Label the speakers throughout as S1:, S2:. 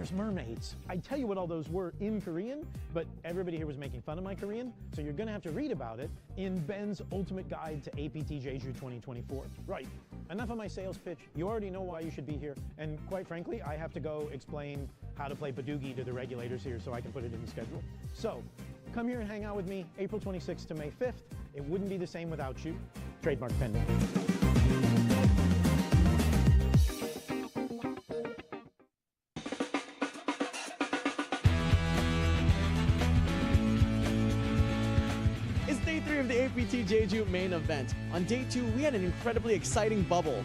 S1: There's mermaids. I tell you what all those were in Korean, but everybody here was making fun of my Korean, so you're gonna have to read about it in Ben's Ultimate Guide to APT Jeju 2024. Right, enough of my sales pitch. You already know why you should be here, and quite frankly, I have to go explain how to play Badoogie to the regulators here so I can put it in the schedule. So, come here and hang out with me April 26th to May 5th. It wouldn't be the same without you. Trademark pending.
S2: It's day 3 of the APT Jeju main event. On day 2, we had an incredibly exciting bubble.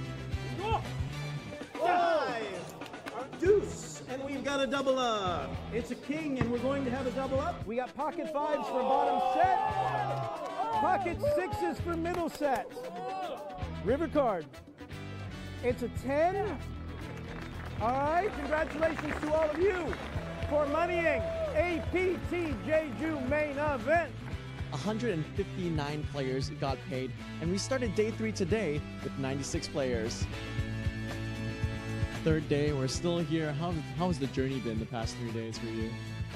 S3: Deuce, and we've got a double up. It's a king, and we're going to have a double up. We got pocket 5s for bottom set, pocket 6s for middle set. River card. It's a 10. All right, congratulations to all of you for moneying APT Jeju main event.
S2: 159 players got paid, and we started day 3 today with 96 players. Third day, we're still here. How's the journey been the past 3 days for you?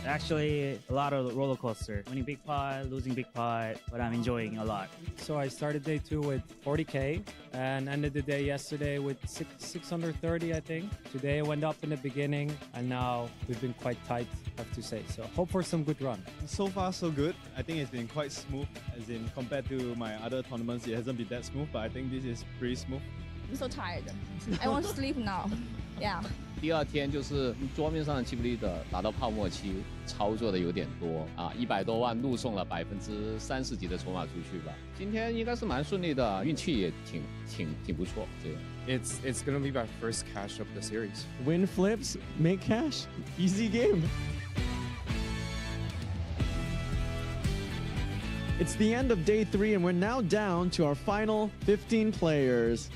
S4: Actually, a lot of roller coaster. Winning big pot, losing big pot, but I'm enjoying a lot.
S5: So I started day 2 with 40K and ended the day yesterday with 630, I think. Today I went up in the beginning, and now we've been quite tight, I have to say. So hope for some good run.
S6: So far, so good. I think it's been quite smooth, as in compared to my other tournaments, it hasn't been that smooth, but I think this is pretty smooth.
S7: I'm so tired. I want to sleep now. Yeah.
S8: 第二天就是桌面上的吉卜力的达到泡沫期，操作的有点多啊，100多万怒送了30%几的筹码出去吧。今天应该是蛮顺利的，运气也挺不错。这个
S9: It's gonna be my first cash of the series.
S2: Win flips, make cash, easy game. It's the end of day 3, and we're now down to our final 15 players.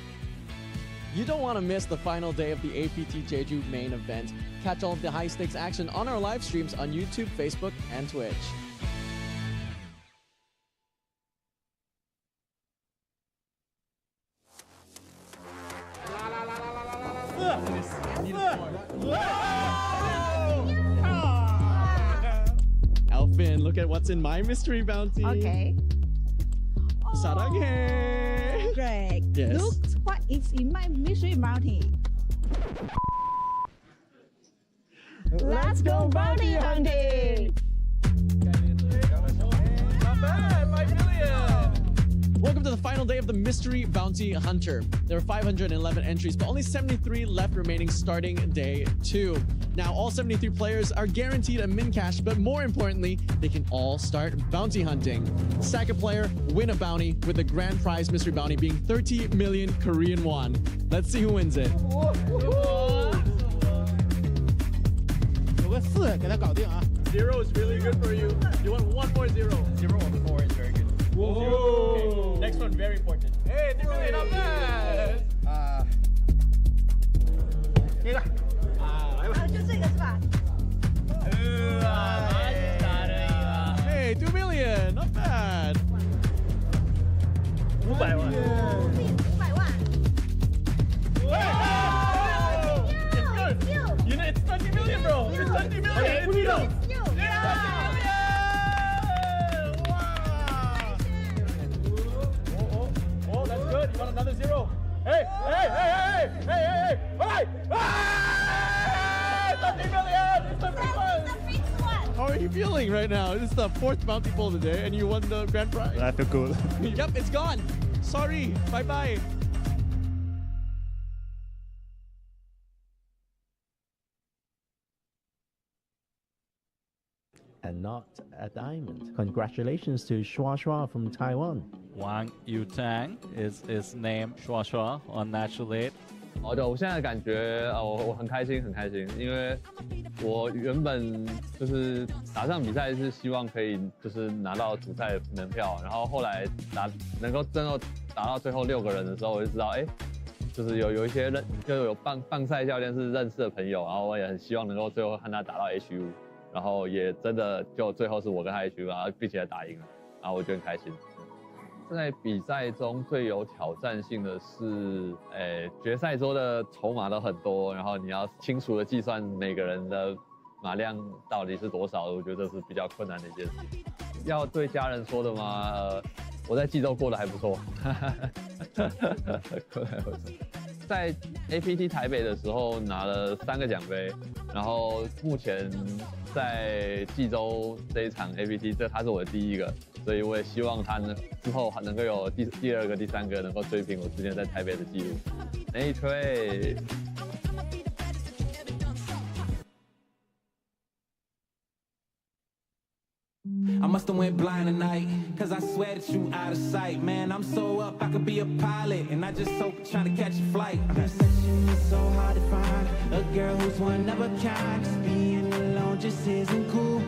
S2: You don't want to miss the final day of the APT Jeju main event. Catch all of the high-stakes action on our live streams on YouTube, Facebook, and Twitch. Elfin, look at what's in my mystery bounty.
S10: Okay.
S2: Saranghae.
S10: Greg,
S2: Yes.
S10: look what is in my mystery bounty. Let's go bounty hunting!
S2: Not bad, 5 million! Welcome to the final day of the Mystery Bounty Hunter. There are 511 entries, but only 73 left remaining starting day 2. Now, all 73 players are guaranteed a min cash, but more importantly, they can all start bounty hunting. Sack a player, win a bounty, with the grand prize mystery bounty being 30 million Korean won. Let's see who wins it.
S3: 有个4给他搞定啊。
S2: 0 is really good for you. You want 1 more 0.
S9: 0 on 4 is very good.
S2: Whoa. Okay. Next one, very important. Hey, 3 million, not bad.
S3: 这个
S10: 就这个是吧？
S2: Hey, 2 million, not bad.
S4: 500万。
S10: 500万。
S2: It's good. You know, it's 20 million, bro. It's 20 million. Okay, it's good. Oh, that's good. You want another 0? Hey! 30 million! It's the big one! How are you feeling right now? This is the 4th bounty pull of the day, and you won the grand prize.
S9: I feel good.
S2: Yep, it's gone. Sorry. Bye-bye.
S11: And not a diamond. Congratulations to Shua from Taiwan.
S12: Wang Yutang is his name, Shua on natural eight.
S13: 对，我现在感觉我很开心，因为我原本就是打这场比赛是希望可以就是拿到主赛门票，然后后来能够真的打到最后6个人的时候，我就知道，就是有一些就有棒赛教练是认识的朋友，然后我也很希望能够最后和他打到 HU， 然后也真的就最后是我跟他 HU， 然后并且打赢了，然后我就很开心。在比赛中最有挑战性的是，决赛周的筹码都很多，然后你要清楚的计算每个人的马量到底是多少，我觉得是比较困难的一件事情。要对家人说的吗？我在济州过得还不错，在 APT 台北的时候拿了3个奖杯，然后目前在济州这一场 APT， 他是我的第1个，所以我也希望他之后能够有第2个、第3个能够追平我之前在台北的记录。内吹。
S14: I must have went blind tonight, cause I swear that you out of sight. Man, I'm so up, I could be a pilot, and I just hope trying to catch a flight. I'm searching, it's so hard to find a girl who's one of a kind. 'Cause being alone just isn't cool.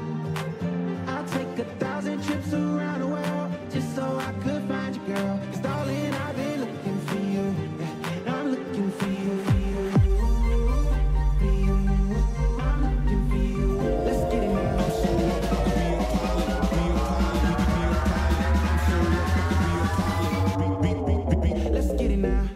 S14: I'll take 1,000 trips around the world, just so I could find you, girl. 'Cause darling, I've been looking for you, yeah, I'm looking for you, for you, for you. I'm looking for you. Let's get it now. Let's get it now.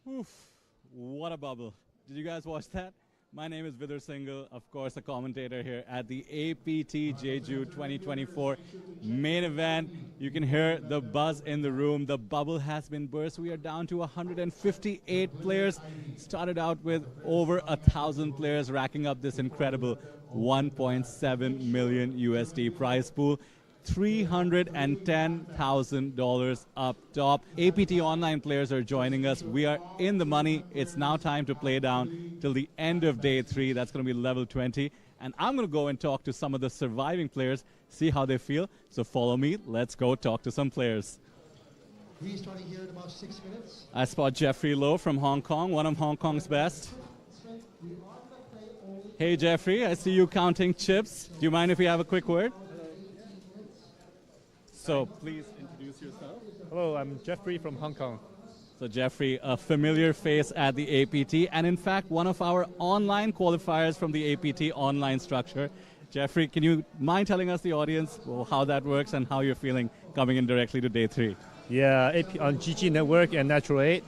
S2: Oof, what a bubble. Did you guys watch that? My name is Vidar Singhal, of course, a commentator here at the APT Jeju 2024 main event. You can hear the buzz in the room. The bubble has been burst. We are down to 158 players. Started out with over 1,000 players, racking up this incredible 1.7 million USD prize pool. $310,000 up top. APT online players are joining us. We are in the money. It's now time to play down till the end of day 3. That's going to be level 20. And I'm going to go and talk to some of the surviving players, see how they feel. So follow me. Let's go talk to some players.
S15: Restarting here in about 6 minutes.
S2: I spot Jeffrey Lowe from Hong Kong, one of Hong Kong's best. Hey, Jeffrey, I see you counting chips. Do you mind if we have a quick word? So please introduce yourself.
S16: Hello, I'm Jeffrey from Hong Kong.
S2: So Jeffrey, a familiar face at the APT, and in fact, one of our online qualifiers from the APT online structure. Jeffrey, can you mind telling us, the audience, how that works and how you're feeling coming in directly to day 3?
S16: Yeah, on GG Network and Natural 8,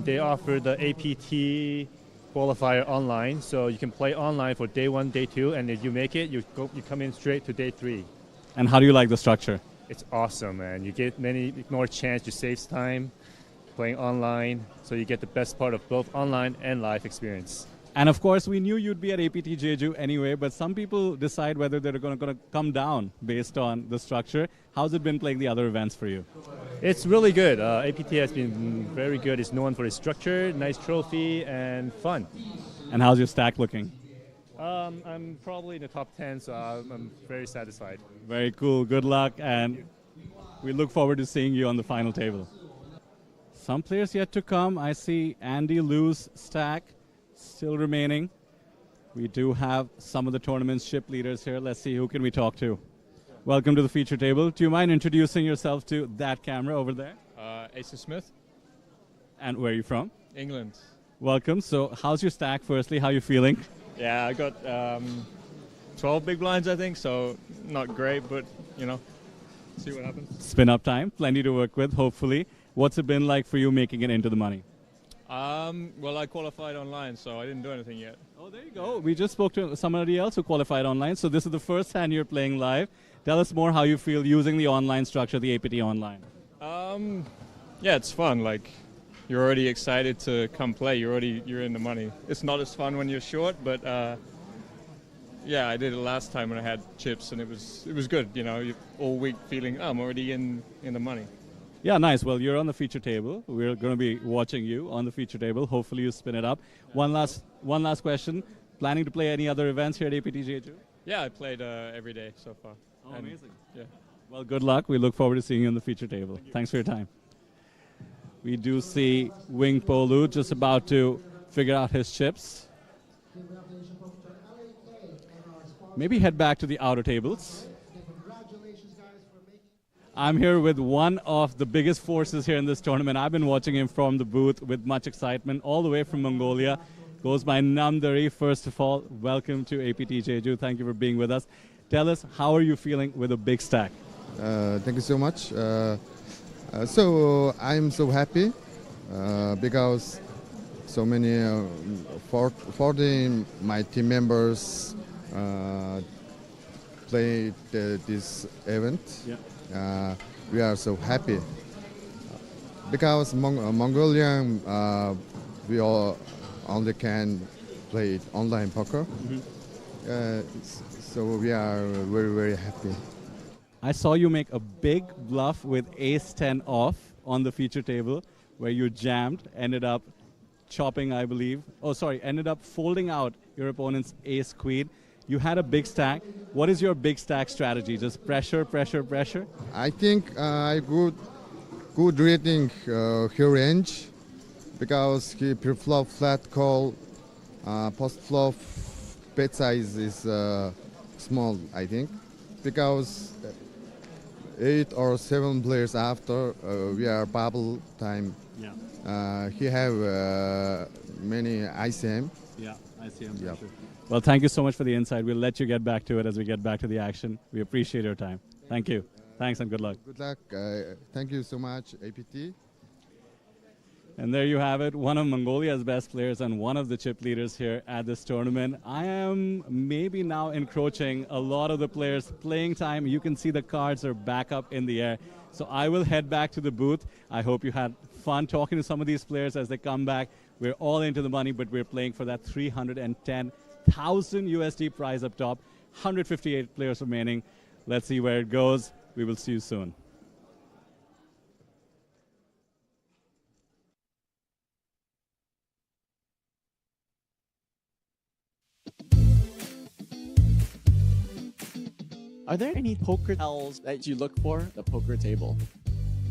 S16: they offer the APT qualifier online, so you can play online for day 1, day 2, and if you make it, you come in straight to day 3.
S2: And how do you like the structure?
S16: It's awesome, man. You get many more chance to save time playing online, so you get the best part of both online and live experience.
S2: And of course, we knew you'd be at APT Jeju anyway, but some people decide whether they're going to come down based on the structure. How's it been playing the other events for you?
S16: It's really good. APT has been very good. It's known for its structure, nice trophy, and fun.
S2: And how's your stack looking?
S16: I'm probably in the top 10, so I'm very satisfied.
S2: Very cool. Good luck, and we look forward to seeing you on the final table. Some players yet to come. I see Andy Liu's stack still remaining. We do have some of the tournament's ship leaders here. Let's see, who can we talk to? Welcome to the feature table. Do you mind introducing yourself to that camera over there?
S9: Asa Smith.
S2: And where are you from?
S9: England.
S2: Welcome. So how's your stack, firstly? How are you feeling?
S9: Yeah, I got 12 big blinds, I think, so not great, but, you know, see what happens.
S2: Spin up time, plenty to work with, hopefully. What's it been like for you making it into the money?
S9: Well, I qualified online, so I didn't do anything yet.
S2: Oh, there you go. We just spoke to somebody else who qualified online, so this is the first time you're playing live. Tell us more how you feel using the online structure, the APT online.
S9: Yeah, it's fun. Like, you're already excited to come play. You're in the money. It's not as fun when you're short, but yeah, I did it last time when I had chips, and it was good. You know, you're all week feeling, oh, I'm already in the money.
S2: Yeah, nice. Well, you're on the feature table. We're going to be watching you on the feature table. Hopefully, you spin it up. One last question. Planning to play any other events here at APT Jeju?
S9: Yeah, I played every day so far.
S2: Oh, amazing.
S9: Yeah.
S2: Well, good luck. We look forward to seeing you on the feature table. Thanks for your time. We do see Wing Po Lu just about to figure out his chips. Maybe head back to the outer tables. I'm here with one of the biggest forces here in this tournament. I've been watching him from the booth with much excitement, all the way from Mongolia. Goes by Namdari. First of all, welcome to APT Jeju. Thank you for being with us. Tell us, how are you feeling with a big stack?
S17: Thank you so much. So I'm so happy because so many 40 my team members played this event. Yeah. We are so happy because Mongolian we all only can play online poker. So we are very, very happy.
S2: I saw you make a big bluff with ace-10 off on the feature table where you jammed, ended up chopping, I believe. Oh, sorry, ended up folding out your opponent's ace-queen. You had a big stack. What is your big stack strategy? Just pressure, pressure, pressure?
S17: I think I good reading her range because he pre-flop flat call, post-flop bet size is small, I think, because 8 or 7 players after we are bubble time. Yeah. He have many ICM.
S2: Yeah, ICM. Yeah. Sure. Well, thank you so much for the insight. We'll let you get back to it as we get back to the action. We appreciate your time. Thank you. Thanks and good luck.
S17: Good luck. Thank you so much, APT.
S2: And there you have it, one of Mongolia's best players and one of the chip leaders here at this tournament. I am maybe now encroaching a lot of the players' playing time. You can see the cards are back up in the air. So I will head back to the booth. I hope you had fun talking to some of these players as they come back. We're all into the money, but we're playing for that 310,000 USD prize up top. 158 players remaining. Let's see where it goes. We will see you soon. Are there any poker tells that you look for at the poker table?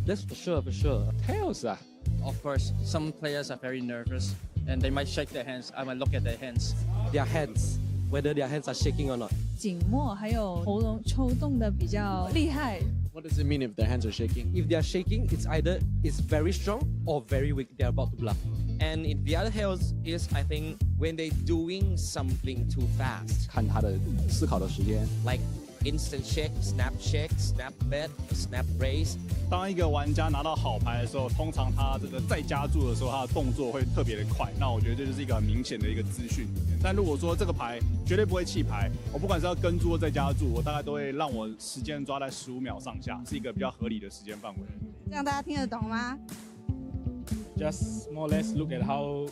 S18: That's for sure, for sure.
S2: Tells that?
S18: Of course, some players are very nervous and they might shake their hands. I might look at their hands. Their hands, whether their hands are shaking or not.
S7: 紧握还有喉咙抽动的比较厉害。
S2: What does it mean if their hands are shaking?
S18: If they are shaking, it's either it's very strong or very weak. They are about to bluff. And if the other tells is, I think, when they're doing something too fast.
S19: 看他的思考的时间。
S18: Like instant check, snap bet, snap raise.
S20: 当一个玩家拿到好牌的时候，通常他这个再加注的时候，他的动作会特别的快。那我觉得这就是一个很明显的一个资讯。但如果说这个牌绝对不会弃牌，我不管是要跟注或再加注，我大概都会让我时间抓在15秒上下，是一个比较合理的时间范围。
S10: 这样大家听得懂吗？
S21: Just more or less look at how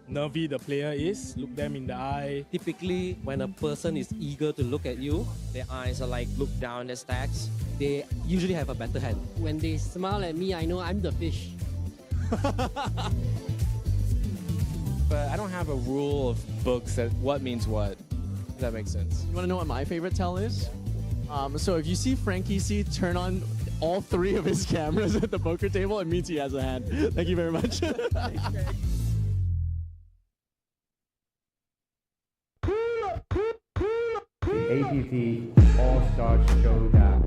S21: nervy the player is, look them in the eye.
S18: Typically, when a person is eager to look at you, their eyes are like look down their stacks. They usually have a better hand.
S22: When they smile at me, I know I'm the fish.
S23: But I don't have a rule of books that what means what. If that makes sense.
S2: You want to know what my favorite tell is? So if you see Frankie C turn on all 3 of his cameras at the poker table, it means he has a hand. Thank you very much.
S11: APT All-Star Showdown.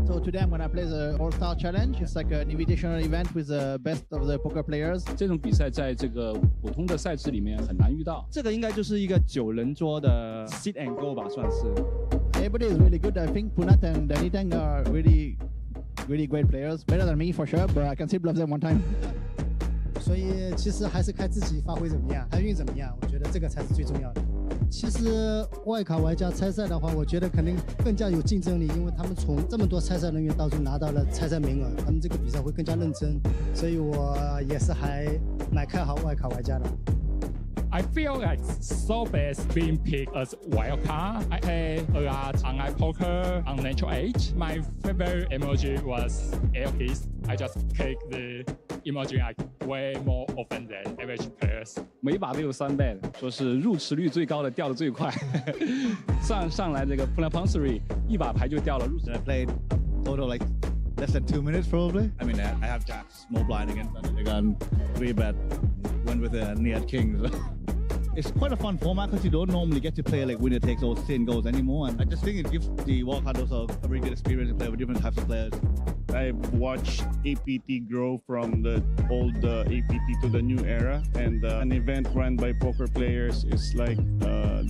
S24: So today I'm going to play the All-Star Challenge. It's like an invitational event with the best of the poker players.
S19: 这种比赛在这个普通的赛制里面很难遇到。
S25: 这个应该就是一个9人桌的 sit and go 吧，算是。
S24: Everybody is really good. I think Punat and Danny Tang are really great players. Better than me for sure, but I can still bluff them one time.
S15: 所以其实还是看自己发挥怎么样，盘运怎么样，我觉得这个才是最重要的。其实外卡玩家参赛的话，我觉得肯定更加有竞争力，因为他们从这么多参赛人员当中拿到了参赛名额，他们这个比赛会更加认真，所以我也是还蛮看好外卡玩家的。
S21: I feel like so best being picked as wild card. I play a lot online poker on natural age. My favorite emoji was air keys. I just click the emoji like way more often than average players.
S19: 每把都有3 bet， 说是入池率最高的，掉的最快。上来这个 Planponsery 一把牌就掉了入池。
S26: I played total like less than 2 minutes probably. I mean I have jacks, small blind against the gun, 3 bet.
S24: went with Niat King. It's quite a fun format because you don't normally get to play like winner takes all 10 goals anymore, and I just think it gives the wildcard also a very good experience to play with different types of players.
S1: I've watched APT grow from the old APT to the new era, and an event run by poker players is like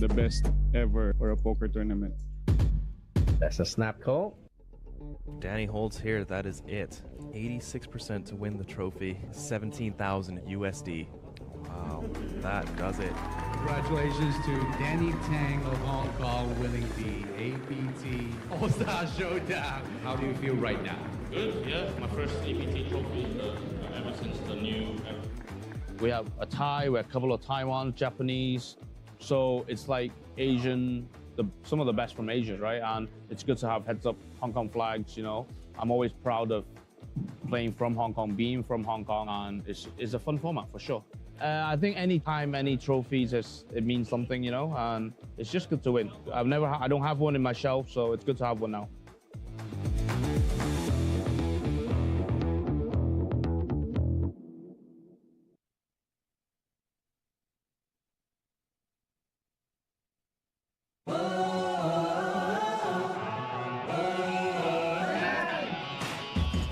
S1: the best ever for a poker tournament.
S3: That's a snap call.
S5: Danny holds here, that is it. 86% to win the trophy, 17,000 USD. Wow, that does it.
S6: Congratulations to Danny Tang of Hong Kong winning the APT All-Star Showdown. How do you feel right now?
S8: Good, yeah. My first APT trophy ever since the new era.
S13: We have a Thai, we have a couple of Taiwan, Japanese. So it's like Asian, some of the best from Asia, right? And it's good to have heads-up Hong Kong flags, you know. I'm always proud of playing from Hong Kong, being from Hong Kong, and it's a fun format for sure. I think any time, any trophies, it means something, you know, and it's just good to win. I don't have one in my shelf, so it's good to have one now.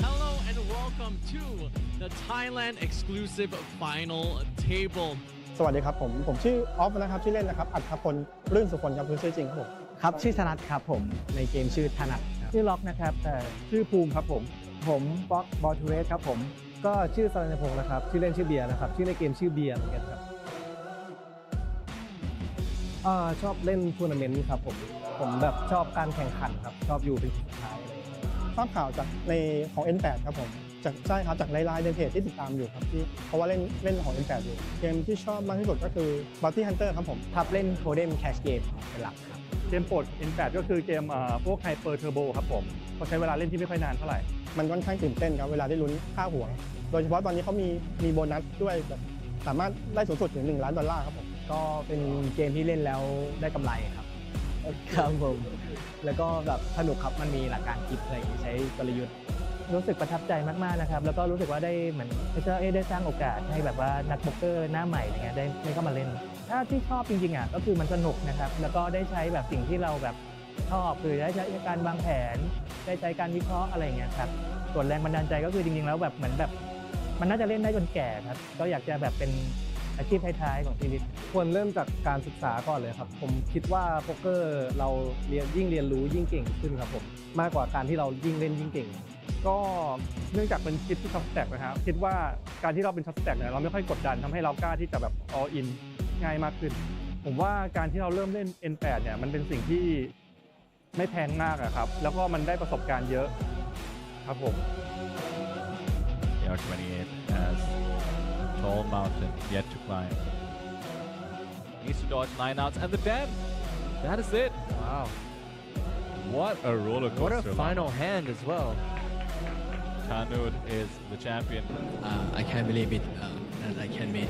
S2: Hello and welcome to the Thailand exclusive final table.
S26: สวัสดีครับผมชื่อออฟนะครับชื่อเล่นนะครับอัครพลรื่นสุคนครับคือชื่อจริงครับผมครับชื่อธนัทครับผมในเกมชื่อธนัทชื่อล็อกนะครับชื่อภูมิครับผมป๊อกบอลทูเรสครับผมก็ชื่อสรัญพงศ์นะครับชื่อเล่นชื่อเบียร์นะครับชื่อในเกมชื่อเบียร์เหมือนกันครับชอบเล่นทัวร์นาเมนต์ครับผมแบบชอบการแข่งขันครับชอบอยู่เป็นสุดท้ายทราบข่าวจากในของ N8 ครับผมใช่ครับจากไลน์ในเพจที่ติดตามอยู่ครับที่เพราะว่าเล่นของ N8 อยู่เกมที่ชอบมากที่สุดก็คือ Bounty Hunter ครับผมครับเล่นโทเดมแคชเกมเป็นหลักครับเกมโปรด N8 ก็คือเกมพวก Hyper Turbo ครับผมเขาใช้เวลาเล่นที่ไม่ค่อยนานเท่าไหร่มันค่อนข้างตื่นเต้นครับเวลาได้ลุ้นค่าหัวโดยเฉพาะตอนนี้เขามีโบนัสด้วยแบบสามารถได้สูงสุดถึง$1 ล้านครับผมก็เป็นเกมที่เล่นแล้วได้กำไรครับครับผมแล้วก็แบบสนุกครับมันมีหลักการคิดอะไรใช้กลยุทธ์รู้สึกประทับใจมากๆนะครับแล้วก็รู้สึกว่าได้เหมือนได้สร้างโอกาสให้แบบว่านักโป๊กเกอร์หน้าใหม่อะไรเงี้ยได้เข้ามาเล่นถ้าที่ชอบจริงๆก็คือมันสนุกนะครับแล้วก็ได้ใช้แบบสิ่งที่เราแบบชอบคือได้ใช้การวางแผนได้ใช้การวิเคราะห์อะไรเงี้ยครับส่วนแรงบันดาลใจก็คือจริงๆแล้วแบบเหมือนแบบมันน่าจะเล่นได้จนแก่ครับก็อยากจะแบบเป็นอาชีพท้ายๆของชีวิตควรเริ่มจากการศึกษาก่อนเลยครับผมคิดว่าโป๊กเกอร์เรายิ่งเรียนรู้ยิ่งเก่งขึ้นครับผมมากกว่าการที่เรายิ่งเล่นยิ่งเก่งก็เนื่องจากเป็นคิดที่ช็อตสแต็กนะครับคิดว่าการที่เราเป็นช็อตสแต็กเนี่ยเราไม่ค่อยกดดันทำให้เรากล้าที่จะแบบ all in ง่ายมากขึ้นผมว่าการที่เราเริ่มเล่น N8 เนี่ยมันเป็นสิ่งที่ไม่แพงมากครับแล้วก็มันได้ประสบการณ์เยอะครับผม
S12: AR-28 has tall mountain yet to climb. Needs to dodge 9 outs and the den. That is it. Wow. What a roller coaster.
S27: What a final hand as well.
S12: Kanud is the champion.
S27: I can't believe it. And I can't mean.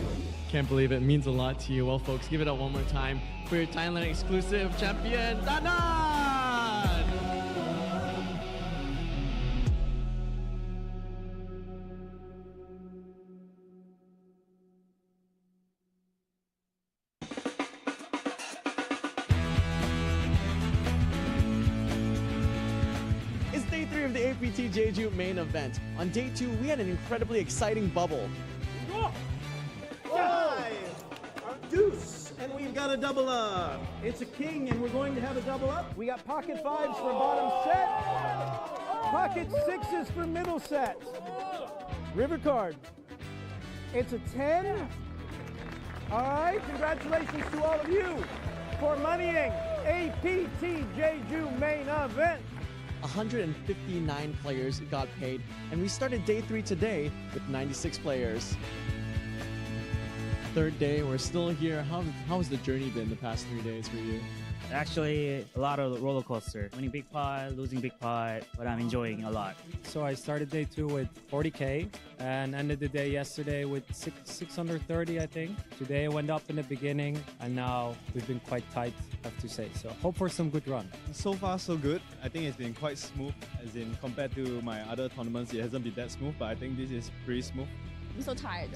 S2: Can't believe it. Means a lot to you. Well, folks, give it up one more time for your Thailand exclusive champion, Danan! It's day 3 of the APT Jeju main event. On day 2, we had an incredibly exciting bubble.
S28: Deuce, and we've got a double up. It's a king, and we're going to have a double up. We got pocket fives for bottom set, pocket sixes for middle set. River card. It's a 10. All right, congratulations to all of you for moneying APT Jeju main event.
S2: 159 players got paid, and we started day 3 today with 96 players. Third day, we're still here. How has the journey been the past 3 days for you?
S4: Actually, a lot of roller coaster. Winning big pot, losing big pot, but I'm enjoying a lot.
S29: So I started day 2 with 40K and ended the day yesterday with 630, I think. Today I went up in the beginning, and now we've been quite tight, I have to say. So hope for some good run.
S30: So far, so good. I think it's been quite smooth, as in compared to my other tournaments, it hasn't been that smooth, but I think this is pretty smooth.
S7: I'm so tired.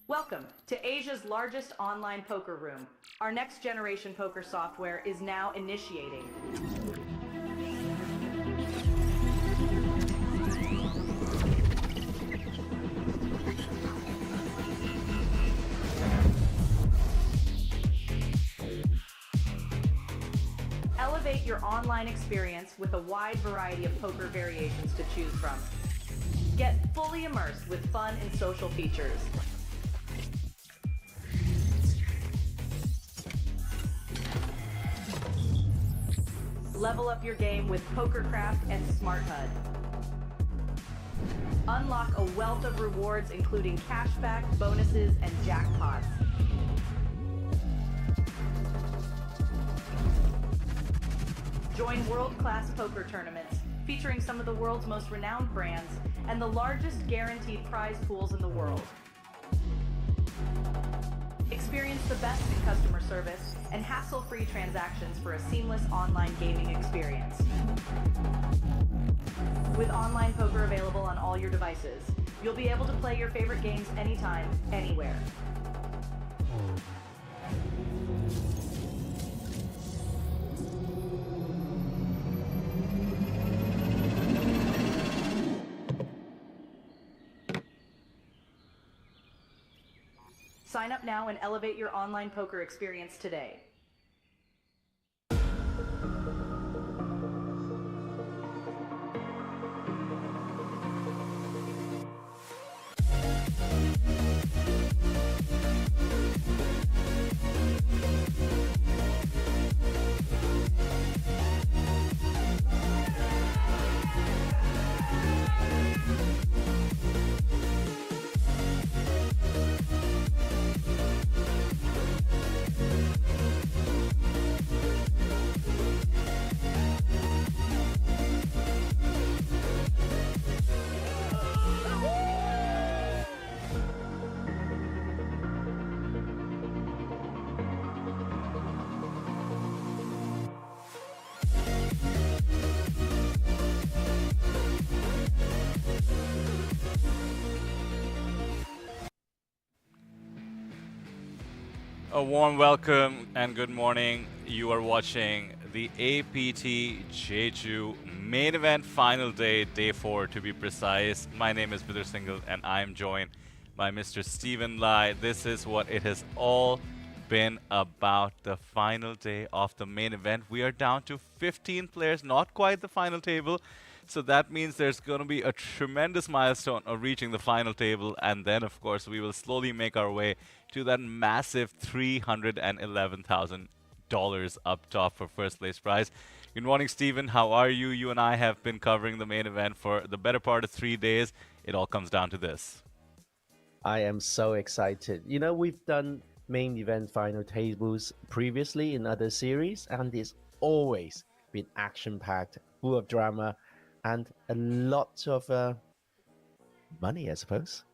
S9: Welcome to Asia's largest online poker room. Our next generation poker software is now initiating. Elevate your online experience with a wide variety of poker variations to choose from. Get fully immersed with fun and social features. Level up your game with PokerCraft and Smart HUD. Unlock a wealth of rewards including cashback, bonuses, and jackpots. Join world-class poker tournaments featuring some of the world's most renowned brands and the largest guaranteed prize pools in the world. Experience the best in customer service and hassle-free transactions for a seamless online gaming experience. With online poker available on all your devices, you'll be able to play your favorite games anytime, anywhere. Sign up now and elevate your online poker experience today.
S12: A warm welcome and good morning. You are watching the APT Jeju main event final day, day 4 to be precise. My name is Vidar Singhal and I'm joined by Mr. Stephen Lai. This is what it has all been about, the final day of the main event. We are down to 15 players, not quite the final table. So that means there's going to be a tremendous milestone of reaching the final table. And then, of course, we will slowly make our way to that massive $311,000 up top for first place prize. Good morning, Stephen. How are you? You and I have been covering the main event for the better part of 3 days. It all comes down to this.
S3: I am so excited. You know, we've done main event final tables previously in other series, and it's always been action-packed, full of drama, and a lot of money, I suppose.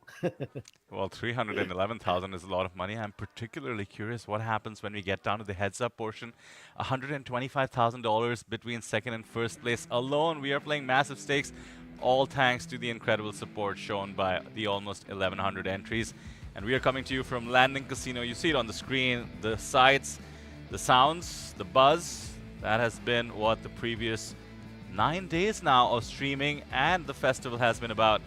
S12: Well, 311,000 is a lot of money. I'm particularly curious what happens when we get down to the heads-up portion. $125,000 between second and first place alone. We are playing massive stakes, all thanks to the incredible support shown by the almost 1,100 entries. And we are coming to you from Landing Casino. You see it on the screen, the sights, the sounds, the buzz. That has been what the previous 9 days now of streaming and the festival has been about.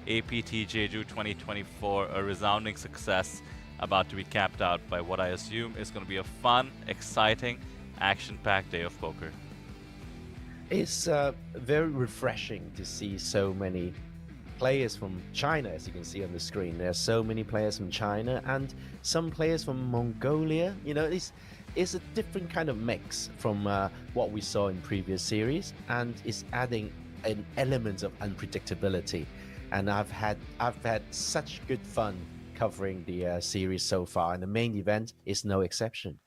S12: APT Jeju 2024, a resounding success, about to be capped out by what I assume is going to be a fun, exciting, action-packed day of poker.
S3: It's very refreshing to see so many players from China, as you can see on the screen. There are so many players from China and some players from Mongolia. You know, it's a different kind of mix from what we saw in previous series, and it's adding an element of unpredictability. And I've had such good fun covering the series so far, and the main event is no exception.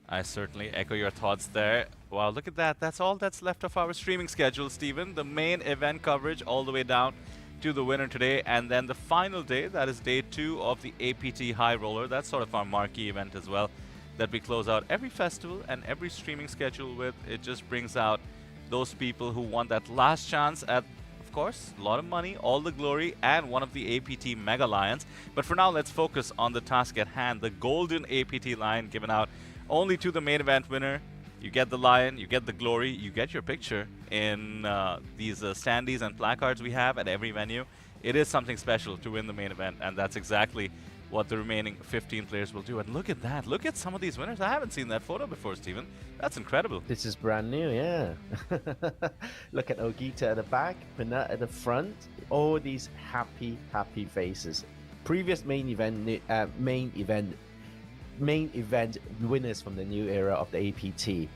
S12: I certainly echo your thoughts there. Wow, look at that. That's all that's left of our streaming schedule, Stephen. The main event coverage all the way down to the winner today, and then the final day, that is day 2 of the APT High Roller. That's sort of our marquee event as well, that we close out every festival and every streaming schedule with. It just brings out those people who want that last chance at, of course, a lot of money, all the glory, and one of the APT Mega Lions. But for now, let's focus on the task at hand, the golden APT Lion given out only to the main event winner. You get the lion, you get the glory, you get your picture in these standees and placards we have at every venue. It is something special to win the main event, and that's exactly what the remaining 15 players will do. And look at that. Look at some of these winners. I haven't seen that photo before, Stephen. That's incredible.
S3: This is brand new, yeah. Look at Ogita at the back, Pinat at the front. All these happy faces. Previous main event winners from the new era of the APT.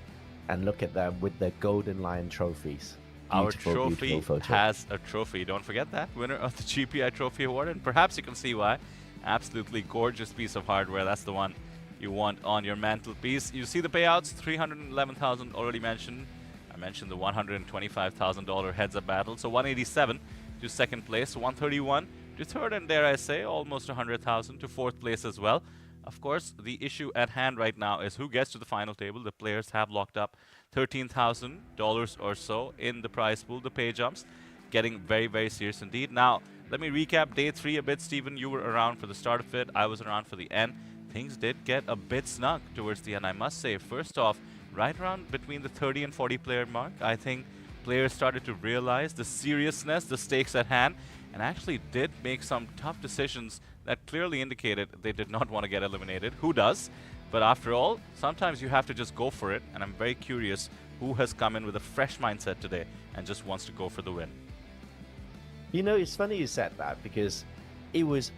S3: And look at them with the Golden Lion trophies.
S12: Our
S3: Beautiful,
S12: trophy
S3: beautiful photo.
S12: has a trophy. Don't forget that. Winner of the GPI Trophy Award. And perhaps you can see why. Absolutely gorgeous piece of hardware. That's the one you want on your mantelpiece. You see the payouts, $311,000 already mentioned. I mentioned the $125,000 heads-up battle. So 187 to second place, 131 to third, and dare I say, almost 100,000 to fourth place as well. Of course, the issue at hand right now is who gets to the final table. The players have locked up $13,000 or so in the prize pool. The pay jumps getting very serious indeed. Now, let me recap day 3 a bit. Stephen, you were around for the start of it. I was around for the end. Things did get a bit snug towards the end, I must say. First off, right around between the 30 and 40 player mark, I think players started to realize the seriousness, the stakes at hand, and actually did make some tough decisions that clearly indicated they did not want to get eliminated. Who does? But after all, sometimes you have to just go for it, and I'm very curious who has come in with a fresh mindset today and just wants to go for the win.
S3: You know, it's funny you said that, because it was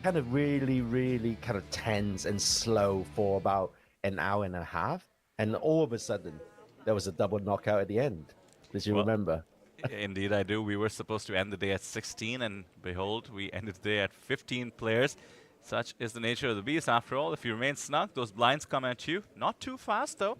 S3: kind of really kind of tense and slow for about an hour and a half, and all of a sudden there was a double knockout at the end. Did you remember?
S12: Indeed I do. We were supposed to end the day at 16, and behold, we ended the day at 15 players. Such is the nature of the beast. After all, if you remain snug, those blinds come at you. Not too fast though.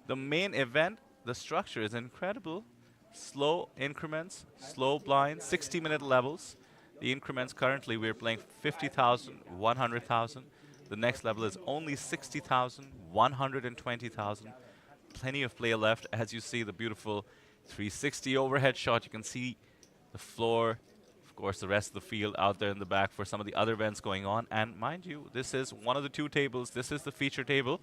S12: The main event, the structure is incredible. Slow increments, slow blinds, 60-minute levels. The increments currently, we're playing 50,000, 100,000. The next level is only 60,000, 120,000. Plenty of play left. As you see the beautiful 360 overhead shot, you can see the floor, of course the rest of the field out there in the back for some of the other events going on. And mind you, this is one of the 2 tables. This is the feature table,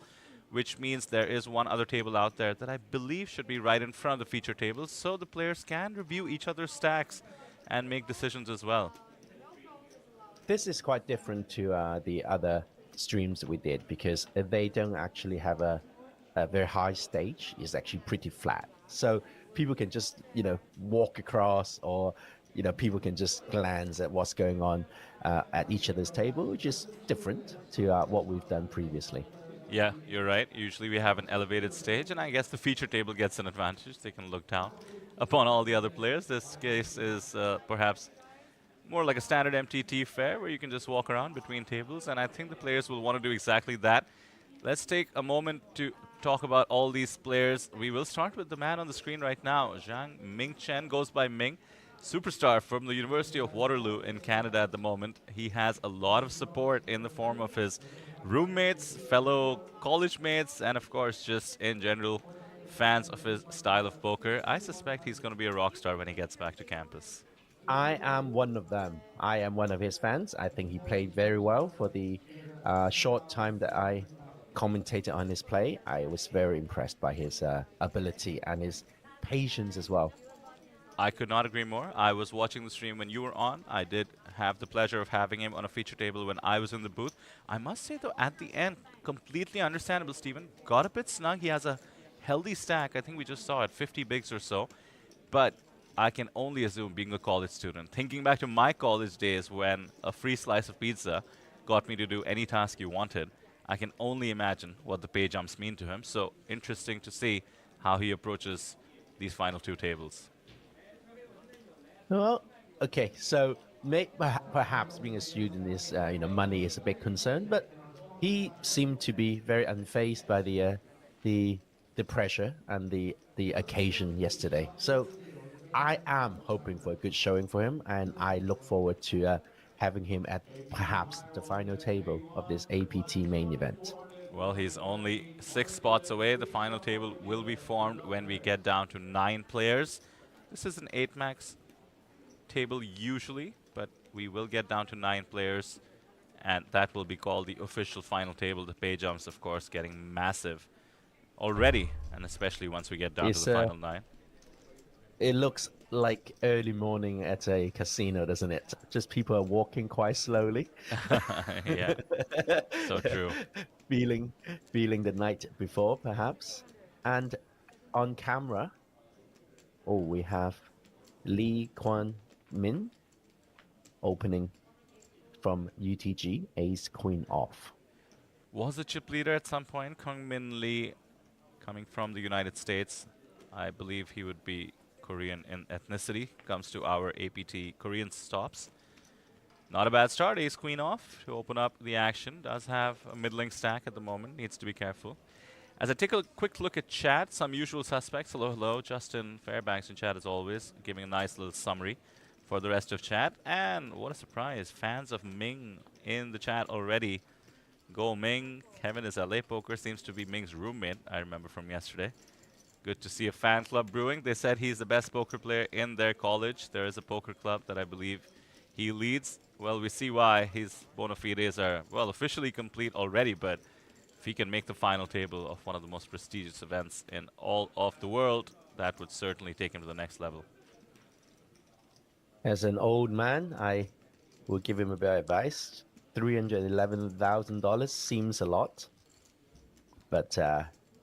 S12: which means there is one other table out there that I believe should be right in front of the feature table, so the players can review each other's stacks and make decisions as well.
S3: This is quite different to the other streams that we did, because they don't actually have a very high stage. It's actually pretty flat. So people can just, you know, walk across, or, you know, people can just glance at what's going on at each other's table, which is different to what we've done previously.
S12: Yeah, you're right. Usually we have an elevated stage, and I guess the feature table gets an advantage. They can look down upon all the other players. This case is perhaps more like a standard MTT fair, where you can just walk around between tables, and I think the players will want to do exactly that. Let's take a moment to talk about all these players. We will start with the man on the screen right now. Zhang Ming Chen goes by Ming. Superstar from the University of Waterloo in Canada at the moment. He has a lot of support in the form of his roommates, fellow college mates, and of course just in general fans of his style of poker. I suspect he's going to be a rock star when he gets back to campus.
S3: I am one of them. I am one of his fans. I think he played very well for the short time that I commentated on his play. I was very impressed by his ability and his patience as well.
S12: I could not agree more. I was watching the stream when you were on. I did have the pleasure of having him on a feature table when I was in the booth. I must say, though, at the end, completely understandable, Steven. Got a bit snug. He has a healthy stack. I think we just saw it, 50 bigs or so. But I can only assume, being a college student, thinking back to my college days when a free slice of pizza got me to do any task you wanted, I can only imagine what the pay jumps mean to him. So interesting to see how he approaches these final two tables.
S3: Well, okay, so perhaps being a student is, money is a big concern, but he seemed to be very unfazed by the pressure and the occasion yesterday. So I am hoping for a good showing for him, and I look forward to having him at perhaps the final table of this APT main event.
S12: Well, he's only 6 spots away. The final table will be formed when we get down to 9 players. This is an 8 max table usually, but we will get down to 9 players, and that will be called the official final table. The pay jumps, of course, getting massive already, and especially once we get down to the final 9.
S3: It looks like early morning at a casino, doesn't it? Just people are walking quite slowly.
S12: Yeah, so true.
S3: Feeling the night before, perhaps. And on camera, we have Lee Kwan Min opening from UTG, ace queen off.
S12: Was a chip leader at some point. Kung Min Lee, coming from the United States. I believe he would be Korean in ethnicity. Comes to our APT Korean stops. Not a bad start. Ace queen off to open up the action. Does have a middling stack at the moment. Needs to be careful. As I take a quick look at chat, some usual suspects. Hello, hello. Justin Fairbanks in chat as always, giving a nice little summary for the rest of chat. And what a surprise, fans of Ming in the chat already. Go Ming. Kevin is LA Poker, seems to be Ming's roommate, I remember from yesterday. Good to see a fan club brewing. They said he's the best poker player in their college. There is a poker club that I believe he leads. Well, we see why. His bona fides are, well, officially complete already, but if he can make the final table of one of the most prestigious events in all of the world, that would certainly take him to the next level.
S3: As an old man, I will give him a bit of advice. $311,000 seems a lot, but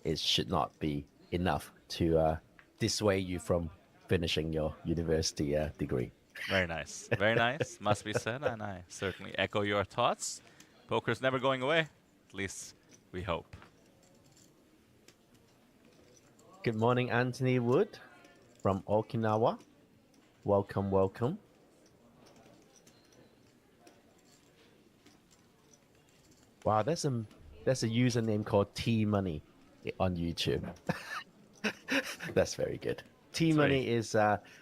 S3: it should not be enough to dissuade you from finishing your university degree.
S12: Very nice. Very nice, must be said, and I certainly echo your thoughts. Poker's never going away, at least we hope.
S3: Good morning, Anthony Wood from Okinawa. Welcome, welcome. Wow, there's a username called T Money on YouTube. That's very good. T Money is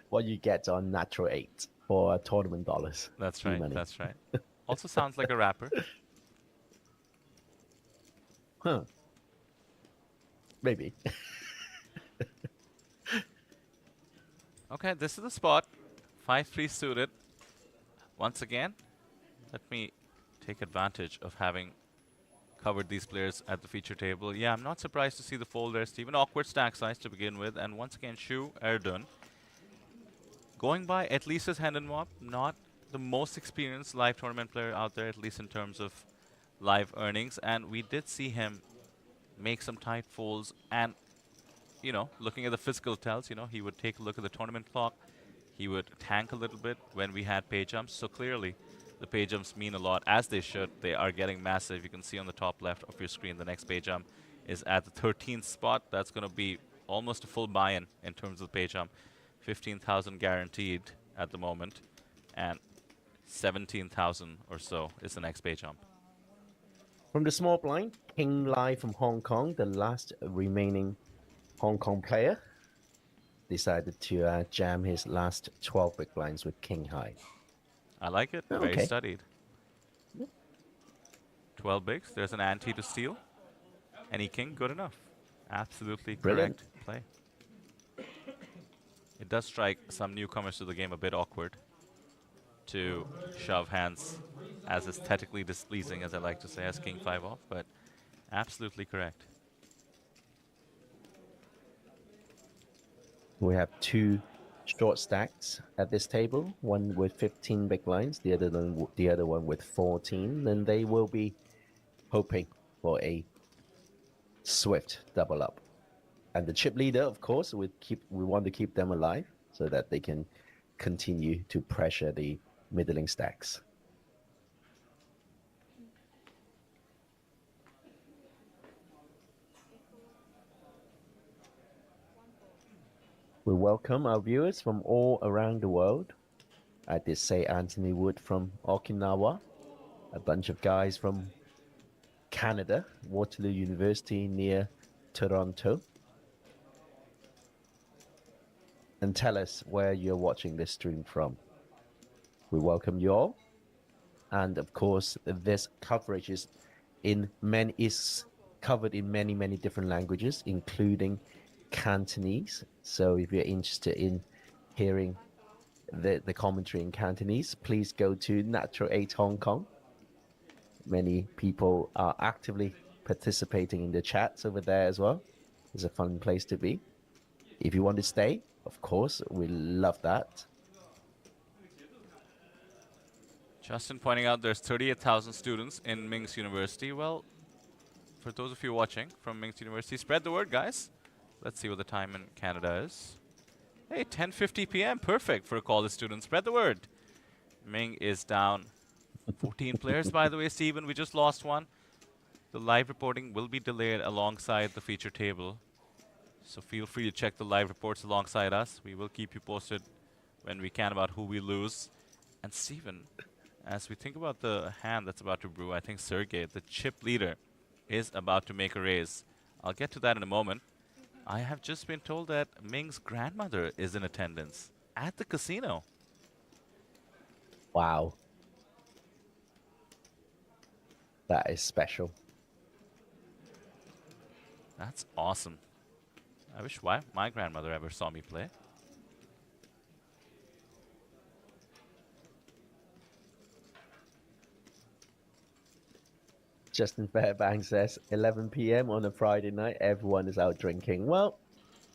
S3: what you get on Natural 8 for tournament dollars.
S12: That's right. That's right. Also sounds like a rapper.
S3: Huh. Maybe.
S12: Okay, this is the spot. 5-3 suited. Once again, let me take advantage of having covered these players at the feature table. Yeah, I'm not surprised to see the fold there, Steven. Awkward stack size to begin with. And once again, Shu Erdun. Going by at least as hand and mop, not the most experienced live tournament player out there, at least in terms of live earnings. And we did see him make some tight folds. And, you know, looking at the physical tells, you know, he would take a look at the tournament clock. He would tank a little bit when we had pay jumps. So clearly, the pay jumps mean a lot, as they should. They are getting massive. You can see on the top left of your screen, the next pay jump is at the 13th spot. That's going to be almost a full buy-in in terms of pay jump. 15,000 guaranteed at the moment, and 17,000 or so is the next pay jump.
S3: From the small blind, King Lai from Hong Kong, the last remaining Hong Kong player, decided to jam his last 12 big blinds with King High.
S12: I like it. Very studied. 12 bigs. There's an ante to steal. Any king, good enough. Absolutely correct play. It does strike some newcomers to the game a bit awkward. to shove hands as aesthetically displeasing as I like to say as King 5 off, but absolutely correct.
S3: We have two short stacks at this table, one with 15 big blinds, the other one with 14, and they will be hoping for a swift double up. And the chip leader, of course, we want to keep them alive so that they can continue to pressure the middling stacks. We welcome our viewers from all around the world. I did say Anthony Wood from Okinawa, a bunch of guys from Canada, Waterloo University near Toronto. And tell us where you're watching this stream from. We welcome you all. And of course, this coverage is covered in many, many different languages, including Cantonese. So if you're interested in hearing the commentary in Cantonese, please go to Natural 8 Hong Kong. Many people are actively participating in the chats over there as well. It's a fun place to be. If you want to stay, of course, we love that.
S12: Justin pointing out there's 38,000 students in Ming's University. Well, for those of you watching from Ming's University, spread the word, guys. Let's see what the time in Canada is. Hey, 10:50 p.m. Perfect for a college student. Spread the word. Ming is down 14 players, by the way, Steven. We just lost one. The live reporting will be delayed alongside the feature table. So feel free to check the live reports alongside us. We will keep you posted when we can about who we lose. And Steven, as we think about the hand that's about to brew, I think Sergey, the chip leader, is about to make a raise. I'll get to that in a moment. I have just been told that Ming's grandmother is in attendance at the casino.
S3: Wow. That is special.
S12: That's awesome. I wish my grandmother ever saw me play.
S3: Justin Fairbanks says 11 p.m. on a Friday night, everyone is out drinking. Well,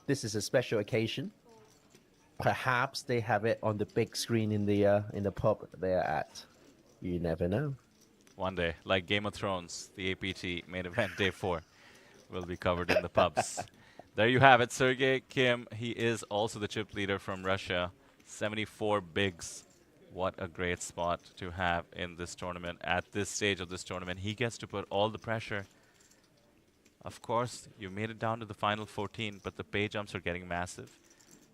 S3: this is a special occasion. Perhaps they have it on the big screen in the pub they're at. You never know.
S12: One day, like Game of Thrones, the APT main event day 4 will be covered in the pubs. There you have it, Sergey Kim. He is also the chip leader from Russia. 74 bigs. What a great spot to have in this tournament. At this stage of this tournament, he gets to put all the pressure. Of course, you made it down to the final 14, but the pay jumps are getting massive.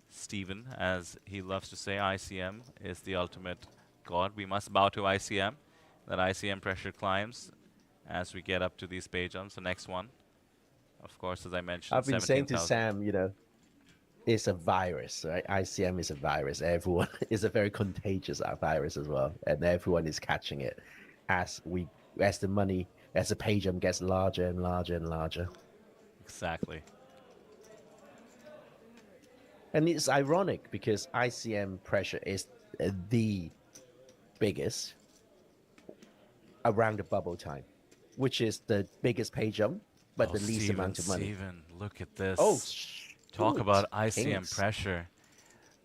S12: Steven, as he loves to say, ICM is the ultimate god. We must bow to ICM. That ICM pressure climbs as we get up to these pay jumps. The next one, of course, as I mentioned,
S3: I've been saying to Sam, it's a virus, right? ICM is a virus. Everyone is a very contagious virus as well, and everyone is catching it as the pay jump gets larger and larger and larger.
S12: Exactly.
S3: And it's ironic because ICM pressure is the biggest around the bubble time, which is the biggest pay jump, but the least amount of money.
S12: Steven, look at this.
S3: Oh,
S12: talk about ICM pressure.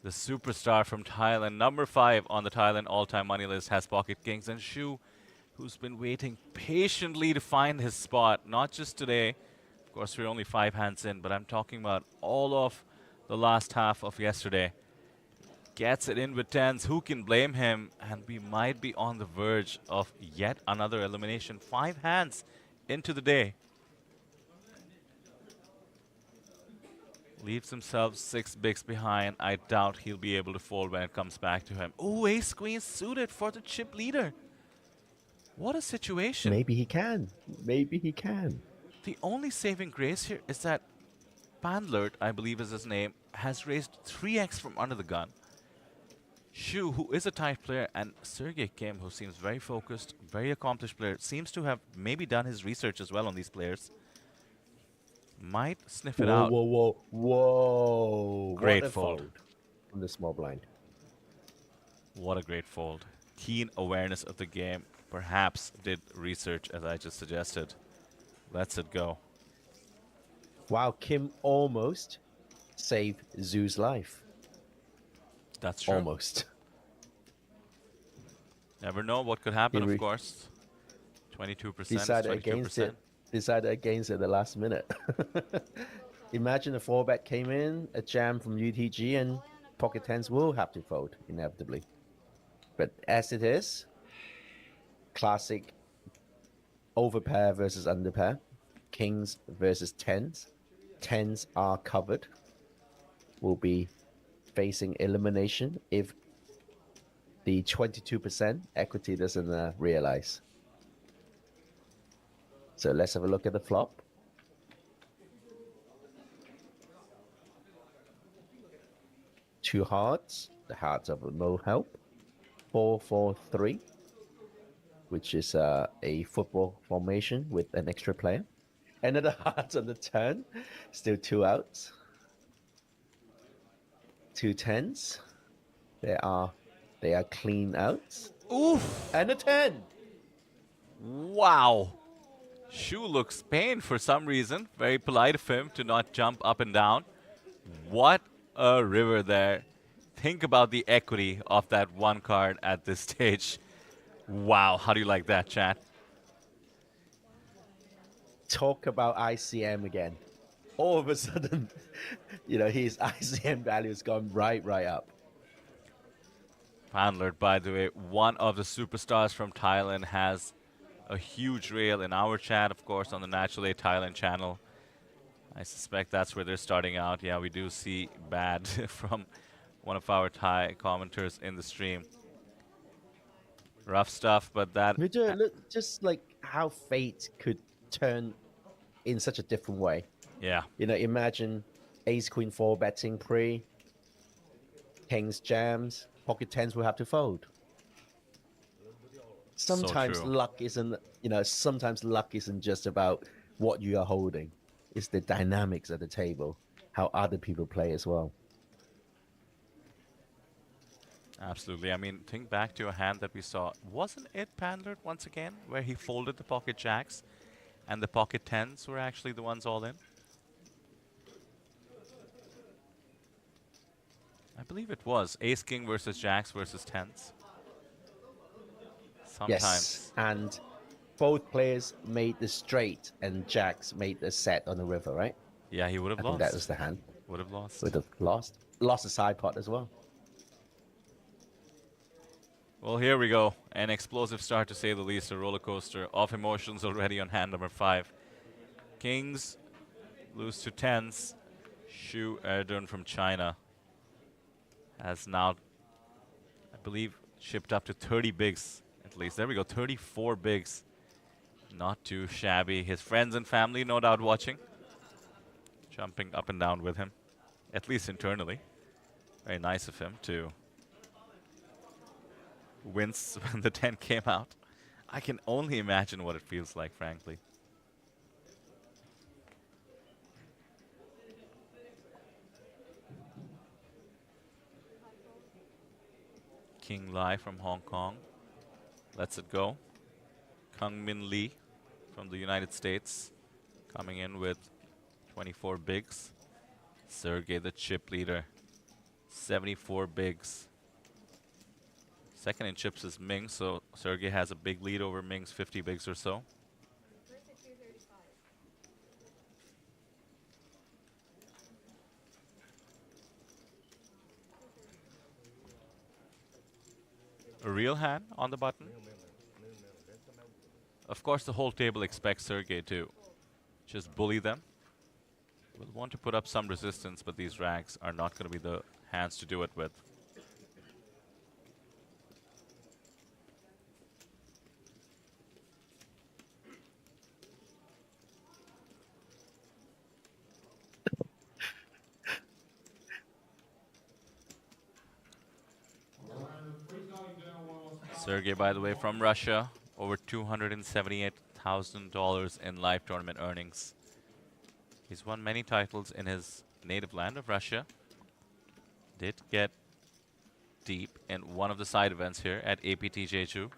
S12: The superstar from Thailand, number 5 on the Thailand all-time money list, has Pocket Kings, and Shu, who's been waiting patiently to find his spot, not just today. Of course, we're only 5 hands in, but I'm talking about all of the last half of yesterday. Gets it in with 10s. Who can blame him? And we might be on the verge of yet another elimination. 5 hands into the day. Leaves himself 6 bigs behind. I doubt he'll be able to fold when it comes back to him. Ooh, ace queen suited for the chip leader. What a situation.
S3: Maybe he can. Maybe he can.
S12: The only saving grace here is that Pandlert, I believe is his name, has raised 3x from under the gun. Shu, who is a tight player, and Sergey Kim, who seems very focused, very accomplished player, seems to have maybe done his research as well on these players. Might sniff it out.
S3: Whoa.
S12: Great fold.
S3: From the small blind.
S12: What a great fold. keen awareness of the game, perhaps did research as I just suggested. Let's it go.
S3: Wow, Kim almost saved Zoo's life.
S12: That's true.
S3: Almost.
S12: Never know what could happen, of course. 22%.
S3: Decided against it. Decided against it at the last minute. Imagine a 4-bet came in, a jam from UTG, and pocket tens will have to fold inevitably. But as it is, classic overpair versus underpair, kings versus tens. Tens are covered. Will be facing elimination if the 22% equity doesn't realize. So let's have a look at the flop. Two hearts, the hearts of no help. 4-4-3, which is a football formation with an extra player. Another heart on the turn, still 2 outs. 2 tens. They are clean outs.
S12: Oof!
S3: And a 10.
S12: Wow. Shu looks pained for some reason. Very polite of him to not jump up and down. What a river there. Think about the equity of that one card at this stage. Wow, how do you like that, chat?
S3: Talk about ICM again. All of a sudden, his ICM value has gone right up.
S12: Pandler, by the way, one of the superstars from Thailand, has a huge rail in our chat, of course, on the Natural A Thailand channel. I suspect that's where they're starting out. Yeah, we do see bad from one of our Thai commenters in the stream. Rough stuff, but that...
S3: Look, just like how fate could turn in such a different way.
S12: Yeah.
S3: Imagine ace, queen, 4 betting pre, kings jams, pocket tens will have to fold. Sometimes luck isn't, sometimes luck isn't just about what you are holding. It's the dynamics at the table, how other people play as well.
S12: Absolutely. I mean, think back to a hand that we saw. Wasn't it Pandler once again, where he folded the pocket jacks and the pocket tens were actually the ones all in? I believe it was. Ace king versus jacks versus tens. Sometimes.
S3: Yes, and both players made the straight and jacks made the set on the river, right?
S12: Yeah, he would have lost.
S3: I think that was the hand.
S12: Would have lost.
S3: Would have lost. Lost a side pot as well.
S12: Well, here we go. An explosive start, to say the least. A roller coaster of emotions already on hand number 5. Kings lose to tens. Shu Erdun from China has now, I believe, shipped up to 30 bigs at least. There we go, 34 bigs. Not too shabby. His friends and family, no doubt, watching. Jumping up and down with him, at least internally. Very nice of him to wince when the 10 came out. I can only imagine what it feels like, frankly. King Lai from Hong Kong lets it go. Kung Min Lee from the United States coming in with 24 bigs. Sergey, the chip leader, 74 bigs. Second in chips is Ming, so Sergey has a big lead over Ming's 50 bigs or so. A real hand on the button. Of course, the whole table expects Sergey to just bully them. We'll want to put up some resistance, but these rags are not going to be the hands to do it with. Sergey, by the way, from Russia, over $278,000 in live tournament earnings. He's won many titles in his native land of Russia. Did get deep in one of the side events here at APT Jeju.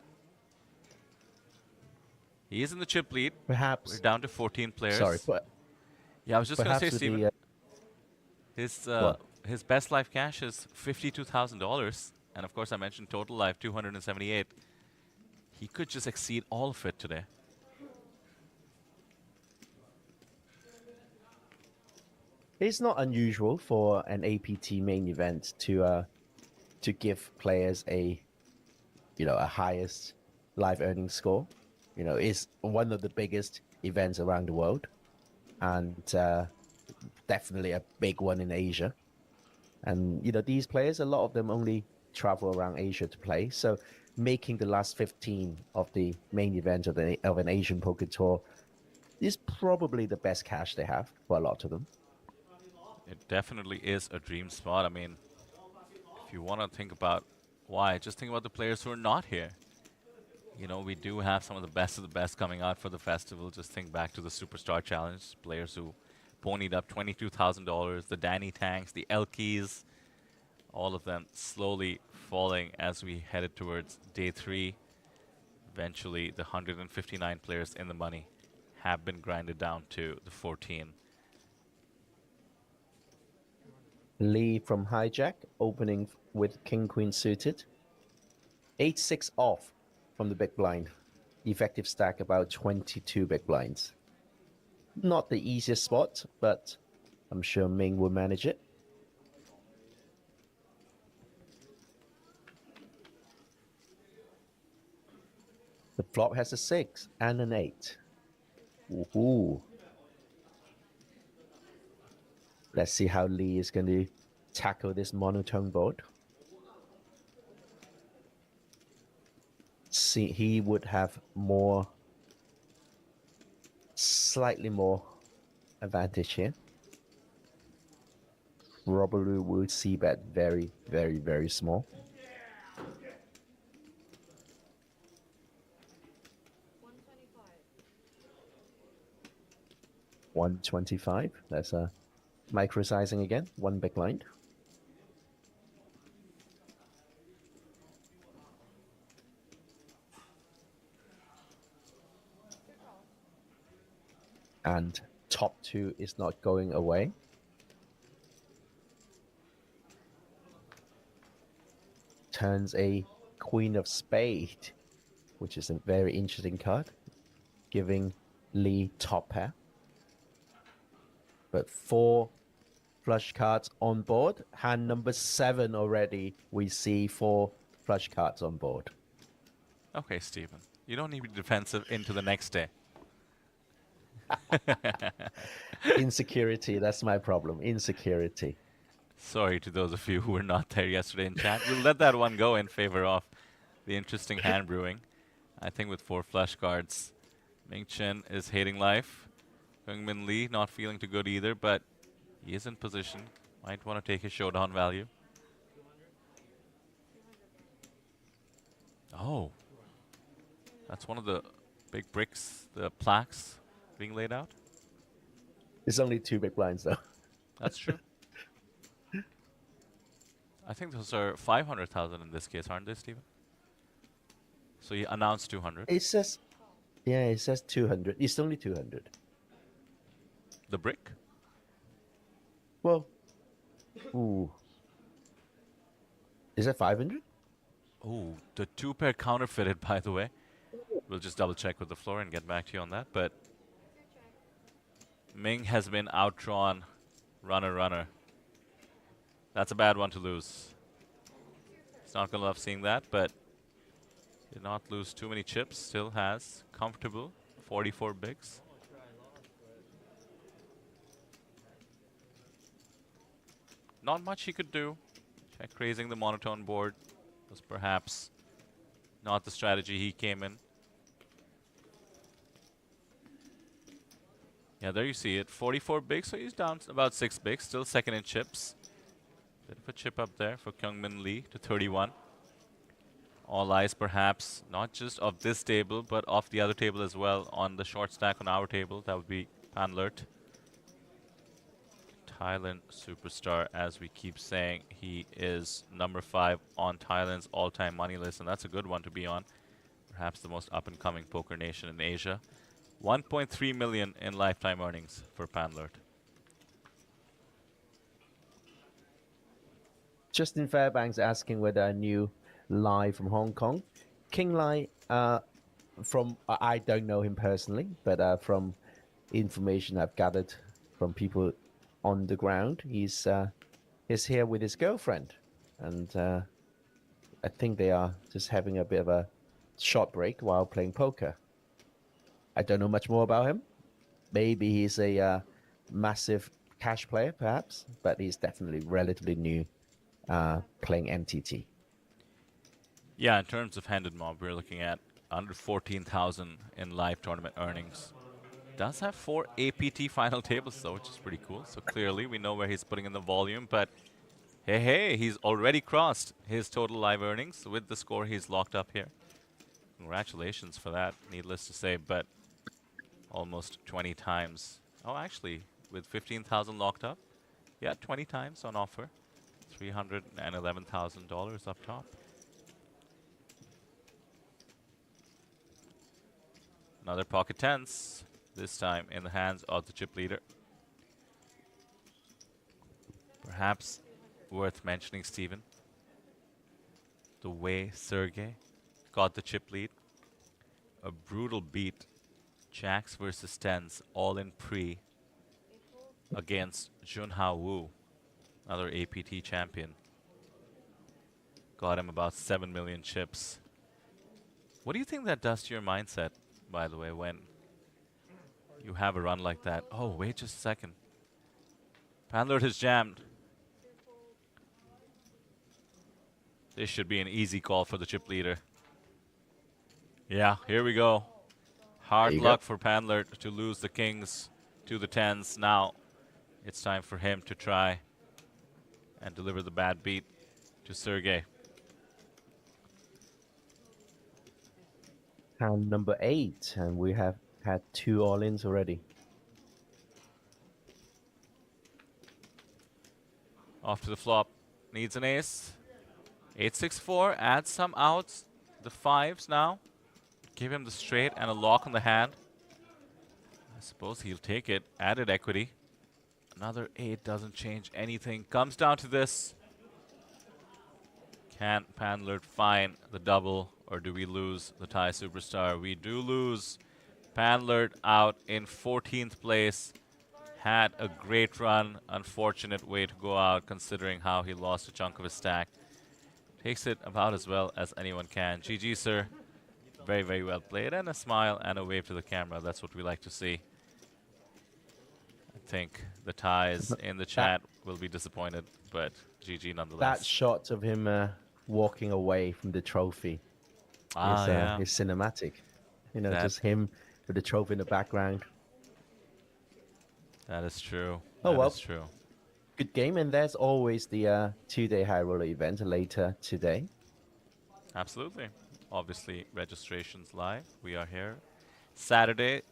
S12: He is in the chip lead.
S3: Perhaps.
S12: We're down to 14 players.
S3: Sorry, but
S12: yeah, I was just going to say,
S3: with
S12: Stephen, his best live cash is $52,000. And of course, I mentioned total live 278. He could just exceed all of it today.
S3: It's not unusual for an APT main event to give players a highest live earnings score. It's one of the biggest events around the world, and definitely a big one in Asia. And these players, a lot of them only travel around Asia to play. So making the last 15 of the main event of an Asian poker tour is probably the best cash they have for a lot of them.
S12: It definitely is a dream spot. I mean, if you want to think about why, just think about the players who are not here. We do have some of the best coming out for the festival. Just think back to the Superstar Challenge, players who ponied up $22,000, the Danny Tanks, the Elkies, all of them slowly falling as we headed towards day 3. Eventually, the 159 players in the money have been grinded down to the 14.
S3: Lee from Hijack opening with King Queen suited. 8-6 off from the big blind. Effective stack about 22 big blinds. Not the easiest spot, but I'm sure Ming will manage it. The flop has a 6 and an 8. Ooh. Let's see how Lee is going to tackle this monotone board. See, he would have slightly more advantage here. Probably will see bet very, very, very small. $125. That's a micro sizing again. One big blind. And top 2 is not going away. Turns a Queen of Spade, which is a very interesting card, giving Lee top pair. But 4 flush cards on board. Hand number 7 already. We see 4 flush cards on board.
S12: Okay, Stephen. You don't need to be defensive into the next day.
S3: Insecurity, that's my problem. Insecurity.
S12: Sorry to those of you who were not there yesterday in chat. We'll let that one go in favor of the interesting hand brewing. I think with 4 flush cards, Ming Chen is hating life. Heung-min Lee not feeling too good either, but he is in position. Might want to take his showdown value. Oh. That's one of the big bricks, the plaques being laid out.
S3: It's only 2 big blinds though.
S12: That's true. I think those are 500,000 in this case, aren't they, Stephen? So you announced 200.
S3: It says, yeah, it says 200. It's only 200.
S12: The brick?
S3: Well, ooh. Is that 500?
S12: Oh, the 2-pair counterfeited, by the way. We'll just double check with the floor and get back to you on that. But Ming has been outdrawn runner. That's a bad one to lose. He's not going to love seeing that, but did not lose too many chips. Still has comfortable 44 bigs. Not much he could do. Check raising the monotone board was perhaps not the strategy he came in. Yeah, there you see it. 44 bigs, so he's down about 6 bigs. Still second in chips. Bit of a chip up there for Kyungmin Lee to 31. All eyes perhaps not just of this table, but of the other table as well on the short stack on our table. That would be Pan Alert. Thailand superstar, as we keep saying. He is number 5 on Thailand's all-time money list, and that's a good one to be on. Perhaps the most up-and-coming poker nation in Asia. 1.3 million in lifetime earnings for Panlert.
S3: Justin Fairbanks asking whether I knew Lai from Hong Kong. King Lai, from I don't know him personally, but from information I've gathered from people on the ground, he's here with his girlfriend, and I think they are just having a bit of a short break while playing poker. I don't know much more about him. Maybe he's a massive cash player, perhaps, but he's definitely relatively new playing MTT.
S12: Yeah, in terms of handed mob, we're looking at under 14,000 in live tournament earnings. Does have 4 APT final tables though, which is pretty cool. So clearly we know where he's putting in the volume, but hey, he's already crossed his total live earnings with the score he's locked up here. Congratulations for that, needless to say, but almost 20 times. Oh, actually, with 15,000 locked up, yeah, 20 times on offer. $311,000 up top. Another pocket tens, this time in the hands of the chip leader. Perhaps worth mentioning, Steven, the way Sergey got the chip lead. A brutal beat, jacks versus tens, all in pre against Junhao Wu, another APT champion. Got him about 7 million chips. What do you think that does to your mindset, by the way, when you have a run like that? Oh, wait just a second. Panlert has jammed. This should be an easy call for the chip leader. Yeah, here we go. Hard luck for Panlert to lose the kings to the tens. Now it's time for him to try and deliver the bad beat to Sergey.
S3: Hand number 8, and we have had 2 all-ins already.
S12: Off to the flop. Needs an ace. 8-6-4. Add some outs. The 5s now. Give him the straight and a lock on the hand. I suppose he'll take it. Added equity. Another 8 doesn't change anything. Comes down to this. Can Panlert find the double, or do we lose the Thai superstar? We do lose. Panlert out in 14th place. Had a great run. Unfortunate way to go out considering how he lost a chunk of his stack. Takes it about as well as anyone can. GG, sir. Very, very well played. And a smile and a wave to the camera. That's what we like to see. I think the Thais in the chat will be disappointed, but GG nonetheless.
S3: That shot of him walking away from the trophy is cinematic. You know, just him with the trophy in the background.
S12: That is true.
S3: Oh, well.
S12: That is true.
S3: Good game, and there's always the 2-day high roller event later today.
S12: Absolutely. Obviously, registration's live. We are here. Saturday,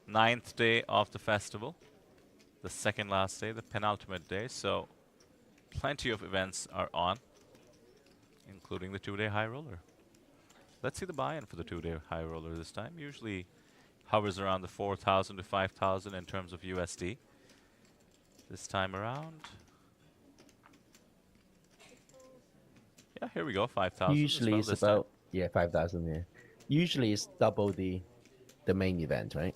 S12: 9th day of the festival. The second last day, the penultimate day. So, plenty of events are on, including the 2-day high roller. Let's see the buy-in for the 2-day high roller this time. Usually hovers around the 4,000 to 5,000 in terms of USD. This time around, yeah, here we go, 5,000.
S3: Usually it's about 5,000. Yeah, usually it's double the main event, right?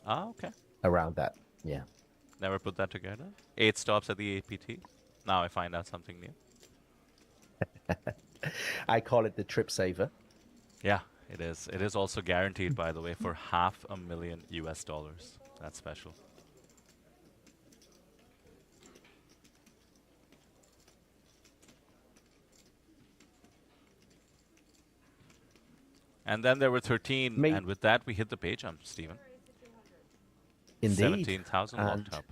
S12: Ah, okay.
S3: Around that, yeah.
S12: Never put that together. 8 stops at the APT. Now I find out something new.
S3: I call it the trip saver.
S12: Yeah, it is. It is also guaranteed, by the way, for $500,000 US. That's special. And then there were 13, and with that we hit the pay jump, Stephen.
S3: Indeed.
S12: 17,000 locked up.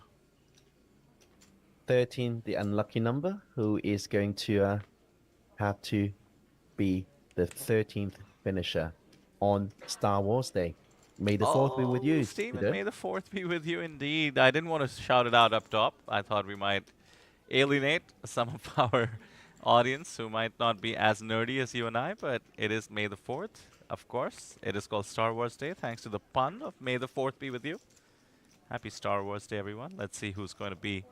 S3: 13, the unlucky number, who is going to have to be the 13th finisher on Star Wars Day. May the 4th be with you,
S12: Steven,
S3: Peter.
S12: may the 4th be with you indeed. I didn't want to shout it out up top. I thought we might alienate some of our audience who might not be as nerdy as you and I, but it is May the 4th, of course. It is called Star Wars Day, thanks to the pun of May the 4th be with you. Happy Star Wars Day, everyone. Let's see who's going to be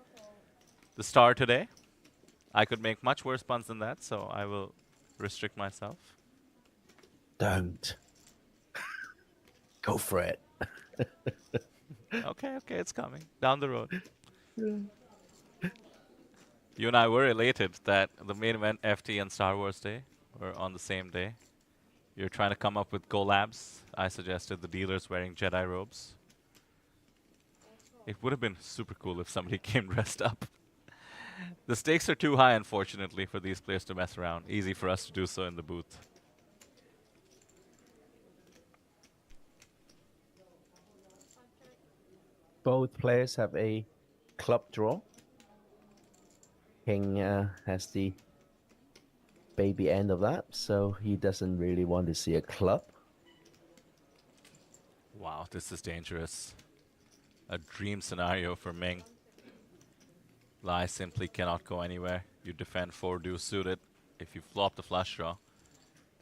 S12: the star today. I could make much worse puns than that, so I will restrict myself.
S3: Don't. Go for it.
S12: Okay, it's coming. Down the road. You and I were elated that the main event, FT and Star Wars Day, were on the same day. You're trying to come up with collabs. I suggested the dealers wearing Jedi robes. It would have been super cool if somebody came dressed up. The stakes are too high, unfortunately, for these players to mess around. Easy for us to do so in the booth.
S3: Both players have a club draw. King has the baby end of that, so he doesn't really want to see a club.
S12: Wow, this is dangerous. A dream scenario for Ming. Lai simply cannot go anywhere. You defend 4 deuce suited. If you flop the flush draw,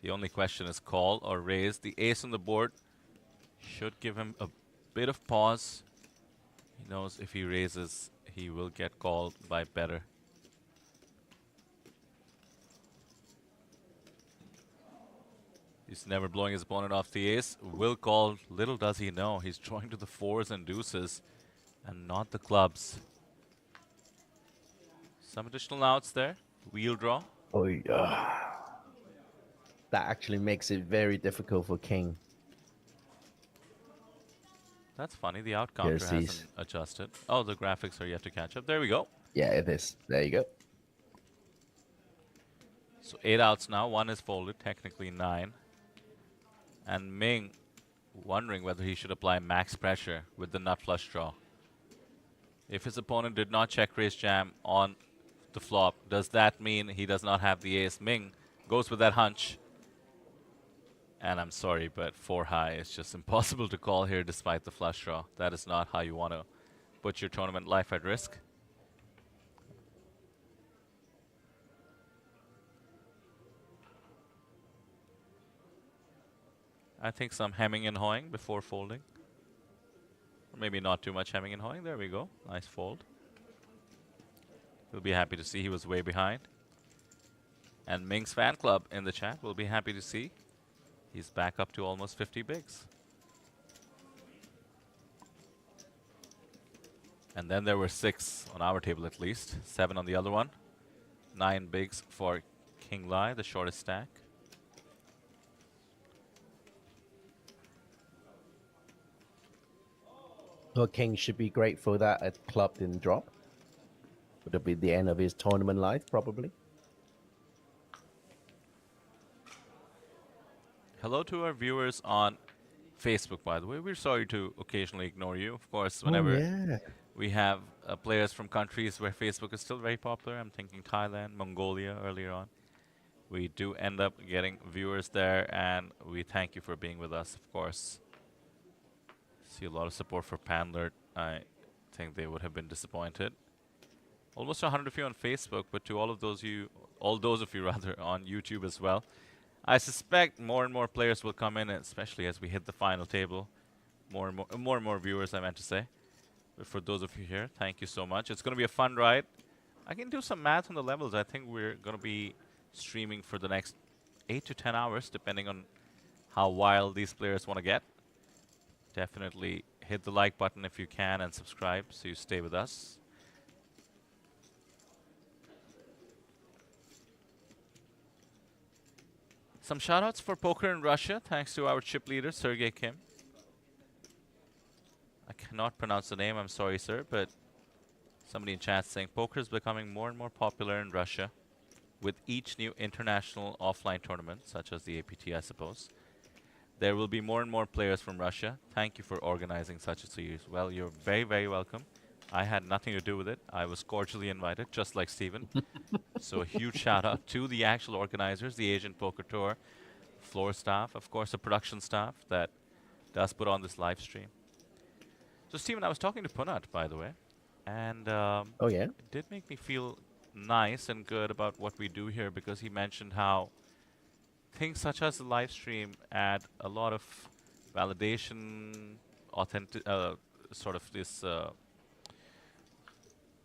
S12: the only question is call or raise. The ace on the board should give him a bit of pause. He knows if he raises, he will get called by better. He's never blowing his opponent off the ace. Will call. Little does he know, he's drawing to the 4s and deuces and not the clubs. Some additional outs there. Wheel draw.
S3: Oh yeah. That actually makes it very difficult for King.
S12: That's funny. The out counter hasn't adjusted. Oh, the graphics are yet to catch up. There we go.
S3: Yeah, it is. There you go.
S12: So 8 outs now. 1 is folded. Technically 9. And Ming wondering whether he should apply max pressure with the nut flush draw. If his opponent did not check raise jam on the flop, does that mean he does not have the ace? Ming goes with that hunch. And I'm sorry, but 4 high is just impossible to call here despite the flush draw. That is not how you want to put your tournament life at risk. I think some hemming and hawing before folding. Or maybe not too much hemming and hawing. There we go. Nice fold. He'll be happy to see he was way behind. And Ming's fan club in the chat will be happy to see he's back up to almost 50 bigs. And then there were 6 on our table at least. 7 on the other one. 9 bigs for King Lai, the shortest stack.
S3: Well, King should be grateful that a club didn't drop. Would it be the end of his tournament life, probably?
S12: Hello to our viewers on Facebook, by the way. We're sorry to occasionally ignore you. Of course, whenever we have players from countries where Facebook is still very popular, I'm thinking Thailand, Mongolia earlier on, we do end up getting viewers there, and we thank you for being with us, of course. See a lot of support for Panlert. I think they would have been disappointed. Almost 100 of you on Facebook, but to all those of you rather on YouTube as well. I suspect more and more players will come in, especially as we hit the final table. More and more viewers, I meant to say. But for those of you here, thank you so much. It's going to be a fun ride. I can do some math on the levels. I think we're going to be streaming for the next 8 to 10 hours, depending on how wild these players want to get. Definitely hit the like button if you can and subscribe so you stay with us. Some shoutouts for poker in Russia, thanks to our chip leader, Sergey Kim. I cannot pronounce the name, I'm sorry, sir, but somebody in chat saying poker is becoming more and more popular in Russia with each new international offline tournament, such as the APT, I suppose. There will be more and more players from Russia. Thank you for organizing such a series. Well, you're very, very welcome. I had nothing to do with it. I was cordially invited, just like Steven. So a huge shout out to the actual organizers, the Asian Poker Tour, floor staff, of course, the production staff that does put on this live stream. So, Steven, I was talking to Punat, by the way, and
S3: oh yeah,
S12: it did make me feel nice and good about what we do here, because he mentioned how things such as the live stream add a lot of validation, authentic, sort of this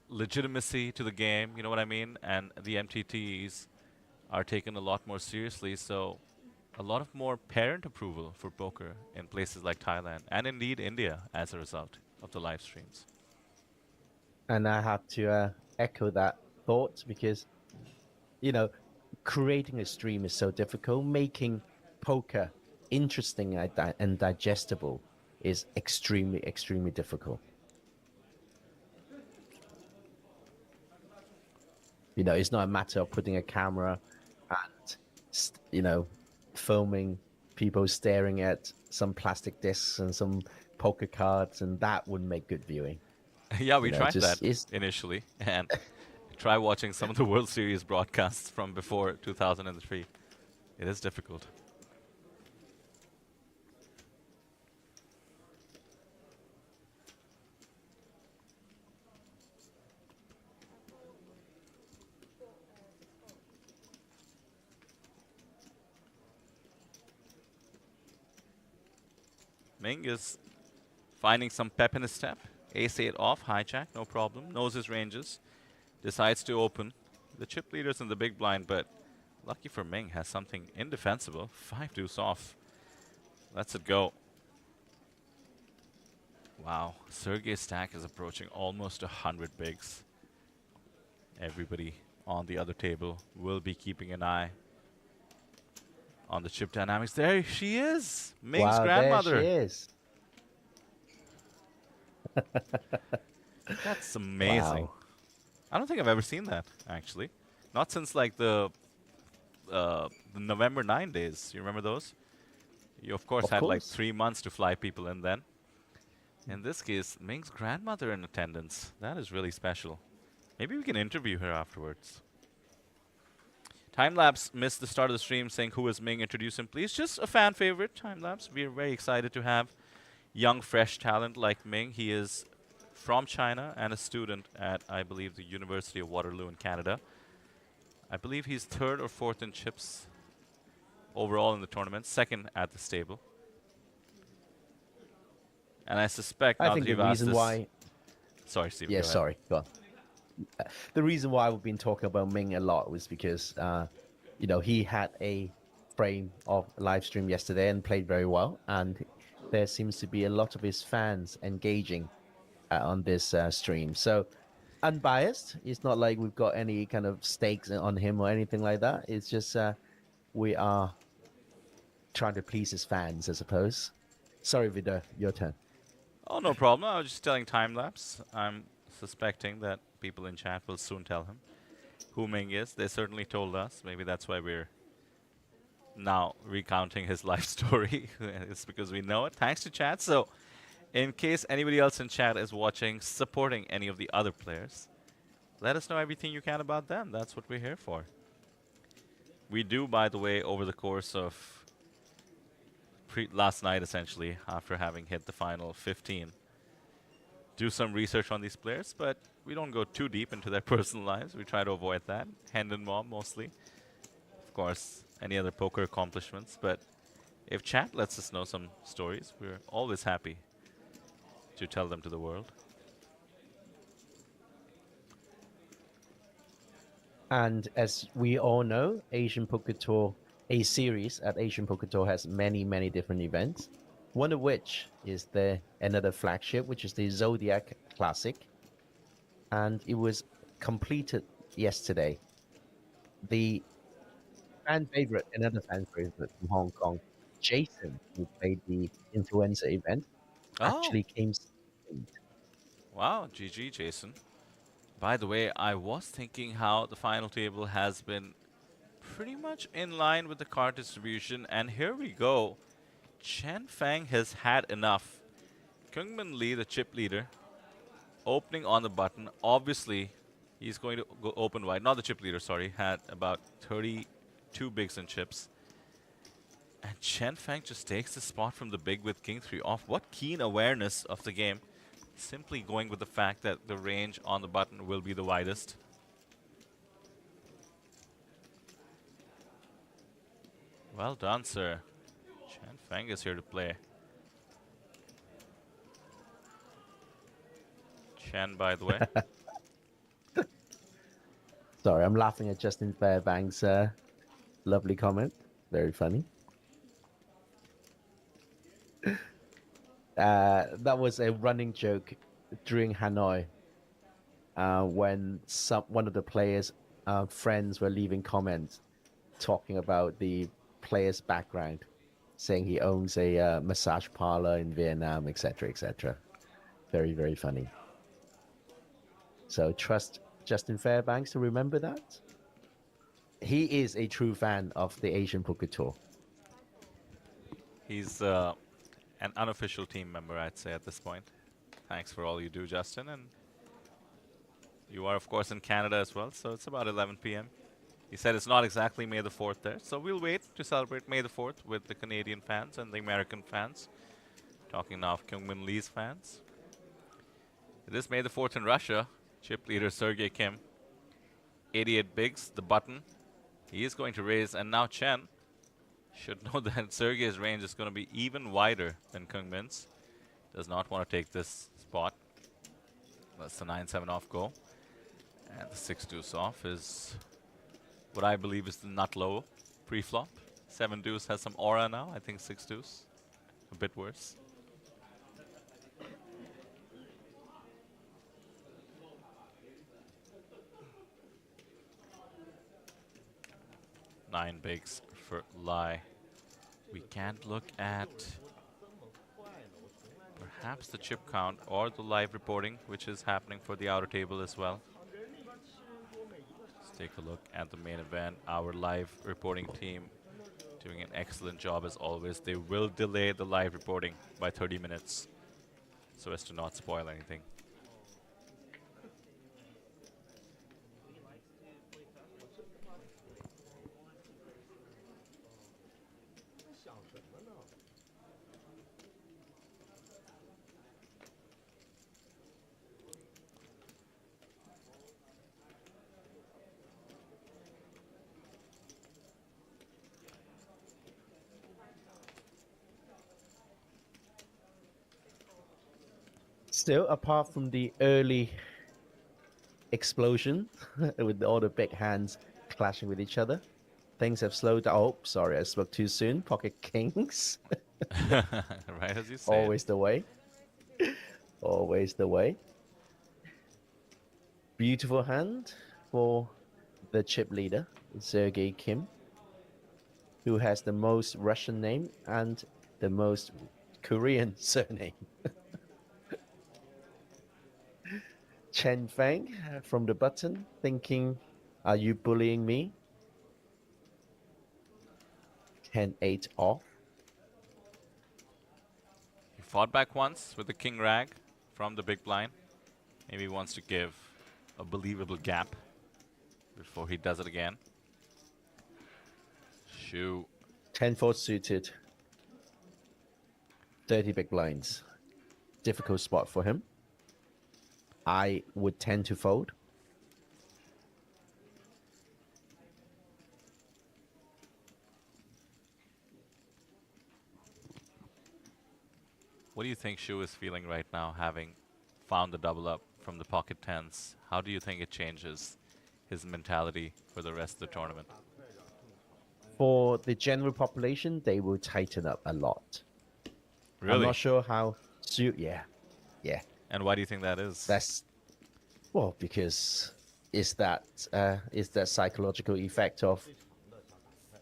S12: legitimacy to the game, you know what I mean? And the MTTs are taken a lot more seriously, so a lot of more parent approval for poker in places like Thailand, and indeed India, as a result of the live streams.
S3: And I have to echo that thought, because, you know, creating a stream is so difficult. Making poker interesting and digestible is extremely, extremely difficult. You know, it's not a matter of putting a camera and, you know, filming people staring at some plastic discs and some poker cards, and that wouldn't make good viewing.
S12: Yeah, we tried that initially, and try watching some of the World Series broadcasts from before 2003. It is difficult. Ming is finding some pep in his step. Ace-8 off, hijack, no problem. Knows his ranges. Decides to open. The chip leader's in the big blind, but lucky for Ming, has something indefensible. 5 deuce off. Lets it go. Wow, Sergey's stack is approaching almost 100 bigs. Everybody on the other table will be keeping an eye on the chip dynamics. There she is, Ming's grandmother.
S3: There she is.
S12: That's amazing.
S3: Wow.
S12: I don't think I've ever seen that, actually. Not since like the November 9 days. You remember those? You of course had like 3 months to fly people in then. In this case, Ming's grandmother in attendance. That is really special. Maybe we can interview her afterwards. Timelapse missed the start of the stream saying, who is Ming? Introduce him, please. Just a fan favorite, Timelapse. We are very excited to have young, fresh talent like Ming. He is from China and a student at, I believe, the University of Waterloo in Canada. I believe he's 3rd or 4th in chips overall in the tournament, 2nd at the stable. And I suspect,
S3: I think the reason why...
S12: Sorry, Steve.
S3: Yeah, sorry. Go on. The reason why we've been talking about Ming a lot was because, you know, he had a frame of live stream yesterday and played very well. And there seems to be a lot of his fans engaging on this stream. So unbiased. It's not like we've got any kind of stakes on him or anything like that. It's just we are trying to please his fans, I suppose. Sorry, Vida, your turn.
S12: Oh, no problem. I was just telling Timelapse. I'm suspecting that people in chat will soon tell him who Ming is. They certainly told us. Maybe that's why we're now recounting his life story. It's because we know it. Thanks to chat. So in case anybody else in chat is watching, supporting any of the other players, let us know everything you can about them. That's what we're here for. We do, by the way, over the course of last night, essentially, after having hit the final 15, do some research on these players, but we don't go too deep into their personal lives. We try to avoid that. Hand and mom, mostly. Of course, any other poker accomplishments. But if chat lets us know some stories, we're always happy to tell them to the world.
S3: And as we all know, Asian Poker Tour, a series at Asian Poker Tour has many, many different events. One of which is another flagship, which is the Zodiac Classic. And it was completed yesterday. The another fan favorite from Hong Kong, Jason, who played the Influencer event, actually came second.
S12: Wow, GG, Jason. By the way, I was thinking how the final table has been pretty much in line with the card distribution, and here we go. Chen Feng has had enough. Kungmin Lee, the chip leader, opening on the button. Obviously, he's going to go open wide. Not the chip leader, sorry. Had about 32 bigs and chips. And Chen Feng just takes the spot from the big with king 3 off. What keen awareness of the game. Simply going with the fact that the range on the button will be the widest. Well done, sir. Chen Feng is here to play. Chen, by the way.
S3: Sorry, I'm laughing at Justin Fairbanks' lovely comment. Very funny. That was a running joke during Hanoi when one of the players' friends were leaving comments talking about the player's background, saying he owns a massage parlor in Vietnam, etc., etc. Very, very funny. So trust Justin Fairbanks to remember that. He is a true fan of the Asian Poker Tour.
S12: He's an unofficial team member, I'd say, at this point. Thanks for all you do, Justin. And you are, of course, in Canada as well, so it's about 11 p.m. He said it's not exactly May the 4th there, so we'll wait to celebrate May the 4th with the Canadian fans and the American fans. Talking now of Kyungmin Lee's fans. It is May the 4th in Russia. Chip leader Sergey Kim. 88 bigs, the button. He is going to raise, and now Chen should know that Sergey's range is going to be even wider than Kyungmin's. Does not want to take this spot. That's the 9-7 off go. And the 6 deuce off is what I believe is the nut low pre-flop. 7 deuce has some aura now. I think 6 deuce a bit worse. Nine bigs for Lai. We can't look at perhaps the chip count or the live reporting, which is happening for the outer table as well. Let's take a look at the main event. Our live reporting team doing an excellent job as always. They will delay the live reporting by 30 minutes so as to not spoil anything.
S3: Still, apart from the early explosion with all the big hands clashing with each other, things have slowed down. Oh, sorry, I spoke too soon. Pocket kings.
S12: Right as you say.
S3: Always the way. Always the way. Beautiful hand for the chip leader, Sergey Kim, who has the most Russian name and the most Korean surname. Chen Feng from the button, thinking, are you bullying me? 10-8 off.
S12: He fought back once with the king rag from the big blind. Maybe he wants to give a believable gap before he does it again. Shoot.
S3: 10-4 suited. 30 big blinds. Difficult spot for him. I would tend to fold.
S12: What do you think Shu is feeling right now, having found the double up from the pocket tens? How do you think it changes his mentality for the rest of the tournament?
S3: For the general population, they will tighten up a lot.
S12: Really?
S3: I'm not sure how Shu... Yeah.
S12: And why do you think that is?
S3: That's... Well, because it's that psychological effect of,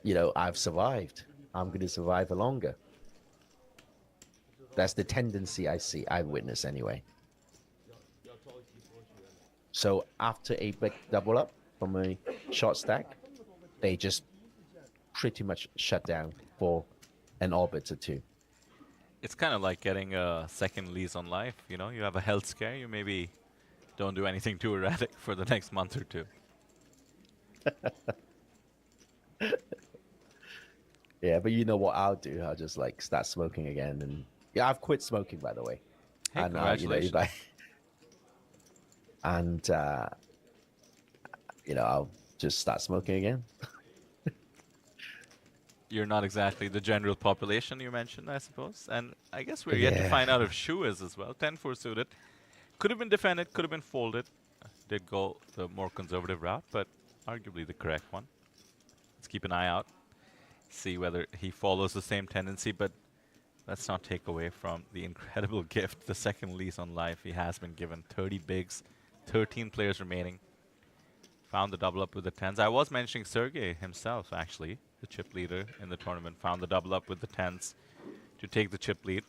S3: you know, I've survived. I'm going to survive longer. That's the tendency I see, I witness anyway. So after a big double up from a short stack, they just pretty much shut down for an orbit or two.
S12: It's kind of like getting a second lease on life. You know, you have a health scare, you maybe don't do anything too erratic for the next month or two.
S3: Yeah, but you know what I'll do? I'll just like start smoking again, and yeah, I've quit smoking by the way.
S12: Hey,
S3: And
S12: congratulations.
S3: and I'll just start smoking again.
S12: You're not exactly the general population you mentioned, I suppose. And I guess we're yet to find out if Shu is as well. 10-4 suited. Could have been defended, could have been folded. Did go the more conservative route, but arguably the correct one. Let's keep an eye out. See whether he follows the same tendency, but let's not take away from the incredible gift, the second lease on life he has been given. 30 bigs, 13 players remaining. Found the double up with the 10s. I was mentioning Sergey himself, actually, the chip leader in the tournament. Found the double up with the 10s to take the chip lead.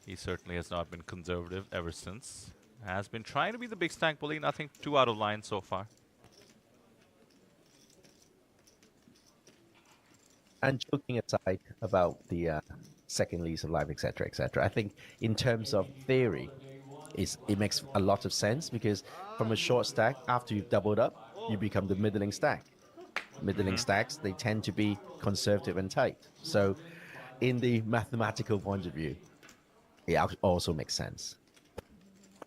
S12: He certainly has not been conservative ever since. Has been trying to be the big stack bully. Nothing too out of line so far.
S3: And joking aside about the second lease of life, etc., etc., I think in terms of theory, it makes a lot of sense because from a short stack, after you've doubled up, you become the middling stack. Middling stacks, they tend to be conservative and tight. So in the mathematical point of view, it also makes sense.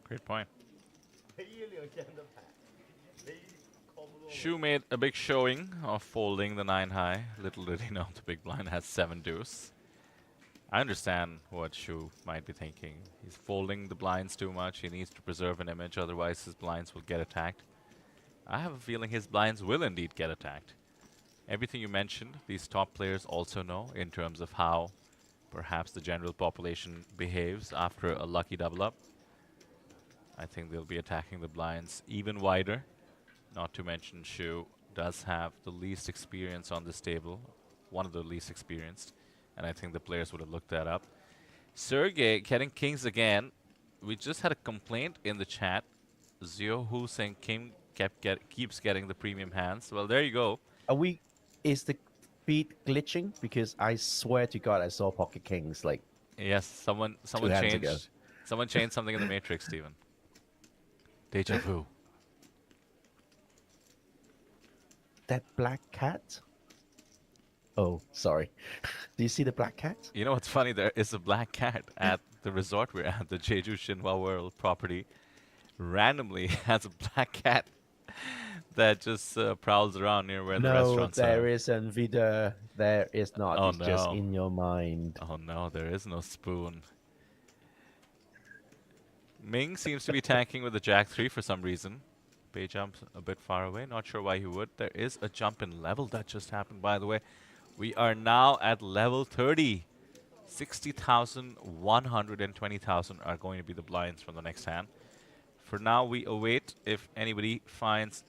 S12: Great point. Shu made a big showing of folding the 9 high. Little did he know the big blind has 7 deuce. I understand what Shu might be thinking. He's folding the blinds too much. He needs to preserve an image, otherwise his blinds will get attacked. I have a feeling his blinds will indeed get attacked. Everything you mentioned, these top players also know in terms of how perhaps the general population behaves after a lucky double up. I think they'll be attacking the blinds even wider. Not to mention Shu does have the least experience on this table, one of the least experienced, and I think the players would have looked that up. Sergey getting kings again. We just had a complaint in the chat. Ziohu saying king keeps getting the premium hands. Well, there you go.
S3: Is the feed glitching? Because I swear to God, I saw pocket kings like.
S12: Yes, someone changed. Someone changed something in the matrix, Steven. Deja vu.
S3: That black cat? Oh, sorry. Do you see the black cat?
S12: You know what's funny? There is a black cat at the resort we're at, the Jeju Shinhwa World property. Randomly has a black cat that just prowls around near where the restaurants are.
S3: No, there isn't, Vida. There is not.
S12: Oh,
S3: it's
S12: no.
S3: just in your mind.
S12: Oh no, there is no spoon. Ming seems to be tanking with the Jack 3 for some reason. Bay jumps a bit far away. Not sure why he would. There is a jump in level that just happened, by the way. We are now at level 30. 60,000, 120,000 are going to be the blinds from the next hand. For now, we await if anybody finds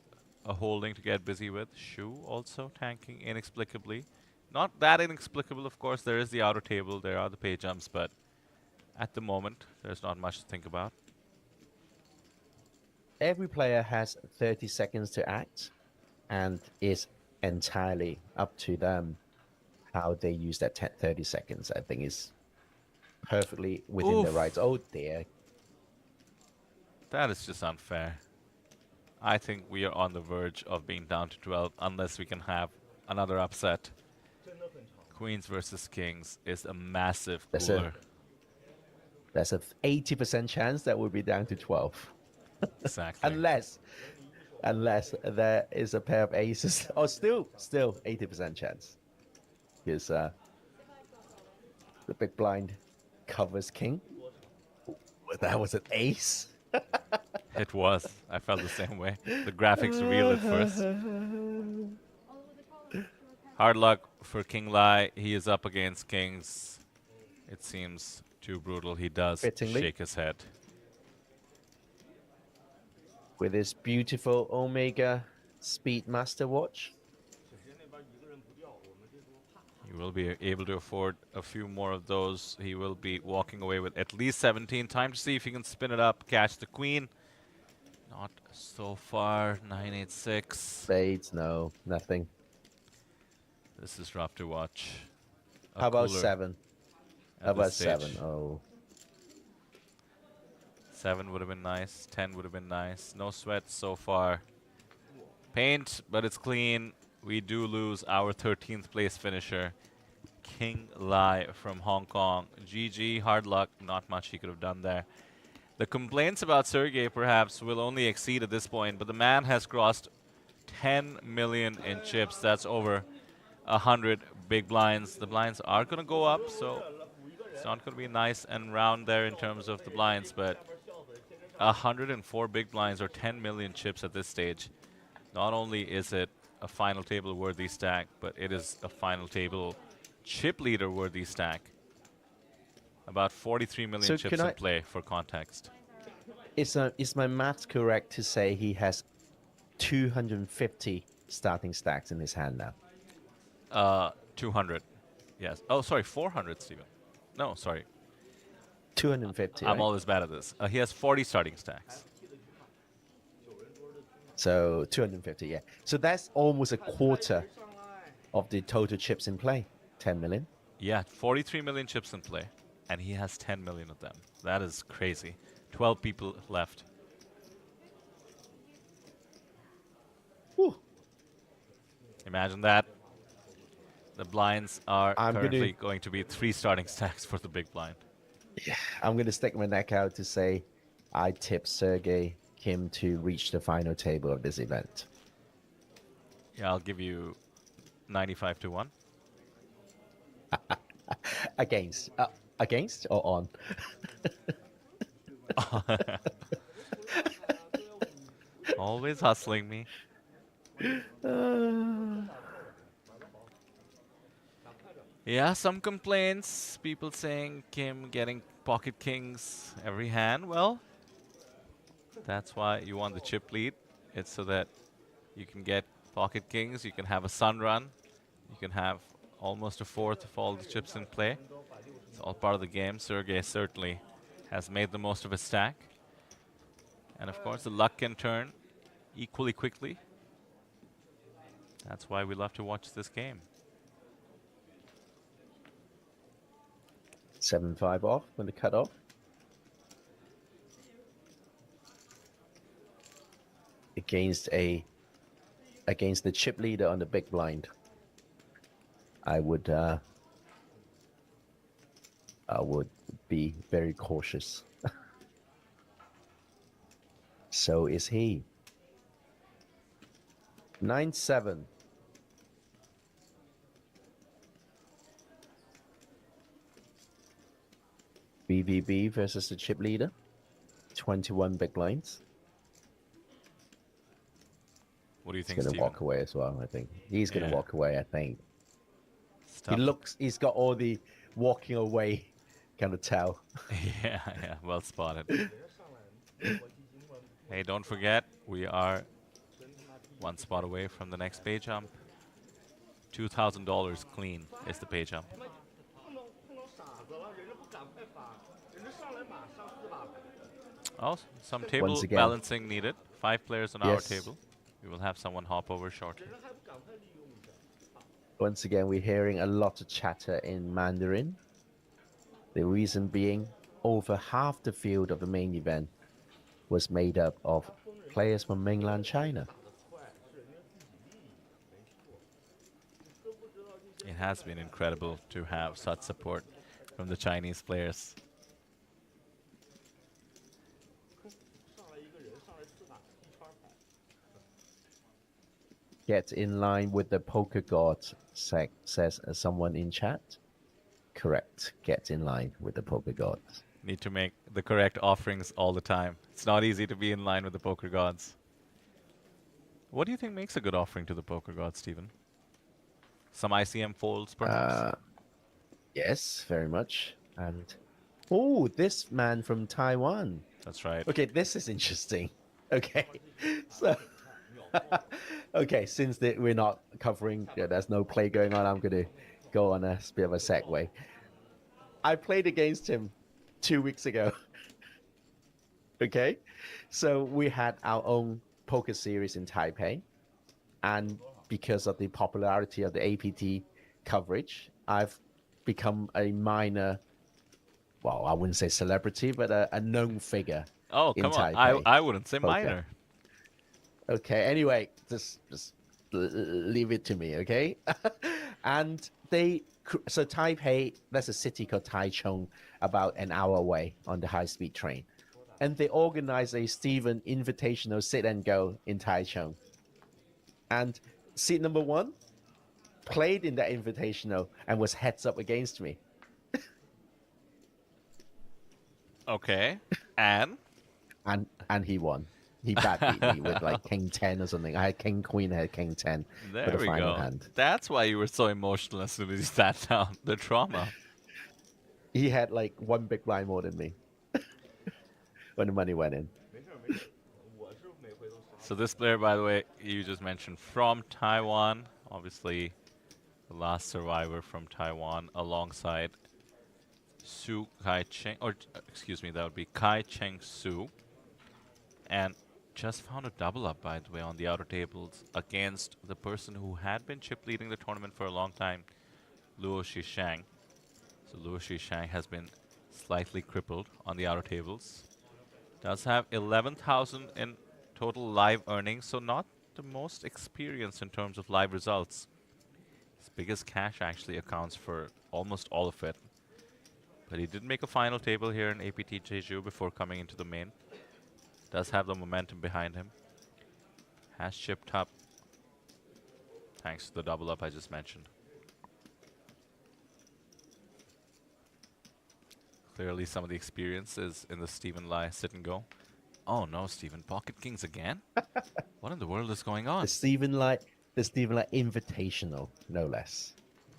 S12: a holding to get busy with. Shu also tanking inexplicably. Not that inexplicable, of course. There is the outer table. There are the pay jumps, but at the moment, there's not much to think about.
S3: Every player has 30 seconds to act, and it's entirely up to them how they use that 30 seconds. I think is perfectly within their rights. Oh dear.
S12: That is just unfair. I think we are on the verge of being down to 12 unless we can have another upset. Queens versus Kings is a massive cooler.
S3: There's a 80% chance that we'll be down to 12.
S12: Exactly.
S3: unless there is a pair of aces. Oh, still 80% chance. Because the big blind covers king. That was an ace.
S12: It was. I felt the same way. The graphics reveal it first. Hard luck for King Lai. He is up against kings. It seems too brutal. He does shake his head.
S3: With his beautiful Omega Speedmaster watch.
S12: He will be able to afford a few more of those. He will be walking away with at least 17. Time to see if he can spin it up, catch the queen. Not so far. 986.
S3: Spades, no, nothing.
S12: This is rough to watch.
S3: How about 7? How about 7? Oh.
S12: 7 would have been nice. 10 would have been nice. No sweat so far. Paint, but it's clean. we do lose our 13th place finisher, King Lai from Hong Kong. GG, hard luck, not much he could have done there. The complaints about Sergey perhaps will only exceed at this point, but the man has crossed 10 million in chips. That's over 100 big blinds. The blinds are going to go up, so it's not going to be nice and round there in terms of the blinds, but 104 big blinds or 10 million chips at this stage. Not only is it a final table worthy stack, but it is a final table chip leader worthy stack. About 43 million chips in play for context.
S3: Is my maths correct to say he has 250 starting stacks in his hand now?
S12: 200. Yes. Oh, sorry, 400, Steven. No, sorry.
S3: 250.
S12: I'm
S3: right?
S12: always bad at this. He has 40 starting stacks.
S3: So 250, yeah. So that's almost a quarter of the total chips in play. 10 million.
S12: Yeah, 43 million chips in play, and he has 10 million of them. That is crazy. 12 people left.
S3: Whew.
S12: Imagine that. The blinds are currently going to be 3 starting stacks for the big blind.
S3: Yeah, I'm going to stick my neck out to say I tip Sergey Kim to reach the final table of this event.
S12: Yeah, I'll give you 95 to 1.
S3: Against or on?
S12: Always hustling me. Yeah, some complaints. People saying Kim getting pocket kings every hand. Well, that's why you want the chip lead. It's so that you can get pocket kings. You can have a sun run. You can have almost a fourth of all the chips in play. It's all part of the game. Sergey certainly has made the most of his stack. And of course, the luck can turn equally quickly. That's why we love to watch this game.
S3: 7-5 off when the cut off. Against the chip leader on the big blind. I would be very cautious. So is he. 9-7. BBB versus the chip leader. 21 big blinds.
S12: What do you think,
S3: He's going to
S12: Steven?
S3: walk away as well, I think. He's going to walk away, I think. He's got all the walking away kind of tell.
S12: Yeah, well spotted. Hey, don't forget, we are 1 spot away from the next pay jump. $2,000 clean is the pay jump. Oh, some table balancing needed. 5 players on our table. We will have someone hop over shortly.
S3: Once again, we're hearing a lot of chatter in Mandarin. The reason being, over half the field of the main event was made up of players from mainland China.
S12: It has been incredible to have such support from the Chinese players.
S3: Get in line with the poker gods, says someone in chat. Correct. Get in line with the poker gods.
S12: Need to make the correct offerings all the time. It's not easy to be in line with the poker gods. What do you think makes a good offering to the poker gods, Stephen? Some ICM folds, perhaps?
S3: Yes, very much. And oh, this man from Taiwan.
S12: That's right.
S3: Okay, this is interesting. Okay, so okay, since we're not covering, there's no play going on, I'm going to go on a bit of a segue. I played against him 2 weeks ago. Okay, so we had our own poker series in Taipei, and because of the popularity of the APT coverage, I've become a minor, well, I wouldn't say celebrity, but a known figure.
S12: Oh, come on. I wouldn't say minor.
S3: Okay, anyway, just leave it to me, okay? And so Taipei, that's a city called Taichung, about an hour away on the high-speed train. And they organize a Steven Invitational sit and go in Taichung. And seat number 1 played in that Invitational and was heads up against me.
S12: Okay, and
S3: he won. He bad beat me with like King 10 or something. I had King Queen, I had King 10
S12: there
S3: for the
S12: we
S3: final
S12: go.
S3: hand.
S12: That's why you were so emotional as soon as you sat down. The trauma.
S3: He had like 1 big blind more than me when the money went in.
S12: So this player, by the way, you just mentioned from Taiwan, obviously the last survivor from Taiwan, alongside Su Kai Cheng, or excuse me, that would be Kai Cheng Su, and just found a double up, by the way, on the outer tables against the person who had been chip leading the tournament for a long time, Luo Shishang. So Luo Shishang has been slightly crippled on the outer tables. Does have 11,000 in total live earnings, so not the most experienced in terms of live results. His biggest cash actually accounts for almost all of it. But he did make a final table here in APT Jeju before coming into the main. Does have the momentum behind him. Has chipped up thanks to the double up I just mentioned. Clearly some of the experience is in the Stephen Lai sit and go. Oh no, Stephen, pocket kings again? What in the world is going on?
S3: The Stephen Lai Invitational, no less.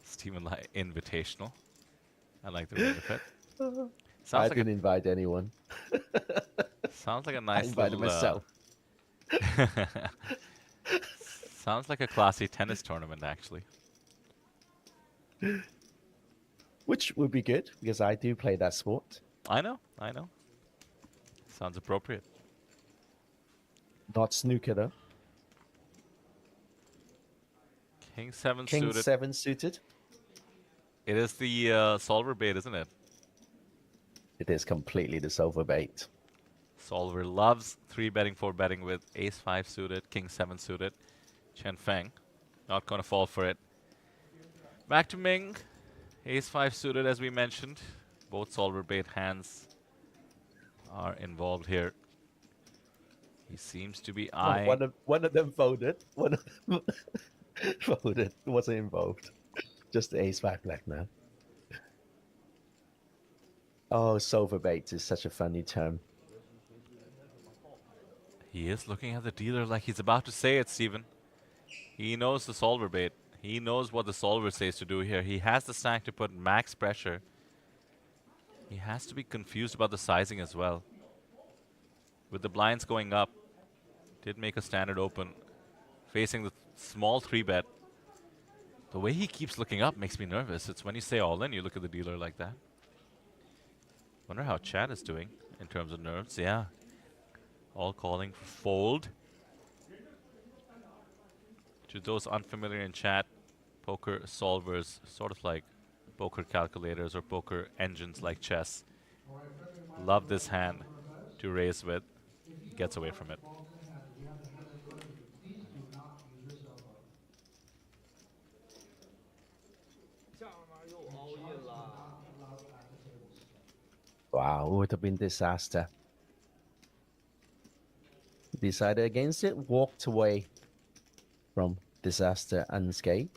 S12: Stephen Lai Invitational. I like the ring of it.
S3: I didn't invite anyone.
S12: Sounds like a nice
S3: I invited myself.
S12: Sounds like a classy tennis tournament, actually.
S3: Which would be good, because I do play that sport.
S12: I know. Sounds appropriate.
S3: Not snooker, though.
S12: King 7
S3: King
S12: suited.
S3: 7 suited.
S12: It is the solver bait, isn't it?
S3: It is completely the solver bait.
S12: Solver loves 3-betting, 4-betting with Ace 5 suited, King 7 suited. Chen Feng, not going to fall for it. Back to Ming. Ace 5 suited, as we mentioned. Both solver bait hands are involved here. He seems to be eyeing.
S3: One of them folded. One of them folded. Wasn't involved. Just the Ace 5 black now. Oh, solver bait is such a funny term.
S12: He is looking at the dealer like he's about to say it, Steven. He knows the solver bait. He knows what the solver says to do here. He has the stack to put max pressure. He has to be confused about the sizing as well. With the blinds going up, did make a standard open, facing the small 3-bet. The way he keeps looking up makes me nervous. It's when you say all in, you look at the dealer like that. Wonder how Chad is doing in terms of nerves. Yeah. All calling for fold. To those unfamiliar in chat, poker solvers, sort of like poker calculators or poker engines like chess. Love this hand to raise with. Gets away from it.
S3: Wow, it would have been disaster. Decided against it, walked away from disaster unscathed.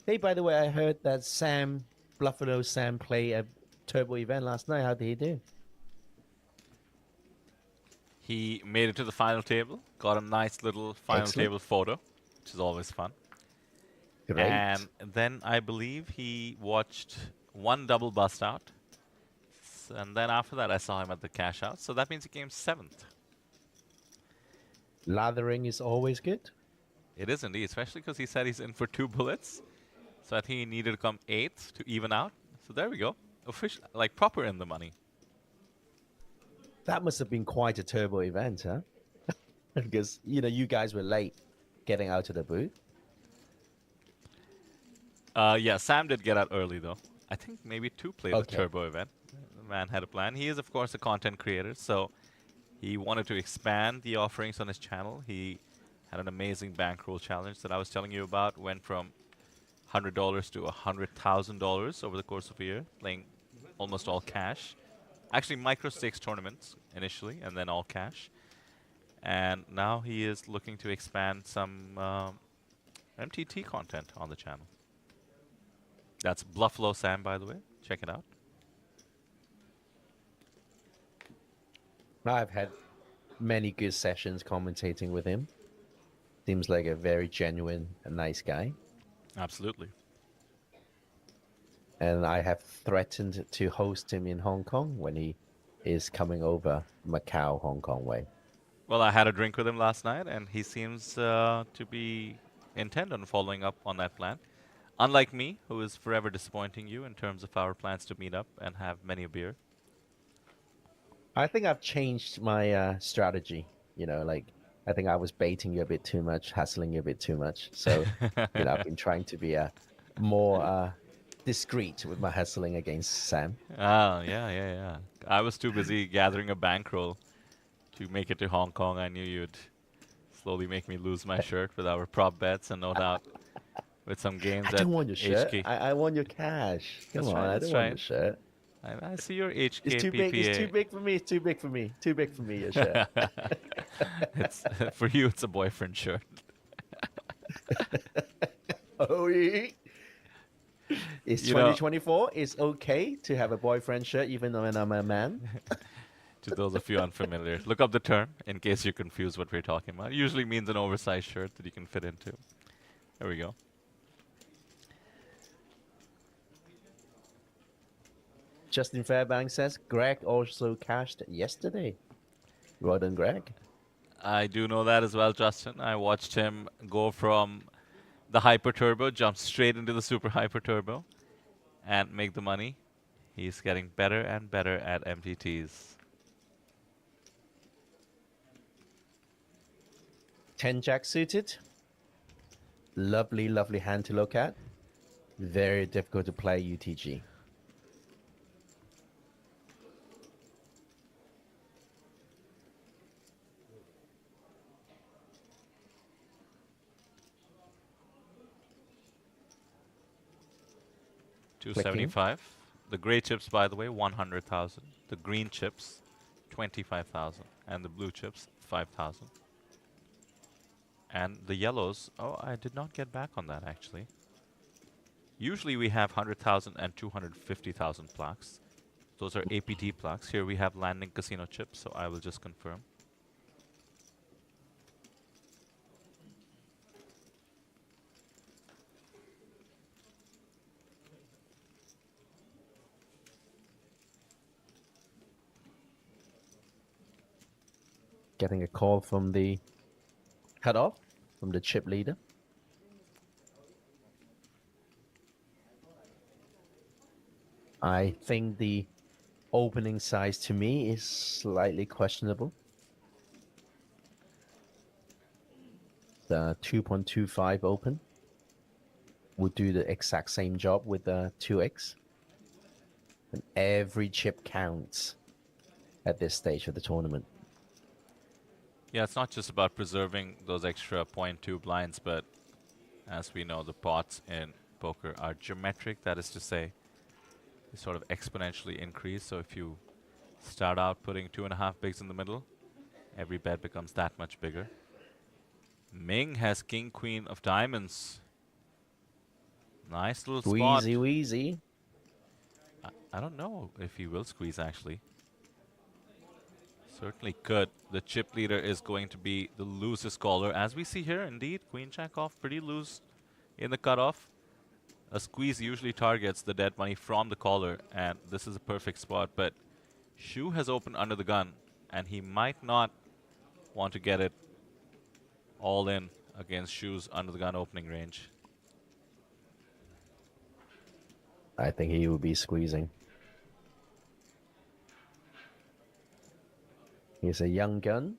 S3: Hey, by the way, I heard that Buffalo Sam played a turbo event last night. How did he do?
S12: He made it to the final table, got a nice little final table photo, which is always fun.
S3: Great.
S12: And then I believe he watched one double bust out. And then after that, I saw him at the cash out. So that means he came 7th.
S3: Lathering is always good.
S12: It is indeed, especially because he said he's in for 2 bullets. So I think he needed to come 8th to even out. So there we go. Official, like proper in the money.
S3: That must have been quite a turbo event, huh? Because, you know, you guys were late getting out of the booth.
S12: Yeah, Sam did get out early, though. I think maybe 2 played the turbo event. The man had a plan. He is, of course, a content creator, so he wanted to expand the offerings on his channel. He Had an amazing bankroll challenge that I was telling you about. Went from $100 to $100,000 over the course of a year, playing almost all cash. Actually, micro stakes tournaments initially, and then all cash. And now he is looking to expand some MTT content on the channel. That's Bluffalo Sam, by the way. Check it out.
S3: I've had many good sessions commentating with him. Seems like a very genuine and nice guy.
S12: Absolutely.
S3: And I have threatened to host him in Hong Kong when he is coming over Macau, Hong Kong way.
S12: Well, I had a drink with him last night, and he seems to be intent on following up on that plan. Unlike me, who is forever disappointing you in terms of our plans to meet up and have many a beer.
S3: I think I've changed my strategy. I think I was baiting you a bit too much, hassling you a bit too much. So, I've been trying to be more discreet with my hassling against Sam.
S12: Oh, yeah. I was too busy gathering a bankroll to make it to Hong Kong. I knew you'd slowly make me lose my shirt with our prop bets, and no doubt with some games
S3: I don't want your shirt.
S12: HK.
S3: I want your cash. Come
S12: That's
S3: on,
S12: right,
S3: I
S12: that's
S3: don't want
S12: right.
S3: your shirt.
S12: I see your HK
S3: It's too big.
S12: PPA.
S3: It's too big for me. It's too big for me. Too big for me. Your shirt.
S12: For you, it's a boyfriend shirt.
S3: Oh, yeah. It's 2024. It's okay to have a boyfriend shirt even when I'm a man.
S12: To those of you unfamiliar, look up the term in case you're confused what we're talking about. It usually means an oversized shirt that you can fit into. There we go.
S3: Justin Fairbanks says Greg also cashed yesterday. Well done, Greg.
S12: I do know that as well, Justin. I watched him go from the Hyper Turbo, jump straight into the Super Hyper Turbo, and make the money. He's getting better and better at MTTs.
S3: 10 jack suited. Lovely, lovely hand to look at. Very difficult to play UTG.
S12: $275. The gray chips, by the way, 100,000. The green chips, 25,000, and the blue chips, 5,000. And the yellows, oh, I did not get back on that actually. Usually we have 100,000 and 250,000 plaques. Those are APT plaques. Here we have landing casino chips, so I will just confirm.
S3: Getting a call from the cutoff, from the chip leader. I think the opening size to me is slightly questionable. The 2.25 open would do the exact same job with the 2x. And every chip counts at this stage of the tournament.
S12: Yeah, it's not just about preserving those extra 0.2 blinds, but as we know, the pots in poker are geometric. That is to say, they sort of exponentially increase. So if you start out putting 2.5 bigs in the middle, every bet becomes that much bigger. Ming has king, queen of diamonds. Nice little spot.
S3: Squeezy wheezy.
S12: I don't know if he will squeeze, actually. Certainly could. The chip leader is going to be the loosest caller. As we see here, indeed, queen jack off pretty loose in the cutoff. A squeeze usually targets the dead money from the caller, and this is a perfect spot. But Shu has opened under the gun, and he might not want to get it all in against Shu's under the gun opening range.
S3: I think he will be squeezing. He's a young gun.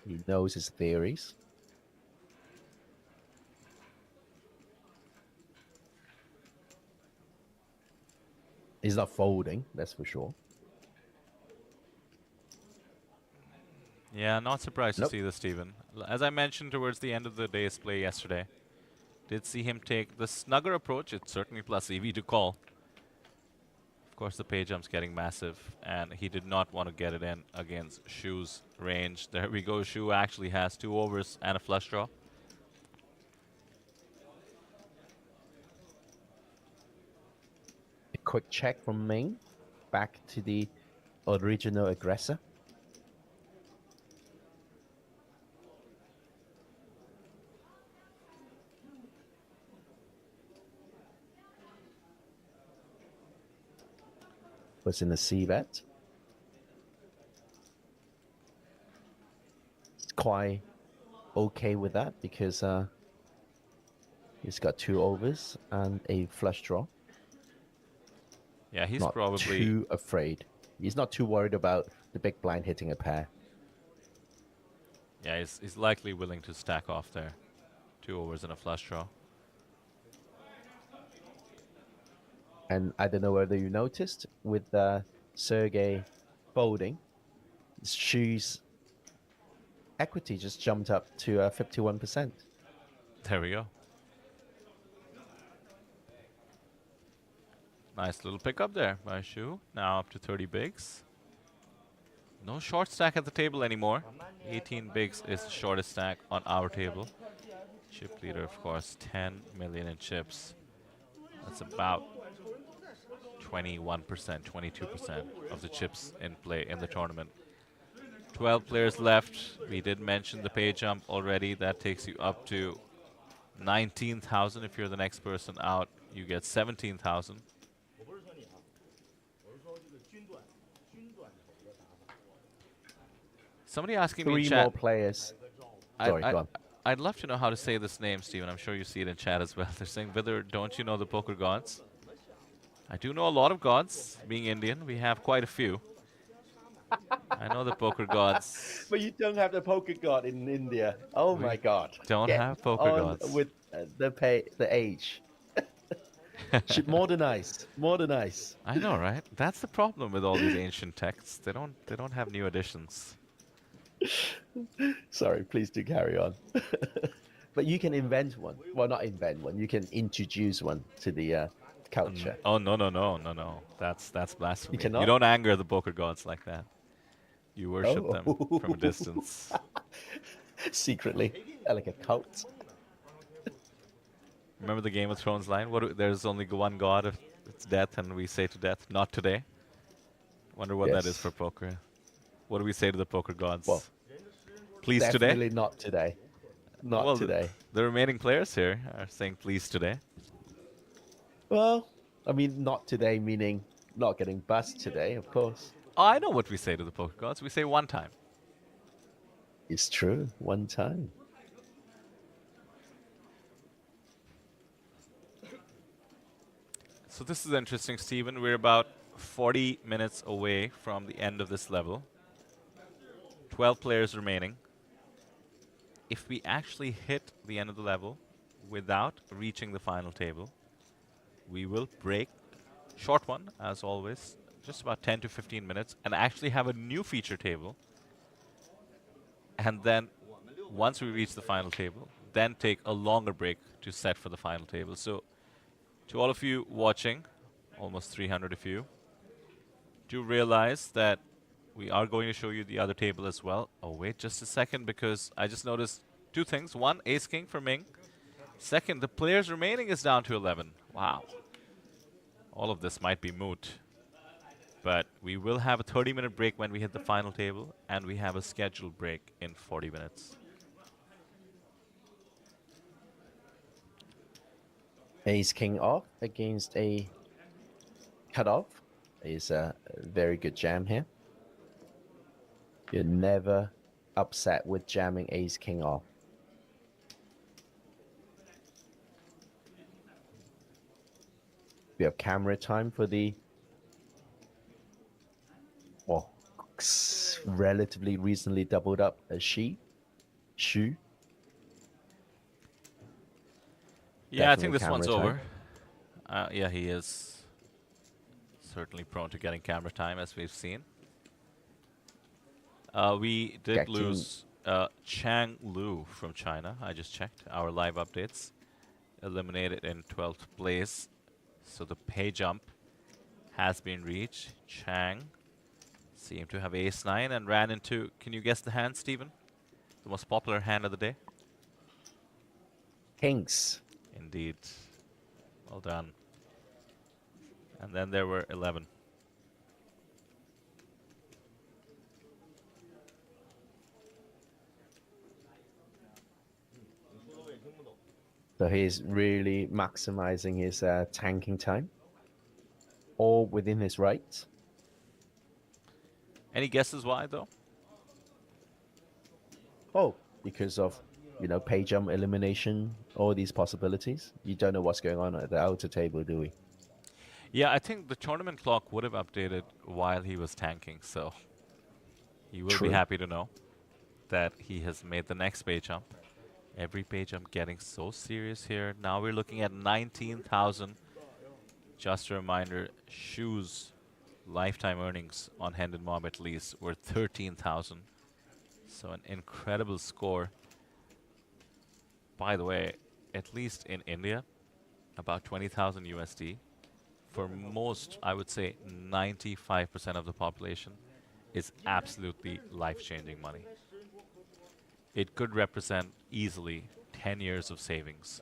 S3: He knows his theories. He's not folding, that's for sure.
S12: Yeah, Yeah, not surprised
S3: Nope.
S12: to see this, Steven. As I mentioned towards the end of the day's play yesterday, did see him take the snugger approach. It's certainly plus EV to call. Of course, the pay jump's getting massive, and he did not want to get it in against Shu's range. There we go. Shu actually has 2 overs and a flush draw.
S3: A quick check from Ming. Back to the original aggressor. Was in the C bet. It's quite okay with that because he's got 2 overs and a flush draw.
S12: Yeah, he's
S3: not
S12: probably
S3: too afraid. He's not too worried about the big blind hitting a pair.
S12: Yeah, he's likely willing to stack off there. 2 overs and a flush draw.
S3: And I don't know whether you noticed with Sergey folding, Shu's equity just jumped up to 51%.
S12: There we go. Nice little pickup there by Shu. Now up to 30 bigs. No short stack at the table anymore. 18 bigs is the shortest stack on our table. Chip leader, of course, 10 million in chips. That's about 21%, 22% of the chips in play in the tournament. 12 players left. We did mention the pay jump already. That takes you up to 19,000. If you're the next person out, you get 17,000. Somebody asking me in
S3: 3
S12: chat.
S3: more players. Sorry, go on.
S12: I'd love to know how to say this name, Steven. I'm sure you see it in chat as well. They're saying, Vidar, don't you know the poker gods? I do know a lot of gods. Being Indian, we have quite a few. I know the poker gods.
S3: But you don't have the poker god in India. Oh my god.
S12: Don't
S3: Get
S12: have poker
S3: on
S12: gods.
S3: with the age. Should modernize. Modernize.
S12: I know, right? That's the problem with all these ancient texts. They don't have new additions.
S3: Sorry, please do carry on. But you can invent one. Well, not invent one. You can introduce one to the culture.
S12: Oh no. That's blasphemy.
S3: You cannot?
S12: You don't anger the poker gods like that. You worship them
S3: Oh.
S12: from a distance.
S3: Secretly, like a cult.
S12: Remember the Game of Thrones line? There's only one god. If it's death, and we say to death, not today. Wonder what that is
S3: Yes.
S12: for poker. What do we say to the poker gods?
S3: Well,
S12: please today?
S3: Definitely not today. Not today.
S12: The remaining players here are saying please today.
S3: Well, I mean, not today, meaning not getting bust today, of course.
S12: Oh, I know what we say to the poker gods. We say one time.
S3: It's true. One time.
S12: So this is interesting, Stephen. We're about 40 minutes away from the end of this level. 12 players remaining. If we actually hit the end of the level without reaching the final table, we will break, short one as always, just about 10 to 15 minutes, and actually have a new feature table. And then once we reach the final table, then take a longer break to set for the final table. So to all of you watching, almost 300 of you, do realize that we are going to show you the other table as well. Oh, wait just a second, because I just noticed 2 things. One, ace king for Ming. Second, the players remaining is down to 11. Wow. All of this might be moot. But we will have a 30-minute break when we hit the final table, and we have a scheduled break in 40 minutes.
S3: Ace king off against a cutoff is a very good jam here. You're never upset with jamming ace king off. We have camera time for the relatively recently doubled up a Shu.
S12: Yeah, I think
S3: Definitely
S12: this one's
S3: camera
S12: over. Yeah, he is certainly prone to getting camera time, as we've seen. We did
S3: Getting-
S12: lose Chang Lu from China. I just checked our live updates. Eliminated in 12th place. So the pay jump has been reached. Chang seemed to have ace-9 and ran into... Can you guess the hand, Stephen? The most popular hand of the day?
S3: Kings.
S12: Indeed. Well done. And then there were 11.
S3: So he's really maximizing his tanking time. All within his rights.
S12: Any guesses why, though?
S3: Oh, because of, pay jump elimination, all these possibilities. You don't know what's going on at the outer table, do we?
S12: Yeah, I think the tournament clock would have updated while he was tanking, so he will
S3: True.
S12: be happy to know that he has made the next pay jump. Every pay jump getting so serious here. Now we're looking at 19,000. Just a reminder, Shoes lifetime earnings on Hand and Mob at least were 13,000. So an incredible score. By the way, at least in India, about 20,000 USD. For most, I would say 95% of the population is absolutely life-changing money. It could represent easily 10 years of savings.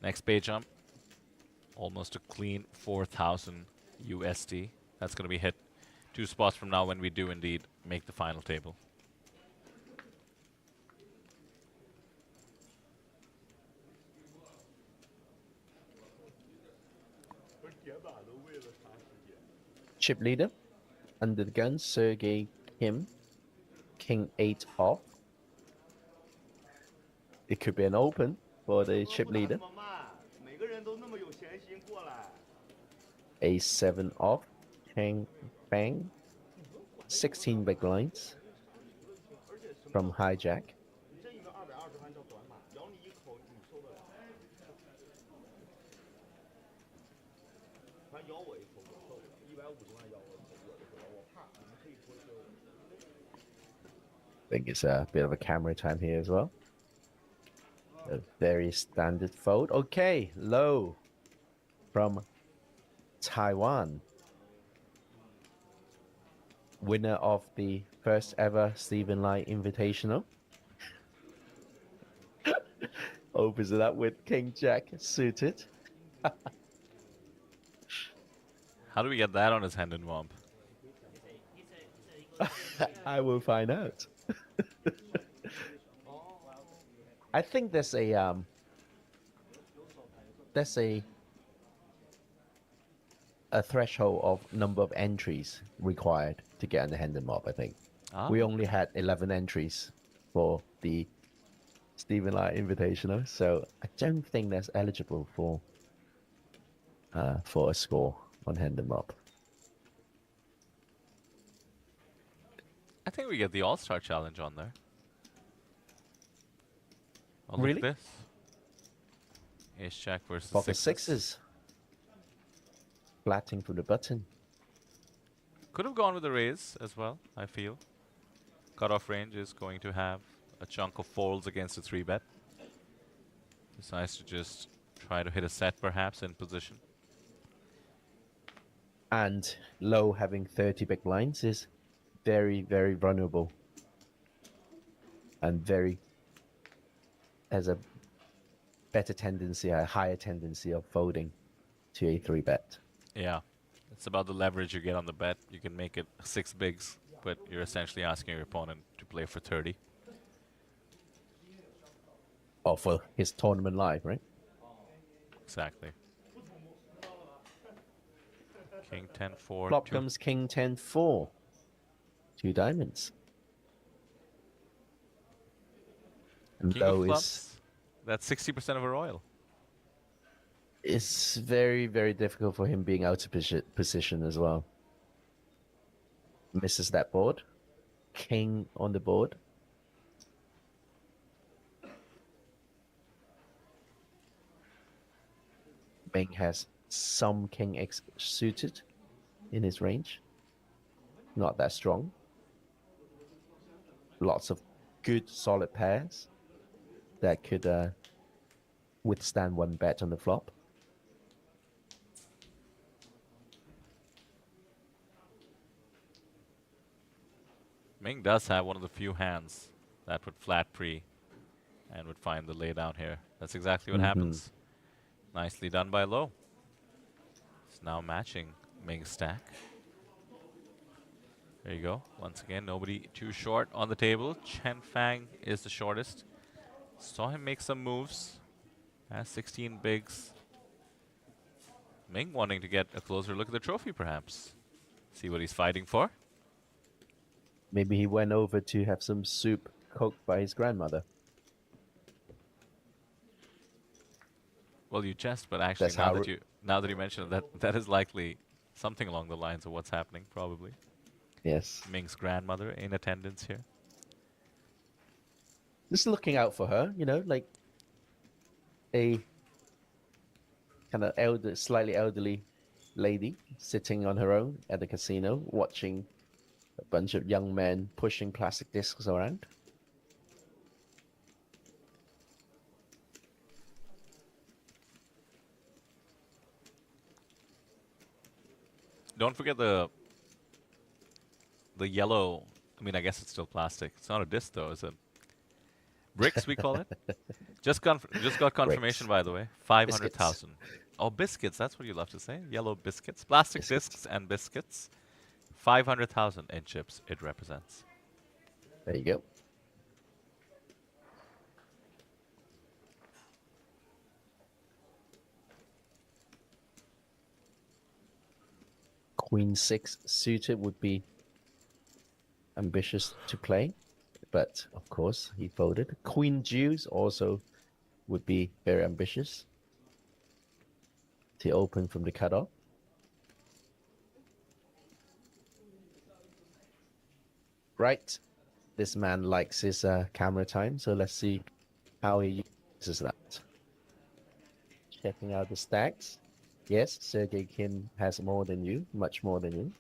S12: Next pay jump, almost a clean 4,000 USD. That's going to be hit 2 spots from now when we do indeed make the final table.
S3: Chip leader, under the gun, Sergey Kim, King 8 off. It could be an open for the chip leader. Ace 7 off, King Bang, 16 big blinds from hijack. I think it's a bit of a camera time here as well. A very standard fold. Okay, low from Taiwan. Winner of the first ever Stephen Lai Invitational. Opens it up with King Jack suited.
S12: How do we get that on his Hand and Mob?
S3: I will find out. I think there's a threshold of number of entries required to get on the Hand and Mob. I think we only had 11 entries for the Stephen Lai Invitational, so I don't think that's eligible for a score on Hand and Mob.
S12: I think we get the All-Star Challenge on there. Oh, look
S3: Really?
S12: at this. Ace-Jack versus
S3: Pocket
S12: sixes.
S3: sixes. Flatting for the button.
S12: Could have gone with the raise as well, I feel. Cutoff range is going to have a chunk of folds against a 3-bet. Decides to just try to hit a set perhaps in position.
S3: And low having 30 big blinds is very, very vulnerable. And has a better tendency, a higher tendency of folding to a 3-bet.
S12: Yeah, it's about the leverage you get on the bet. You can make it 6 bigs, but you're essentially asking your opponent to play for 30.
S3: Oh, for his tournament live, right?
S12: Exactly. King 10-4.
S3: Flop comes King 10-4. 2 diamonds. And
S12: King of
S3: low
S12: clubs. That's 60% of a royal.
S3: It's very, very difficult for him being out of position as well. Misses that board. King on the board. Ming has some king X suited in his range. Not that strong. Lots of good solid pairs that could withstand one bet on the flop.
S12: Ming does have one of the few hands that would flat pre and would find the laydown here. That's exactly what happens. Nicely done by Low. It's now matching Ming's stack. There you go. Once again, nobody too short on the table. Chen Fang is the shortest. Saw him make some moves. Has 16 bigs. Ming wanting to get a closer look at the trophy, perhaps. See what he's fighting for.
S3: Maybe he went over to have some soup cooked by his grandmother.
S12: Well, you jest, but actually, now that you mention it, that is likely something along the lines of what's happening, probably.
S3: Yes.
S12: Ming's grandmother in attendance here.
S3: Just looking out for her, you know, like a kind of slightly elderly lady sitting on her own at the casino, watching a bunch of young men pushing plastic discs around.
S12: Don't forget the yellow. I mean, I guess it's still plastic. It's not a disc, though, is it? Bricks, we call it. Just got confirmation, by the way. 500,000. Oh, biscuits. That's what you love to say. Yellow biscuits, plastic discs, and biscuits. 500,000 in chips. It represents.
S3: There you go. Queen 6 suited would be ambitious to play, but of course he folded. Queen deuce also would be very ambitious to open from the cutoff. Right, this man likes his camera time, so let's see how he uses that. Checking out the stacks. Yes, Sergey Kim has more than you, much more than you.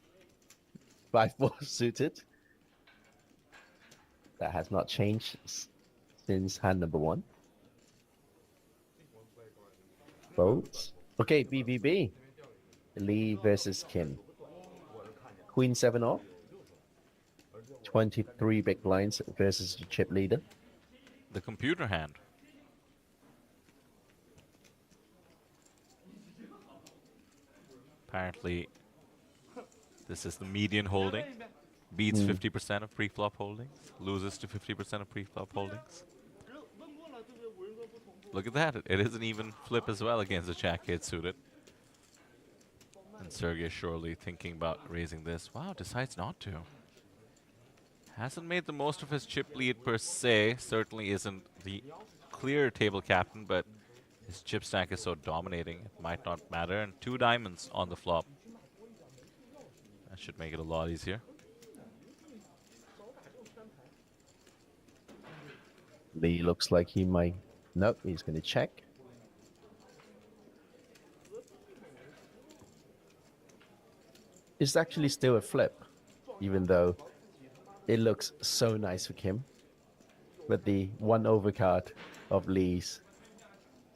S3: 5-4 suited. That has not changed since hand number 1. Folds. Okay, BBB. Lee versus Kim. Queen 7 off. 23 big blinds versus the chip leader.
S12: The computer hand. Apparently, this is the median holding. Beats 50% of pre-flop holdings. Loses to 50% of pre-flop holdings. Look at that. It is an even flip as well against the Jack-8 suited. And Sergey surely thinking about raising this. Wow, decides not to. Hasn't made the most of his chip lead per se. Certainly isn't the clear table captain, but his chip stack is so dominating, it might not matter. And 2 diamonds on the flop. That should make it a lot easier.
S3: Lee looks like he might... Nope, he's going to check. It's actually still a flip, even though it looks so nice for Kim. But the 1 overcard of Lee's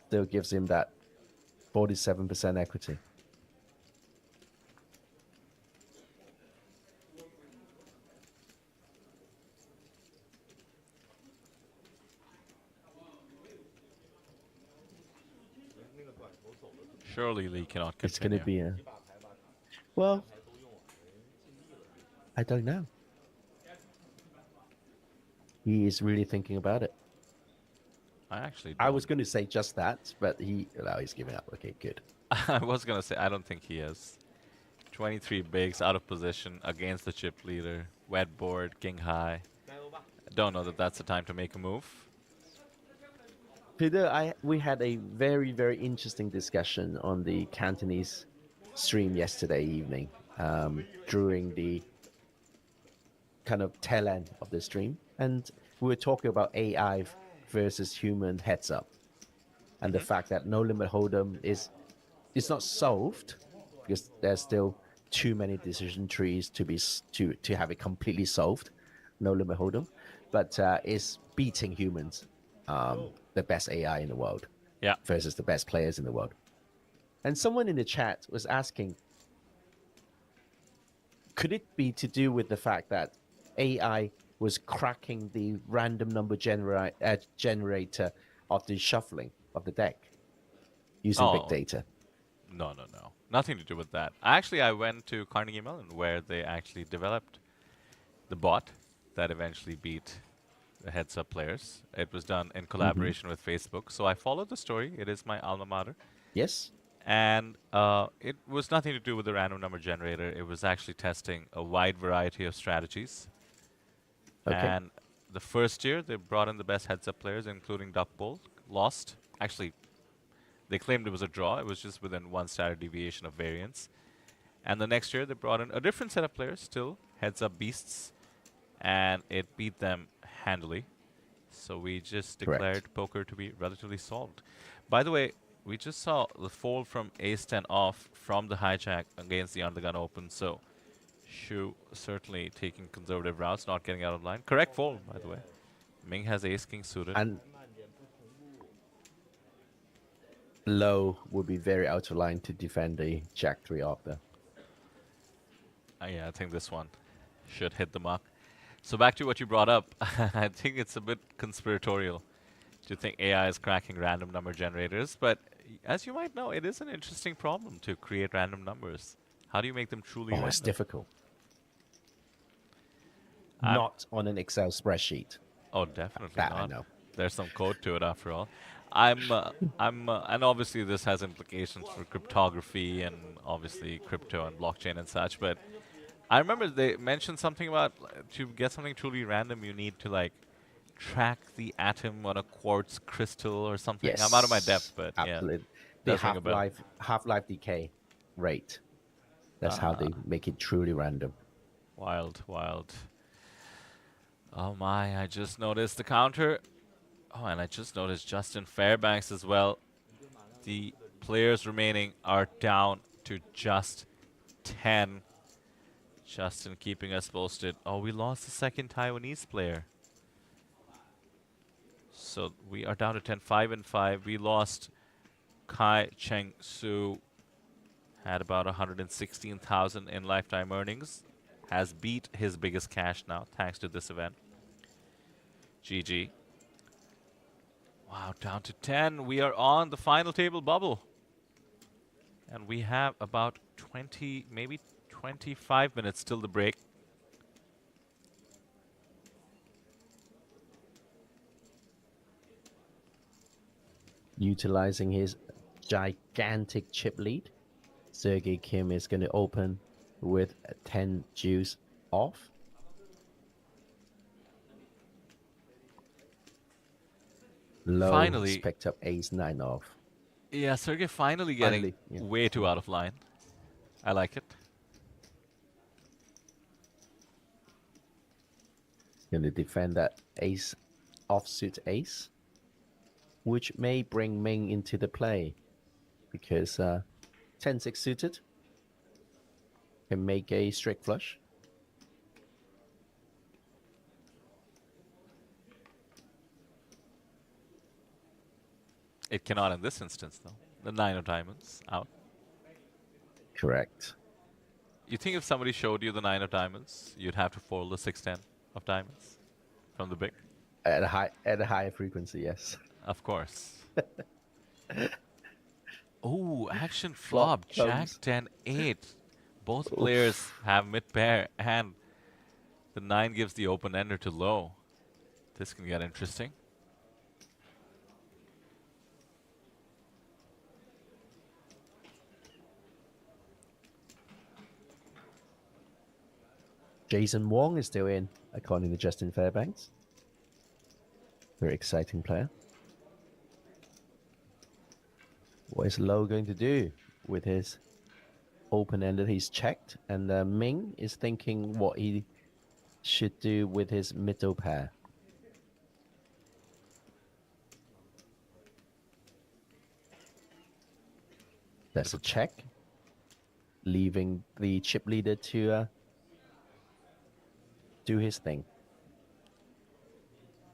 S3: still gives him that 47% equity.
S12: Surely Lee cannot continue.
S3: It's going to be a... Well, I don't know. He is really thinking about it. I was going to say just that, but he's giving up. Okay, good.
S12: I was going to say, I don't think he is. 23 bigs out of position against the chip leader. Wet board, king high. Don't know that that's the time to make a move.
S3: Peter, we had a very, very interesting discussion on the Cantonese stream yesterday evening during the kind of tail end of the stream. And we were talking about AI versus human heads up. And the fact that No Limit Hold'em is it's not solved because there's still too many decision trees to have it completely solved. No limit hold'em, but it's beating humans, the best AI in the world, versus the best players in the world. And someone in the chat was asking, could it be to do with the fact that AI was cracking the random number generator of the shuffling of the deck using big data?
S12: No. Nothing to do with that. Actually, I went to Carnegie Mellon where they actually developed the bot that eventually beat the heads-up players. It was done in collaboration with Facebook. So I followed the story. It is my alma mater.
S3: Yes.
S12: And it was nothing to do with the random number generator. It was actually testing a wide variety of strategies.
S3: Okay.
S12: And the first year, they brought in the best heads-up players, including Duck Bowl. Lost. Actually, they claimed it was a draw. It was just within one standard deviation of variance. And the next year, they brought in a different set of players, still heads-up beasts. And it beat them handily. So we just declared poker to be relatively solved. By the way, we just saw the fold from ace-10 off from the hijack against the undergun open. So Shu certainly taking conservative routes, not getting out of line. Correct fold, by the way. Ming has ace-king suited.
S3: And Low would be very out of line to defend the jack-3 off there.
S12: Yeah, I think this one should hit the mark. So back to what you brought up, I think it's a bit conspiratorial to think AI is cracking random number generators, but as you might know, it is an interesting problem to create random numbers. How do you make them truly random?
S3: It's difficult. Not on an Excel spreadsheet.
S12: Oh, definitely
S3: that
S12: not.
S3: I know.
S12: There's some code to it after all. and obviously this has implications for cryptography and obviously crypto and blockchain and such, but I remember they mentioned something about to get something truly random, you need to like track the atom on a quartz crystal or something.
S3: Yes,
S12: I'm out of my depth, but
S3: absolutely.
S12: Yeah,
S3: The half-life decay rate. That's how they make it truly random.
S12: Wild. Oh my, I just noticed the counter. Oh, and I just noticed Justin Fairbanks as well. The players remaining are down to just 10. Justin keeping us posted. Oh, we lost the second Taiwanese player. So we are down to 10, 5-5. We lost Kai Cheng Su. Had about 116,000 in lifetime earnings. Has beat his biggest cash now, thanks to this event. GG. Wow, down to 10. We are on the final table bubble. And we have about 20, maybe 25 minutes till the break.
S3: Utilizing his gigantic chip lead, Sergey Kim is going to open with 10 deuce off. Low
S12: Finally
S3: picked up ace-9 off.
S12: Yeah, Sergey finally getting way too out of line. I like it.
S3: Going to defend that ace offsuit ace, which may bring Ming into the play because 10-6 suited can make a straight flush.
S12: It cannot in this instance, though. The 9 of diamonds out.
S3: Correct.
S12: You think if somebody showed you the 9 of diamonds, you'd have to fold the 6-10 of diamonds from the big?
S3: At a higher frequency, yes.
S12: Of course. Oh, action flop, Jack 10-8. Both players have mid pair, and the 9 gives the open ender to low. This can get interesting.
S3: Jason Wong is still in, according to Justin Fairbanks. Very exciting player. What is Low going to do with his open-ended? He's checked, and Ming is thinking what he should do with his middle pair. That's a check, leaving the chip leader to do his thing.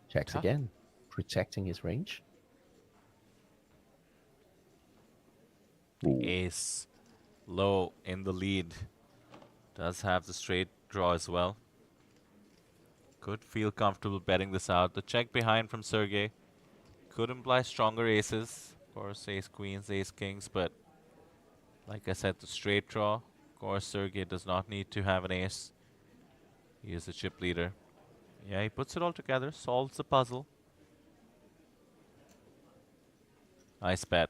S3: Checks
S12: Tough.
S3: again, protecting his range. Ooh.
S12: Ace low in the lead. Does have the straight draw as well. Could feel comfortable betting this out. The check behind from Sergey could imply stronger aces. Of course, ace queens, ace kings, but like I said, the straight draw. Of course, Sergey does not need to have an ace. He is the chip leader. Yeah, he puts it all together, solves the puzzle. Nice bet.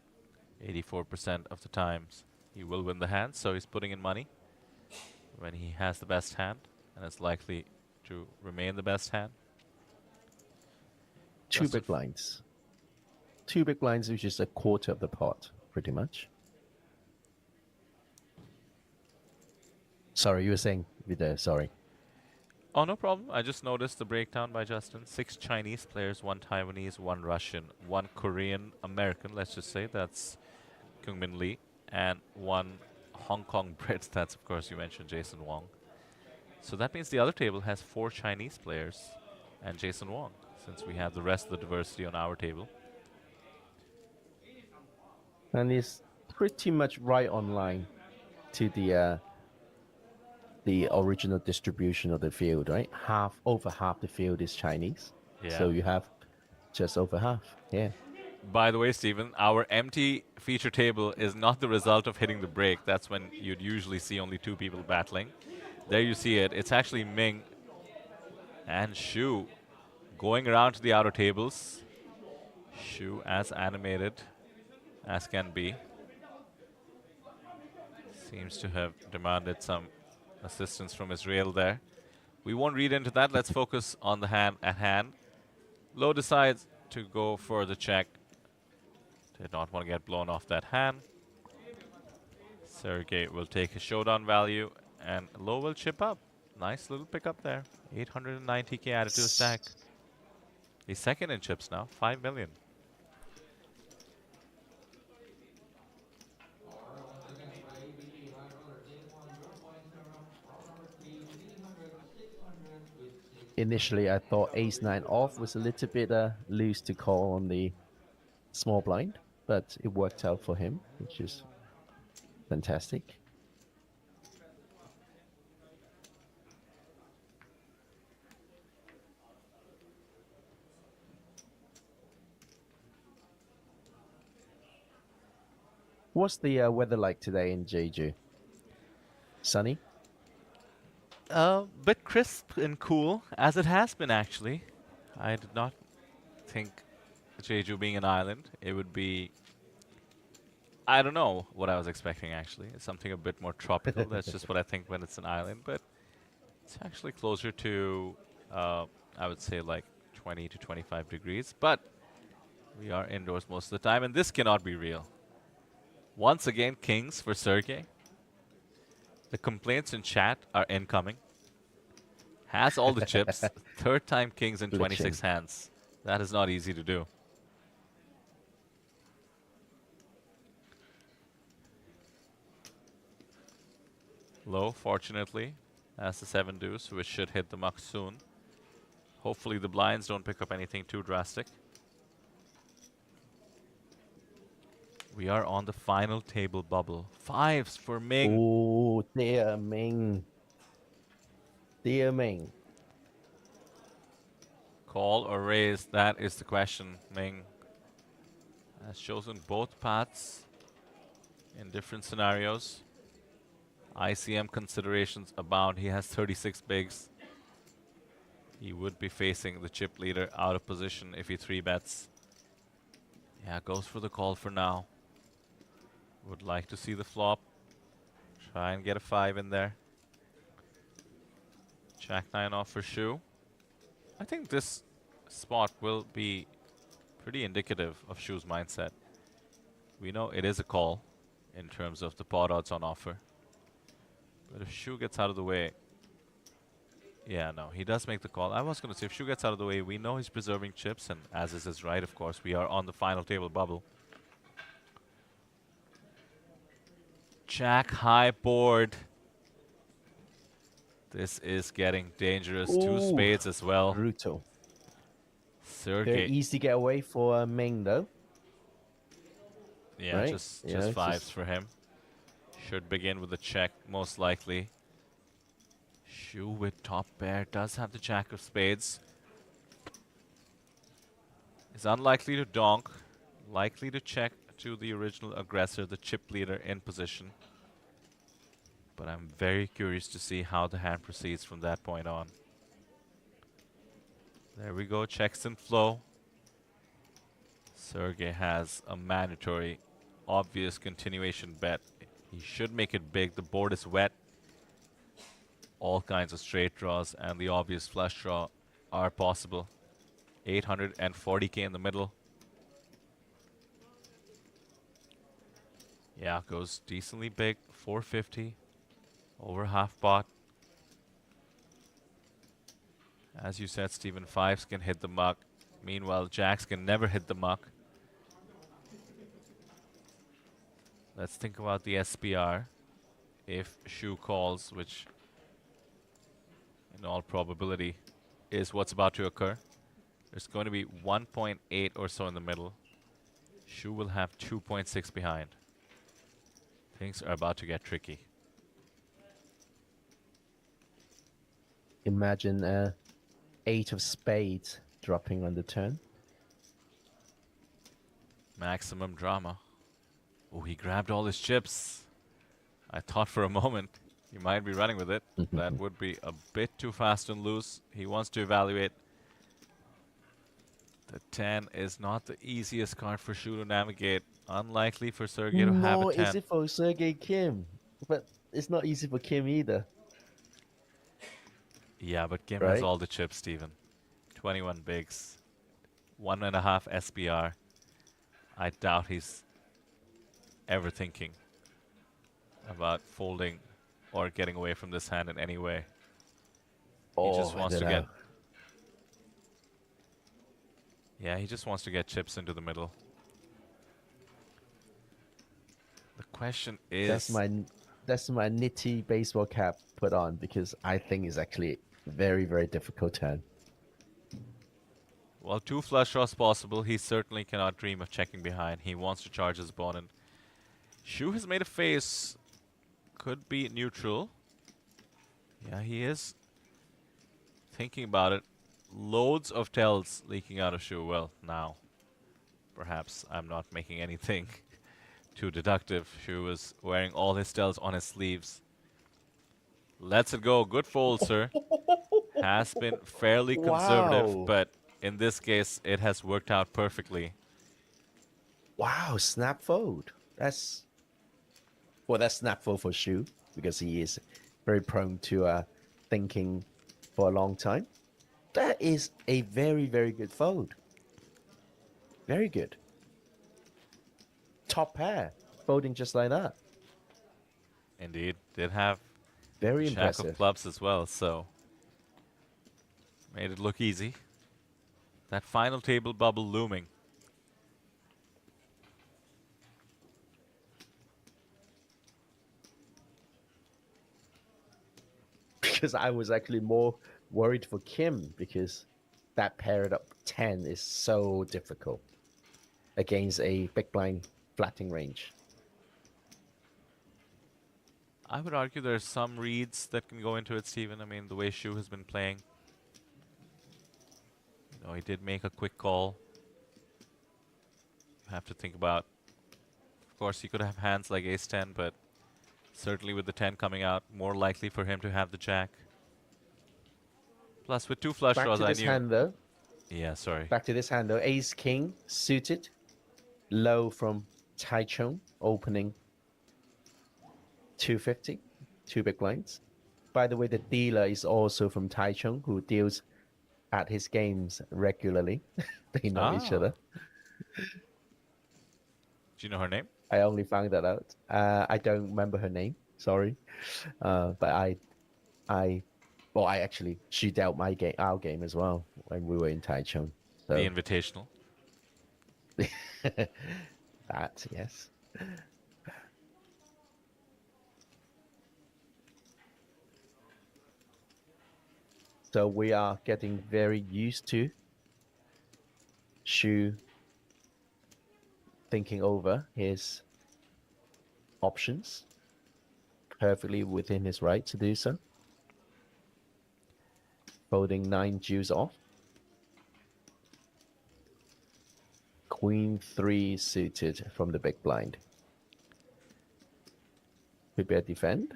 S12: 84% of the times he will win the hand, so he's putting in money when he has the best hand, and it's likely to remain the best hand.
S3: Two big blinds. 2 big blinds, which is a quarter of the pot, pretty much. Sorry, you were saying, Vida, sorry.
S12: Oh, no problem. I just noticed the breakdown by Justin. 6 Chinese players, 1 Taiwanese, 1 Russian, 1 Korean American, let's just say, that's Kyungmin Lee, and 1 Hong Kong Brit, that's of course you mentioned Jason Wong. So that means the other table has 4 Chinese players and Jason Wong, since we have the rest of the diversity on our table.
S3: And it's pretty much right on line to the original distribution of the field, right? Over half the field is Chinese.
S12: Yeah.
S3: So you have just over half, yeah.
S12: By the way, Stephen, our empty feature table is not the result of hitting the break. That's when you'd usually see only 2 people battling. There you see it. It's actually Ming and Shu going around to the outer tables. Shu as animated as can be. Seems to have demanded some assistance from Israel there. We won't read into that. Let's focus on the hand at hand. Low decides to go for the check. Did not want to get blown off that hand. Sergey will take his showdown value, and Low will chip up. Nice little pickup there. 890k added to the stack. He's second in chips now, 5 million.
S3: Initially, I thought ace-9 off was a little bit loose to call on the small blind, but it worked out for him, which is fantastic. What's the weather like today in Jeju? Sunny?
S12: Bit crisp and cool, as it has been actually. I did not think Jeju being an island, it would be... I don't know what I was expecting actually. It's something a bit more tropical. That's just what I think when it's an island, but it's actually closer to, I would say like 20 to 25 degrees, but we are indoors most of the time, and this cannot be real. Once again, kings for Sergey. The complaints in chat are incoming. Has all the chips. 3rd time kings in 26 hands. That is not easy to do. Low, fortunately, has the 7 deuce, which should hit the muck soon. Hopefully the blinds don't pick up anything too drastic. We are on the final table bubble. 5s for Ming.
S3: Oh, dear Ming. Dear Ming.
S12: Call or raise, that is the question. Ming has chosen both paths in different scenarios. ICM considerations abound. He has 36 bigs. He would be facing the chip leader out of position if he 3-bets. Yeah, goes for the call for now. Would like to see the flop. Try and get a 5 in there. Jack 9 off for Shu. I think this spot will be pretty indicative of Shu's mindset. We know it is a call in terms of the pot odds on offer. But if Shu gets out of the way... Yeah, no, he does make the call. I was going to say, if Shu gets out of the way, we know he's preserving chips, and as is his right, of course, we are on the final table bubble. Jack high board. This is getting dangerous. Two
S3: Ooh,
S12: spades as well.
S3: Brutal.
S12: Sergey.
S3: Very easy to get away for Ming, though.
S12: Yeah,
S3: right?
S12: just fives for him. Should begin with a check, most likely. Shu with top pair does have the jack of spades. Is unlikely to donk. Likely to check to the original aggressor, the chip leader in position. But I'm very curious to see how the hand proceeds from that point on. There we go, checks in flow. Sergey has a mandatory, obvious continuation bet. He should make it big. The board is wet. All kinds of straight draws and the obvious flush draw are possible. 840k in the middle. Yeah, goes decently big. 450. Over half pot. As you said, Stephen, fives can hit the muck. Meanwhile, jacks can never hit the muck. Let's think about the SPR. If Shu calls, which in all probability is what's about to occur. There's going to be 1.8 or so in the middle. Shu will have 2.6 behind. Things are about to get tricky.
S3: Imagine 8 of spades dropping on the turn.
S12: Maximum drama. Oh, he grabbed all his chips. I thought for a moment he might be running with it. That would be a bit too fast and loose. He wants to evaluate. The 10 is not the easiest card for Shu to navigate. Unlikely for Sergey to have a 10.
S3: Nor is it for Sergey Kim. But it's not easy for Kim either.
S12: Yeah, but Kim has all the chips, Steven. 21 bigs. 1.5 SPR. I doubt he's ever thinking about folding or getting away from this hand in any way. He just wants to get... Yeah, he just wants to get chips into the middle. The question is...
S3: That's my nitty baseball cap put on because I think it's actually a very, very difficult turn.
S12: Well, 2 flush draws possible. He certainly cannot dream of checking behind. He wants to charge his opponent. Shu has made a face. Could be neutral. Yeah, he is thinking about it. Loads of tells leaking out of Shu. Well, now, perhaps I'm not making anything too deductive. Shu is wearing all his tells on his sleeves. Lets it go. Good fold, sir. Has been fairly conservative, but in this case, it has worked out perfectly.
S3: Wow, snap fold. That's snap fold for Shu because he is very prone to thinking for a long time. That is a very, very good fold. Very good. Top pair, folding just like that.
S12: Indeed, did have
S3: very
S12: jack
S3: impressive
S12: of clubs as well, so made it look easy. That final table bubble looming.
S3: Because I was actually more worried for Kim because that paired up 10 is so difficult against a big blind flatting range.
S12: I would argue there's some reads that can go into it, Steven. I mean, the way Shu has been playing. You know, he did make a quick call. You have to think about... Of course, he could have hands like ace-10, but certainly with the 10 coming out, more likely for him to have the jack. Plus, with 2 flush draws, I knew...
S3: Back to this hand, though.
S12: Yeah, sorry.
S3: Back to this hand, though. Ace-king, suited. Low from Taichung, opening 250, 2 big blinds. By the way, the dealer is also from Taichung, who deals at his games regularly. They know each other.
S12: Do you know her name?
S3: I only found that out. I don't remember her name. Sorry, but actually, she dealt our game as well when we were in Taichung. So.
S12: The Invitational.
S3: That, yes. So we are getting very used to Shu thinking over his options, perfectly within his right to do so. Folding 9 Jews off. Queen 3 suited from the big blind. Prepare defend.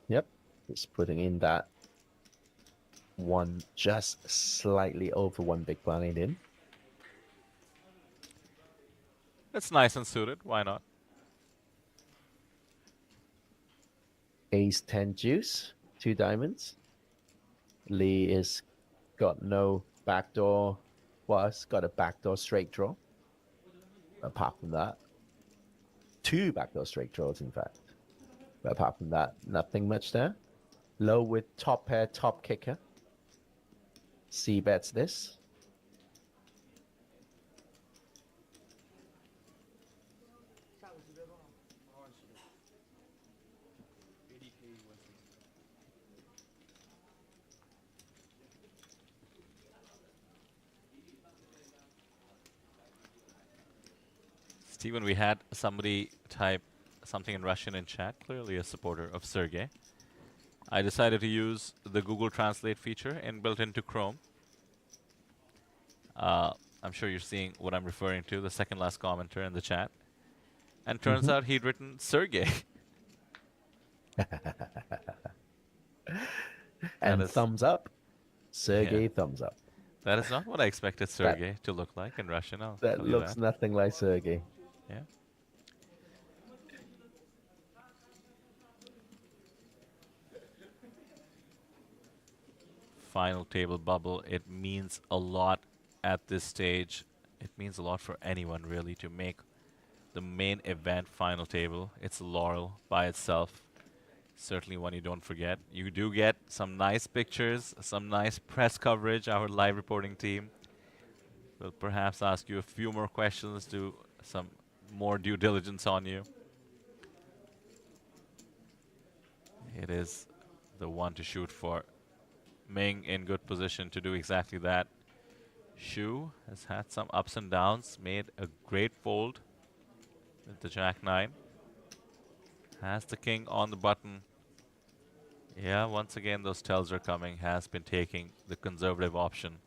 S3: Yep, just putting in that one just slightly over one big blind in.
S12: It's nice and suited. Why not?
S3: Ace 10 juice, 2 diamonds. Lee is got no backdoor, well, it's got a backdoor straight draw. Apart from that, 2 backdoor straight draws, in fact. But apart from that, nothing much there. Low with top pair, top kicker. C bets this.
S12: Steven, we had somebody type something in Russian in chat, clearly a supporter of Sergey. I decided to use the Google Translate feature built into Chrome. I'm sure you're seeing what I'm referring to, the second last commenter in the chat. And turns out he'd written Sergey.
S3: And thumbs up. Sergey,
S12: Yeah.
S3: thumbs up.
S12: That is not what I expected Sergey to look like in Russian.
S3: That looks nothing like Sergey.
S12: Yeah. Final table bubble. It means a lot at this stage. It means a lot for anyone, really, to make the main event final table. It's a laurel by itself. Certainly one you don't forget. You do get some nice pictures, some nice press coverage. Our live reporting team will perhaps ask you a few more questions, do some more due diligence on you. It is the one to shoot for. Ming in good position to do exactly that. Shu has had some ups and downs, made a great fold with the Jack-9. Has the king on the button. Yeah, once again those tells are coming. Has been taking the conservative option.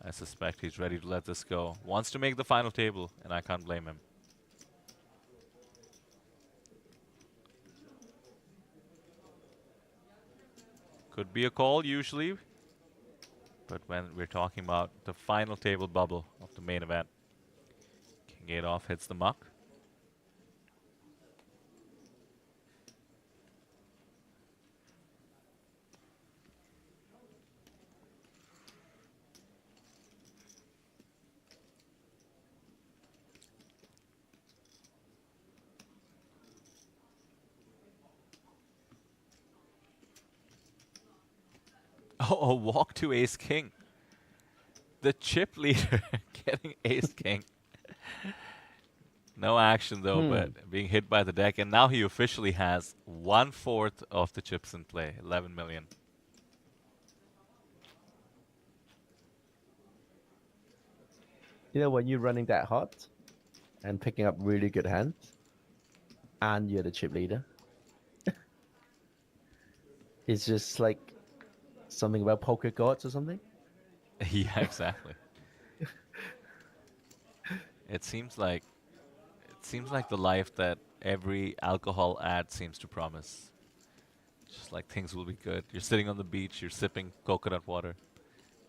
S12: I suspect he's ready to let this go. Wants to make the final table, and I can't blame him. Could be a call usually, but when we're talking about the final table bubble of the main event, King 8 off hits the muck. Oh, a walk to ace king. The chip leader getting ace king. No action though, but being hit by the deck. And now he officially has 1/4 of the chips in play, 11 million.
S3: You know, when you're running that hot and picking up really good hands, and you're the chip leader, it's just like something about poker gods or something.
S12: Yeah, exactly. It seems like the life that every alcohol ad seems to promise. Just like things will be good. You're sitting on the beach, you're sipping coconut water.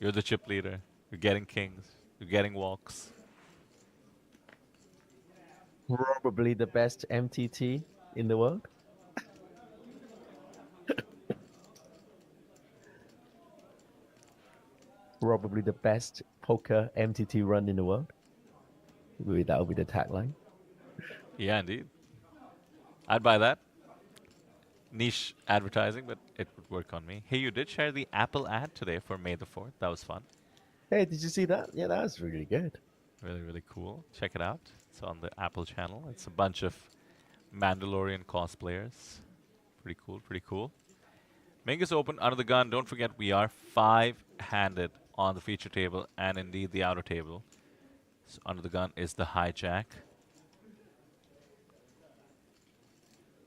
S12: You're the chip leader. You're getting kings. You're getting walks.
S3: Probably the best MTT in the world. Probably the best poker MTT run in the world. Maybe that would be the tagline.
S12: Yeah, indeed. I'd buy that. niche advertising, but it would work on me. Hey, you did share the Apple ad today for May the 4th. That was fun.
S3: Hey, did you see that? Yeah, that was really good.
S12: Really, really cool. Check it out. It's on the Apple channel. It's a bunch of Mandalorian cosplayers. Pretty cool, pretty cool. Ming is open, under the gun. Don't forget, we are 5-handed on the feature table and indeed the outer table. So under the gun is the hijack.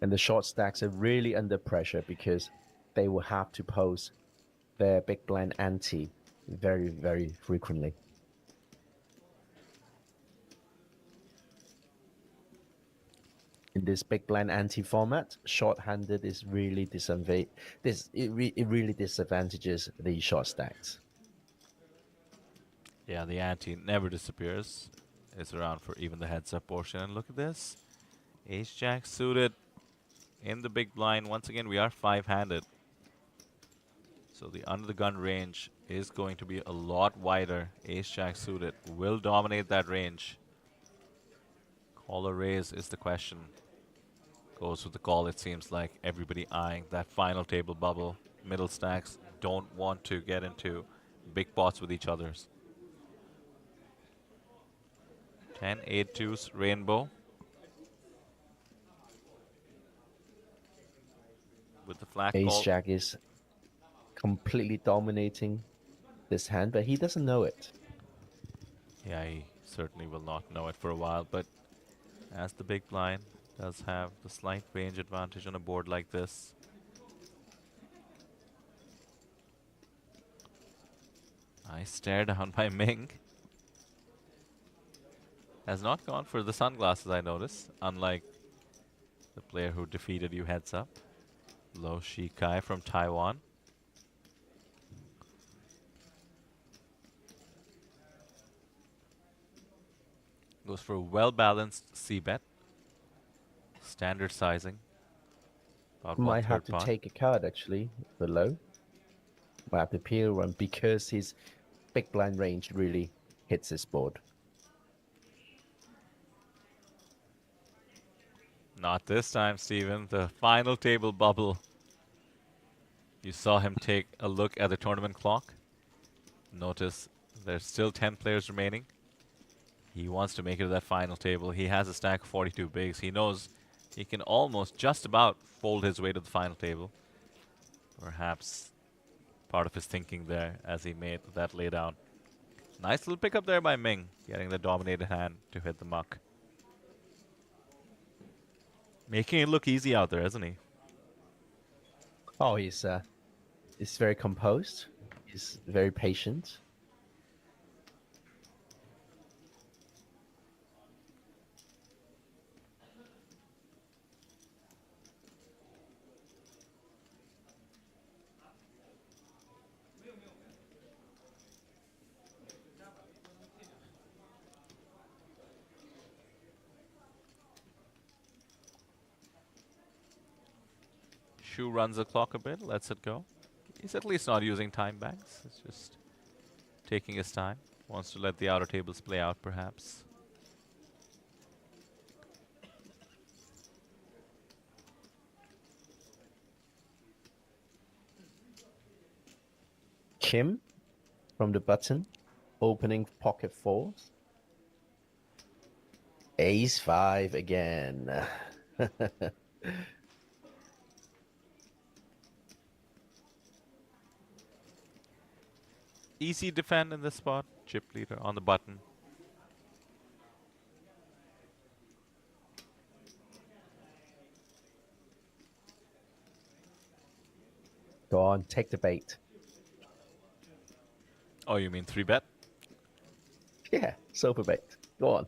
S3: And the short stacks are really under pressure because they will have to pose their big blind ante very, very frequently. In this big blind ante format, short-handed is really it really disadvantages the short stacks.
S12: Yeah, the ante never disappears. It's around for even the heads-up portion. And look at this. Ace-Jack suited in the big blind. Once again, we are 5-handed. So the under-the-gun range is going to be a lot wider. Ace-Jack suited will dominate that range. Call or raise is the question. Goes with the call, it seems like. Everybody eyeing that final table bubble. Middle stacks don't want to get into big pots with each others. 10, 8 deuce, rainbow. With the flag call.
S3: Ace-Jack is completely dominating this hand, but he doesn't know it.
S12: Yeah, he certainly will not know it for a while, but as the big blind does have the slight range advantage on a board like this. Nice stare down by Ming. Has not gone for the sunglasses, I notice, unlike the player who defeated you heads up. Lo Shikai from Taiwan. Goes for a well-balanced C-bet. Standard sizing. About
S3: Might have to
S12: pot.
S3: take a card actually below. Might have to peel one because his big blind range really hits his board.
S12: Not this time, Steven. The final table bubble. You saw him take a look at the tournament clock. Notice there's still 10 players remaining. He wants to make it to that final table. He has a stack of 42 bigs. He knows he can almost just about fold his way to the final table. Perhaps part of his thinking there as he made that laydown. Nice little pickup there by Ming, getting the dominated hand to hit the muck. Making it look easy out there, isn't he?
S3: Oh, he's very composed. He's very patient.
S12: Shu runs the clock a bit, lets it go. He's at least not using time banks. It's just taking his time. Wants to let the outer tables play out, perhaps.
S3: Kim from the button, opening pocket fours. Ace 5 again.
S12: Easy defend in this spot. Chip leader on the button.
S3: Go on, take the bait.
S12: Oh, you mean 3-bet?
S3: Yeah, sofa bait. Go on.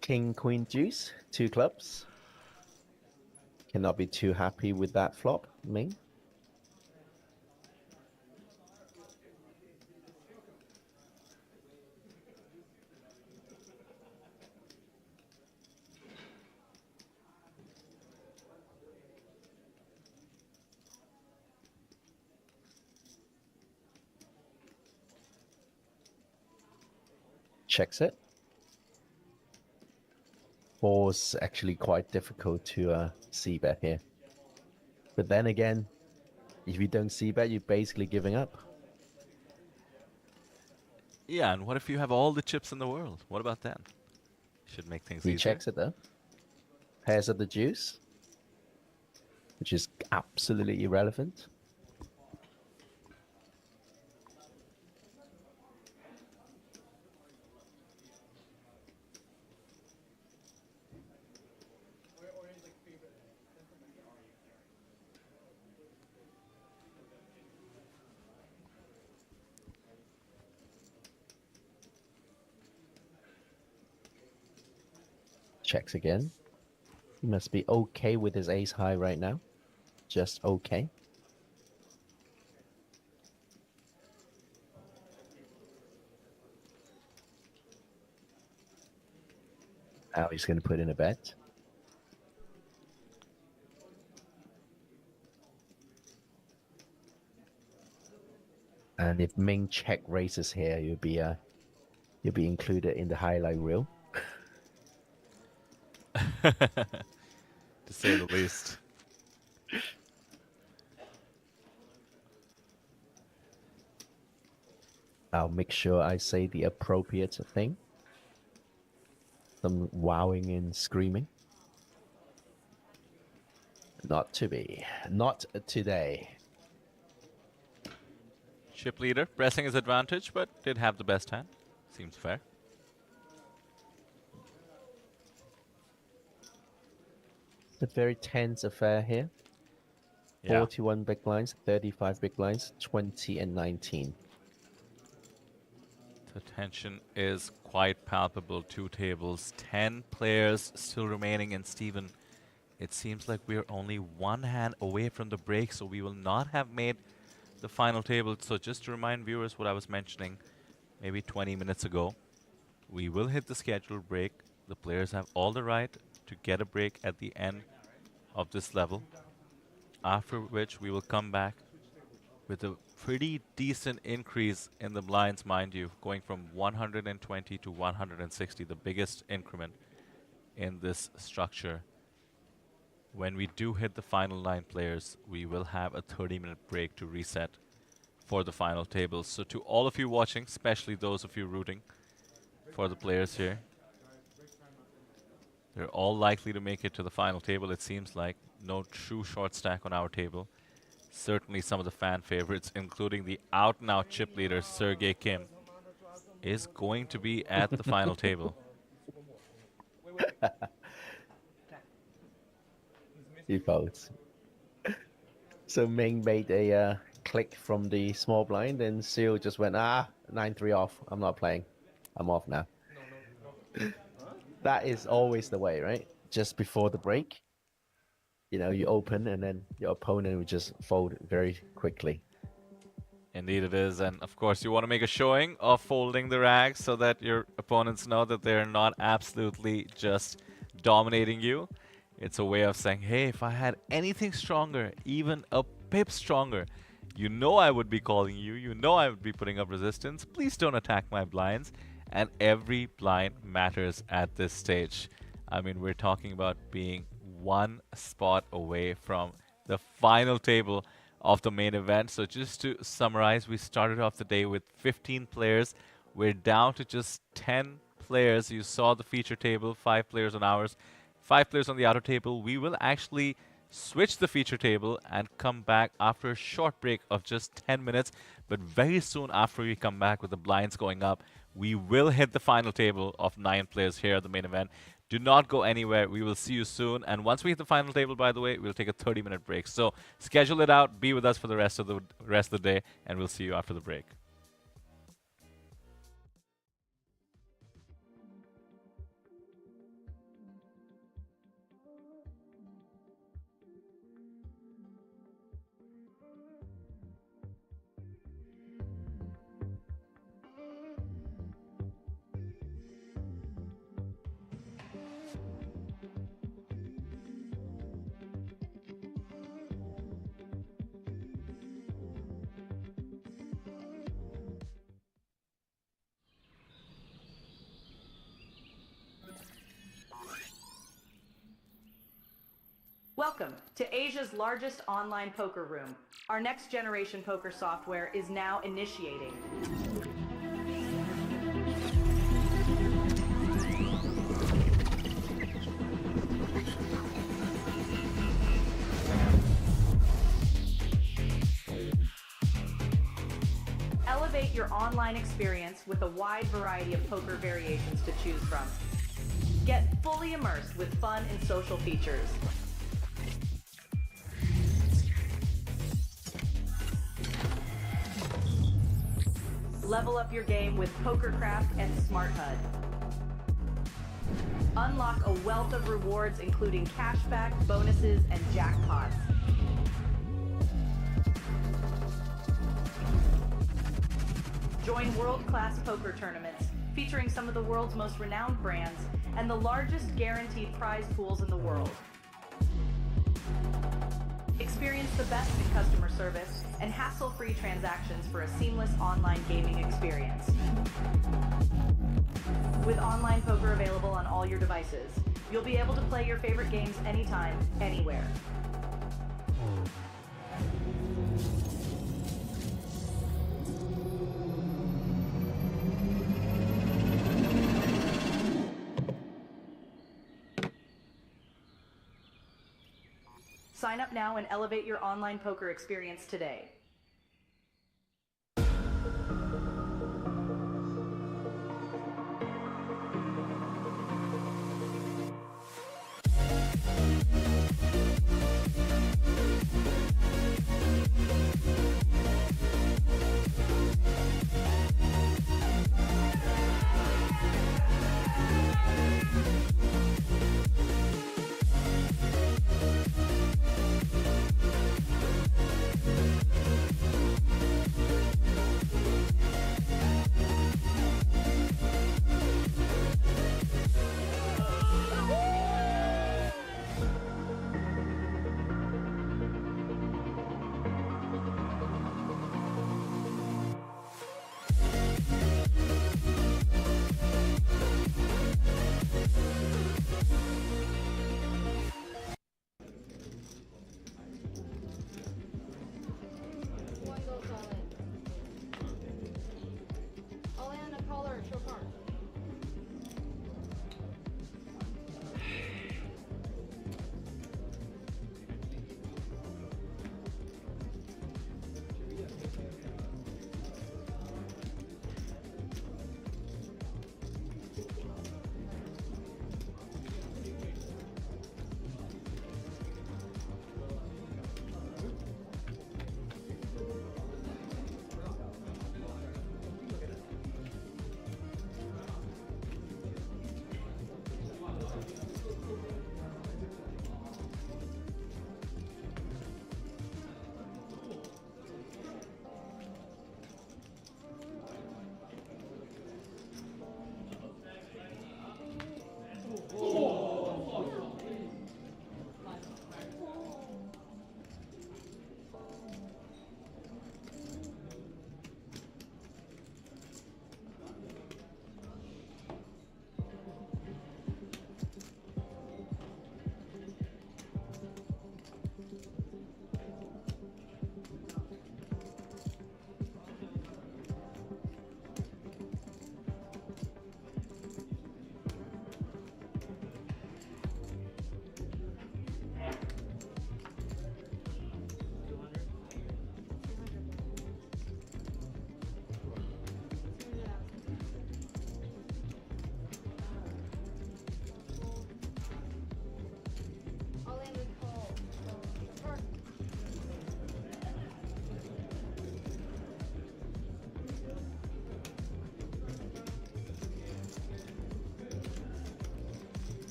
S3: King, Queen, Deuce, 2 clubs. Cannot be too happy with that flop, Ming. checks it. Four's actually quite difficult to see bet here. But then again, if you don't see bet, you're basically giving up.
S12: Yeah, and what if you have all the chips in the world? What about then? Should make things
S3: He
S12: easier.
S3: checks it though. Pairs up the deuce, which is absolutely irrelevant. Checks again. He must be okay with his ace high right now. Just okay. Now he's going to put in a bet. And if Ming check raises here, you'll be included in the highlight reel.
S12: To say the least.
S3: I'll make sure I say the appropriate thing. Some wowing and screaming. Not to be. Not today.
S12: Chip leader pressing his advantage, but did have the best hand. Seems fair.
S3: It's a very tense affair here.
S12: Yeah.
S3: 41 big blinds, 35 big blinds, 20 and 19.
S12: The tension is quite palpable. 2 tables, 10 players still remaining, and Steven, it seems like we are only 1 hand away from the break, so we will not have made the final table. So just to remind viewers what I was mentioning maybe 20 minutes ago, we will hit the scheduled break. The players have all the right to get a break at the end of this level, after which we will come back with a pretty decent increase in the blinds, mind you, going from 120 to 160, the biggest increment in this structure. When we do hit the final 9 players, we will have a 30-minute break to reset for the final table. So to all of you watching, especially those of you rooting for the players here, they're all likely to make it to the final table, it seems like. No true short stack on our table. Certainly some of the fan favorites, including the out-and-out chip leader, Sergey Kim, is going to be at the final table.
S3: He folds. So Ming made a click from the small blind, and Seal just went, 9-3 off. I'm not playing. I'm off now. That is always the way, right? Just before the break, you know, you open and then your opponent will just fold very quickly.
S12: Indeed it is, and of course you want to make a showing of folding the rags so that your opponents know that they're not absolutely just dominating you. It's a way of saying, hey, if I had anything stronger, even a pip stronger, you know I would be calling you, you know I would be putting up resistance. Please don't attack my blinds. And every blind matters at this stage. I mean, we're talking about being 1 spot away from the final table of the main event. So just to summarize, we started off the day with 15 players. We're down to just 10 players. You saw the feature table, 5 players on ours, 5 players on the outer table. We will actually switch the feature table and come back after a short break of just 10 minutes. But very soon after we come back with the blinds going up, we will hit the final table of 9 players here at the main event. Do not go anywhere. We will see you soon. And once we hit the final table, by the way, we'll take a 30-minute break. So schedule it out. Be with us for the rest of the day, and we'll see you after the break.
S9: Welcome to Asia's largest online poker room. Our next generation poker software is now initiating. Elevate your online experience with a wide variety of poker variations to choose from. Get fully immersed with fun and social features. Level up your game with PokerCraft and Smart HUD. Unlock a wealth of rewards including cashback, bonuses, and jackpots. Join world-class poker tournaments featuring some of the world's most renowned brands and the largest guaranteed prize pools in the world. Experience the best in customer service and hassle-free transactions for a seamless online gaming experience. With online poker available on all your devices, you'll be able to play your favorite games anytime, anywhere. Sign up now and elevate your online poker experience today.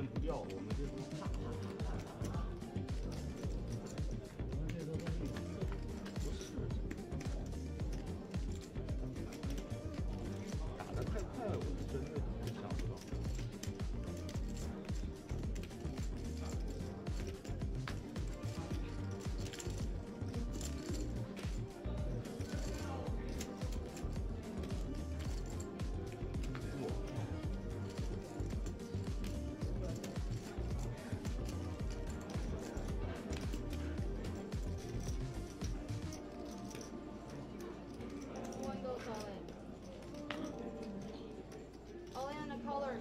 S10: 认不掉，我们这都看。打得太快了，我是真的想不到。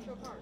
S7: Show card.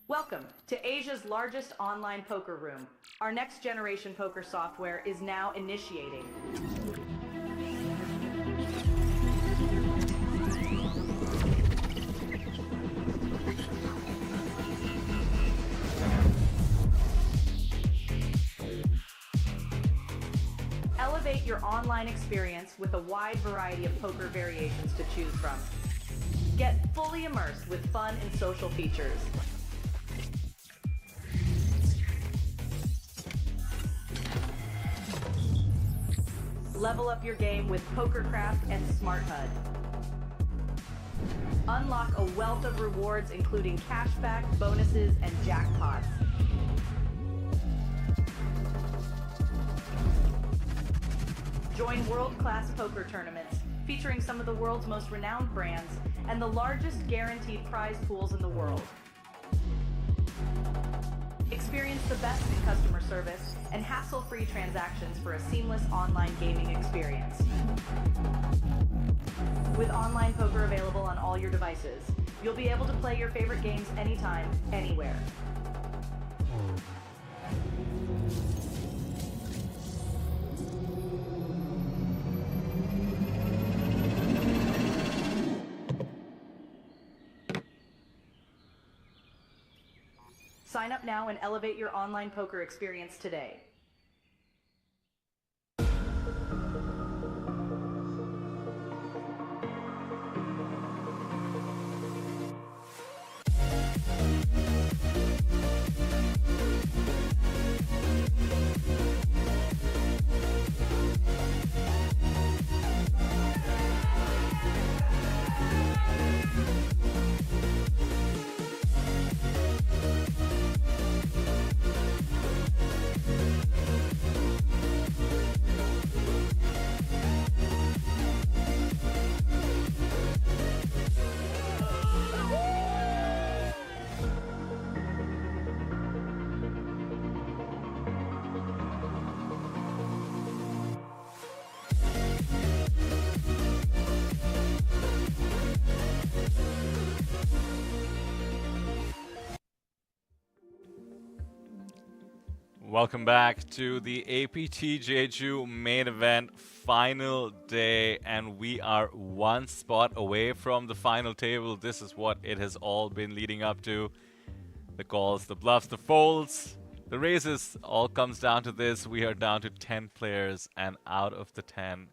S9: Welcome to Asia's largest online poker room. Our next generation poker software is now initiating. Elevate your online experience with a wide variety of poker variations to choose from. Get fully immersed with fun and social features. Level up your game with PokerCraft and Smart HUD. Unlock a wealth of rewards including cashback, bonuses, and jackpots. Join world-class poker tournaments featuring some of the world's most renowned brands and the largest guaranteed prize pools in the world. Experience the best in customer service and hassle-free transactions for a seamless online gaming experience. With online poker available on all your devices, you'll be able to play your favorite games anytime, anywhere. Sign up now and elevate your online poker experience today.
S12: Welcome back to the APT Jeju main event final day, and we are one spot away from the final table. This is what it has all been leading up to. The calls, the bluffs, the folds, the raises, all comes down to this. We are down to 10 players, and out of the 10,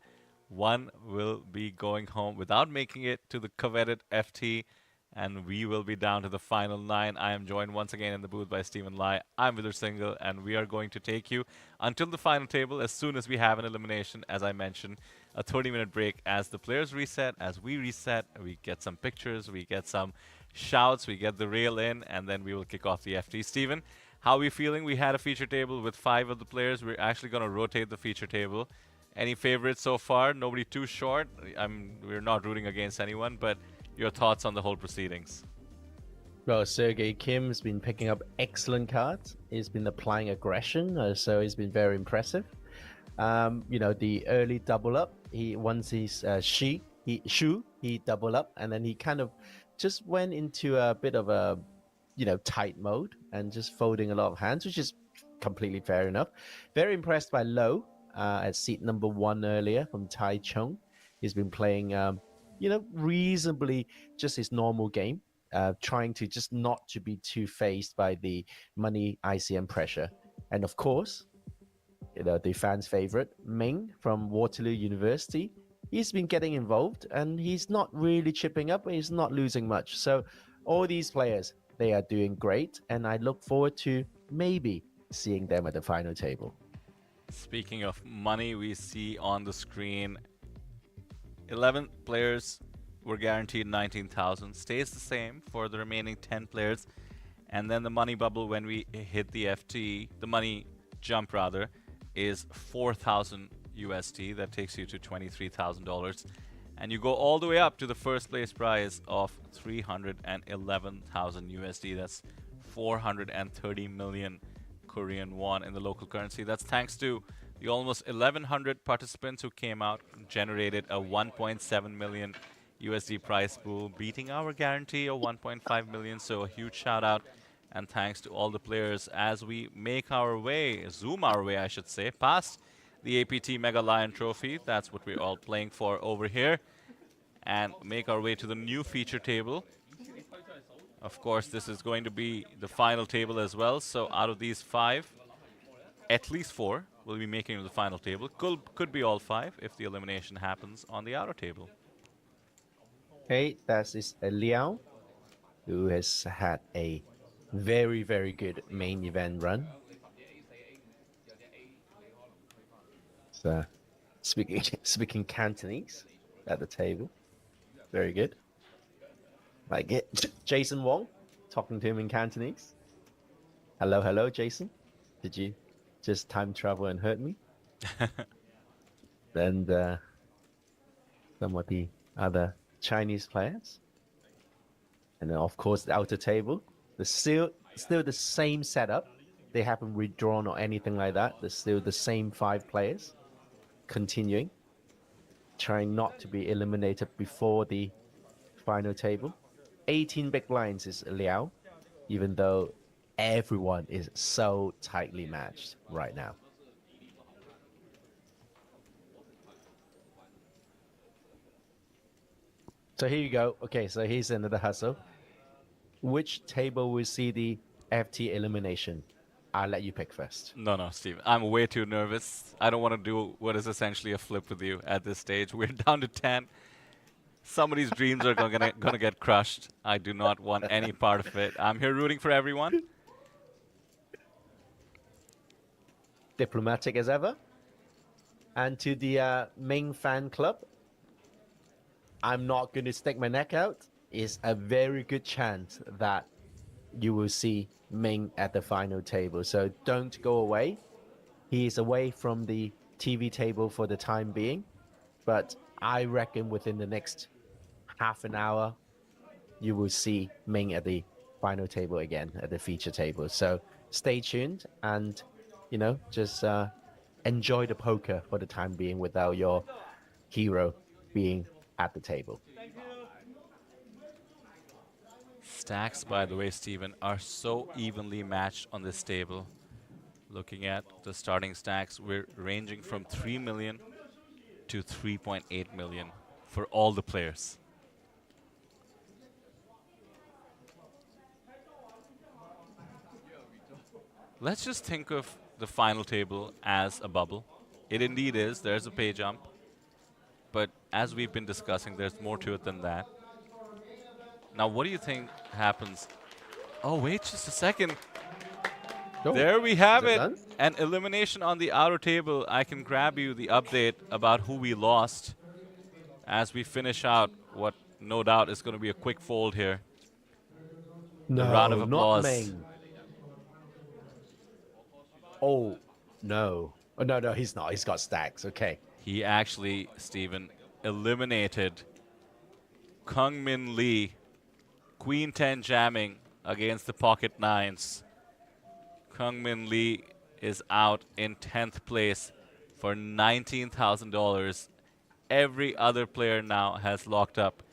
S12: one will be going home without making it to the coveted FT, and we will be down to the final 9. I am joined once again in the booth by Stephen Lai. I'm Vidar Singhal, and we are going to take you until the final table as soon as we have an elimination. As I mentioned, a 30-minute break as the players reset, as we reset, we get some pictures, we get some shouts, we get the rail in, and then we will kick off the FT. Stephen, how are we feeling? We had a feature table with 5 of the players. We're actually going to rotate the feature table. Any favorites so far? Nobody too short. We're not rooting against anyone, but your thoughts on the whole proceedings?
S3: Well, Sergey Kim has been picking up excellent cards. He's been applying aggression, so he's been very impressive. You know, the early double up, once he's he double up, and then he kind of just went into a bit of a, tight mode and just folding a lot of hands, which is completely fair enough. Very impressed by Low at seat number 1 earlier from Tai Chung. He's been playing, reasonably just his normal game, trying to just not to be too phased by the money ICM pressure. And of course, the fans' favorite, Ming from Waterloo University, he's been getting involved and he's not really chipping up, but he's not losing much. So all these players, they are doing great, and I look forward to maybe seeing them at the final table.
S12: Speaking of money, we see on the screen 11 players were guaranteed 19,000. Stays the same for the remaining 10 players. And then the money bubble when we hit the FT, the money jump rather, is 4,000 USD. That takes you to $23,000. And you go all the way up to the first place prize of 311,000 USD. That's 430 million Korean won in the local currency. That's thanks to the almost 1,100 participants who came out, generated a 1.7 million USD prize pool, beating our guarantee of 1.5 million. So a huge shout out and thanks to all the players as we make our way, zoom our way, I should say, past the APT Mega Lion Trophy. That's what we're all playing for over here, and make our way to the new feature table. Of course, this is going to be the final table as well. So out of these 5, at least 4 will be making the final table. Could be all 5 if the elimination happens on the outer table.
S3: Okay, that is Liao, who has had a very, very good main event run. So, speaking Cantonese at the table. Very good. Like it. Jason Wong, talking to him in Cantonese. Hello, hello, Jason. Did you just time travel and hurt me? And some of the other Chinese players. And then, of course, the outer table. There's still the same setup. They haven't withdrawn or anything like that. There's still the same 5 players continuing, trying not to be eliminated before the final table. 18 big blinds is Liao, even though everyone is so tightly matched right now. So here you go. Okay, so here's another hustle. Which table will see the FT elimination? I'll let you pick first.
S12: No, Steve. I'm way too nervous. I don't want to do what is essentially a flip with you at this stage. We're down to 10. Somebody's dreams are gonna get crushed. I do not want any part of it. I'm here rooting for everyone.
S3: Diplomatic as ever. And to the main fan club, I'm not going to stick my neck out. It's a very good chance that you will see Ming at the final table. So don't go away. He is away from the TV table for the time being. But I reckon within the next half an hour, you will see Ming at the final table again, at the feature table. So stay tuned and, just enjoy the poker for the time being without your hero being at the table.
S12: Stacks, by the way, Steven, are so evenly matched on this table. Looking at the starting stacks, we're ranging from 3 million to 3.8 million for all the players. Let's just think of the final table as a bubble. It indeed is. There's a pay jump. But as we've been discussing, there's more to it than that. Now, what do you think happens? Oh, wait just a second.
S3: Oh,
S12: there we have it.
S3: Done?
S12: An elimination on the outer table. I can grab you the update about who we lost as we finish out what no doubt is going to be a quick fold here.
S3: No,
S12: a round of applause.
S3: Not Ming. Oh, no. Oh, no, he's not. He's got stacks. Okay.
S12: He actually, Steven, eliminated Kung Min Lee, Queen 10 jamming against the pocket nines. Kung Min Lee is out in 10th place for $19,000. Every other player now has locked up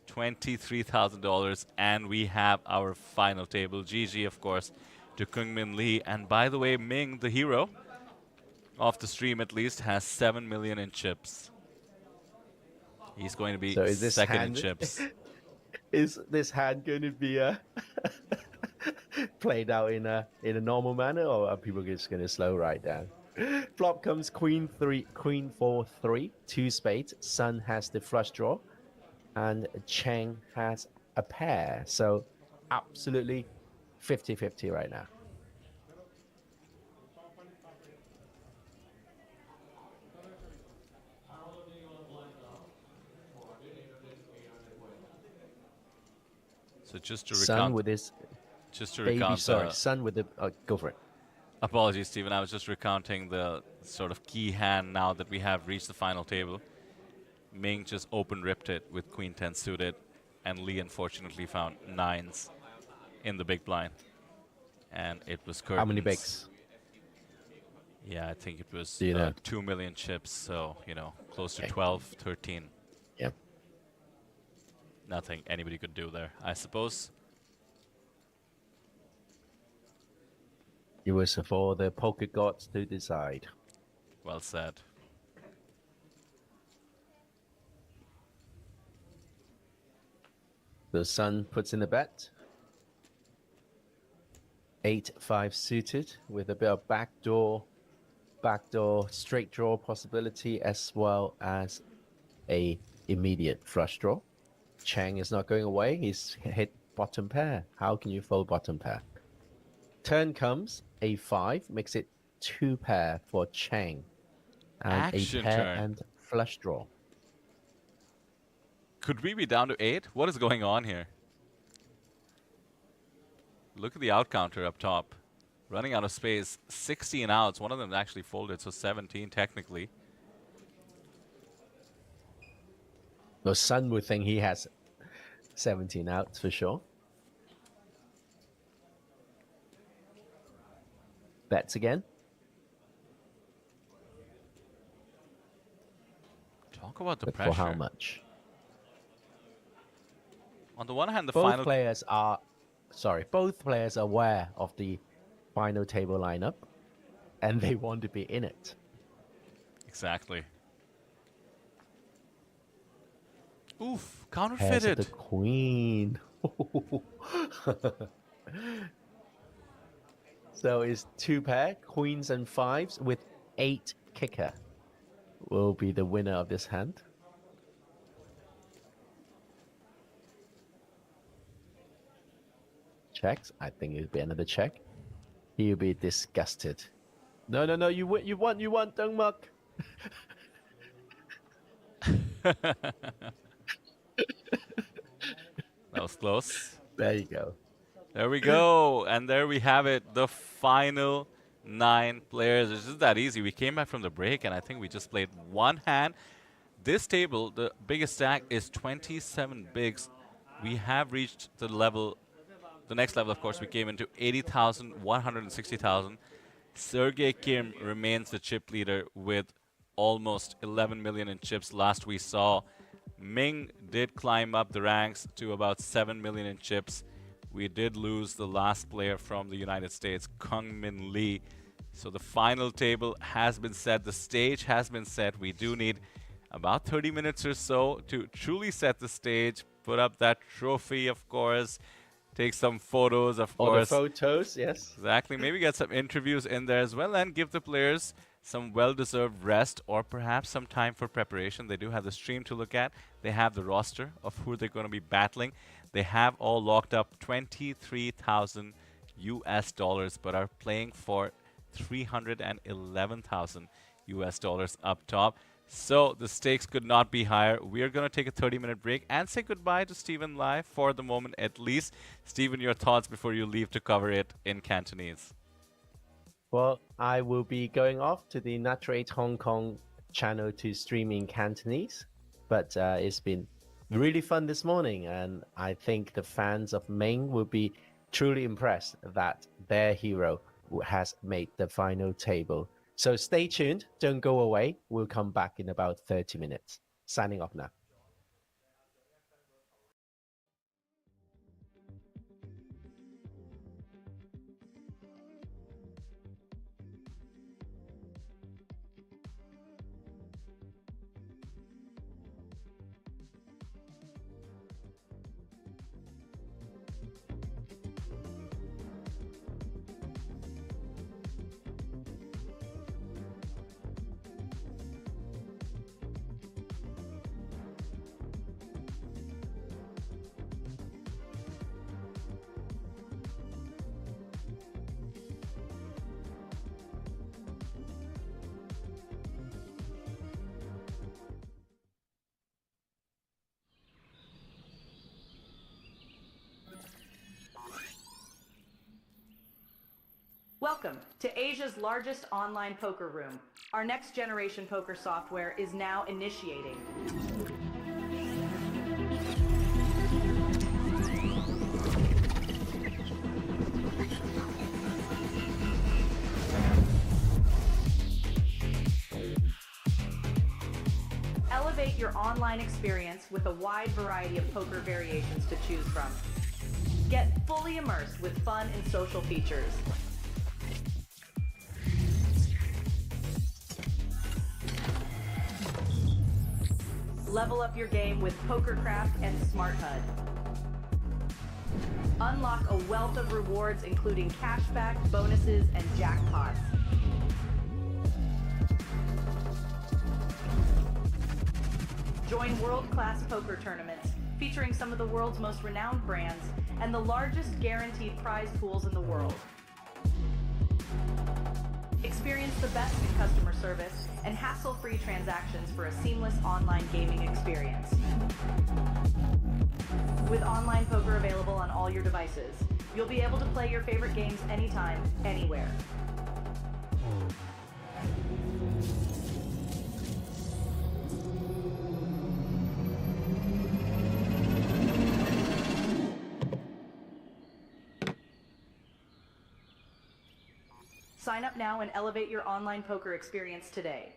S12: $23,000, and we have our final table. GG, of course, to Kung Min Lee. And by the way, Ming, the hero of the stream at least, has 7 million in chips. He's going to be second in chips.
S3: Is this hand going to be played out in a normal manner, or are people just going to slow right down? Flop comes Queen 4 3, 2 spades. Sun has the flush draw, and Cheng has a pair. So absolutely 50-50 right now.
S12: So just to
S3: Sun
S12: recount,
S3: with his
S12: recount,
S3: Sun with the go for it.
S12: Apologies, Stephen. I was just recounting the sort of key hand now that we have reached the final table. Ming just open ripped it with Queen 10 suited, and Lee unfortunately found nines in the big blind, and it was curtains.
S3: How many bigs?
S12: Yeah, I think it was
S3: 2
S12: million chips, so close to 12, 13.
S3: Yep.
S12: Nothing anybody could do there, I suppose.
S3: It was for the poker gods to decide.
S12: Well said.
S3: The Sun puts in a bet. 8-5 suited with a bit of backdoor straight draw possibility, as well as a immediate flush draw. Cheng is not going away. He's hit bottom pair. How can you fold bottom pair? Turn comes A5, makes it 2 pair for Cheng, and
S12: Action
S3: a pair
S12: turn.
S3: and flush draw.
S12: Could we be down to 8? What is going on here? Look at the out counter up top. Running out of space, 16 outs. One of them actually folded, so 17 technically.
S3: The Sun would think he has 17 outs for sure. Bets again.
S12: Talk about the
S3: But
S12: pressure.
S3: for how much?
S12: On the one hand, the
S3: both
S12: final
S3: players are aware of the final table lineup, and they want to be in it.
S12: Exactly. Oof,
S3: Pairs of
S12: counterfeited.
S3: the Queen. So it's 2 pair, queens and fives with 8 kicker. Will be the winner of this hand. Checks. I think it'll be another check. He'll be disgusted. No, you won, don't muck.
S12: That was close.
S3: There you go.
S12: There we go. And there we have it. The final 9 players. It's just that easy. We came back from the break, and I think we just played one hand. This table, the biggest stack is 27 bigs. We have reached the level, the next level, of course, we came into 80,000, 160,000. Sergey Kim remains the chip leader with almost 11 million in chips last we saw. Ming did climb up the ranks to about 7 million in chips. We did lose the last player from the United States, Kung Min Lee, So the final table has been set. The stage has been set. We do need about 30 minutes or so to truly set the stage, put up that trophy, of course, take some photos, of course.
S3: All the photos, yes.
S12: Exactly. Maybe get some interviews in there as well and give the players some well-deserved rest or perhaps some time for preparation. They do have the stream to look at. They have the roster of who they're going to be battling. They have all locked up 23,000 US dollars, but are playing for 311,000 US dollars up top. So the stakes could not be higher. We are going to take a 30-minute break and say goodbye to Stephen live for the moment at least. Stephen, your thoughts before you leave to cover it in Cantonese.
S3: Well, I will be going off to the Natural 8 Hong Kong channel to stream in Cantonese, but it's been really fun this morning, and I think the fans of Maine will be truly impressed that their hero has made the final table. So stay tuned, don't go away. We'll come back in about 30 minutes. Signing off now.
S9: Welcome to Asia's largest online poker room. Our next generation poker software is now initiating. Elevate your online experience with a wide variety of poker variations to choose from. Get fully immersed with fun and social features. Level up your game with PokerCraft and Smart HUD. Unlock a wealth of rewards including cashback, bonuses, and jackpots. Join world-class poker tournaments featuring some of the world's most renowned brands and the largest guaranteed prize pools in the world. Experience the best in customer service and hassle-free transactions for a seamless online gaming experience. With online poker available on all your devices, you'll be able to play your favorite games anytime, anywhere. Sign up now and elevate your online poker experience today.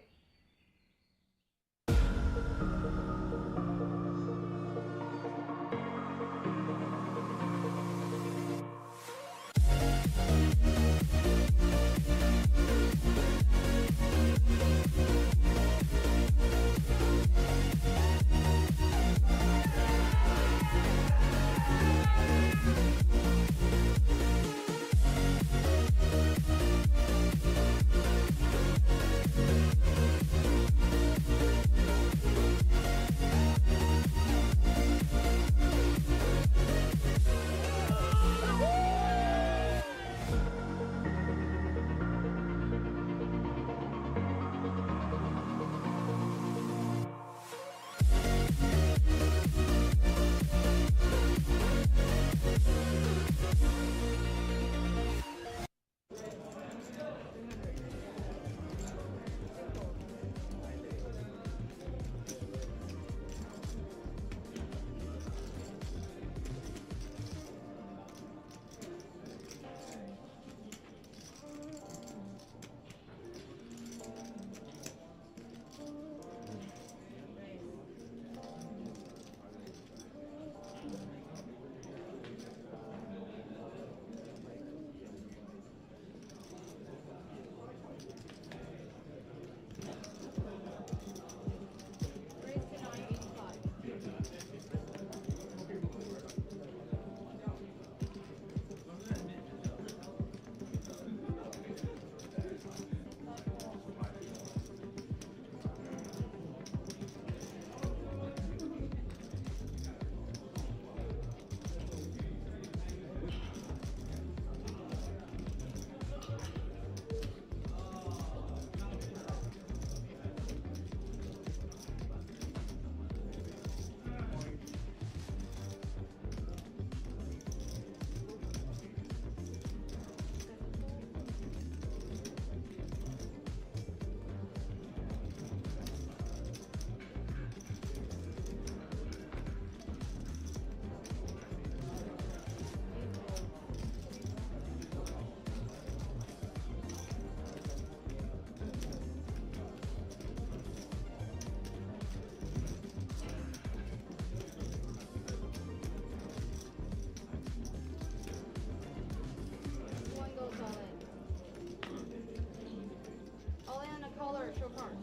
S11: show card.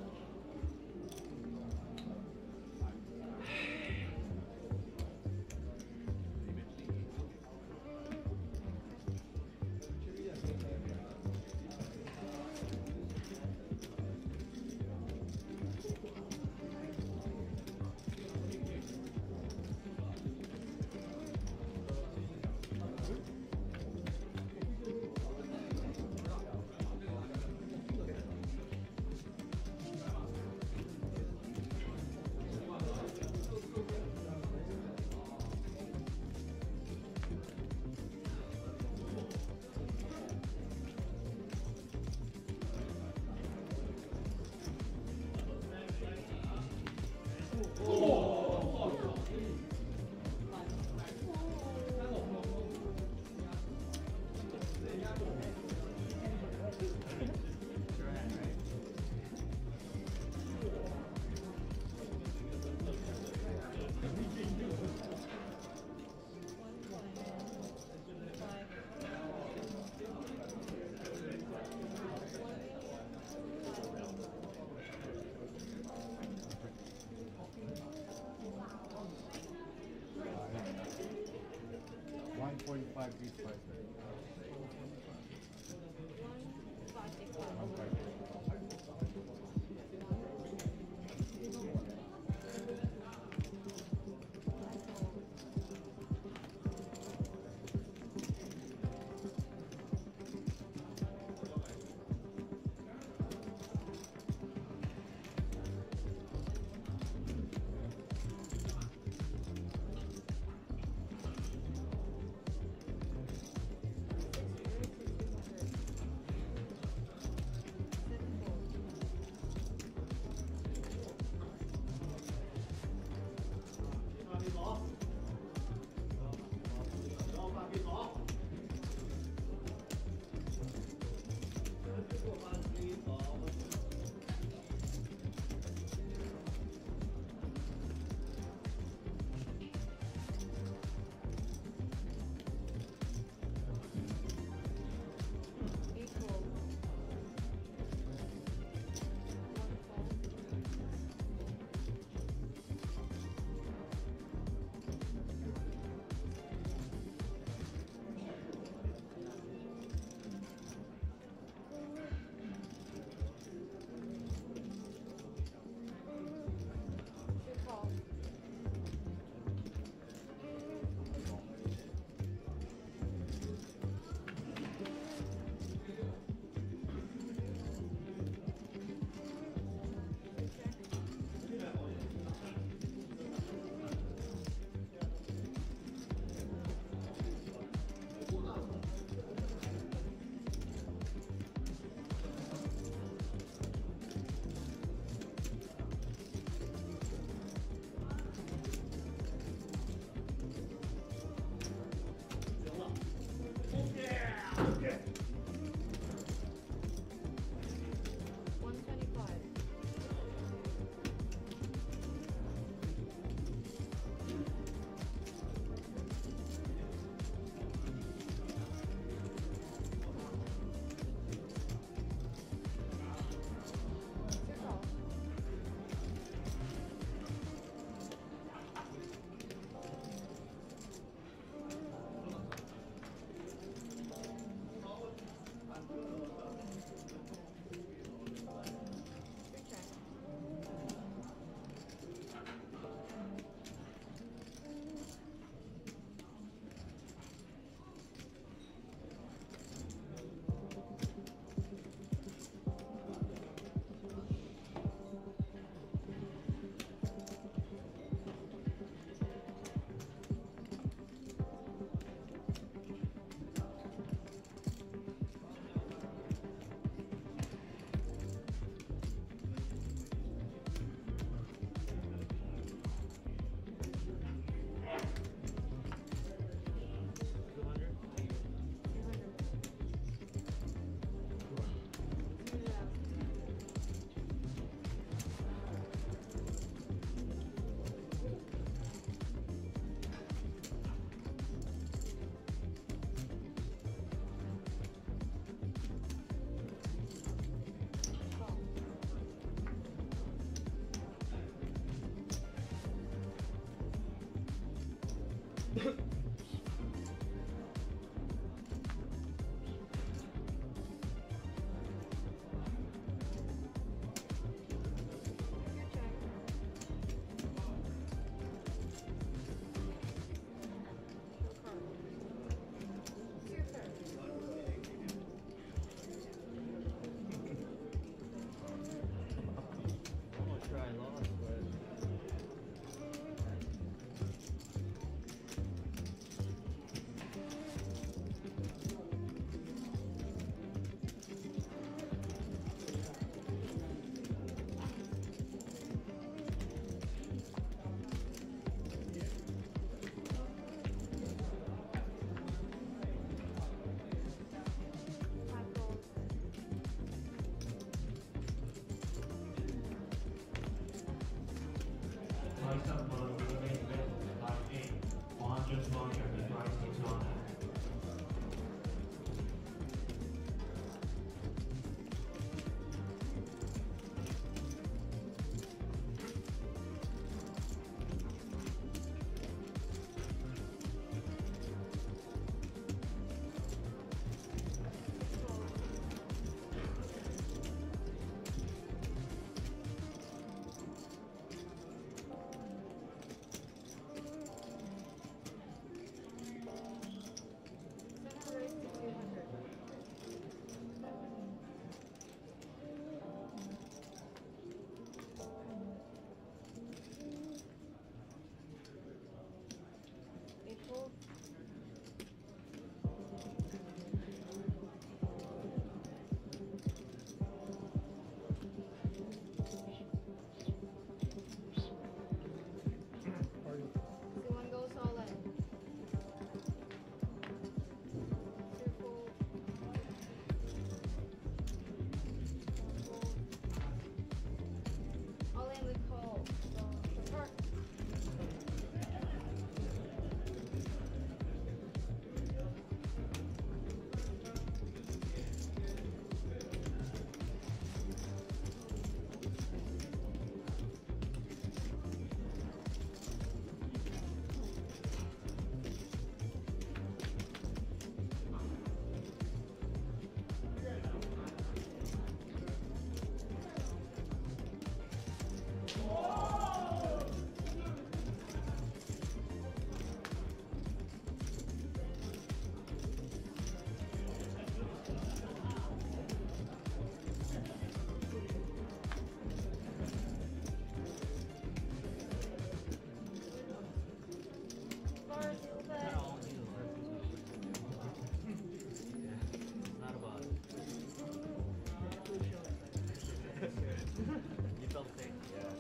S11: thing.
S3: Yeah.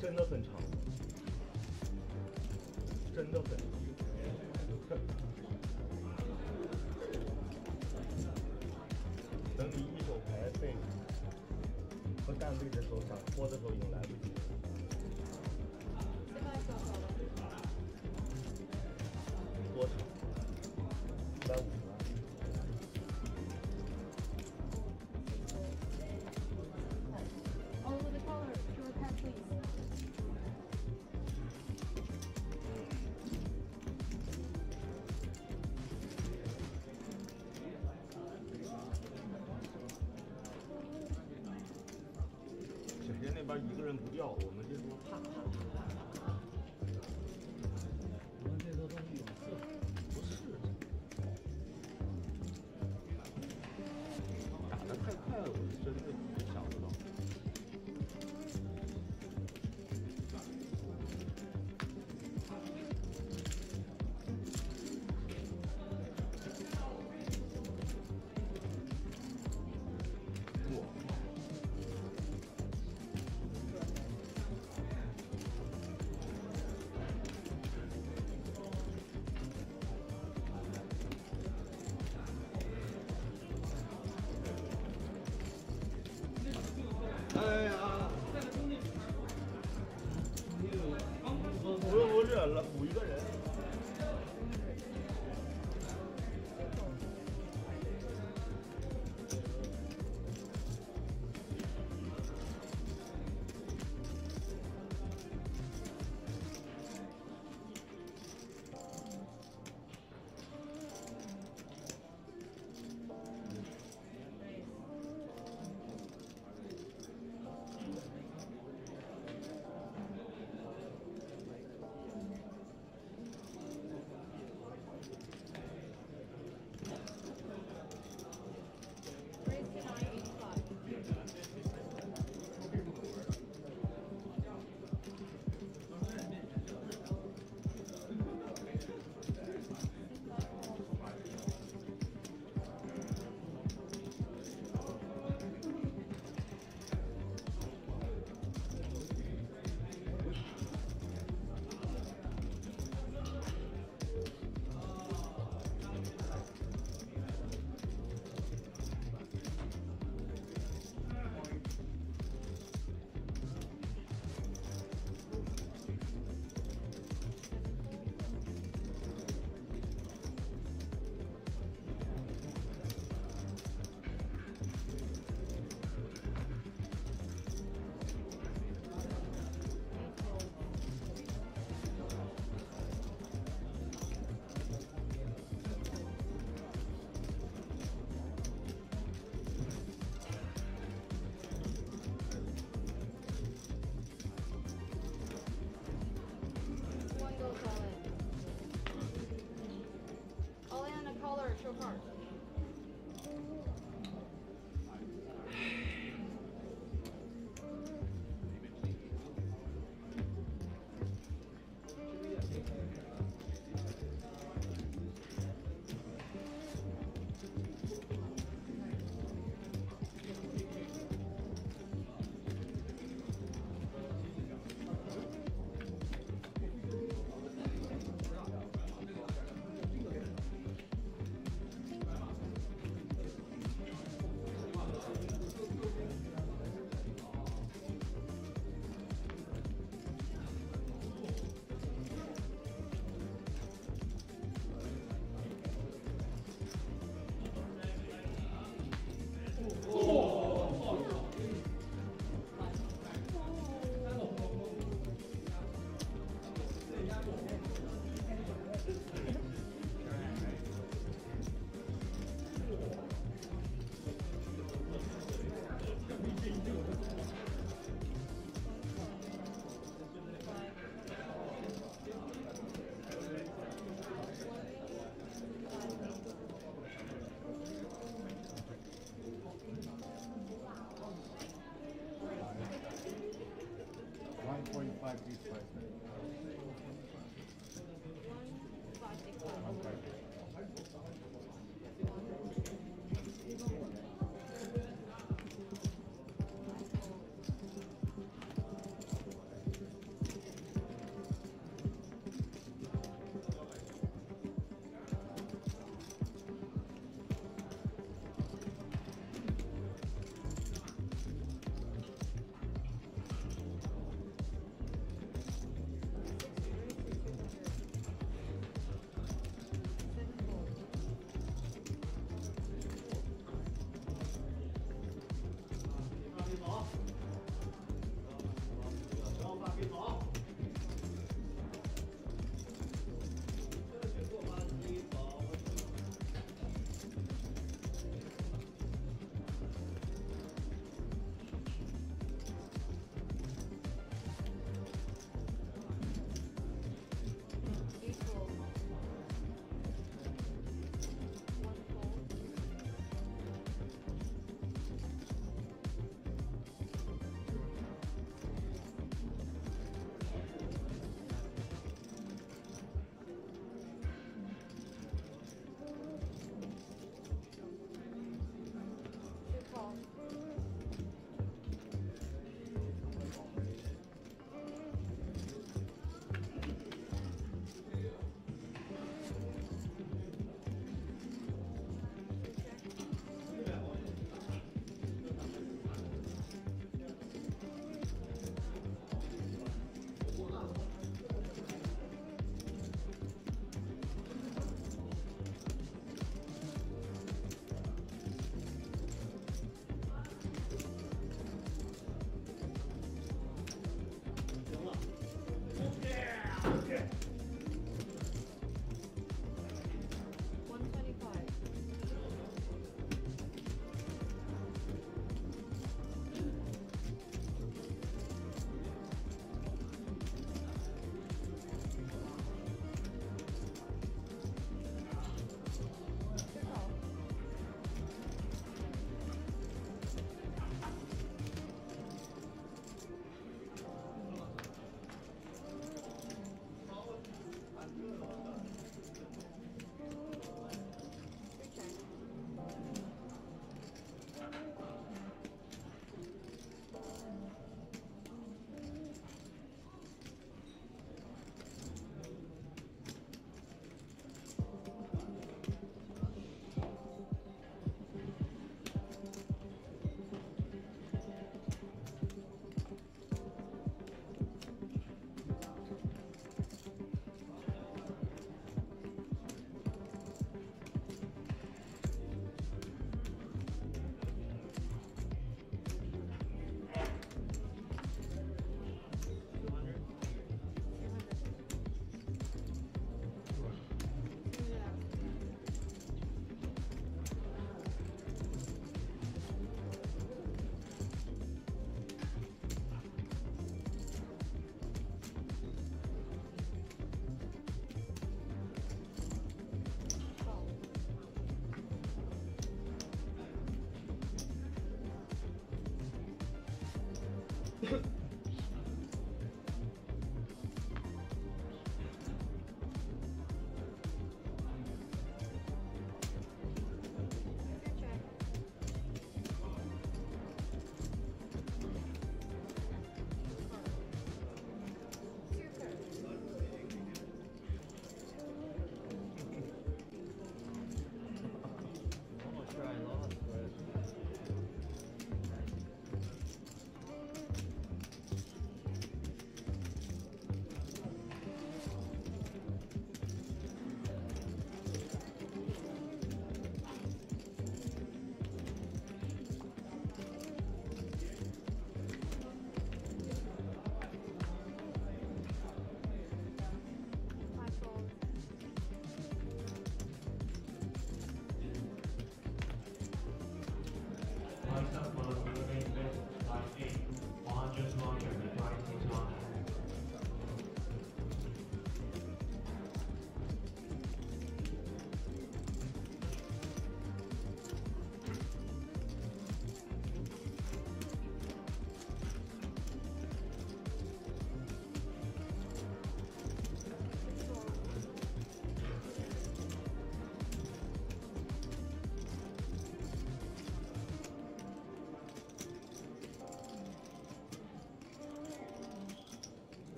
S10: 真的很长，真的很长。等你一手牌背和干背的时候，想拖的时候已经来不及了。多长？150万。人家那边一个人不掉，我们这桌啪啪啪。我们这个东西有色，不是。打得太快了，我是真的也想不到。哎呀，我忍了，补一个人。
S11: caller, show card.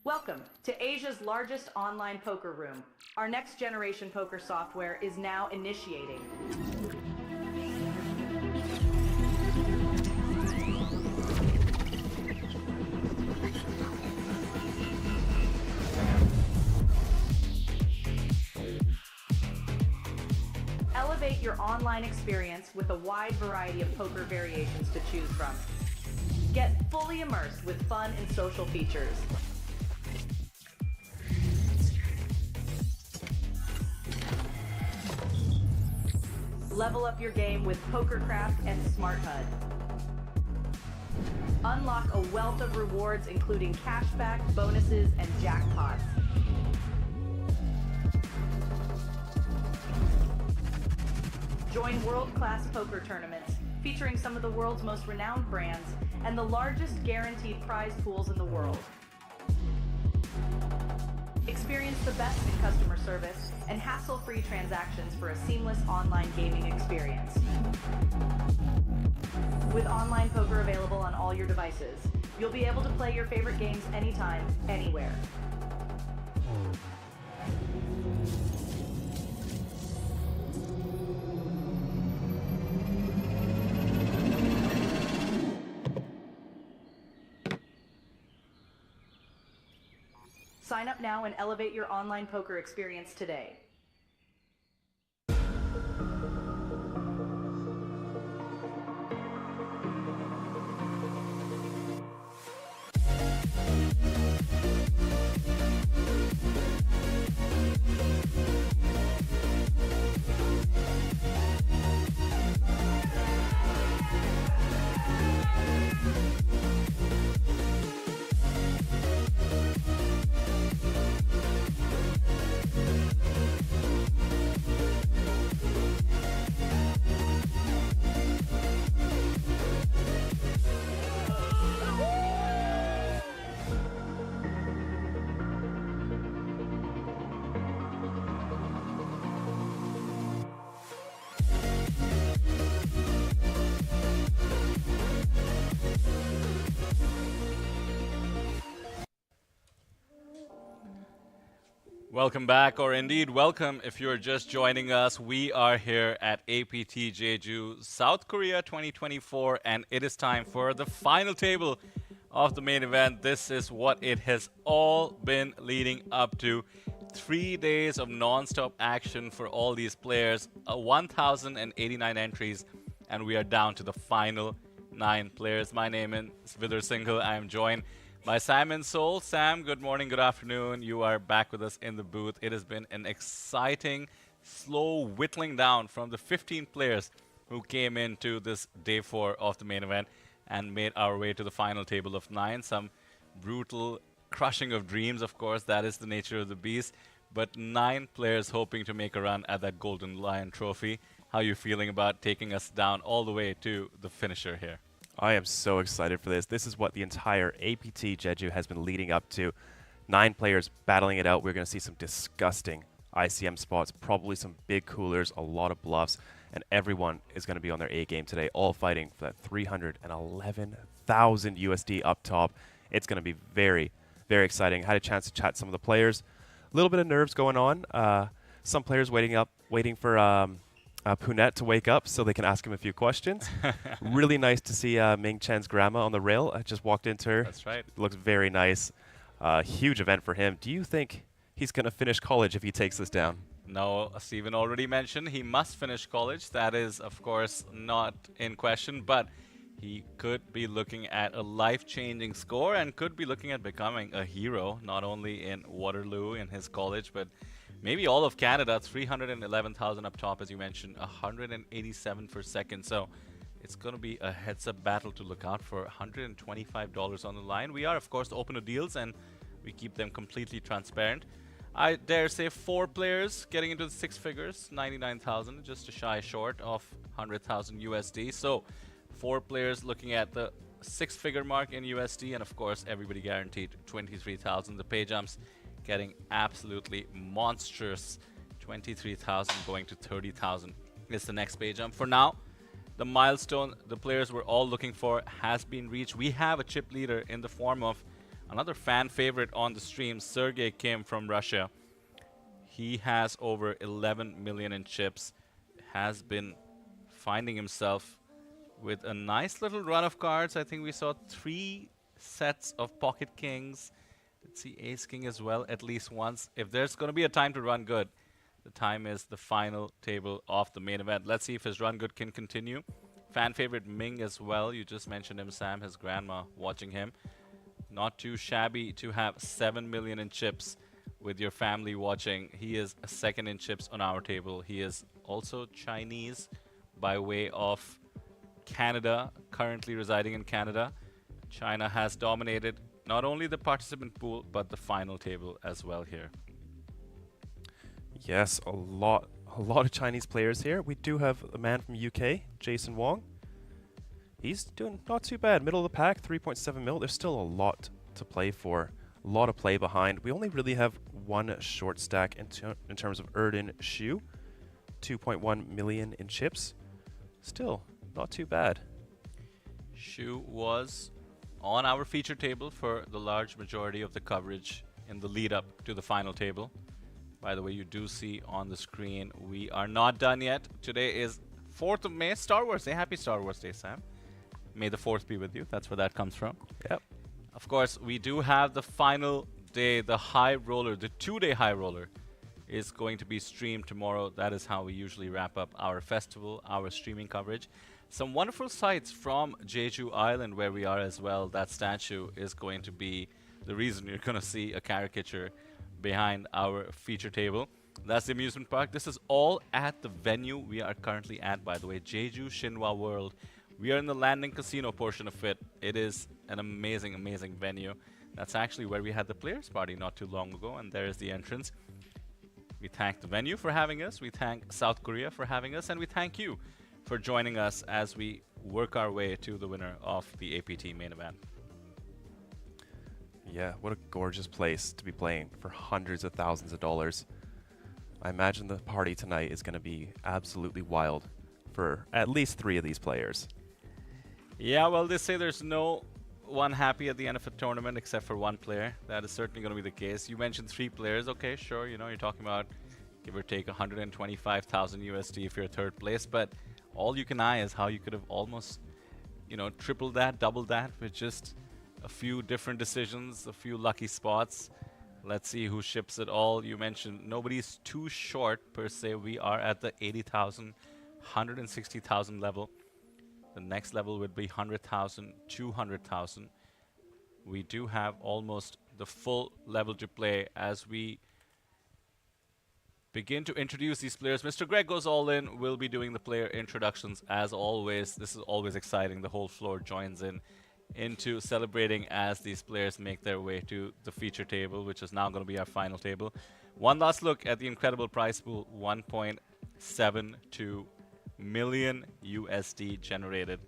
S9: Welcome to Asia's largest online poker room. Our next generation poker software is now initiating. Elevate your online experience with a wide variety of poker variations to choose from. Get fully immersed with fun and social features. Level up your game with PokerCraft and Smart HUD. Unlock a wealth of rewards including cashback, bonuses, and jackpots. Join world-class poker tournaments featuring some of the world's most renowned brands and the largest guaranteed prize pools in the world. Experience the best in customer service and hassle-free transactions for a seamless online gaming experience. With online poker available on all your devices, you'll be able to play your favorite games anytime, anywhere. Sign up now and elevate your online poker experience today.
S12: Welcome back, or indeed welcome if you're just joining us. We are here at APT Jeju, South Korea 2024, and it is time for the final table of the main event. This is what it has all been leading up to. 3 days of non-stop action for all these players, 1,089 entries, and we are down to the final 9 players. My name is Vidar Singhal. I am joined by Sam and Seoul. Sam, good morning, good afternoon. You are back with us in the booth. It has been an exciting, slow whittling down from the 15 players who came into this day 4 of the main event and made our way to the final table of 9. Some brutal crushing of dreams, of course. That is the nature of the beast. But 9 players hoping to make a run at that Golden Lion trophy. How are you feeling about taking us down all the way to the finisher here?
S5: I am so excited for this. This is what the entire APT Jeju has been leading up to. 9 players battling it out. We're going to see some disgusting ICM spots, probably some big coolers, a lot of bluffs, and everyone is going to be on their A game today, all fighting for that 311,000 USD up top. It's going to be very, very exciting. I had a chance to chat to some of the players. A little bit of nerves going on. Some players waiting for Punet to wake up so they can ask him a few questions. Really nice to see Ming Chen's grandma on the rail. I just walked into her.
S12: That's right.
S5: Looks very nice. Huge event for him. Do you think he's going to finish college if he takes this down?
S12: No, Steven already mentioned he must finish college. That is, of course, not in question, but he could be looking at a life-changing score and could be looking at becoming a hero, not only in Waterloo in his college, but maybe all of Canada. 311,000 up top, as you mentioned, 187 for second. So it's going to be a heads-up battle to look out for. $125 on the line. We are, of course, open to deals, and we keep them completely transparent. I dare say 4 players getting into the 6 figures, 99,000, just a shy short of 100,000 USD. So 4 players looking at the 6-figure mark in USD, and of course everybody guaranteed 23,000. The pay jumps getting absolutely monstrous. 23,000 going to 30,000 is the next pay jump. For now, the milestone the players were all looking for has been reached. We have a chip leader in the form of another fan favorite on the stream, Sergey Kim from Russia. He has over 11 million in chips, has been finding himself with a nice little run of cards. I think we saw 3 sets of pocket kings. Let's see ace king as well, at least once. If there's going to be a time to run good, the time is the final table of the main event. Let's see if his run good can continue. Fan favorite Ming as well. You just mentioned him, Sam, his grandma watching him. Not too shabby to have 7 million in chips with your family watching. He is a second in chips on our table. He is also Chinese by way of Canada, currently residing in Canada. China has dominated not only the participant pool, but the final table as well here.
S5: Yes, a lot of Chinese players here. We do have a man from UK, Jason Wong. He's doing not too bad. Middle of the pack, 3.7 mil. There's still a lot to play for. A lot of play behind. We only really have one short stack in terms of Erden Shu. 2.1 million in chips. Still, not too bad.
S12: Shu was on our feature table for the large majority of the coverage in the lead up to the final table. By the way, you do see on the screen, we are not done yet. Today is 4th of May, Star Wars Day. Happy Star Wars Day, Sam. May the 4th be with you. That's where that comes from.
S5: Yep.
S12: Of course, we do have the final day, the high roller, the 2-day high roller is going to be streamed tomorrow. That is how we usually wrap up our festival, our streaming coverage. Some wonderful sights from Jeju Island where we are as well. That statue is going to be the reason you're going to see a caricature behind our feature table. That's the amusement park. This is all at the venue we are currently at, by the way, Jeju Shinhwa World. We are in the landing casino portion of it. It is an amazing, amazing venue. That's actually where we had the players party not too long ago, and there is the entrance. We thank the venue for having us. We thank South Korea for having us, and we thank you for joining us as we work our way to the winner of the APT main event.
S5: Yeah, what a gorgeous place to be playing for hundreds of thousands of dollars. I imagine the party tonight is going to be absolutely wild for at least 3 of these players.
S12: Yeah, well, they say there's no one happy at the end of a tournament except for 1 player. That is certainly going to be the case. You mentioned 3 players. Okay, sure, you know, you're talking about give or take 125,000 USD if you're 3rd place, but all you can eye is how you could have almost, you know, tripled that, doubled that with just a few different decisions, a few lucky spots. Let's see who ships it all. You mentioned nobody's too short per se. We are at the 80,000, 160,000 level. The next level would be 100,000, 200,000. We do have almost the full level to play as we begin to introduce these players. Mr. Greg Goes All In will be doing the player introductions as always. This is always exciting. The whole floor joins in into celebrating as these players make their way to the feature table, which is now going to be our final table. One last look at the incredible prize pool, 1.72 million USD generated,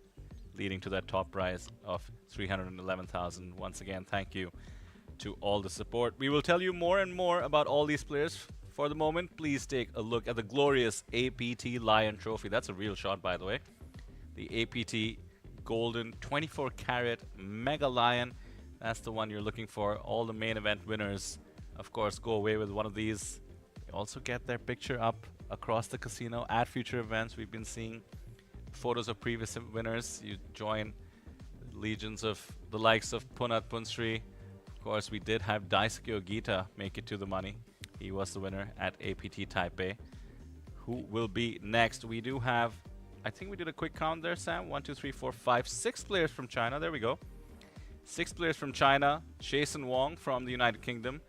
S12: leading to that top prize of 311,000. Once again, thank you to all the support. We will tell you more and more about all these players. For the moment, please take a look at the glorious APT Lion Trophy. That's a real shot, by the way. The APT Golden 24-carat Mega Lion. That's the one you're looking for. All the main event winners, of course, go away with one of these. They also get their picture up across the casino at future events. We've been seeing photos of previous winners. You join legions of the likes of Punat Punsri. Of course, we did have Daisuke Ogita make it to the money. He was the winner at APT Taipei. Who will be next? We do have, I think we did a quick count there, Sam. 1, 2, 3, 4, 5, 6 players from China. There we go. 6 players from China. Jason Wong from the United Kingdom.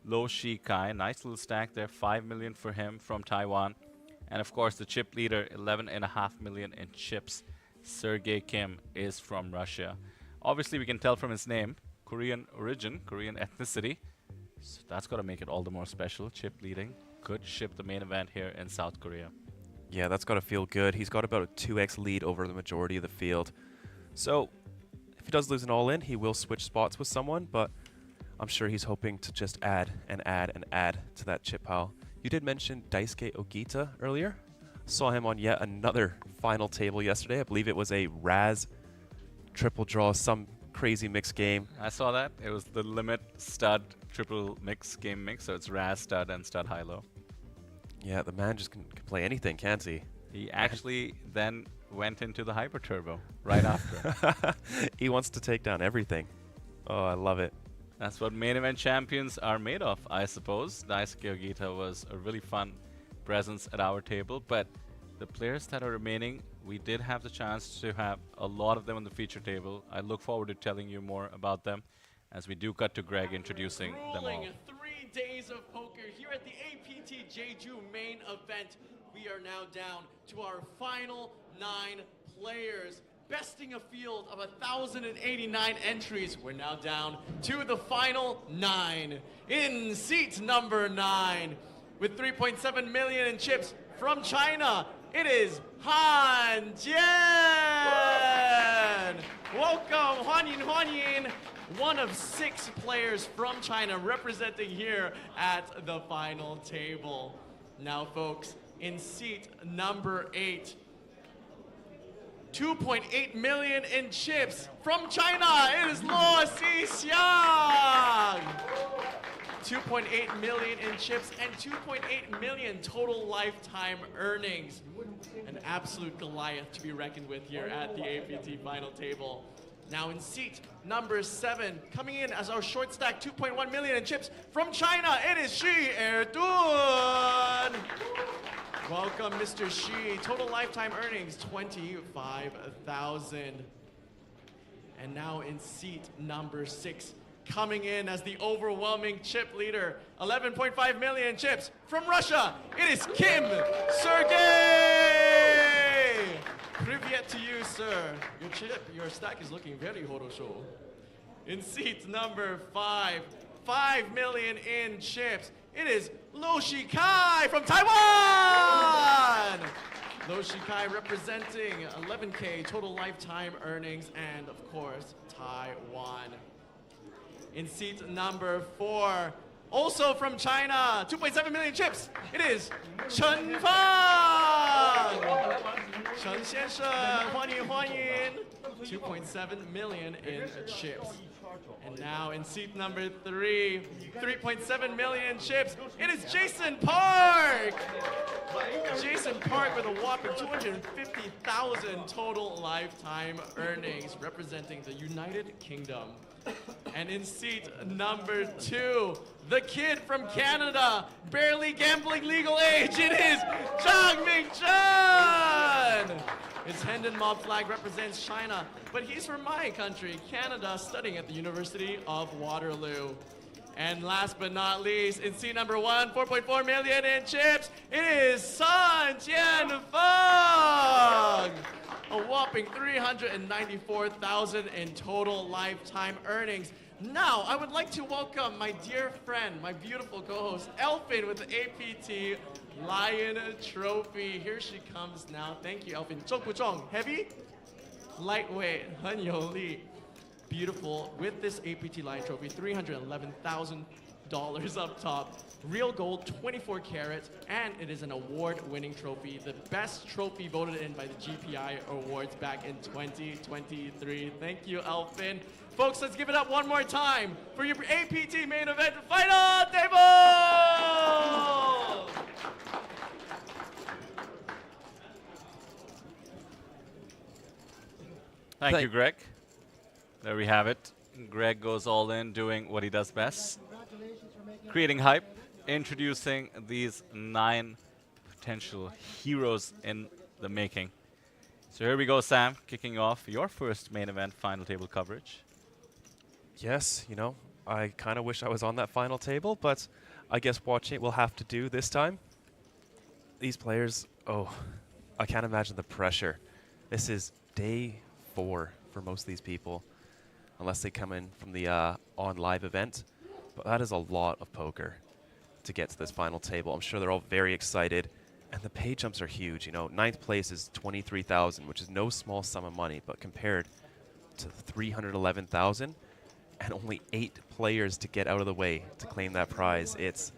S12: Lo Shi Kai, nice little stack there. 5 million for him from Taiwan. And of course, the chip leader, 11.5 million in chips. Sergey Kim is from Russia. Obviously, we can tell from his name, Korean origin, Korean ethnicity. So that's got to make it all the more special. Chip leading. Could ship the main event here in South Korea.
S5: Yeah, that's got to feel good. He's got about a 2x lead over the majority of the field. So if he does lose an all-in, he will switch spots with someone, but I'm sure he's hoping to just add and add and add to that chip pile. You did mention Daisuke Ogita earlier. Saw him on yet another final table yesterday. I believe it was a Raz triple draw, some crazy mixed game.
S12: I saw that. It was the limit stud triple mix game mix, so it's Raz stud and stud high-low.
S5: Yeah, the man just can play anything, can't he?
S12: He actually then went into the hyper turbo right after.
S5: He wants to take down everything. Oh, I love it.
S12: That's what main event champions are made of, I suppose. Daisuke Ogita was a really fun presence at our table, but the players that are remaining, we did have the chance to have a lot of them on the feature table. I look forward to telling you more about them as we do cut to Greg introducing them all.
S2: 3 days of poker here at the APT Jeju main event. We are now down to our final 9 players. Besting a field of 1,089 entries, we're now down to the final 9. In seat number 9, with 3.7 million in chips from China, it is Han Jian! Welcome, Huan Yin, one of 6 players from China representing here at the final table. Now, folks, in seat number 8, 2.8 million in chips from China. It is Luo Xixiang. 2.8 million in chips and 2.8 million total lifetime earnings. An absolute Goliath to be reckoned with here at the APT final table. Now in seat number 7, coming in as our short stack, 2.1 million in chips from China, it is Xu Erdun. Welcome, Mr. Shi. Total lifetime earnings, 25,000. And now in seat number 6, coming in as the overwhelming chip leader, 11.5 million chips from Russia, it is Kim Sergey! Privyet to you, sir. Your stack is looking very horosho. In seat number 5, 5 million in chips, it is Lo Shi Kai from Taiwan! Lo Shi Kai representing 11K total lifetime earnings and, of course, Taiwan. In seat number 4, also from China, 2.7 million chips, it is Chen Fang! Chen Xiansheng, Huan Yin, 2.7 million in chips. And now in seat number 3, 3.7 million chips, it is Jason Park! Jason Park with a whopping 250,000 total lifetime earnings, representing the United Kingdom. And in seat number 2, the kid from Canada, barely gambling legal age, it is Zhang Mingchen! His Hendon mob flag represents China, but he's from my country, Canada, studying at the University of Waterloo. And last but not least, in seat number 1, 4.4 million in chips, it is Sun Jianfeng! A whopping 394,000 in total lifetime earnings. Now, I would like to welcome my dear friend, my beautiful co-host, Elfin, with the APT Lion Trophy. Here she comes now. Thank you, Elfin. 重不重? Heavy? Lightweight. 很有力. Beautiful. With this APT Lion Trophy, $311,000 up top. Real gold, 24 carats, and it is an award-winning trophy. The best trophy voted in by the GPI Awards back in 2023. Thank you, Elfin. Folks, let's give it up one more time for your APT main event final table!
S12: Thank you, Greg. There we have it. Greg goes all in, doing what he does best. Creating hype, introducing these 9 potential heroes in the making. So here we go, Sam, kicking off your first main event final table coverage.
S5: Yes, you know, I kind of wish I was on that final table, but I guess watching it will have to do this time. These players, oh, I can't imagine the pressure. This is day 4 for most of these people, unless they come in from the on live event. But that is a lot of poker to get to this final table. I'm sure they're all very excited, and the pay jumps are huge. You know, 9th place is 23,000, which is no small sum of money, but compared to 311,000 and only 8 players to get out of the way to claim that prize, it's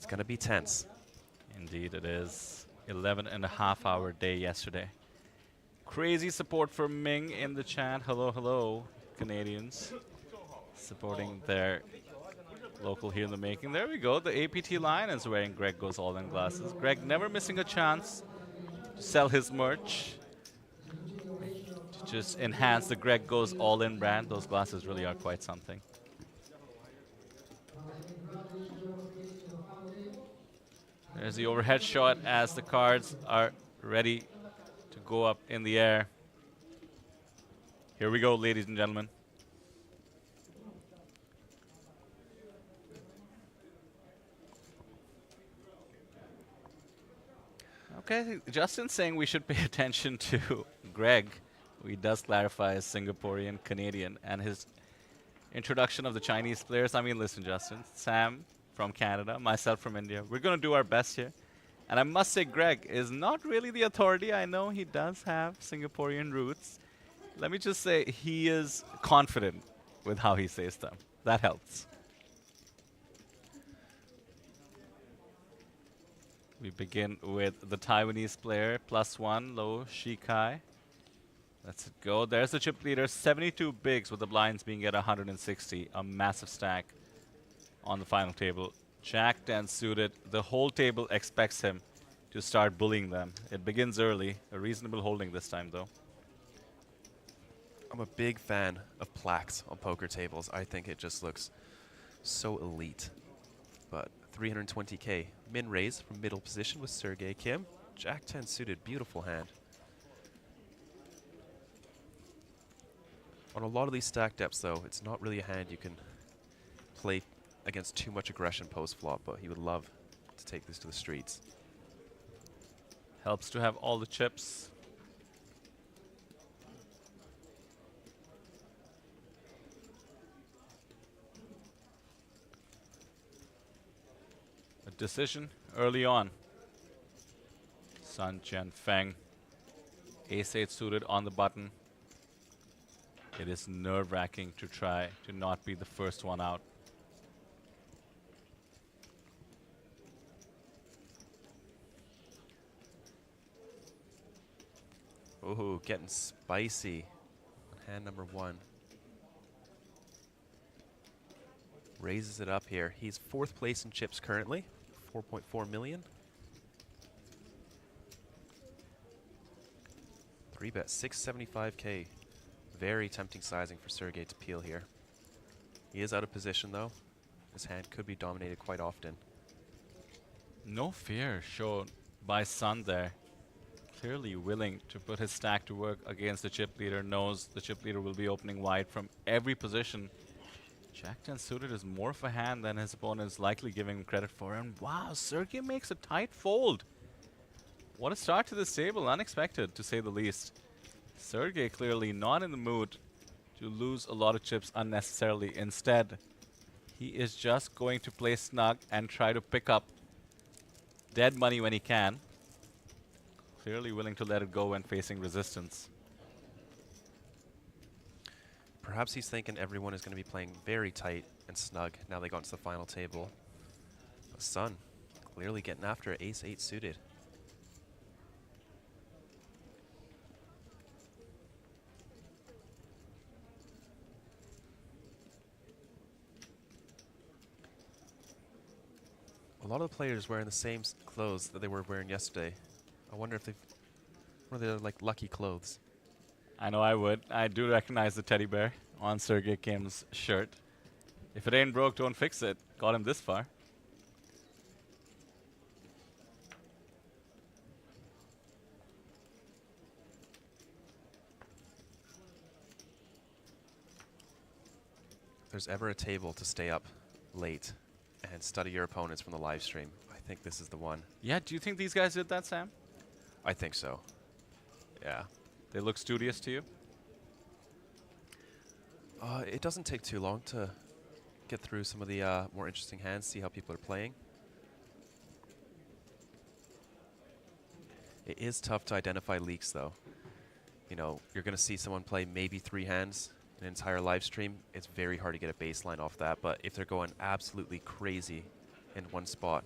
S5: going to be tense.
S12: Indeed it is. 11.5-hour day yesterday. Crazy support for Ming in the chat. Hello, hello, Canadians. Supporting their local here in the making. There we go. The APT Lion is wearing Greg Goes All In glasses. Greg never missing a chance to sell his merch. To just enhance the Greg Goes All In brand. Those glasses really are quite something. There's the overhead shot as the cards are ready to go up in the air. Here we go, ladies and gentlemen. Okay, Justin's saying we should pay attention to Greg, who he does clarify as Singaporean Canadian, and his introduction of the Chinese players. I mean, listen, Justin, Sam from Canada, myself from India. We're going to do our best here. And I must say, Greg is not really the authority. I know he does have Singaporean roots. Let me just say he is confident with how he says them. That helps. We begin with the Taiwanese player, +1, low, Shikai. Let's go. There's the chip leader, 72 bigs with the blinds being at 160. A massive stack on the final table. Jack 10 suited. The whole table expects him to start bullying them. It begins early. A reasonable holding this time, though.
S5: I'm a big fan of plaques on poker tables. I think it just looks so elite. But 320k min raise from middle position with Sergey Kim. Jack 10 suited, beautiful hand. On a lot of these stack depths, though, it's not really a hand you can play against too much aggression post-flop, but he would love to take this to the streets.
S12: Helps to have all the chips. A decision early on. Sun Jianfeng. Ace-8 suited on the button. It is nerve-wracking to try to not be the first one out.
S5: Ooh, getting spicy on hand number 1. Raises it up here. He's 4th place in chips currently, 4.4 million. 3-bet, 675k. Very tempting sizing for Sergey to peel here. He is out of position, though. His hand could be dominated quite often.
S12: No fear shown by Sun there. Clearly willing to put his stack to work against the chip leader. Knows the chip leader will be opening wide from every position. Jack 10 suited is more of a hand than his opponent is likely giving him credit for. And wow, Sergey makes a tight fold. What a start to this table. Unexpected, to say the least. Sergey clearly not in the mood to lose a lot of chips unnecessarily. Instead, he is just going to play snug and try to pick up dead money when he can. Clearly willing to let it go when facing resistance.
S5: Perhaps he's thinking everyone is going to be playing very tight and snug now they got into the final table. The Sun clearly getting after ace-8 suited. A lot of the players wearing the same clothes that they were wearing yesterday. I wonder if they've one of their like lucky clothes.
S12: I know I would. I do recognize the teddy bear on Sergey Kim's shirt. If it ain't broke, don't fix it. Got him this far.
S5: If there's ever a table to stay up late and study your opponents from the live stream, I think this is the one.
S12: Yeah, do you think these guys did that, Sam?
S5: I think so. Yeah.
S12: They look studious to you?
S5: It doesn't take too long to get through some of the more interesting hands, see how people are playing. It is tough to identify leaks, though. You know, you're going to see someone play maybe 3 hands in an entire live stream. It's very hard to get a baseline off that, but if they're going absolutely crazy in one spot,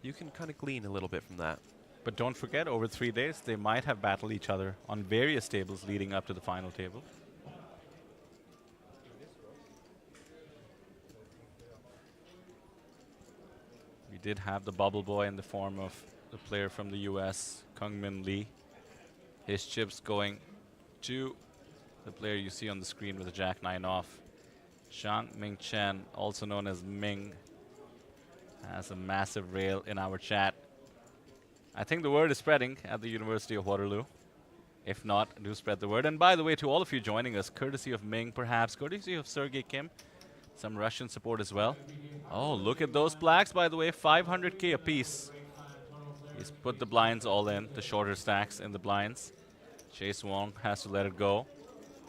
S5: you can kind of glean a little bit from that.
S12: But don't forget, over 3 days, they might have battled each other on various tables leading up to the final table. We did have the bubble boy in the form of the player from the US, Kungmin Lee. His chips going to the player you see on the screen with the Jack 9 off. Zhang Ming Chen, also known as Ming, has a massive rail in our chat. I think the word is spreading at the University of Waterloo. If not, do spread the word. And by the way, to all of you joining us, courtesy of Ming, perhaps, courtesy of Sergey Kim, some Russian support as well. Oh, look at those blacks, by the way, 500k apiece. He's put the blinds all in, the shorter stacks in the blinds. Chase Wong has to let it go.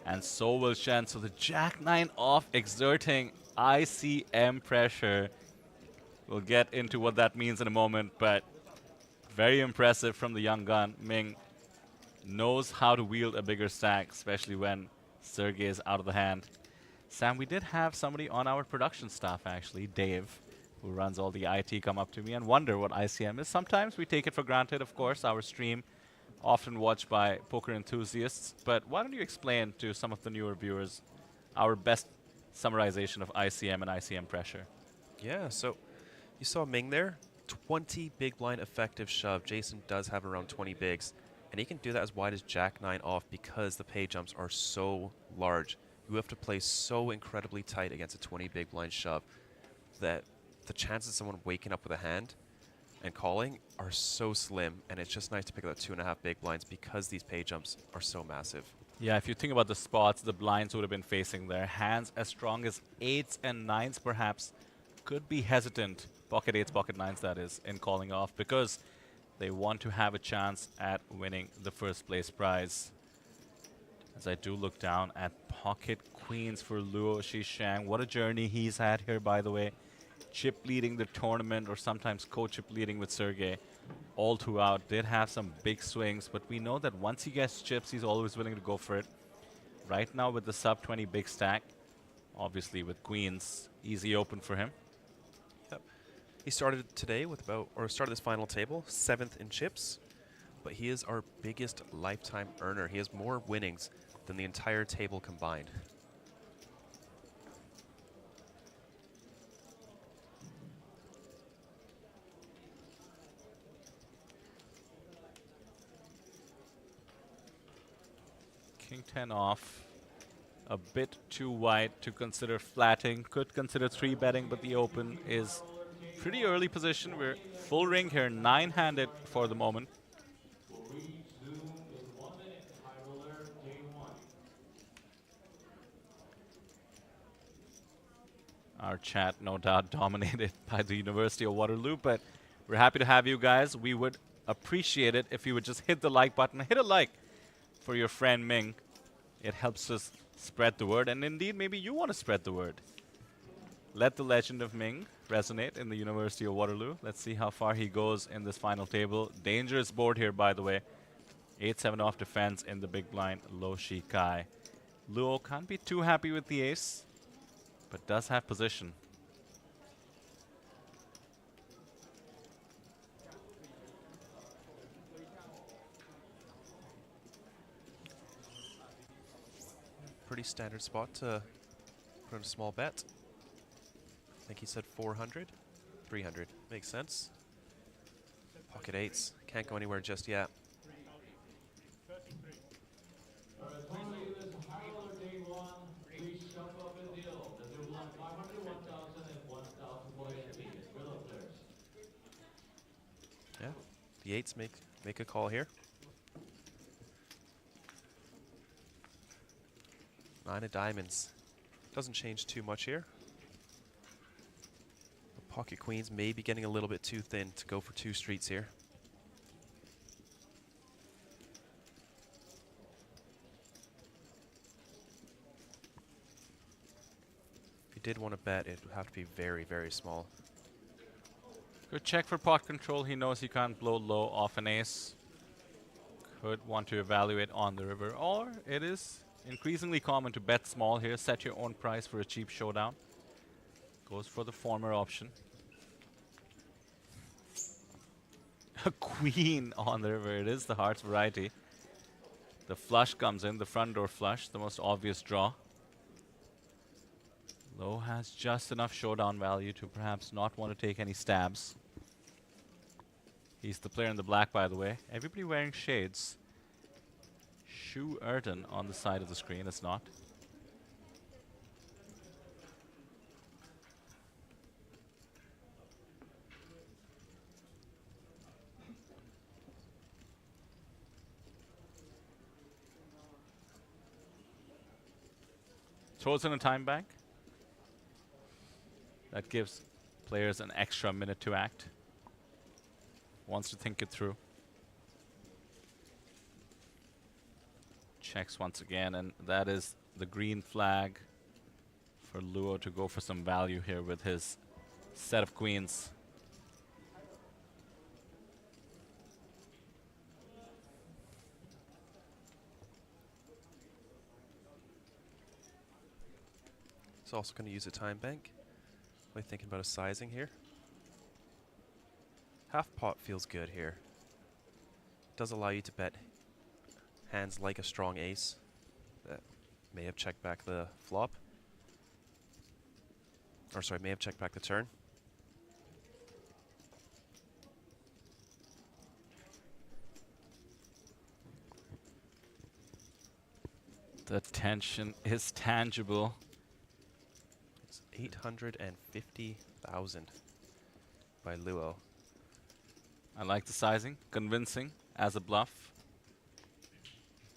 S12: And so will Shen. So the Jack 9 off exerting ICM pressure. We'll get into what that means in a moment, but very impressive from the young gun. Ming knows how to wield a bigger stack, especially when Sergey is out of the hand. Sam, we did have somebody on our production staff, actually, Dave, who runs all the IT, come up to me and wonder what ICM is. Sometimes we take it for granted, of course, our stream, often watched by poker enthusiasts. But why don't you explain to some of the newer viewers our best summarization of ICM and ICM pressure?
S5: Yeah, so you saw Ming there. 20 big blind effective shove. Jason does have around 20 bigs, and he can do that as wide as Jack 9 off because the pay jumps are so large. You have to play so incredibly tight against a 20 big blind shove that the chances of someone waking up with a hand and calling are so slim, and it's just nice to pick up that 2.5 big blinds because these pay jumps are so massive.
S12: Yeah, if you think about the spots the blinds would have been facing there, hands as strong as 8s and 9s perhaps could be hesitant, pocket 8s, pocket 9s that is, in calling off because they want to have a chance at winning the first place prize. As I do look down at pocket queens for Luo Shishang. What a journey he's had here, by the way. Chip leading the tournament, or sometimes co-chip leading with Sergey all throughout. Did have some big swings, but we know that once he gets chips, he's always willing to go for it. Right now with the sub 20 big stack, obviously with queens, easy open for him.
S5: Yep. He started today with started this final table, 7th in chips, but he is our biggest lifetime earner. He has more winnings than the entire table combined.
S12: King 10 off. A bit too wide to consider flatting. Could consider 3-betting, but the open is pretty early position. We're full ring here, 9-handed for the moment. Our chat, no doubt, dominated by the University of Waterloo, but we're happy to have you guys. We would appreciate it if you would just hit the like button. Hit a like for your friend Ming. It helps us spread the word, and indeed, maybe you want to spread the word. Let the legend of Ming resonate in the University of Waterloo. Let's see how far he goes in this final table. Dangerous board here, by the way. 8-7 off defense in the big blind, Lo Shi Kai. Luo can't be too happy with the ace, but does have position.
S5: Pretty standard spot to put in a small bet. I think he said 400. 300. Makes sense. Pocket eights. Can't go anywhere just yet. Yeah, the eights make a call here. 9 of diamonds. Doesn't change too much here. The pocket queens may be getting a little bit too thin to go for 2 streets here. If you did want to bet, it would have to be very, very small.
S12: Good check for pot control. He knows he can't blow low off an ace. Could want to evaluate on the river, or it is increasingly common to bet small here. Set your own price for a cheap showdown. Goes for the former option. A queen on the river. It is the hearts variety. The flush comes in, the front door flush, the most obvious draw. Low has just enough showdown value to perhaps not want to take any stabs. He's the player in the black, by the way. Everybody wearing shades. Shu Erden on the side of the screen. It's not. Throws in a time bank. That gives players an extra minute to act. Wants to think it through. Checks once again, and that is the green flag for Luo to go for some value here with his set of queens.
S5: He's also going to use a time bank. Really thinking about a sizing here. Half pot feels good here. Does allow you to bet hands like a strong ace that may have checked back the flop. Or sorry, may have checked back the turn.
S12: The tension is tangible.
S5: It's 850,000 by Luo.
S12: I like the sizing, convincing as a bluff.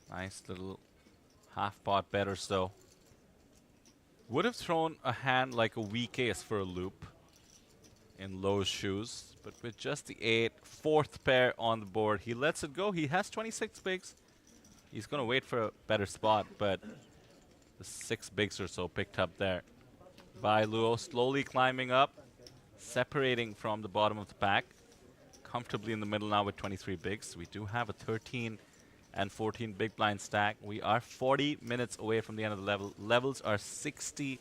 S12: Nice little half pot bet or so. Would have thrown a hand like a weak ace for a loop in Lowe's shoes, but with just the 8, fourth pair on the board, he lets it go. He has 26 bigs. He's going to wait for a better spot, but the 6 bigs or so picked up there by Luo, slowly climbing up, separating from the bottom of the pack. Comfortably in the middle now with 23 bigs. We do have a 13 and 14 big blind stack. We are 40 minutes away from the end of the level. Levels are 60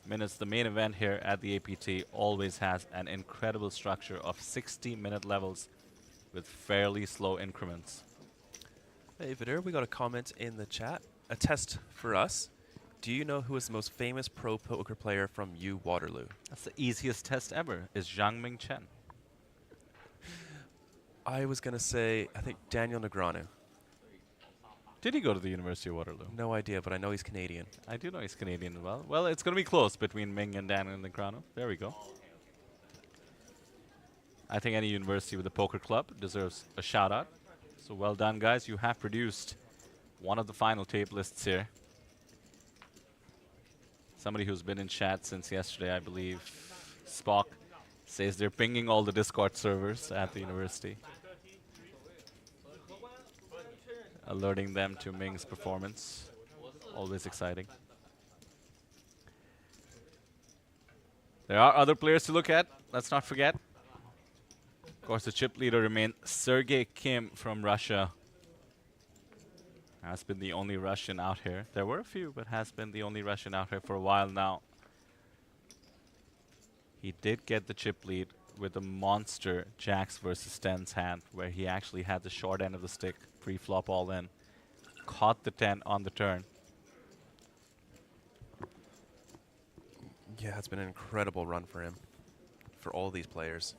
S12: minutes. The main event here at the APT always has an incredible structure of 60-minute levels with fairly slow increments.
S5: Hey Vidur, we got a comment in the chat. A test for us. Do you know who is the most famous pro poker player from U Waterloo?
S12: That's the easiest test ever. Is Zhang Ming Chen.
S5: I was going to say, I think Daniel Negreanu.
S12: Did he go to the University of Waterloo?
S5: No idea, but I know he's Canadian.
S12: I do know he's Canadian as well. Well, it's going to be close between Ming and Daniel Negreanu. There we go. I think any university with a poker club deserves a shout out. So well done, guys. You have produced one of the final tape lists here. Somebody who's been in chat since yesterday, I believe, Spock, says they're pinging all the Discord servers at the university, alerting them to Ming's performance. Always exciting. There are other players to look at, let's not forget. Of course, the chip leader remains Sergey Kim from Russia. Has been the only Russian out here. There were a few, but has been the only Russian out here for a while now. He did get the chip lead with a monster jacks versus tens hand, where he actually had the short end of the stick, pre-flop all in. Caught the 10 on the turn.
S5: Yeah, it's been an incredible run for him, for all these players.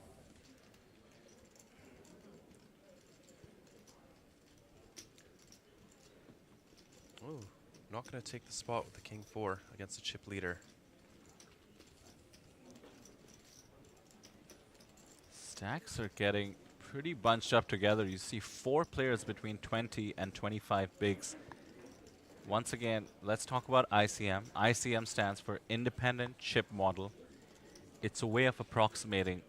S5: Oh, not going to take the spot with the king 4 against the chip leader.
S12: Stacks are getting pretty bunched up together. You see 4 players between 20 and 25 bigs. Once again, let's talk about ICM. ICM stands for Independent Chip Model. It's a way of approximating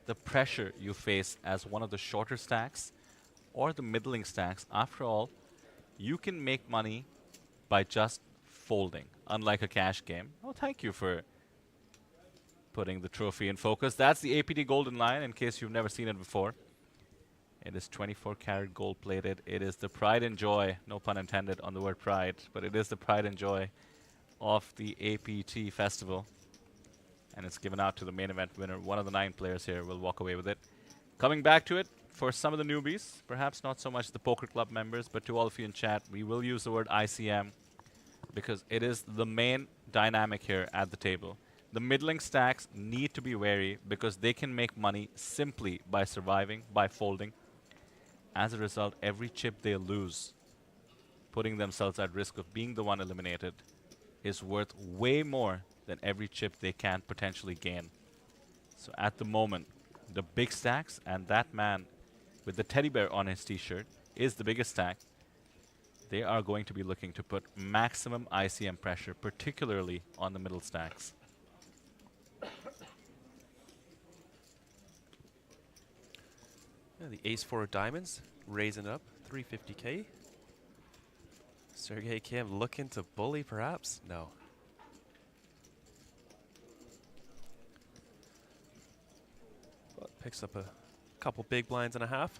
S12: the pressure you face as one of the shorter stacks or the middling stacks. After all, you can make money by just folding, unlike a cash game. Oh, thank you for putting the trophy in focus. That's the APT Golden Lion, in case you've never seen it before. It is 24 karat gold plated. It is the pride and joy, no pun intended on the word pride, but it is the pride and joy of the APT festival. And it's given out to the main event winner. One of the 9 players here will walk away with it. Coming back to it, for some of the newbies, perhaps not so much the Poker Club members, but to all of you in chat, we will use the word ICM because it is the main dynamic here at the table. The middling stacks need to be wary because they can make money simply by surviving, by folding. As a result, every chip they lose, putting themselves at risk of being the one eliminated, is worth way more than every chip they can potentially gain. So at the moment, the big stacks, and that man with the teddy bear on his t-shirt is the biggest stack. They are going to be looking to put maximum ICM pressure, particularly on the middle stacks.
S5: Yeah, the ace-4 of diamonds, raising up, 350k. Sergey Kim looking to bully, perhaps? No. But picks up a couple big blinds and a half.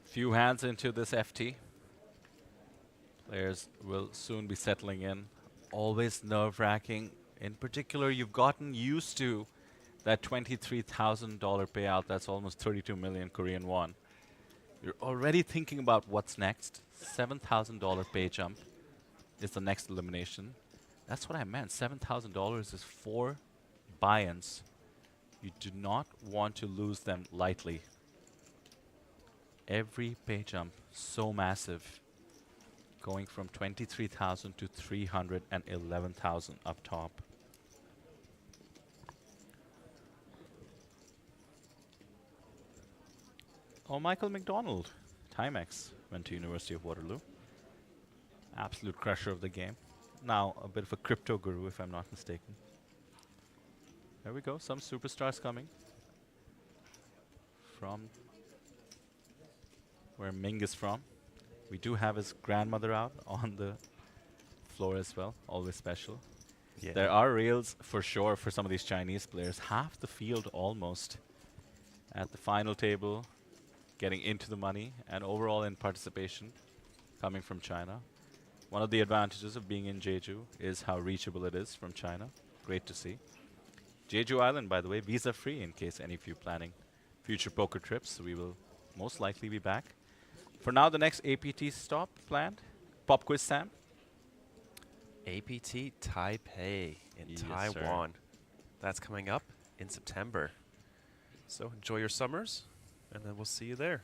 S12: Few hands into this FT. Players will soon be settling in. Always nerve-wracking. In particular, you've gotten used to that $23,000 payout. That's almost 32 million Korean won. You're already thinking about what's next. $7,000 pay jump is the next elimination. That's what I meant. $7,000 is 4 buy-ins. You do not want to lose them lightly. Every pay jump so massive, going from 23,000 to 311,000 up top. Oh, Michael McDonald, Timex, went to University of Waterloo. Absolute crusher of the game. Now a bit of a crypto guru, if I'm not mistaken. There we go, some superstars coming from where Ming is from. We do have his grandmother out on the floor as well, always special.
S5: Yeah.
S12: There are reels for sure for some of these Chinese players. Half the field almost at the final table, getting into the money, and overall in participation coming from China. One of the advantages of being in Jeju is how reachable it is from China. Great to see. Jeju Island, by the way, visa-free in case any of you planning future poker trips. We will most likely be back. For now, the next APT stop planned. Pop quiz, Sam.
S5: APT Taipei in
S12: Yes,
S5: Taiwan. That's coming up in September. So enjoy your summers, and then we'll see you there.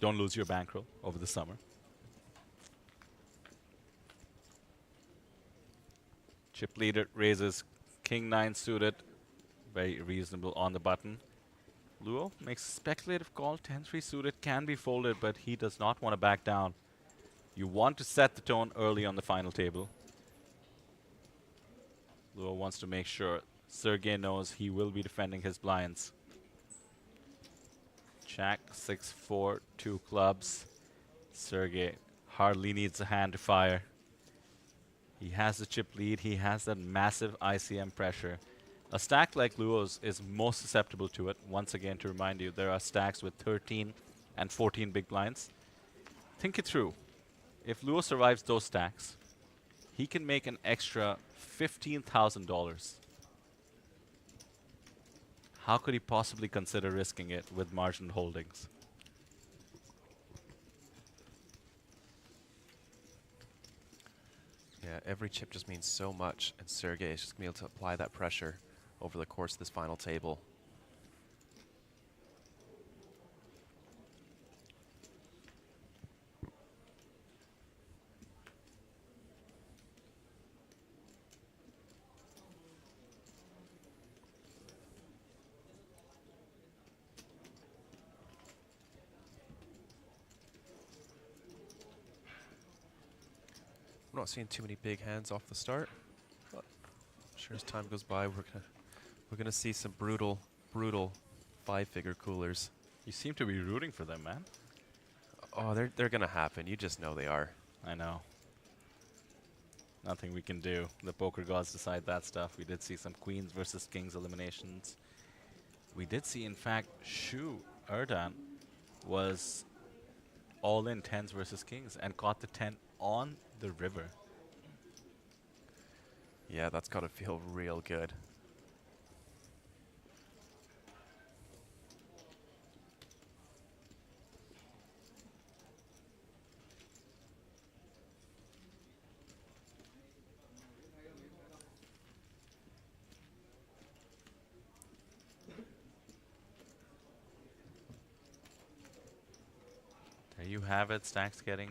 S12: Don't lose your bankroll over the summer. Chip leader raises King 9 suited. Very reasonable on the button. Luo makes a speculative call. 10-3 suited can be folded, but he does not want to back down. You want to set the tone early on the final table. Luo wants to make sure Sergey knows he will be defending his blinds. Jack 6-4, 2 clubs. Sergey hardly needs a hand to fire. He has the chip lead. He has that massive ICM pressure. A stack like Luo's is most susceptible to it. Once again, to remind you, there are stacks with 13 and 14 big blinds. Think it through. If Luo survives those stacks, he can make an extra $15,000. How could he possibly consider risking it with margin holdings?
S5: Yeah, every chip just means so much, and Sergey is just going to be able to apply that pressure over the course of this final table. I'm not seeing too many big hands off the start, but I'm sure as time goes by, we're gonna see some brutal 5-figure coolers.
S12: You seem to be rooting for them, man.
S5: Oh, they're gonna happen. You just know they are.
S12: I know. Nothing we can do. The poker gods decide that stuff. We did see some queens versus kings eliminations. We did see, in fact, Shu Erdan was all in 10s versus kings and caught the 10 on the river.
S5: Yeah, that's gotta feel real good.
S12: There you have it. Stacks getting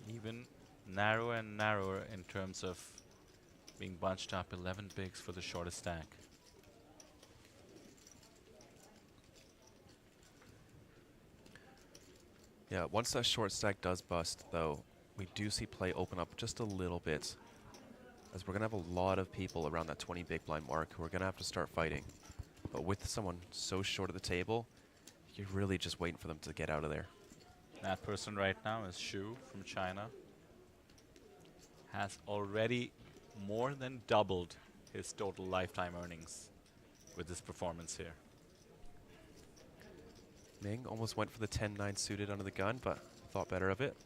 S12: even narrower and narrower in terms of being bunched up. 11 bigs for the shortest stack.
S5: Yeah, once that short stack does bust, though, we do see play open up just a little bit, as we're going to have a lot of people around that 20 big blind mark who are going to have to start fighting. But with someone so short of the table, you're really just waiting for them to get out of there.
S12: That person right now is Shu from China. Has already more than doubled his total lifetime earnings with this performance here.
S5: Ming almost went for the 10-9 suited under the gun, but thought better of it.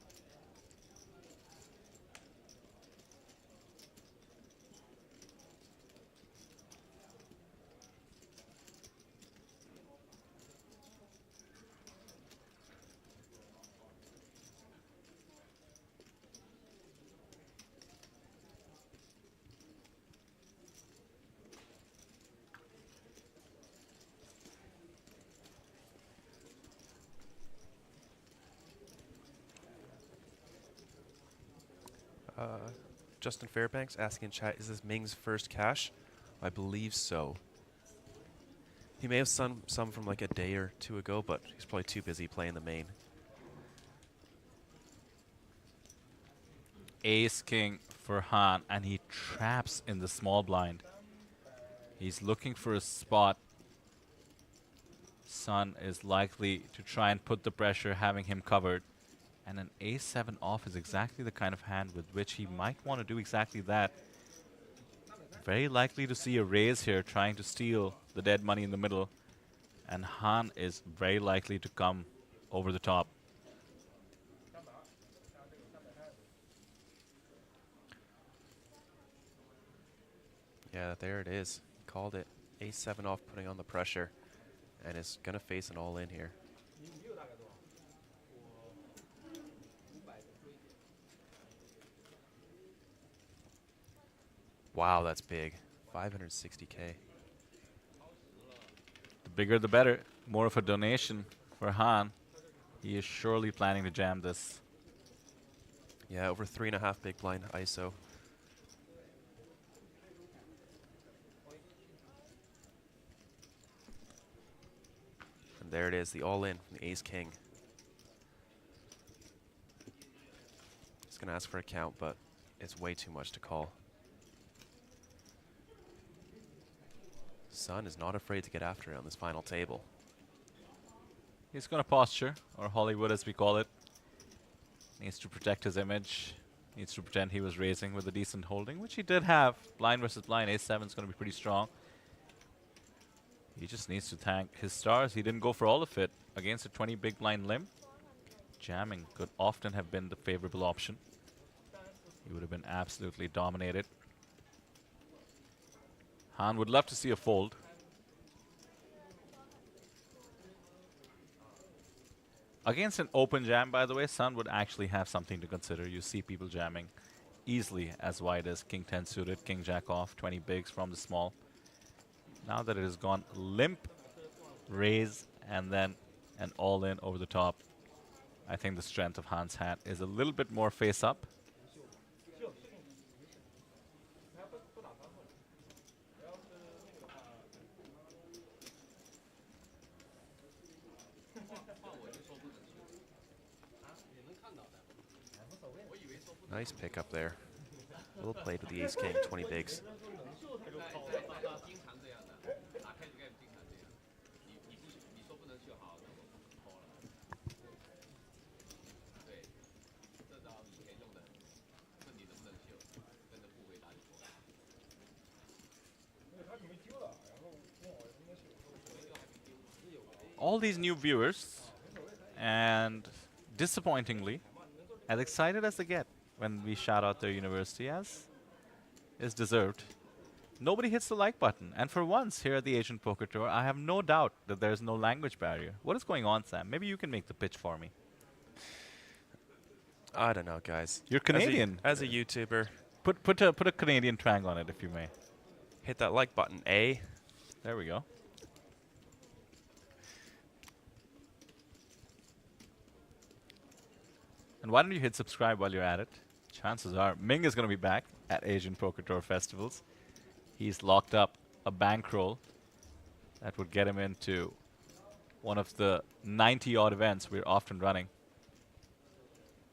S5: Justin Fairbanks asking in chat, is this Ming's first cash? I believe so. He may have some from like a day or two ago, but he's probably too busy playing the main.
S12: Ace king for Han, and he traps in the small blind. He's looking for a spot. Sun is likely to try and put the pressure, having him covered. And an ace-7 off is exactly the kind of hand with which he might want to do exactly that. Very likely to see a raise here, trying to steal the dead money in the middle. And Han is very likely to come over the top.
S5: Yeah, there it is. Called it. Ace-7 off, putting on the pressure, and is going to face an all-in here. Wow, that's big. 560K.
S12: The bigger the better. More of a donation for Han. He is surely planning to jam this.
S5: Yeah, over 3.5 big blind ISO. And there it is, the all-in from the ace-king. He's going to ask for a count, but it's way too much to call. Sun is not afraid to get after it on this final table.
S12: He's going to posture, or Hollywood as we call it. Needs to protect his image. Needs to pretend he was raising with a decent holding, which he did have. Blind versus blind, ace-7 is going to be pretty strong. He just needs to thank his stars. He didn't go for all of it against a 20 big blind limb. Jamming could often have been the favorable option. He would have been absolutely dominated. Han would love to see a fold. Against an open jam, by the way, Sun would actually have something to consider. You see people jamming easily as wide as King 10 suited, King Jack off, 20 bigs from the small. Now that it has gone limp, raise, and then an all-in over the top, I think the strength of Han's hat is a little bit more face-up.
S5: Nice pickup there. Well played with the ace-king, 20 bigs.
S12: All these new viewers, and disappointingly, as excited as they get when we shout out their university, as is deserved, nobody hits the like button. And for once here at the Asian Poker Tour, I have no doubt that there's no language barrier. What is going on, Sam? Maybe you can make the pitch for me.
S5: I don't know, guys.
S12: You're Canadian.
S5: As a YouTuber.
S12: Put a Canadian twang on it, if you may.
S5: Hit that like button, eh?
S12: There we go. And why don't you hit subscribe while you're at it? Chances are Ming is going to be back at Asian Poker Tour festivals. He's locked up a bankroll that would get him into one of the 90-odd events we're often running.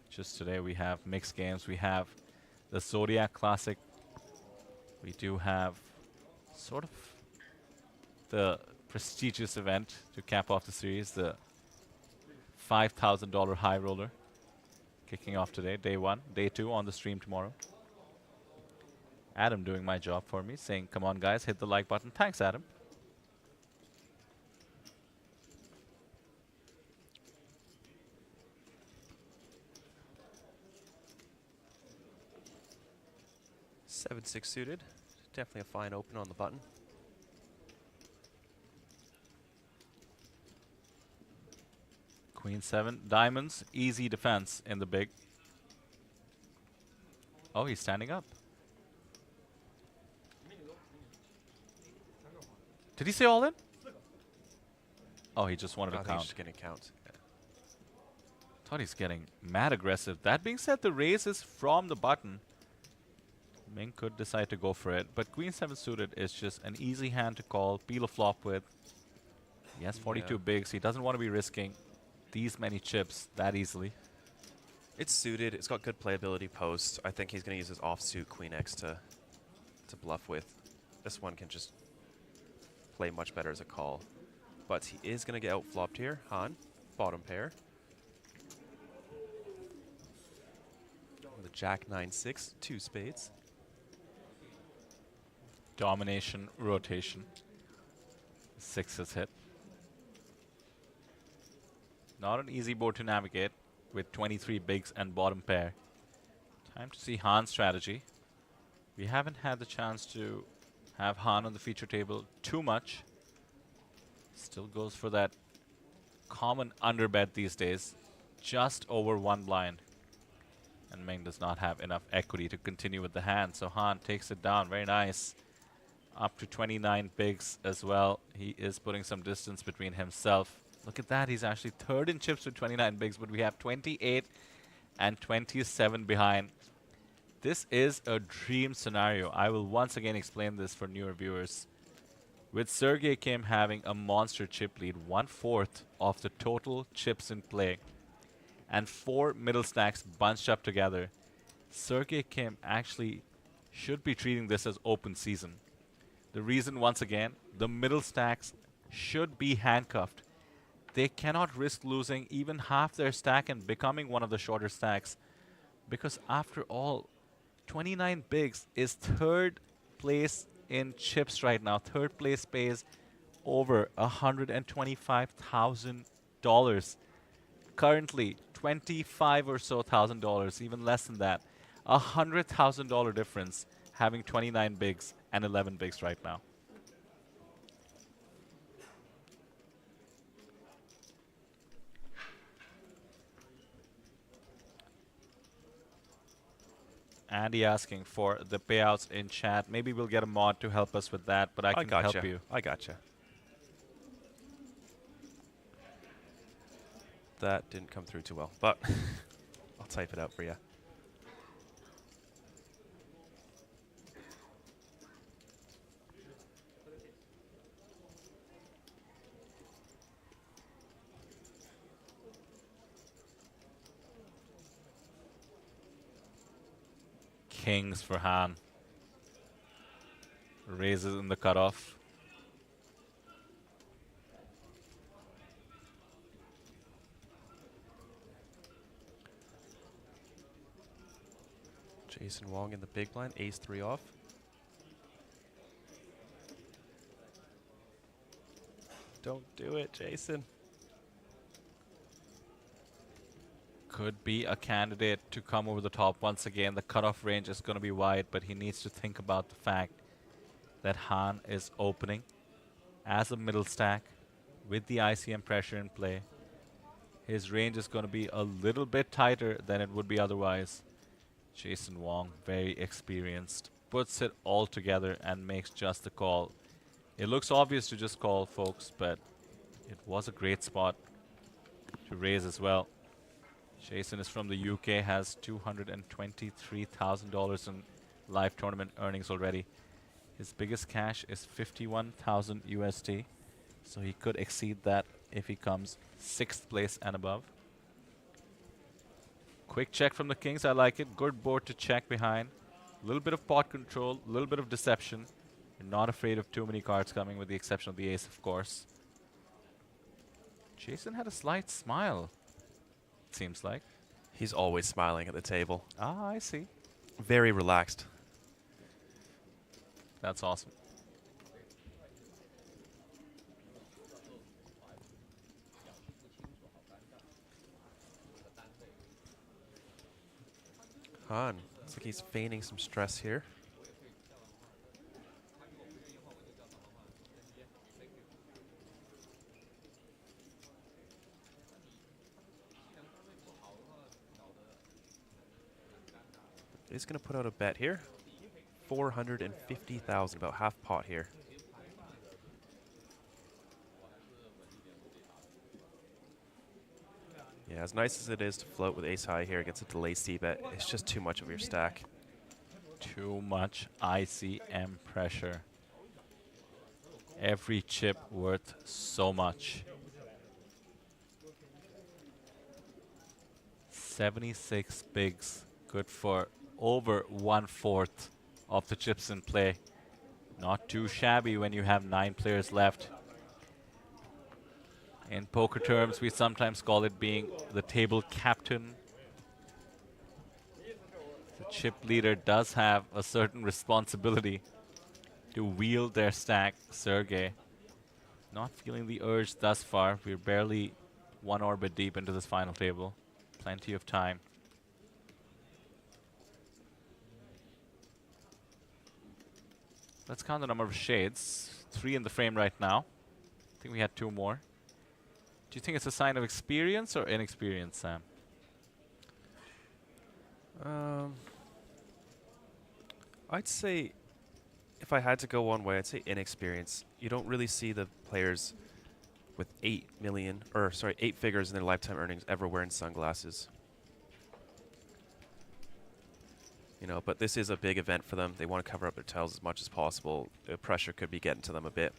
S12: Just today we have mixed games. We have the Zodiac Classic. We do have sort of the prestigious event to cap off the series, the $5,000 high roller. Kicking off today, day 1, day 2 on the stream tomorrow. Adam doing my job for me, saying, come on guys, hit the like button. Thanks, Adam.
S5: Seven six suited. Definitely a fine open on the button.
S12: Queen 7, diamonds, easy defense in the big. Oh, he's standing up. Did he say all in? Oh, he just wanted to count.
S5: He's just going to count. Yeah.
S12: Thought he's getting mad aggressive. That being said, the raise is from the button. Ming could decide to go for it, but Queen 7 suited is just an easy hand to call, peel a flop with. He has 42 bigs. He doesn't want to be risking these many chips that easily.
S5: It's suited. It's got good playability post. I think he's going to use his offsuit Queen X to bluff with. This one can just play much better as a call. But he is going to get outflopped here. Han, bottom pair. The Jack 9-6, 2 spades.
S12: Domination, rotation. 6 is hit. Not an easy board to navigate with 23 bigs and bottom pair. Time to see Han's strategy. We haven't had the chance to have Han on the feature table too much. Still goes for that common underbet these days. Just over 1 blind. And Meng does not have enough equity to continue with the hand, so Han takes it down. Very nice. Up to 29 bigs as well. He is putting some distance between himself. Look at that, he's actually third in chips with 29 bigs, but we have 28 and 27 behind. This is a dream scenario. I will once again explain this for newer viewers. With Sergey Kim having a monster chip lead, 1/4 of the total chips in play, and 4 middle stacks bunched up together, Sergey Kim actually should be treating this as open season. The reason, once again, the middle stacks should be handcuffed. They cannot risk losing even half their stack and becoming one of the shorter stacks, because after all, 29 bigs is third place in chips right now. Third place pays over $125,000. Currently, $25 or so thousand dollars, even less than that. $100,000 difference having 29 bigs and 11 bigs right now. Andy asking for the payouts in chat. Maybe we'll get a mod to help us with that, but I can help you.
S5: I gotcha. That didn't come through too well, but I'll type it out for you.
S12: Kings for Han. Raises in the cutoff.
S5: Jason Wong in the big blind, ace-3 off. Don't do it, Jason.
S12: Could be a candidate to come over the top once again. The cutoff range is going to be wide, but he needs to think about the fact that Han is opening as a middle stack with the ICM pressure in play. His range is going to be a little bit tighter than it would be otherwise. Jason Wong, very experienced, puts it all together and makes just the call. It looks obvious to just call, folks, but it was a great spot to raise as well. Jason is from the UK, has $223,000 in live tournament earnings already. His biggest cash is 51,000 USD, so he could exceed that if he comes 6th place and above. Quick check from the Kings, I like it. Good board to check behind. A little bit of pot control, a little bit of deception. You're not afraid of too many cards coming, with the exception of the ace, of course. Jason had a slight smile, it seems like.
S5: He's always smiling at the table.
S12: Ah, I see.
S5: Very relaxed.
S12: That's awesome.
S5: Han, looks like he's feigning some stress here. He's going to put out a bet here. 450,000, about half pot here. Yeah, as nice as it is to float with ace high here against a delay c-bet, it's just too much of your stack.
S12: Too much ICM pressure. Every chip worth so much. 76 bigs, good for over 1/4 of the chips in play. Not too shabby when you have 9 players left. In poker terms, we sometimes call it being the table captain. The chip leader does have a certain responsibility to wield their stack. Sergey, not feeling the urge thus far. We're barely 1 orbit deep into this final table. Plenty of time. Let's count the number of shades. 3 in the frame right now. I think we had 2 more. Do you think it's a sign of experience or inexperience, Sam?
S5: I'd say, if I had to go one way, I'd say inexperience. You don't really see the players with 8 figures in their lifetime earnings ever wearing sunglasses. You know, but this is a big event for them. They want to cover up their tails as much as possible. The pressure could be getting to them a bit.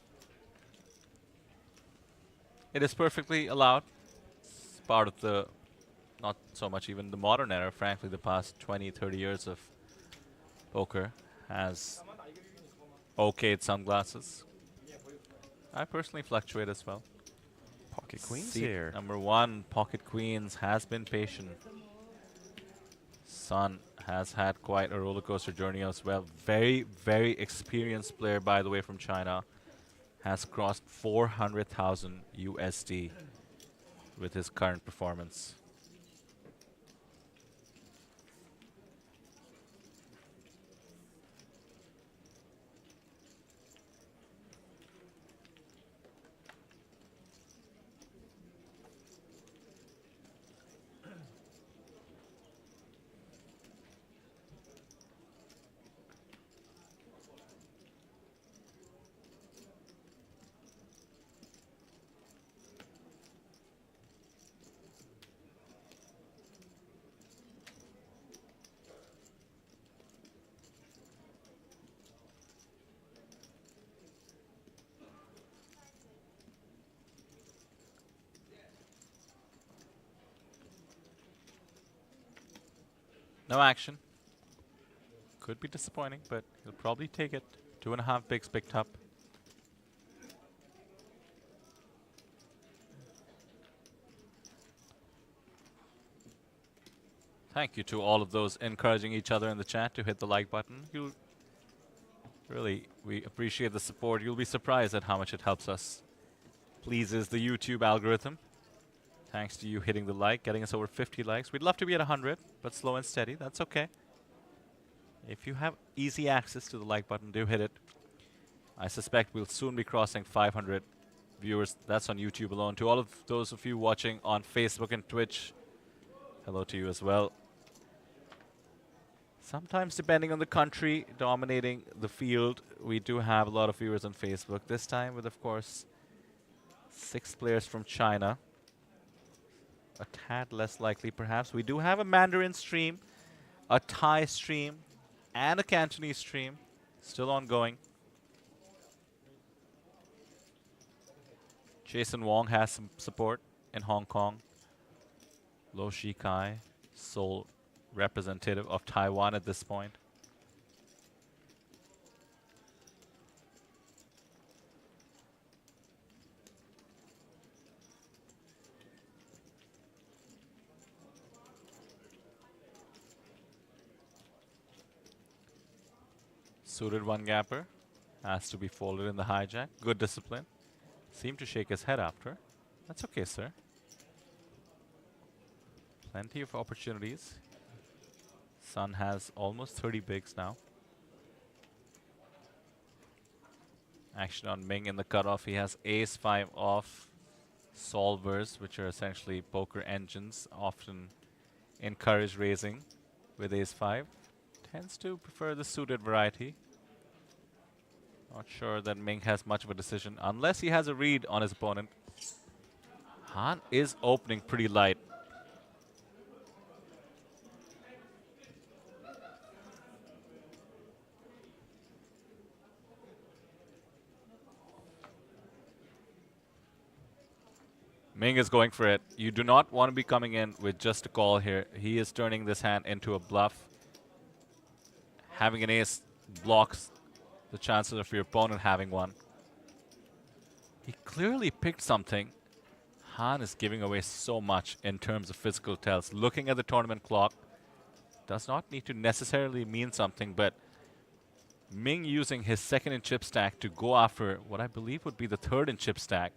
S12: It is perfectly allowed. It's part of the, not so much even the modern era, frankly, the past 20, 30 years of poker has okayed sunglasses. I personally fluctuate as well.
S5: Pocket queens
S12: Seat
S5: here.
S12: Number 1, pocket queens, has been patient. Sun has had quite a roller coaster journey as well. Very, very experienced player, by the way, from China. Has crossed 400,000 USD with his current performance. No action. Could be disappointing, but he'll probably take it. 2.5 bigs picked up. Thank you to all of those encouraging each other in the chat to hit the like button. We appreciate the support. You'll be surprised at how much it helps us. Pleases the YouTube algorithm. Thanks to you hitting the like, getting us over 50 likes. We'd love to be at 100, but slow and steady. That's okay. If you have easy access to the like button, do hit it. I suspect we'll soon be crossing 500 viewers. That's on YouTube alone. To all of those of you watching on Facebook and Twitch, hello to you as well. Sometimes, depending on the country dominating the field, we do have a lot of viewers on Facebook. This time with, of course, 6 players from China. A tad less likely, perhaps. We do have a Mandarin stream, a Thai stream, and a Cantonese stream. Still ongoing. Jason Wong has some support in Hong Kong. Lo Shikai, sole representative of Taiwan at this point. Suited one gapper. Has to be folded in the hijack. Good discipline. Seemed to shake his head after. That's okay, sir. Plenty of opportunities. Sun has almost 30 bigs now. Action on Ming in the cutoff. He has ace-5 off. Solvers, which are essentially poker engines, often encourage raising with ace-5. Tends to prefer the suited variety. Not sure that Ming has much of a decision unless he has a read on his opponent. Han is opening pretty light. Ming is going for it. You do not want to be coming in with just a call here. He is turning this hand into a bluff. Having an ace blocks the chances of your opponent having one. He clearly picked something. Han is giving away so much in terms of physical tells. Looking at the tournament clock does not need to necessarily mean something, but Ming using his second in chip stack to go after what I believe would be the third in chip stack.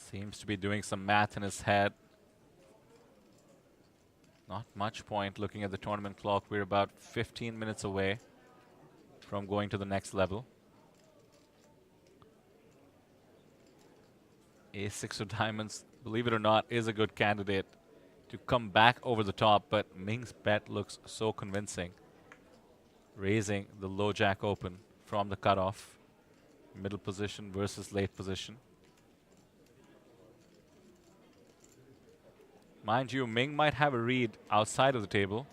S12: Seems to be doing some math in his head. Not much point looking at the tournament clock. We're about 15 minutes away from going to the next level. Ace-6 of diamonds, believe it or not, is a good candidate to come back over the top, but Ming's bet looks so convincing. Raising the low jack open from the cutoff. Middle position versus late position. Mind you, Ming might have a read outside of the table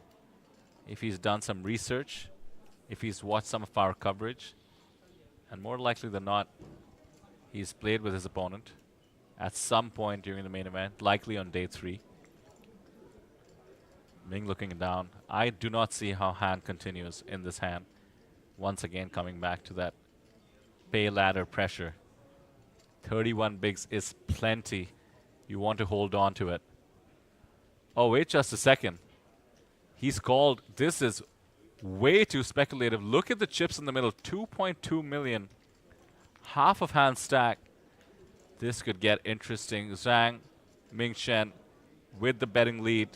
S12: if he's done some research, if he's watched some of our coverage, and more likely than not, he's played with his opponent at some point during the main event, likely on day 3. Ming looking down. I do not see how hand continues in this hand. Once again coming back to that pay ladder pressure. 31 bigs is plenty. You want to hold on to it. Oh, wait just a second. He's called. This is way too speculative. Look at the chips in the middle. 2.2 million. Half of hand stack. This could get interesting. Zhang, Ming Chen with the betting lead.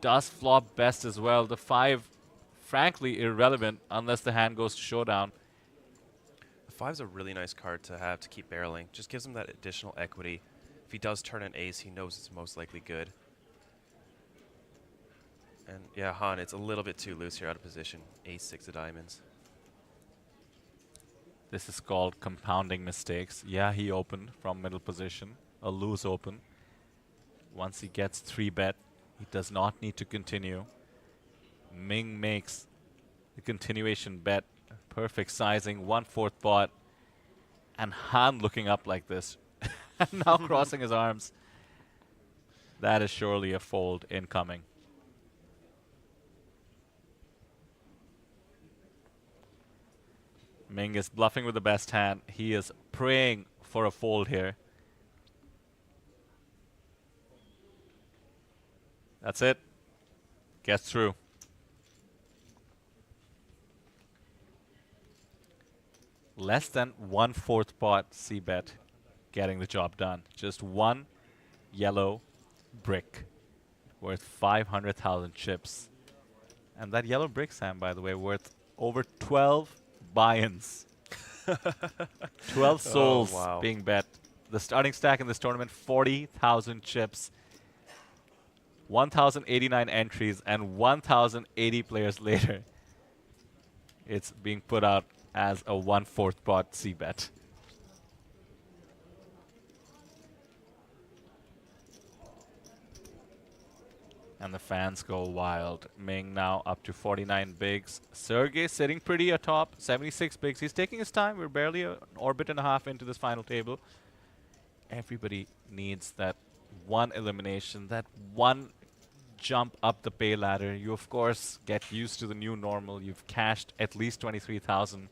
S12: Does flop best as well. The 5, frankly, irrelevant unless the hand goes to showdown.
S5: The 5's a really nice card to have to keep barreling. Just gives him that additional equity. If he does turn an ace, he knows it's most likely good. And yeah, Han, it's a little bit too loose here out of position. Ace-6 of diamonds.
S12: This is called compounding mistakes. Yeah, he opened from middle position. A loose open. Once he gets 3-bet, he does not need to continue. Ming makes the continuation bet. Perfect sizing, 1/4 pot. And Han looking up like this. And now crossing his arms. That is surely a fold incoming. Ming is bluffing with the best hand. He is praying for a fold here. That's it. Gets through. Less than 1/4 pot C-bet getting the job done. Just one yellow brick worth 500,000 chips. And that yellow brick, Sam, by the way, worth over 12 buy-ins. 12 souls being bet. The starting stack in this tournament, 40,000 chips. 1,089 entries, and 1,080 players later, it's being put out as a 1/4 pot C-bet. And the fans go wild. Ming now up to 49 bigs. Sergey sitting pretty atop, 76 bigs. He's taking his time. We're barely an orbit and a half into this final table. Everybody needs that one elimination, that one jump up the pay ladder. You, of course, get used to the new normal. You've cashed at least 23,000.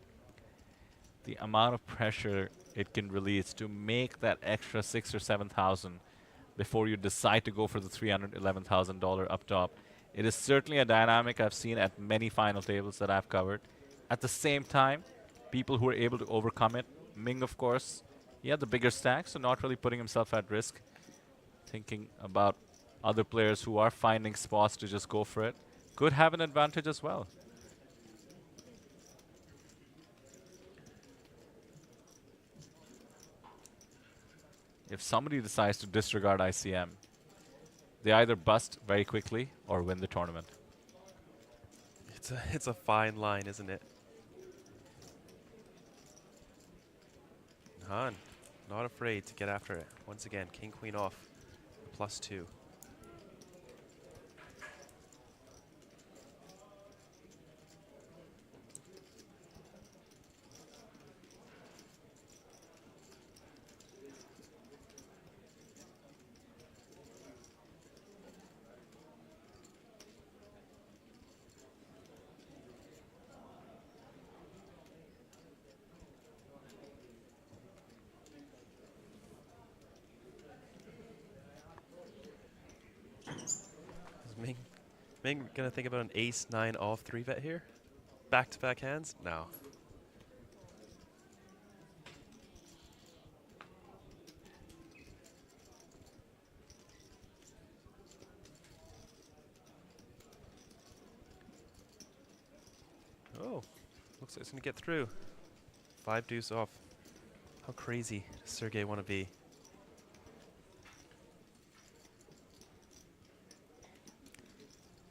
S12: The amount of pressure it can release to make that extra 6,000 or 7,000 before you decide to go for the $311,000 up top. It is certainly a dynamic I've seen at many final tables that I've covered. At the same time, people who are able to overcome it. Ming, of course, he had the bigger stack, so not really putting himself at risk. Thinking about other players who are finding spots to just go for it. Could have an advantage as well. If somebody decides to disregard ICM, they either bust very quickly or win the tournament.
S5: It's a fine line, isn't it? Han, not afraid to get after it. Once again, king, queen off, +2. Ming gonna think about an ace-9 off 3-bet here? Back-to-back hands? No. Oh, looks like it's going to get through. 5 deuce off. How crazy does Sergey want to be?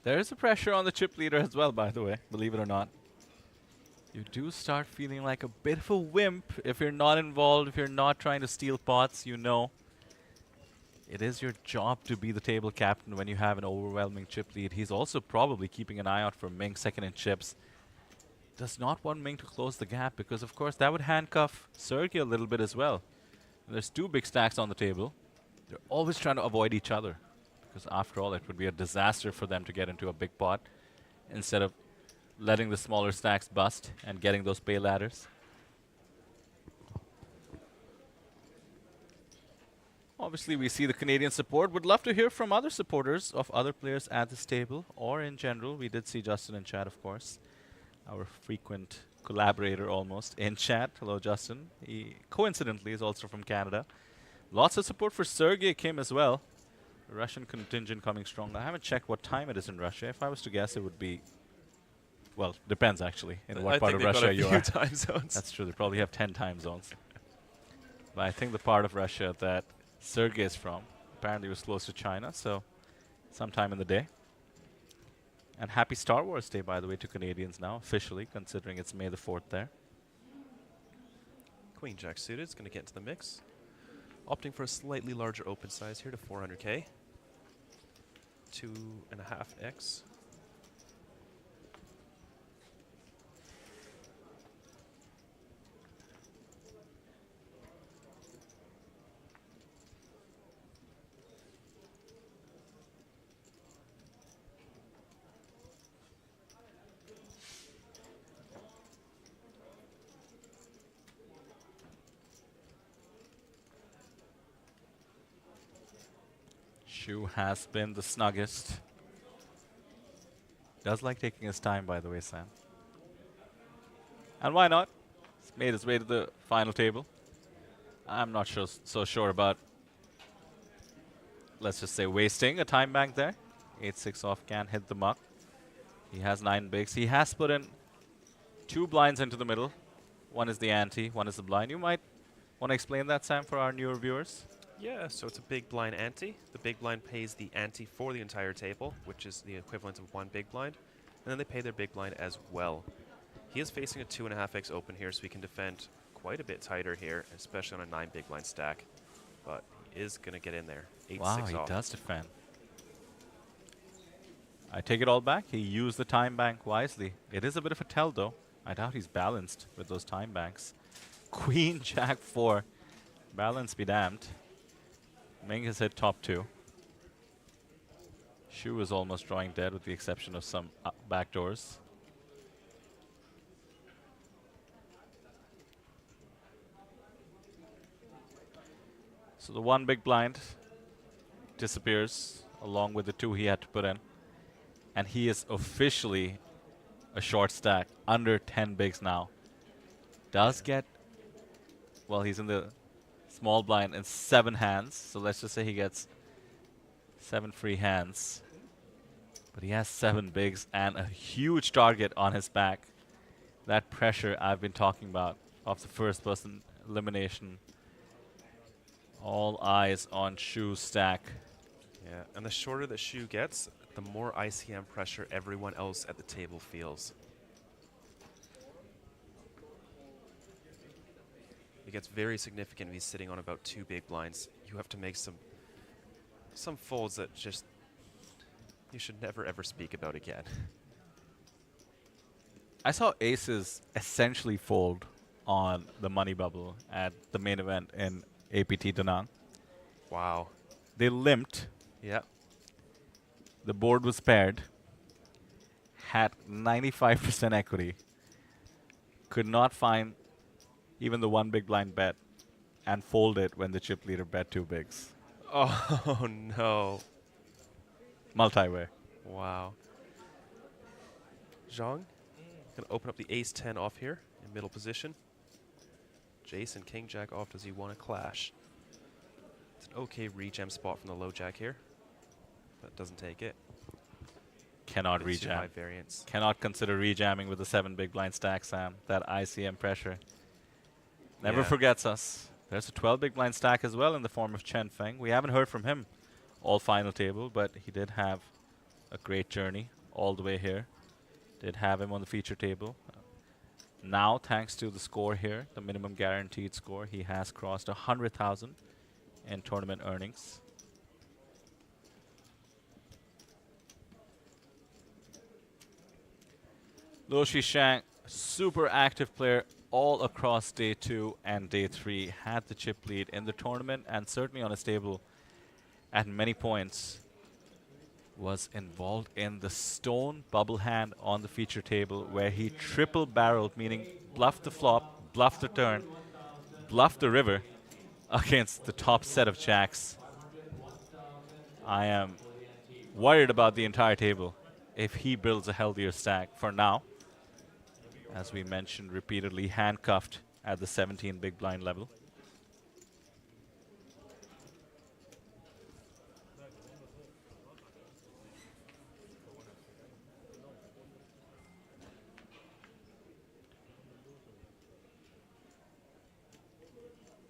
S12: There is a pressure on the chip leader as well, by the way, believe it or not. You do start feeling like a bit of a wimp if you're not involved, if you're not trying to steal pots, you know. It is your job to be the table captain when you have an overwhelming chip lead. He's also probably keeping an eye out for Ming second in chips. Does not want Ming to close the gap because, of course, that would handcuff Sergey a little bit as well. And there's 2 big stacks on the table. They're always trying to avoid each other because, after all, it would be a disaster for them to get into a big pot instead of letting the smaller stacks bust and getting those pay ladders. Obviously, we see the Canadian support. Would love to hear from other supporters of other players at this table or in general. We did see Justin in chat, of course. Our frequent collaborator almost in chat. Hello, Justin. He coincidentally is also from Canada. Lots of support for Sergey Kim as well. The Russian contingent coming strong. I haven't checked what time it is in Russia. If I was to guess, it would be... Well, depends actually in what part of Russia you are.
S5: Time zones.
S12: That's true. They probably have 10 time zones. But I think the part of Russia that Sergey is from apparently was close to China, so sometime in the day. And happy Star Wars Day, by the way, to Canadians now, officially, considering it's May the 4th there.
S5: Queen Jack suited is going to get into the mix. Opting for a slightly larger open size here to 400k. 2.5x.
S12: Shu has been the snuggest. Does like taking his time, by the way, Sam. And why not? He's made his way to the final table. I'm not so sure about, let's just say, wasting a time bank there. 8-6 off can hit the muck. He has 9 bigs. He has put in 2 blinds into the middle. One is the ante, one is the blind. You might want to explain that, Sam, for our newer viewers.
S5: Yeah, so it's a big blind ante. The big blind pays the ante for the entire table, which is the equivalent of 1 big blind. And then they pay their big blind as well. He is facing a 2.5x open here, so he can defend quite a bit tighter here, especially on a 9 big blind stack. But he is going to get in there. 8-6
S12: wow, he
S5: off.
S12: does defend. I take it all back. He used the time bank wisely. It is a bit of a tell, though. I doubt he's balanced with those time banks. Queen Jack 4. Balance be damned. Ming has hit top 2. Shu is almost drawing dead with the exception of some backdoors. So the 1 big blind disappears along with the 2 he had to put in. And he is officially a short stack, under 10 bigs now. Does get, well, he's in the small blind in 7 hands, so let's just say he gets 7 free hands. But he has 7 bigs and a huge target on his back. That pressure I've been talking about of the first person elimination. All eyes on Shu's stack.
S5: Yeah, and the shorter that Shu gets, the more ICM pressure everyone else at the table feels. It gets very significant if he's sitting on about 2 big blinds. You have to make some folds that just you should never ever speak about again.
S12: I saw aces essentially fold on the money bubble at the main event in APT Da Nang.
S5: Wow.
S12: They limped.
S5: Yeah.
S12: The board was paired. Had 95% equity. Could not find even the 1 big blind bet and fold it when the chip leader bet 2 bigs.
S5: Oh no.
S12: Multi-way.
S5: Wow. Zhang gonna open up the ace-10 off here in middle position. Jason King Jack off. Does he want to clash? It's an okay rejam spot from the low jack here, but doesn't take it.
S12: cannot
S5: It's too
S12: rejam.
S5: high variance.
S12: Cannot consider rejamming with the 7 big blind stack, Sam. That ICM pressure never
S5: Yeah.
S12: forgets us. There's a 12 big blind stack as well in the form of Chen Feng. We haven't heard from him all final table, but he did have a great journey all the way here. Did have him on the feature table. Now, thanks to the score here, the minimum guaranteed score, he has crossed 100,000 in tournament earnings. Luo Shishang, super active player all across day 2 and day 3. Had the chip lead in the tournament and certainly on his table at many points. Was involved in the stone bubble hand on the feature table where he triple barreled, meaning bluffed the flop, bluffed the turn, bluffed the river against the top set of jacks. I am worried about the entire table if he builds a healthier stack for now. As we mentioned repeatedly, handcuffed at the 17 big blind level.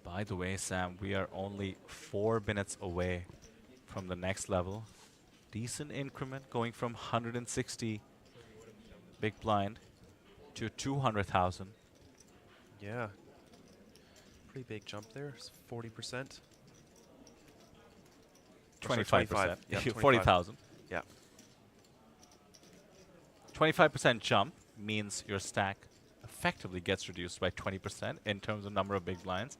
S12: By the way, Sam, we are only 4 minutes away from the next level. Decent increment going from 160 big blind to 200,000.
S5: Yeah. Pretty big jump there. It's 40%.
S12: 25%.
S5: Yeah,
S12: 40,000.
S5: Yeah.
S12: 25% jump means your stack effectively gets reduced by 20% in terms of number of big blinds.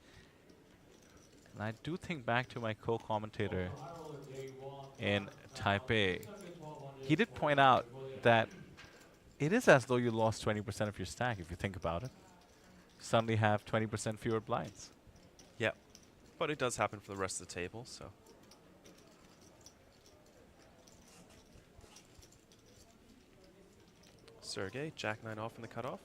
S12: And I do think back to my co-commentator in Taipei. He did point out that it is as though you lost 20% of your stack if you think about it. You suddenly have 20% fewer blinds.
S5: Yeah. But it does happen for the rest of the table, so. Sergey, Jack 9 off in the cutoff.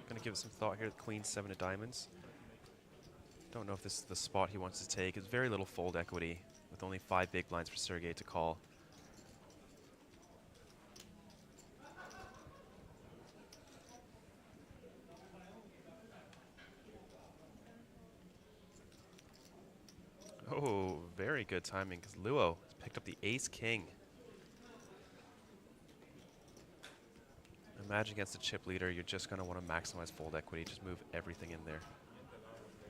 S5: Gonna give it some thought here. Queen 7 of diamonds. Don't know if this is the spot he wants to take. It's very little fold equity with only 5 big blinds for Sergey to call. Oh, very good timing because Luo has picked up the ace-king. Imagine against a chip leader, you're just going to want to maximize fold equity. Just move everything in there.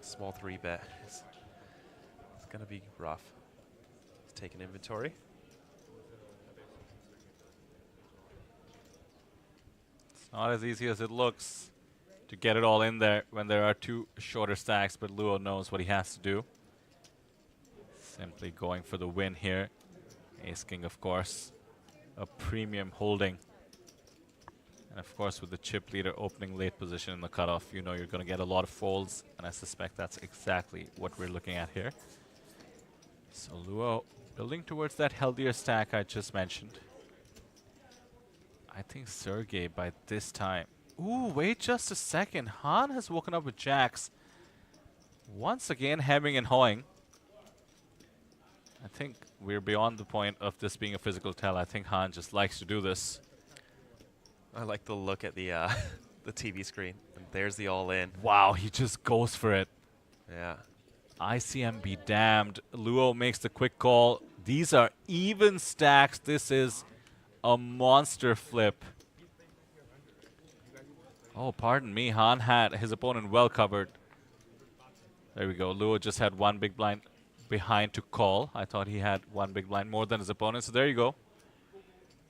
S5: Small 3-bet. It's going to be rough. Let's take an inventory.
S12: It's not as easy as it looks to get it all in there when there are 2 shorter stacks, but Luo knows what he has to do. Simply going for the win here. Ace-king, of course, a premium holding. And of course, with the chip leader opening late position in the cutoff, you know you're going to get a lot of folds, and I suspect that's exactly what we're looking at here. So Luo building towards that healthier stack I just mentioned. I think Sergey by this time... Ooh, wait just a second. Han has woken up with jacks. Once again, hemming and hawing. I think we're beyond the point of this being a physical tell. I think Han just likes to do this.
S5: I like the look at the the TV screen. And there's the all-in.
S12: Wow, he just goes for it.
S5: Yeah.
S12: ICM be damned. Luo makes the quick call. These are even stacks. This is a monster flip. Oh, pardon me. Han had his opponent well covered. There we go. Luo just had 1 big blind behind to call. I thought he had 1 big blind more than his opponent. So there you go.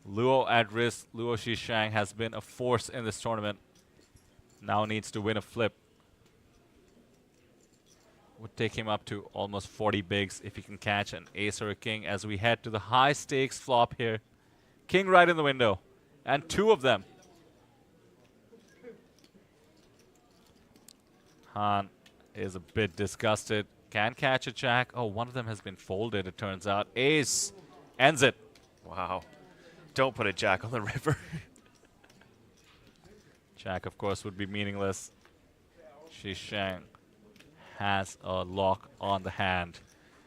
S12: Luo at risk. Luo Shishang has been a force in this tournament. Now needs to win a flip. Would take him up to almost 40 bigs if he can catch an ace or a king as we head to the high stakes flop here. King right in the window. And 2 of them. Han is a bit disgusted. Can catch a jack. Oh, one of them has been folded, it turns out. Ace ends it.
S5: Wow. Don't put a jack on the river.
S12: Jack, of course, would be meaningless. Shishang has a lock on the hand.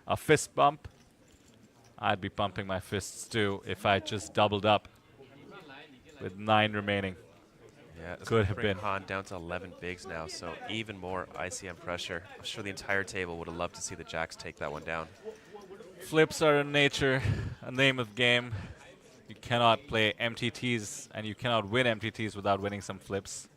S12: A fist bump. I'd be pumping my fists too if I just doubled up with 9 remaining.
S5: Yeah, this
S12: could
S5: would
S12: have
S5: bring
S12: been.
S5: Han down to 11 bigs now, so even more ICM pressure. I'm sure the entire table would have loved to see the jacks take that one down.
S12: Flips are in nature, a name of the game. You cannot play MTTs and you cannot win MTTs without winning some flips.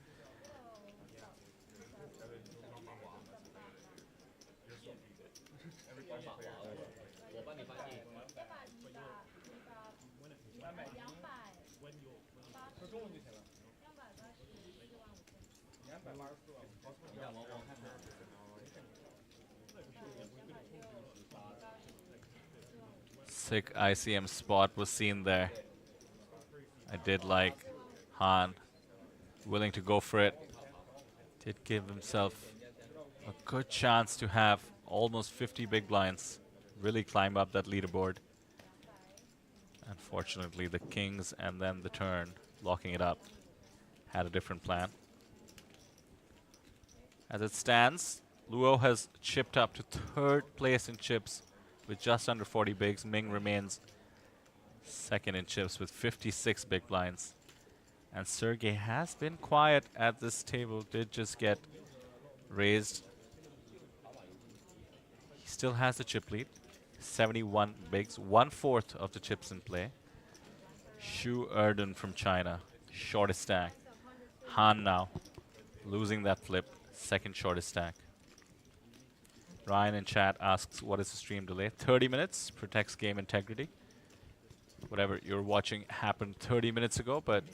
S12: Sick ICM spot was seen there. I did like Han willing to go for it. Did give himself a good chance to have almost 50 big blinds. Really climb up that leaderboard. Unfortunately, the kings and then the turn, locking it up, had a different plan. As it stands, Luo has chipped up to 3rd place in chips with just under 40 bigs. Ming remains 2nd in chips with 56 big blinds. And Sergey has been quiet at this table, did just get raised. He still has the chip lead, 71 bigs, 1/4 of the chips in play. Shu Erden from China, shortest stack. Han now, losing that flip, 2nd shortest stack. Ryan in chat asks, what is the stream delay? 30 minutes, protects game integrity. Whatever you're watching happened 30 minutes ago, but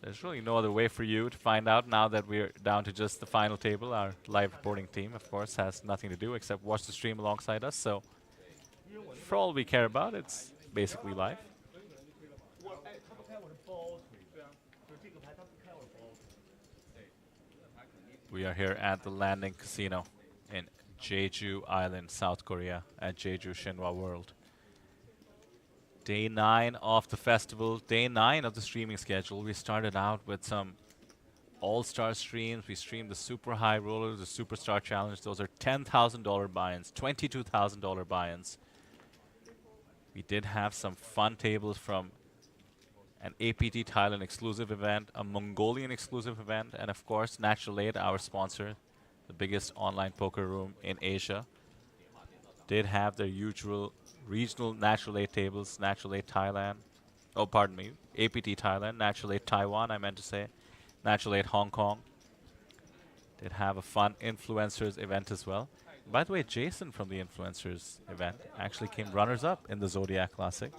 S12: there's really no other way for you to find out now that we're down to just the final table. Our live reporting team, of course, has nothing to do except watch the stream alongside us. So for all we care about, it's basically live. We are here at the Landing Casino in Jeju Island, South Korea, at Jeju Shinhwa World. Day 9 of the festival, day 9 of the streaming schedule. We started out with some all-star streams. We streamed the Super High Roller, the Superstar Challenge. Those are $10,000 buy-ins, $22,000 buy-ins. We did have some fun tables from an APT Thailand exclusive event, a Mongolian exclusive event, and of course, Natural Aid, our sponsor, the biggest online poker room in Asia, did have their usual regional Natural Aid tables, Natural Aid Thailand, oh pardon me, APT Thailand, Natural Aid Taiwan, I meant to say, Natural Aid Hong Kong. Did have a fun influencers event as well. By the way, Jason from the influencers event actually came runners-up in the Zodiac Classic.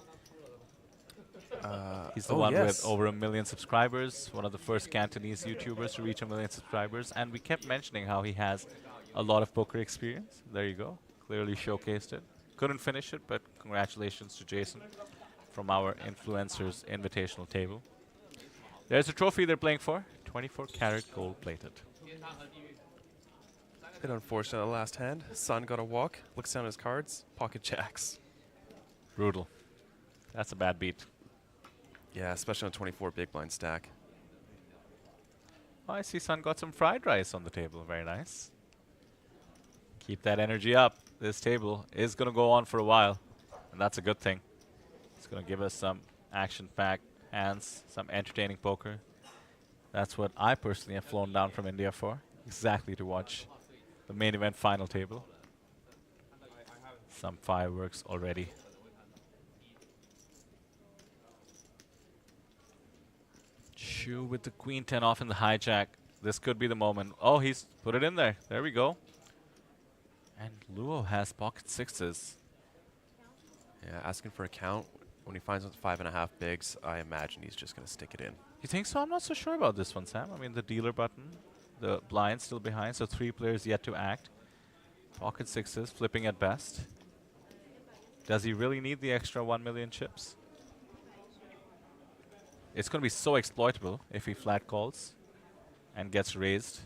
S12: He's the one with over 1 million subscribers, one of the first Cantonese YouTubers to reach 1 million subscribers, and we kept mentioning how he has a lot of poker experience. There you go, clearly showcased it. Couldn't finish it, but congratulations to Jason from our influencers invitational table. There's a trophy they're playing for, 24-karat gold-plated.
S5: Bit unfortunate on the last hand. Sun got a walk, looks down at his cards, pocket jacks.
S12: Brutal. That's a bad beat.
S5: Yeah, especially on 24 big blind stack.
S12: Oh, I see Sun got some fried rice on the table. Very nice. Keep that energy up. This table is going to go on for a while, and that's a good thing. It's going to give us some action-packed hands, some entertaining poker. That's what I personally have flown down from India for, exactly to watch the main event final table. Some fireworks already. Shu with the queen 10 off in the hijack. This could be the moment. Oh, he's put it in there. There we go. And Luo has pocket sixes.
S5: Yeah, asking for a count. When he finds with 5.5 bigs, I imagine he's just going to stick it in.
S12: You think so? I'm not so sure about this one, Sam. I mean, the dealer button, the blind still behind, so 3 players yet to act. Pocket sixes, flipping at best. Does he really need the extra 1 million chips? It's going to be so exploitable if he flat calls and gets raised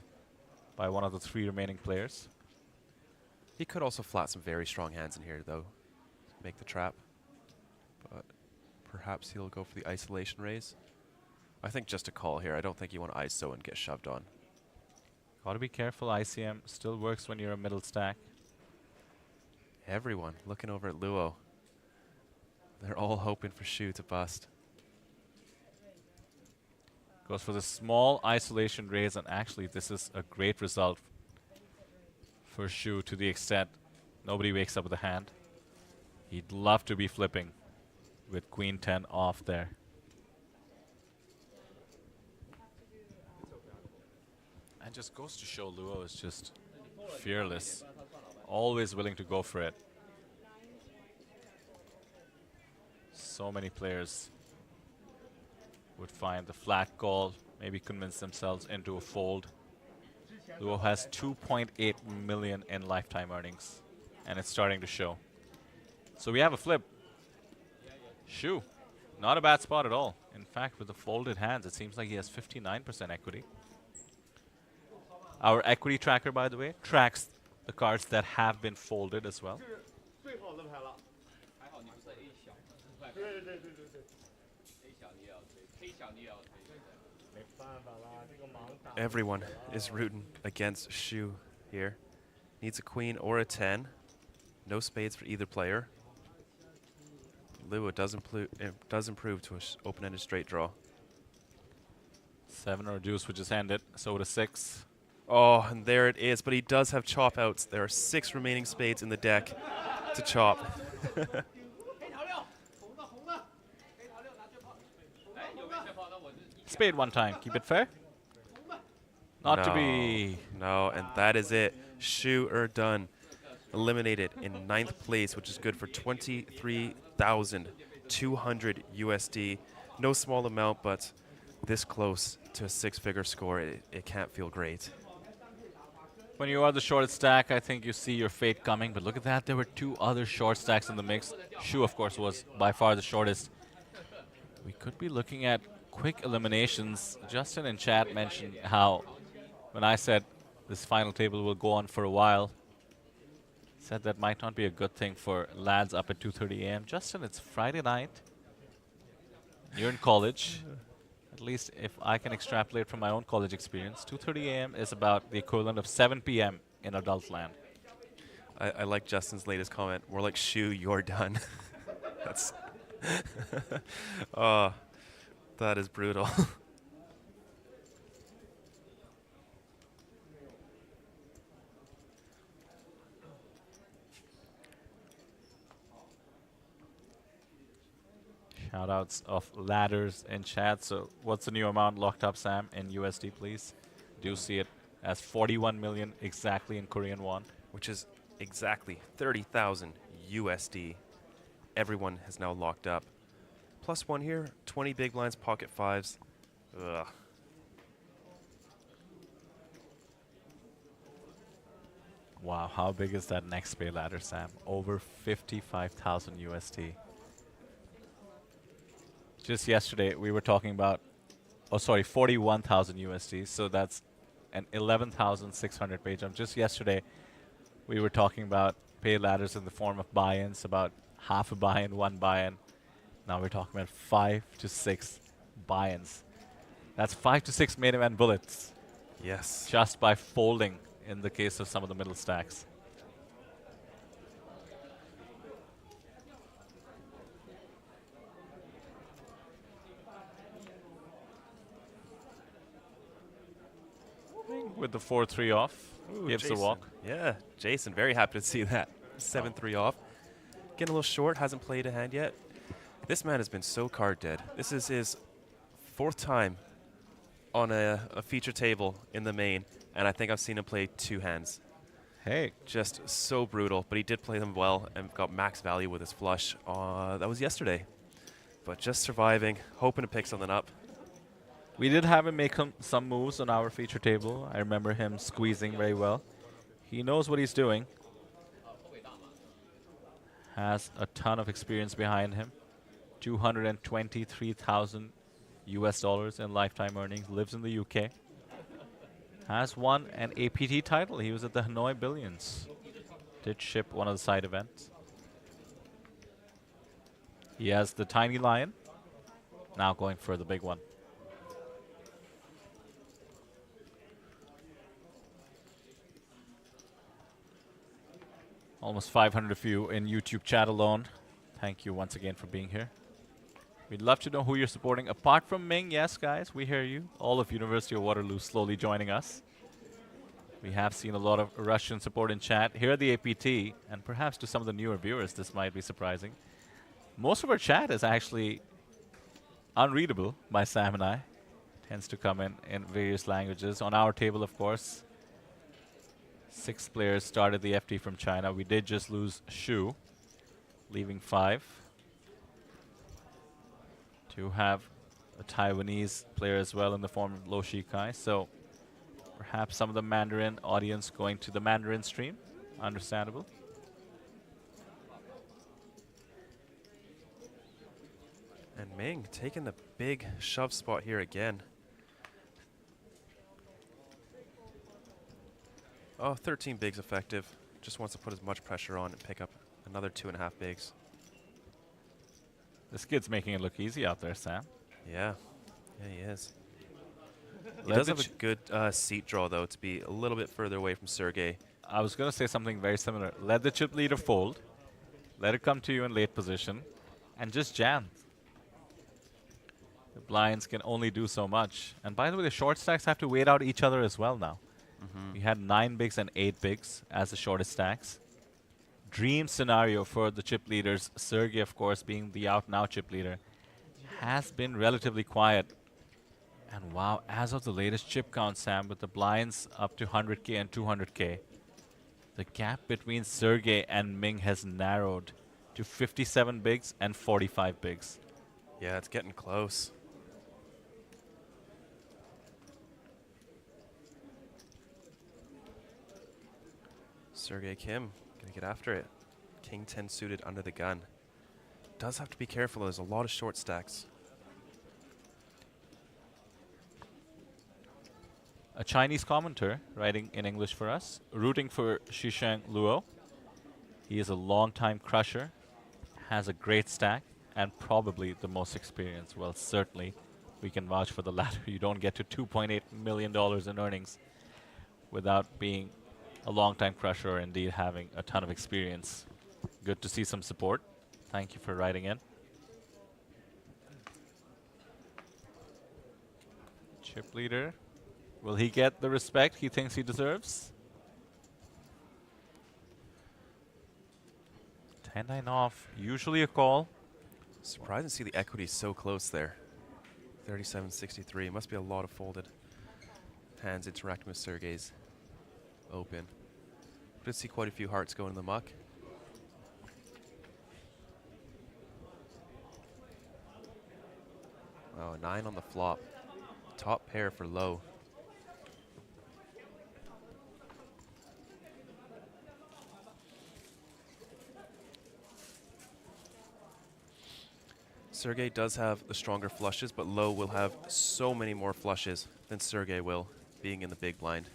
S12: by one of the 3 remaining players.
S5: He could also flat some very strong hands in here, though, to make the trap. But perhaps he'll go for the isolation raise. I think just a call here. I don't think you want to ISO and get shoved on.
S12: Gotta be careful. ICM still works when you're a middle stack.
S5: Everyone looking over at Luo. They're all hoping for Shu to bust.
S12: Goes for the small isolation raise, and actually this is a great result for Shu to the extent nobody wakes up with a hand. He'd love to be flipping with Queen 10 off there. And just goes to show Luo is just fearless, always willing to go for it. So many players would find the flat call, maybe convince themselves into a fold. Luo has 2.8 million in lifetime earnings, and it's starting to show. So we have a flip. Shu, not a bad spot at all. In fact, with the folded hands, it seems like he has 59% equity. Our equity tracker, by the way, tracks the cards that have been folded as well.
S5: Everyone is rooting against Shu here. Needs a queen or a 10. No spades for either player. Luo does improve to an open-ended straight draw.
S12: 7 or deuce, which is ended. So to 6.
S5: Oh, and there it is. But he does have chop outs. There are 6 remaining spades in the deck to chop.
S12: Spade one time. Keep it fair. Not to be.
S5: No, and that is it. Shu done. Eliminated in 9th place, which is good for 23,200 USD. No small amount, but this close to a 6-figure score, it can't feel great.
S12: When you are the short stack, I think you see your fate coming. But look at that. There were 2 other short stacks in the mix. Shu, of course, was by far the shortest. We could be looking at quick eliminations. Justin in chat mentioned how when I said this final table will go on for a while, said that might not be a good thing for lads up at 2:30 a.m. Justin, it's Friday night. You're in college. At least if I can extrapolate from my own college experience, 2:30 a.m. is about the equivalent of 7 p.m. in adult land.
S5: I like Justin's latest comment. More like Shu, you're done. That's oh, that is brutal.
S12: Shoutouts of ladders in chat. So what's the new amount locked up, Sam, in USD, please? Do see it as 41 million exactly in Korean won.
S5: Which is exactly 30,000 USD. Everyone has now locked up. +1 here, 20 big blinds, pocket 5s. Ugh.
S12: Wow, how big is that next pay ladder, Sam? Over 55,000 USD. Just yesterday, we were talking about, 41,000 USD. So that's an 11,600 pay jump. Just yesterday, we were talking about pay ladders in the form of buy-ins, about half a buy-in, 1 buy-in. Now we're talking about 5 to 6 buy-ins. That's 5 to 6 main event bullets.
S5: Yes.
S12: Just by folding in the case of some of the middle stacks. With the 4-3 off,
S5: Ooh,
S12: gives the
S5: Jason.
S12: walk.
S5: Yeah, Jason, very happy to see that. 7-3 off. Getting a little short, hasn't played a hand yet. This man has been so card dead. This is his 4th time on a feature table in the main, and I think I've seen him play 2 hands.
S12: Hey.
S5: Just so brutal, but he did play them well and got max value with his flush. That was yesterday. But just surviving, hoping to pick something up.
S12: We did have him make some moves on our feature table. I remember him squeezing very well. He knows what he's doing. Has a ton of experience behind him. 223,000 US dollars in lifetime earnings. Lives in the UK. has won an APT title. He was at the Hanoi Billions. Did ship one of the side events. He has the tiny lion. Now going for the big one. Almost 500 of you in YouTube chat alone. Thank you once again for being here. We'd love to know who you're supporting. Apart from Ming, yes, guys, we hear you. All of University of Waterloo slowly joining us. We have seen a lot of Russian support in chat. Here at the APT, and perhaps to some of the newer viewers, this might be surprising. Most of our chat is actually unreadable by Sam and I. Tends to come in various languages. On our table, of course, 6 players started the FT from China. We did just lose Shu, leaving 5. To have a Taiwanese player as well in the form of Lo Shikai. So perhaps some of the Mandarin audience going to the Mandarin stream. Understandable.
S5: And Ming taking the big shove spot here again. Oh, 13 bigs effective. Just wants to put as much pressure on and pick up another 2.5 bigs.
S12: This kid's making it look easy out there, Sam.
S5: Yeah. Yeah, he is. He does have a good seat draw, though, to be a little bit further away from Sergey.
S12: I was going to say something very similar. Let the chip leader fold. Let it come to you in late position. And just jam. The blinds can only do so much. And by the way, the short stacks have to wait out each other as well now. We had 9 bigs and 8 bigs as the shortest stacks. Dream scenario for the chip leaders. Sergey, of course, being the out-and-out chip leader, has been relatively quiet. And wow, as of the latest chip count, Sam, with the blinds up to 100K and 200K, the gap between Sergey and Ming has narrowed to 57 bigs and 45 bigs.
S5: Yeah, it's getting close. Sergey Kim gonna get after it. King 10 suited under the gun. Does have to be careful. There's a lot of short stacks.
S12: A Chinese commenter writing in English for us, rooting for Shisheng Luo. He is a long-time crusher, has a great stack, and probably the most experienced. Well, certainly we can vouch for the latter. You don't get to $2.8 million in earnings without being a long-time crusher or indeed having a ton of experience. Good to see some support. Thank you for writing in. Chip leader. Will he get the respect he thinks he deserves? 10-9 off. Usually a call.
S5: Surprised to see the equity so close there. 37-63. Must be a lot of folded hands interacting with Sergey's open. Good to see quite a few hearts going in the muck. Oh, 9 on the flop. Top pair for low. Sergey does have the stronger flushes, but low will have so many more flushes than Sergey will, being in the big blind.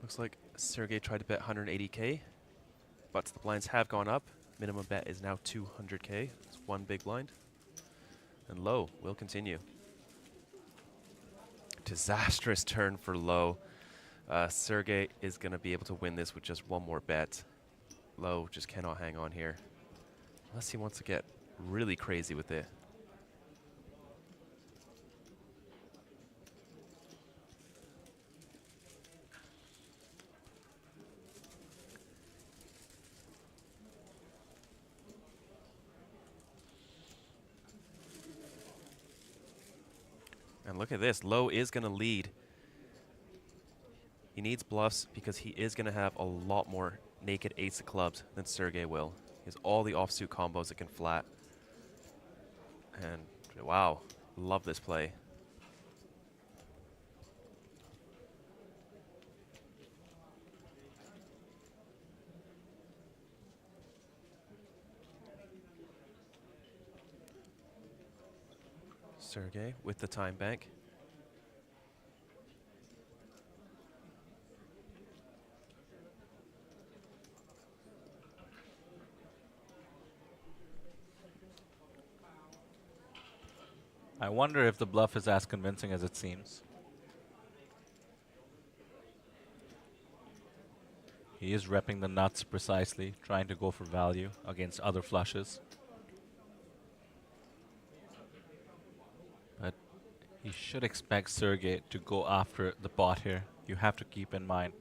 S5: Looks like Sergey tried to bet 180K, but the blinds have gone up. Minimum bet is now 200K. It's one big blind. And low will continue. Disastrous turn for low. Sergey is going to be able to win this with just one more bet. Low just cannot hang on here. Unless he wants to get really crazy with it. And look at this, low is going to lead. He needs bluffs because he is going to have a lot more naked ace of clubs than Sergey will. He has all the offsuit combos that can flat. And wow, love this play. Sergey with the time bank.
S12: I wonder if the bluff is as convincing as it seems. He is repping the nuts precisely, trying to go for value against other flushes. But you should expect Sergey to go after the pot here. You have to keep in mind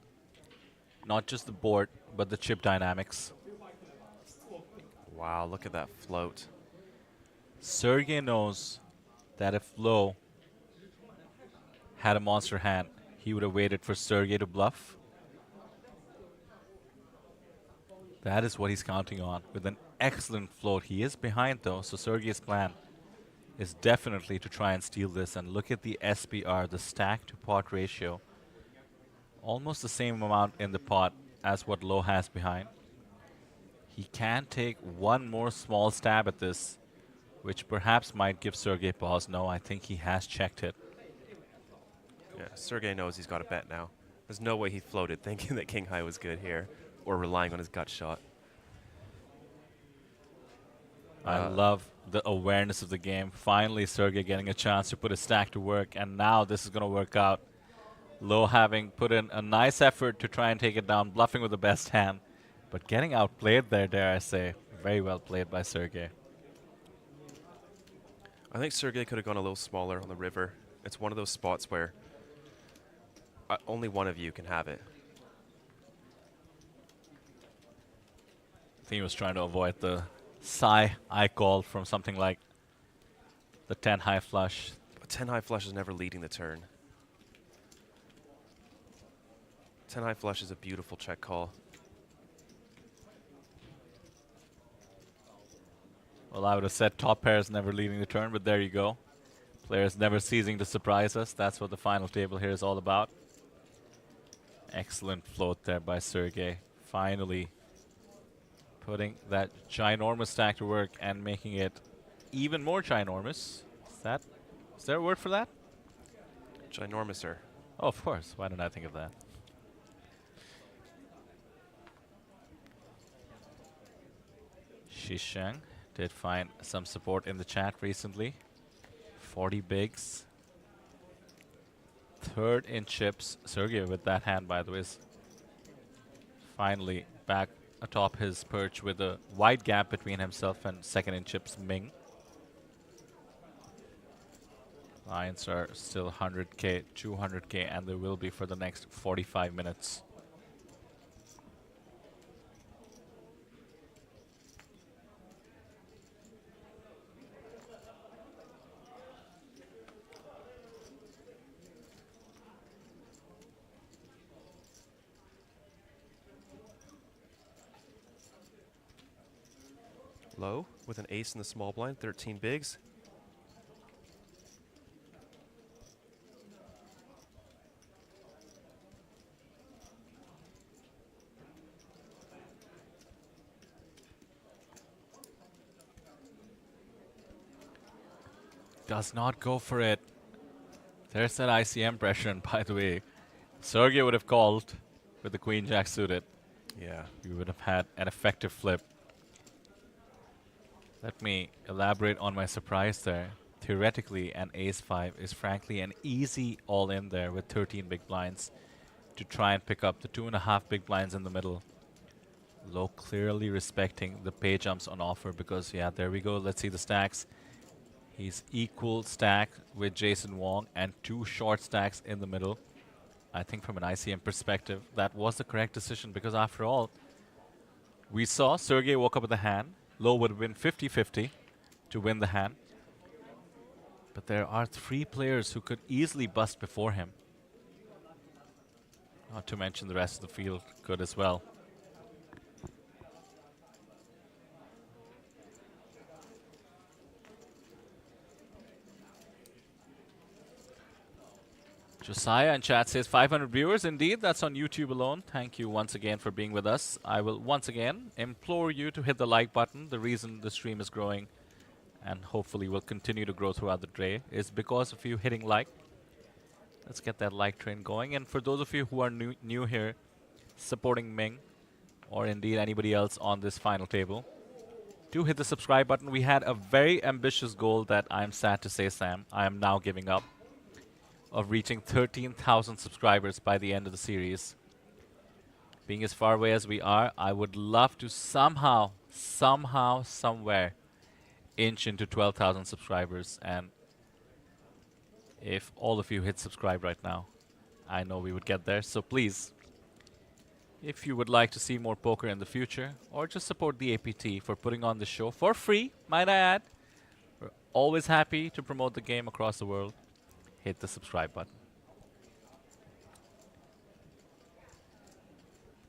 S12: not just the board, but the chip dynamics.
S5: Wow, look at that float.
S12: Sergey knows that if Low had a monster hand, he would have waited for Sergey to bluff. That is what he's counting on with an excellent float. He is behind though, so Sergey's plan is definitely to try and steal this. And look at the SPR, the stack to pot ratio. Almost the same amount in the pot as what Low has behind. He can take one more small stab at this, which perhaps might give Sergey pause. No, I think he has checked it.
S5: Yeah, Sergey knows he's got a bet now. There's no way he floated thinking that King High was good here or relying on his gut shot.
S12: I love the awareness of the game. Finally, Sergey getting a chance to put his stack to work, and now this is going to work out. Low having put in a nice effort to try and take it down, bluffing with the best hand, but getting outplayed there, dare I say. Very well played by Sergey.
S5: I think Sergey could have gone a little smaller on the river. It's one of those spots where only one of you can have it.
S12: I think he was trying to avoid the sigh I called from something like the 10 high flush.
S5: But 10 high flush is never leading the turn. 10 high flush is a beautiful check call.
S12: Well, I would have said top pairs never leading the turn, but there you go. Players never ceasing to surprise us. That's what the final table here is all about. Excellent float there by Sergey. Finally putting that ginormous stack to work and making it even more ginormous. Is there a word for that?
S5: Ginormouser.
S12: Oh, of course. Why didn't I think of that? Shisheng did find some support in the chat recently. 40 bigs. Third in chips. Sergey with that hand, by the way, is finally back atop his perch with a wide gap between himself and second in chips Ming. Lines are still 100k, 200k, and there will be for the next 45 minutes.
S5: Low with an ace in the small blind, 13 bigs.
S12: Does not go for it. There's that ICM pressure, and by the way, Sergey would have called with the queen jack suited.
S5: Yeah.
S12: You would have had an effective flip. Let me elaborate on my surprise there. Theoretically, an ace-5 is frankly an easy all-in there with 13 big blinds to try and pick up the 2.5 big blinds in the middle. Low clearly respecting the pay jumps on offer because, yeah, there we go. Let's see the stacks. He's equal stack with Jason Wong and 2 short stacks in the middle. I think from an ICM perspective, that was the correct decision because after all, we saw Sergey woke up with a hand. Low would have been 50-50 to win the hand. But there are 3 players who could easily bust before him. Not to mention the rest of the field good as well. Josiah in chat says 500 viewers. Indeed, that's on YouTube alone. Thank you once again for being with us. I will once again implore you to hit the like button. The reason the stream is growing and hopefully will continue to grow throughout the day is because of you hitting like. Let's get that like train going. And for those of you who are new here, supporting Ming, or indeed anybody else on this final table, do hit the subscribe button. We had a very ambitious goal that I'm sad to say, Sam, I am now giving up, of reaching 13,000 subscribers by the end of the series. Being as far away as we are, I would love to somehow, somewhere, inch into 12,000 subscribers. And if all of you hit subscribe right now, I know we would get there. So please, if you would like to see more poker in the future, or just support the APT for putting on the show for free, might I add, we're always happy to promote the game across the world. Hit the subscribe button.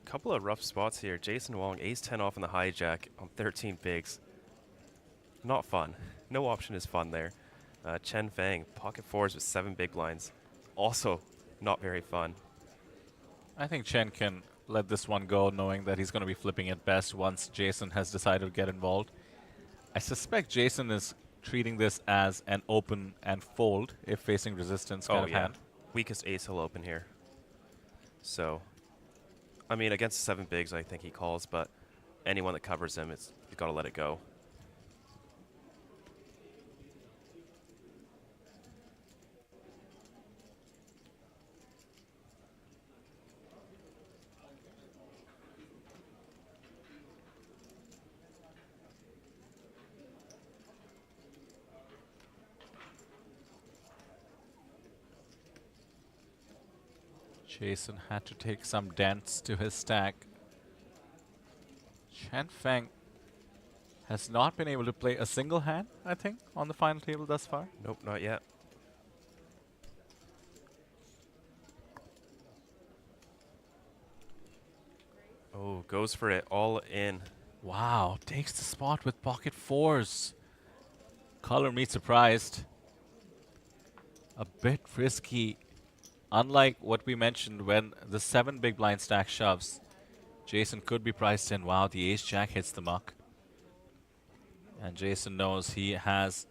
S5: Couple of rough spots here. Jason Wong, ace-10 off in the hijack on 13 bigs. Not fun. No option is fun there. Chen Fang, pocket fours with 7 big blinds. Also not very fun.
S12: I think Chen can let this one go, knowing that he's going to be flipping at best once Jason has decided to get involved. I suspect Jason is treating this as an open and fold if facing resistance kind of hand.
S5: Weakest ace he'll open here. So, I mean, against 7 bigs, I think he calls, but anyone that covers him, he's got to let it go.
S12: Jason had to take some dents to his stack. Chen Feng has not been able to play a single hand, I think, on the final table thus far.
S5: Nope, not yet. Oh, goes for it, all in.
S12: Wow, takes the spot with pocket fours. Color me surprised. A bit risky. Unlike what we mentioned when the 7 big blind stack shoves, Jason could be priced in. Wow, the ace-jack hits the muck. And Jason knows he has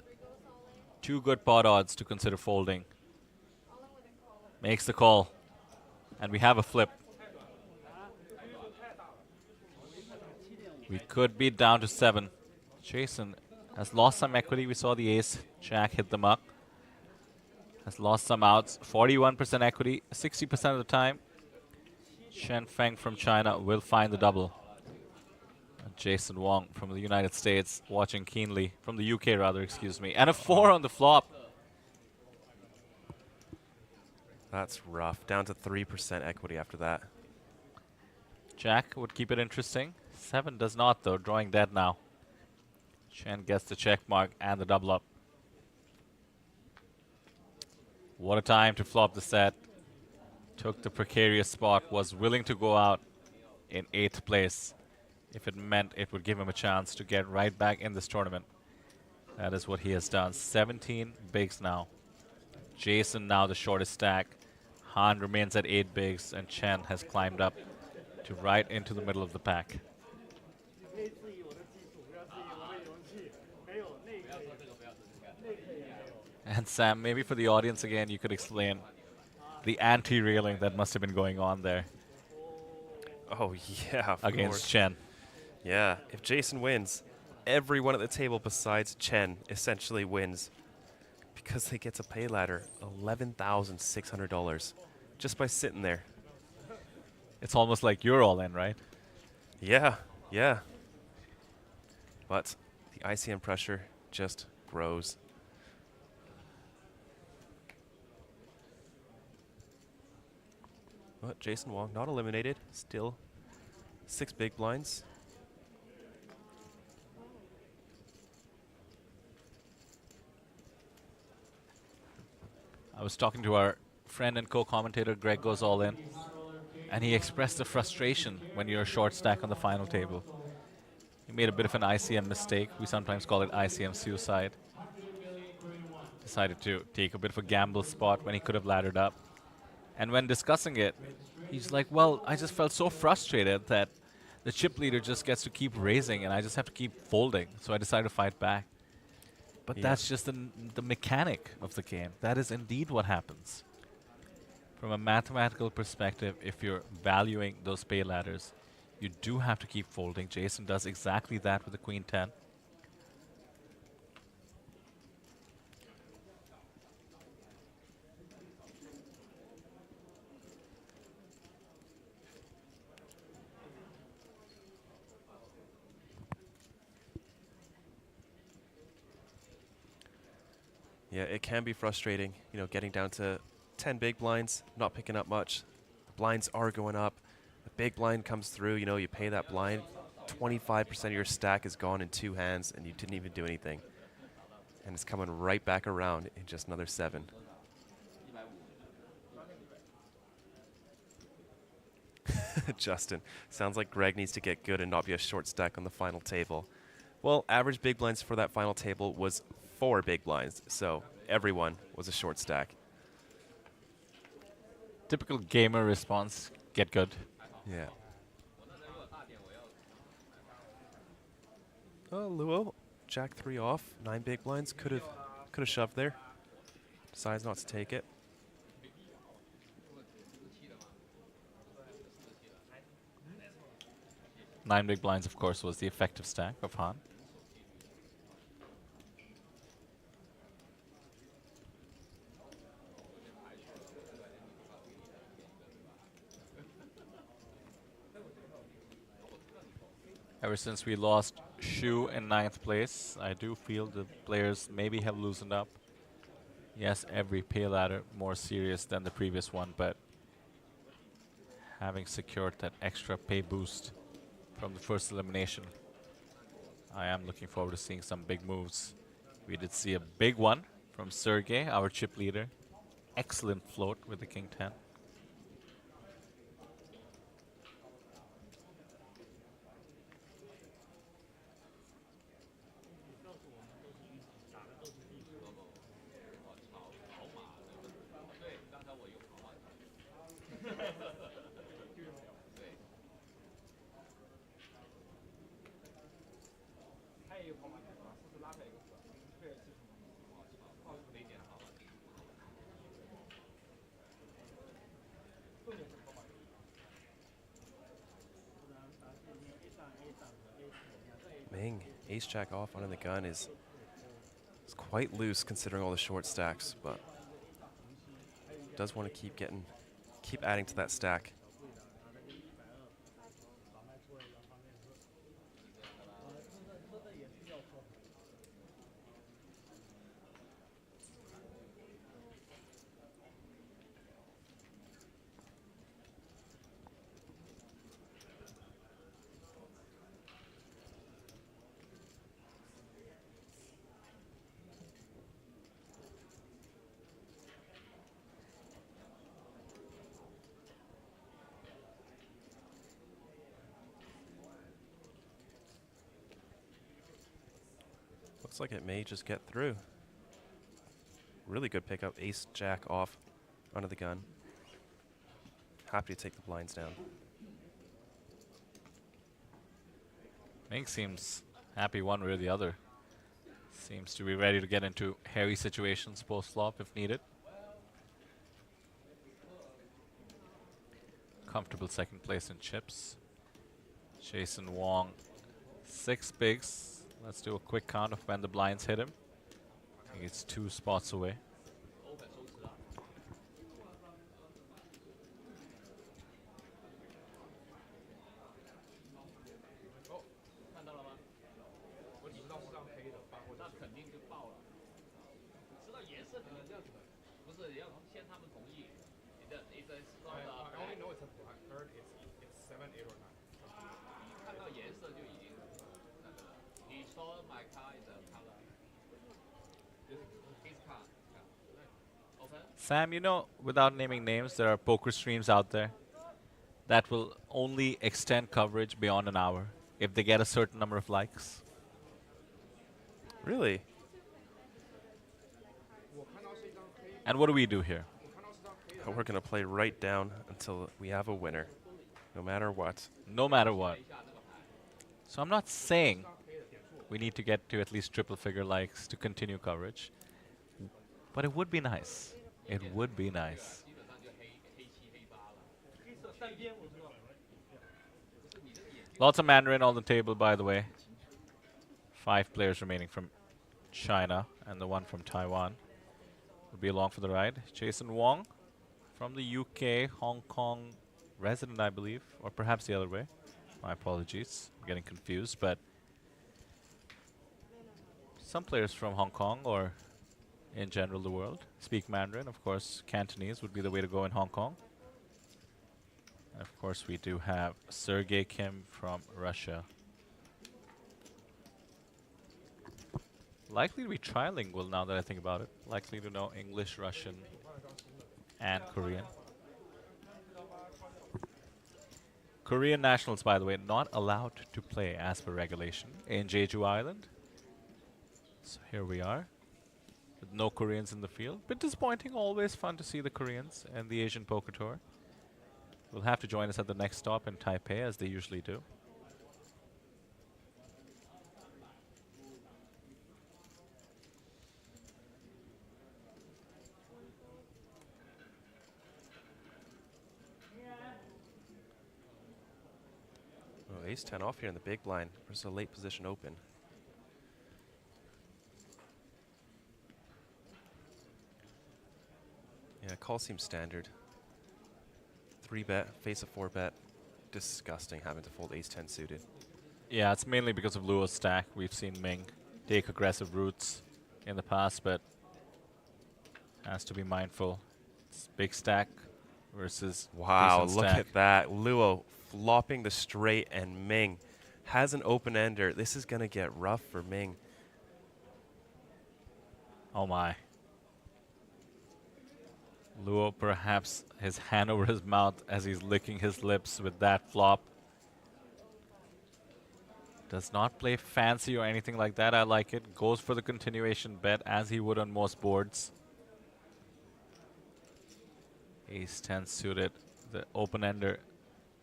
S12: 2 good pot odds to consider folding. Makes the call. And we have a flip. We could be down to 7. Jason has lost some equity. We saw the ace-jack hit the muck. Has lost some outs. 41% equity, 60% of the time. Chen Feng from China will find the double. And Jason Wong from the United States watching keenly. From the UK, rather, excuse me. And a 4 on the flop.
S5: That's rough. Down to 3% equity after that.
S12: Jack would keep it interesting. 7 does not, though. Drawing dead now. Chen gets the check mark and the double up. What a time to flop the set. Took the precarious spot. Was willing to go out in 8th place if it meant it would give him a chance to get right back in this tournament. That is what he has done. 17 bigs now. Jason now the shortest stack. Han remains at 8 bigs, and Chen has climbed up to right into the middle of the pack. And Sam, maybe for the audience again, you could explain the anti-railing that must have been going on there.
S5: Oh, yeah, of
S12: against
S5: course.
S12: Chen.
S5: Yeah, if Jason wins, everyone at the table besides Chen essentially wins because they get to pay ladder $11,600 just by sitting there.
S12: It's almost like you're all in, right?
S5: Yeah, yeah. But the ICM pressure just grows. But Jason Wong not eliminated, still 6 big blinds.
S12: I was talking to our friend and co-commentator Greg Goes All In. and he expressed the frustration when you're a short stack on the final table. He made a bit of an ICM mistake. We sometimes call it ICM suicide. Decided to take a bit of a gamble spot when he could have laddered up. And when discussing it, he's like, well, I just felt so frustrated that the chip leader just gets to keep raising and I just have to keep folding. So I decided to fight back. But that's just the mechanic of the game. That is indeed what happens. From a mathematical perspective, if you're valuing those pay ladders, you do have to keep folding. Jason does exactly that with the Queen 10.
S5: Yeah, it can be frustrating, you know, getting down to 10 big blinds, not picking up much. The blinds are going up. The big blind comes through, you know, you pay that blind. 25% of your stack is gone in 2 hands, and you didn't even do anything. And it's coming right back around in just another 7. Justin, sounds like Greg needs to get good and not be a short stack on the final table. Well, average big blinds for that final table was 4 big blinds, so everyone was a short stack.
S12: Typical gamer response, get good.
S5: Yeah. Oh, Luo, Jack 3 off, 9 big blinds, could have shoved there. Decides not to take it.
S12: Nine big blinds, of course, was the effective stack of Han. Ever since we lost Shu in 9th place, I do feel the players maybe have loosened up. Yes, every pay ladder more serious than the previous one, but having secured that extra pay boost from the first elimination, I am looking forward to seeing some big moves. We did see a big one from Sergey, our chip leader. Excellent float with the King 10.
S5: Ming, ace jack off under the gun is quite loose considering all the short stacks, but does want to keep adding to that stack. Looks like it may just get through. Really good pickup, ace jack off under the gun. Happy to take the blinds down.
S12: Ming seems happy one way or the other. Seems to be ready to get into hairy situations post-flop if needed. Comfortable second place in chips. Jason Wong, 6 bigs. Let's do a quick count of when the blinds hit him. I think it's 2 spots away. Sam, you know, without naming names, there are poker streams out there. that will only extend coverage beyond an hour if they get a certain number of likes.
S5: Really?
S12: And what do we do here?
S5: We're going to play right down until we have a winner, no matter what.
S12: No matter what. So I'm not saying we need to get to at least triple-figure likes to continue coverage, but it would be nice. It would be nice. Lots of Mandarin on the table, by the way. 5 players remaining from China, and the one from Taiwan will be along for the ride. Jason Wong from the UK, Hong Kong resident, I believe, or perhaps the other way. My apologies, I'm getting confused, but some players from Hong Kong or in general the world speak Mandarin. Of course, Cantonese would be the way to go in Hong Kong. And of course, we do have Sergey Kim from Russia. Likely to be trilingual now that I think about it. Likely to know English, Russian, and Korean. Korean nationals, by the way, not allowed to play as per regulation in Jeju Island. So here we are, with no Koreans in the field. Bit disappointing, always fun to see the Koreans in the Asian Poker Tour. Will have to join us at the next stop in Taipei, as they usually do.
S5: Oh, ace-10 off here in the big blind versus a late position open. Yeah, call seems standard. 3-bet, face a 4-bet. Disgusting having to fold ace-10 suited.
S12: Yeah, it's mainly because of Luo's stack. We've seen Ming take aggressive routes in the past, but has to be mindful. It's big stack versus
S5: wow,
S12: decent
S5: look
S12: stack.
S5: at that. Luo flopping the straight, and Ming has an open-ender. This is going to get rough for Ming.
S12: Oh my. Luo perhaps his hand over his mouth as he's licking his lips with that flop. Does not play fancy or anything like that. I like it. Goes for the continuation bet as he would on most boards. Ace-10 suited. The open-ender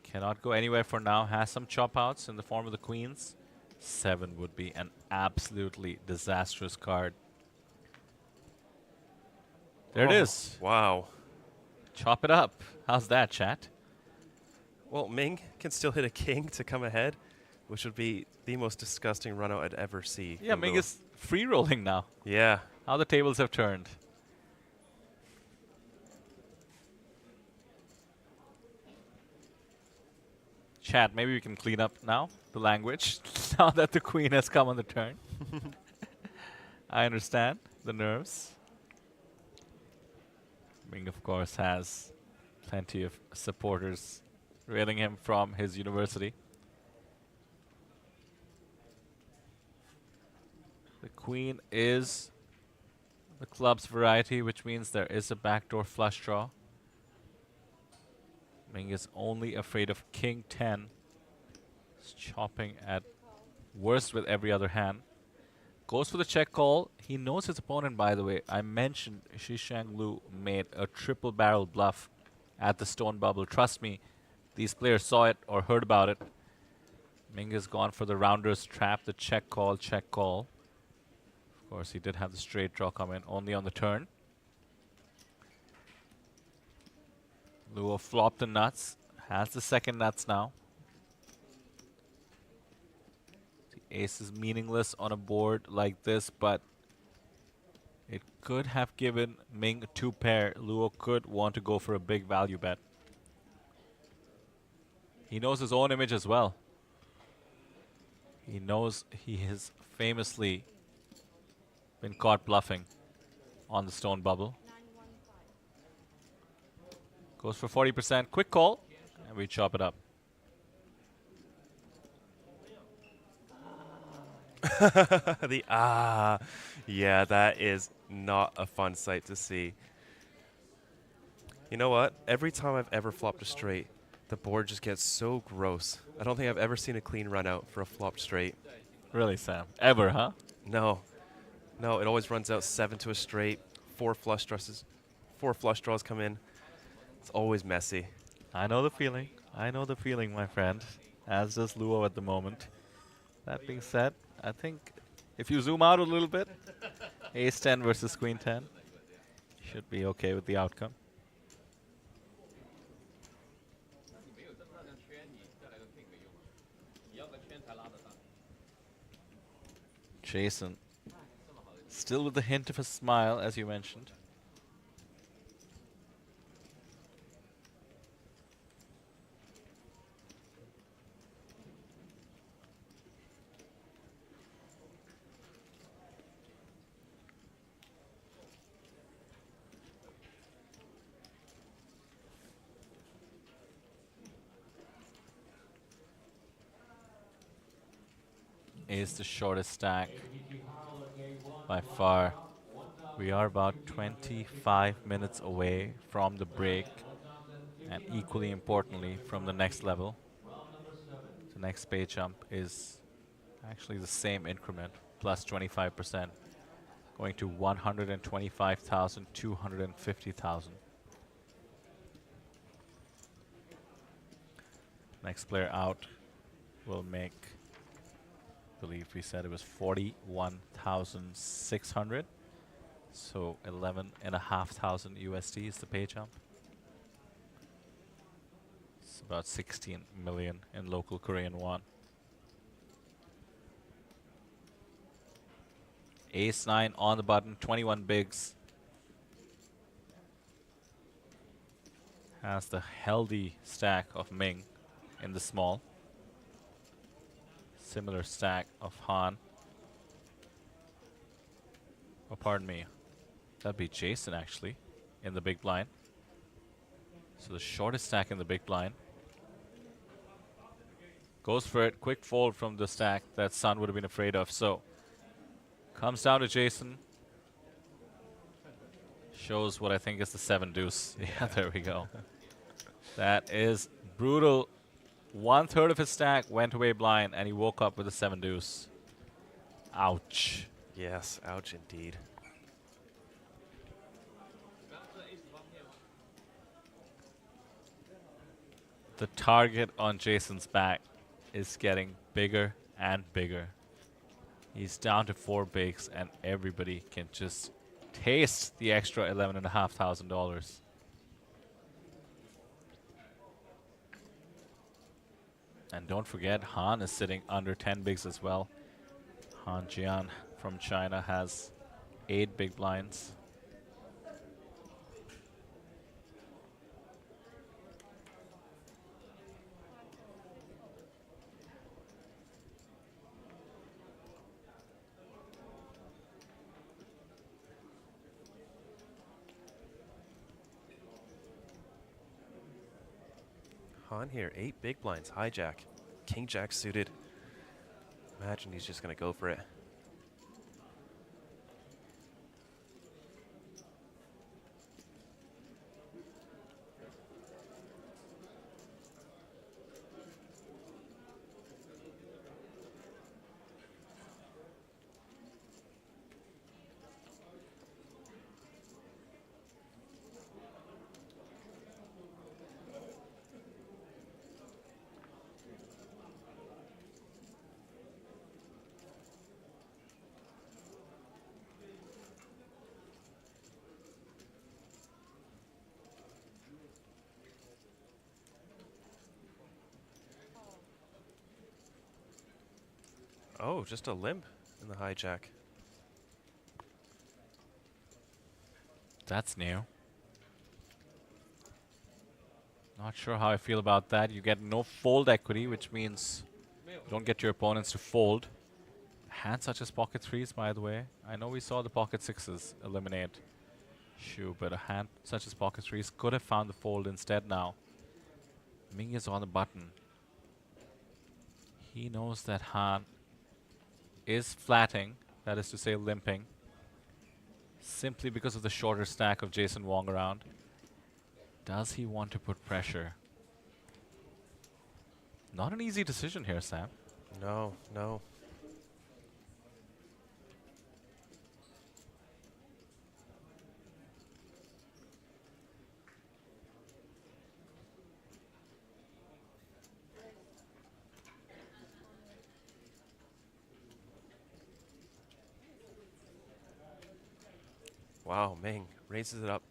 S12: cannot go anywhere for now. Has some chop outs in the form of the queens. 7 would be an absolutely disastrous card. There it is.
S5: Wow.
S12: Chop it up. How's that, chat?
S5: Well, Ming can still hit a king to come ahead, which would be the most disgusting run out I'd ever see.
S12: Yeah, Ming is free rolling now.
S5: Yeah.
S12: How the tables have turned. Chat, maybe we can clean up now the language now that the queen has come on the turn. I understand the nerves. Ming, of course, has plenty of supporters railing him from his university. The queen is the club's variety, which means there is a backdoor flush draw. Ming is only afraid of king 10. He's chopping at worst with every other hand. Goes for the check call. He knows his opponent, by the way. I mentioned Shishang Lu made a triple barrel bluff at the stone bubble. Trust me, these players saw it or heard about it. Ming has gone for the rounder's trap, the check call, check call. Of course, he did have the straight draw come in only on the turn. Luo flopped the nuts. Has the second nuts now. The ace is meaningless on a board like this, but it could have given Ming a 2-pair. Luo could want to go for a big value bet. He knows his own image as well. He knows he has famously been caught bluffing on the stone bubble. Goes for 40%. Quick call. And we chop it up.
S5: Yeah, that is not a fun sight to see. You know what? Every time I've ever flopped a straight, The board just gets so gross. I don't think I've ever seen a clean run out for a flop straight.
S12: Really, Sam? Ever, huh?
S5: No. No, it always runs out 7 to a straight, 4 flush draws come in. It's always messy.
S12: I know the feeling. I know the feeling, my friend. As does Luo at the moment. That being said, I think if you zoom out a little bit, ace 10 versus queen 10, should be okay with the outcome. Jason, still with the hint of a smile, as you mentioned. Is the shortest stack by far. We are about 25 minutes away from the break, and equally importantly from the next level. The next pay jump is actually the same increment, plus 25%, going to 125,000, 250,000. Next player out will make, I believe we said it was 41,600. So 11,500 USD is the pay jump. It's about 16 million in local Korean won. Ace 9 on the button, 21 bigs. Has the healthy stack of Ming in the small. Similar stack of Han. Oh, pardon me. That'd be Jason, actually, in the big blind. So the shortest stack in the big blind. Goes for it. Quick fold from the stack that Sun would have been afraid of. So comes down to Jason. Shows what I think is the 7 deuce. Yeah, there we go. That is brutal. 1/3 of his stack went away blind, and he woke up with a 7 deuce. Ouch.
S5: Yes, ouch indeed.
S12: The target on Jason's back is getting bigger and bigger. He's down to 4 bigs, and everybody can just taste the extra $11,500. And don't forget, Han is sitting under 10 bigs as well. Han Jian from China has 8 big blinds.
S5: Han here, 8 big blinds, hijack. King Jack suited. Imagine he's just gonna go for it. Oh, just a limp in the hijack.
S12: That's new. Not sure how I feel about that. You get no fold equity, which means you don't get your opponents to fold. Hands such as pocket 3s, by the way. I know we saw the pocket 6s eliminate Shu, but a hand such as pocket 3s could have found the fold instead now. Ming is on the button. He knows that Han is flatting, that is to say limping, simply because of the shorter stack of Jason Wong around. Does he want to put pressure? Not an easy decision here, Sam.
S5: No, no. Wow, Ming raises it up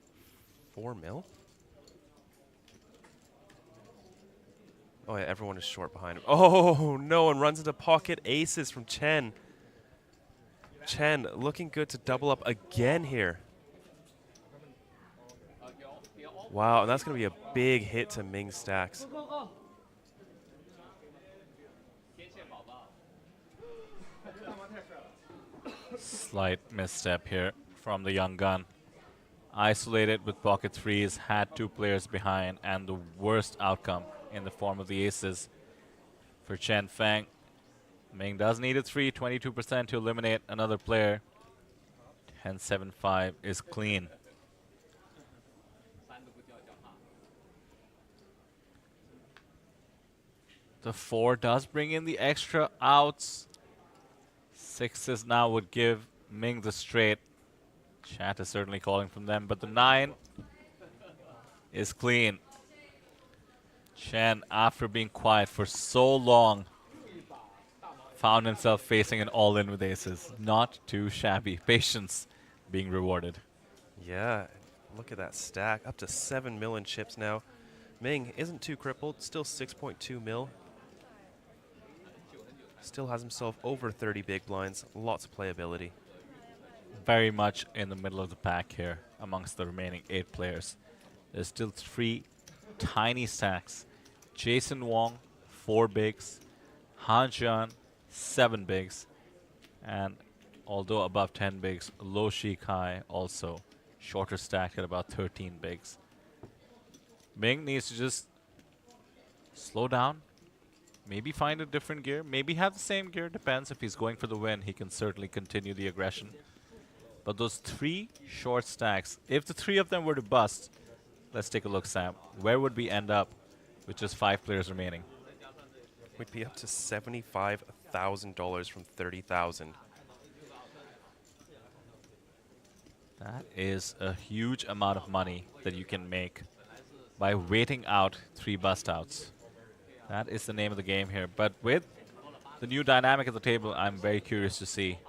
S5: 4 mil. Oh yeah, everyone is short behind him. Oh no, and runs into pocket aces from Chen. Chen looking good to double up again here. Wow, and that's going to be a big hit to Ming's stacks.
S12: Slight misstep here from the young gun. Isolated with pocket threes, had 2 players behind, and the worst outcome in the form of the aces for Chen Feng. Ming does need a 3, 22% to eliminate another player. 10-7-5 is clean. The 4 does bring in the extra outs. 6s now would give Ming the straight. Chat is certainly calling from them, but the 9 is clean. Chen, after being quiet for so long, found himself facing an all-in with aces. Not too shabby. Patience being rewarded.
S5: Yeah, look at that stack. Up to 7 mil in chips now. Ming isn't too crippled, still 6.2 mil. Still has himself over 30 big blinds, lots of playability.
S12: Very much in the middle of the pack here amongst the remaining 8 players. There's still 3 tiny stacks. Jason Wong, 4 bigs. Han Jian, 7 bigs. And although above 10 bigs, Lo Shi Kai also shorter stack at about 13 bigs. Ming needs to just slow down. Maybe find a different gear. Maybe have the same gear. Depends. If he's going for the win, he can certainly continue the aggression. But those 3 short stacks, if the 3 of them were to bust, let's take a look, Sam. Where would we end up with just 5 players remaining?
S5: We'd be up to $75,000 from 30,000.
S12: That is a huge amount of money that you can make by waiting out 3 bust outs. That is the name of the game here. But with the new dynamic at the table, I'm very curious to see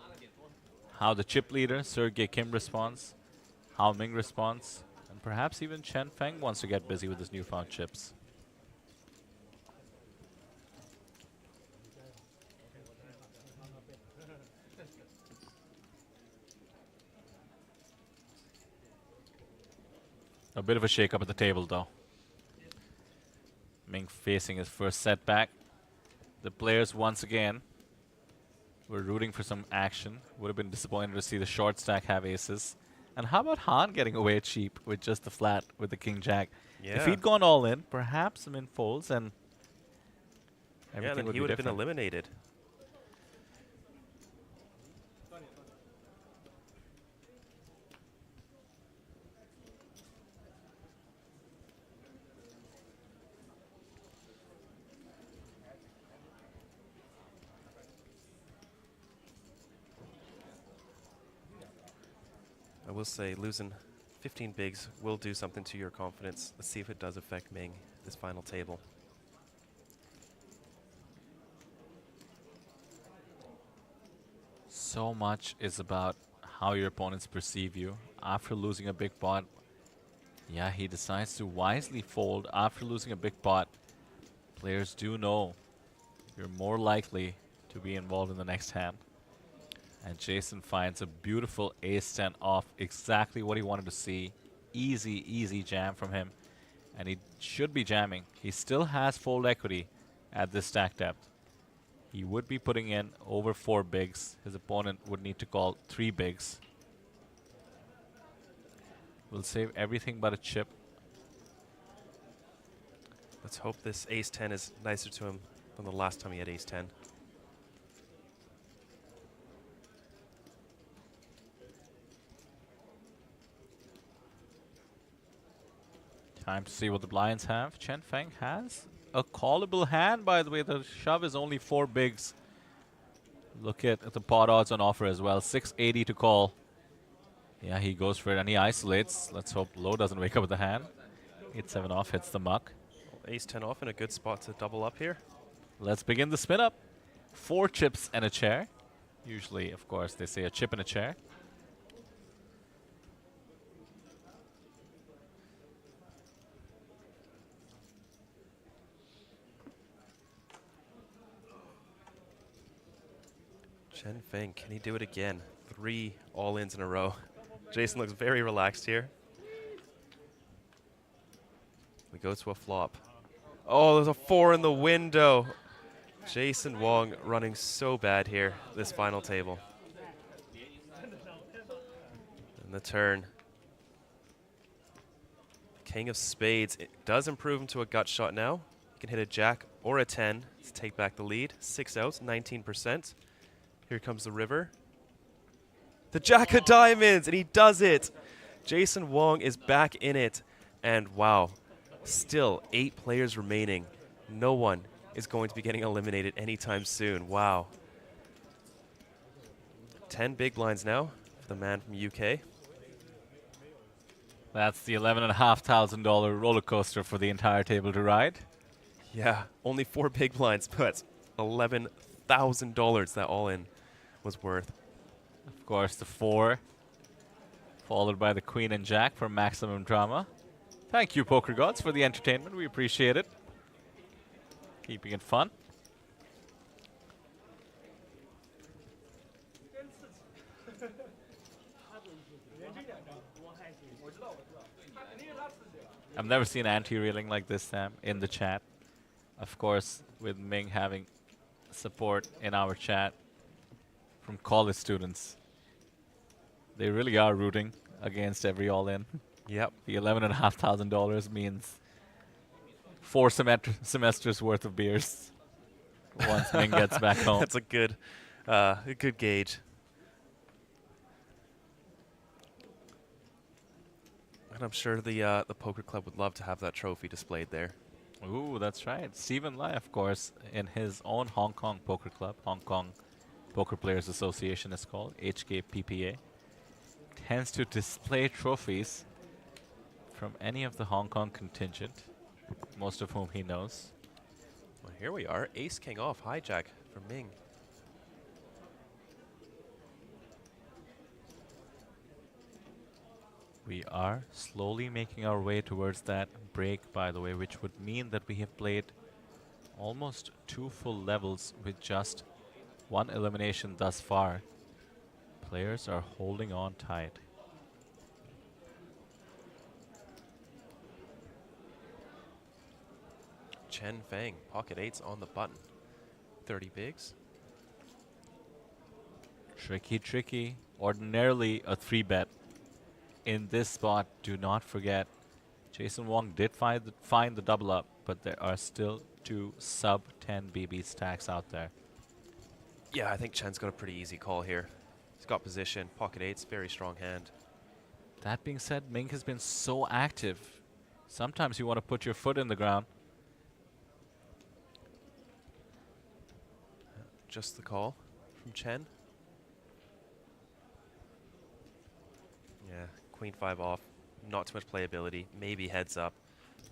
S12: how the chip leader, Sergey Kim, responds, how Ming responds, and perhaps even Chen Feng wants to get busy with his newfound chips. A bit of a shake-up at the table, though. Ming facing his first setback. The players, once again, were rooting for some action. Would have been disappointed to see the short stack have aces. And how about Han getting away cheap with just the flat with the king-jack?
S5: Yeah.
S12: If he'd gone all in, perhaps Min folds and everything
S5: then
S12: would
S5: he
S12: be
S5: would have been
S12: different.
S5: eliminated. I will say losing 15 bigs will do something to your confidence. Let's see if it does affect Ming this final table.
S12: So much is about how your opponents perceive you. After losing a big pot, yeah, he decides to wisely fold after losing a big pot. Players do know you're more likely to be involved in the next hand. And Jason finds a beautiful ace-10 off, exactly what he wanted to see. Easy, easy jam from him. And he should be jamming. He still has fold equity at this stack depth. He would be putting in over 4 bigs. His opponent would need to call 3 bigs. We'll save everything but a chip.
S5: Let's hope this ace-10 is nicer to him than the last time he had ace-10.
S12: Time to see what the blinds have. Chen Feng has a callable hand, by the way. The shove is only 4 bigs. Look at the pot odds on offer as well. 680 to call. Yeah, he goes for it and he isolates. Let's hope low doesn't wake up with the hand. 8-7 off hits the muck.
S5: Ace-10 off in a good spot to double up here.
S12: Let's begin the spin up. 4 chips and a chair. Usually, of course, they say a chip and a chair.
S5: Chen Feng, can he do it again? 3 all-ins in a row. Jason looks very relaxed here. We go to a flop. Oh, there's a 4 in the window. Jason Wong running so bad here, this final table. And the turn. King of spades. It does improve him to a gut shot now. He can hit a jack or a 10 to take back the lead. 6 outs, 19%. Here comes the river. The jack of diamonds, and he does it. Jason Wong is back in it. And wow, still 8 players remaining. No one is going to be getting eliminated anytime soon. Wow. 10 big blinds now for the man from UK.
S12: That's the $11,500 roller coaster for the entire table to ride.
S5: Yeah, only 4 big blinds, but $11,000 that all-in was worth.
S12: Of course, the 4, followed by the queen and jack for maximum drama. Thank you, Poker Gods, for the entertainment. We appreciate it. Keeping it fun. I've never seen anti-reeling like this, Sam, in the chat. Of course, with Ming having support in our chat from college students. They really are rooting against every all-in.
S5: Yep.
S12: The $11,500 means 4 semesters worth of beers once Ming gets back home.
S5: That's a good gauge. And I'm sure the poker club would love to have that trophy displayed there.
S12: Ooh, that's right. Stephen Lai, of course, in his own Hong Kong poker club, Hong Kong Poker Players Association is called, HKPPA, tends to display trophies from any of the Hong Kong contingent, most of whom he knows.
S5: Well, here we are, ace king off, hijack for Ming.
S12: We are slowly making our way towards that break, by the way, which would mean that we have played almost 2 full levels with just 1 elimination thus far. Players are holding on tight.
S5: Chen Feng, pocket 8s on the button. 30 bigs.
S12: Tricky, tricky. Ordinarily a 3-bet. In this spot, do not forget, Jason Wong did find the double up, but there are still 2 sub 10 BB stacks out there.
S5: Yeah, I think Chen's got a pretty easy call here. He's got position, pocket 8s, very strong hand.
S12: That being said, Ming has been so active. Sometimes you want to put your foot in the ground.
S5: Just the call from Chen. Yeah, queen 5 off, not too much playability, maybe heads up.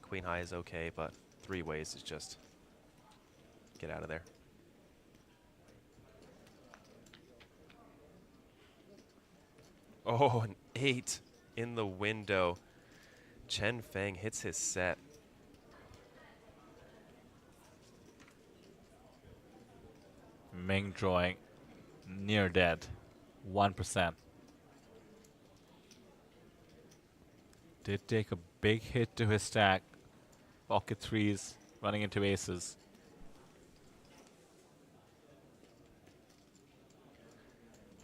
S5: Queen high is okay, but 3 ways is just get out of there. Oh, an 8 in the window. Chen Feng hits his set.
S12: Ming drawing near dead, 1%. Did take a big hit to his stack. Pocket 3s, running into aces.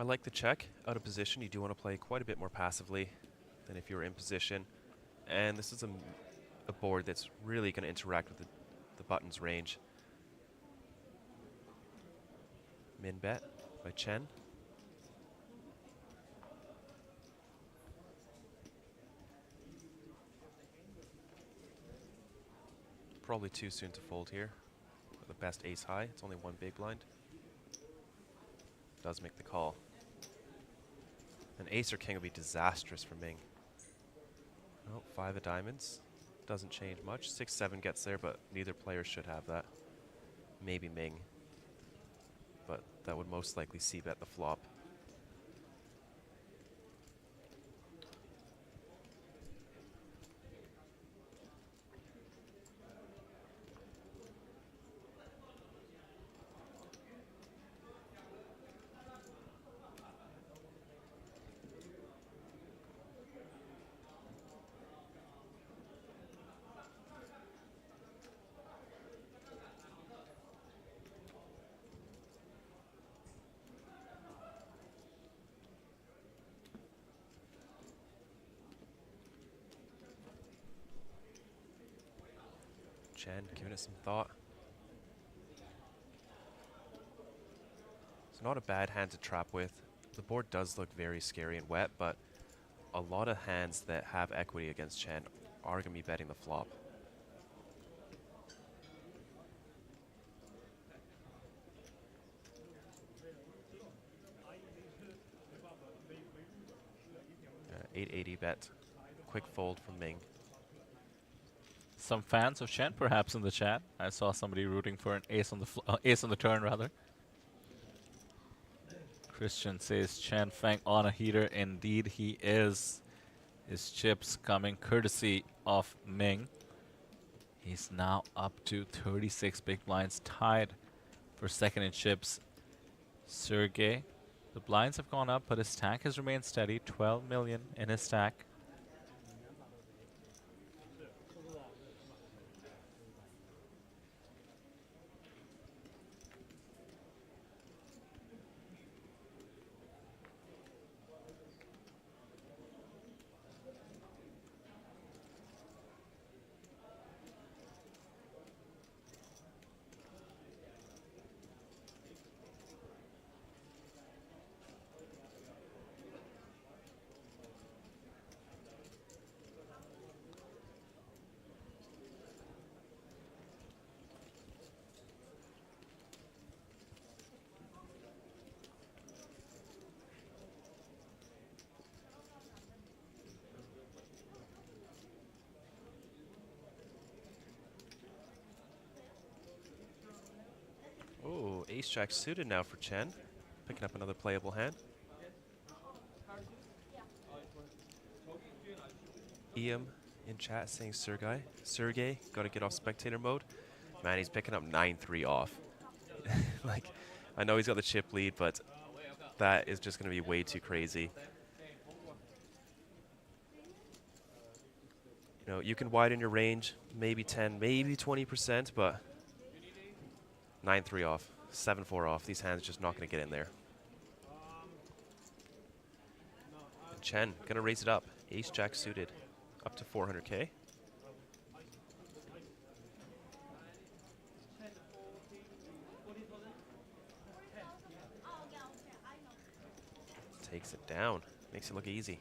S5: I like the check. Out of position, you do want to play quite a bit more passively than if you're in position. And this is a board that's really going to interact with the button's range. Min bet by Chen. Probably too soon to fold here. The best ace high. It's only one big blind. Does make the call. An ace or king would be disastrous for Ming. Oh, 5 of diamonds. Doesn't change much. 6-7 gets there, but neither player should have that. Maybe Ming. But that would most likely c-bet the flop. Chen, giving it some thought. It's not a bad hand to trap with. The board does look very scary and wet, but a lot of hands that have equity against Chen are going to be betting the flop. $880 bet. Quick fold from Ming.
S12: Some fans of Chen perhaps in the chat. I saw somebody rooting for an ace on the ace on the turn rather. Christian says Chen Feng on a heater. Indeed he is. His chips coming courtesy of Ming. He's now up to 36 big blinds, tied for second in chips. Sergey, the blinds have gone up, but his stack has remained steady. 12 million in his stack.
S5: Oh, ace-jack suited now for Chen. Picking up another playable hand. Iam in chat saying Sergey, got to get off spectator mode. Man, he's picking up 9-3 off. Like, I know he's got the chip lead, but that is just going to be way too crazy. You know, you can widen your range, maybe 10, maybe 20%, but 9-3 off, 7-4 off. These hands are just not going to get in there. And Chen going to raise it up. Ace-jack suited, up to 400K. Takes it down, makes it look easy.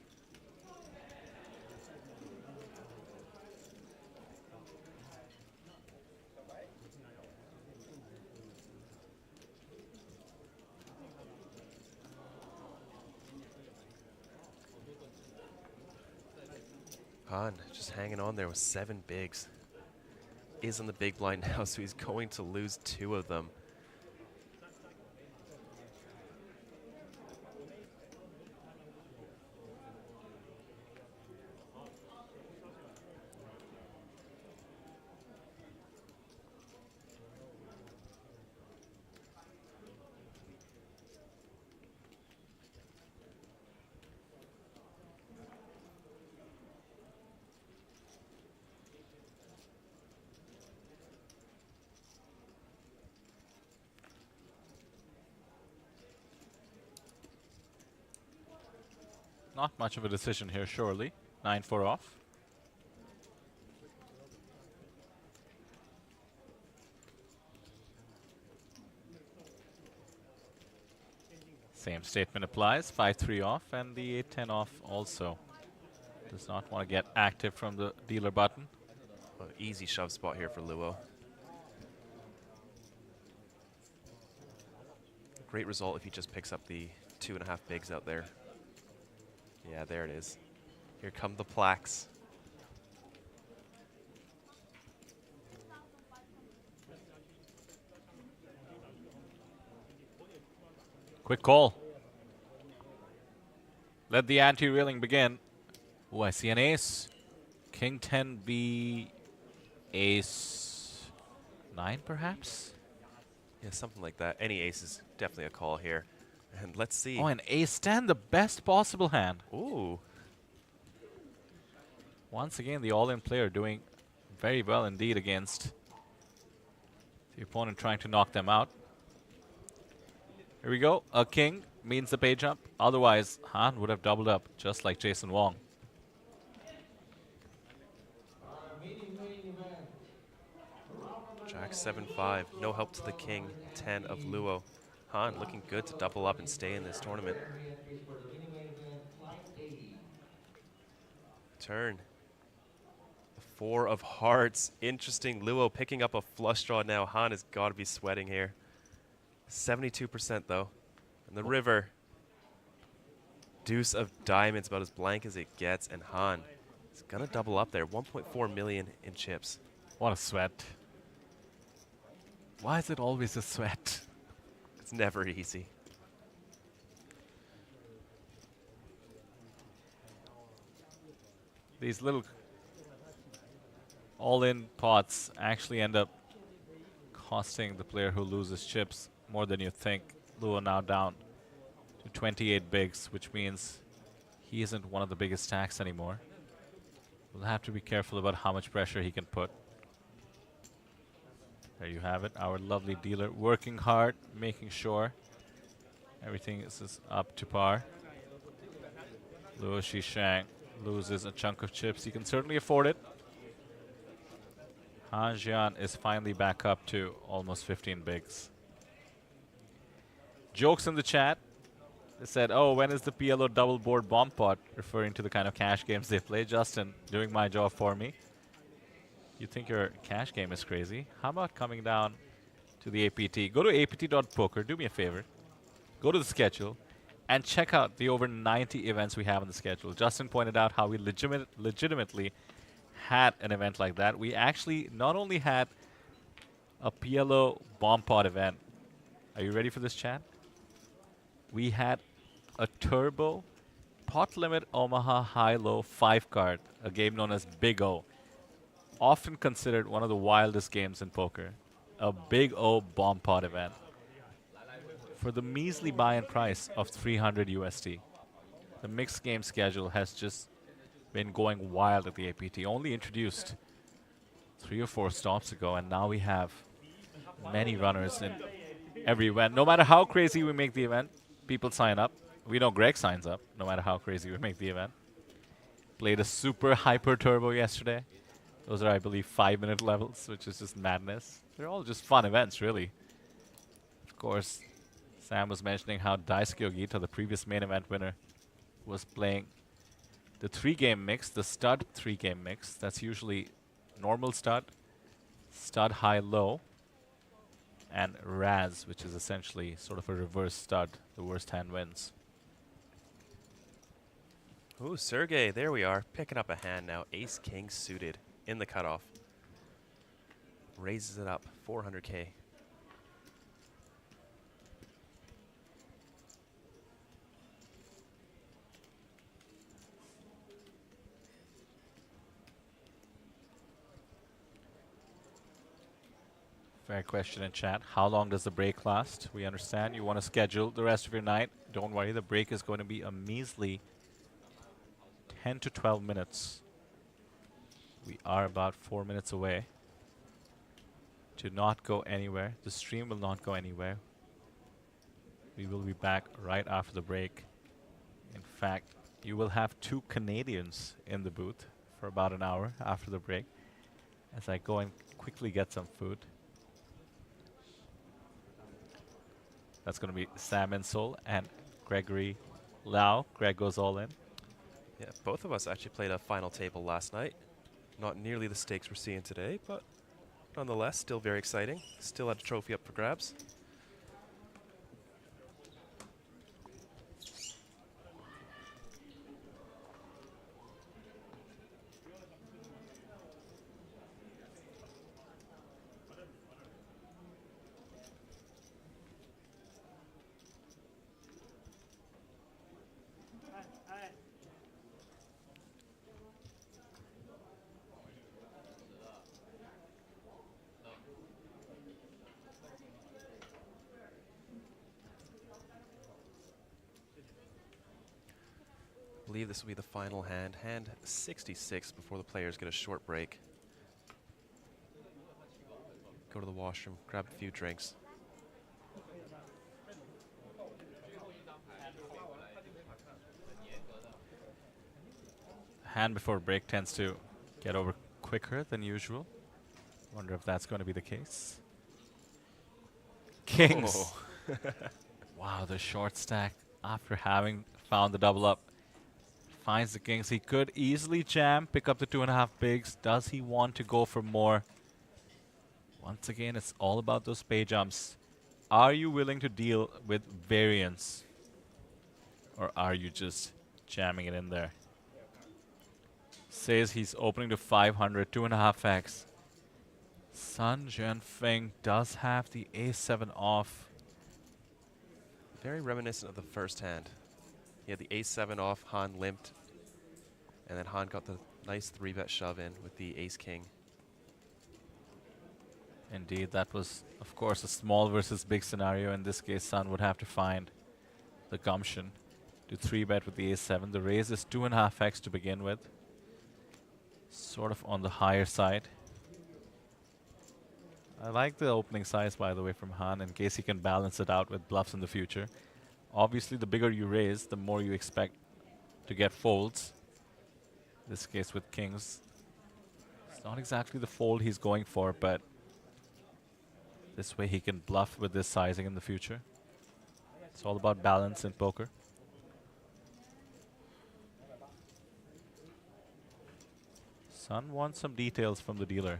S5: Han just hanging on there with 7 bigs. Is on the big blind now, so he's going to lose 2 of them.
S12: Not much of a decision here, surely. 9-4 off. Same statement applies. 5-3 off, and the 8-10 off also. Does not want to get active from the dealer button.
S5: Easy shove spot here for Luo. Great result if he just picks up the 2.5 bigs out there. Yeah, there it is. Here come the plaques.
S12: Quick call. Let the anti-reeling begin. Oh, I see an ace. King 10B, ace 9 perhaps?
S5: Yeah, something like that. Any ace is definitely a call here. And let's see.
S12: Oh, an ace 10, the best possible hand.
S5: Ooh.
S12: Once again, the all-in player doing very well indeed against the opponent trying to knock them out. Here we go. A king means the page up. Otherwise, Han would have doubled up, just like Jason Wong.
S5: Jack 7-5. No help to the king 10 of Luo. Han looking good to double up and stay in this tournament. Turn. The 4 of hearts. Interesting. Luo picking up a flush draw now. Han has got to be sweating here. 72% though. And the river. Deuce of diamonds, about as blank as it gets. And Han is going to double up there. 1.4 million in chips.
S12: What a sweat. Why is it always a sweat?
S5: It's never easy.
S12: These little all-in pots actually end up costing the player who loses chips more than you think. Luo now down to 28 bigs, which means he isn't one of the biggest stacks anymore. We'll have to be careful about how much pressure he can put. There you have it, our lovely dealer working hard, making sure everything is up to par. Luo Shishang loses a chunk of chips. He can certainly afford it. Han Jian is finally back up to almost 15 bigs. Jokes in the chat. They said, oh, when is the PLO double board bomb pot? Referring to the kind of cash games they play. Justin, doing my job for me. You think your cash game is crazy? How about coming down to the APT? Go to apt.poker, do me a favor. Go to the schedule and check out the over 90 events we have on the schedule. Justin pointed out how we legitimately had an event like that. We actually not only had a PLO bomb pot event. Are you ready for this, chat? We had a turbo pot limit Omaha high-low 5 card, a game known as Big O. Often considered one of the wildest games in poker. A Big O bomb pot event. For the measly buy-in price of 300 USD. The mixed game schedule has just been going wild at the APT. Only introduced 3 or 4 stops ago, and now we have many runners in every event. No matter how crazy we make the event, people sign up. We know Greg signs up, no matter how crazy we make the event. Played a super hyper turbo yesterday. Those are, I believe, 5-minute levels, which is just madness. They're all just fun events, really. Of course, Sam was mentioning how Daisuke Ogita, the previous main event winner, was playing the 3-game mix, the stud 3-game mix. That's usually normal stud, stud high-low, and Raz, which is essentially sort of a reverse stud. The worst hand wins.
S5: Ooh, Sergey, there we are. Picking up a hand now. Ace-King suited in the cutoff. Raises it up, 400K.
S12: Fair question in chat. How long does the break last? We understand you want to schedule the rest of your night. Don't worry, the break is going to be a measly 10 to 12 minutes. We are about 4 minutes away. To not go anywhere. The stream will not go anywhere. We will be back right after the break. In fact, you will have 2 Canadians in the booth for about an hour after the break as I go and quickly get some food. That's going to be Sam Insole and Gregory Lau. Greg goes all in.
S5: Yeah, both of us actually played a final table last night. Not nearly the stakes we're seeing today, but nonetheless, still very exciting. Still had a trophy up for grabs. I believe this will be the final hand. Hand 66 before the players get a short break. Go to the washroom, grab a few drinks.
S12: Hand before break tends to get over quicker than usual. Wonder if that's going to be the case. Kings.
S5: Oh.
S12: Wow, the short stack after having found the double up. Finds the kings. He could easily jam, pick up the 2.5 bigs. Does he want to go for more? Once again, it's all about those pay jumps. Are you willing to deal with variance? Or are you just jamming it in there? Says he's opening to 500, 2.5x. Sun Jianfeng does have the A7 off.
S5: Very reminiscent of the first hand. He had the ace-7 off, Han limped, and then Han got the nice 3-bet shove in with the ace-king.
S12: Indeed, that was, of course, a small versus big scenario. In this case, Sun would have to find the gumption to 3-bet with the ace-7. The raise is 2.5x to begin with. Sort of on the higher side. I like the opening size, by the way, from Han, in case he can balance it out with bluffs in the future. Obviously, the bigger you raise, the more you expect to get folds. This case with kings. It's not exactly the fold he's going for, but this way he can bluff with this sizing in the future. It's all about balance in poker. Sun wants some details from the dealer.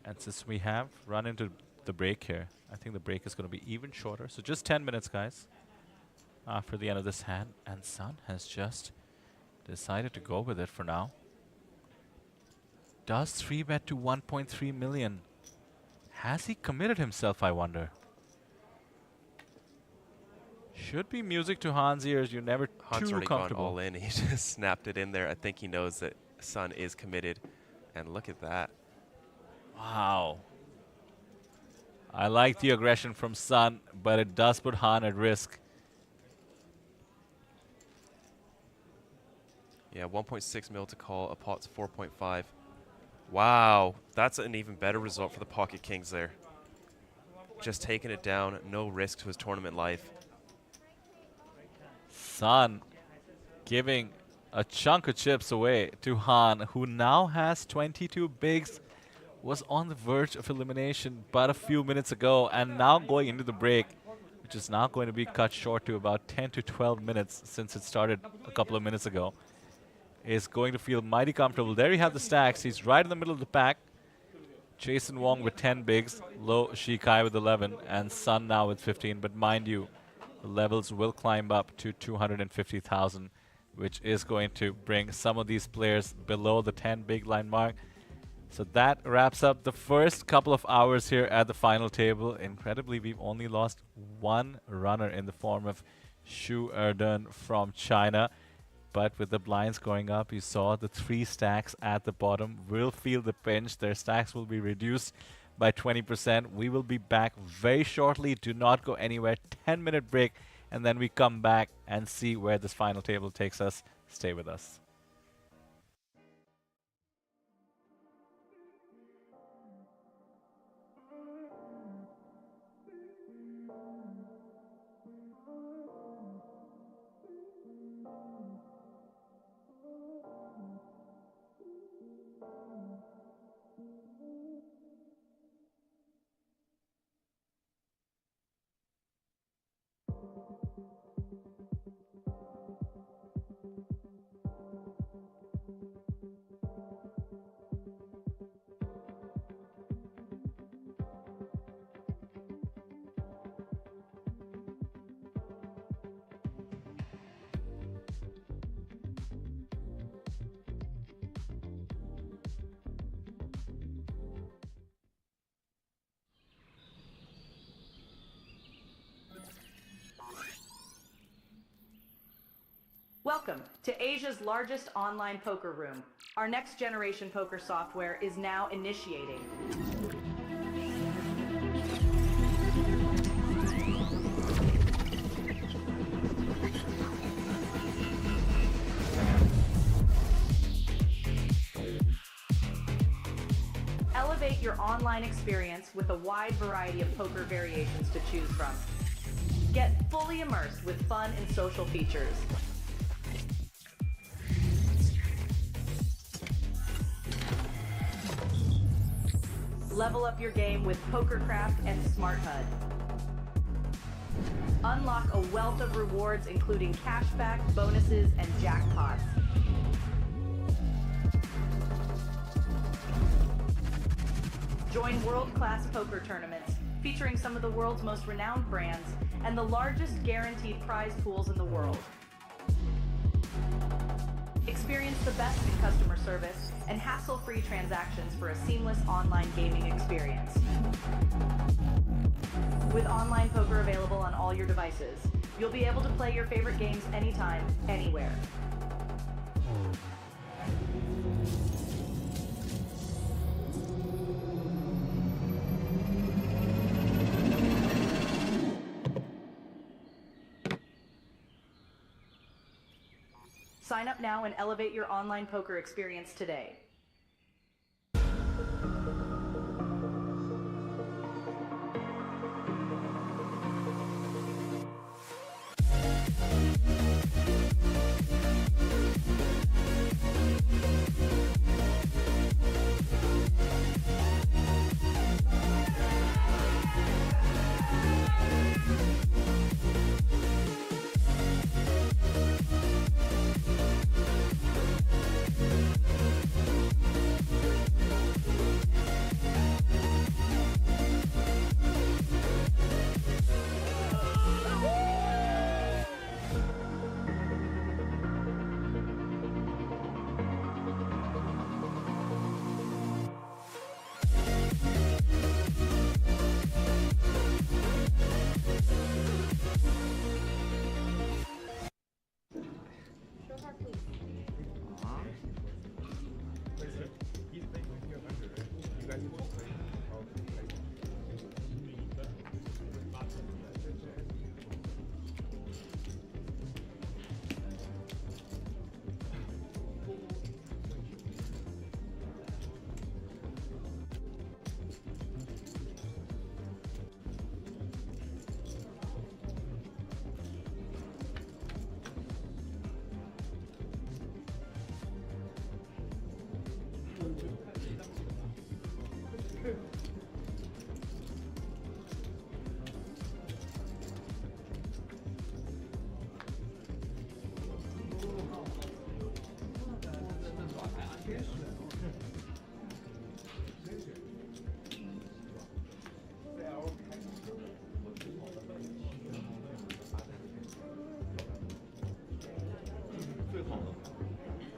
S12: And since we have run into the break here, I think the break is going to be even shorter. So just 10 minutes, guys, after the end of this hand. And Sun has just decided to go with it for now. Does 3-bet to 1.3 million. Has he committed himself, I wonder? Should be music to Han's ears. You're never
S5: Han's
S12: too
S5: already
S12: comfortable.
S5: gone all in. He just snapped it in there. I think he knows that Sun is committed. And look at that.
S12: Wow. I like the aggression from Sun, but it does put Han at risk.
S5: Yeah, 1.6 mil to call. A pot's 4.5. Wow, that's an even better result for the pocket kings there. Just taking it down, no risk to his tournament life.
S12: Sun giving a chunk of chips away to Han, who now has 22 bigs. Was on the verge of elimination but a few minutes ago, and now going into the break, which is now going to be cut short to about 10 to 12 minutes since it started a couple of minutes ago, is going to feel mighty comfortable. There you have the stacks. He's right in the middle of the pack. Jason Wong with 10 bigs, Lo Shikai with 11, and Sun now with 15. But mind you, the levels will climb up to 250,000, which is going to bring some of these players below the 10 big line mark. So that wraps up the first couple of hours here at the final table. Incredibly, we've only lost one runner in the form of Xu Erdun from China. But with the blinds going up, you saw the 3 stacks at the bottom will feel the pinch. Their stacks will be reduced by 20%. We will be back very shortly. Do not go anywhere. 10-minute break, and then we come back and see where this final table takes us. Stay with us.
S9: Welcome to Asia's largest online poker room. Our next generation poker software is now initiating. Elevate your online experience with a wide variety of poker variations to choose from. Get fully immersed with fun and social features. Level up your game with PokerCraft and Smart HUD. Unlock a wealth of rewards including cashback, bonuses, and jackpots. Join world-class poker tournaments featuring some of the world's most renowned brands and the largest guaranteed prize pools in the world. Experience the best in customer service and hassle-free transactions for a seamless online gaming experience. With online poker available on all your devices, you'll be able to play your favorite games anytime, anywhere. Sign up now and elevate your online poker experience today.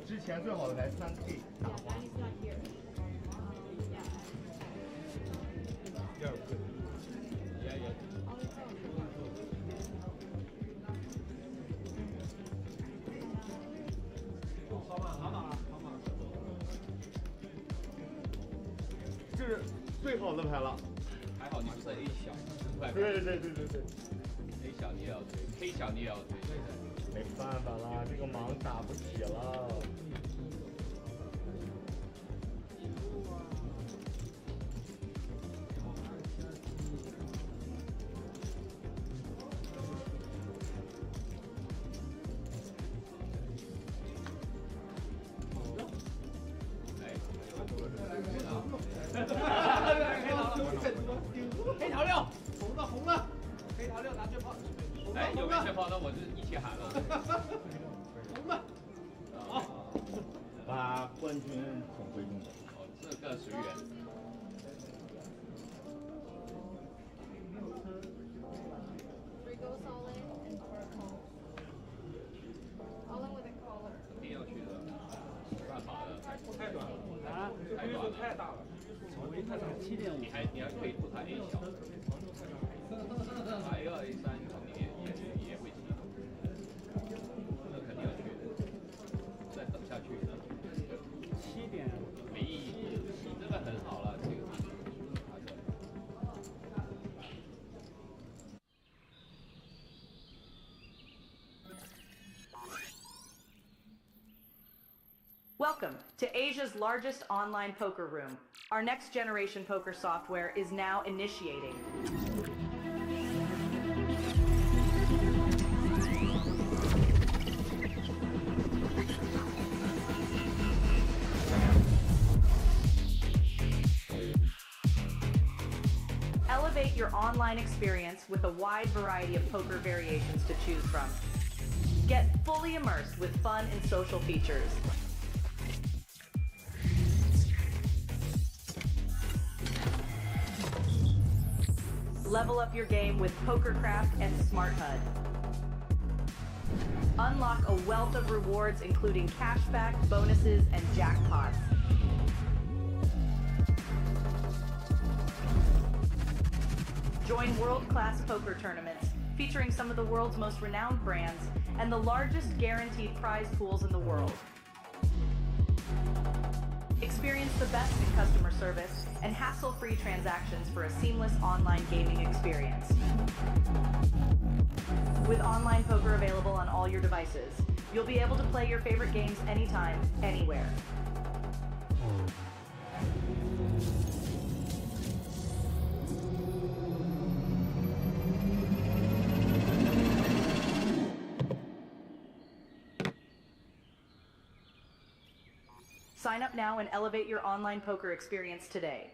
S10: 之前最好的才3K。这是最好的牌了。
S11: 还好你不是 A 小，
S10: 对
S11: ，A 小你也要追 ，K 小你也要追。
S10: 没办法啦，这个盲打不起了。
S11: 黑桃六，红了，黑桃六拿卷炮。哎，有没有卷炮？那我就一起喊了。红的，好，
S10: 把冠军总会用的。
S11: 哦，这个随缘。一定要去的，没办法的，太短了，啊，太短了，太大了，草莓太大了，7.5，你还可以吐他 A 小。A2、A3 你也会踢，那肯定要去的。
S9: Welcome to Asia's largest online poker room. Our next generation poker software is now initiating. Elevate your online experience with a wide variety of poker variations to choose from. Get fully immersed with fun and social features. Level up your game with PokerCraft and Smart HUD. Unlock a wealth of rewards including cashback, bonuses, and jackpots. Join world-class poker tournaments featuring some of the world's most renowned brands and the largest guaranteed prize pools in the world. Experience the best in customer service and hassle-free transactions for a seamless online gaming experience. With online poker available on all your devices, you'll be able to play your favorite games anytime, anywhere. Sign up now and elevate your online poker experience today.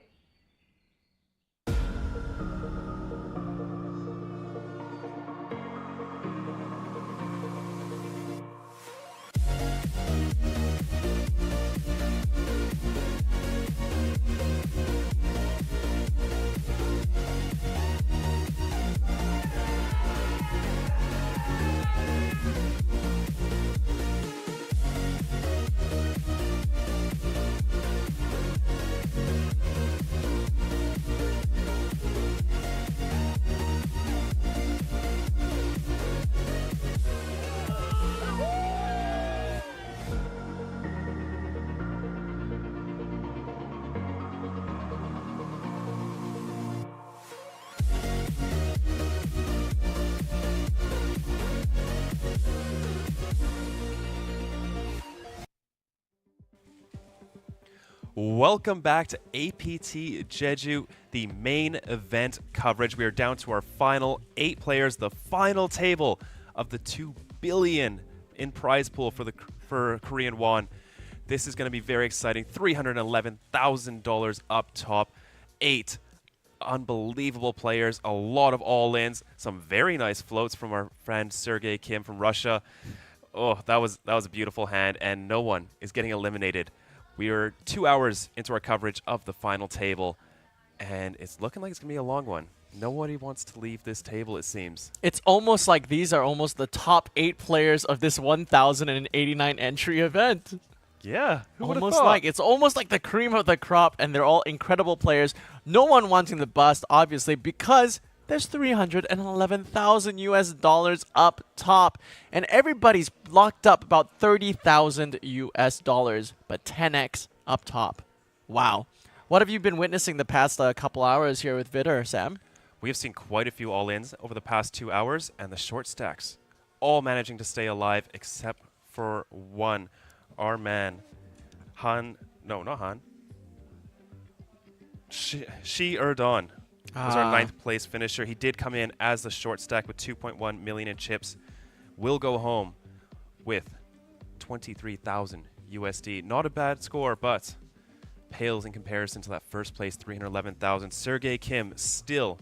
S5: Welcome back to APT Jeju, the main event coverage. We are down to our final 8 players, the final table of the 2 billion in prize pool for Korean won. This is going to be very exciting. $311,000 up top. 8 unbelievable players, a lot of all-ins, some very nice floats from our friend Sergey Kim from Russia. Oh, that was a beautiful hand, and no one is getting eliminated. We are 2 hours into our coverage of the final table, and it's looking like it's going to be a long one. Nobody wants to leave this table, it seems.
S2: It's almost like these are almost the top 8 players of this 1,089 entry event.
S5: Yeah, who would have
S2: Almost
S5: thought?
S2: like it's almost like the cream of the crop, and they're all incredible players. No one wanting to bust, obviously, because there's $311,000 up top, and everybody's locked up about $30,000, but 10x up top. Wow. What have you been witnessing the past couple hours here with Vidar, Sam?
S5: We have seen quite a few all-ins over the past 2 hours, and the short stacks all managing to stay alive except for one. Our man, Han, no, not Han. Shi Erdon was our 9th place finisher. He did come in as the short stack with 2.1 million in chips. Will go home with 23,000 USD. Not a bad score, but pales in comparison to that first place 311,000. Sergey Kim still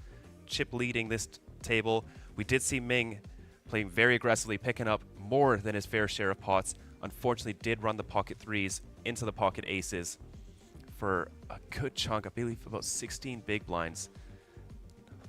S5: chip leading this table. We did see Ming playing very aggressively, picking up more than his fair share of pots. Unfortunately, did run the pocket threes into the pocket aces for a good chunk, I believe about 16 big blinds.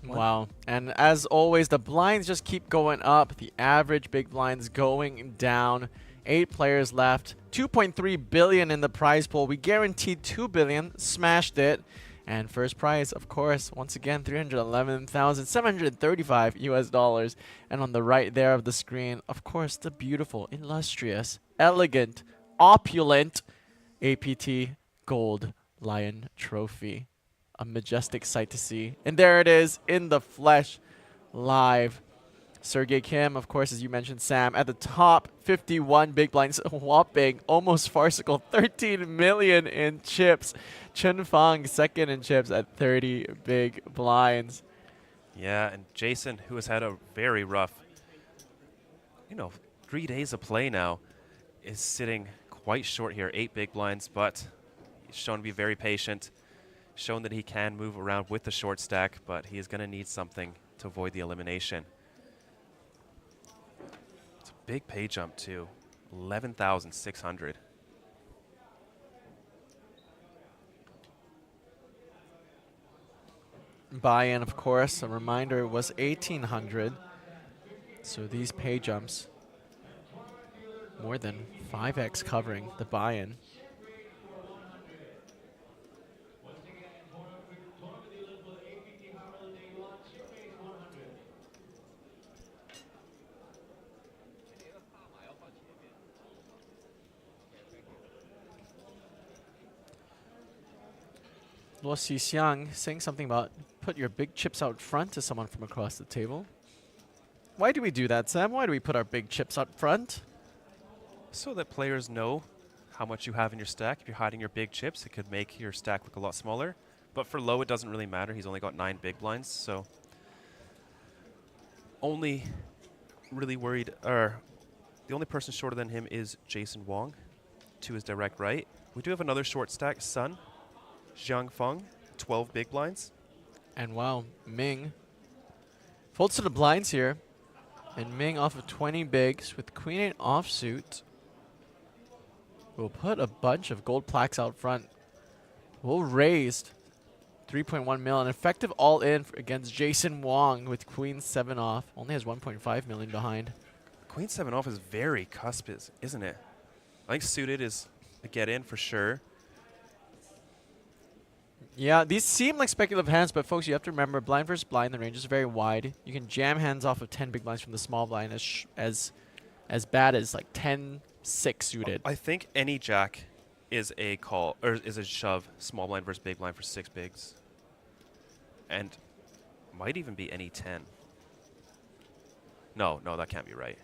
S2: Wow. And as always, the blinds just keep going up. The average big blinds going down. 8 players left. 2.3 billion in the prize pool. We guaranteed 2 billion. Smashed it. And first prize, of course, once again, $311,735. And on the right there of the screen, of course, the beautiful, illustrious, elegant, opulent APT Gold Lion Trophy. A majestic sight to see. And there it is in the flesh, live. Sergey Kim, of course, as you mentioned, Sam, at the top, 51 big blinds, whopping, almost farcical, 13 million in chips. Chen Fang, second in chips at 30 big blinds.
S5: Yeah, and Jason, who has had a very rough, 3 days of play now, is sitting quite short here, 8 big blinds, but he's shown to be very patient, shown that he can move around with the short stack, but he is going to need something to avoid the elimination. It's a big pay jump too, 11,600.
S2: Buy-in, of course, a reminder, was 1,800. So these pay jumps, more than 5x covering the buy-in. Luo Xixiang saying something about put your big chips out front to someone from across the table. Why do we do that, Sam? Why do we put our big chips out front?
S5: So that players know how much you have in your stack. If you're hiding your big chips, it could make your stack look a lot smaller. But for Luo, it doesn't really matter. He's only got 9 big blinds, so only really worried, or the only person shorter than him is Jason Wong to his direct right. We do have another short stack, Sun Zhang Feng, 12 big blinds.
S2: And wow, Ming folds to the blinds here. And Ming off of 20 bigs with Queen 8 offsuit. We'll put a bunch of gold plaques out front. We'll raise 3.1 mil. An effective all-in against Jason Wong with Queen 7 off. Only has 1.5 million behind.
S5: Queen 7 off is very cusp, isn't it? I think suited is a get-in for sure.
S2: Yeah, these seem like speculative hands, but folks, you have to remember, blind versus blind, the range is very wide. You can jam hands off of 10 big blinds from the small blind as bad as like 10-6 suited.
S5: I think any jack is a call, or is a shove, small blind versus big blind for 6 bigs. And might even be any 10. No, that can't be right.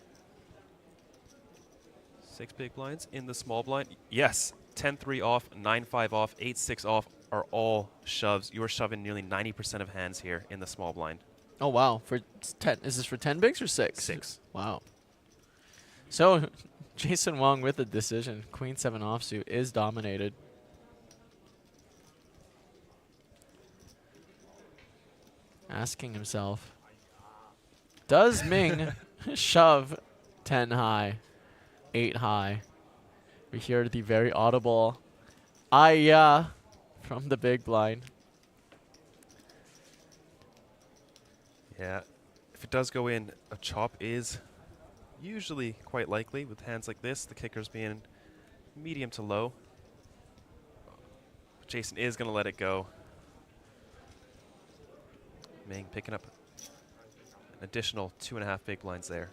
S5: 6 big blinds in the small blind. Yes, 10-3 off, 9-5 off, 8-6 off are all shoves. You are shoving nearly 90% of hands here in the small blind.
S2: Oh, wow. For 10. Is this for 10 bigs or 6?
S5: 6.
S2: Wow. So, Jason Wong with the decision. Queen 7 offsuit is dominated. Asking himself, does Ming shove 10 high, 8 high? We hear the very audible, yeah, from the big blind.
S5: Yeah, if it does go in, a chop is usually quite likely with hands like this, the kickers being medium to low. Jason is going to let it go. Ming picking up an additional 2.5 big blinds there.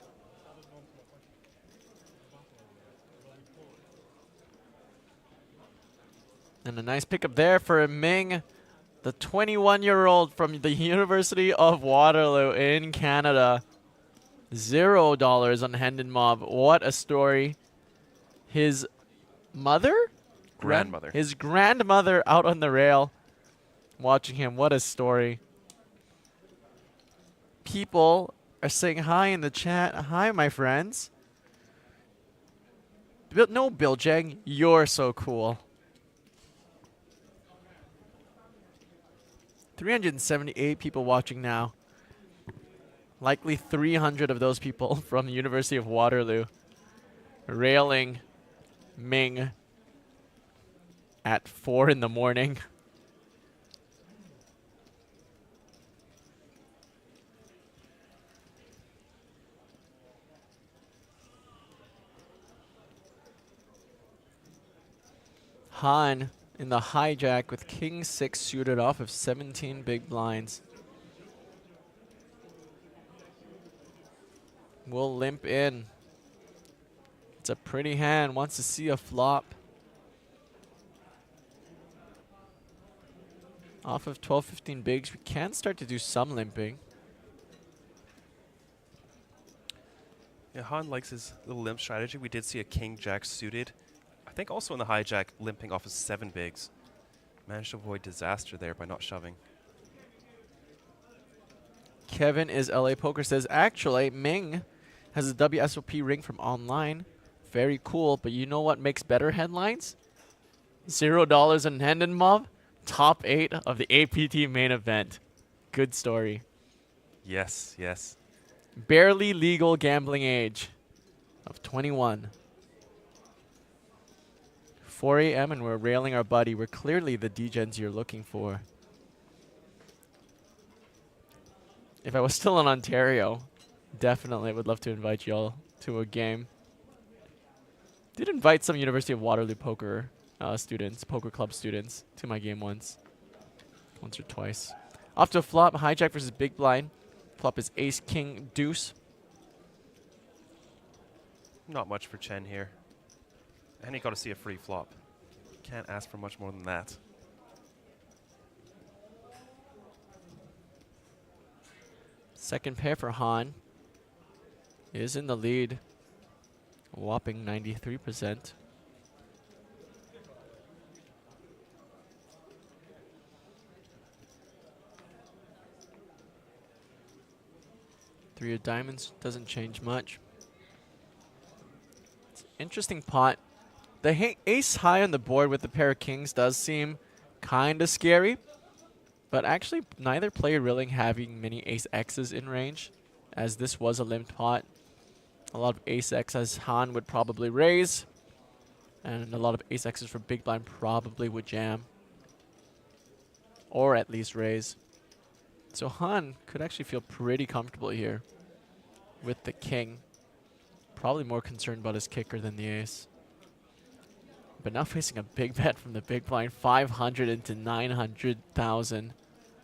S2: And a nice pickup there for Ming, the 21-year-old from the University of Waterloo in Canada. $0 on Hendon Mob. What a story. His mother?
S5: Grandmother.
S2: His grandmother out on the rail. Watching him. What a story. People are saying hi in the chat. Hi, my friends. No, Bill Jang, you're so cool. 378 people watching now. Likely 300 of those people from the University of Waterloo. Railing Ming at 4 in the morning. Han in the hijack with King 6 suited off of 17 big blinds. Will limp in. It's a pretty hand. Wants to see a flop. Off of 12, 15 bigs, we can start to do some limping.
S5: Yeah, Han likes his little limp strategy. We did see a king jack suited. I think also in the hijack, limping off of 7 bigs. Managed to avoid disaster there by not shoving.
S2: Kevin is LA Poker says, actually, Ming has a WSOP ring from online. Very cool, but you know what makes better headlines? $0 in Hendon Mob, top 8 of the APT main event. Good story.
S5: Yes, yes.
S2: Barely legal gambling age of 21. 4 a.m. and we're railing our buddy. We're clearly the degens you're looking for. If I was still in Ontario, definitely would love to invite y'all to a game. Did invite some University of Waterloo poker students, poker club students, to my game once or twice. Off to a flop, hijack versus big blind. Flop is ace, king, deuce.
S5: Not much for Chen here. And he got to see a free flop. Can't ask for much more than that.
S2: Second pair for Han is in the lead. A whopping 93%. Three of diamonds doesn't change much. It's an interesting pot. The ace high on the board with the pair of kings does seem kind of scary. But actually, neither player really having many ace X's in range, as this was a limped pot. A lot of ace X's Han would probably raise, and a lot of ace X's for big blind probably would jam, or at least raise. So Han could actually feel pretty comfortable here with the king. Probably more concerned about his kicker than the ace. But now facing a big bet from the big blind, 500 into 900,000.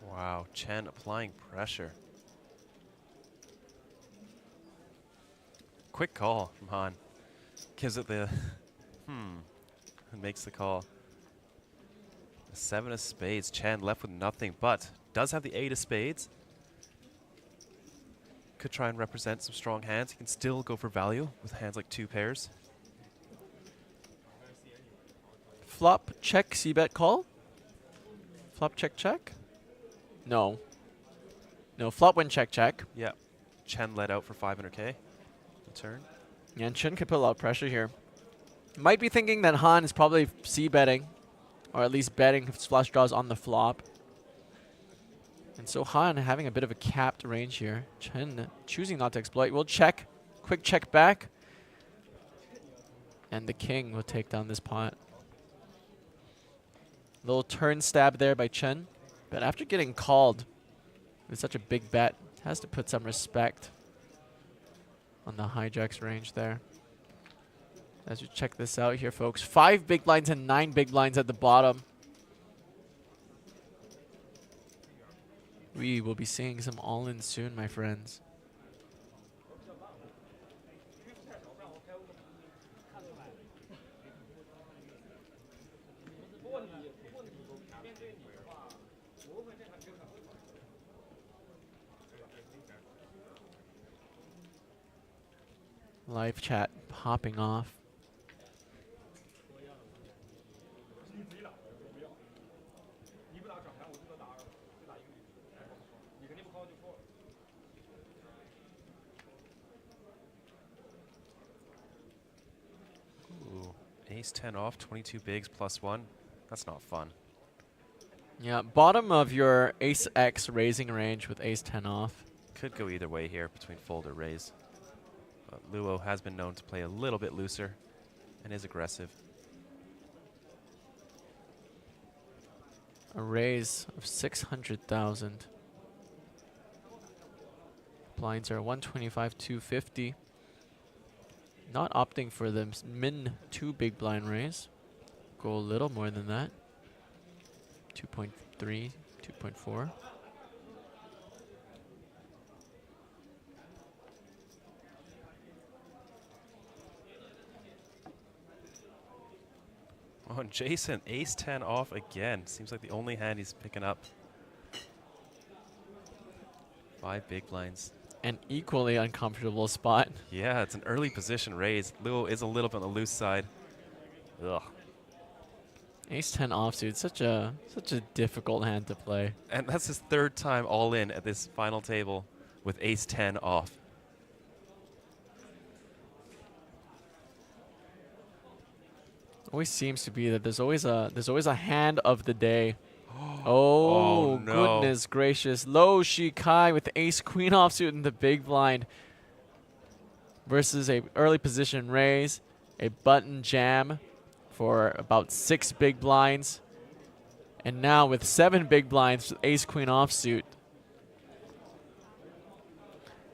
S5: Wow, Chen applying pressure. Quick call from Han. Gives it the and makes the call. The 7 of spades. Chen left with nothing, but does have the 8 of spades. Could try and represent some strong hands. He can still go for value with hands like 2 pairs.
S2: Flop, check, c-bet call. Flop, check, check. No. No, flop, win, check, check.
S5: Yeah. Chen led out for 500k. Turn.
S2: Yeah, and Chen could put a lot of pressure here. Might be thinking that Han is probably c-betting, or at least betting his flush draws on the flop. And so Han having a bit of a capped range here. Chen choosing not to exploit. We'll check. Quick check back. And the king will take down this pot. Little turn stab there by Chen. But after getting called with such a big bet, has to put some respect on the hijack's range there. As you check this out here, folks. 5 big blinds and 9 big blinds at the bottom. We will be seeing some all-in soon, my friends. Live chat popping off.
S5: Ooh, ace 10 off, 22 bigs plus 1. That's not fun.
S2: Yeah, bottom of your ace X raising range with ace 10 off.
S5: Could go either way here between fold or raise. But Luo has been known to play a little bit looser and is aggressive.
S2: A raise of 600,000. Blinds are 125, 250. Not opting for the min 2 big blind raise. Go a little more than that. 2.3, 2.4.
S5: Oh, Jason, ace 10 off again. Seems like the only hand he's picking up. 5 big blinds.
S2: an equally uncomfortable spot.
S5: Yeah, it's an early position raise. Luo is a little bit on the loose side. Ugh.
S2: Ace-10 offsuit, such a difficult hand to play.
S5: And that's his third time all in at this final table with ace-10 off.
S2: Always seems to be that there's always a hand of the day. Oh,
S5: no.
S2: Goodness gracious. Low Shikai with ace-queen offsuit in the big blind versus a early position raise, a button jam for about 6 big blinds. And now with 7 big blinds with ace-queen offsuit.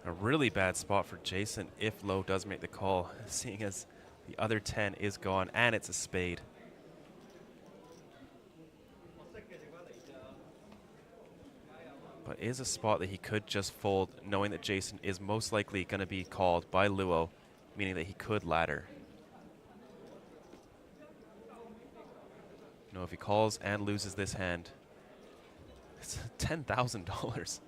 S5: A really bad spot for Jason if Low does make the call, seeing as the other 10 is gone and it's a spade. But is a spot that he could just fold, knowing that Jason is most likely going to be called by Luo, meaning that he could ladder. No, if he calls and loses this hand, it's $10,000.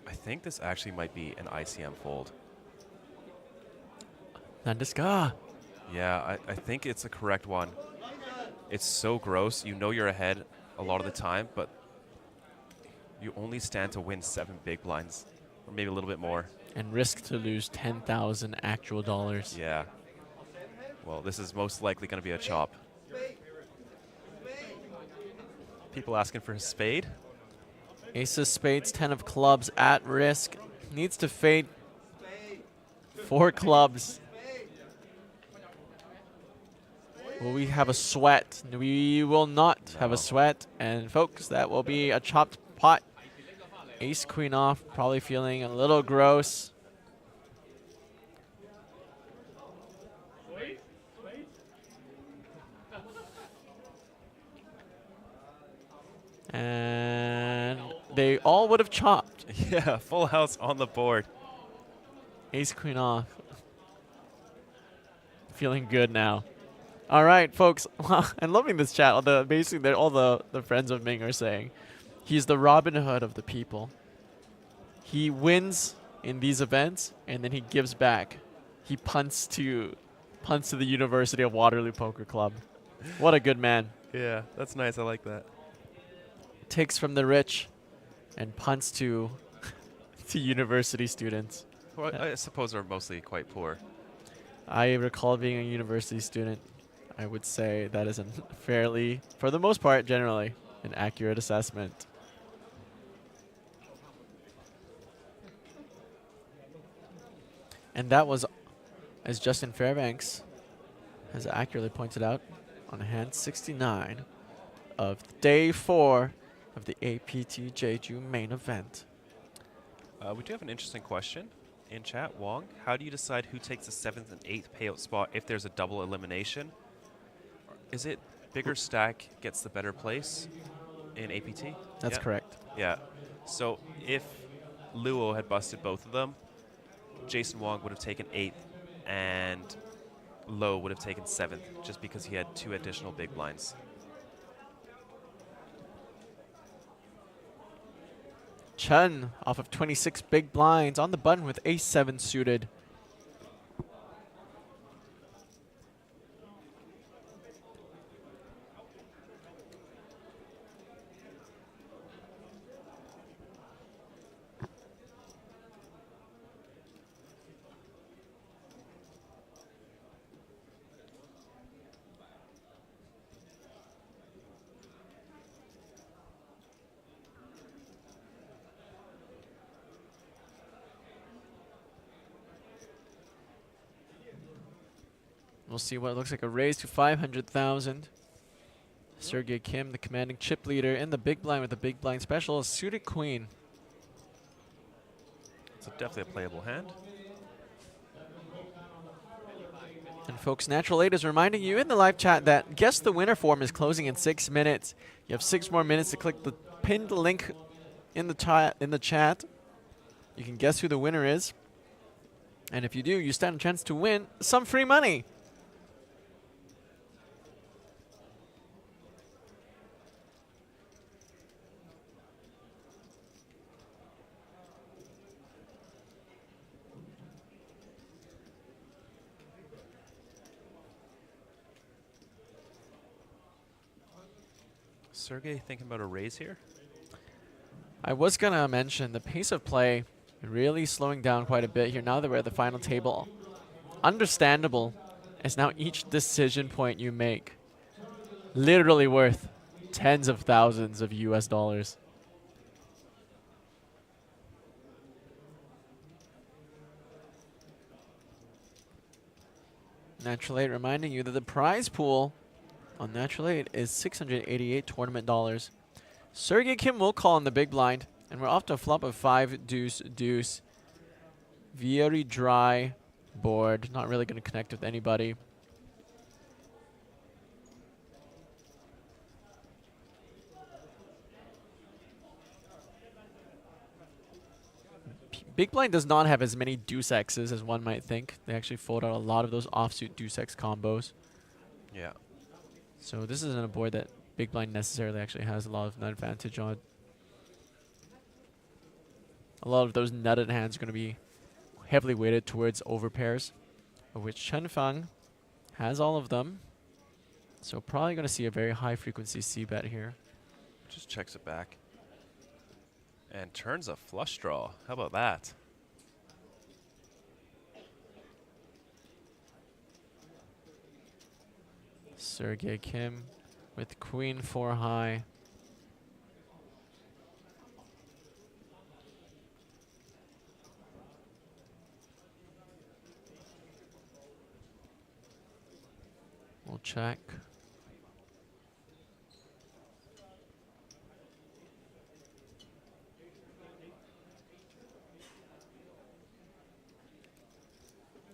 S5: I think this actually might be an ICM fold.
S2: Nandeska.
S5: Yeah, I think it's a correct one. It's so gross. You know you're ahead a lot of the time, but you only stand to win 7 big blinds, or maybe a little bit more.
S2: And risk to lose 10,000 actual dollars.
S5: Yeah. Well, this is most likely going to be a chop. People asking for his spade.
S2: Ace of spades, 10 of clubs at risk. Needs to fade 4 clubs. Will we have a sweat? We will not have a sweat. And folks, that will be a chopped pot. Ace queen off, probably feeling a little gross. And they all would have chopped.
S5: Yeah, full house on the board.
S2: Ace queen off. Feeling good now. All right, folks. I'm loving this chat. Basically, all the friends of Ming are saying he's the Robin Hood of the people. He wins in these events, and then he gives back. He punts to the University of Waterloo Poker Club. What a good man.
S5: Yeah, that's nice. I like that.
S2: Takes from the rich and punts to university students.
S5: Well, I suppose they're mostly quite poor.
S2: I recall being a university student. I would say that is a fairly, for the most part, generally, an accurate assessment. And that was, as Justin Fairbanks has accurately pointed out, on hand 69 of day 4 of the APT Jeju main event.
S5: We do have an interesting question in chat. Wong, how do you decide who takes the 7th and 8th payout spot if there's a double elimination? Is it bigger stack gets the better place in APT?
S2: That's correct.
S5: Yeah. So if Luo had busted both of them, Jason Wong would have taken 8th and Low would have taken 7th just because he had 2 additional big blinds.
S2: Chen off of 26 big blinds on the button with ace-7 suited. We'll see what looks like a raise to 500,000. Sergey Kim, the commanding chip leader in the big blind with the big blind special, a suited queen.
S5: It's definitely a playable hand.
S2: And folks, Natural 8 is reminding you in the live chat that Guess the Winner form is closing in 6 minutes. You have 6 more minutes to click the pinned link in the chat. You can guess who the winner is. And if you do, you stand a chance to win some free money.
S5: Sergey thinking about a raise here?
S2: I was going to mention the pace of play really slowing down quite a bit here now that we're at the final table. Understandable, as now each decision point you make literally worth tens of thousands of US dollars. Natural 8 reminding you that the prize pool on Natural 8 is 688 tournament dollars. Sergey Kim will call on the big blind, and we're off to a flop of 5 deuce deuce. Very dry board, not really going to connect with anybody. Big blind does not have as many deuce X's as one might think. They actually fold out a lot of those offsuit deuce X combos.
S5: Yeah.
S2: So this isn't a board that big blind necessarily actually has a lot of nut advantage on. A lot of those nutted hands are going to be heavily weighted towards overpairs, of which Chen Fang has all of them. So probably going to see a very high frequency C bet here.
S5: Just checks it back. And turns a flush draw. How about that?
S2: Sergey Kim with queen 4 high. We'll check.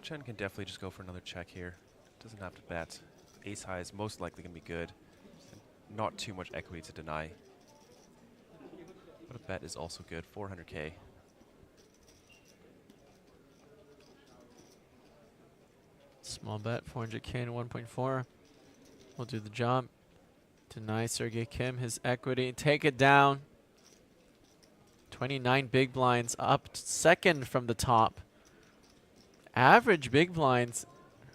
S5: Chen can definitely just go for another check here. Doesn't have to bet. Ace high is most likely going to be good. And not too much equity to deny. But a bet is also good. 400K.
S2: Small bet, 400K and 1.4. We'll do the job. Deny Sergey Kim his equity. Take it down. 29 big blinds up second from the top. Average big blinds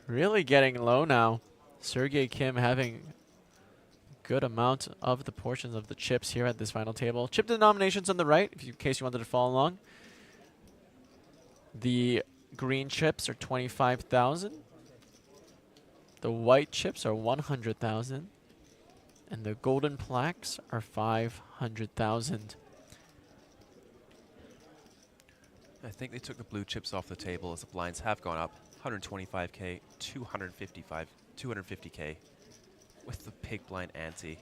S2: really getting low now. Sergey Kim having a good amount of the portions of the chips here at this final table. Chip denominations on the right, in case you wanted to follow along. The green chips are 25,000. The white chips are 100,000. And the golden plaques are 500,000.
S5: I think they took the blue chips off the table as the blinds have gone up. 125K, 250K with the big blind ante.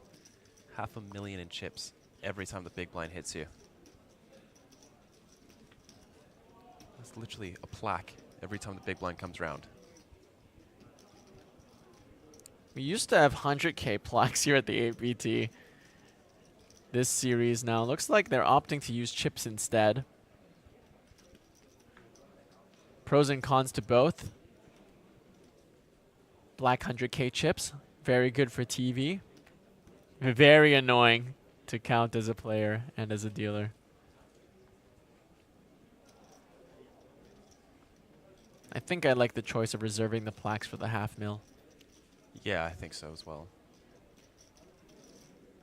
S5: $500,000 in chips every time the big blind hits you. That's literally a plaque every time the big blind comes around.
S2: We used to have 100K plaques here at the APT. This series now looks like they're opting to use chips instead. Pros and cons to both. Black 100K chips, very good for TV. Very annoying to count as a player and as a dealer. I think I like the choice of reserving the plaques for the $500,000.
S5: Yeah, I think so as well.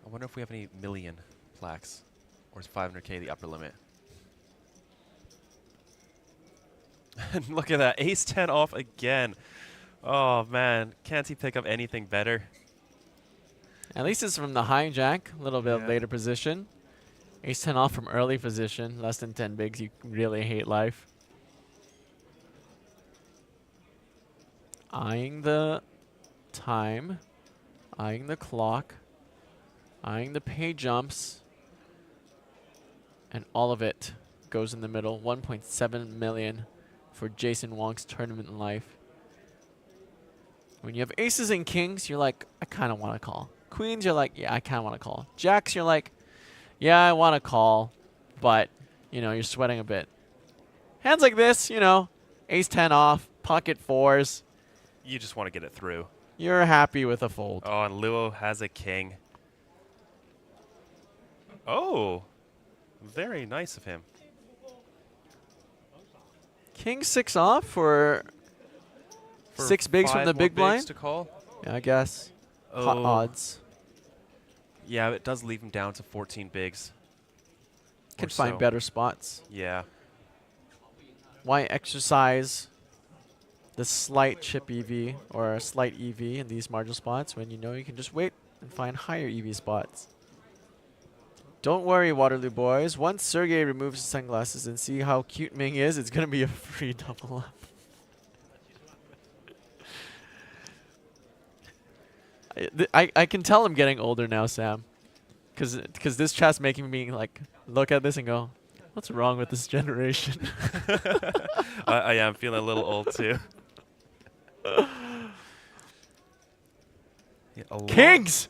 S5: I wonder if we have any million plaques, or is 500K the upper limit? And look at that, ace 10 off again. Oh man, can't he pick up anything better?
S2: At least it's from the hijack, a little bit of later position. Ace 10 off from early position, less than 10 bigs, you really hate life. Eyeing the time, eyeing the clock, eyeing the pay jumps, and all of it goes in the middle. 1.7 million for Jason Wong's tournament life. When you have aces and kings, you're like, I kind of want to call. Queens, you're like, yeah, I kind of want to call. Jacks, you're like, yeah, I want to call, but, you know, you're sweating a bit. Hands like this, you know, ace 10 off, pocket fours.
S5: You just want to get it through.
S2: You're happy with a fold.
S5: Oh, and Luo has a king. Oh, very nice of him.
S2: King 6 off for 6 bigs from the big blind.
S5: To call?
S2: Yeah, I guess. Hot odds.
S5: Yeah, it does leave him down to 14 bigs.
S2: Could
S5: or
S2: find
S5: so.
S2: better spots.
S5: Yeah.
S2: Why exercise the slight chip EV or a slight EV in these marginal spots when you know you can just wait and find higher EV spots? Don't worry, Waterloo boys. Once Sergey removes his sunglasses and see how cute Ming is, it's going to be a free double up. I can tell I'm getting older now, Sam. Because this chat's making me like look at this and go, what's wrong with this generation?
S5: I am feeling a little old too. Yeah,
S2: Kings!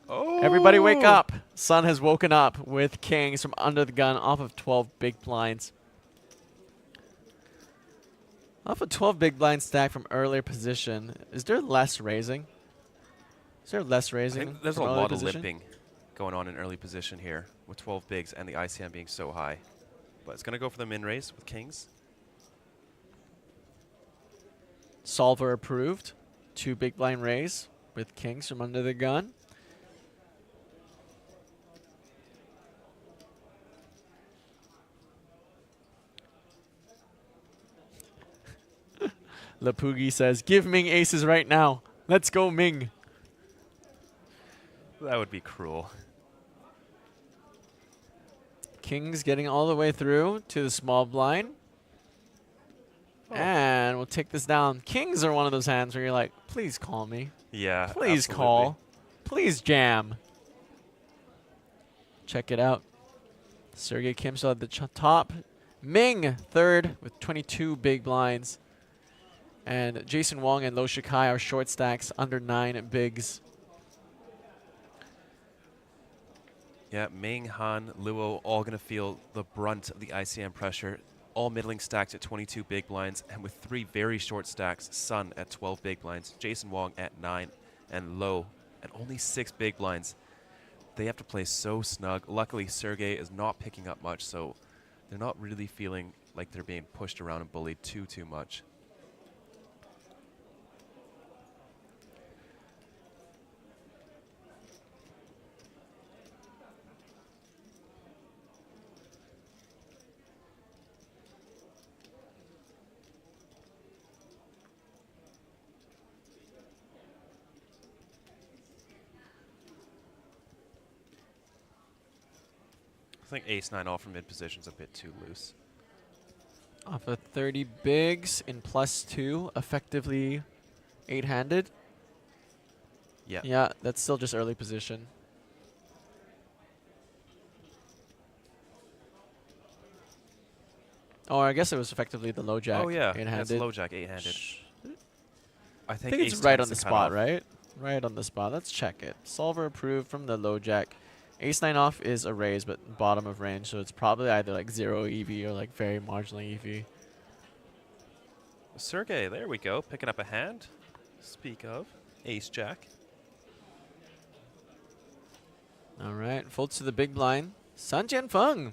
S5: Oh!
S2: Everybody wake up. Sun has woken up with Kings from under the gun off of 12 big blinds. Off of 12 big blind stack from earlier position. Is there less raising? Is there less raising?
S5: I think there's a
S2: from early
S5: lot
S2: position?
S5: of limping going on in early position here with 12 bigs and the ICM being so high. But it's going to go for the min raise with Kings.
S2: Solver approved. 2 big blind raise with Kings from under the gun. Lapugi says, give Ming aces right now. Let's go, Ming.
S5: That would be cruel.
S2: Kings getting all the way through to the small blind. Oh. And we'll take this down. Kings are one of those hands where you're like, please call me.
S5: Yeah,
S2: Please
S5: absolutely.
S2: call. Please jam. Check it out. Sergey Kim still at the top. Ming third with 22 big blinds. And Jason Wong and Lo Shikai are short stacks under 9 bigs.
S5: Yeah, Ming, Han, Luo all going to feel the brunt of the ICM pressure. All middling stacks at 22 big blinds, and with 3 very short stacks, Sun at 12 big blinds, Jason Wong at 9, and Lo at only 6 big blinds. They have to play so snug. Luckily, Sergey is not picking up much, so they're not really feeling like they're being pushed around and bullied too much. I think ace-9 off from mid-position's a bit too loose.
S2: Off of 30 bigs in +2, effectively 8-handed.
S5: Yeah.
S2: Yeah, that's still just early position. Or I guess it was effectively the low jack.
S5: Oh yeah,
S2: 8-handed.
S5: that's low jack 8-handed.
S2: I think it's right on the spot, right? Right on the spot. Let's check it. Solver approved from the low jack. Ace-9 off is a raise, but bottom of range, so it's probably either like 0 EV or like very marginally EV.
S5: Sergey, there we go, picking up a hand. Speak of ace-jack.
S2: All right, folds to the big blind. Sun Jianfeng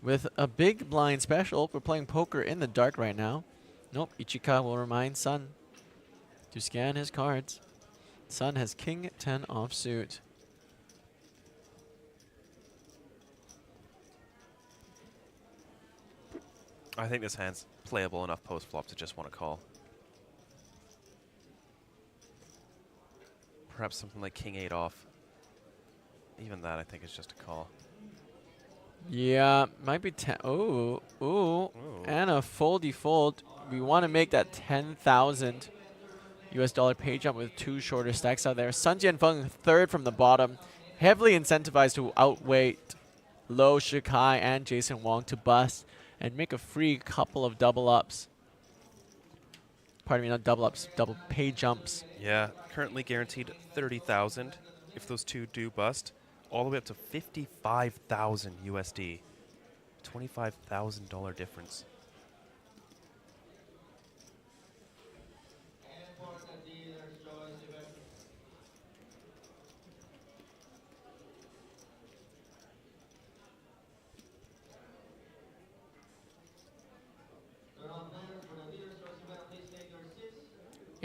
S2: with a big blind special. We're playing poker in the dark right now. Nope, Ichika will remind Sun to scan his cards. Sun has King 10 offsuit.
S5: I think this hand's playable enough post-flop to just want to call. Perhaps something like King 8 off. Even that, I think, is just a call.
S2: Yeah, might be 10. Ooh. And a full default. We want to make that 10,000 US dollar pay jump with 2 shorter stacks out there. Sun Jianfeng third from the bottom. Heavily incentivized to outweight Lo Shikai and Jason Wong to bust and make a free couple of double ups. Pardon me, not double ups, double pay jumps.
S5: Yeah, currently guaranteed 30,000 if those 2 do bust, all the way up to 55,000 USD. $25,000 difference.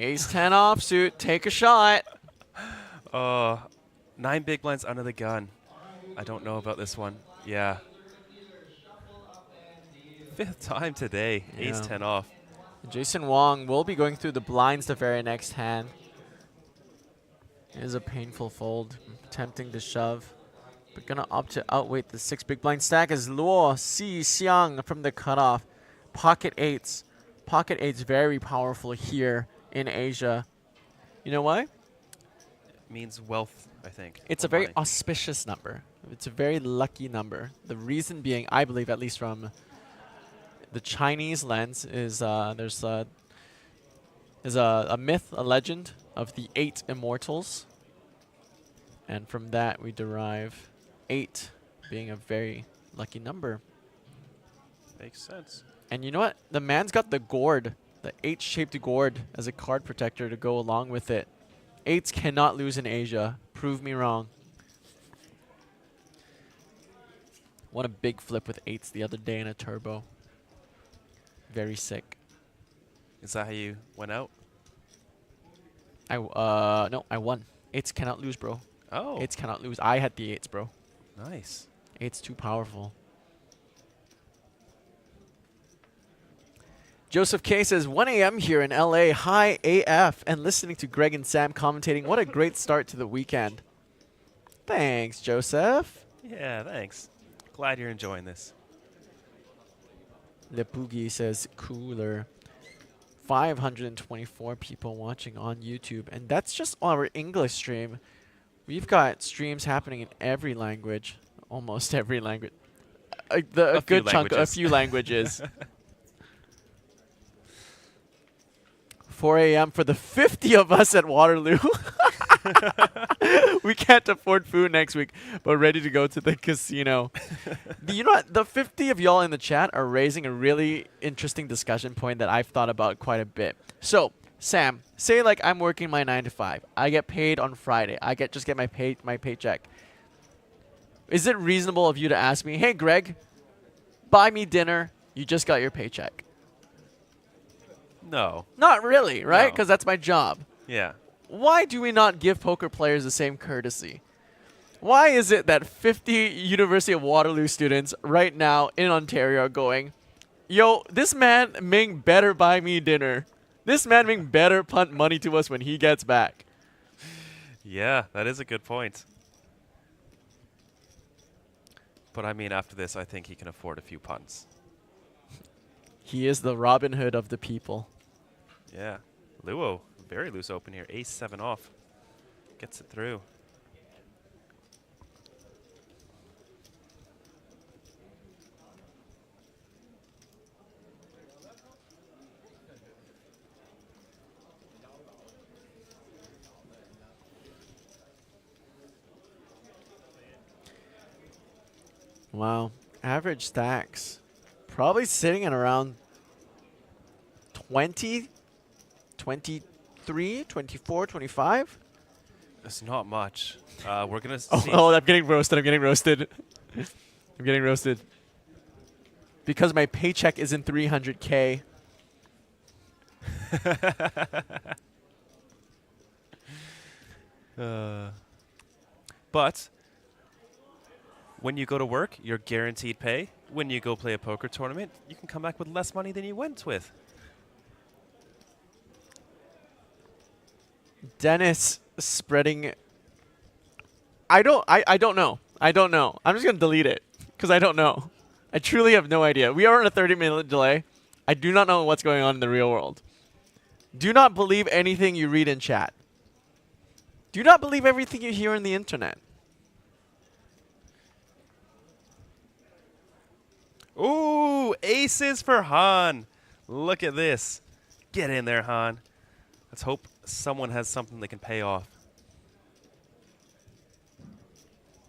S2: Ace 10 offsuit, take a shot.
S5: 9 big blinds under the gun. I don't know about this one. Yeah. 5th time today.
S14: Yeah.
S5: Ace 10 off.
S14: Jason Wong will be going through the blinds the very next hand. It is a painful fold, tempting to shove, but gonna opt to outweight the 6 big blind stack as Luo Si Xiang from the cutoff. Pocket 8s. Pocket 8s very powerful here in Asia. You know why?
S5: It means wealth, I think.
S14: It's a
S5: or
S14: very
S5: money.
S14: auspicious number. It's a very lucky number. The reason being, I believe, at least from the Chinese lens, is there's a myth, a legend of the 8 immortals. And from that, we derive 8 being a very lucky number.
S5: Makes sense.
S14: And you know what? The man's got the gourd, the 8-shaped gourd as a card protector to go along with it. 8s cannot lose in Asia. Prove me wrong. Won a big flip with 8s the other day in a turbo. Very sick.
S5: Is that how you went out?
S14: No, I won. 8s cannot lose, bro.
S5: Oh.
S14: 8s cannot lose. I had the 8s, bro.
S5: Nice.
S14: 8's too powerful. Joseph K says, 1 a.m. here in LA. Hi, AF. And listening to Greg and Sam commentating. What a great start to the weekend. Thanks, Joseph.
S5: Yeah, thanks. Glad you're enjoying this.
S14: Lepugi says, cooler. 524 people watching on YouTube. And that's just our English stream. We've got streams happening in every language. Almost every language. A good chunk, a few languages. 4 a.m. for the 50 of us at Waterloo. We can't afford food next week, but ready to go to the casino. You know what? The 50 of y'all in the chat are raising a really interesting discussion point that I've thought about quite a bit. So, Sam, say like I'm working my 9 to 5. I get paid on Friday. I just get my paycheck. Is it reasonable of you to ask me, hey, Greg, buy me dinner. You just got your paycheck.
S5: No.
S14: Not really, right?
S5: No.
S14: Because that's my job.
S5: Yeah.
S14: Why do we not give poker players the same courtesy? Why is it that 50 University of Waterloo students right now in Ontario are going, yo, this man Ming better buy me dinner. This man Ming better punt money to us when he gets back.
S5: Yeah, that is a good point. But I mean, after this, I think he can afford a few punts.
S14: He is the Robin Hood of the people.
S5: Yeah. Luo, very loose open here. Ace 7 off. Gets it through.
S14: Wow. Average stacks. Probably sitting at around 20, 23, 24, 25.
S5: It's not much. We're going to see.
S14: Oh, I'm getting roasted. I'm getting roasted. I'm getting roasted. Because my paycheck isn't 300K.
S5: But when you go to work, you're guaranteed pay. When you go play a poker tournament, you can come back with less money than you went with.
S14: Dennis spreading. I don't know. I don't know. I'm just going to delete it because I don't know. I truly have no idea. We are on a 30-minute delay. I do not know what's going on in the real world. Do not believe anything you read in chat. Do not believe everything you hear on the internet.
S5: Ooh, aces for Han. Look at this. Get in there, Han. Let's hope someone has something they can pay off.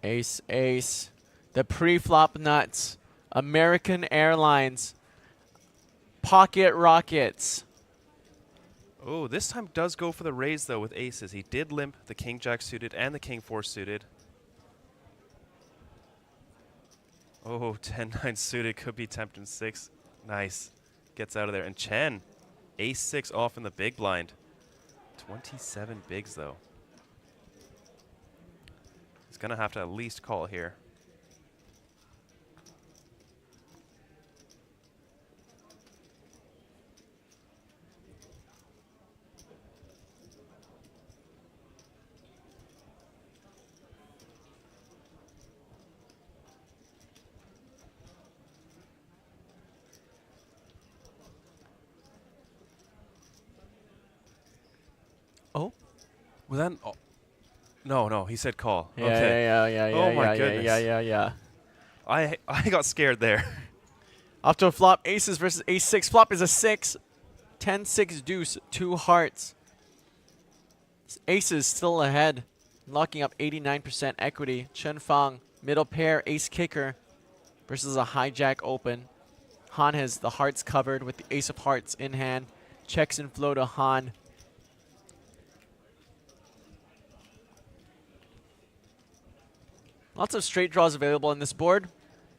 S14: Ace, ace. The pre-flop nuts. American Airlines. Pocket rockets.
S5: Oh, this time does go for the raise, though, with aces. He did limp the king-jack suited and the king-4 suited. Oh, 10-9 suited could be tempting 6. Nice. Gets out of there. And Chen, ace-6 off in the big blind. 27 bigs, though. going to have to at least call here. Oh, was that? Oh. No, he said call.
S14: Yeah,
S5: okay.
S14: yeah.
S5: Oh my goodness.
S14: Yeah.
S5: I got scared there.
S14: Off to a flop. Aces versus ace-6. Flop is a 6. 10-6 deuce. 2 hearts. Aces still ahead. Locking up 89% equity. Chen Fang, middle pair, ace kicker versus a hijack open. Han has the hearts covered with the ace of hearts in hand. Checks and flow to Han. Lots of straight draws available on this board,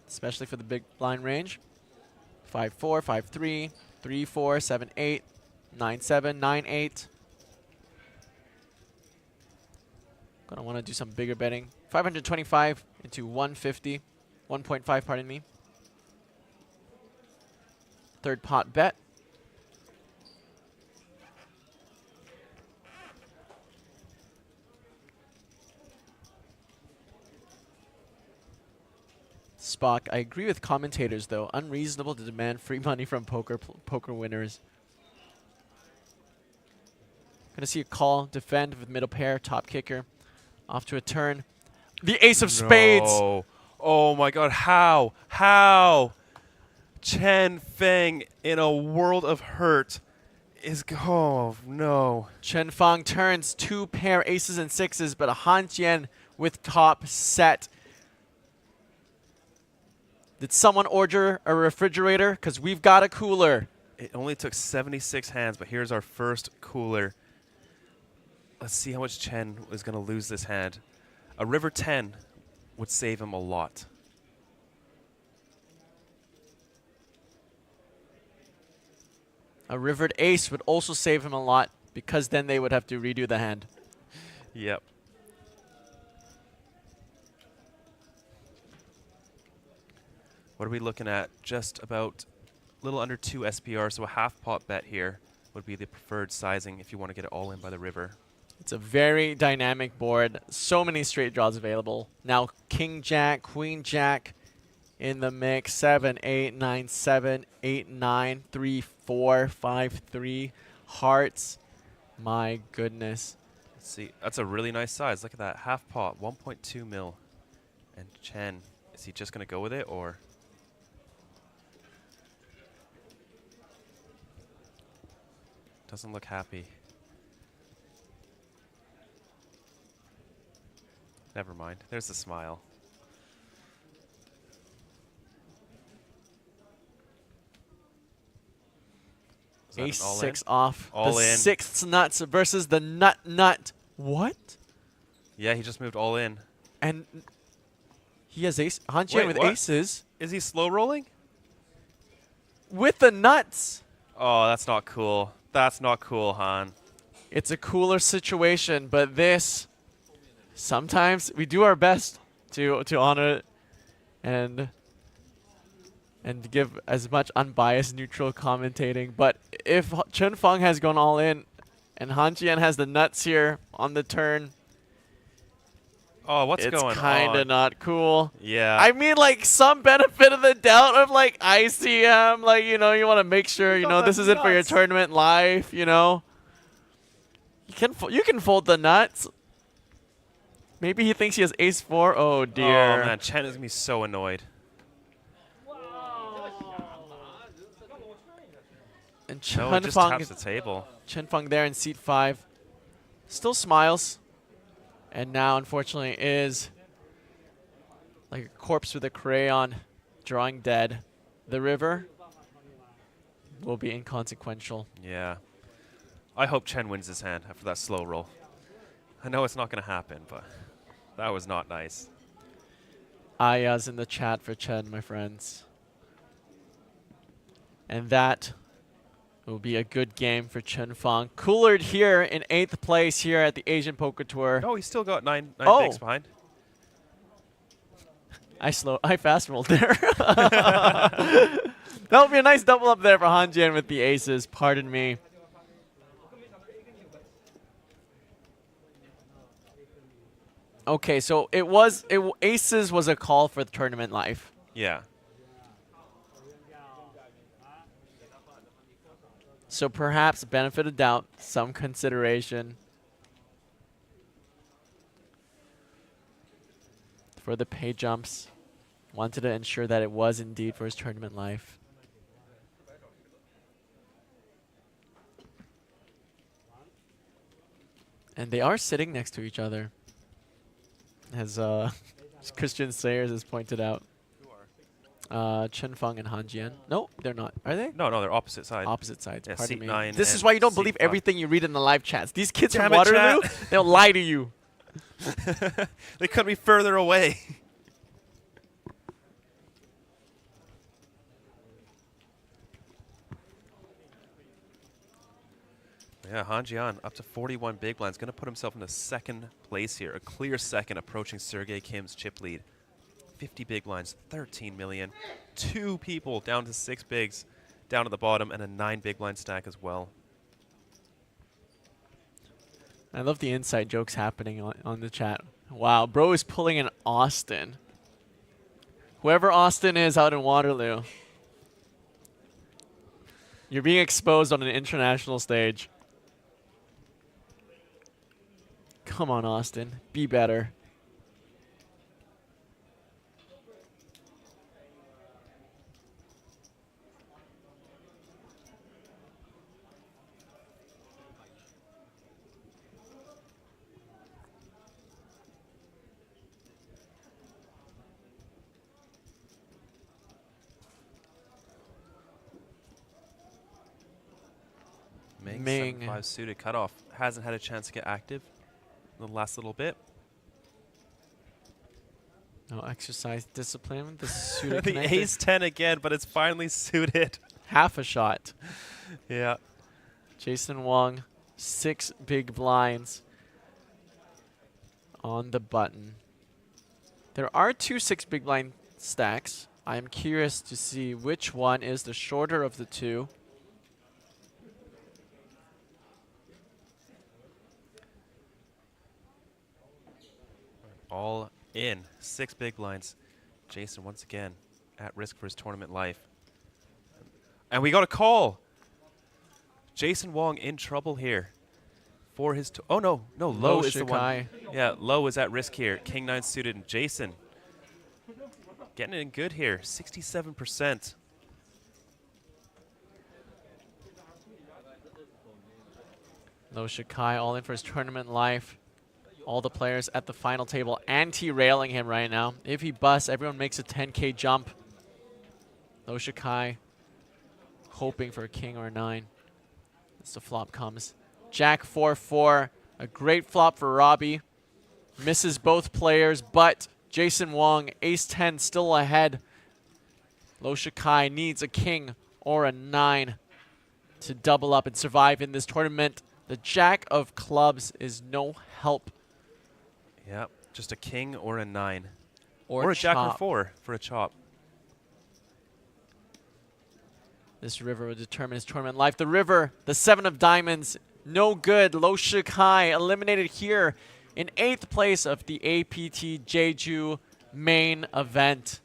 S14: especially for the big blind range. 5-4, 5-3, 3-4, 7-8, 9-7, 9-8. Gonna want to do some bigger betting. 525 into 150, 1.5, pardon me. Third pot bet. Spock, I agree with commentators though. Unreasonable to demand free money from poker winners. Gonna see a call, defend with middle pair, top kicker. Off to a turn. The ace of spades!
S5: Oh my god, how? How? Chen Feng in a world of hurt is, oh no.
S14: Chen Fang turns 2 pair aces and 6s, but Han Jian with top set. Did someone order a refrigerator? Because we've got a cooler.
S5: It only took 76 hands, but here's our first cooler. Let's see how much Chen is going to lose this hand. A river 10 would save him a lot.
S14: A rivered ace would also save him a lot, because then they would have to redo the hand.
S5: Yep. What are we looking at? Just about a little under 2 SPR, so a half pot bet here would be the preferred sizing if you want to get it all in by the river.
S14: It's a very dynamic board. So many straight draws available. Now King Jack, Queen Jack in the mix. 7, 8, 9, 7, 8, 9, 3, 4, 5, 3. Hearts. My goodness.
S5: Let's see. That's a really nice size. Look at that. Half pot, 1.2 mil. And Chen, is he just going to go with it or? Doesn't look happy. Never mind. There's the smile.
S14: Ace-6 off.
S5: All
S14: the
S5: in.
S14: 6th nuts versus the nut. What?
S5: Yeah, he just moved all in.
S14: And he has ace. Han Jian with
S5: what?
S14: aces.
S5: Is he slow rolling?
S14: With the nuts.
S5: Oh, that's not cool. That's not cool, Han.
S14: It's a cooler situation, but this, sometimes we do our best to honor it and give as much unbiased, neutral commentating. But if Chen Feng has gone all in and Han Jian has the nuts here on the turn,
S5: oh, what's going on?
S14: It's kind of not cool.
S5: Yeah.
S14: I mean, like, some benefit of the doubt of, like, ICM. Like, you know, you want to make sure, you know, this is it for your tournament life, you know. You can fold the nuts. Maybe he thinks he has ace-4. Oh, dear.
S5: Oh, man. Chen is going to be so annoyed.
S14: And Chen
S5: No, it just
S14: Feng,
S5: taps the table.
S14: Chen Feng there in seat 5. Still smiles. And now, unfortunately, is like a corpse with a crayon, drawing dead. The river will be inconsequential.
S5: Yeah. I hope Chen wins this hand after that slow roll. I know it's not going to happen, but that was not nice.
S14: Aya's in the chat for Chen, my friends. And that will be a good game for Chen Feng. Coolered here in 8th place here at the Asian Poker Tour.
S5: No, he's still got 9
S14: Oh.
S5: bigs behind.
S14: I fast rolled there. That would be a nice double up there for Han Jian with the aces. Pardon me. Okay, so aces was a call for the tournament life.
S5: Yeah.
S14: So perhaps benefit of doubt, some consideration for the pay jumps. Wanted to ensure that it was indeed for his tournament life. And they are sitting next to each other, as Christian Sayers has pointed out. Chen Feng and Han Jian. No, they're not. Are they?
S5: No, they're opposite sides.
S14: Opposite sides.
S5: Yeah,
S14: Pardon
S5: seat
S14: me.
S5: 9
S14: This is
S5: and
S14: why you don't
S5: seat
S14: believe
S5: 5.
S14: everything you read in the live chats. These kids
S5: Damn
S14: from
S5: it,
S14: Waterloo,
S5: chat.
S14: they'll lie to you.
S5: They couldn't be further away. Yeah, Han Jian up to 41 big blinds. Going to put himself in the second place here. A clear second, approaching Sergey Kim's chip lead. 50 big blinds, 13 million. 2 people down to 6 bigs, down at the bottom, and a 9 big blind stack as well.
S14: I love the inside jokes happening on the chat. Wow, bro is pulling an Austin. Whoever Austin is out in Waterloo, you're being exposed on an international stage. Come on, Austin. Be better.
S5: Ming. 7-5 suited cutoff. Hasn't had a chance to get active in the last little bit.
S14: No exercise discipline. The suited
S5: The
S14: connector.
S5: ace-10 again, but it's finally suited.
S14: Half a shot.
S5: Yeah.
S14: Jason Wong, 6 big blinds on the button. There are 2 6 big blind stacks. I am curious to see which one is the shorter of the 2.
S5: All in. 6 big blinds. Jason once again at risk for his tournament life. And we got a call. Jason Wong in trouble here for his... oh, no. No, Low is the one. Yeah, Low is at risk here. King 9 suited. And Jason getting it in good here. 67%.
S14: Lo Shikai all in for his tournament life. All the players at the final table anti-railing him right now. If he busts, everyone makes a 10K jump. Lo Shikai hoping for a king or a 9 as the flop comes. Jack 4-4, a great flop for Robbie. Misses both players, but Jason Wong, ace 10 still ahead. Lo Shikai needs a king or a 9 to double up and survive in this tournament. The Jack of clubs is no help.
S5: Yeah, just a king or a 9.
S14: Or
S5: a Jack or
S14: chop.
S5: 4 for a chop.
S14: This river will determine his tournament life. The river, the 7 of diamonds, no good. Lo Shikai eliminated here in 8th place of the APT Jeju main event.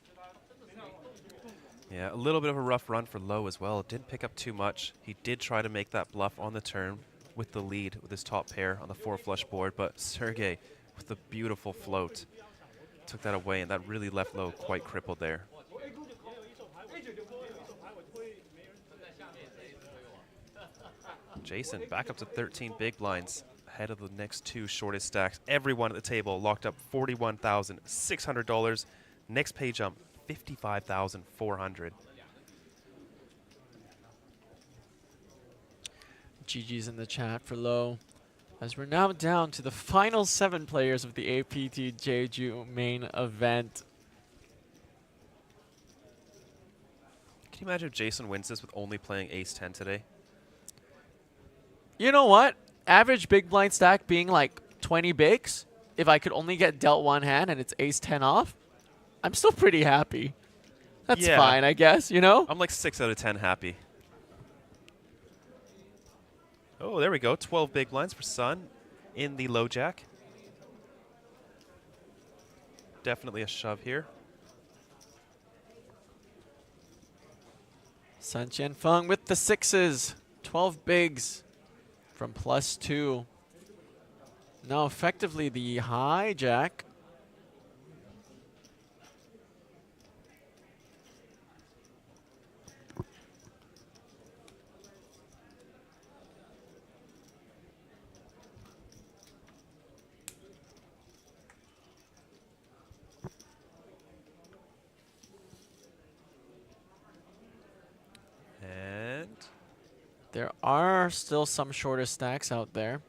S5: Yeah, a little bit of a rough run for Low as well. Didn't pick up too much. He did try to make that bluff on the turn with the lead with his top pair on the 4 flush board, but Sergey with the beautiful float took that away, and that really left Low quite crippled there. Jason back up to 13 big blinds, ahead of the next 2 shortest stacks. Everyone at the table locked up $41,600. Next pay jump, $55,400.
S14: GG's in the chat for Low. As we're now down to the final 7 players of the APT Jeju main event.
S5: Can you imagine if Jason wins this with only playing ace-10 today?
S14: You know what? Average big blind stack being like 20 bigs. If I could only get dealt 1 hand and it's ace-10 off, I'm still pretty happy. That's
S5: Yeah.
S14: fine, I guess, you know?
S5: I'm like 6 out of 10 happy. Oh, there we go. 12 big blinds for Sun in the low jack. Definitely a shove here.
S14: Sun Qianfeng with the 6s. 12 bigs from +2. Now effectively the high jack.
S5: And
S14: there are still some shorter stacks out there.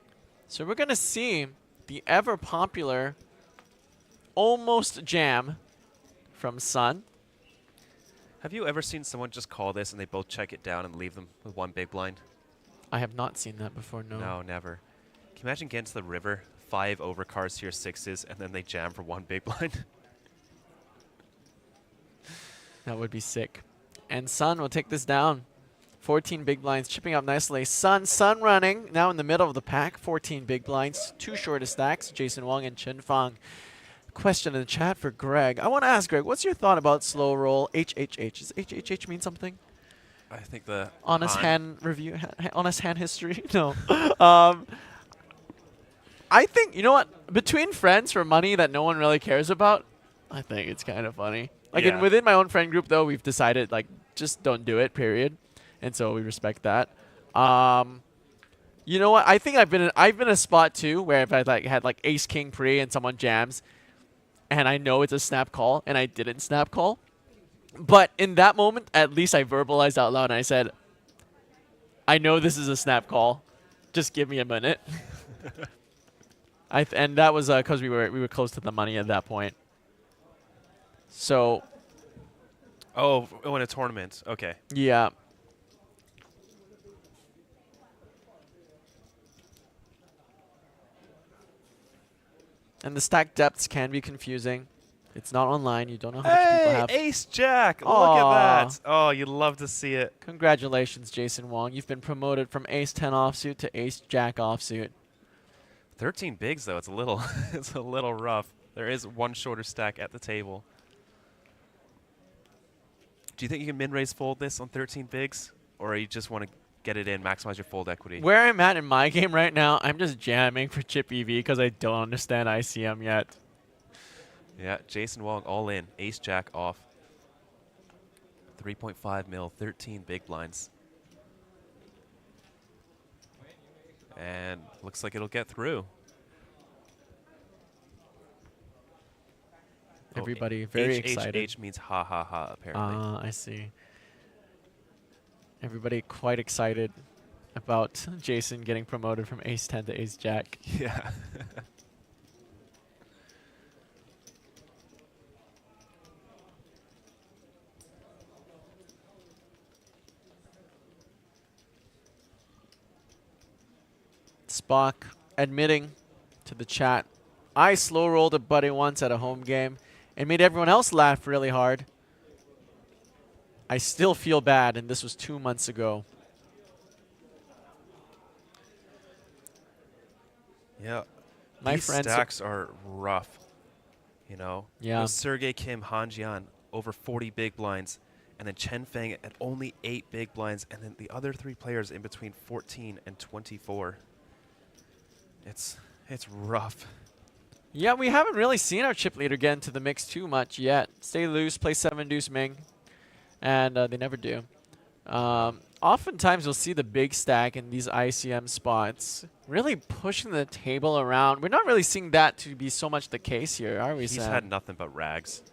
S14: So we're going to see the ever popular almost jam from Sun.
S5: have you ever seen someone just call this and they both check it down and leave them with one big blind?
S14: I have not seen that before, no.
S5: No, never. Can you imagine getting to the river, 5 overcards to your 6s, and then they jam for one big blind?
S14: That would be sick. And Sun will take this down. 14 big blinds, chipping up nicely. Sun running, now in the middle of the pack. 14 big blinds, 2 shortest stacks, Jason Wong and Chen Fang. Question in the chat for Greg. I want to ask Greg, what's your thought about slow roll HHH? Does HHH mean something?
S5: I think the
S14: honest
S5: Han-
S14: hand review, honest hand history. No. I think, you know what? Between friends for money that no one really cares about, I think it's kind of funny. Like
S5: Yeah.
S14: within my own friend group, though, we've decided like just don't do it. Period. And so we respect that. You know what? I think I've been in a spot too where if I had ace king pre and someone jams, and I know it's a snap call and I didn't snap call. But in that moment, at least I verbalized out loud and I said, I know this is a snap call. Just give me a minute. And that was because we were close to the money at that point. So.
S5: Oh, in a tournament. Okay.
S14: Yeah. And the stack depths can be confusing. It's not online. You don't know how much people have.
S5: Ace Jack. Look
S14: Aw.
S5: at that. Oh, you'd love to see it.
S14: Congratulations, Jason Wong. You've been promoted from Ace 10 offsuit to Ace Jack offsuit.
S5: 13 bigs though. It's a little it's a little rough. There is one shorter stack at the table. Do you think you can min-raise fold this on 13 bigs? Or you just want to get it in, maximize your fold equity?
S14: Where I'm at in my game right now, I'm just jamming for chip EV because I don't understand ICM yet.
S5: Yeah, Jason Wong all in. Ace Jack off. 3.5 mil, 13 big blinds. And looks like it'll get through.
S14: Everybody very excited.
S5: H means ha ha ha, apparently.
S14: I see. Everybody quite excited about Jason getting promoted from Ace 10 to Ace Jack.
S5: Yeah.
S14: Spock admitting to the chat, I slow rolled a buddy once at a home game and made everyone else laugh really hard. I still feel bad, and this was 2 months ago.
S5: Yeah.
S14: My
S5: These
S14: friends
S5: stacks are rough, you know?
S14: Yeah.
S5: Sergey Kim, Han Jian, over 40 big blinds, and then Chen Feng at only 8 big blinds, and then the other 3 players in between 14 and 24. It's rough.
S14: Yeah, we haven't really seen our chip leader get into the mix too much yet. Stay loose, play 7 deuce Ming, and they never do. Oftentimes you'll see the big stack in these ICM spots really pushing the table around. We're not really seeing that to be so much the case here, are we,
S5: He's
S14: Sam?
S5: had nothing but rags.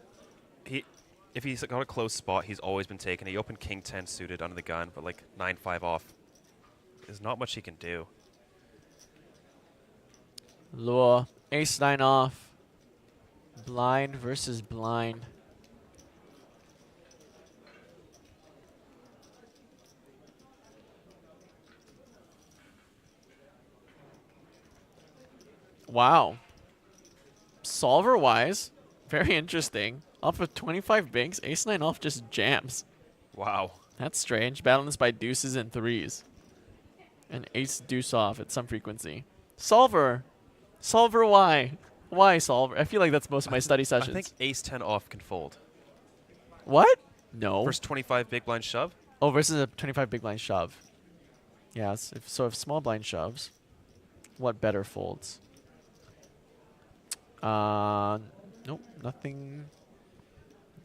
S5: If he's got a close spot, he's always been taking it. He opened King 10 suited under the gun, but like 9-5 off. There's not much he can do.
S14: Lure, ace 9 off. Blind versus blind. Wow. Solver-wise, very interesting. Off of 25 bigs, ace-9 off just jams.
S5: Wow.
S14: That's strange. Balanced by deuces and threes. And ace deuce off at some frequency. Solver. Solver, why? Why solver? I feel like that's most of my study sessions.
S5: I think ace-10 off can fold.
S14: What? No.
S5: Versus 25 big blind shove?
S14: Oh, versus a 25 big blind shove. Yes. If small blind shoves, what better folds? Nope.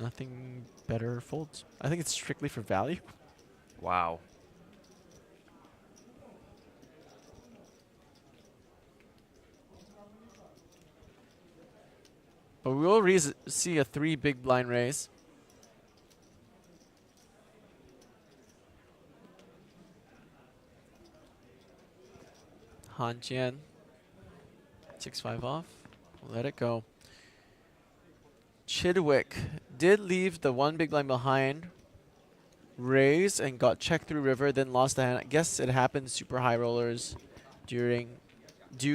S14: Nothing better folds. I think it's strictly for value.
S5: Wow.
S14: But we will see a 3 big blind raise. Han Jian. 6-5 off. Let it go. Chidwick did leave the 1 big blind behind. Raised and got checked through river, then lost the hand. I guess it happened super high rollers due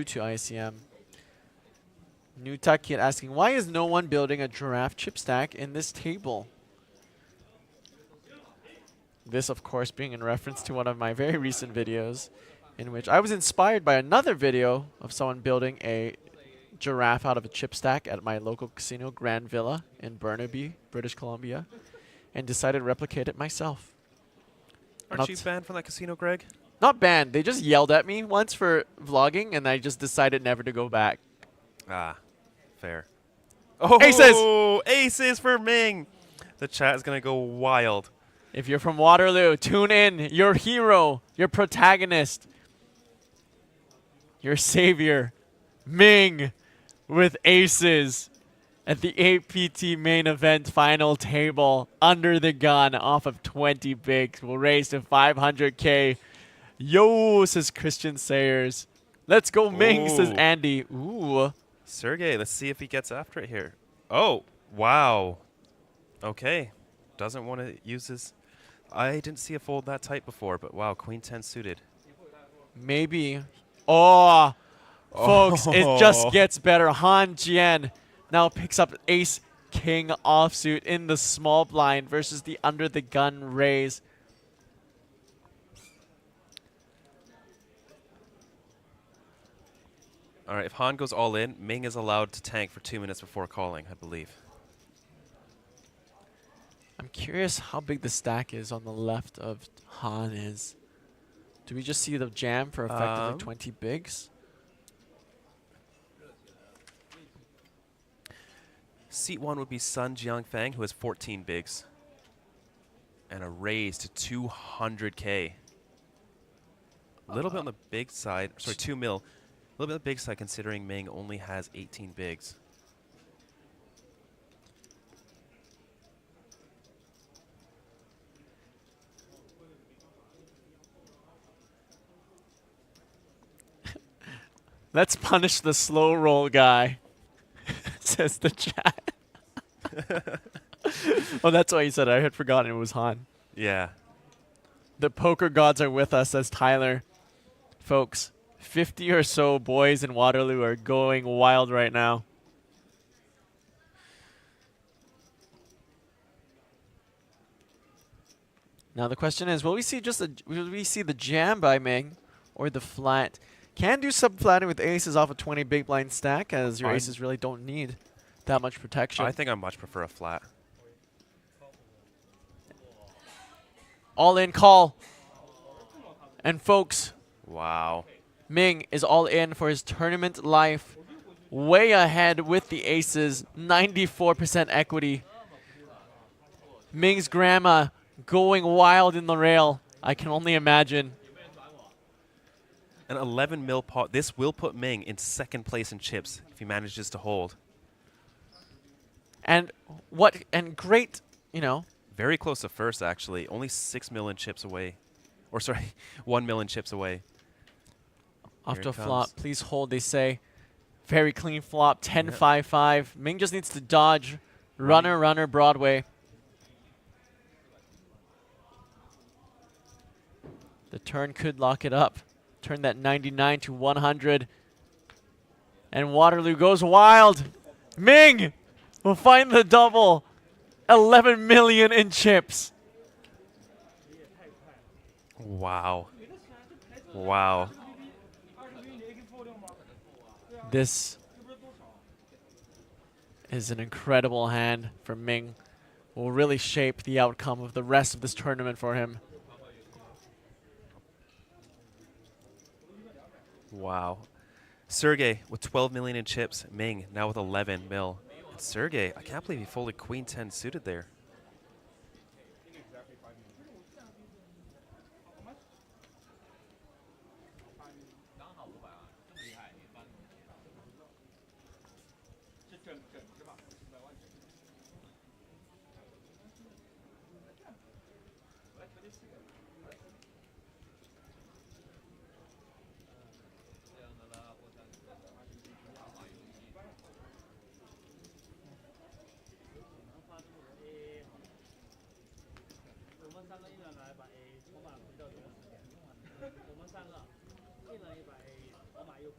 S14: to ICM. New Kid asking, why is no one building a giraffe chip stack in this table? This, of course, being in reference to one of my very recent videos in which I was inspired by another video of someone building a giraffe out of a chip stack at my local casino, Grand Villa in Burnaby, British Columbia, and decided to replicate it myself.
S5: Aren't you banned from that casino, Greg?
S14: Not banned. They just yelled at me once for vlogging, and I just decided never to go back.
S5: Ah, fair. Oh,
S14: aces!
S5: Aces for Ming! The chat is going to go wild.
S14: If you're from Waterloo, tune in. Your hero, your protagonist, your savior, Ming, with aces at the APT main event final table under the gun off of 20 bigs. Will raise to 500K. Yo, says Christian Sayers. Let's go, Ming, says Andy. Ooh.
S5: Sergey, let's see if he gets after it here. Oh, wow. Okay. Doesn't want to use his... I didn't see a fold that tight before, but wow, Queen 10 suited.
S14: Maybe. Oh, folks, it just gets better. Han Jian now picks up ace king offsuit in the small blind versus the under the gun raise.
S5: All right, if Han goes all in, Ming is allowed to tank for 2 minutes before calling, I believe.
S14: I'm curious how big the stack is on the left of Han is. Do we just see the jam for effectively 20 bigs?
S5: Seat 1 would be Sun Jiangfang, who has 14 bigs. And a raise to 200K. A little bit on the big side. Sorry, 2 mil. A little bit on the big side considering Ming only has 18 bigs.
S14: Let's punish the slow roll guy, says the chat. Oh, that's why he said it. I had forgotten it was Han.
S5: Yeah.
S14: The poker gods are with us, says Tyler. Folks, 50 or so boys in Waterloo are going wild right now. Now the question is, will we see the jam by Ming or the flat? Can do sub flatting with aces off a 20 big blind stack, as your aces really don't need that much protection.
S5: I think I much prefer a flat.
S14: All in call. And folks,
S5: wow.
S14: Ming is all in for his tournament life. Way ahead with the aces, 94% equity. Ming's grandma going wild in the rail. I can only imagine.
S5: An 11 mil pot. This will put Ming in second place in chips if he manages to hold.
S14: And great, you know.
S5: Very close to first, actually. Only 6 million chips away. Or sorry, 1 million chips away.
S14: Off to a flop. Please hold, they say. Very clean flop. 10-5-5. Ming just needs to dodge. Runner, runner, Broadway. The turn could lock it up. Turn that 99 to 100. And Waterloo goes wild. Ming will find the double. 11 million in chips.
S5: Wow. Wow.
S14: This is an incredible hand for Ming. Will really shape the outcome of the rest of this tournament for him.
S5: Wow. Sergey with 12 million in chips. Ming now with 11 mil. And Sergey, I can't believe he folded queen 10 suited there.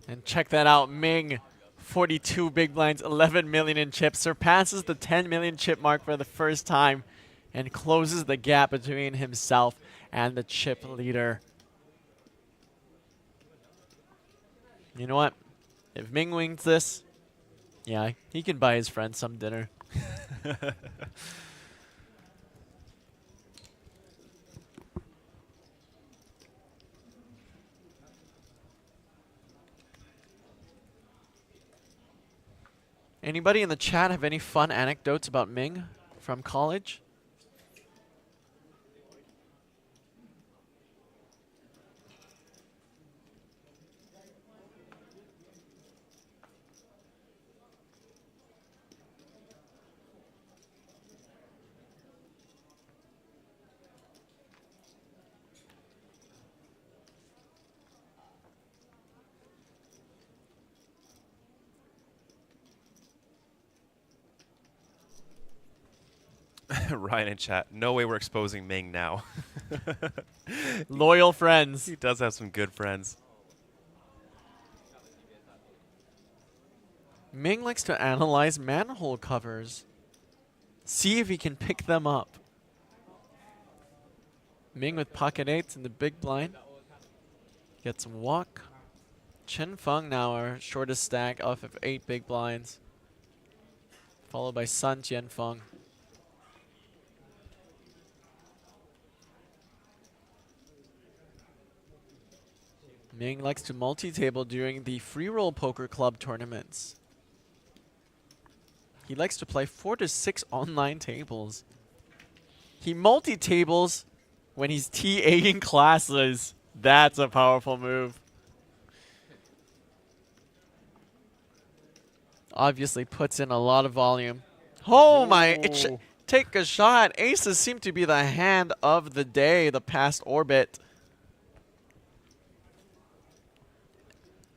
S14: And check that out, Ming, 42 big blinds, 11 million in chips, surpasses the 10 million chip mark for the first time and closes the gap between himself and the chip leader. You know what? If Ming wins this, yeah, he can buy his friend some dinner. Anybody in the chat have any fun anecdotes about Ming from college?
S5: Ryan in chat, no way we're exposing Ming now.
S14: Loyal friends.
S5: He does have some good friends.
S14: Ming likes to analyze manhole covers. See if he can pick them up. Ming with pocket eights in the big blind. Gets some walk. Chen Feng now our shortest stack off of 8 big blinds. Followed by Sun Jianfeng. Ming likes to multi-table during the free roll poker club tournaments. He likes to play 4 to 6 online tables. He multi-tables when he's TAing classes. That's a powerful move. Obviously puts in a lot of volume. Oh my, take a shot. Aces seem to be the hand of the day, the past orbit.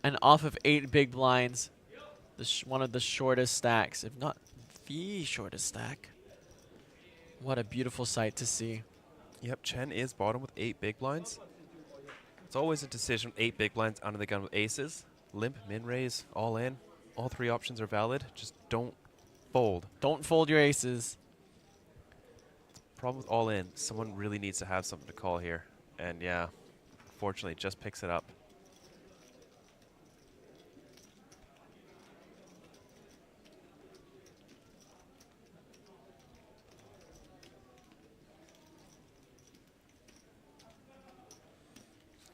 S14: And off of 8 big blinds, one of the shortest stacks, if not the shortest stack. What a beautiful sight to see.
S5: Yep, Chen is bottom with 8 big blinds. It's always a decision with 8 big blinds under the gun with aces. Limp, min raise, all in. All 3 options are valid. Just don't fold.
S14: Don't fold your aces.
S5: Problem with all in, someone really needs to have something to call here. And yeah, fortunately, just picks it up.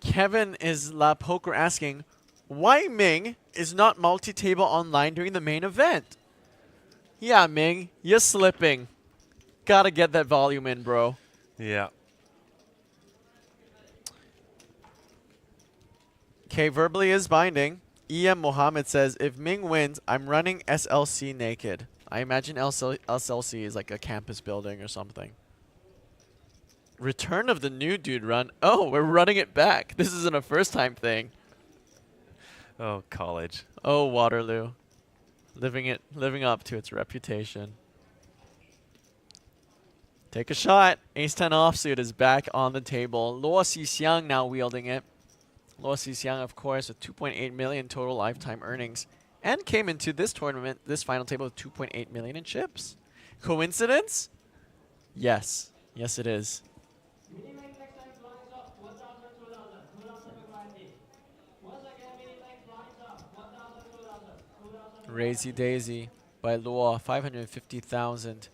S14: Kevin is La Poker asking, why Ming is not multi-table online during the main event? Yeah, Ming, you're slipping. Gotta get that volume in, bro.
S5: Yeah.
S14: Okay, verbally is binding. EM Mohammed says, if Ming wins, I'm running SLC naked. I imagine SLC is like a campus building or something. Return of the new dude run. Oh, we're running it back. This isn't a first-time thing.
S5: Oh, college.
S14: Oh, Waterloo. Living up to its reputation. Take a shot. Ace-10 offsuit is back on the table. Luo Xixiang now wielding it. Luo Xixiang, of course, with 2.8 million total lifetime earnings. And came into this tournament, this final table, with 2.8 million in chips. Coincidence? Yes. Yes, it is. Razy Daisy by Luo, 550,000.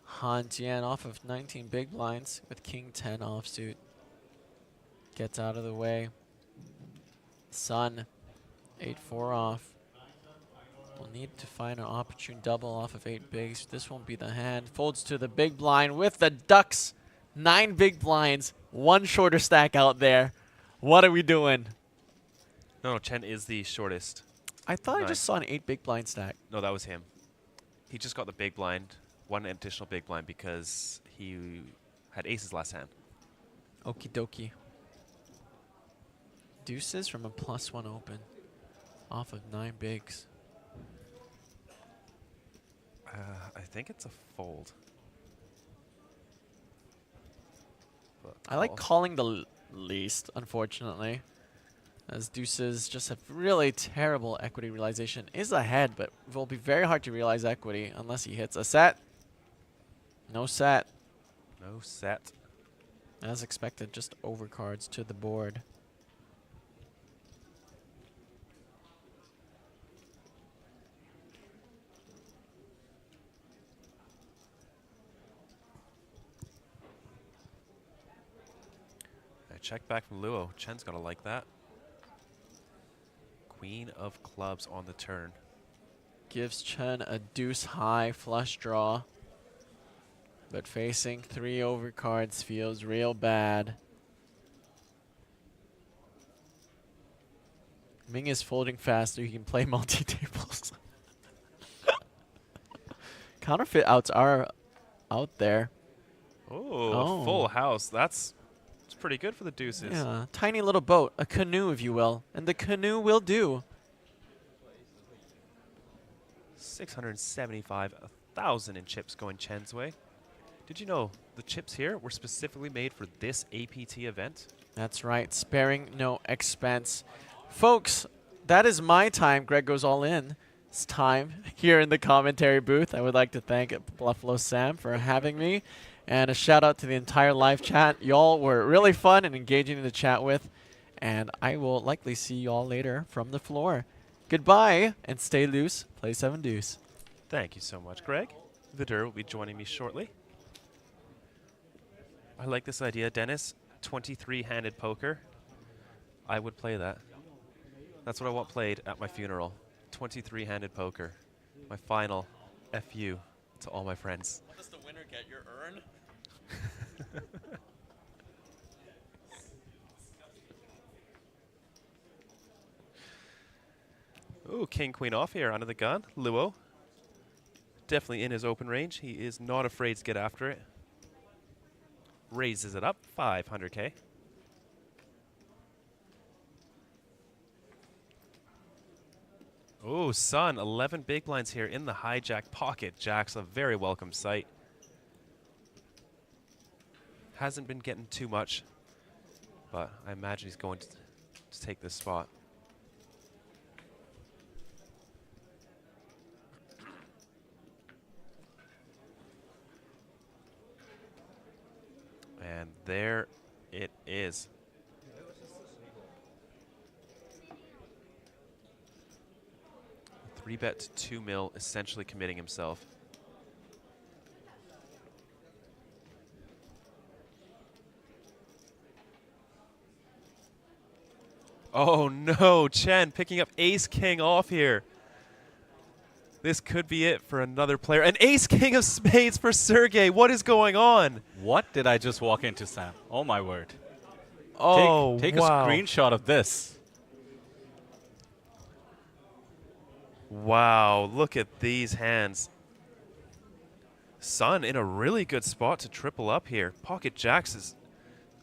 S14: Han Jian off of 19 big blinds with King 10 offsuit. Gets out of the way. Sun, 8-4 off. We'll need to find an opportune double off of 8 bigs. This won't be the hand. Folds to the big blind with the ducks. 9 big blinds, 1 shorter stack out there. What are we doing?
S5: No, Chen is the shortest.
S14: I thought I just saw an 8 big blind stack.
S5: No, that was him. He just got the big blind, 1 additional big blind because he had aces last hand.
S14: Okie dokie. Deuces from a +1 open off of 9 bigs.
S5: I think it's a fold. But
S14: I like calling the least, unfortunately, as deuces just have really terrible equity realization. Is ahead, but it will be very hard to realize equity unless he hits a set. No set.
S5: No set.
S14: As expected, just overcards to the board.
S5: Check back from Luo. Chen's gotta like that. Queen of clubs on the turn.
S14: Gives Chen a deuce high flush draw. But facing 3 overcards feels real bad. Ming is folding faster. He can play multi-tables. Counterfeit outs are out there.
S5: Oh, full house. That's pretty good for the deuces.
S14: Yeah, tiny little boat, a canoe, if you will, and the canoe will do.
S5: 675,000 in chips going Chen's way. Did you know the chips here were specifically made for this APT event?
S14: That's right, sparing no expense. Folks, that is my time. Greg goes all in. It's time here in the commentary booth. I would like to thank Buffalo Sam for having me. And a shout out to the entire live chat. Y'all were really fun and engaging to chat with. And I will likely see y'all later from the floor. Goodbye and stay loose. Play 7 deuce.
S5: Thank you so much, Greg. Vidur will be joining me shortly. I like this idea, Dennis. 23-handed poker. I would play that. That's what I want played at my funeral. 23-handed poker. My final FU to all my friends.
S14: What does the winner get? Your urn?
S5: Ooh, king, queen off here under the gun. Luo. Definitely in his open range. He is not afraid to get after it. Raises it up, 500K. Oh, Sun, 11 big blinds here in the hijack pocket. Jack's a very welcome sight. Hasn't been getting too much, but I imagine he's going to take this spot. And there it is. Three bet to 2 mil, essentially committing himself. Oh no, Chen picking up ace king off here. This could be it for another player. An ace king of spades for Sergey. What is going on?
S12: What did I just walk into, Sam? Oh my word.
S5: Oh,
S12: take
S5: wow.
S12: a screenshot of this.
S5: Wow, look at these hands. Sun in a really good spot to triple up here. Pocket jacks is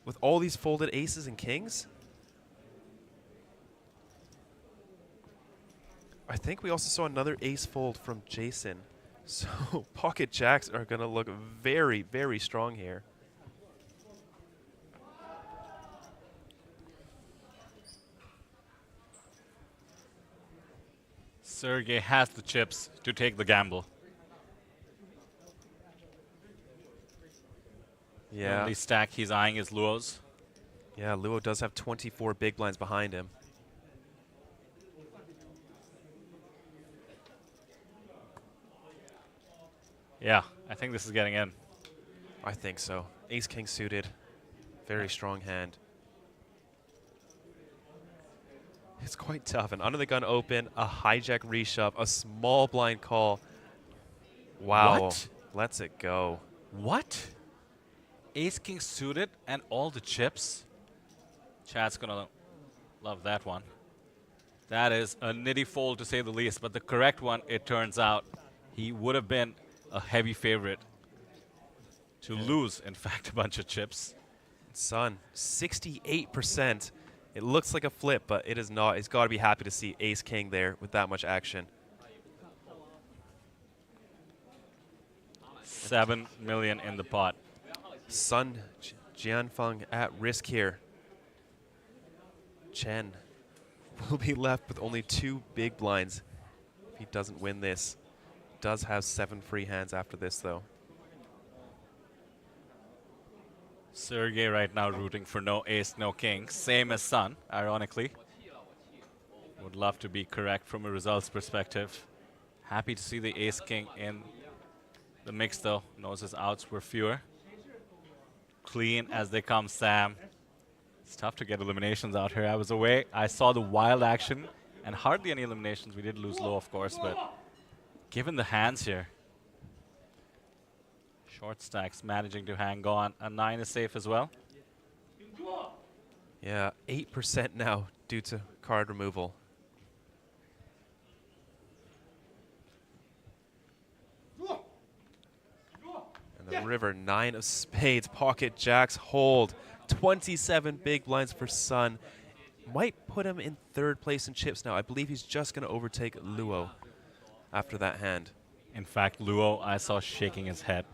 S5: with all these folded aces and kings. I think we also saw another ace fold from Jason. So pocket jacks are going to look very, very strong here.
S12: Sergey has the chips to take the gamble.
S5: Yeah.
S12: The only stack he's eyeing is Luo's.
S5: Yeah, Luo does have 24 big blinds behind him.
S12: Yeah, I think this is getting in.
S5: I think so. Ace-king suited. Very strong hand. It's quite tough. An under the gun open, a hijack reshove, a small blind call. Wow.
S12: What?
S5: Lets it go.
S12: What? Ace-king suited and all the chips? Chat's gonna love that one. That is a nitty fold to say the least, but the correct one, it turns out, he would have been a heavy favorite to lose, in fact, a bunch of chips.
S5: Sun, 68%. It looks like a flip, but it is not. He's got to be happy to see ace-king there with that much action.
S12: 7 million in the pot.
S5: Sun Jianfeng at risk here. Chen will be left with only 2 big blinds if he doesn't win this. Does have 7 free hands after this, though.
S12: Sergey right now rooting for no ace, no king. Same as Sun, ironically. Would love to be correct from a results perspective. Happy to see the ace-king in the mix, though. Knows his outs were fewer. Clean as they come, Sam. It's tough to get eliminations out here. I was away. I saw the wild action and hardly any eliminations. We did lose low, of course, but given the hands here, short stacks managing to hang on. A 9 is safe as well.
S5: Yeah, 8% now due to card removal. And the river, 9 of spades, pocket jacks, hold. 27 big blinds for Sun. Might put him in 3rd place in chips now. I believe he's just going to overtake Luo after that hand.
S12: In fact, Luo, I saw shaking his head.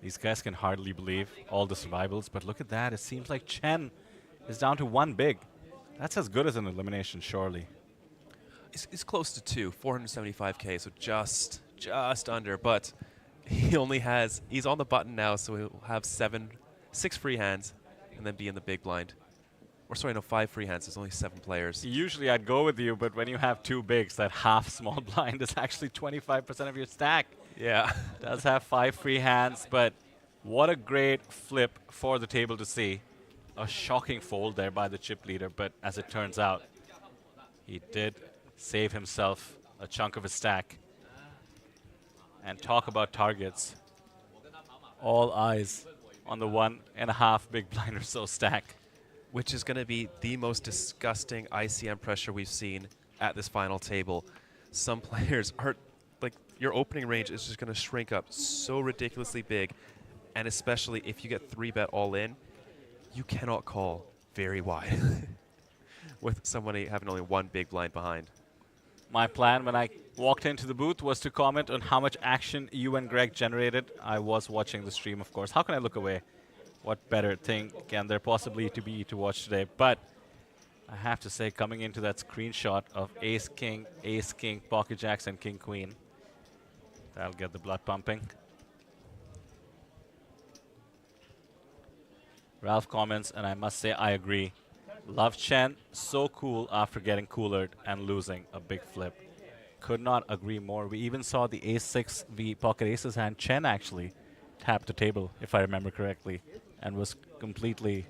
S12: These guys can hardly believe all the survivals, but look at that. It seems like Chen is down to 1 big. That's as good as an elimination, surely.
S5: It's close to 2, 475K, so just under, but he only has, he's on the button now, so he'll have 6 free hands and then be in the big blind. Or sorry, no, 5 free hands, there's only 7 players.
S12: Usually I'd go with you, but when you have 2 bigs, that half small blind is actually 25% of your stack.
S5: Yeah.
S12: Does have 5 free hands, but what a great flip for the table to see. A shocking fold there by the chip leader, but as it turns out, he did save himself a chunk of his stack. And talk about targets. All eyes on the 1.5 big blind or so stack.
S5: Which is going to be the most disgusting ICM pressure we've seen at this final table. Some players are, like, your opening range is just going to shrink up so ridiculously big. And especially if you get 3-bet all in, you cannot call very wide with somebody having only 1 big blind behind.
S12: My plan when I walked into the booth was to comment on how much action you and Greg generated. I was watching the stream, of course. How can I look away? What better thing can there possibly be to watch today? But I have to say, coming into that screenshot of ace, king, pocket jacks, and king, queen, that'll get the blood pumping. Ralph comments, and I must say I agree. Love Chen, so cool after getting coolered and losing a big flip. Could not agree more. We even saw the ace-6 v pocket aces hand. Chen actually tapped the table, if I remember correctly, and was completely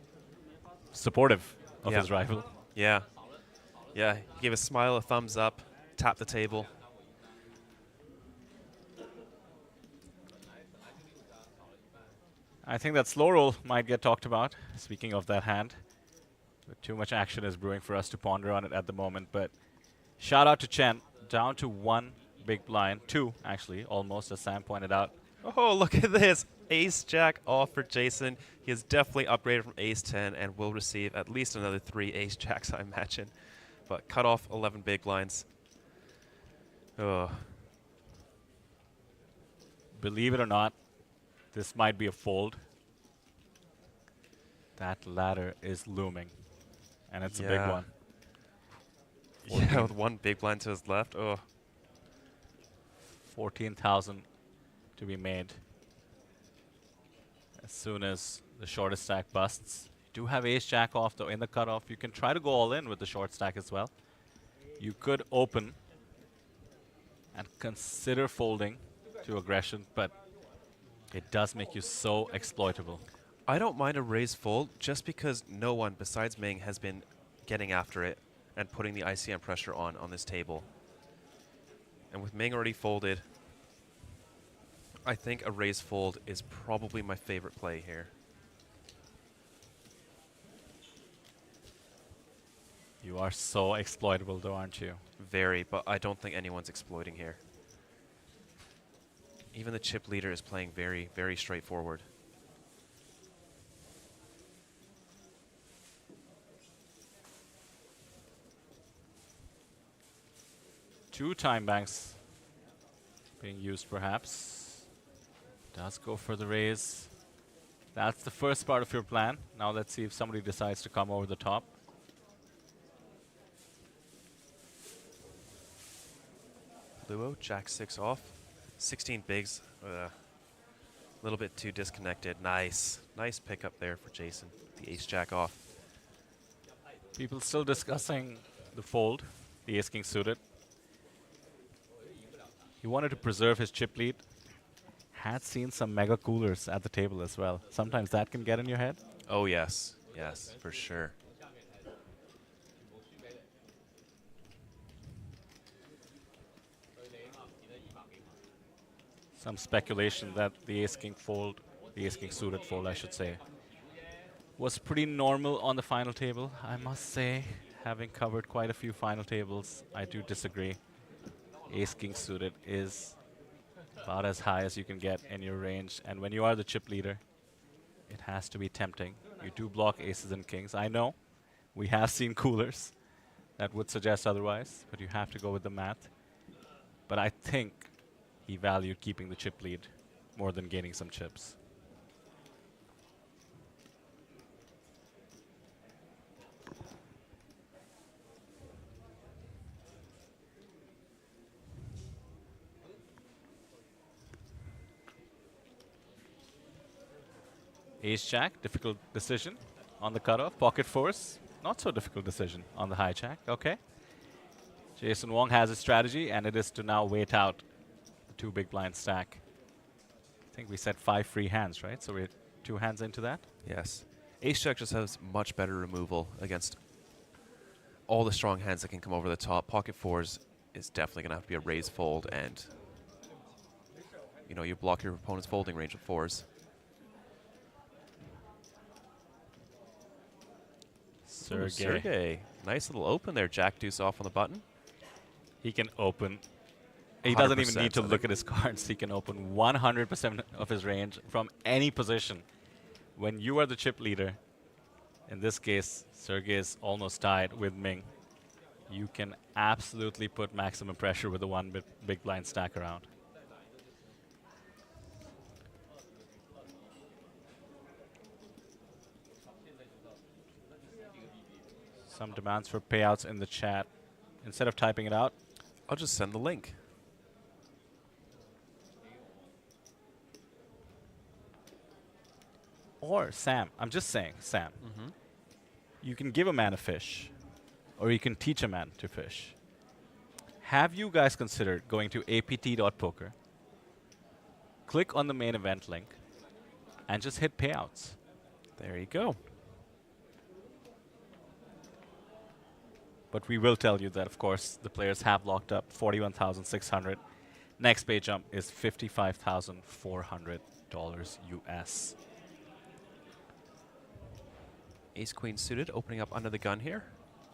S12: supportive of his rival.
S5: Yeah. Yeah, he gave a smile, a thumbs up, tapped the table.
S12: I think that slow roll might get talked about, speaking of that hand. But too much action is brewing for us to ponder on it at the moment. But shout out to Chen, down to 1 big blind. 2, actually, almost, as Sam pointed out.
S5: Oh, look at this. Ace-Jack off for Jason. He has definitely upgraded from Ace-10 and will receive at least another 3 Ace-Jacks, I imagine. But cut off 11 big blinds. Oh.
S12: Believe it or not, this might be a fold. That ladder is looming. And it's a big one.
S5: 14. Yeah, with 1 big blind to his left. Oh.
S12: 14,000 to be made. as soon as the shortest stack busts. You do have ace jack off though in the cutoff. You can try to go all in with the short stack as well. You could open and consider folding to aggression, but it does make you so exploitable.
S5: I don't mind a raise fold just because no one besides Ming has been getting after it and putting the ICM pressure on this table. And with Ming already folded, I think a raise fold is probably my favorite play here.
S12: You are so exploitable though, aren't you?
S5: Very, but I don't think anyone's exploiting here. Even the chip leader is playing very, very straightforward.
S12: Two time banks being used perhaps. Does go for the raise. That's the first part of your plan. Now let's see if somebody decides to come over the top.
S5: Luo, jack 6 off. 16 bigs. A little bit too disconnected. Nice. Nice pickup there for Jason. The ace jack off.
S12: People still discussing the fold. The ace king suited. He wanted to preserve his chip lead. Had seen some mega coolers at the table as well. Sometimes that can get in your head.
S5: Oh yes. Yes, for sure.
S12: Some speculation that the ace king fold, the ace king suited fold I should say, was pretty normal on the final table. I must say, having covered quite a few final tables, I do disagree. Ace king suited is about as high as you can get in your range, and when you are the chip leader, it has to be tempting. You do block aces and kings. I know we have seen coolers that would suggest otherwise, but you have to go with the math. But I think he valued keeping the chip lead more than gaining some chips. Ace jack, difficult decision on the cutoff. Pocket fours, not so difficult decision on the hijack. Okay. Jason Wong has his strategy, and it is to now wait out the 2 big blind stack. I think we said 5 free hands, right? So we're 2 hands into that?
S5: Yes. Ace jack just has much better removal against all the strong hands that can come over the top. Pocket fours is definitely going to have to be a raise fold, and you know, you block your opponent's folding range with fours. Sergey. Nice little open there. Jack deuce off on the button.
S12: He can open. He doesn't even need to look at his cards. He can open 100% of his range from any position. When you are the chip leader, in this case, Sergey is almost tied with Ming. You can absolutely put maximum pressure with the 1 big blind stack around. Some demands for payouts in the chat. Instead of typing it out,
S5: I'll just send the link.
S12: Or Sam, I'm just saying, Sam, you can give a man a fish, or you can teach a man to fish. Have you guys considered going to apt.poker, click on the main event link, and just hit payouts?
S5: There you go.
S12: But we will tell you that, of course, the players have locked up 41,600. Next pay jump is $55,400 US.
S5: Ace queen suited, opening up under the gun here.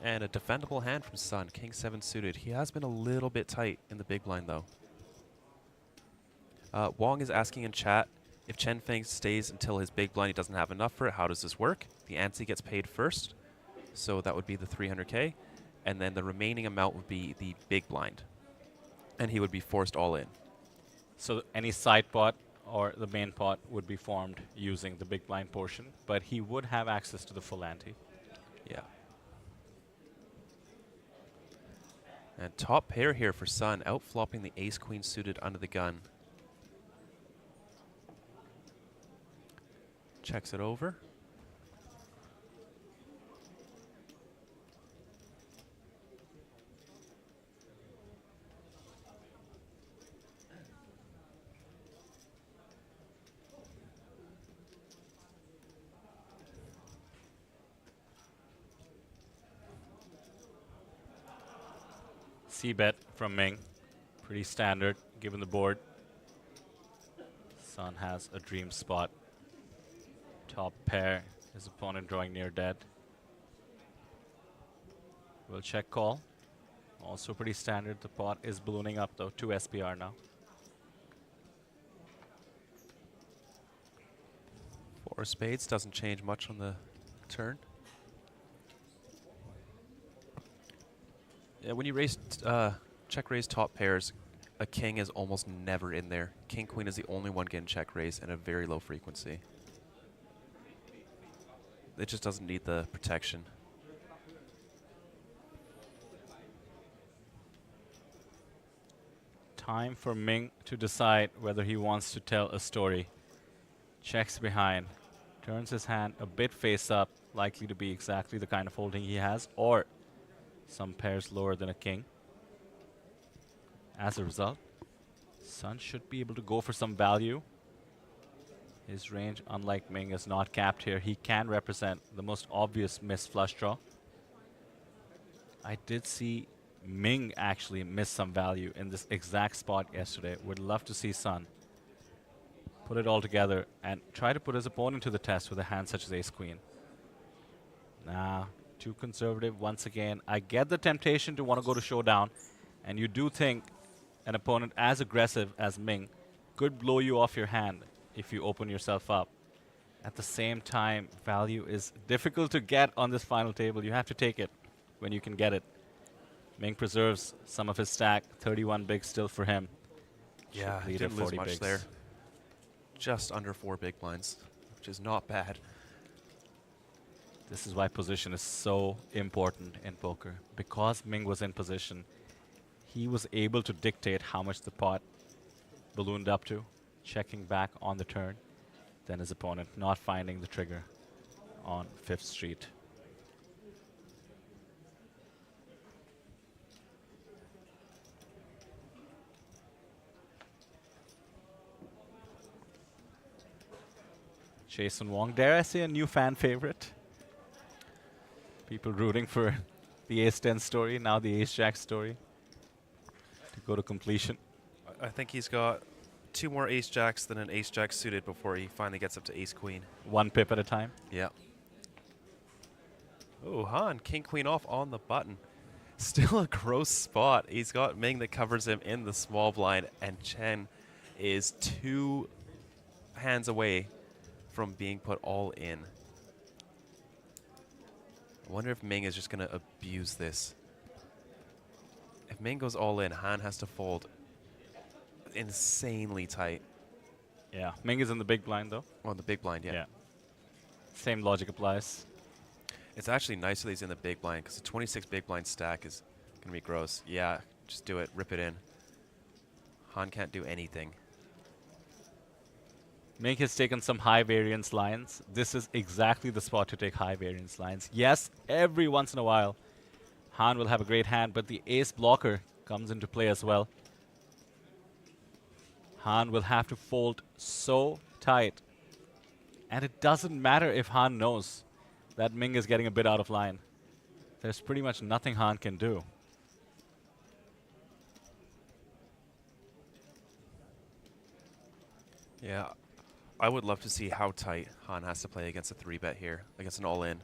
S5: And a defendable hand from Sun, king 7 suited. He has been a little bit tight in the big blind, though. Wong is asking in chat, if Chen Feng stays until his big blind, he doesn't have enough for it, how does this work? The ante gets paid first, so that would be the 300K. And then the remaining amount would be the big blind. And he would be forced all in.
S12: So any side pot or the main pot would be formed using the big blind portion, but he would have access to the full ante.
S5: Yeah. And top pair here for Sun, outflopping the ace queen suited under the gun. Checks it over.
S12: C-bet from Ming. Pretty standard, given the board. Sun has a dream spot. Top pair, his opponent drawing near dead. We'll check call. Also pretty standard. The pot is ballooning up though, 2 SPR now.
S5: 4 spades doesn't change much on the turn. Yeah, when you raise check raise top pairs, a king is almost never in there. King queen is the only one getting check raise at a very low frequency. It just doesn't need the protection.
S12: Time for Ming to decide whether he wants to tell a story. Checks behind, turns his hand a bit face up, likely to be exactly the kind of holding he has, or some pairs lower than a king. As a result, Sun should be able to go for some value. His range, unlike Ming, is not capped here. He can represent the most obvious miss flush draw. I did see Ming actually miss some value in this exact spot yesterday. Would love to see Sun put it all together and try to put his opponent to the test with a hand such as ace-queen. Nah, too conservative once again. I get the temptation to want to go to showdown, and you do think an opponent as aggressive as Ming could blow you off your hand if you open yourself up. At the same time, value is difficult to get on this final table. You have to take it when you can get it. Ming preserves some of his stack. 31 bigs still for him.
S5: Yeah, he didn't lose much there. Just under 4 big blinds, which is not bad.
S12: This is why position is so important in poker. Because Ming was in position, he was able to dictate how much the pot ballooned up to, checking back on the turn, then his opponent not finding the trigger on 5th Street. Jason Wong, dare I say a new fan favorite? People rooting for the Ace-10 story, now the Ace-Jack story to go to completion.
S5: I think he's got 2 more Ace-Jacks than an Ace-Jack suited before he finally gets up to Ace-Queen.
S12: 1 pip at a time?
S5: Yeah. Oh, Han, King-Queen off on the button. Still a gross spot. He's got Ming that covers him in the small blind, and Chen is 2 hands away from being put all in. I wonder if Ming is just going to abuse this. If Ming goes all in, Han has to fold insanely tight.
S12: Yeah, Ming is in the big blind though.
S5: Oh, the big blind, yeah.
S12: Same logic applies.
S5: It's actually nicer that he's in the big blind because the 26 big blind stack is going to be gross. Yeah, just do it. Rip it in. Han can't do anything.
S12: Ming has taken some high variance lines. This is exactly the spot to take high variance lines. Yes, every once in a while, Han will have a great hand, but the ace blocker comes into play as well. Han will have to fold so tight. And it doesn't matter if Han knows that Ming is getting a bit out of line. There's pretty much nothing Han can do.
S5: Yeah, I would love to see how tight Han has to play against a 3-bet here, against an all-in.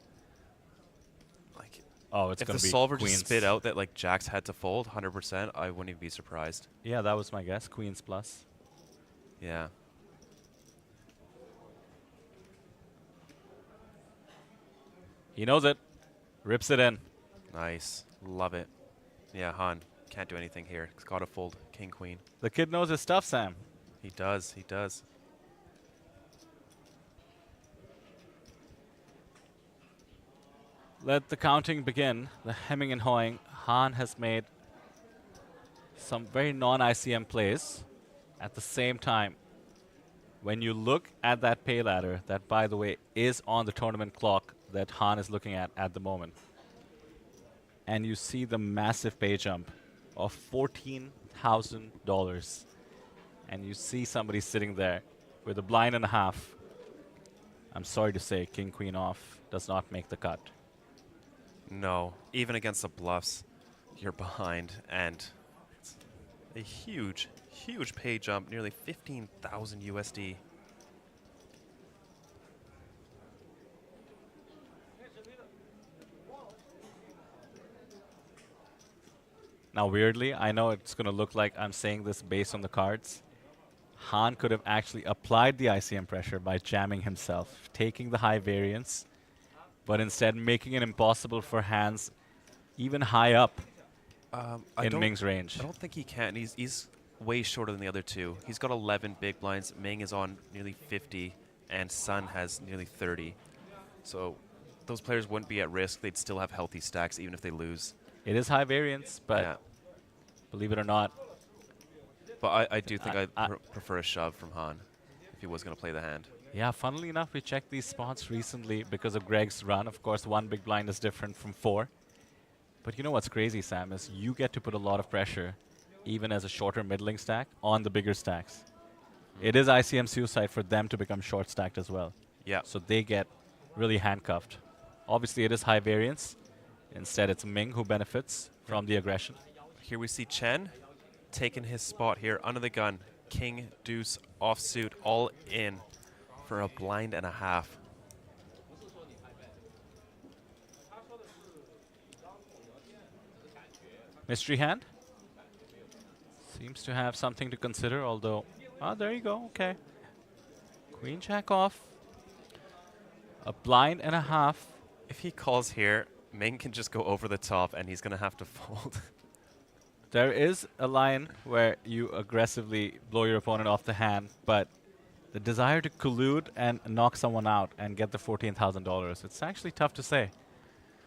S5: Like,
S12: oh, it's
S5: if
S12: going to
S5: the
S12: be
S5: solver
S12: queens.
S5: just spit out that like Jacks had to fold 100%, I wouldn't even be surprised.
S12: Yeah, that was my guess. Queens plus.
S5: Yeah.
S12: He knows it. Rips it in.
S5: Nice. Love it. Yeah, Han can't do anything here. He's got to fold King Queen.
S12: The kid knows his stuff, Sam.
S5: He does. He does.
S12: Let the counting begin. The hemming and hawing. Han has made some very non-ICM plays. At the same time, when you look at that pay ladder, that by the way is on the tournament clock that Han is looking at the moment, and you see the massive pay jump of $14,000, and you see somebody sitting there with a blind and a half, I'm sorry to say, King Queen off does not make the cut.
S5: No, even against the bluffs, you're behind, and it's a huge, huge pay jump, nearly 15,000 USD.
S12: Now, weirdly, I know it's going to look like I'm saying this based on the cards. Han could have actually applied the ICM pressure by jamming himself, taking the high variance, but instead making it impossible for hands even high up in Ming's range.
S5: I don't think he can. He's way shorter than the other two. He's got 11 big blinds. Ming is on nearly 50, and Sun has nearly 30. So those players wouldn't be at risk. They'd still have healthy stacks even if they lose.
S12: It is high variance, but
S5: yeah.
S12: Believe it or not.
S5: But I do think I'd prefer a shove from Han if he was going to play the hand.
S12: Yeah, funnily enough, we checked these spots recently because of Greg's run. Of course, one big blind is different from 4. But you know what's crazy, Sam, is you get to put a lot of pressure, even as a shorter middling stack, on the bigger stacks. It is ICM suicide for them to become short stacked as well.
S5: Yeah.
S12: So they get really handcuffed. Obviously, it is high variance. Instead, it's Ming who benefits from the aggression.
S5: Here we see Chen taking his spot here under the gun. King, deuce, offsuit, all in for a blind and a half.
S12: Mystery hand. Seems to have something to consider, although... Ah, there you go, okay. Queen jack off. A blind and a half.
S5: If he calls here, Ming can just go over the top and he's going to have to fold.
S12: There is a line where you aggressively blow your opponent off the hand, but the desire to collude and knock someone out and get the $14,000, it's actually tough to say.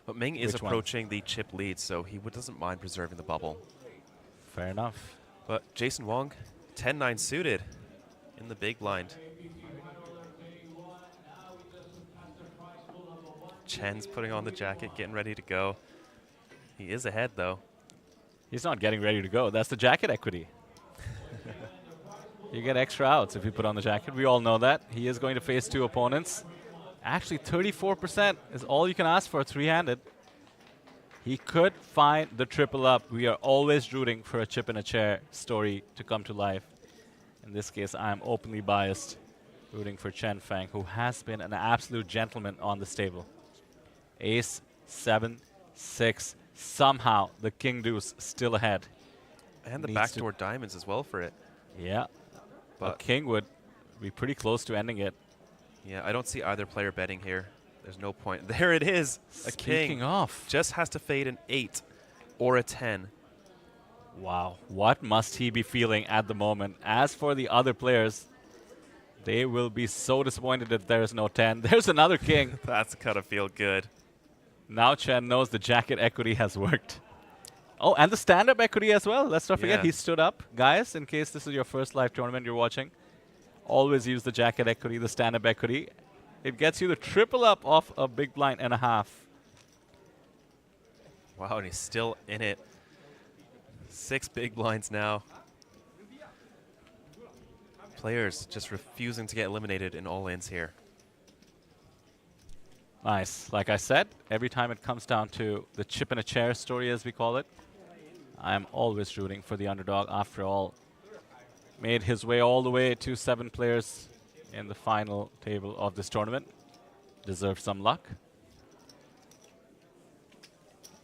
S5: But Ming is approaching the chip lead, so he doesn't mind preserving the bubble.
S12: Fair enough.
S5: But Jason Wong, 10-9 suited in the big blind. Chen's putting on the jacket, getting ready to go. He is ahead, though.
S12: He's not getting ready to go. That's the jacket equity. You get extra outs if you put on the jacket. We all know that. He is going to face 2 opponents. Actually, 34% is all you can ask for, 3-handed. He could find the triple up. We are always rooting for a chip in a chair story to come to life. In this case, I am openly biased, rooting for Chen Fang, who has been an absolute gentleman on this table. Ace, 7, 6. Somehow, the King Deuce still ahead.
S5: And the backdoor diamonds as well for it.
S12: Yeah. But King would be pretty close to ending it.
S5: Yeah, I don't see either player betting here. There's no point. There it is. A King
S12: off.
S5: Just has to fade an 8 or a 10.
S12: Wow. What must he be feeling at the moment? As for the other players, they will be so disappointed if there is no 10. There's another King.
S5: That's gotta feel good.
S12: Now Chen knows the jacket equity has worked. Oh, and the stand-up equity as well. Let's not forget he stood up. Guys, in case this is your first live tournament you're watching, always use the jacket equity, the stand-up equity. It gets you the triple up off a big blind and a half.
S5: Wow, and he's still in it. 6 big blinds now. Players just refusing to get eliminated in all-ins here.
S12: Nice. Like I said, every time it comes down to the chip in a chair story, as we call it, I am always rooting for the underdog. After all, made his way all the way to 7 players in the final table of this tournament. Deserves some luck.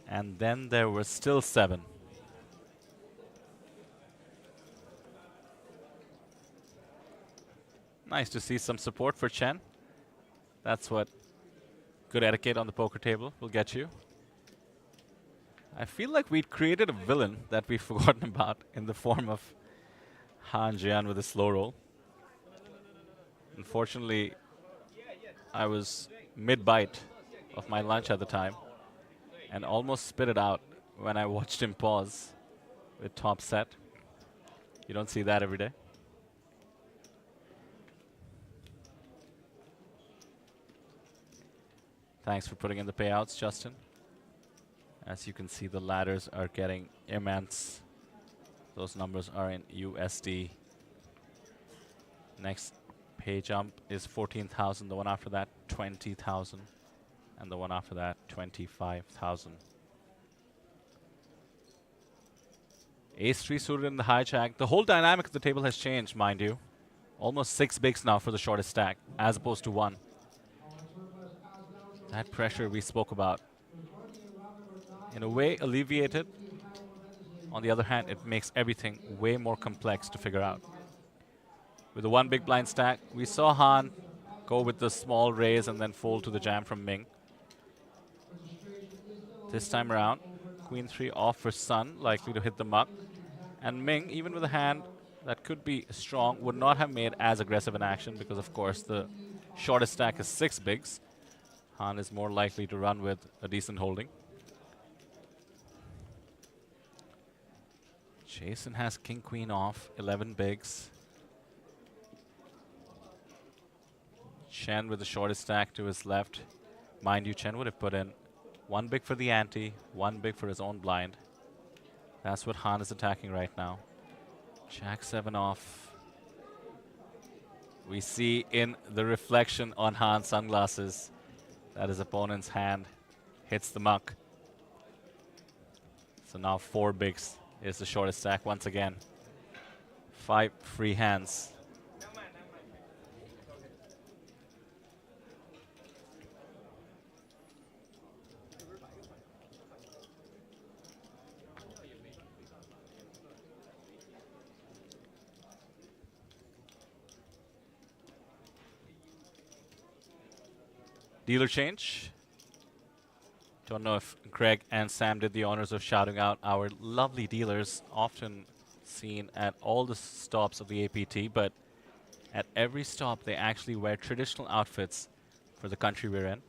S12: And then there were still 7. Nice to see some support for Chen. That's what good etiquette on the poker table will get you. I feel like we'd created a villain that we've forgotten about in the form of Han Jian with a slow roll. Unfortunately, I was mid-bite of my lunch at the time and almost spit it out when I watched him pause with top set. You don't see that every day. Thanks for putting in the payouts, Justin. As you can see, the ladders are getting immense. Those numbers are in USD. Next pay jump is 14,000. The one after that, 20,000. And the one after that, 25,000. Ace-3 suited in the hijack. The whole dynamic of the table has changed, mind you. Almost 6 bigs now for the shortest stack, as opposed to 1. That pressure we spoke about, in a way, alleviated. On the other hand, it makes everything way more complex to figure out. With the 1 big blind stack, we saw Han go with the small raise and then fold to the jam from Ming. This time around, Queen 3 off for Sun, likely to hit the muck. And Ming, even with a hand that could be strong, would not have made as aggressive an action because, of course, the shortest stack is 6 bigs. Han is more likely to run with a decent holding. Jason has King Queen off, 11 bigs. Chen with the shortest stack to his left. Mind you, Chen would have put in 1 big for the ante, 1 big for his own blind. That's what Han is attacking right now. Jack 7 off. We see in the reflection on Han's sunglasses that his opponent's hand hits the muck. So now 4 bigs is the shortest stack once again. 5 free hands. Dealer change. Don't know if Greg and Sam did the honors of shouting out our lovely dealers, often seen at all the stops of the APT, but at every stop they actually wear traditional outfits for the country we're in.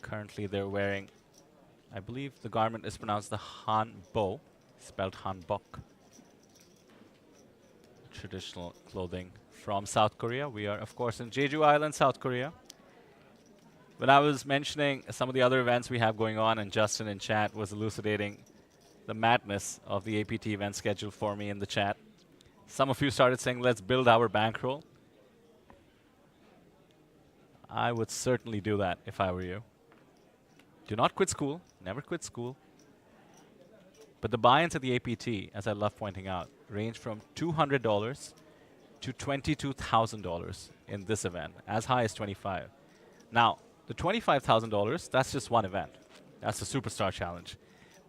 S12: Currently they're wearing, I believe the garment is pronounced the Hanbo, spelled Hanbok. Traditional clothing from South Korea. We are, of course, in Jeju Island, South Korea. When I was mentioning some of the other events we have going on, and Justin in chat was elucidating the madness of the APT event schedule for me in the chat, some of you started saying, let's build our bankroll. I would certainly do that if I were you. Do not quit school. Never quit school. But the buy-ins at the APT, as I love pointing out, range from $200 to $22,000 in this event, as high as $25,000. Now, the $25,000, that's just one event. That's the Superstar Challenge.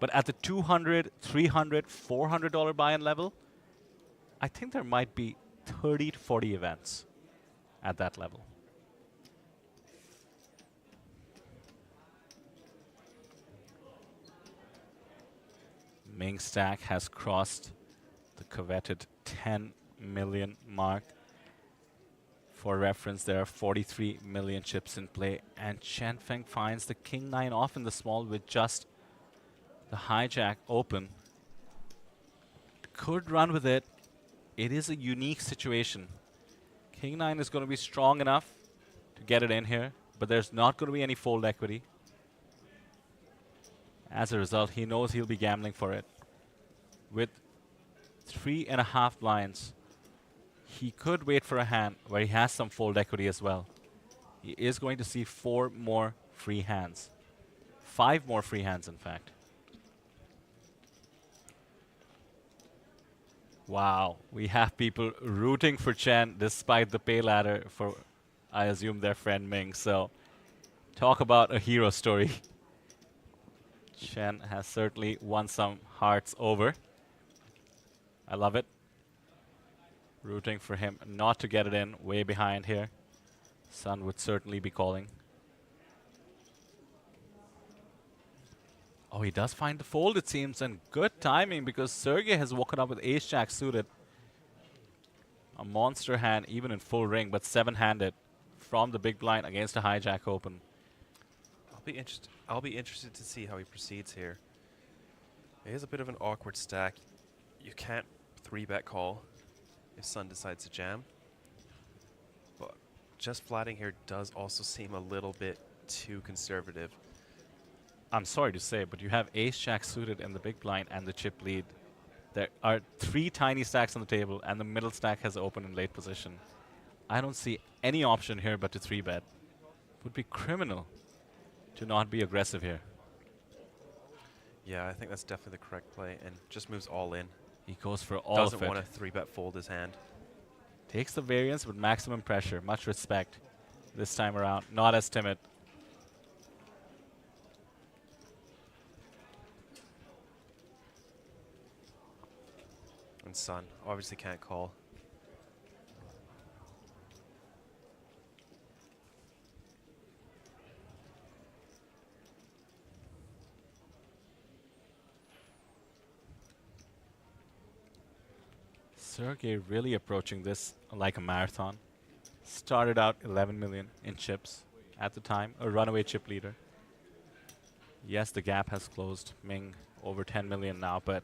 S12: But at the $200, $300, $400 buy-in level, I think there might be 30 to 40 events at that level. Ming stack has crossed the coveted 10 million mark. For reference, there are 43 million chips in play, and Chen Feng finds the King 9 off in the small with just the hijack open. Could run with it. It is a unique situation. King 9 is going to be strong enough to get it in here, but there's not going to be any fold equity. As a result, he knows he'll be gambling for it. With 3.5 blinds, he could wait for a hand where he has some fold equity as well. He is going to see 4 more free hands. 5 more free hands, in fact. Wow, we have people rooting for Chen despite the pay ladder for, I assume, their friend Ming. So, talk about a hero story. Chen has certainly won some hearts over. I love it. Rooting for him not to get it in, way behind here. Sun would certainly be calling. Oh, he does find the fold, it seems, and good timing because Sergey has woken up with ace-jack suited. A monster hand, even in full ring, but 7-handed from the big blind against a hijack open.
S5: I'll be interested to see how he proceeds here. It is a bit of an awkward stack. You can't 3-bet call if Sun decides to jam. But just flatting here does also seem a little bit too conservative.
S12: I'm sorry to say, but you have ace-jack suited in the big blind and the chip lead. There are 3 tiny stacks on the table, and the middle stack has opened in late position. I don't see any option here but to 3-bet. Would be criminal to not be aggressive here.
S5: Yeah, I think that's definitely the correct play, and just moves all in.
S12: He goes for all
S5: Doesn't
S12: of it.
S5: want to 3-bet fold his hand.
S12: Takes the variance with maximum pressure. Much respect this time around. Not as timid.
S5: And Sun obviously can't call.
S12: Sergey really approaching this like a marathon. Started out 11 million in chips at the time, a runaway chip leader. Yes, the gap has closed. Ming over 10 million now, but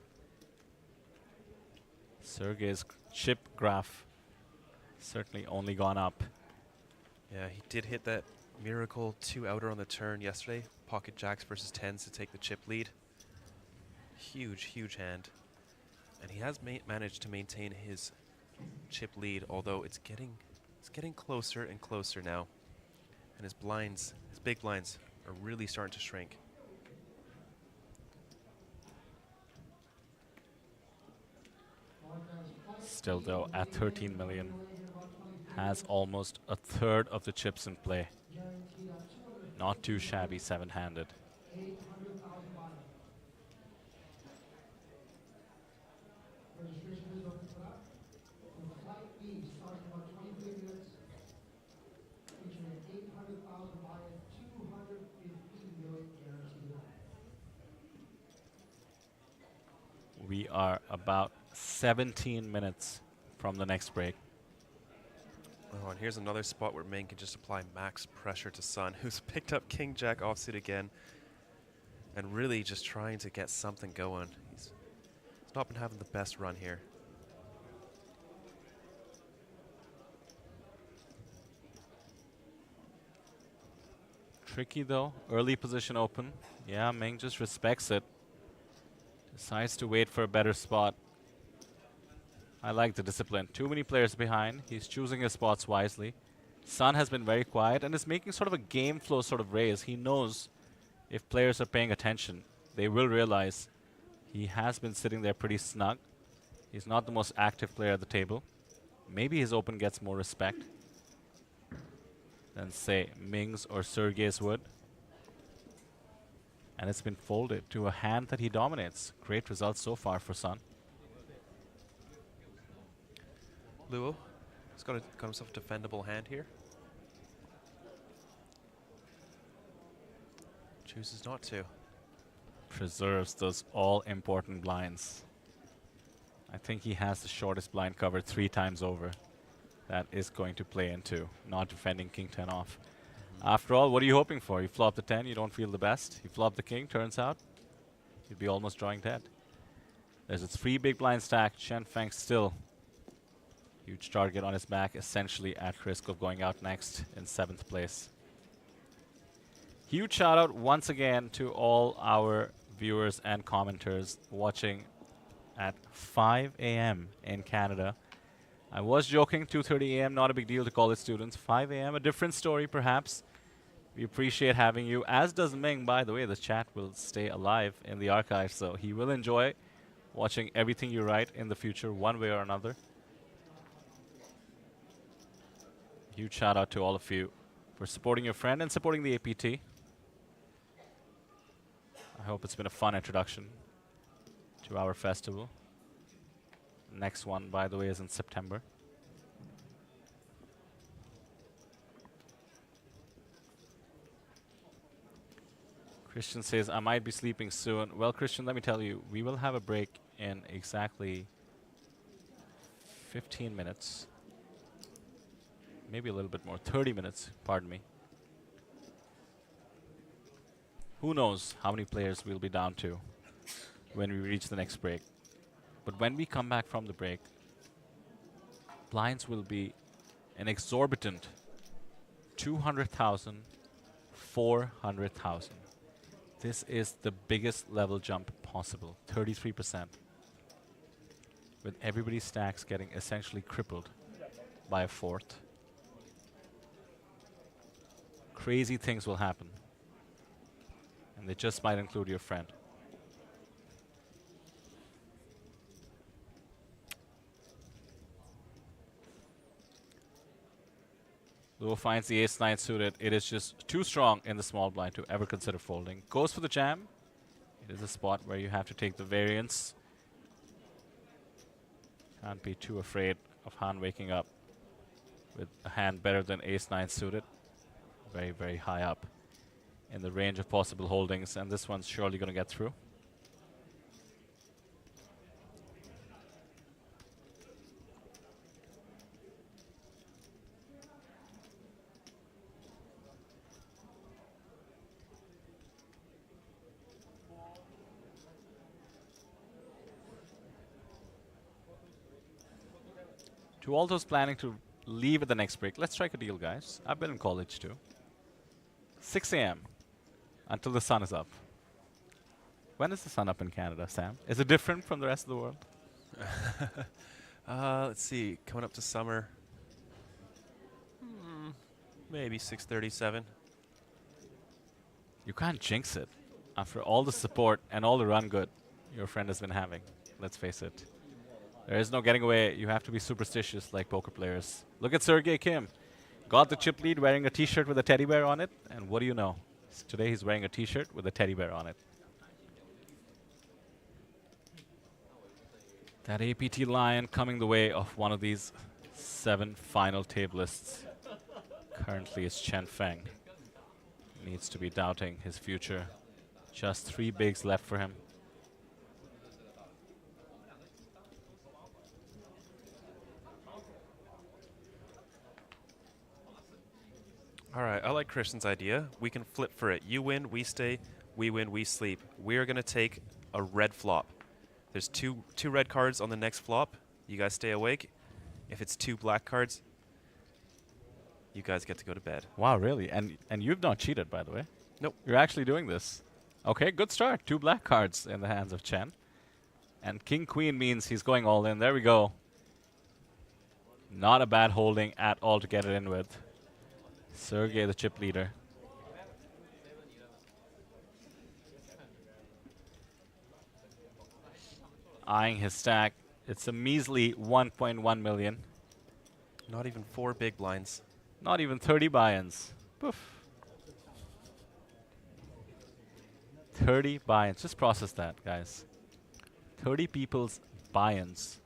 S12: Sergey's chip graph certainly only gone up.
S5: Yeah, he did hit that miracle 2-outer on the turn yesterday. Pocket jacks versus 10s to take the chip lead. Huge, huge hand. And he has managed to maintain his chip lead, although it's getting closer and closer now. And his blinds, his big blinds, are really starting to shrink.
S12: Still though, at 13 million, has almost a third of the chips in play. Not too shabby, 7-handed. We are about 17 minutes from the next break.
S5: Oh, and here's another spot where Ming can just apply max pressure to Sun, who's picked up King Jack offsuit again, and really just trying to get something going. He's not been having the best run here.
S12: Tricky though, early position open. Yeah, Ming just respects it. Decides to wait for a better spot. I like the discipline. Too many players behind. He's choosing his spots wisely. Sun has been very quiet and is making sort of a game flow sort of raise. He knows if players are paying attention, they will realize he has been sitting there pretty snug. He's not the most active player at the table. Maybe his open gets more respect than, say, Ming's or Sergey's would. And it's been folded to a hand that he dominates. Great results so far for Sun.
S5: Luo has got himself a defendable hand here. Chooses not to.
S12: Preserves those all-important blinds. I think he has the shortest blind cover 3 times over. That is going to play into not defending King 10 off. After all, what are you hoping for? You flop the 10, you don't feel the best. You flop the king, turns out you'd be almost drawing dead. There's a 3 big blind stack. Chen Feng still huge target on his back, essentially at risk of going out next in 7th place. Huge shout out once again to all our viewers and commenters watching at 5 a.m. in Canada. I was joking, 2:30 a.m., not a big deal to college students. 5 a.m., a different story perhaps. We appreciate having you, as does Ming, by the way. The chat will stay alive in the archive, so he will enjoy watching everything you write in the future, one way or another. Huge shout out to all of you for supporting your friend and supporting the APT. I hope it's been a fun introduction to our festival. Next one, by the way, is in September. Christian says, I might be sleeping soon. Well, Christian, let me tell you, we will have a break in exactly 15 minutes. Maybe a little bit more, 30 minutes, pardon me. Who knows how many players we'll be down to when we reach the next break. But when we come back from the break, blinds will be an exorbitant 200,000, 400,000. This is the biggest level jump possible, 33%. With everybody's stacks getting essentially crippled by a fourth. Crazy things will happen. And they just might include your friend. Luo finds the ace-9 suited. It is just too strong in the small blind to ever consider folding. Goes for the jam. It is a spot where you have to take the variance. Can't be too afraid of Han waking up with a hand better than ace-9 suited. Very, very high up in the range of possible holdings, and this one's surely going to get through. To all those planning to leave at the next break, let's strike a deal, guys. I've been in college too. 6 a.m. until the sun is up. When is the sun up in Canada, Sam? Is it different from the rest of the world?
S5: Let's see. Coming up to summer. Maybe 6:37.
S12: You can't jinx it. After all the support and all the run good your friend has been having, let's face it. There is no getting away. You have to be superstitious like poker players. Look at Sergey Kim. Got the chip lead wearing a t-shirt with a teddy bear on it. And what do you know? Today he's wearing a t-shirt with a teddy bear on it. That APT lion coming the way of one of these 7 final tablists. Currently it's Chen Feng. Needs to be doubting his future. Just 3 bigs left for him.
S5: All right, I like Christian's idea. We can flip for it. You win, we stay. We win, we sleep. We're going to take a red flop. There's two red cards on the next flop. You guys stay awake. If it's 2 black cards, you guys get to go to bed.
S12: Wow, really? And you've not cheated, by the way.
S5: Nope.
S12: You're actually doing this. Okay, good start. 2 black cards in the hands of Chen. And King-Queen means he's going all in. There we go. Not a bad holding at all to get it in with. Sergey, the chip leader. Eyeing his stack. It's a measly 1.1 million.
S5: Not even 4 big blinds.
S12: Not even 30 buy-ins. Poof. 30 buy-ins. Just process that, guys. 30 people's buy-ins.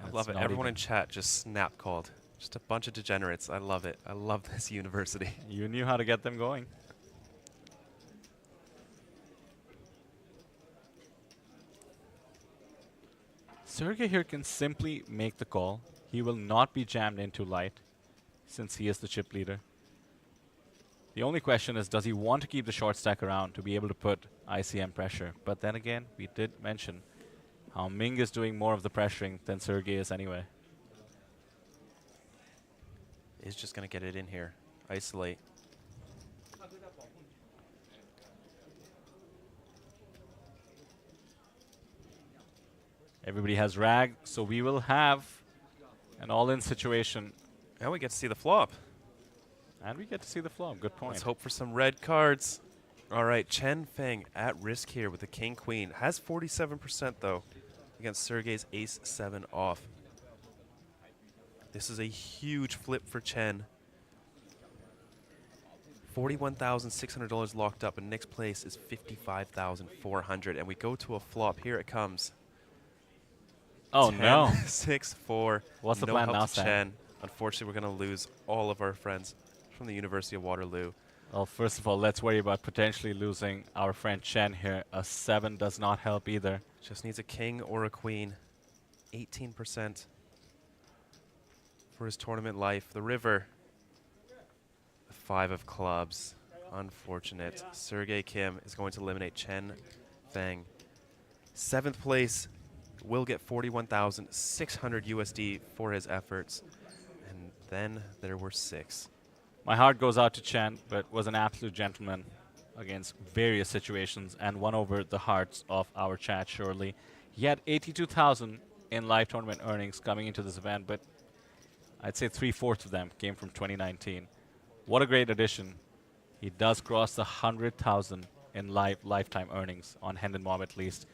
S5: I love it. Everyone in chat just snap called. Just a bunch of degenerates. I love it. I love this university.
S12: You knew how to get them going. Sergey here can simply make the call. He will not be jammed into light since he is the chip leader. The only question is, does he want to keep the short stack around to be able to put ICM pressure? But then again, we did mention how Ming is doing more of the pressuring than Sergey is anyway.
S5: Is just going to get it in here. Isolate.
S12: Everybody has rag, so we will have an all-in situation.
S5: And we get to see the flop.
S12: And we get to see the flop. Good point.
S5: Let's hope for some red cards. All right, Chen Feng at risk here with the King-Queen. Has 47% though against Sergey's Ace-7 off. This is a huge flip for Chen. $41,600 locked up, and next place is $55,400. And we go to a flop. Here it comes.
S12: Oh
S5: 10,
S12: no!
S5: 6-4.
S12: What's the
S5: no
S12: plan
S5: help
S12: now,
S5: to
S12: Sam?
S5: Chen. Unfortunately, we're going to lose all of our friends from the University of Waterloo.
S12: Well, first of all, let's worry about potentially losing our friend Chen here. A 7 does not help either.
S5: Just needs a king or a queen. 18% for his tournament life. The river. The 5 of clubs. Unfortunate. Sergey Kim is going to eliminate Chen Feng. 7th place will get 41,600 USD for his efforts. And then there were 6.
S12: My heart goes out to Chen, but was an absolute gentleman against various situations and won over the hearts of our chat, surely. He had 82,000 in live tournament earnings coming into this event, but I'd say 3/4 of them came from 2019. What a great addition. He does cross the 100,000 in lifetime earnings on Hendon Mob at least.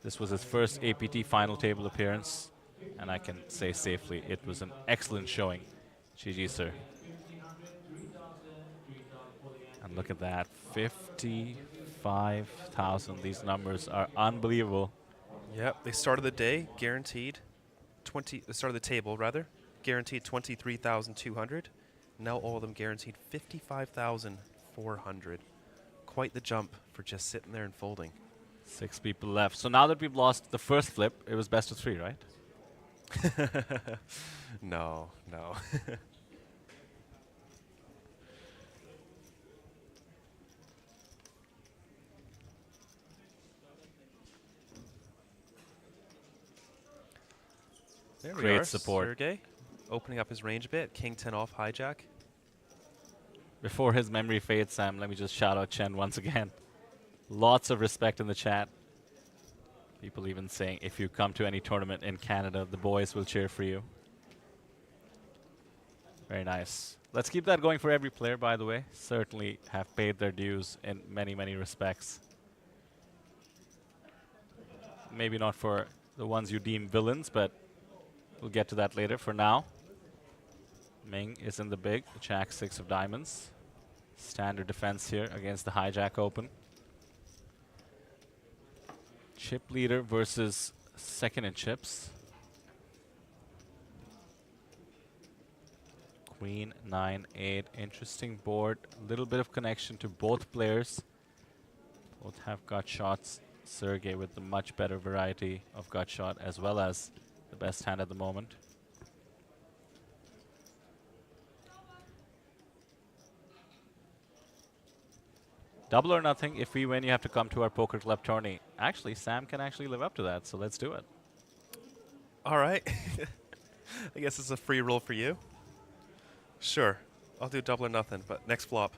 S12: This was his first APT final table appearance, and I can say safely it was an excellent showing. GG, sir. And look at that, 55,000. These numbers are unbelievable.
S5: Yep, they started the day guaranteed the start of the table rather, guaranteed 23,200. Now all of them guaranteed 55,400. Quite the jump for just sitting there and folding.
S12: 6 people left. So now that we've lost the first flip, it was best of 3, right?
S5: No. There we
S12: Great
S5: are.
S12: support.
S5: Sergey opening up his range a bit. King 10 off hijack.
S12: Before his memory fades, Sam, let me just shout out Chen once again. Lots of respect in the chat. People even saying, if you come to any tournament in Canada, the boys will cheer for you. Very nice. Let's keep that going for every player, by the way. Certainly have paid their dues in many, many respects. Maybe not for the ones you deem villains, but we'll get to that later. For now, Ming is in the big, Jack 6 of diamonds. Standard defense here against the hijack open. Chip leader versus second in chips. Queen, 9, 8. Interesting board. Little bit of connection to both players. Both have gut shots. Sergey with the much better variety of gut shot as well as the best hand at the moment. Double or nothing. If we win, you have to come to our poker club tourney. Actually, Sam can actually live up to that, so let's do it.
S5: All right. I guess it's a free roll for you. Sure. I'll do double or nothing, but next flop.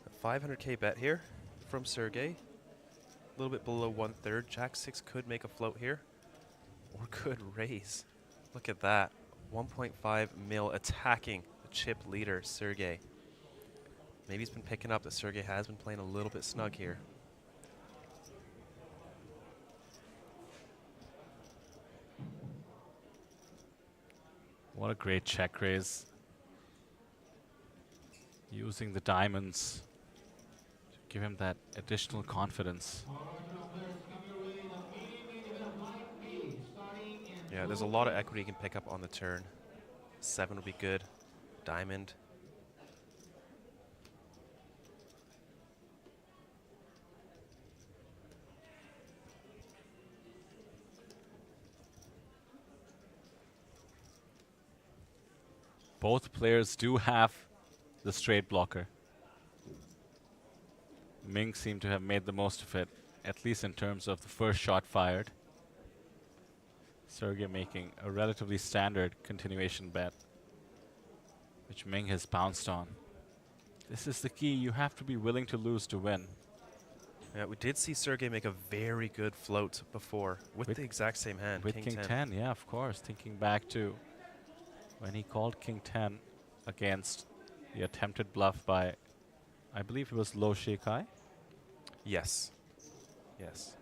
S5: A 500K bet here from Sergey. A little bit below 1/3. Jack 6 could make a float here, or could raise. Look at that. 1.5 mil attacking the chip leader, Sergey. Maybe he's been picking up that Sergey has been playing a little bit snug here.
S12: What a great check raise. Using the diamonds to give him that additional confidence.
S5: Yeah, there's a lot of equity you can pick up on the turn. 7 would be good. Diamond.
S12: Both players do have the straight blocker. Ming seemed to have made the most of it, at least in terms of the first shot fired. Sergey making a relatively standard continuation bet, which Ming has bounced on. This is the key. You have to be willing to lose to win.
S5: Yeah, we did see Sergey make a very good float before with the exact same hand.
S12: With King 10, yeah, of course. Thinking back to when he called King 10 against the attempted bluff by, I believe it was Lo Shikai.
S5: Yes. Yes.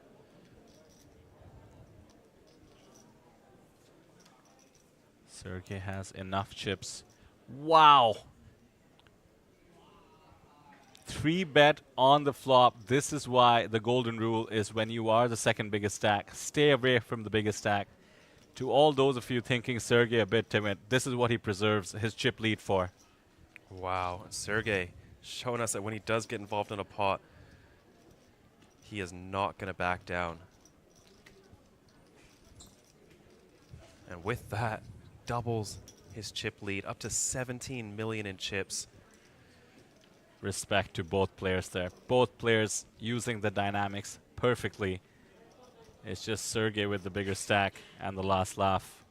S12: Sergey has enough chips. Wow! 3-bet on the flop. This is why the golden rule is when you are the second biggest stack, stay away from the biggest stack. To all those of you thinking Sergey a bit timid, this is what he preserves his chip lead for.
S5: Wow, Sergey showing us that when he does get involved in a pot, he is not going to back down. And with that, doubles his chip lead up to 17 million in chips.
S12: Respect to both players there. Both players using the dynamics perfectly. It's just Sergey with the bigger stack and the last laugh.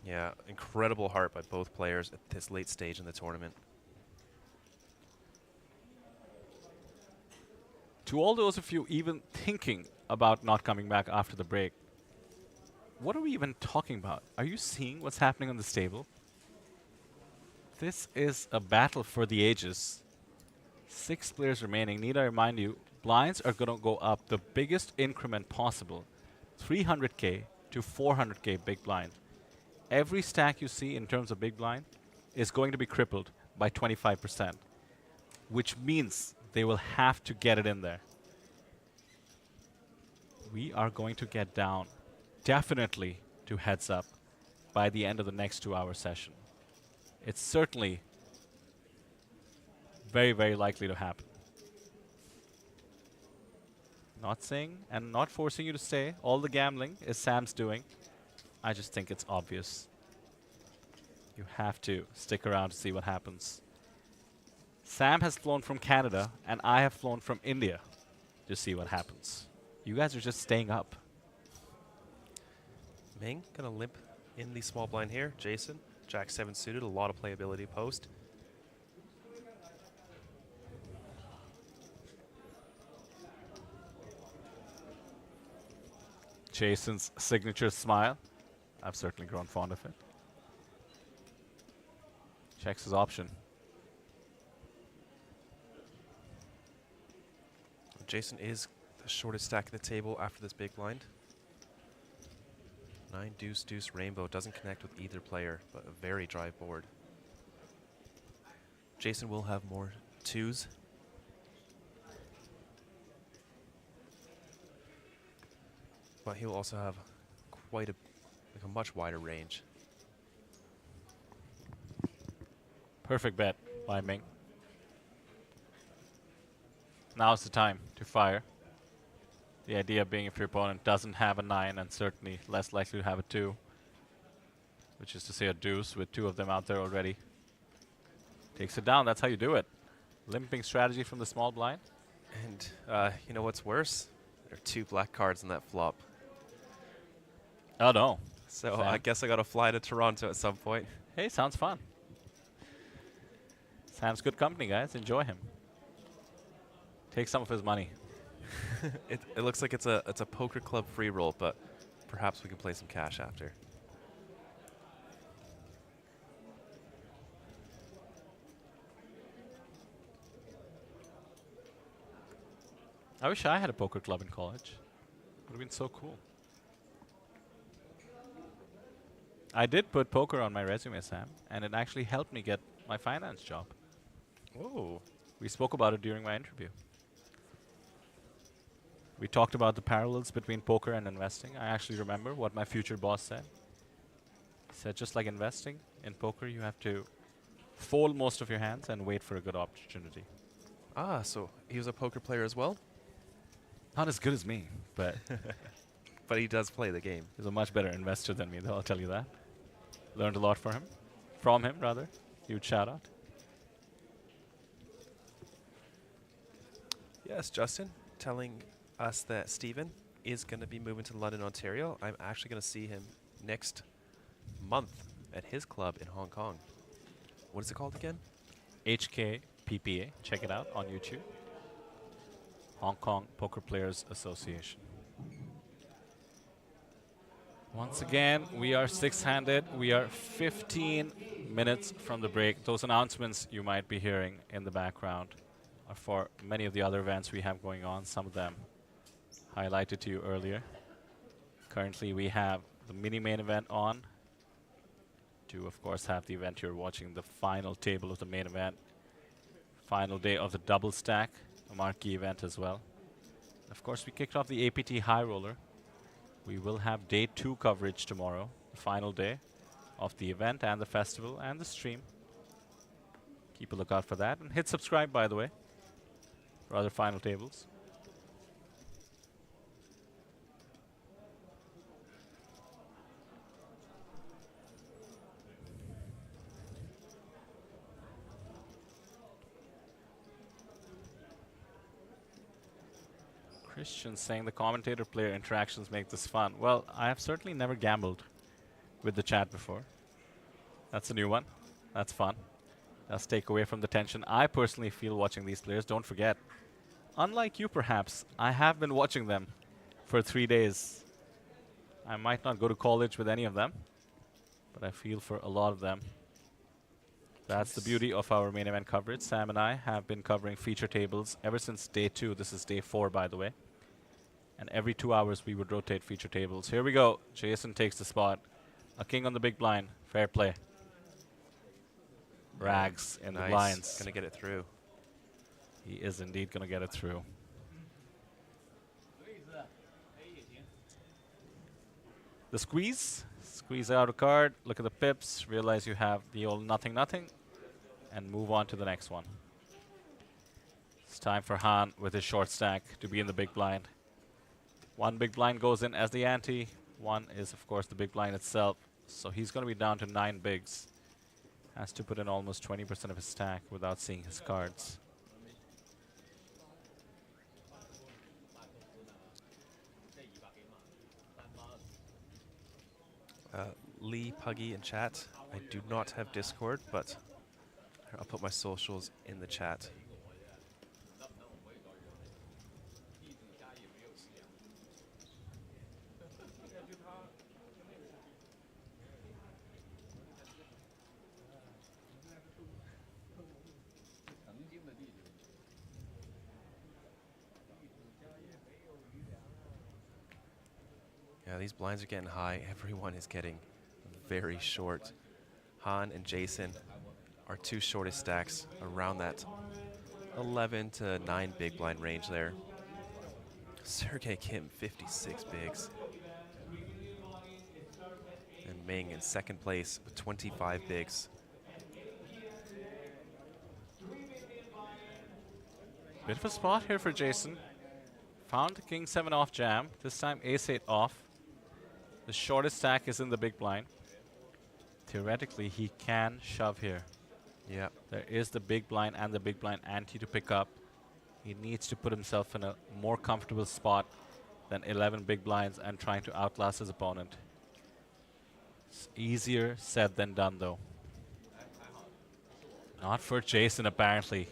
S5: Yeah, incredible heart by both players at this late stage in the tournament.
S12: To all those of you even thinking about not coming back after the break, what are we even talking about? Are you seeing what's happening on this table? This is a battle for the ages. 6 players remaining. Need I remind you, blinds are going to go up the biggest increment possible. 300k to 400k big blind. Every stack you see in terms of big blind is going to be crippled by 25%, which means they will have to get it in there. We are going to get down definitely to heads up by the end of the next 2-hour session. It's certainly very, very likely to happen. Not saying and not forcing you to stay. All the gambling is Sam's doing. I just think it's obvious. You have to stick around to see what happens. Sam has flown from Canada, and I have flown from India to see what happens. You guys are just staying up.
S5: Ming gonna limp in the small blind here. Jason, Jack 7 suited, a lot of playability post.
S12: Jason's signature smile. I've certainly grown fond of it. Checks his option.
S5: Jason is the shortest stack in the table after this big blind. 9 deuce deuce rainbow doesn't connect with either player, but a very dry board. Jason will have more 2s. But he'll also have quite a much wider range.
S12: Perfect bet by Ming. Now's the time to fire. The idea being if your opponent doesn't have a 9 and certainly less likely to have a 2, which is to say a deuce with 2 of them out there already. Takes it down, that's how you do it. Limping strategy from the small blind.
S5: And you know what's worse? There are 2 black cards in that flop.
S12: Oh no.
S5: So
S12: Sam.
S5: I guess I gotta fly to Toronto at some point.
S12: Hey, sounds fun. Sam's good company, guys. Enjoy him. Take some of his money.
S5: It looks like it's a poker club free roll, but perhaps we can play some cash after.
S12: I wish I had a poker club in college. Would have been so cool. I did put poker on my resume, Sam, and it actually helped me get my finance job.
S5: Oh.
S12: We spoke about it during my interview. We talked about the parallels between poker and investing. I actually remember what my future boss said. He said, just like investing, in poker you have to fold most of your hands and wait for a good opportunity.
S5: Ah, so he was a poker player as well?
S12: Not as good as me, but
S5: but he does play the game.
S12: He's a much better investor than me, though, I'll tell you that. Learned a lot from him, rather. Huge shout out.
S5: Yes, Justin, telling us that Steven is going to be moving to London, Ontario. I'm actually going to see him next month at his club in Hong Kong. What is it called again?
S12: HKPPA. Check it out on YouTube. Hong Kong Poker Players Association. Once again, we are 6-handed. We are 15 minutes from the break. Those announcements you might be hearing in the background are for many of the other events we have going on. Some of them highlighted to you earlier. Currently, we have the mini main event on. To, of course, have the event you're watching, the final table of the main event. Final day of the double stack, a marquee event as well. Of course, we kicked off the APT High Roller. We will have day 2 coverage tomorrow, the final day of the event and the festival and the stream. Keep a lookout for that. And hit subscribe, by the way, for other final tables. Christian saying the commentator-player interactions make this fun. Well, I have certainly never gambled with the chat before. That's a new one. That's fun. Let's take away from the tension I personally feel watching these players. Don't forget, unlike you perhaps, I have been watching them for 3 days. I might not go to college with any of them, but I feel for a lot of them. That's the beauty of our main event coverage. Sam and I have been covering feature tables ever since day 2. This is day 4, by the way. And every 2 hours we would rotate feature tables. Here we go. Jason takes the spot. A king on the big blind. Fair play. Rags in the blinds.
S5: Gonna get it through.
S12: He is indeed gonna get it through. The squeeze. Squeeze out a card. Look at the pips. Realize you have the old nothing, and move on to the next one. It's time for Han with his short stack to be in the big blind. One big blind goes in as the ante. One is, of course, the big blind itself. So he's going to be down to 9 bigs. Has to put in almost 20% of his stack without seeing his cards.
S5: Lee, Puggy, and chat. I do not have Discord, but I'll put my socials in the chat. Yeah, these blinds are getting high. Everyone is getting very short. Han and Jason are 2 shortest stacks around that 11 to 9 big blind range there. Sergey Kim, 56 bigs. And Ming in second place with 25 bigs.
S12: Bit of a spot here for Jason. Found the king 7 off jam. This time ace 8 off. The shortest stack is in the big blind. Theoretically, he can shove here.
S5: Yeah.
S12: There is the big blind and the big blind ante to pick up. He needs to put himself in a more comfortable spot than 11 big blinds and trying to outlast his opponent. It's easier said than done, though. Not for Jason, apparently.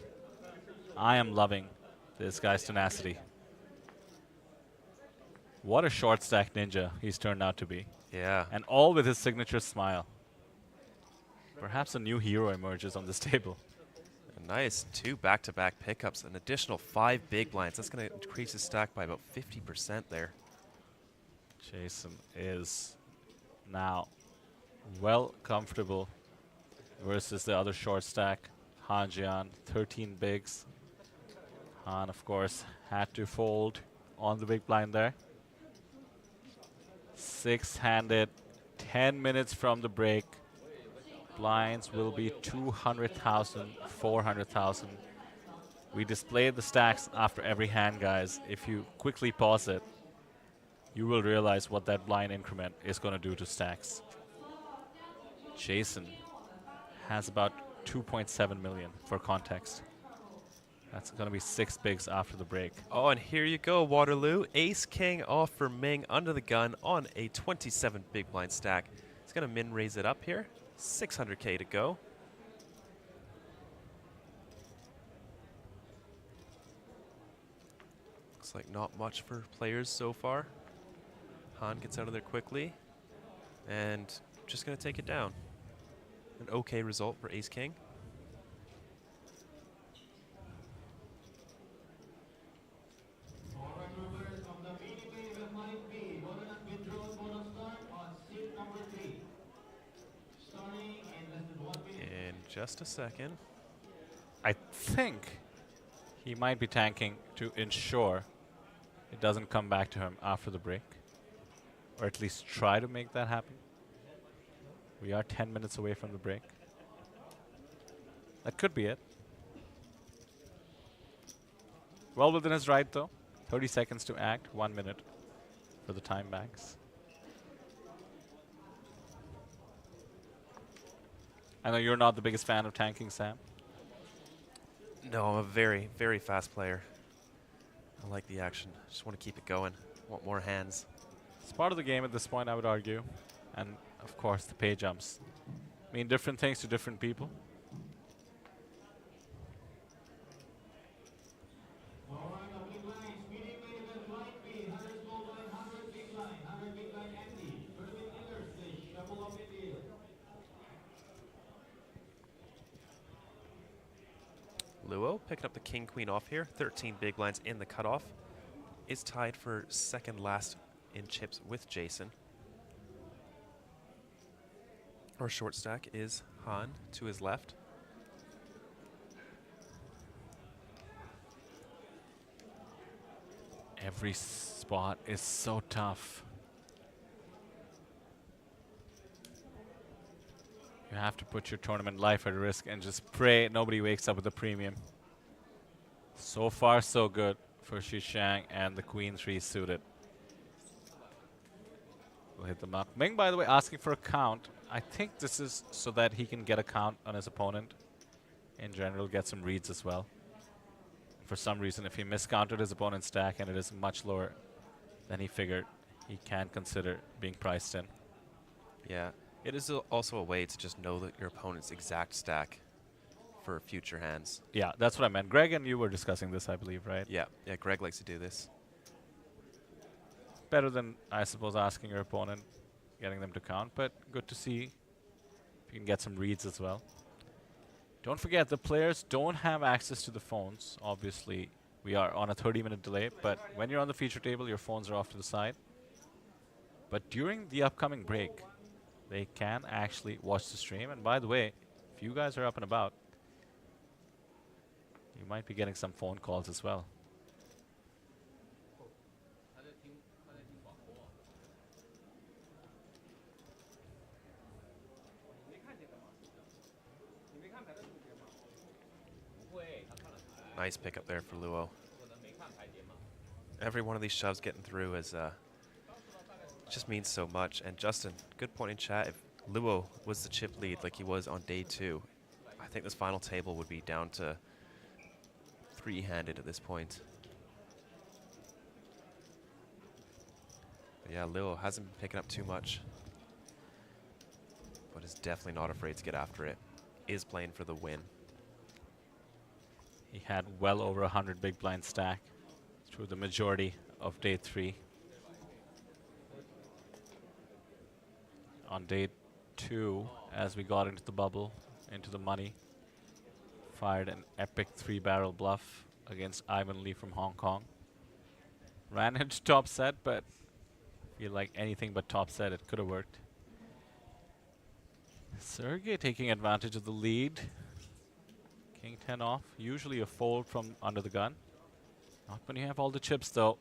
S12: I am loving this guy's tenacity. What a short stack ninja he's turned out to be.
S5: Yeah.
S12: And all with his signature smile. Perhaps a new hero emerges on this table.
S5: A nice 2 back-to-back pickups, an additional 5 big blinds. That's going to increase his stack by about 50% there.
S12: Jason is now well comfortable versus the other short stack. Han Jian, 13 bigs. Han, of course, had to fold on the big blind there. 6-handed, 10 minutes from the break. Blinds will be 200,000, 400,000. We display the stacks after every hand, guys. If you quickly pause it, you will realize what that blind increment is going to do to stacks. Jason has about 2.7 million for context. That's going to be 6 bigs after the break.
S5: Oh, and here you go, Waterloo. Ace King off for Ming under the gun on a 27 big blind stack. He's going to min raise it up here. 600K to go. Looks like not much for players so far. Han gets out of there quickly and just going to take it down. An okay result for Ace King. In just a second.
S12: I think he might be tanking to ensure it doesn't come back to him after the break. Or at least try to make that happen. We are 10 minutes away from the break. That could be it. Well within his right, though. 30 seconds to act, 1 minute for the time banks. I know you're not the biggest fan of tanking, Sam.
S5: No, I'm a very, very fast player. I like the action. Just want to keep it going. Want more hands.
S12: It's part of the game at this point, I would argue. And, of course, the pay jumps mean different things to different people.
S5: Luo picking up the king queen off here. 13 big blinds in the cutoff. Is tied for second last in chips with Jason. Our short stack is Han to his left.
S12: Every spot is so tough. You have to put your tournament life at risk and just pray nobody wakes up with a premium. So far, so good for Shishang and the Queen 3 suited. We'll hit the mark. Ming, by the way, asking for a count. I think this is so that he can get a count on his opponent. In general, get some reads as well. For some reason, if he miscounted his opponent's stack and it is much lower than he figured, he can consider being priced in.
S5: Yeah. It is also a way to just know that your opponent's exact stack for future hands.
S12: Yeah, that's what I meant. Greg and you were discussing this, I believe, right?
S5: Yeah, yeah. Greg likes to do this.
S12: Better than, I suppose, asking your opponent, getting them to count, but good to see if you can get some reads as well. Don't forget, the players don't have access to the phones. Obviously, we are on a 30-minute delay, but when you're on the feature table, your phones are off to the side. But during the upcoming break, they can actually watch the stream. And by the way, if you guys are up and about, you might be getting some phone calls as well.
S5: Nice pickup there for Luo. Every one of these shoves getting through is just means so much. And Justin, good point in chat. If Luo was the chip lead like he was on day 2, I think this final table would be down to 3-handed at this point. But yeah, Luo hasn't been picking up too much, but is definitely not afraid to get after it. Is playing for the win.
S12: He had well over 100 big blind stack through the majority of day 3. On day 2, as we got into the bubble, into the money, fired an epic 3-barrel bluff against Ivan Lee from Hong Kong. Ran into top set, but I feel like anything but top set, it could have worked. Sergey taking advantage of the lead. King 10 off, usually a fold from under the gun. Not when you have all the chips though.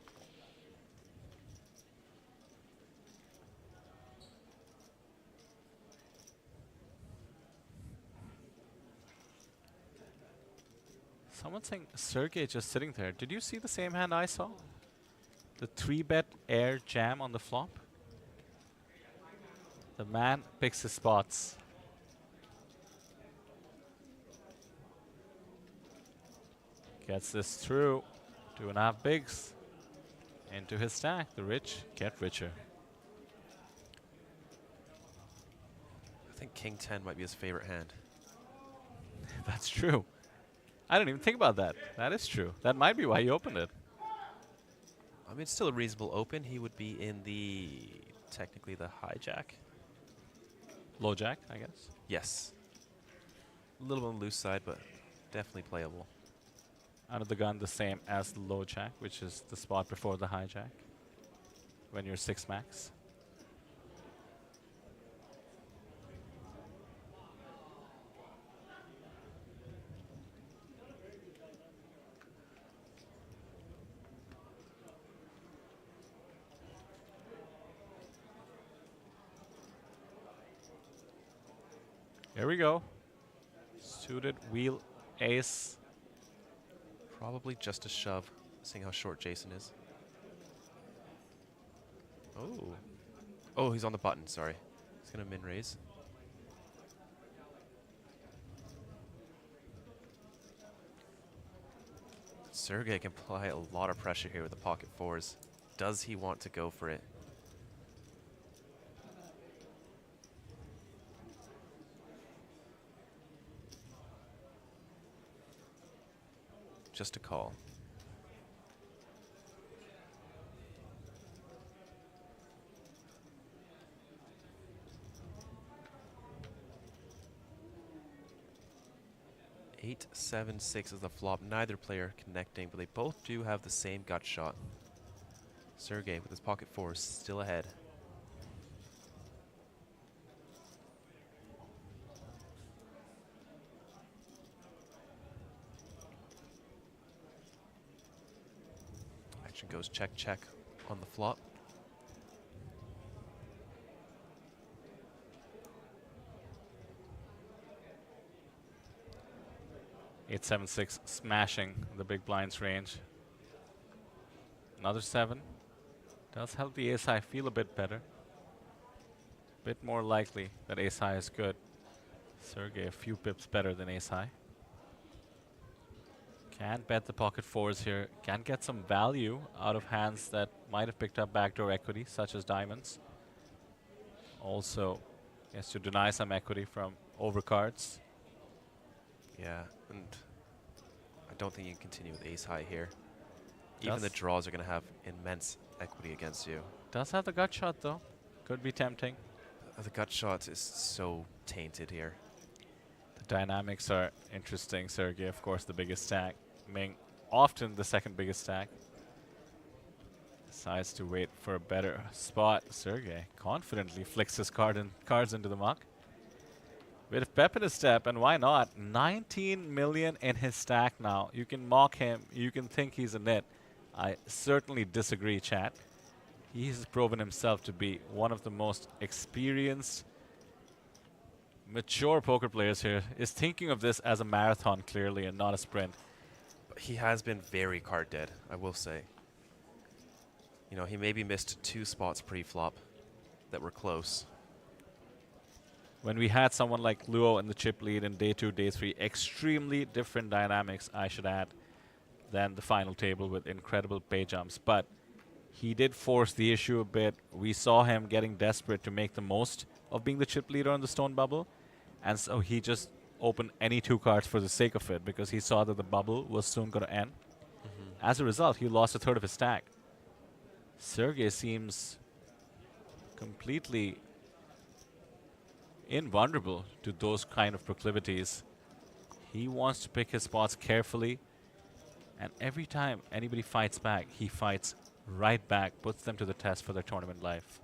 S12: Someone saying Sergey just sitting there. Did you see the same hand I saw? The 3-bet air jam on the flop. The man picks his spots. Gets this through. 2.5 bigs into his stack. The rich get richer.
S5: I think King 10 might be his favorite hand.
S12: That's true. I didn't even think about that. That is true. That might be why he opened it.
S5: I mean, it's still a reasonable open. He would be in the, technically the hijack.
S12: Low jack, I guess.
S5: Yes. A little on the loose side, but definitely playable.
S12: Under the gun, the same as the low jack, which is the spot before the hijack when you're 6 max. Here we go. Suited wheel ace.
S5: Probably just a shove, seeing how short Jason is. Oh. Oh, he's on the button, sorry. He's going to min raise. Sergey can apply a lot of pressure here with the pocket 4s. Does he want to go for it? just a call. Eight, 7, 6 is the flop. Neither player connecting, but they both do have the same gut shot. Sergey with his pocket fours still ahead. Action goes check, check on the flop.
S12: Eight, 7, 6, smashing the big blinds range. Another 7. Does help the ace high feel a bit better. Bit more likely that ace high is good. Sergey a few pips better than ace high. Can bet the pocket fours here. Can get some value out of hands that might have picked up backdoor equity, such as diamonds. Also, he has to deny some equity from overcards.
S5: Yeah, and I don't think you can continue with ace high here. Even the draws are going to have immense equity against you.
S12: Does have the gut shot though. Could be tempting.
S5: The gut shot is so tainted here.
S12: The dynamics are interesting. Sergey, of course, the biggest stack. Ming, often the second biggest stack. Decides to wait for a better spot. Sergey confidently flicks his cards into the muck. Bit of pep in his step, and why not? 19 million in his stack now. You can mock him. You can think he's a nit. I certainly disagree, chat. He's proven himself to be one of the most experienced, mature poker players here. Is thinking of this as a marathon, clearly, and not a sprint.
S5: But he has been very card dead, I will say. You know, he maybe missed 2 spots pre-flop that were close.
S12: When we had someone like Luo in the chip lead in day 2, day 3, extremely different dynamics, I should add, than the final table with incredible pay jumps. But he did force the issue a bit. We saw him getting desperate to make the most of being the chip leader on the stone bubble. And so he just opened any 2 cards for the sake of it because he saw that the bubble was soon going to end. As a result, he lost a third of his stack. Sergey seems completely invulnerable to those kind of proclivities. He wants to pick his spots carefully, and every time anybody fights back, he fights right back, puts them to the test for their tournament life.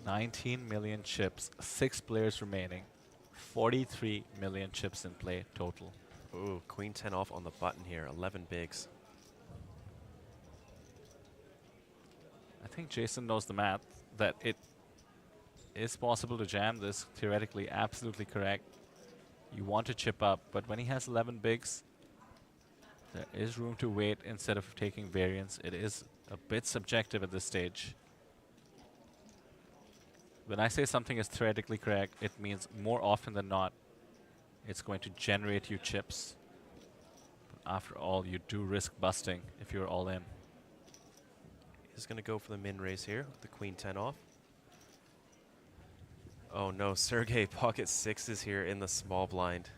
S12: $19 million chips, 6 players remaining, 43 million chips in play total.
S5: Ooh, queen 10 off on the button here, 11 bigs.
S12: I think Jason knows the math, that it is possible to jam this, theoretically absolutely correct. You want to chip up, but when he has 11 bigs, there is room to wait instead of taking variance. It is a bit subjective at this stage. When I say something is theoretically correct, it means more often than not, it's going to generate you chips. But after all, you do risk busting if you're all in.
S5: He's going to go for the min raise here with the queen 10 off. Oh no, Sergey pocket 6s here in the small blind.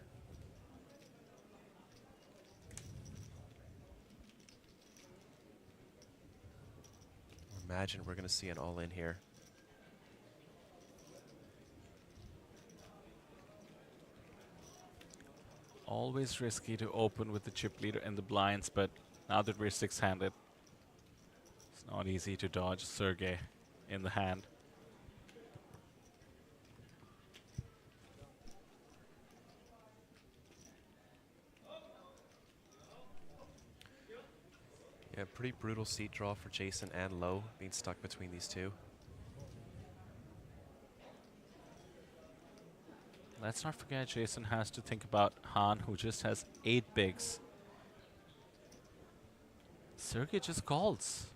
S5: Imagine we're going to see an all-in here.
S12: Always risky to open with the chip leader in the blinds, but now that we're 6-handed, it's not easy to dodge Sergey in the hand.
S5: Yeah, pretty brutal seat draw for Jason and Low, being stuck between these two.
S12: Let's not forget Jason has to think about Han, who just has 8 bigs. Sergey just calls.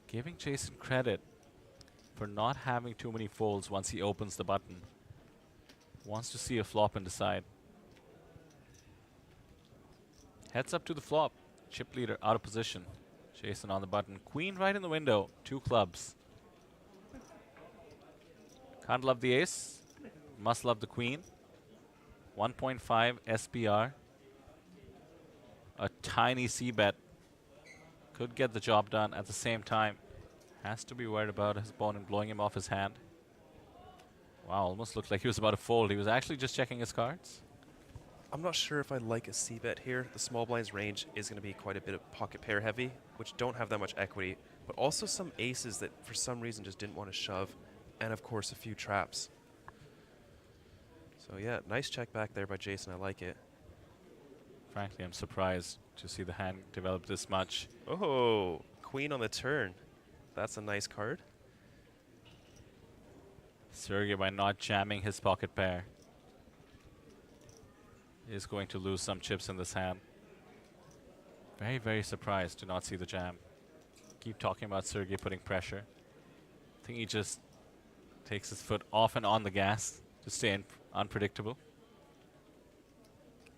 S12: Giving Jason credit for not having too many folds once he opens the button. Wants to see a flop and decide. Heads up to the flop. Chip leader out of position. Jason on the button. Queen right in the window. 2 clubs. Can't love the ace. Must love the queen. 1.5 SPR. A tiny c-bet. Could get the job done at the same time. Has to be worried about his opponent blowing him off his hand. Wow, almost looked like he was about to fold. He was actually just checking his cards.
S5: I'm not sure if I like a c-bet here. The small blind's range is going to be quite a bit of pocket pair heavy, which don't have that much equity, but also some aces that for some reason just didn't want to shove, and of course a few traps. So yeah, nice check back there by Jason. I like it.
S12: Frankly, I'm surprised to see the hand develop this much.
S5: Oh, queen on the turn. That's a nice card.
S12: Sergey, by not jamming his pocket pair, is going to lose some chips in this hand. Very, very surprised to not see the jam. Keep talking about Sergey putting pressure. I think he just takes his foot off and on the gas to stay unpredictable.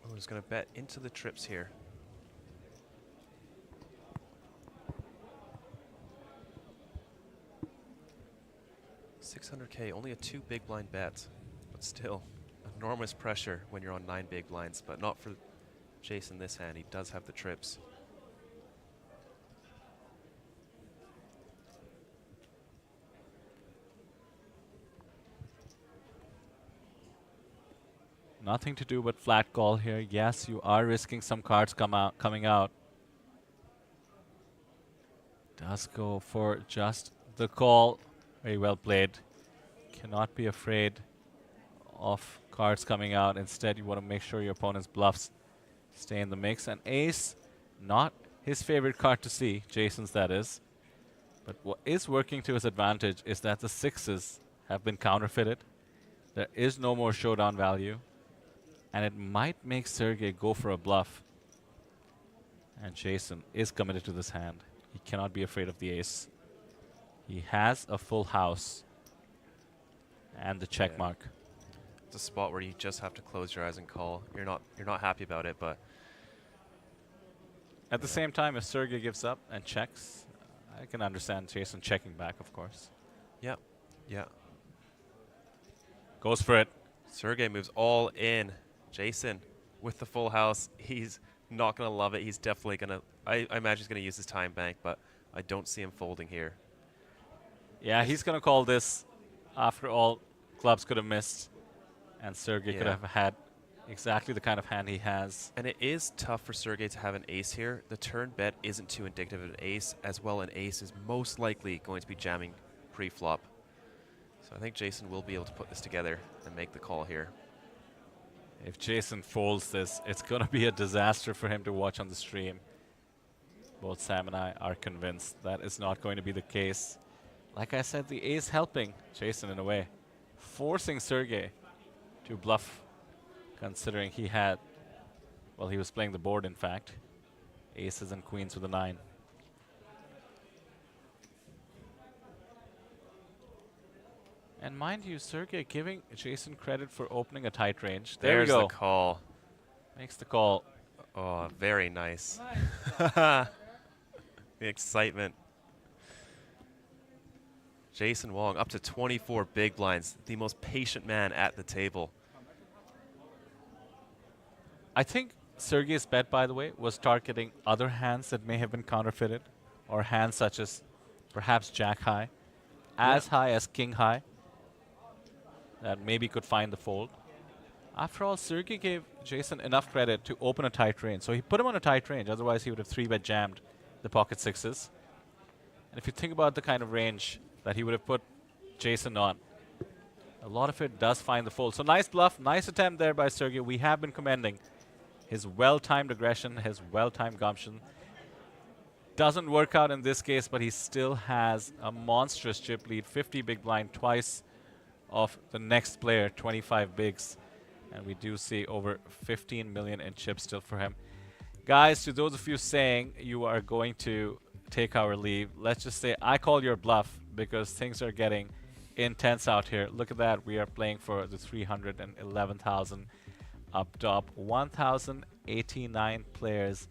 S5: Oh, he's going to bet into the trips here. $600K, only a 2 big blind bet, but still enormous pressure when you're on 9 big blinds, but not for Jason this hand. He does have the trips.
S12: Nothing to do but flat call here. Yes, you are risking some cards coming out. Does go for just the call. Very well played. Cannot be afraid of cards coming out. Instead, you want to make sure your opponent's bluffs stay in the mix. And ace, not his favorite card to see. Jason's, that is. But what is working to his advantage is that the 6s have been counterfeited. There is no more showdown value. And it might make Sergey go for a bluff. And Jason is committed to this hand. He cannot be afraid of the ace. He has a full house. And the check mark.
S5: It's a spot where you just have to close your eyes and call. You're not happy about it, but
S12: at the same time, if Sergey gives up and checks, I can understand Jason checking back, of course.
S5: Yeah, yeah.
S12: Goes for it.
S5: Sergey moves all in. Jason with the full house. He's not going to love it. He's definitely going to, I imagine he's going to use his time bank, but I don't see him folding here.
S12: Yeah, he's going to call this. After all, clubs could have missed, and Sergey could have had exactly the kind of hand he has.
S5: And it is tough for Sergey to have an ace here. The turn bet isn't too indicative of an ace. As well, an ace is most likely going to be jamming pre-flop. So I think Jason will be able to put this together and make the call here.
S12: If Jason folds this, it's going to be a disaster for him to watch on the stream. Both Sam and I are convinced that is not going to be the case. Like I said, the ace helping Jason in a way, forcing Sergey to bluff, considering he had, well, he was playing the board, in fact. Aces and queens with a 9. And mind you, Sergey giving Jason credit for opening a tight range. There we
S5: There's
S12: go.
S5: the call.
S12: Makes the call.
S5: Oh, very nice. The excitement. Jason Wong up to 24 big blinds, the most patient man at the table.
S12: I think Sergey's bet, by the way, was targeting other hands that may have been counterfeited, or hands such as perhaps Jack High, as high as King High, that maybe could find the fold. After all, Sergey gave Jason enough credit to open a tight range, so he put him on a tight range, otherwise he would have 3-bet jammed the pocket 6s. And if you think about the kind of range that he would have put Jason on, a lot of it does find the fold. So nice bluff, nice attempt there by Sergey. We have been commending his well-timed aggression, his well-timed gumption. Doesn't work out in this case, but he still has a monstrous chip lead, 50 big blind, twice of the next player, 25 bigs. And we do see over 15 million in chips still for him. Guys, to those of you saying you are going to take our leave, let's just say I call your bluff because things are getting intense out here. Look at that. We are playing for the 311,000 up top. 1,089 players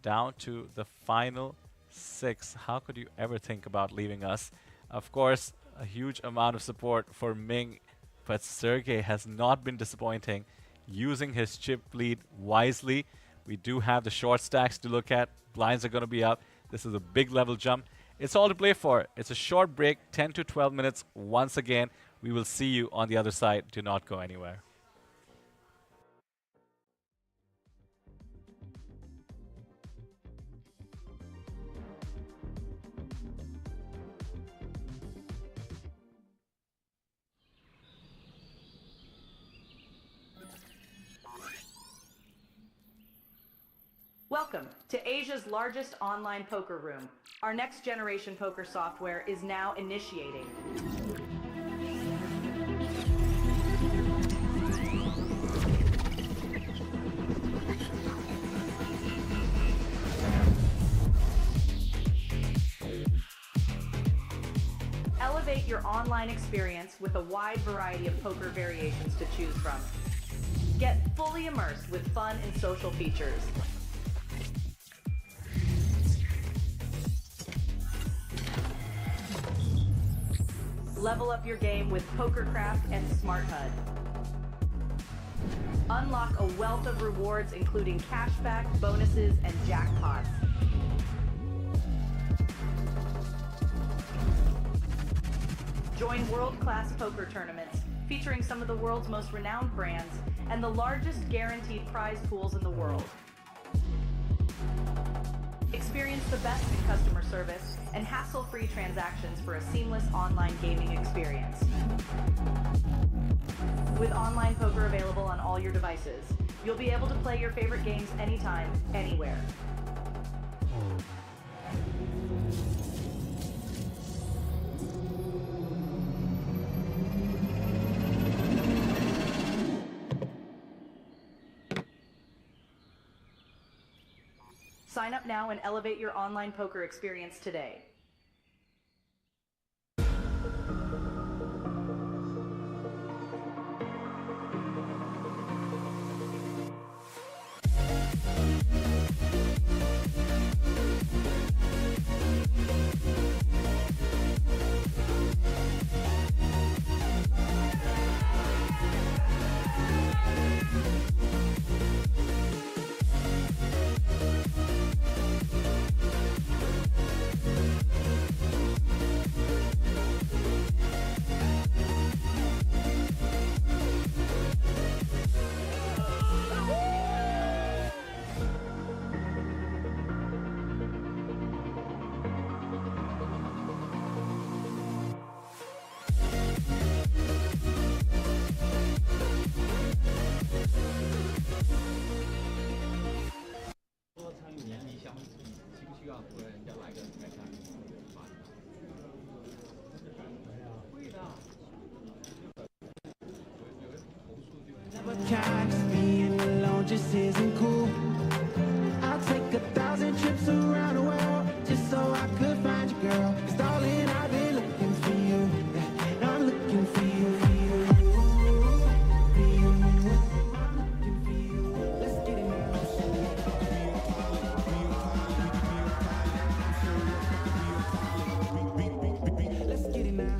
S12: down to the final 6. How could you ever think about leaving us? Of course, a huge amount of support for Ming, but Sergey has not been disappointing, using his chip lead wisely. We do have the short stacks to look at. Blinds are going to be up. This is a big level jump. It's all to play for. It's a short break, 10 to 12 minutes. Once again, we will see you on the other side. Do not go anywhere.
S9: Welcome to Asia's largest online poker room. Our next generation poker software is now initiating. Elevate your online experience with a wide variety of poker variations to choose from. Get fully immersed with fun and social features. Level up your game with PokerCraft and Smart HUD. Unlock a wealth of rewards including cashback, bonuses, and jackpots. Join world-class poker tournaments featuring some of the world's most renowned brands and the largest guaranteed prize pools in the world. Experience the best in customer service and hassle-free transactions for a seamless online gaming experience. With online poker available on all your devices, you'll be able to play your favorite games anytime, anywhere. Sign up now and elevate your online poker experience today.
S15: Being alone just isn't cool. I'll take 1,000 trips around the world just so I could find you, girl. 'Cause darling, I've been looking for you. Yeah, I'm looking for you. Let's get it now. Let's get it now.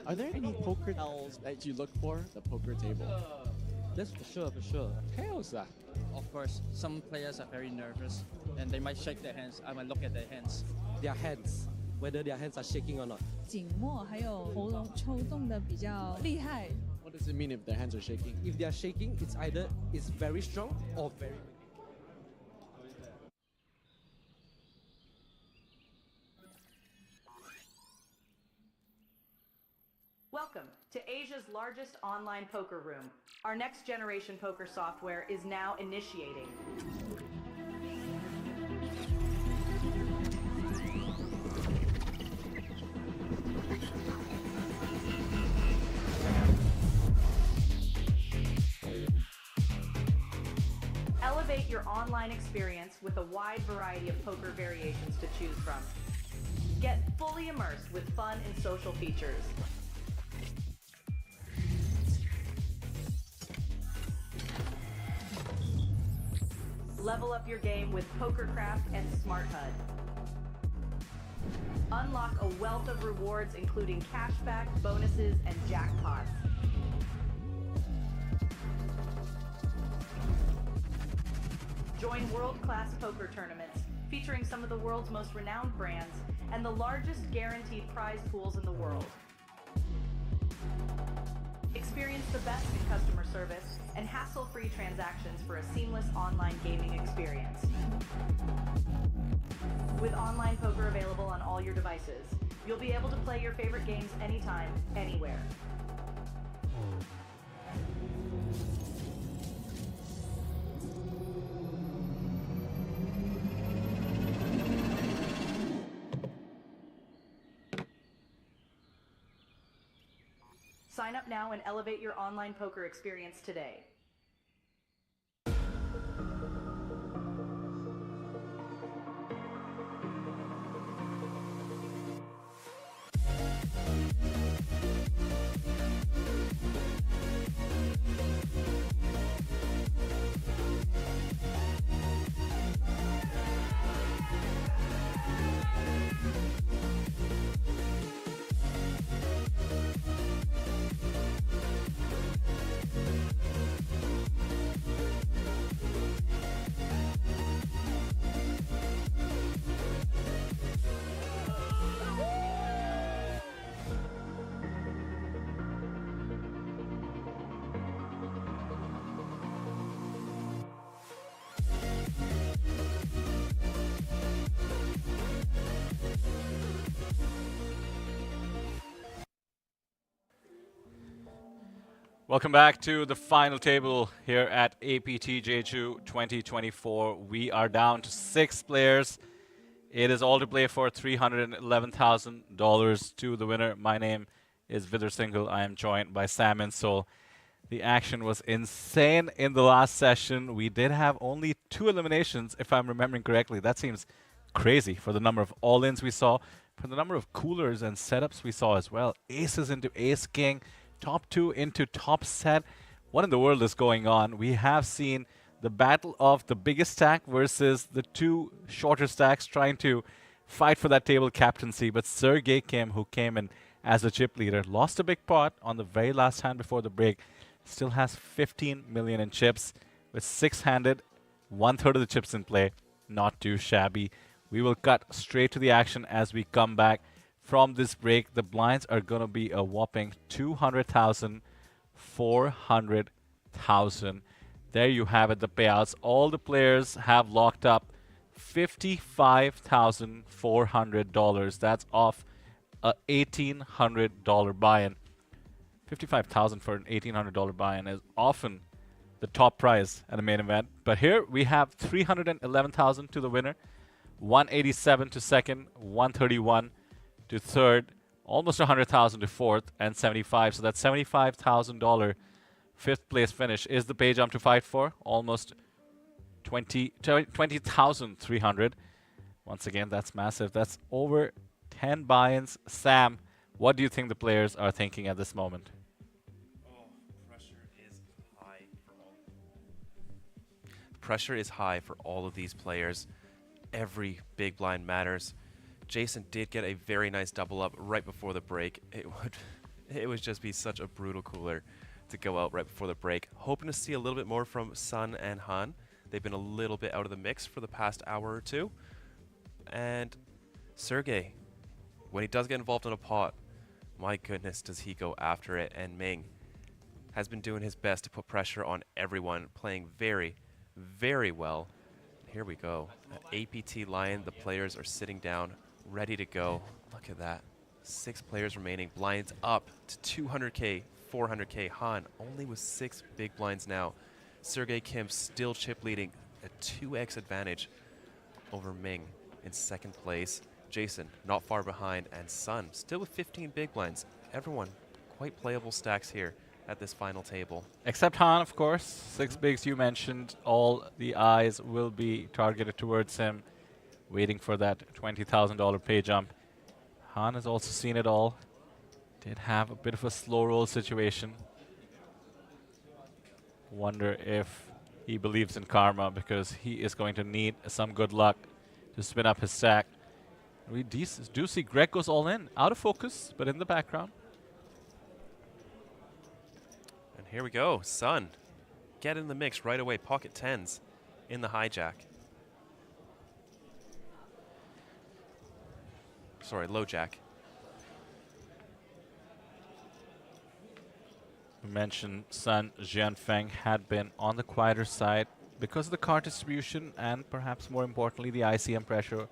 S2: Are there any poker tells that you look for at the poker table?
S27: That's for sure, for sure. Tells ah. Of course, some players are very nervous and they might shake their hands. I might look at their hands.
S16: Their hands, whether their hands are shaking or not.
S7: 紧握还有喉咙抽动的比较厉害。
S2: What does it mean if their hands are shaking?
S16: If they are shaking, it's either it's very strong or very weak.
S9: Welcome to Asia's largest online poker room. Our next generation poker software is now initiating. your online experience with a wide variety of poker variations to choose from. Get fully immersed with fun and social features. Level up your game with PokerCraft and Smart HUD. Unlock a wealth of rewards including cashback, bonuses, and jackpots. Join world-class poker tournaments featuring some of the world's most renowned brands and the largest guaranteed prize pools in the world. Experience the best in customer service and hassle-free transactions for a seamless online gaming experience. With online poker available on all your devices, you'll be able to play your favorite games anytime, anywhere. Sign up now and elevate your online poker experience today.
S12: Welcome back to the final table here at APT Jeju 2024. We are down to 6 players. It is all to play for $311,000 to the winner. My name is Vidar Singhal. I am joined by Sam and Sol. The action was insane in the last session. We did have only 2 eliminations, if I'm remembering correctly. That seems crazy for the number of all-ins we saw, for the number of coolers and setups we saw as well. Aces into ace-king. Top 2 into top set. What in the world is going on? We have seen the battle of the biggest stack versus the 2 shorter stacks trying to fight for that table captaincy. But Sergey Kim, who came in as a chip leader, lost a big pot on the very last hand before the break. Still has 15 million in chips with 6-handed, 1/3 of the chips in play. Not too shabby. We will cut straight to the action as we come back from this break. The blinds are going to be a whopping 200,000, 400,000. There you have it, the payouts. All the players have locked up $55,400. That's off a $1,800 buy-in. $55,000 for an $1,800 buy-in is often the top prize at a main event. But here we have 311,000 to the winner, 187 to second, 131 to third, almost 100,000 to fourth, and 75. So that's $75,000 fifth place finish is the pay jump to fight for. Almost 20,300. Once again, that's massive. That's over 10 buy-ins. Sam, what do you think the players are thinking at this moment?
S5: Pressure is high for all of these players. Every big blind matters. Jason did get a very nice double up right before the break. It would just be such a brutal cooler to go out right before the break. Hoping to see a little bit more from Sun and Han. They've been a little bit out of the mix for the past hour or two. And Sergey, when he does get involved in a pot, my goodness, does he go after it. And Ming has been doing his best to put pressure on everyone, playing very, very well. Here we go. APT Lion, the players are sitting down, ready to go. Look at that. 6 players remaining. Blinds up to 200K, 400K. Han only with 6 big blinds now. Sergey Kim still chip leading, a 2x advantage over Ming in second place. Jason not far behind, and Sun still with 15 big blinds. Everyone quite playable stacks here at this final table.
S12: Except Han, of course. 6 bigs you mentioned. All the eyes will be targeted towards him, waiting for that $20,000 pay jump. Han has also seen it all. Did have a bit of a slow roll situation. Wonder if he believes in karma, because he is going to need some good luck to spin up his stack. We do see Greg goes all in. Out of focus, but in the background.
S5: And here we go. Sun, get in the mix right away. Pocket 10s in the hijack. Sorry, low jack.
S12: We mentioned Sun Jianfeng had been on the quieter side because of the card distribution and perhaps more importantly the ICM pressure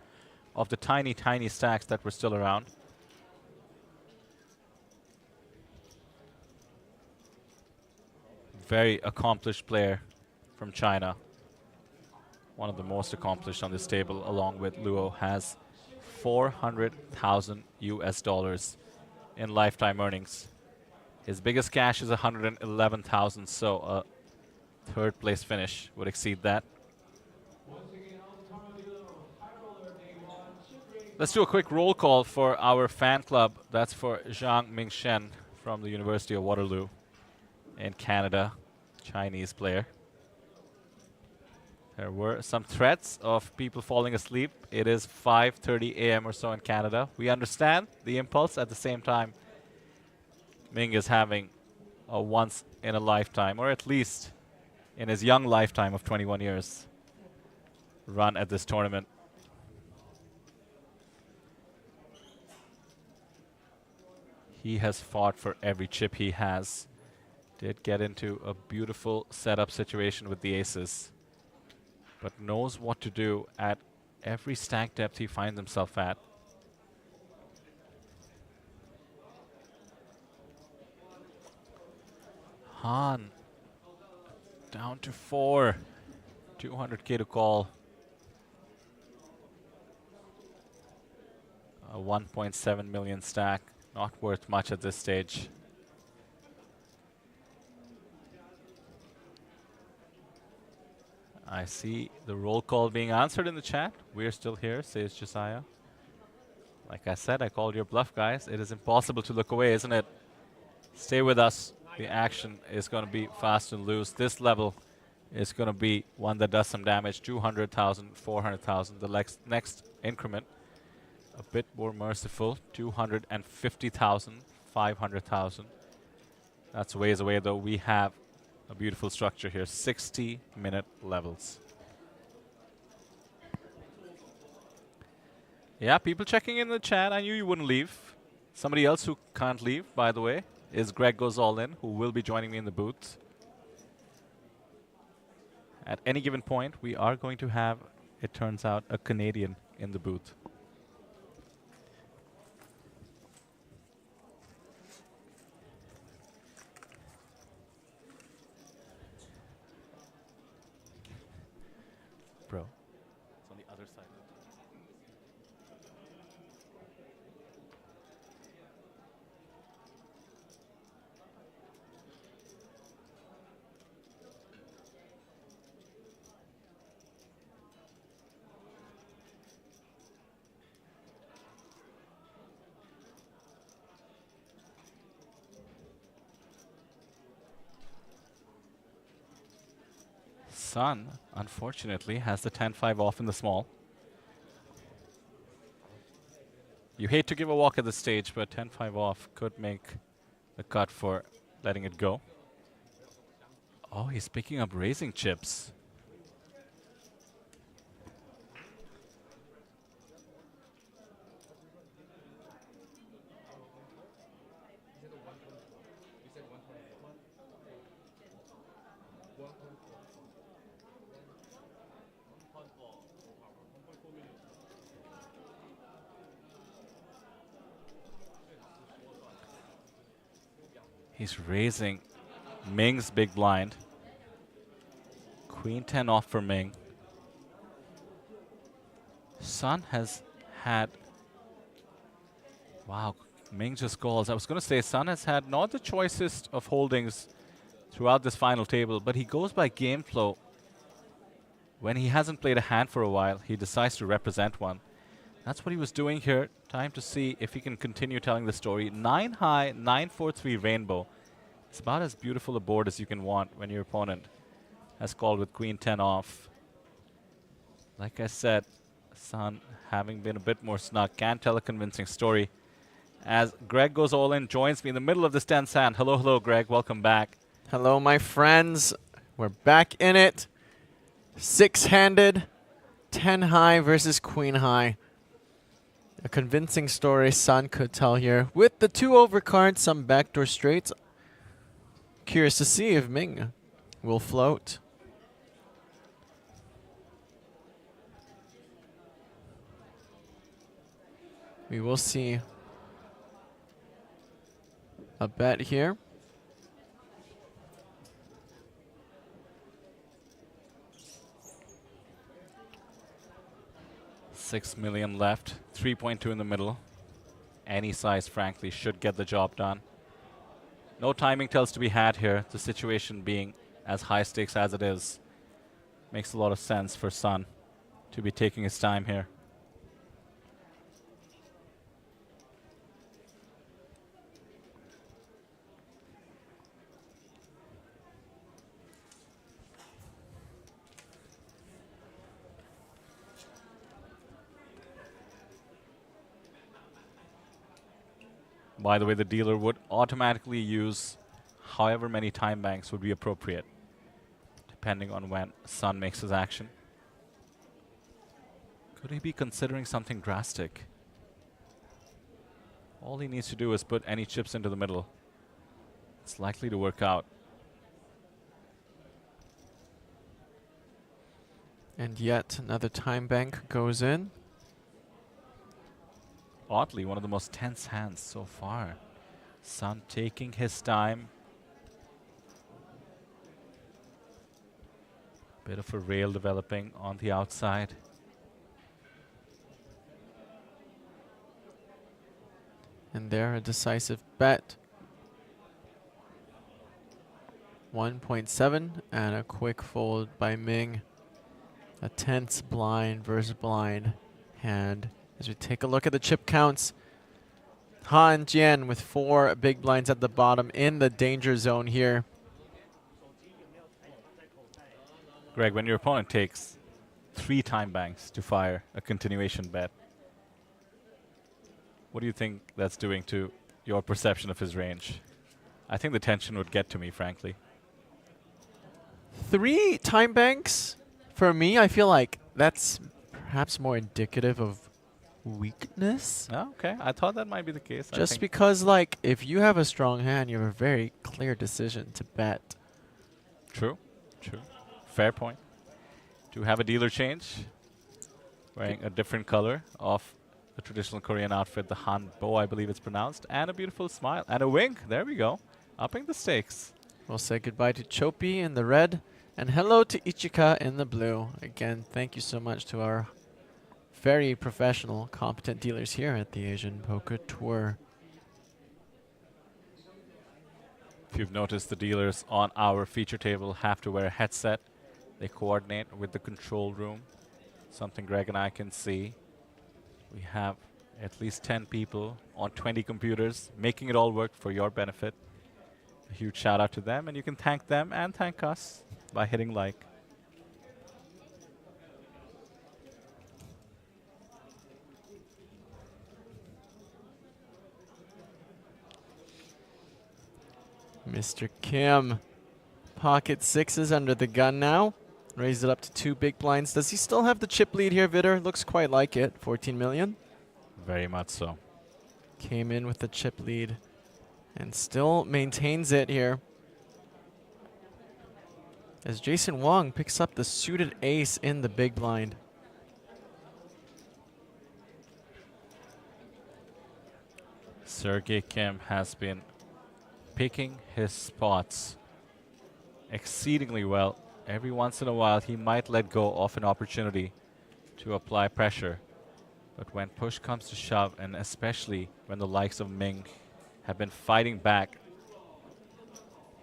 S12: of the tiny, tiny stacks that were still around. Very accomplished player from China. One of the most accomplished on this table, along with Luo, has 400,000 US dollars in lifetime earnings. His biggest cash is 111,000, so a third place finish would exceed that. Let's do a quick roll call for our fan club. That's for Zhang Mingshen from the University of Waterloo in Canada, Chinese player. There were some threats of people falling asleep. It is 5:30 a.m. or so in Canada. We understand the impulse. At the same time, Ming is having a once in a lifetime, or at least in his young lifetime of 21 years, run at this tournament. He has fought for every chip he has. Did get into a beautiful setup situation with the aces, but knows what to do at every stack depth he finds himself at. Han down to 4. 200K to call. A 1.7 million stack. Not worth much at this stage. I see the roll call being answered in the chat. We're still here, says Josiah. Like I said, I called your bluff, guys. It is impossible to look away, isn't it? Stay with us. The action is going to be fast and loose. This level is going to be one that does some damage. 200,000, 400,000. The next increment, a bit more merciful. 250,000, 500,000. That's ways away, though. We have a beautiful structure here. 60-minute levels. Yeah, people checking in the chat. I knew you wouldn't leave. Somebody else who can't leave, by the way, is Greg Goes All In, who will be joining me in the booth. At any given point, we are going to have, it turns out, a Canadian in the booth. Bro, it's on the other side. Sun, unfortunately, has the 10-5 off in the small. You hate to give a walk at this stage, but 10-5 off could make the cut for letting it go. Oh, he's picking up raising chips. He's raising Ming's big blind. Queen 10 off for Ming. Sun has had, wow, Ming just calls. I was going to say Sun has had not the choicest of holdings throughout this final table, but he goes by game flow. When he hasn't played a hand for a while, he decides to represent one. That's what he was doing here. Time to see if he can continue telling the story. 9 high, 9-4-3 rainbow. It's about as beautiful a board as you can want when your opponent has called with queen 10 off. Like I said, Sun, having been a bit more snug, can tell a convincing story. As Greg goes all in, joins me in the middle of this tense hand. Hello, hello, Greg. Welcome back.
S14: Hello, my friends. We're back in it. 6-handed, 10 high versus queen high. A convincing story Sun could tell here. With the 2 overcards, some backdoor straights. Curious to see if Ming will float. We will see a bet here.
S12: $6 million left, 3.2 in the middle. Any size, frankly, should get the job done. No timing tells to be had here, the situation being as high stakes as it is. Makes a lot of sense for Sun to be taking his time here. By the way, the dealer would automatically use however many time banks would be appropriate, depending on when Sun makes his action. Could he be considering something drastic? All he needs to do is put any chips into the middle. It's likely to work out.
S14: And yet another time bank goes in.
S12: Oddly, one of the most tense hands so far. Sun taking his time. Bit of a rail developing on the outside.
S14: And there, a decisive bet. 1.7 and a quick fold by Ming. A tense blind versus blind hand. As we take a look at the chip counts, Han Jian with 4 big blinds at the bottom in the danger zone here.
S12: Greg, when your opponent takes 3 time banks to fire a continuation bet, what do you think that's doing to your perception of his range? I think the tension would get to me, frankly.
S14: 3 time banks, for me, I feel like that's perhaps more indicative of weakness.
S12: Oh, okay, I thought that might be the case.
S14: Just because, like, if you have a strong hand, you have a very clear decision to bet.
S12: True, true. Fair point. To have a dealer change, wearing a different color of the traditional Korean outfit, the hanbo, I believe it's pronounced, and a beautiful smile, and a wink. There we go. Upping the stakes.
S14: We'll say goodbye to Chopi in the red, and hello to Ichika in the blue. Again, thank you so much to our very professional, competent dealers here at the Asian Poker Tour.
S12: If you've noticed, the dealers on our feature table have to wear a headset. They coordinate with the control room, something Greg and I can see. We have at least 10 people on 20 computers making it all work for your benefit. A huge shout out to them, and you can thank them and thank us by hitting like.
S14: Mr. Kim, pocket 6s under the gun now. Raised it up to 2 big blinds. Does he still have the chip lead here, Vitter? Looks quite like it. 14 million.
S12: Very much so.
S14: Came in with the chip lead and still maintains it here. As Jason Wong picks up the suited ace in the big blind.
S12: Sergey Kim has been picking his spots exceedingly well. Every once in a while, he might let go of an opportunity to apply pressure. But when push comes to shove, and especially when the likes of Ming have been fighting back,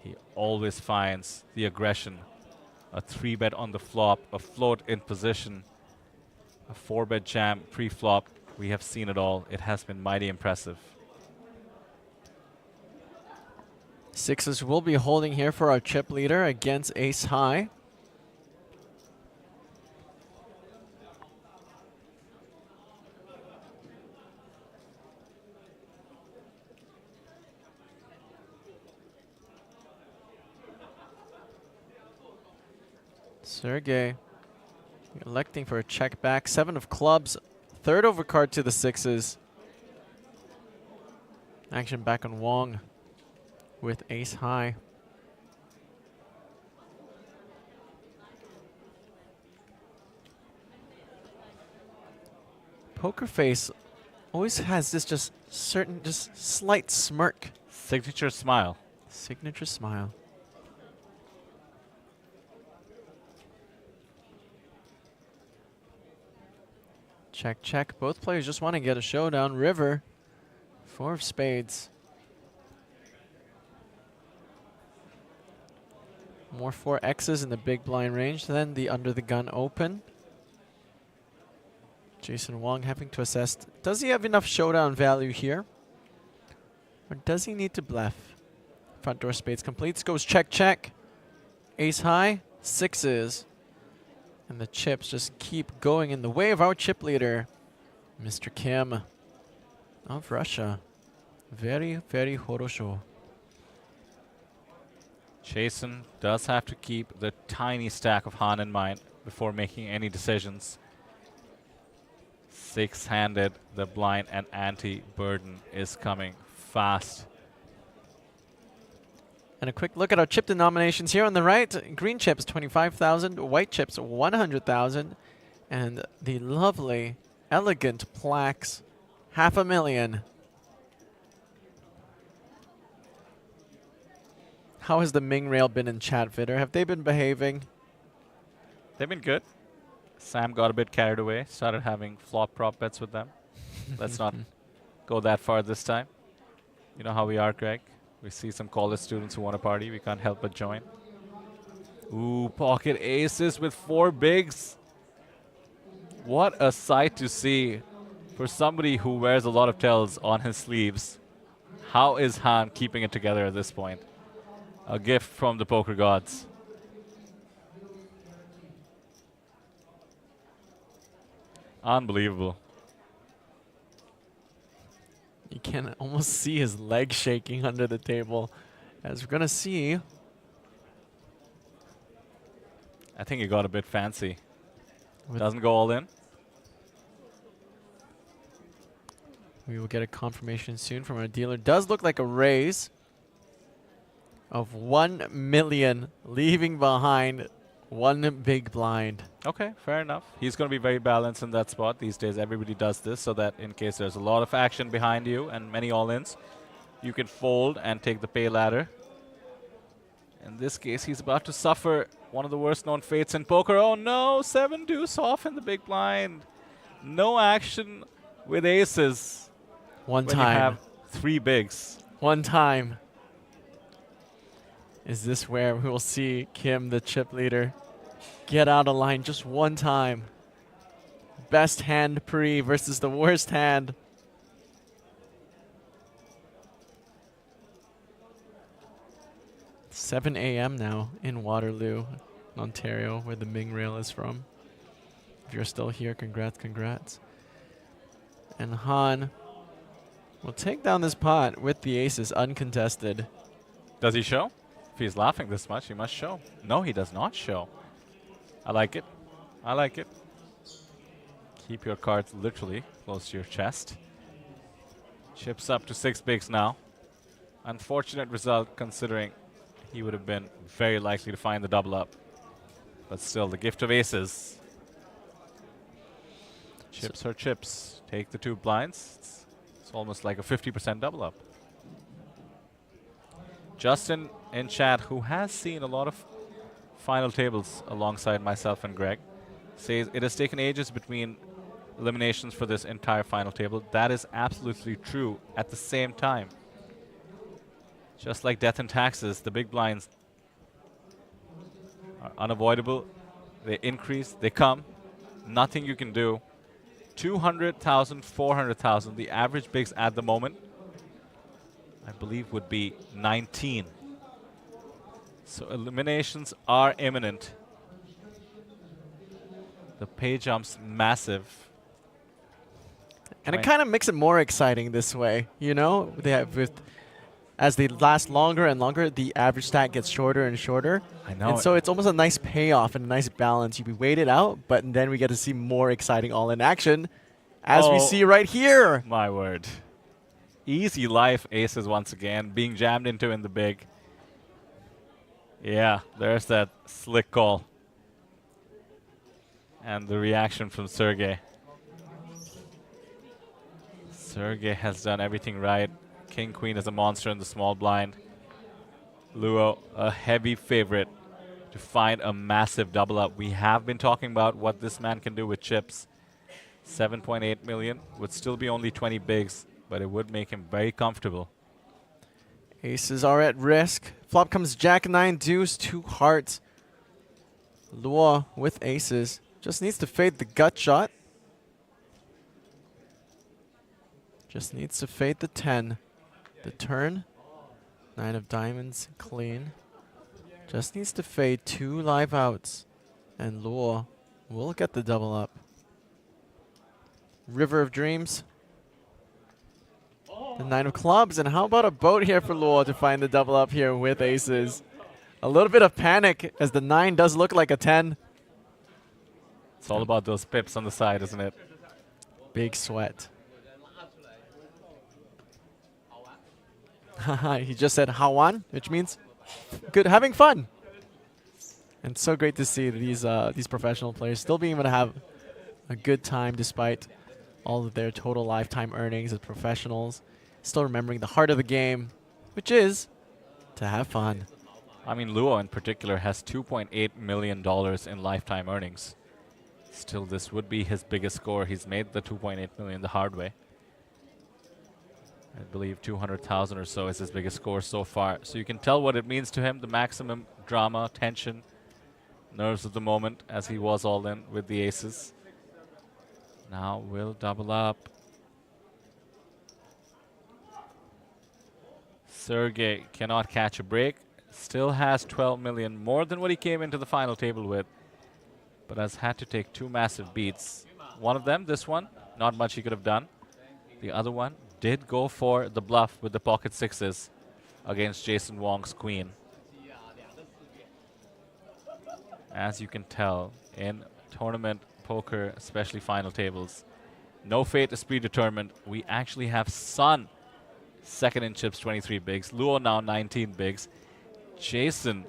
S12: he always finds the aggression. A 3-bet on the flop, a float in position, a 4-bet jam pre-flop. We have seen it all. It has been mighty impressive.
S14: Sixes will be holding here for our chip leader against ace high. Sergey electing for a check back. 7 of clubs. Third overcard to the sixes. Action back on Wong with ace high. Poker face always has this just slight smirk.
S12: Signature smile.
S14: Signature smile. Check, check. Both players just want to get a showdown. River, 4 of spades. More 4Xs in the big blind range than the under the gun open. Jason Wong having to assess, does he have enough showdown value here? Or does he need to bluff? Front door spades completes, goes check, check. Ace high, sixes. And the chips just keep going in the way of our chip leader, Mr. Kim of Russia. Very, very horosho.
S12: Jason does have to keep the tiny stack of Han in mind before making any decisions. 6-handed, the blind and ante burden is coming fast.
S14: And a quick look at our chip denominations here on the right. Green chips, 25,000. White chips, 100,000. And the lovely, elegant plaques, 500,000. How has the Ming Rail been in chat, Vitter? Have they been behaving?
S12: They've been good. Sam got a bit carried away, started having flop prop bets with them. Let's not go that far this time. You know how we are, Greg. We see some college students who want to party. We can't help but join. Ooh, pocket aces with 4 bigs. What a sight to see for somebody who wears a lot of tells on his sleeves. How is Han keeping it together at this point? A gift from the poker gods. Unbelievable.
S14: You can almost see his leg shaking under the table. As we're going to see.
S12: I think he got a bit fancy. Doesn't go all in.
S14: We will get a confirmation soon from our dealer. Does look like a raise of 1 million, leaving behind 1 big blind.
S12: Okay, fair enough. He's going to be very balanced in that spot. These days, everybody does this so that in case there's a lot of action behind you and many all-ins, you can fold and take the pay ladder. In this case, he's about to suffer one of the worst-known fates in poker. Oh no, 7 deuce off in the big blind. No action with aces.
S14: One
S12: when
S14: time.
S12: You have 3 bigs.
S14: One time. Is this where we will see Kim, the chip leader, get out of line just one time? Best hand pre versus the worst hand. It's 7 a.m. now in Waterloo, Ontario, where the Ming Rail is from. If you're still here, congrats, congrats. And Han will take down this pot with the aces uncontested.
S12: Does he show? If he's laughing this much, he must show. No, he does not show. I like it. I like it. Keep your cards literally close to your chest. Chips up to 6 bigs now. Unfortunate result considering he would have been very likely to find the double up. But still, the gift of aces. Chips are chips. Take the 2 blinds. It's almost like a 50% double up. Justin in chat, who has seen a lot of final tables alongside myself and Greg, says it has taken ages between eliminations for this entire final table. That is absolutely true at the same time. Just like death and taxes, the big blinds are unavoidable. They increase, they come. Nothing you can do. 200,000, 400,000. The average bigs at the moment, I believe, would be 19. So eliminations are imminent. The pay jump's massive.
S14: And it kind of makes it more exciting this way, you know? They have as they last longer and longer, the average stat gets shorter and shorter.
S12: I know.
S14: And so it's almost a nice payoff and a nice balance. We wait it out, but then we get to see more exciting all-in action, as we see right here.
S12: My word. Easy life aces once again, being jammed into in the big. Yeah, there's that slick call. And the reaction from Sergey. Sergey has done everything right. King Queen is a monster in the small blind. Luo, a heavy favorite to find a massive double up. We have been talking about what this man can do with chips. 7.8 million would still be only 20 bigs, but it would make him very comfortable.
S14: Aces are at risk. Flop comes Jack 9 deuce, 2 hearts. Luo with aces. Just needs to fade the gut shot. Just needs to fade the 10. The turn. 9 of diamonds, clean. Just needs to fade 2 live outs. And Luo will get the double up. River of Dreams. The 9 of clubs. And how about a boat here for Luo to find the double up here with aces? A little bit of panic as the 9 does look like a 10.
S12: It's all about those pips on the side, isn't it?
S14: Big sweat. He just said Hawan, which means good, having fun. And so great to see these professional players still being able to have a good time despite all of their total lifetime earnings as professionals. Still remembering the heart of the game, which is to have fun.
S12: I mean, Luo in particular has $2.8 million in lifetime earnings. Still, this would be his biggest score. He's made the 2.8 million the hard way. I believe 200,000 or so is his biggest score so far. So you can tell what it means to him, the maximum drama, tension, nerves of the moment, as he was all in with the aces. Now we'll double up. Sergey cannot catch a break. Still has 12 million, more than what he came into the final table with, but has had to take 2 massive beats. One of them, this one, not much he could have done. The other one did go for the bluff with the pocket sixes against Jason Wong's queen. As you can tell, in tournament poker, especially final tables, no fate is predetermined. We actually have Sun second in chips, 23 bigs. Luo now 19 bigs. Jason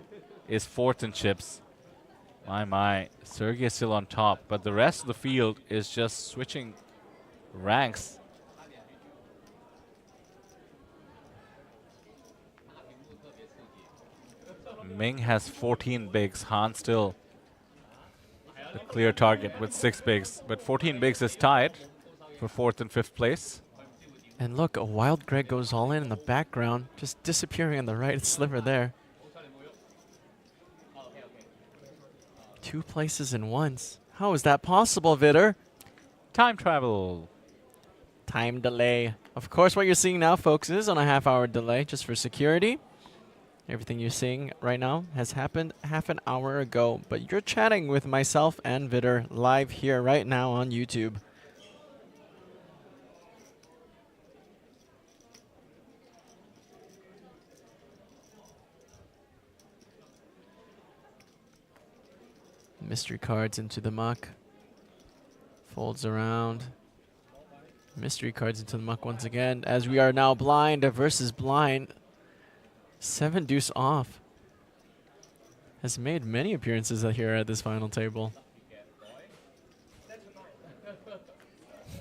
S12: is fourth in chips. My. Sergey is still on top, but the rest of the field is just switching ranks. Ming has 14 bigs. Han still the clear target with 6 bigs, but 14 bigs is tied for 4th and 5th place.
S14: And look, a Wild Greg goes all in the background, just disappearing in the right sliver there. 2 places in once. How is that possible, Vitter?
S12: Time travel.
S14: Time delay. Of course, what you're seeing now, folks, is on a half-hour delay, just for security. Everything you're seeing right now has happened half an hour ago, but you're chatting with myself and Vitter live here right now on YouTube. Mystery cards into the muck. Folds around. Mystery cards into the muck once again, as we are now blind versus blind. 7 deuce off. Has made many appearances here at this final table.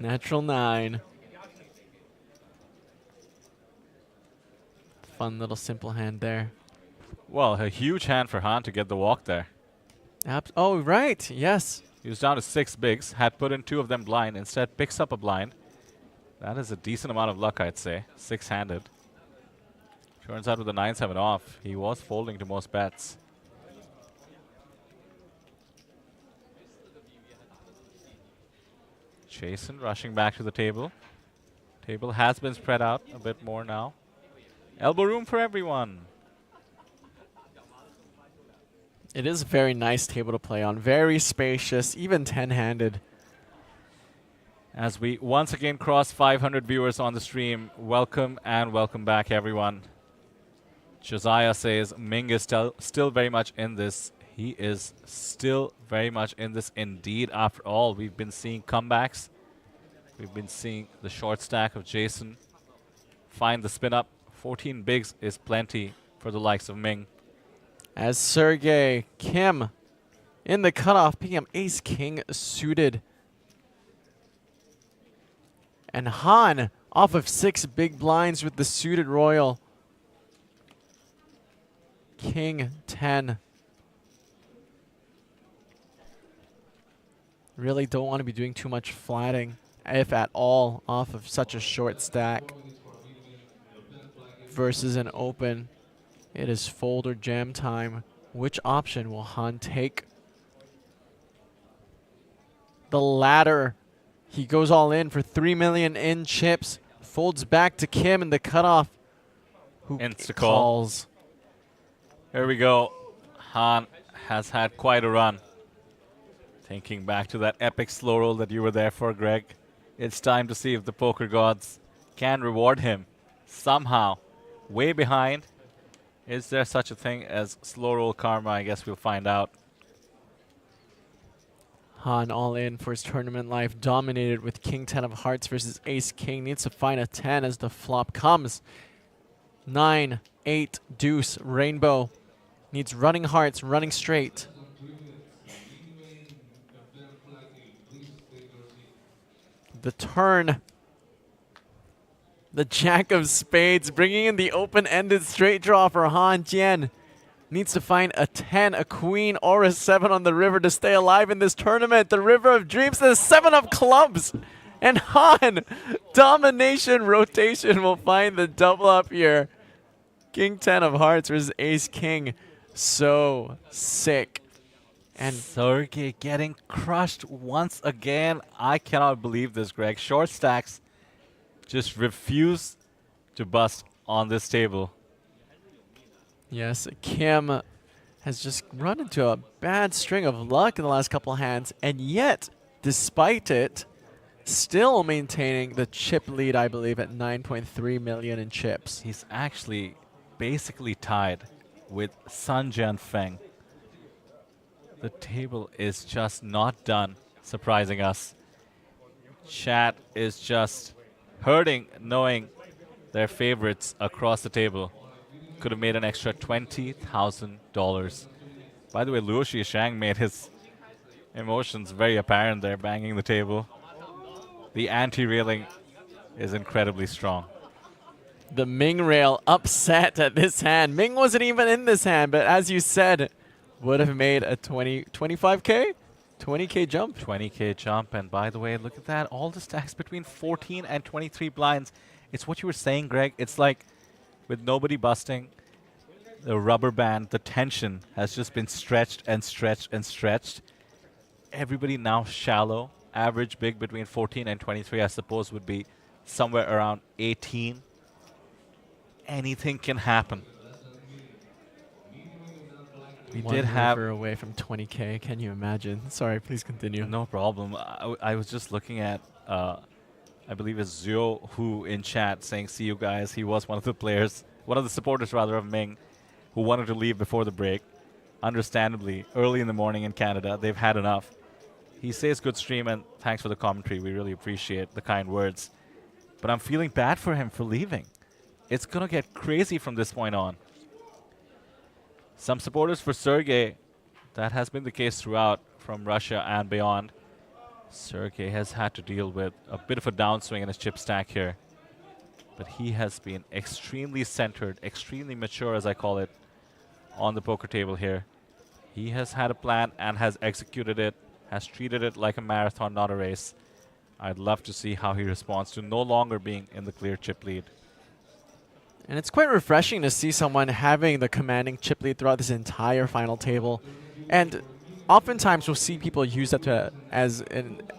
S14: Natural 9. Fun little simple hand there.
S12: Well, a huge hand for Han to get the walk there.
S14: Oh, right. Yes.
S12: He was down to 6 bigs, had put in 2 of them blind, instead picks up a blind. That is a decent amount of luck, I'd say. 6-handed. Turns out with the 9-7 off, he was folding to most bets. Jason rushing back to the table. Table has been spread out a bit more now. Elbow room for everyone.
S14: It is a very nice table to play on. Very spacious, even 10-handed.
S12: As we once again cross 500 viewers on the stream, welcome and welcome back, everyone. Josiah says Ming is still very much in this. He is still very much in this indeed. After all, we've been seeing comebacks. We've been seeing the short stack of Jason find the spin up. 14 bigs is plenty for the likes of Ming.
S14: As Sergey Kim in the cutoff, picking up ace-king suited. And Han off of 6 big blinds with the suited royal. King 10. Really don't want to be doing too much flatting, if at all, off of such a short stack. Versus an open. It is fold or jam time. Which option will Han take? The latter. He goes all in for 3 million in chips. Folds back to Kim in the cutoff. Who calls.
S12: Here we go. Han has had quite a run. Thinking back to that epic slow roll that you were there for, Greg. It's time to see if the poker gods can reward him somehow. Way behind. Is there such a thing as slow roll karma? I guess we'll find out.
S14: Han all in for his tournament life, dominated with King 10 of hearts versus Ace King. Needs to find a 10 as the flop comes. 9, 8, deuce, rainbow. Needs running hearts, running straight. The turn. The jack of spades, bringing in the open-ended straight draw for Han Jian. Needs to find a 10, a queen, or a 7 on the river to stay alive in this tournament. The river of dreams, the 7 of clubs. And Han, domination rotation, will find the double up here. King 10 of hearts versus Ace King. So sick.
S12: And Sergey getting crushed once again. I cannot believe this, Greg. Short stacks just refuse to bust on this table.
S14: Yes, Kim has just run into a bad string of luck in the last couple of hands, and yet, despite it, still maintaining the chip lead, I believe, at 9.3 million in chips.
S12: He's actually basically tied with Sun Jianfeng. The table is just not done, surprising us. Chat is just hurting knowing their favorites across the table could have made an extra $20,000. By the way, Luo Shishang made his emotions very apparent there, banging the table. The anti-railing is incredibly strong.
S14: The Ming rail upset at this hand. Ming wasn't even in this hand, but as you said, would have made a 25K? 20K jump.
S12: 20K jump. And by the way, look at that. All the stacks between 14 and 23 blinds. It's what you were saying, Greg. It's like with nobody busting, the rubber band, the tension has just been stretched and stretched and stretched. Everybody now shallow. Average big between 14 and 23, I suppose, would be somewhere around 18. Anything can happen. We
S14: One
S12: did have
S14: river away from 20K. Can you imagine? Sorry, please continue.
S12: No problem. I was just looking at, I believe it's Zio Hu in chat saying, see you guys. He was one of the players, one of the supporters rather of Ming, who wanted to leave before the break. Understandably, early in the morning in Canada, they've had enough. He says good stream and thanks for the commentary. We really appreciate the kind words. But I'm feeling bad for him for leaving. It's going to get crazy from this point on. Some supporters for Sergey, that has been the case throughout from Russia and beyond. Sergey has had to deal with a bit of a downswing in his chip stack here. But he has been extremely centered, extremely mature, as I call it, on the poker table here. He has had a plan and has executed it has treated it like a marathon, not a race. I'd love to see how he responds to no longer being in the clear chip lead.
S14: And it's quite refreshing to see someone having the commanding chip lead throughout this entire final table. And oftentimes we'll see people use that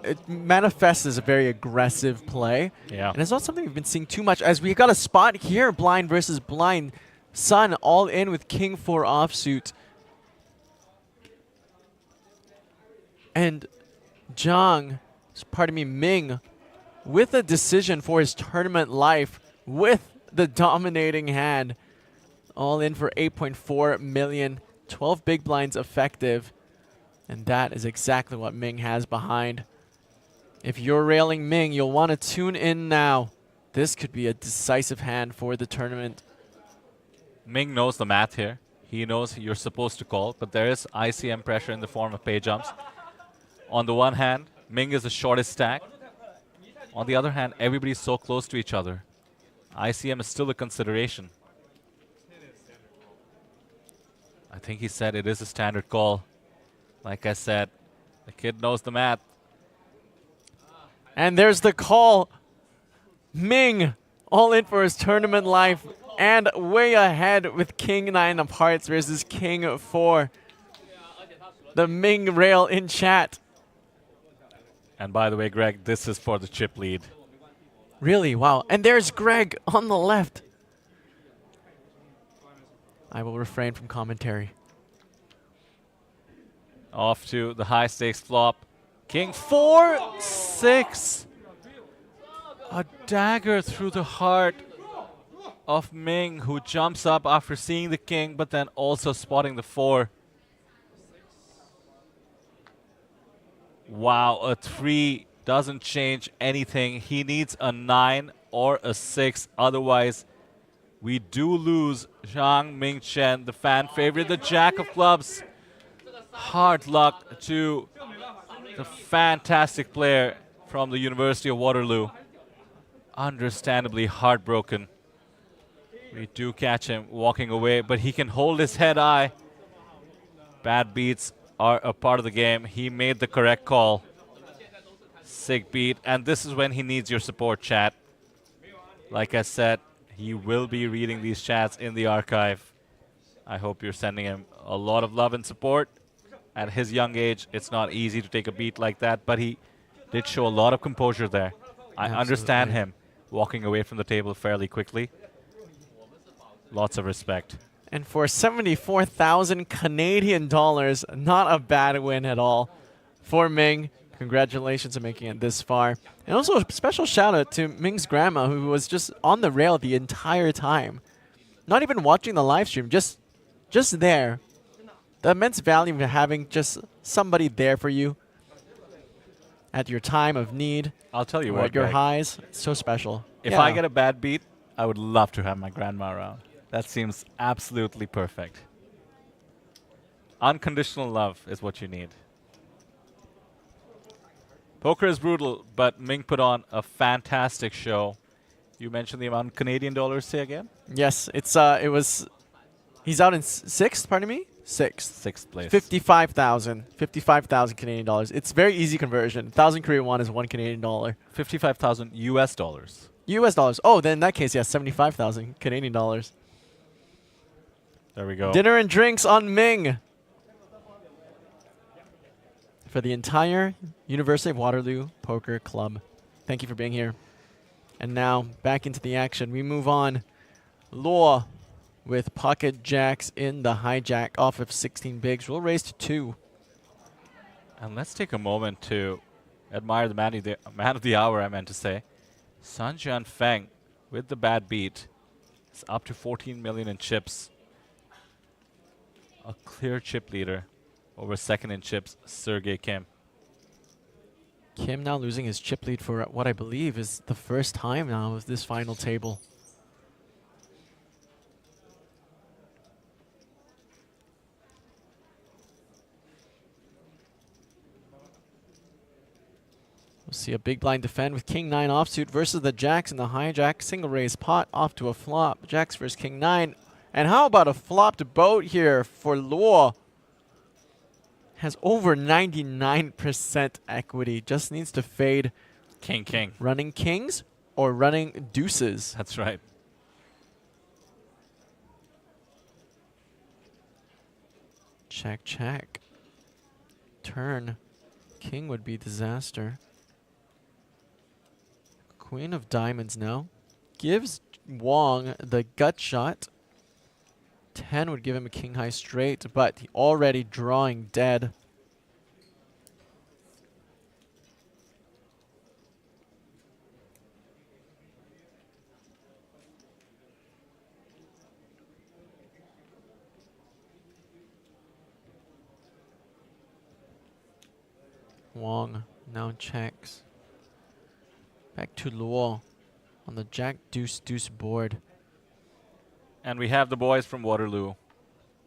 S14: it manifests as a very aggressive play.
S12: Yeah.
S14: And it's not something we've been seeing too much, as we got a spot here, blind versus blind. Sun all in with King 4 offsuit. And Ming, with a decision for his tournament life, with the dominating hand. All in for 8.4 million, 12 big blinds effective. And that is exactly what Ming has behind. If you're railing Ming, you'll want to tune in now. This could be a decisive hand for the tournament.
S12: Ming knows the math here. He knows you're supposed to call, but there is ICM pressure in the form of pay jumps. On the one hand, Ming is the shortest stack. On the other hand, everybody's so close to each other. ICM is still a consideration. I think he said it is a standard call. Like I said, the kid knows the math.
S14: And there's the call. Ming all in for his tournament life and way ahead with King 9 of Hearts versus King 4. The Ming rail in chat.
S12: And by the way, Greg, this is for the chip lead.
S14: Really? Wow. And there's Greg on the left. I will refrain from commentary.
S12: Off to the high stakes flop. King 4-6. A dagger through the heart of Ming, who jumps up after seeing the king, but then also spotting the 4. Wow, a 3 doesn't change anything. He needs a 9 or a 6. Otherwise, we do lose Zhang Mingchen, the fan favorite, the Jack of Clubs. Hard luck to the fantastic player from the University of Waterloo. Understandably heartbroken. We do catch him walking away, but he can hold his head high. Bad beats are a part of the game. He made the correct call. Sick beat, and this is when he needs your support, chat. Like I said, he will be reading these chats in the archive. I hope you're sending him a lot of love and support. At his young age, it's not easy to take a beat like that, but he did show a lot of composure there. I understand him walking away from the table fairly quickly. Lots of respect.
S14: And for 74,000 Canadian dollars, not a bad win at all for Ming. Congratulations on making it this far. And also a special shout out to Ming's grandma, who was just on the rail the entire time. Not even watching the live stream, just there. The immense value of having just somebody there for you at your time of need.
S12: I'll tell you
S14: or
S12: what,
S14: at your
S12: Greg.
S14: highs. It's so special.
S12: If I get a bad beat, I would love to have my grandma around. That seems absolutely perfect. Unconditional love is what you need. Poker is brutal, but Ming put on a fantastic show. You mentioned the amount in Canadian dollars, say again?
S14: Yes, he's out in sixth, pardon me?
S12: Sixth place.
S14: 55,000 Canadian dollars. It's very easy conversion. 1,000 Korean won is 1 Canadian dollar.
S12: 55,000 US dollars.
S14: US dollars. Oh, then in that case, yeah, 75,000 Canadian dollars.
S12: There we go.
S14: Dinner and drinks on Ming for the entire University of Waterloo Poker Club. Thank you for being here. And now, back into the action. We move on. Law with pocket jacks in the hijack off of 16 bigs. We'll raise to 2.
S12: And let's take a moment to admire the man of the hour, I meant to say. Sanjian Feng with the bad beat. It's up to 14 million in chips. A clear chip leader over second in chips, Sergey Kim.
S14: Kim now losing his chip lead for what I believe is the first time now of this final table. We'll see a big blind defend with King 9 offsuit versus the Jacks in the hijack. Single raise pot off to a flop. Jacks versus King 9. And how about a flopped boat here for Luo? has over 99% equity. Just needs to fade
S12: King.
S14: running kings or running deuces.
S12: That's right.
S14: Check, check. Turn. King would be disaster. Queen of diamonds now. Gives Wong the gut shot. 10 would give him a king high straight, but he already drawing dead. Wong now checks. Back to Luo on the Jack Deuce Deuce board.
S12: And we have the boys from Waterloo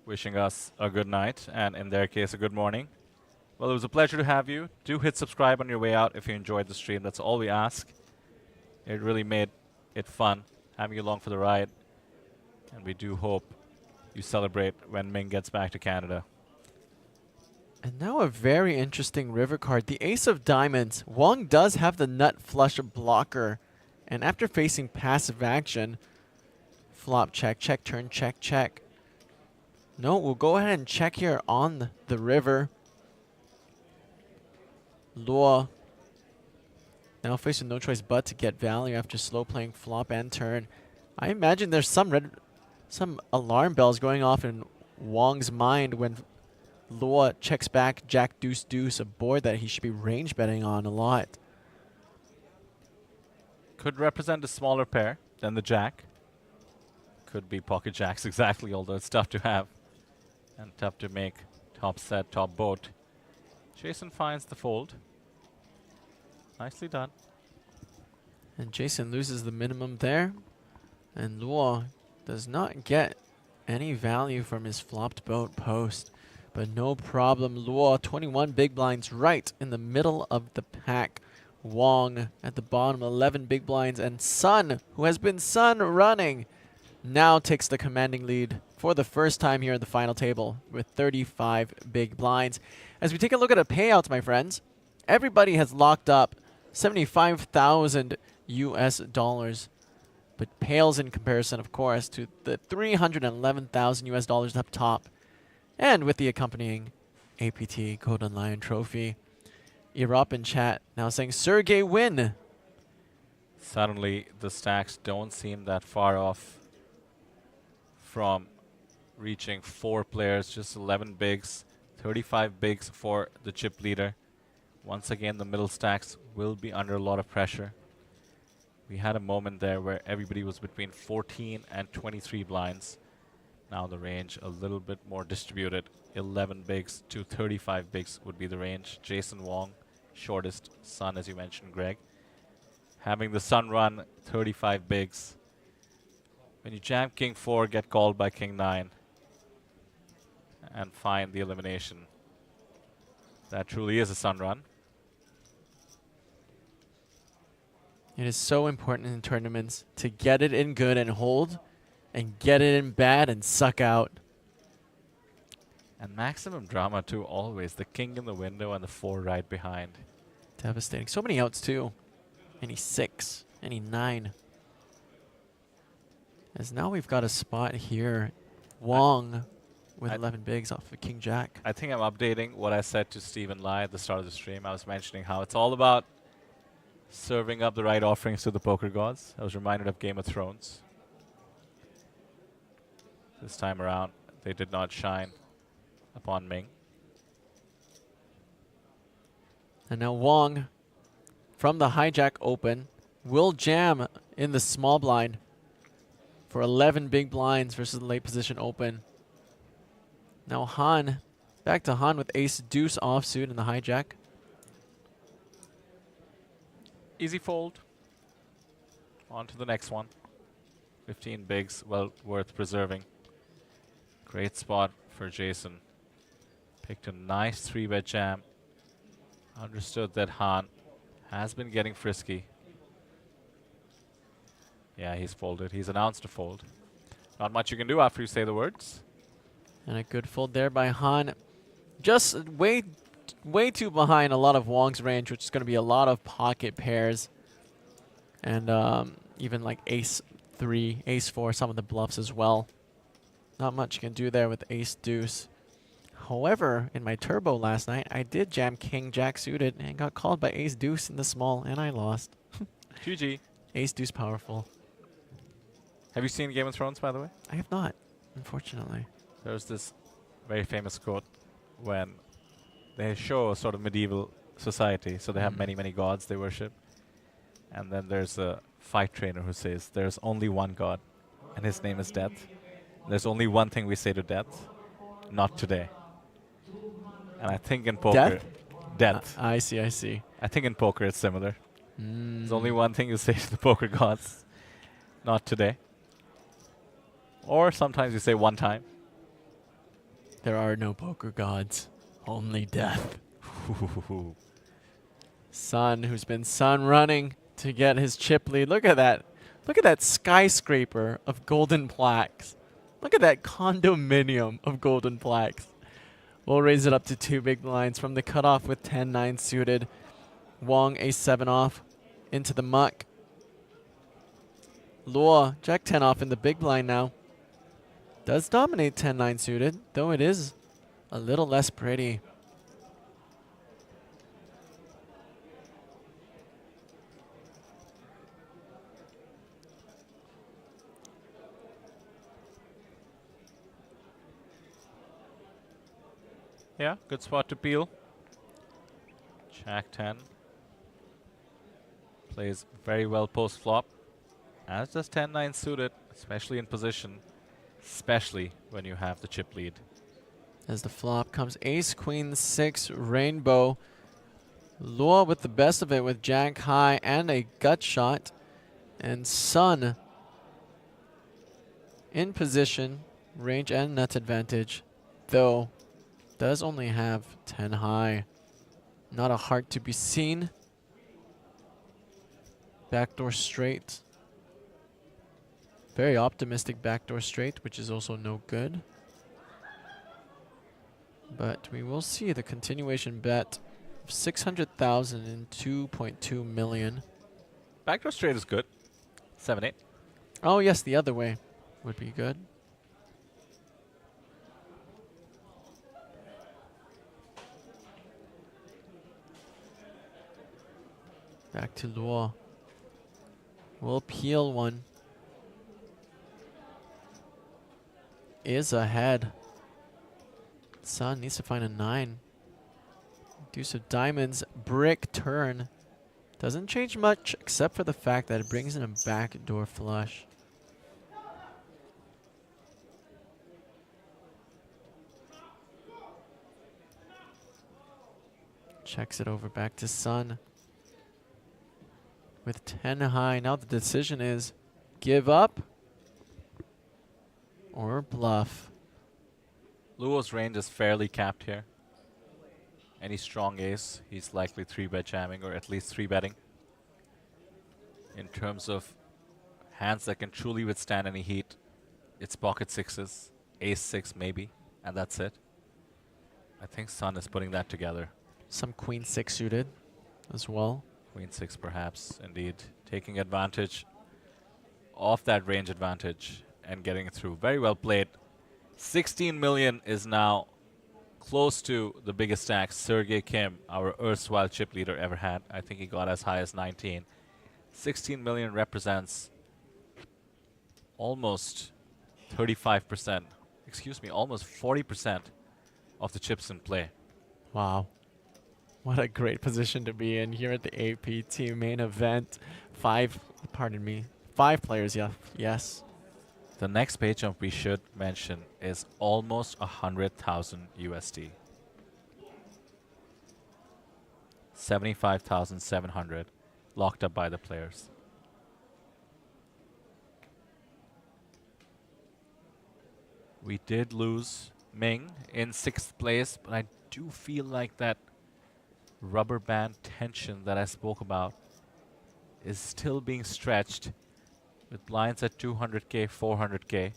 S12: wishing us a good night, and in their case, a good morning. Well, it was a pleasure to have you. Do hit subscribe on your way out if you enjoyed the stream. That's all we ask. It really made it fun having you along for the ride. And we do hope you celebrate when Ming gets back to Canada.
S14: And now a very interesting river card. The Ace of Diamonds. Wong does have the nut flush blocker. And after facing passive action, flop, check, check, turn, check, check. No, we'll go ahead and check here on the river. Luo now facing no choice but to get value after slow playing flop and turn. I imagine there's some alarm bells going off in Wong's mind when Luo checks back Jack Deuce Deuce, a board that he should be range betting on a lot.
S12: Could represent a smaller pair than the Jack. Could be pocket jacks exactly, although it's tough to have and tough to make top set, top boat. Jason finds the fold. Nicely done.
S14: And Jason loses the minimum there. And Luo does not get any value from his flopped boat post. But no problem. Luo, 21 big blinds right in the middle of the pack. Wong at the bottom, 11 big blinds. And Sun, who has been Sun running, now takes the commanding lead for the first time here at the final table with 35 big blinds. As we take a look at the payouts, my friends, everybody has locked up 75,000 US dollars, but pales in comparison, of course, to the 311,000 US dollars up top, and with the accompanying APT Golden Lion Trophy. Erop in chat now saying Sergey win.
S12: Suddenly, the stacks don't seem that far off from reaching 4 players, just 11 bigs, 35 bigs for the chip leader. Once again, the middle stacks will be under a lot of pressure. We had a moment there where everybody was between 14 and 23 blinds. Now the range a little bit more distributed. 11 bigs to 35 bigs would be the range. Jason Wong, shortest Sun, as you mentioned, Greg. Having the Sun run 35 bigs. When you jam King 4, get called by King 9, and find the elimination. That truly is a Sun run.
S14: It is so important in tournaments to get it in good and hold, and get it in bad and suck out.
S12: And maximum drama too, always. The King in the window and the 4 right behind.
S14: Devastating. So many outs too. Any 6, any 9. As now we've got a spot here. Wong with 11 bigs off of King Jack.
S12: I think I'm updating what I said to Stephen Lai at the start of the stream. I was mentioning how it's all about serving up the right offerings to the poker gods. I was reminded of Game of Thrones. This time around, they did not shine upon Ming.
S14: And now Wong from the hijack open will jam in the small blind for 11 big blinds versus the late position open. Now Han, back to Han with ace deuce offsuit in the hijack.
S12: Easy fold. On to the next one. 15 bigs, well worth preserving. Great spot for Jason. Picked a nice 3-bet jam. Understood that Han has been getting frisky. Yeah, he's folded. He's announced a fold. Not much you can do after you say the words.
S14: And a good fold there by Han. just way too behind a lot of Wong's range, which is going to be a lot of pocket pairs. And even like ace 3, ace 4, some of the bluffs as well. Not much you can do there with ace deuce. However, in my turbo last night, I did jam king jack suited and got called by ace deuce in the small, and I lost.
S12: GG.
S14: Ace deuce powerful.
S12: Have you seen Game of Thrones, by the way?
S14: I have not, unfortunately.
S12: There's this very famous quote when they show a sort of medieval society, so they have many, many gods they worship. And then there's a fight trainer who says, there's only one god, and his name is death. There's only one thing we say to death, not today. And I think in poker... Death?
S14: I see, I see.
S12: I think in poker it's similar. There's only one thing you say to the poker gods, not today. Or sometimes you say one time.
S14: There are no poker gods, only death. Sun, who's been sun running to get his chip lead. Look at that. Look at that skyscraper of golden plaques. Look at that condominium of golden plaques. We'll raise it up to 2 big blinds from the cutoff with 10-9 suited. Wong ace 7 off into the muck. Luo jack 10 off in the big blind now. Does dominate 10-9 suited, though it is a little less pretty.
S12: Yeah, good spot to peel. Jack 10. Plays very well post flop. As does 10-9 suited, especially in position. Especially when you have the chip lead.
S14: As the flop comes ace, queen, 6, rainbow. Luo with the best of it with jack high and a gut shot. And Sun in position, range and nut advantage, though does only have 10 high. Not a heart to be seen. Backdoor straight. Very optimistic backdoor straight, which is also no good. But we will see the continuation bet of 600,000 and 2.2 million.
S12: Backdoor straight is good. 7-8.
S14: Oh yes, the other way would be good. Back to Luo. We'll peel one. Is ahead. Sun needs to find a 9. Deuce of diamonds, brick turn. Doesn't change much except for the fact that it brings in a backdoor flush. Checks it over back to Sun. With 10 high, now the decision is give up or bluff.
S12: Luo's range is fairly capped here. Any strong ace, he's likely 3-bet jamming or at least 3-betting. In terms of hands that can truly withstand any heat, it's pocket 6s, ace 6 maybe, and that's it. I think Sun is putting that together.
S14: Some queen 6 suited as well.
S12: Queen 6 perhaps, indeed. Taking advantage of that range advantage and getting it through. Very well played. 16 million is now close to the biggest stack Sergey Kim, our erstwhile chip leader, ever had. I think he got as high as 19. 16 million represents almost 35%, excuse me, almost 40% of the chips in play.
S14: Wow. What a great position to be in here at the APT main event. 5 players, yeah, yes.
S12: The next page jump we should mention is almost 100,000 USD. 75,700 locked up by the players. We did lose Ming in 6th place, but I do feel like that rubber band tension that I spoke about is still being stretched with blinds at 200K, 400K.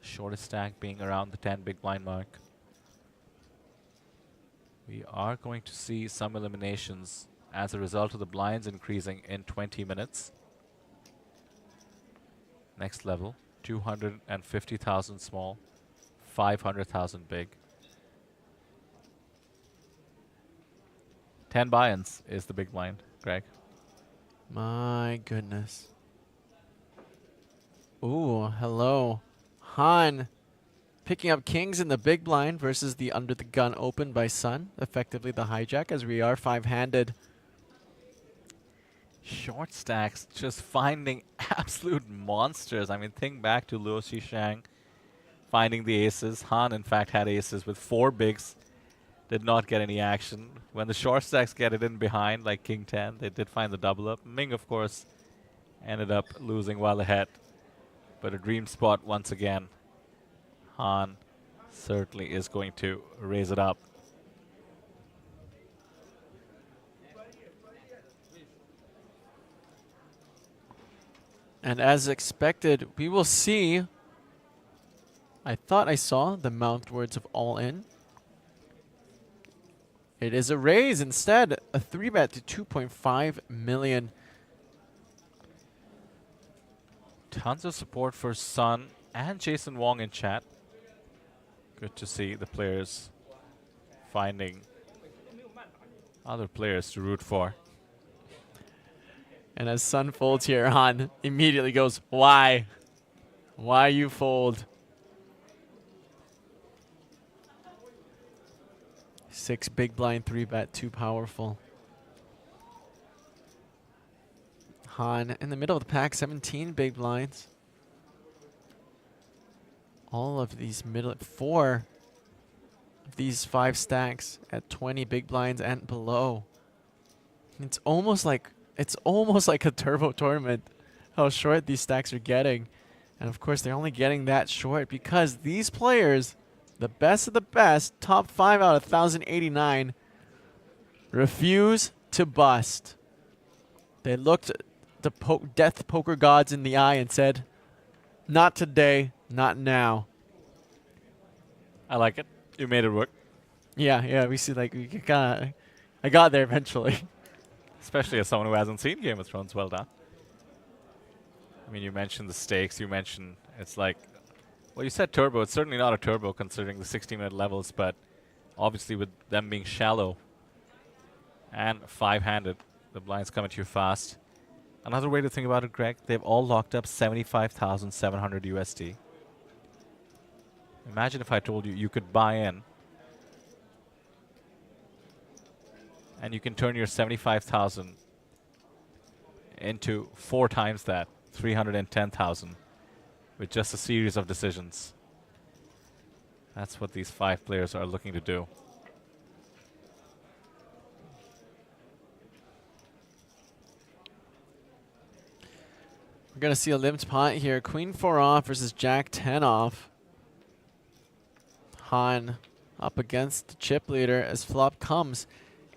S12: Shortest stack being around the 10 big blind mark. We are going to see some eliminations as a result of the blinds increasing in 20 minutes. Next level, 250,000 small, 500,000 big. 10 buy-ins is the big blind, Greg.
S14: My goodness. Ooh, hello. Han picking up kings in the big blind versus the under the gun open by Sun. Effectively the hijack as we are 5-handed.
S12: Short stacks just finding absolute monsters. I mean, think back to Luo Xishang finding the aces. Han, in fact, had aces with 4 bigs. Did not get any action. When the short stacks get it in behind, like King 10, they did find the double up. Ming, of course, ended up losing well ahead. But a dream spot once again. Han certainly is going to raise it up.
S14: And as expected, we will see. I thought I saw the mount words of all in. It is a raise instead. A 3-bet to 2.5 million.
S12: Tons of support for Sun and Jason Wong in chat. Good to see the players finding other players to root for.
S14: And as Sun folds here, Han immediately goes, why? Why you fold? 6 big blind 3-bet, too powerful. Han in the middle of the pack, 17 big blinds. All of these middle, 4 of these 5 stacks at 20 big blinds and below. It's almost like a turbo tournament, how short these stacks are getting. And of course, they're only getting that short because these players, the best of the best, top 5 out of 1,089, refuse to bust. They looked the death poker gods in the eye and said, not today, not now.
S12: I like it. You made it work.
S14: Yeah, we see like I got there eventually.
S12: Especially as someone who hasn't seen Game of Thrones, well done. I mean, you mentioned the stakes, you mentioned it's like, well, you said turbo. It's certainly not a turbo considering the 60-minute levels, but obviously with them being shallow and 5-handed, the blinds come at you fast. Another way to think about it, Greg, they've all locked up 75,700 USD. Imagine if I told you you could buy in and you can turn your 75,000 into 4 times that, 310,000, with just a series of decisions. That's what these 5 players are looking to do.
S14: We're going to see a limped pot here. Queen 4 off versus Jack 10 off. Han up against the chip leader as flop comes.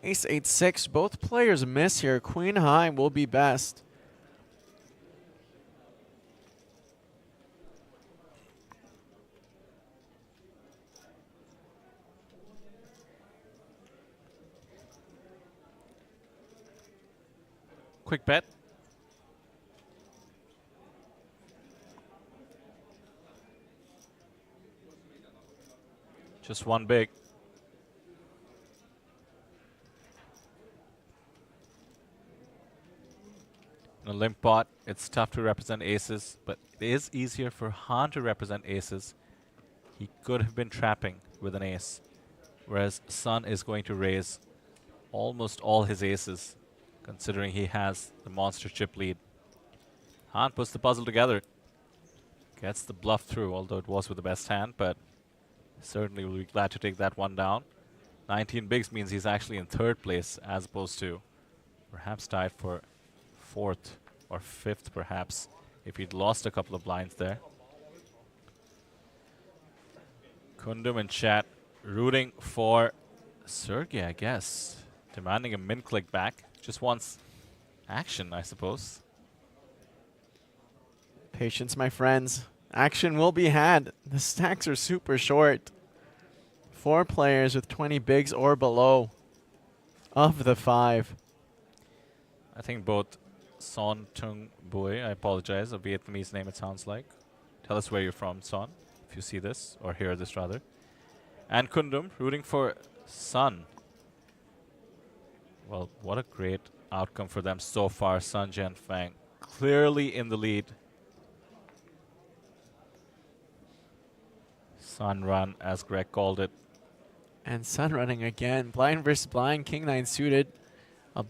S14: Ace 8-6. Both players miss here. Queen high will be best.
S12: Quick bet. Just one big. In a limp pot, it's tough to represent aces, but it is easier for Han to represent aces. He could have been trapping with an ace, whereas Sun is going to raise almost all his aces, considering he has the monster chip lead. Han puts the puzzle together. Gets the bluff through, although it was with the best hand, but certainly will be glad to take that one down. 19 bigs means he's actually in 3rd place as opposed to perhaps tied for 4th or 5th perhaps if he'd lost a couple of blinds there. Kundum in chat rooting for Sergey, I guess. Demanding a min click back. Just wants action, I suppose.
S14: Patience, my friends. Action will be had. The stacks are super short. 4 players with 20 bigs or below of the 5.
S12: I think both Son Tung Bui, I apologize, a Vietnamese name it sounds like. Tell us where you're from, Son, if you see this, or hear this rather. And Kundum rooting for Sun. Well, what a great outcome for them so far. Sun Jianfang clearly in the lead. Sun run, as Greg called it.
S14: And Sun running again. Blind versus blind. King 9 suited. A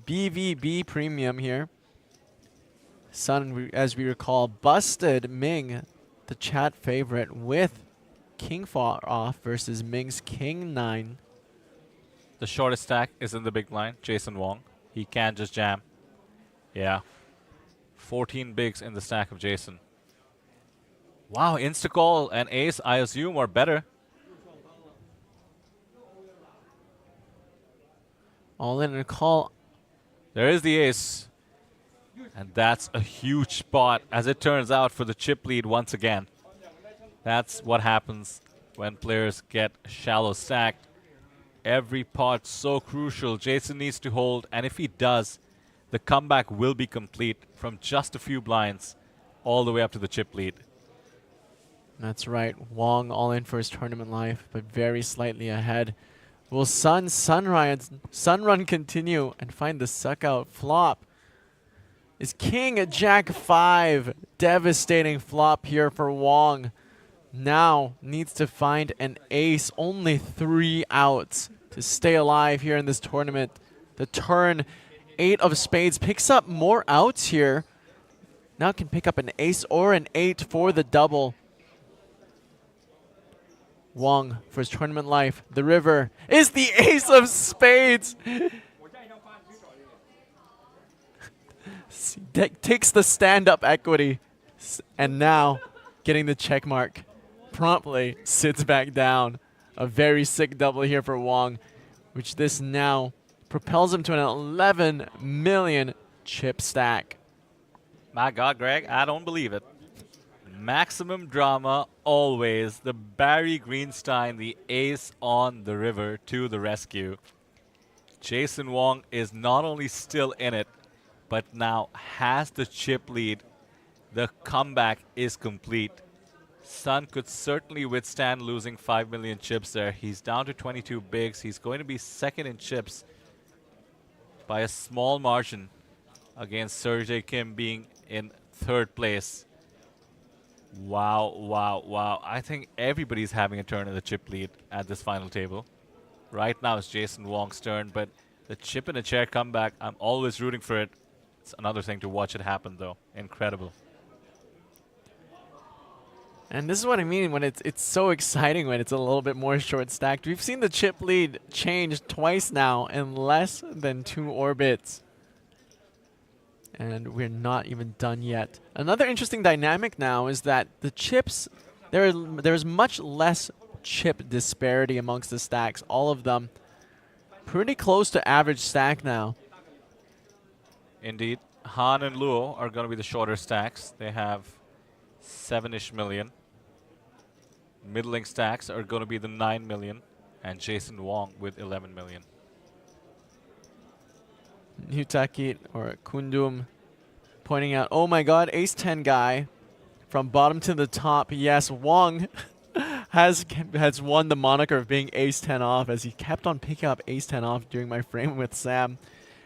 S14: BVB premium here. Sun, as we recall, busted Ming, the chat favorite, with King fought off versus Ming's King 9.
S12: The shortest stack is in the big blind, Jason Wong. He can just jam. Yeah. 14 bigs in the stack of Jason. Wow, insta-call and ace, I assume, are better.
S14: All in a call.
S12: There is the ace. And that's a huge spot, as it turns out, for the chip lead once again. That's what happens when players get shallow stacked. Every pot so crucial. Jason needs to hold, and if he does, the comeback will be complete from just a few blinds all the way up to the chip lead.
S14: That's right. Wong all in for his tournament life, but very slightly ahead. Will Sun Run continue and find the suck out flop? Is King at Jack 5? Devastating flop here for Wong. Now needs to find an ace. Only 3 outs to stay alive here in this tournament. The turn, 8 of spades, picks up more outs here. Now can pick up an ace or an 8 for the double. Wong for his tournament life. The river is the ace of spades. Takes the stand-up equity. And now getting the check mark. Promptly sits back down. A very sick double here for Wong, which this now propels him to an 11 million chip stack.
S12: My God, Greg, I don't believe it. Maximum drama always. The Barry Greenstein, the ace on the river to the rescue. Jason Wong is not only still in it, but now has the chip lead. The comeback is complete. Sun could certainly withstand losing 5 million chips there. He's down to 22 bigs. He's going to be second in chips by a small margin against Sergey Kim being in third place. Wow, wow, wow. I think everybody's having a turn in the chip lead at this final table. Right now it's Jason Wong's turn, but the chip in a chair comeback, I'm always rooting for it. It's another thing to watch it happen, though. Incredible.
S14: And this is what I mean when it's so exciting when it's a little bit more short stacked. We've seen the chip lead change twice now in less than 2 orbits. And we're not even done yet. Another interesting dynamic now is that the chips, there's much less chip disparity amongst the stacks. All of them pretty close to average stack now.
S12: Indeed. Han and Luo are going to be the shorter stacks. They have 7-ish million. Middling stacks are going to be the 9 million. And Jason Wong with 11 million.
S14: Hutakit or Kundum pointing out, oh my god, ace-10 guy from bottom to the top. Yes, Wong has won the moniker of being ace-10 off as he kept on picking up ace-10 off during my frame with Sam.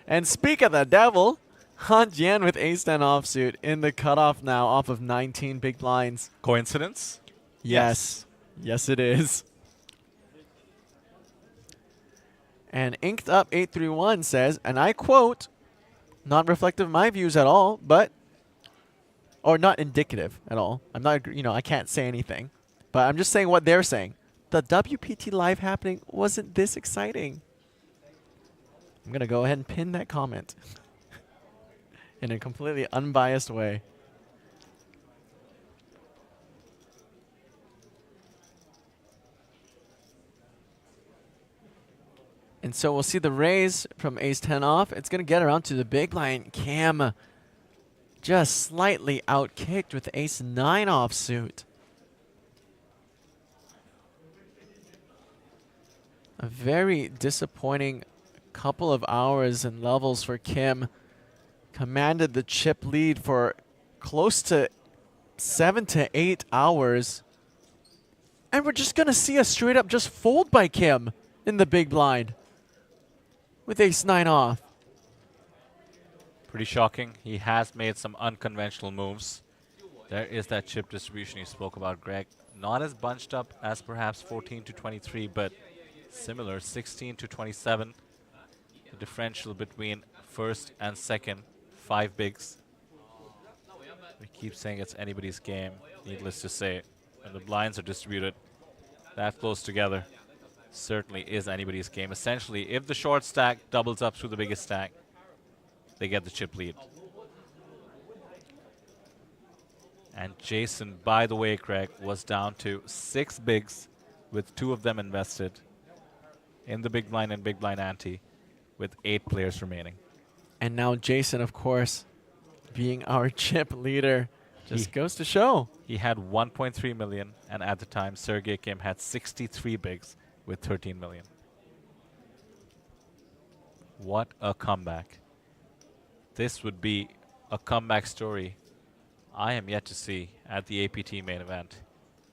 S14: And speak of the devil, Han Jian with ace-10 offsuit in the cutoff now off of 19 big blinds.
S12: Coincidence?
S14: Yes. Yes, it is. And Inked Up 831 says, and I quote, not reflective of my views at all, but, or not indicative at all. I'm not, I can't say anything, but I'm just saying what they're saying. The WPT live happening wasn't this exciting. I'm going to go ahead and pin that comment in a completely unbiased way. And so we'll see the raise from ace-10 off. It's going to get around to the big blind. Cam just slightly outkicked with ace-9 offsuit. A very disappointing couple of hours and levels for Kim. Commanded the chip lead for close to 7 to 8 hours. And we're just going to see a straight up just fold by Kim in the big blind with ace-9 off.
S12: Pretty shocking. He has made some unconventional moves. There is that chip distribution you spoke about, Greg. Not as bunched up as perhaps 14 to 23, but similar, 16 to 27. The differential between first and second, 5 bigs. We keep saying it's anybody's game, needless to say. When the blinds are distributed that close together, certainly is anybody's game. Essentially, if the short stack doubles up through the biggest stack, they get the chip lead. And Jason, by the way, Craig, was down to 6 bigs with 2 of them invested in the big blind and big blind ante with 8 players remaining.
S14: And now Jason, of course, being our chip leader, just goes to show.
S12: He had 1.3 million, and at the time, Sergey Kim had 63 bigs with 13 million. What a comeback. This would be a comeback story I am yet to see at the APT main event.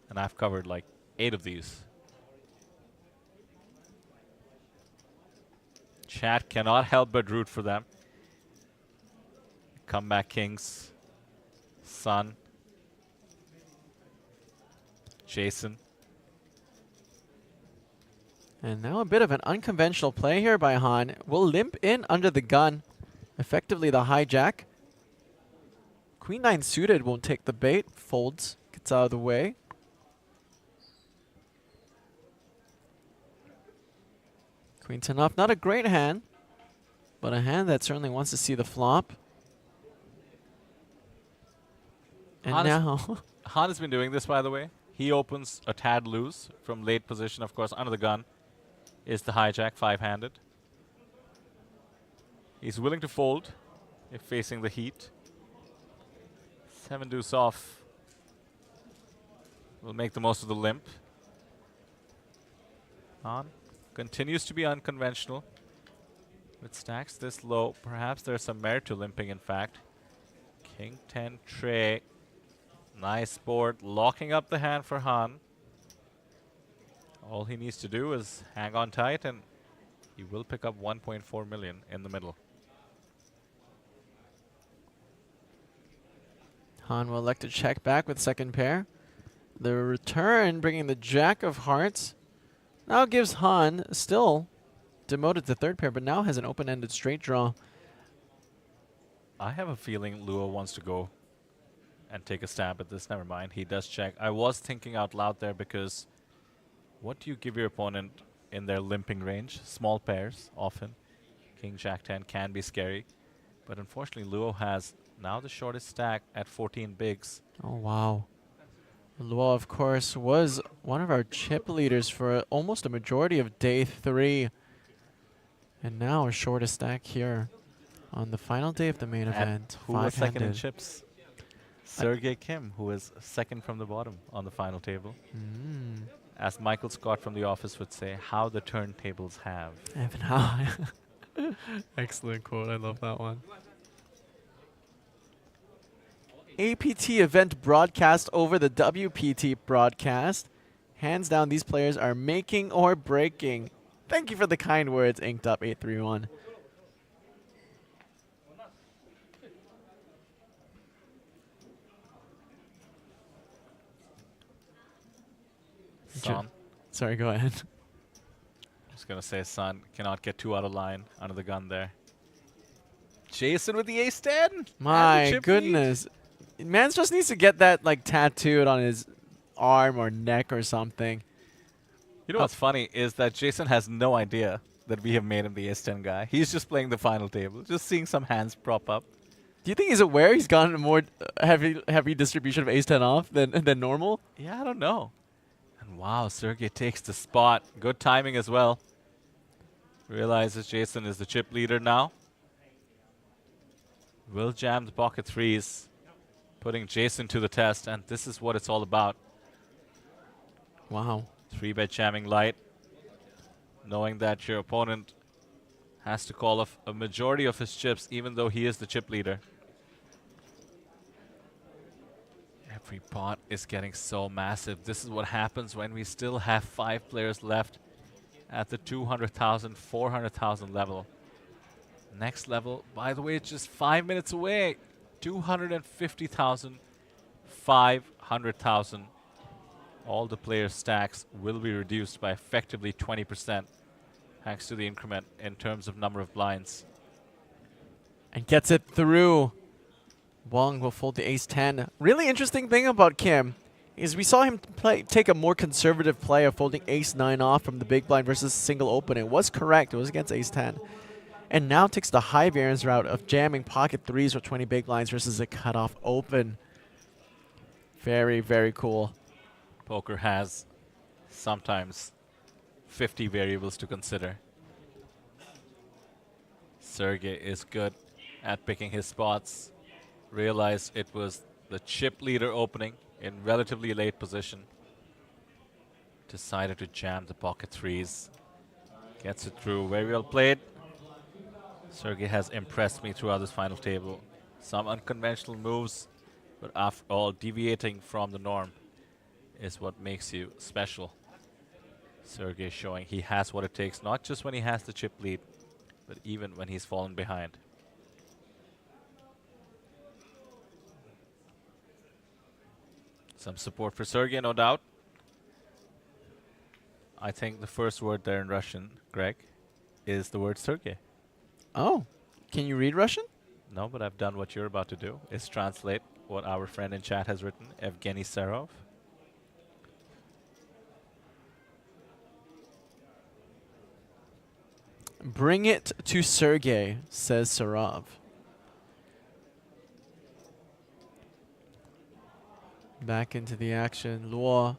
S12: And I've covered like 8 of these. Chat cannot help but root for them. Comeback Kings. Sun. Jason.
S14: And now a bit of an unconventional play here by Han. Will limp in under the gun. Effectively the hijack. Queen 9 suited won't take the bait. Folds. Gets out of the way. Queen 10 off. Not a great hand, but a hand that certainly wants to see the flop. And now
S12: Han has been doing this, by the way. He opens a tad loose from late position, of course. Under the gun is the hijack, 5-handed. He's willing to fold if facing the heat. 7 deuce off. Will make the most of the limp. Han continues to be unconventional. With stacks this low, perhaps there's some merit to limping, in fact. King 10 tray. Nice board, locking up the hand for Han. All he needs to do is hang on tight, and he will pick up 1.4 million in the middle.
S14: Han will elect to check back with second pair. The return, bringing the jack of hearts, now gives Han still demoted to third pair, but now has an open-ended straight draw.
S12: I have a feeling Luo wants to go and take a stab at this. Never mind, he does check. I was thinking out loud there, because what do you give your opponent in their limping range? Small pairs, often. King Jack 10 can be scary. But unfortunately, Luo has now the shortest stack at 14 bigs.
S14: Oh, wow. Luo, of course, was one of our chip leaders for almost a majority of day 3. And now our shortest stack here on the final day of the main event.
S12: Who was second in chips? Sergey Kim, who is second from the bottom on the final table. As Michael Scott from The Office would say, how the turntables have.
S14: Evan, how? Excellent quote. I love that one. APT event broadcast over the WPT broadcast. Hands down, these players are making or breaking. Thank you for the kind words, Inked Up 831.
S12: Son.
S14: Sorry, go ahead.
S12: Just gonna say Son cannot get too out of line under the gun there. Jason with the ace-10.
S14: My goodness. Man just needs to get that like tattooed on his arm or neck or something.
S12: You know what's funny is that Jason has no idea that we have made him the ace-10 guy. He's just playing the final table, just seeing some hands prop up.
S14: Do you think he's aware he's gotten a more heavy distribution of ace-10 off than normal?
S12: Yeah, I don't know. And wow, Sergey takes the spot. Good timing as well. Realizes Jason is the chip leader now. Will jam the pocket threes, putting Jason to the test, and this is what it's all about.
S14: Wow.
S12: 3-bet jamming light. knowing that your opponent has to call off a majority of his chips, even though he is the chip leader. Every pot is getting so massive. This is what happens when we still have 5 players left at the 200,000, 400,000 level. Next level, by the way, it's just 5 minutes away. 250,000, 500,000. All the player stacks will be reduced by effectively 20%, thanks to the increment in terms of number of blinds.
S14: And gets it through. Wong will fold the ace-10. Really interesting thing about Kim is we saw him take a more conservative play of folding ace-9 off from the big blind versus single open. It was correct. It was against ace-10. And now takes the high variance route of jamming pocket 3s with 20 big blinds versus a cutoff open. Very, very cool.
S12: Poker has sometimes 50 variables to consider. Sergey is good at picking his spots. Realized it was the chip leader opening in relatively late position. Decided to jam the pocket 3s. Gets it through. Very well played. Sergey has impressed me throughout this final table. Some unconventional moves, but after all, deviating from the norm is what makes you special. Sergey showing he has what it takes, not just when he has the chip lead, but even when he's fallen behind. Some support for Sergey, no doubt. I think the first word there in Russian, Greg, is the word Sergey.
S14: Oh, can you read Russian?
S12: No, but I've done what you're about to do, is translate what our friend in chat has written, Evgeny Serov.
S14: Bring it to Sergey, says Serov. Back into the action. Luo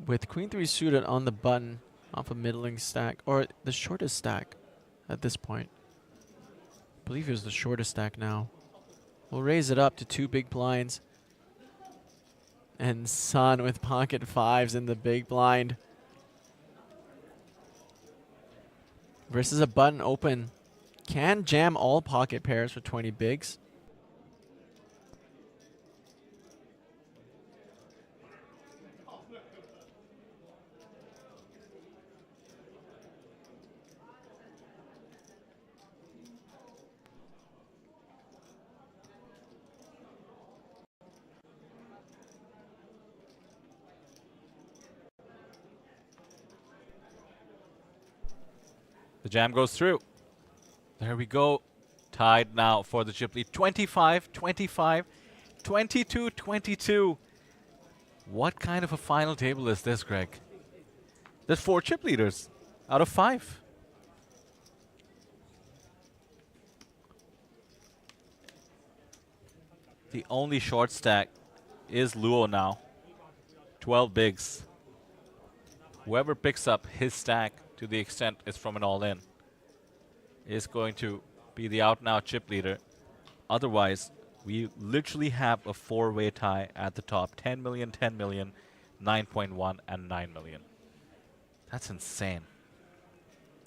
S14: with queen 3 suited on the button off a middling stack, or the shortest stack at this point. I believe it was the shortest stack now. We'll raise it up to 2 big blinds. And Sun with pocket 5s in the big blind. Versus a button open. Can jam all pocket pairs for 20 bigs.
S12: The jam goes through. There we go. Tied now for the chip lead. 25, 25, 22, 22. What kind of a final table is this, Greg? There's 4 chip leaders out of 5. The only short stack is Luo now. 12 bigs. Whoever picks up his stack to the extent it's from an all-in is going to be the out-and-out chip leader. Otherwise, we literally have a 4-way tie at the top. 10 million, 10 million, 9.1, and 9 million. That's insane.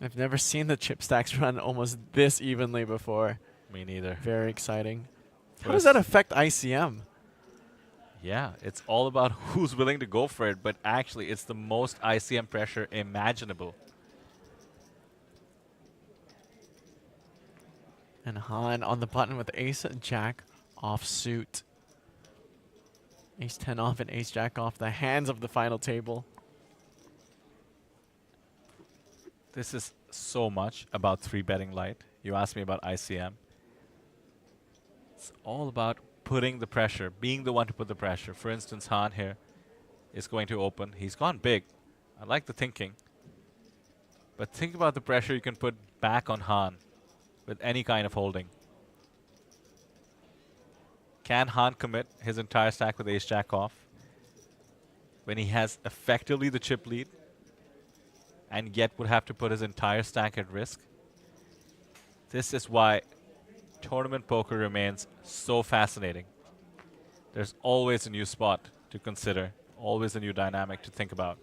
S14: I've never seen the chip stacks run almost this evenly before.
S12: Me neither.
S14: Very exciting. How does that affect ICM?
S12: Yeah, it's all about who's willing to go for it, but actually it's the most ICM pressure imaginable.
S14: And Han on the button with ace jack off suit. Ace 10 off and ace jack off, the hands of the final table.
S12: This is so much about 3-betting light. You asked me about ICM. It's all about putting the pressure, being the one to put the pressure. For instance, Han here is going to open. He's gone big. I like the thinking. But think about the pressure you can put back on Han with any kind of holding. Can Han commit his entire stack with ace jack off when he has effectively the chip lead and yet would have to put his entire stack at risk? This is why tournament poker remains so fascinating. There's always a new spot to consider, always a new dynamic to think about.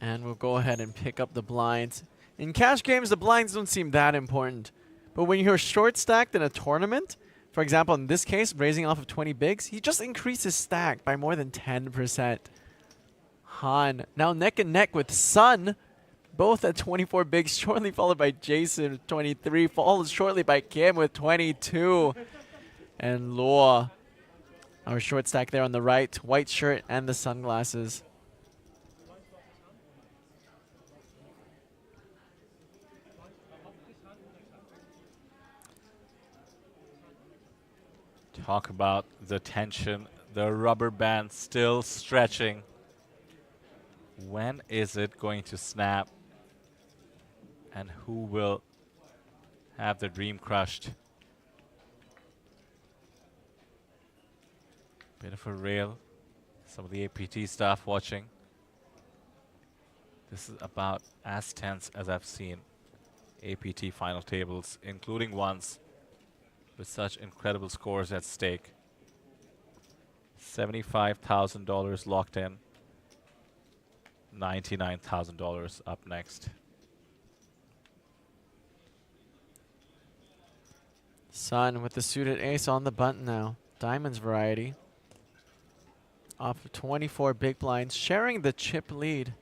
S14: And we'll go ahead and pick up the blinds. In cash games, the blinds don't seem that important. But when you're short stacked in a tournament, for example, in this case, raising off of 20 bigs, he just increased his stack by more than 10%. Han now neck and neck with Sun, both at 24 bigs, shortly followed by Jason with 23, followed shortly by Kim with 22. And Law, our short stack there on the right, white shirt and the sunglasses.
S12: Talk about the tension, the rubber band still stretching. When is it going to snap? And who will have the dream crushed? Bit of a rail. Some of the APT staff watching. This is about as tense as I've seen APT final tables, including ones with such incredible scores at stake. $75,000 locked in. $99,000 up next.
S14: Sun with the suited ace on the button now. Diamonds variety. Off of 24 big blinds, sharing the chip lead.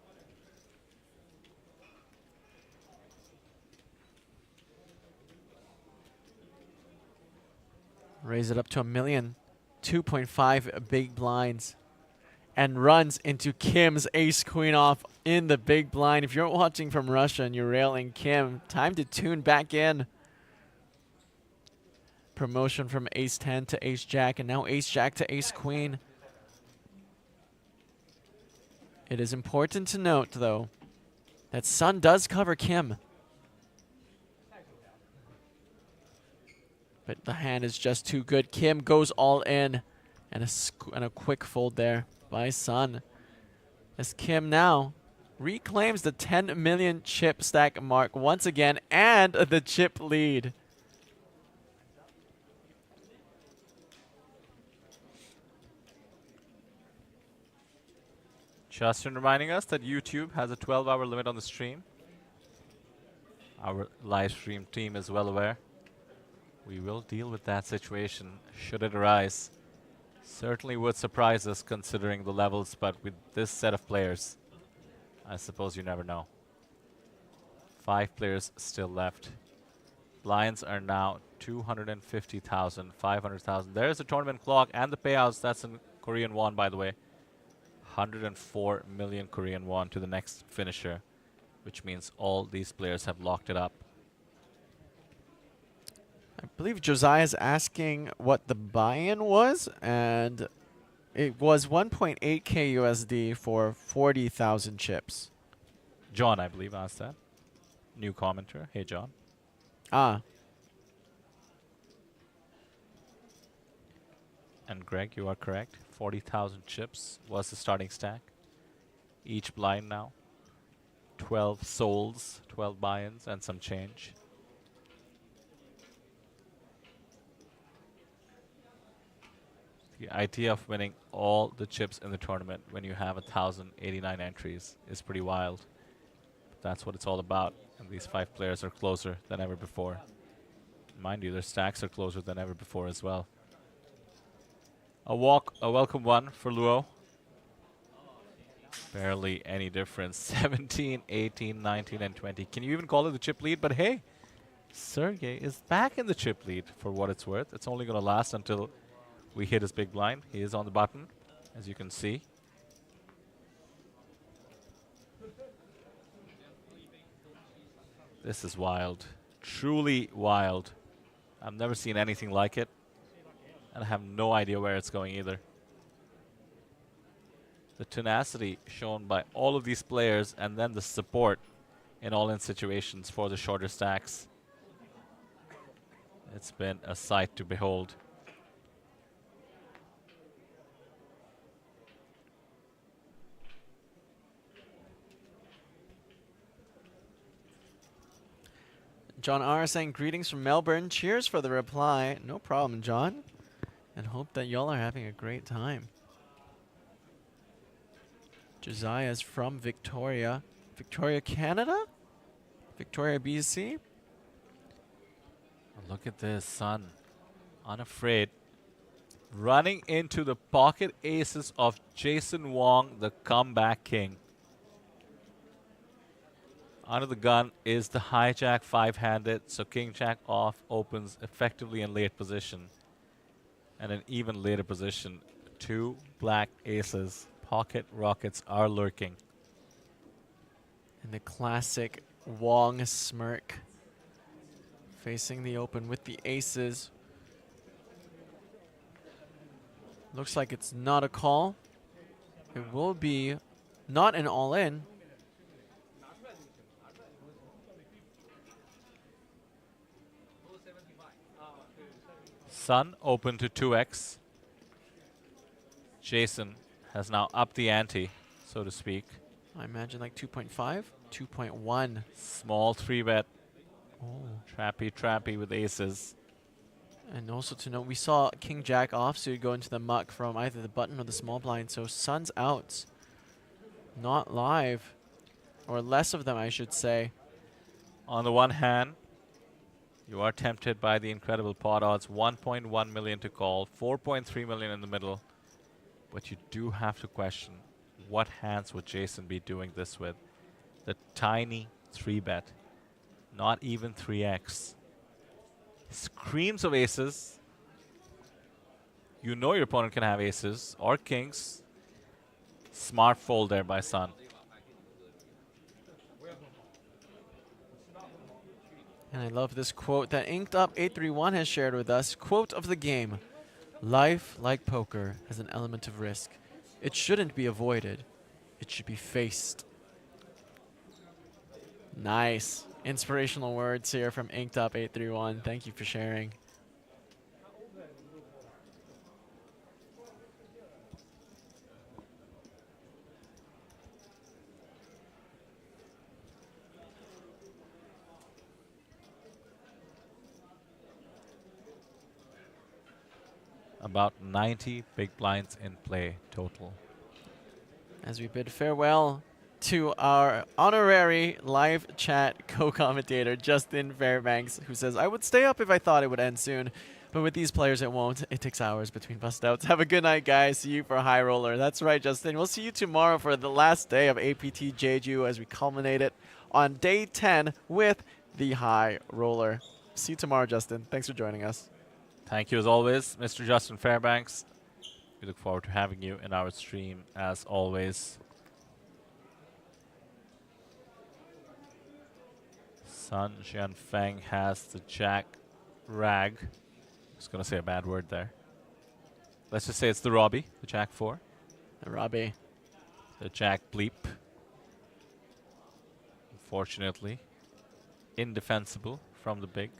S14: Raise it up to $1 million. 2.5 big blinds. And runs into Kim's ace queen off in the big blind. If you're watching from Russia and you're railing Kim, time to tune back in. Promotion from ace 10 to ace jack, and now ace jack to ace queen. It is important to note, though, that Sun does cover Kim. But the hand is just too good. Kim goes all in, and a quick fold there by Sun. As Kim now reclaims the 10 million chip stack mark once again, and the chip lead.
S12: Justin reminding us that YouTube has a 12-hour limit on the stream. Our live stream team is well aware. We will deal with that situation should it arise. Certainly would surprise us considering the levels, but with this set of players, I suppose you never know. 5 players still left. Blinds are now 250,000, 500,000. There's the tournament clock and the payouts. That's in Korean won, by the way. 104 million Korean won to the next finisher, which means all these players have locked it up.
S14: I believe Josiah's asking what the buy-in was, and it was 1.8k USD for 40,000 chips.
S12: John, I believe, asked that. New commenter. Hey, John.
S14: Ah.
S12: And Greg, you are correct. 40,000 chips was the starting stack. Each blind now. 12 souls, 12 buy-ins, and some change. The idea of winning all the chips in the tournament when you have 1,089 entries is pretty wild. But that's what it's all about. And these 5 players are closer than ever before. Mind you, their stacks are closer than ever before as well. A welcome one for Luo. Barely any difference. 17, 18, 19, and 20. Can you even call it the chip lead? But hey, Sergey is back in the chip lead for what it's worth. It's only going to last until we hit his big blind. He is on the button, as you can see. This is wild. Truly wild. I've never seen anything like it. And I have no idea where it's going either. The tenacity shown by all of these players, and then the support in all-in situations for the shorter stacks. It's been a sight to behold.
S14: John R. saying greetings from Melbourne. Cheers for the reply. No problem, John. And hope that y'all are having a great time. Josiah's from Victoria. Victoria, Canada? Victoria, BC?
S12: Look at this, Sun. Unafraid. Running into the pocket aces of Jason Wong, the comeback king. Under the gun is the hijack 5-handed, so king jack off opens effectively in late position. And an even later position, 2 black aces. Pocket rockets are lurking.
S14: And the classic Wong smirk. Facing the open with the aces. Looks like it's not a call. It will be not an all-in.
S12: Sun open to 2x. Jason has now upped the ante, so to speak.
S14: I imagine like 2.5, 2.1.
S12: Small 3-bet.
S14: Oh.
S12: Trappy with aces.
S14: And also to note, we saw king jack offsuit go into the muck from either the button or the small blind, so Sun's outs. Not live. Or less of them, I should say.
S12: On the one hand, you are tempted by the incredible pot odds. 1.1 million to call, 4.3 million in the middle. But you do have to question, what hands would Jason be doing this with? The tiny 3-bet. Not even 3x. Screams of aces. You know your opponent can have aces or kings. Smart fold there by Sun.
S14: And I love this quote that Inked Up 831 has shared with us. Quote of the game. Life, like poker, has an element of risk. It shouldn't be avoided. It should be faced. Nice. Inspirational words here from Inked Up 831. Thank you for sharing.
S12: About 90 big blinds in play total.
S14: As we bid farewell to our honorary live chat co-commentator, Justin Fairbanks, who says, I would stay up if I thought it would end soon, but with these players it won't. It takes hours between bust outs. Have a good night, guys. See you for High Roller. That's right, Justin. We'll see you tomorrow for the last day of APT Jeju as we culminate it on day 10 with the High Roller. See you tomorrow, Justin. Thanks for joining us.
S12: Thank you as always, Mr. Justin Fairbanks. We look forward to having you in our stream as always. Sun Jianfeng has the jack rag. I was going to say a bad word there. Let's just say it's the Robbie, the jack 4.
S14: The Robbie.
S12: The jack bleep. Unfortunately, indefensible from the big.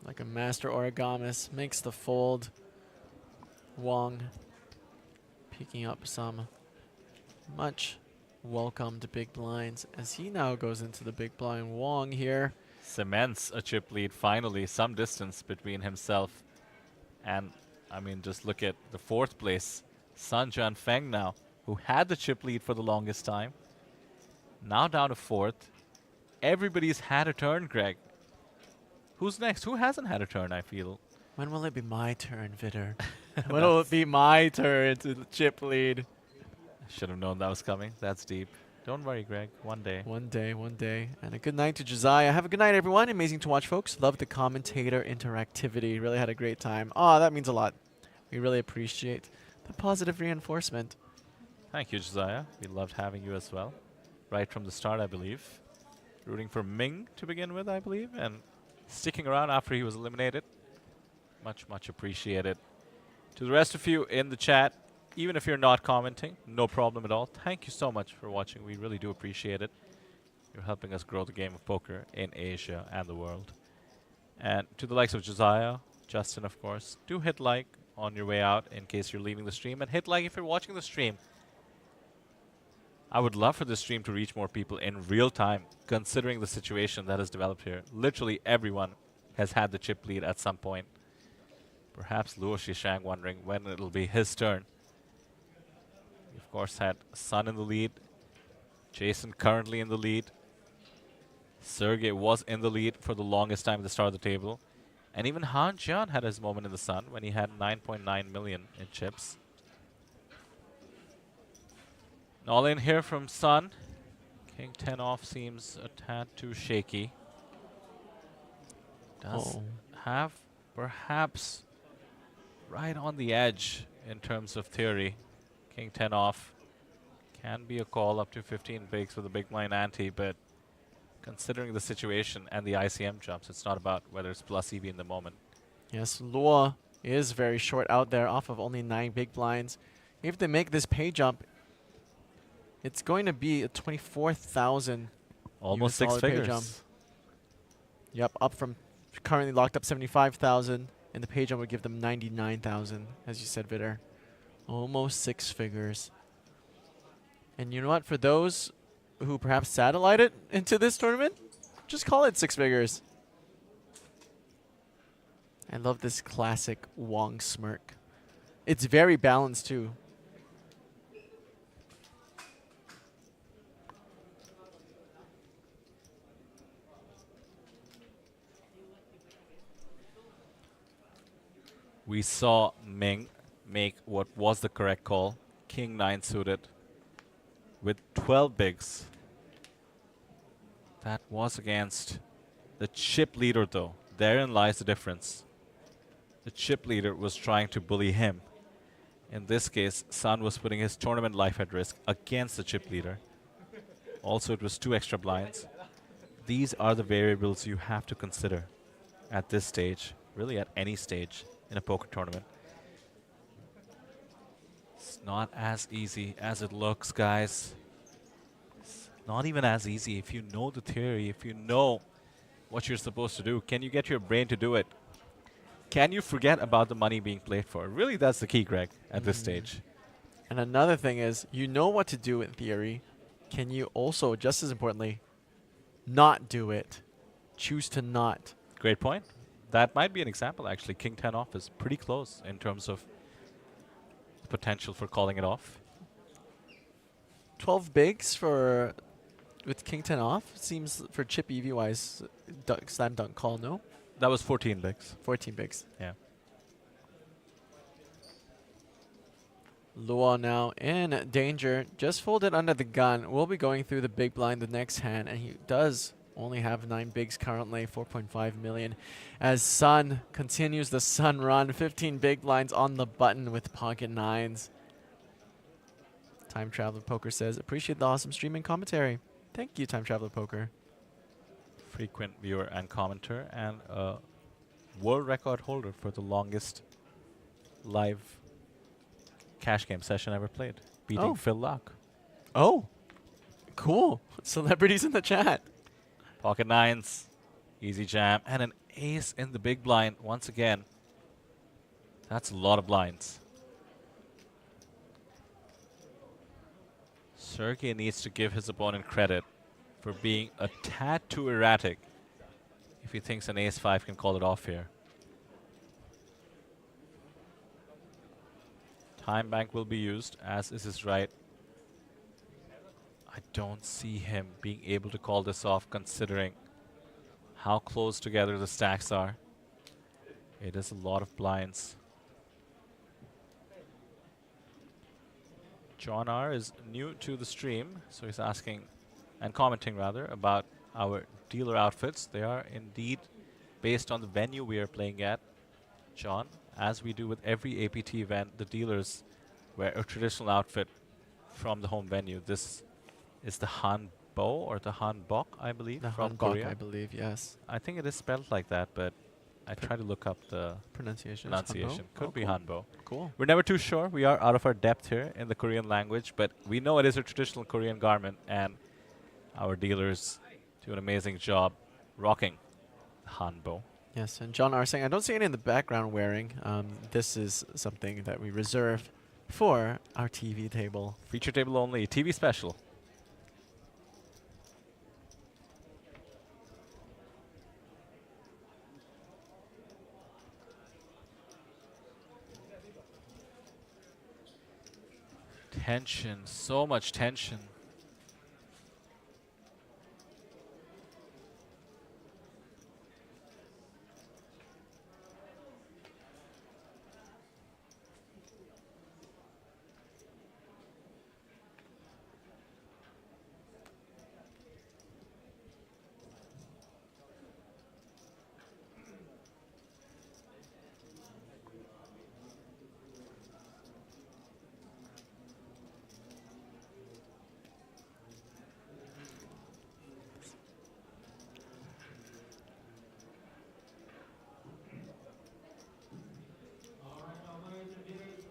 S14: Like a master origamist, makes the fold. Wong picking up some much welcomed big blinds as he now goes into the big blind. Wong here
S12: cements a chip lead finally, some distance between himself and, I mean, just look at the 4th place, Sun Jianfeng now, who had the chip lead for the longest time. Now down to 4th. Everybody's had a turn, Greg. Who's next? Who hasn't had a turn, I feel?
S14: When will it be my turn, Vitter? When will it be my turn to the chip lead?
S12: Should have known that was coming. That's deep. Don't worry, Greg. One day.
S14: One day, one day. And a good night to Josiah. Have a good night, everyone. Amazing to watch, folks. Love the commentator interactivity. Really had a great time. Oh, that means a lot. We really appreciate the positive reinforcement.
S12: Thank you, Josiah. We loved having you as well. Right from the start, I believe. Rooting for Ming to begin with, I believe. And sticking around after he was eliminated. Much, much appreciated. To the rest of you in the chat, even if you're not commenting, no problem at all. Thank you so much for watching. We really do appreciate it. You're helping us grow the game of poker in Asia and the world. And to the likes of Josiah, Justin, of course, do hit like on your way out in case you're leaving the stream. And hit like if you're watching the stream. I would love for this stream to reach more people in real time, considering the situation that has developed here. Literally everyone has had the chip lead at some point. Perhaps Luo Shishang wondering when it'll be his turn. We of course had Sun in the lead. Jason currently in the lead. Sergey was in the lead for the longest time at the start of the table. And even Han Jian had his moment in the sun when he had 9.9 million in chips. All in here from Sun. King 10 off seems a tad too shaky. Does have perhaps right on the edge in terms of theory. King 10 off can be a call up to 15 bigs with a big blind ante, but considering the situation and the ICM jumps, it's not about whether it's plus EV in the moment.
S14: Yes, Luo is very short out there off of only 9 big blinds. If they make this pay jump, it's going to be a 24,000
S12: almost six figures.
S14: Pay jump. Yep, up from currently locked up 75,000, and the pay jump would give them 99,000, as you said, Vitter. Almost 6 figures. And you know what? For those who perhaps satellite it into this tournament, just call it 6 figures. I love this classic Wong smirk. It's very balanced too.
S12: We saw Ming make what was the correct call. King 9 suited with 12 bigs. That was against the chip leader though. Therein lies the difference. The chip leader was trying to bully him. In this case, Sun was putting his tournament life at risk against the chip leader. Also, it was 2 extra blinds. These are the variables you have to consider at this stage, really at any stage in a poker tournament. It's not as easy as it looks, guys. It's not even as easy if you know the theory, if you know what you're supposed to do. Can you get your brain to do it? Can you forget about the money being played for? Really, that's the key, Greg, at this stage.
S14: And another thing is, you know what to do in theory. Can you also, just as importantly, not do it? Choose to not.
S12: Great point. That might be an example, actually. King 10 off is pretty close in terms of the potential for calling it off.
S14: 12 bigs for with King 10 off seems for chip EV wise slam dunk call, no?
S12: That was 14 bigs.
S14: 14 bigs.
S12: Yeah.
S14: Luo now in danger. Just folded under the gun. Will be going through the big blind the next hand, and he does only have 9 bigs currently, 4.5 million. As Sun continues the Sun run, 15 big blinds on the button with pocket 9s. Time Traveler Poker says, appreciate the awesome streaming commentary. Thank you, Time Traveler Poker.
S12: Frequent viewer and commenter, and a world record holder for the longest live cash game session ever played, beating Phil Locke.
S14: Oh, cool. Celebrities in the chat.
S12: Pocket 9s, easy jam, and an ace in the big blind once again. That's a lot of blinds. Sergey needs to give his opponent credit for being a tad too erratic if he thinks an ace-5 can call it off here. Time bank will be used, as is his right. I don't see him being able to call this off considering how close together the stacks are. It is a lot of blinds. John R is new to the stream, so he's asking and commenting rather about our dealer outfits. They are indeed based on the venue we are playing at. John, as we do with every APT event, the dealers wear a traditional outfit from the home venue. This is the Hanbo or the Hanbok, I believe,
S14: The
S12: from
S14: Hanbok,
S12: Korea.
S14: I believe, yes.
S12: I think it is spelled like that, but I try to look up the
S14: pronunciation.
S12: pronunciation.
S14: Hanbo?
S12: Could
S14: Oh,
S12: be
S14: cool.
S12: Hanbo.
S14: Cool.
S12: We're never too sure. We are out of our depth here in the Korean language, but we know it is a traditional Korean garment, and our dealers do an amazing job rocking Hanbo.
S14: Yes, and John R saying, I don't see any in the background wearing. This is something that we reserve for our TV table.
S12: Feature table only, TV special. Tension, so much tension.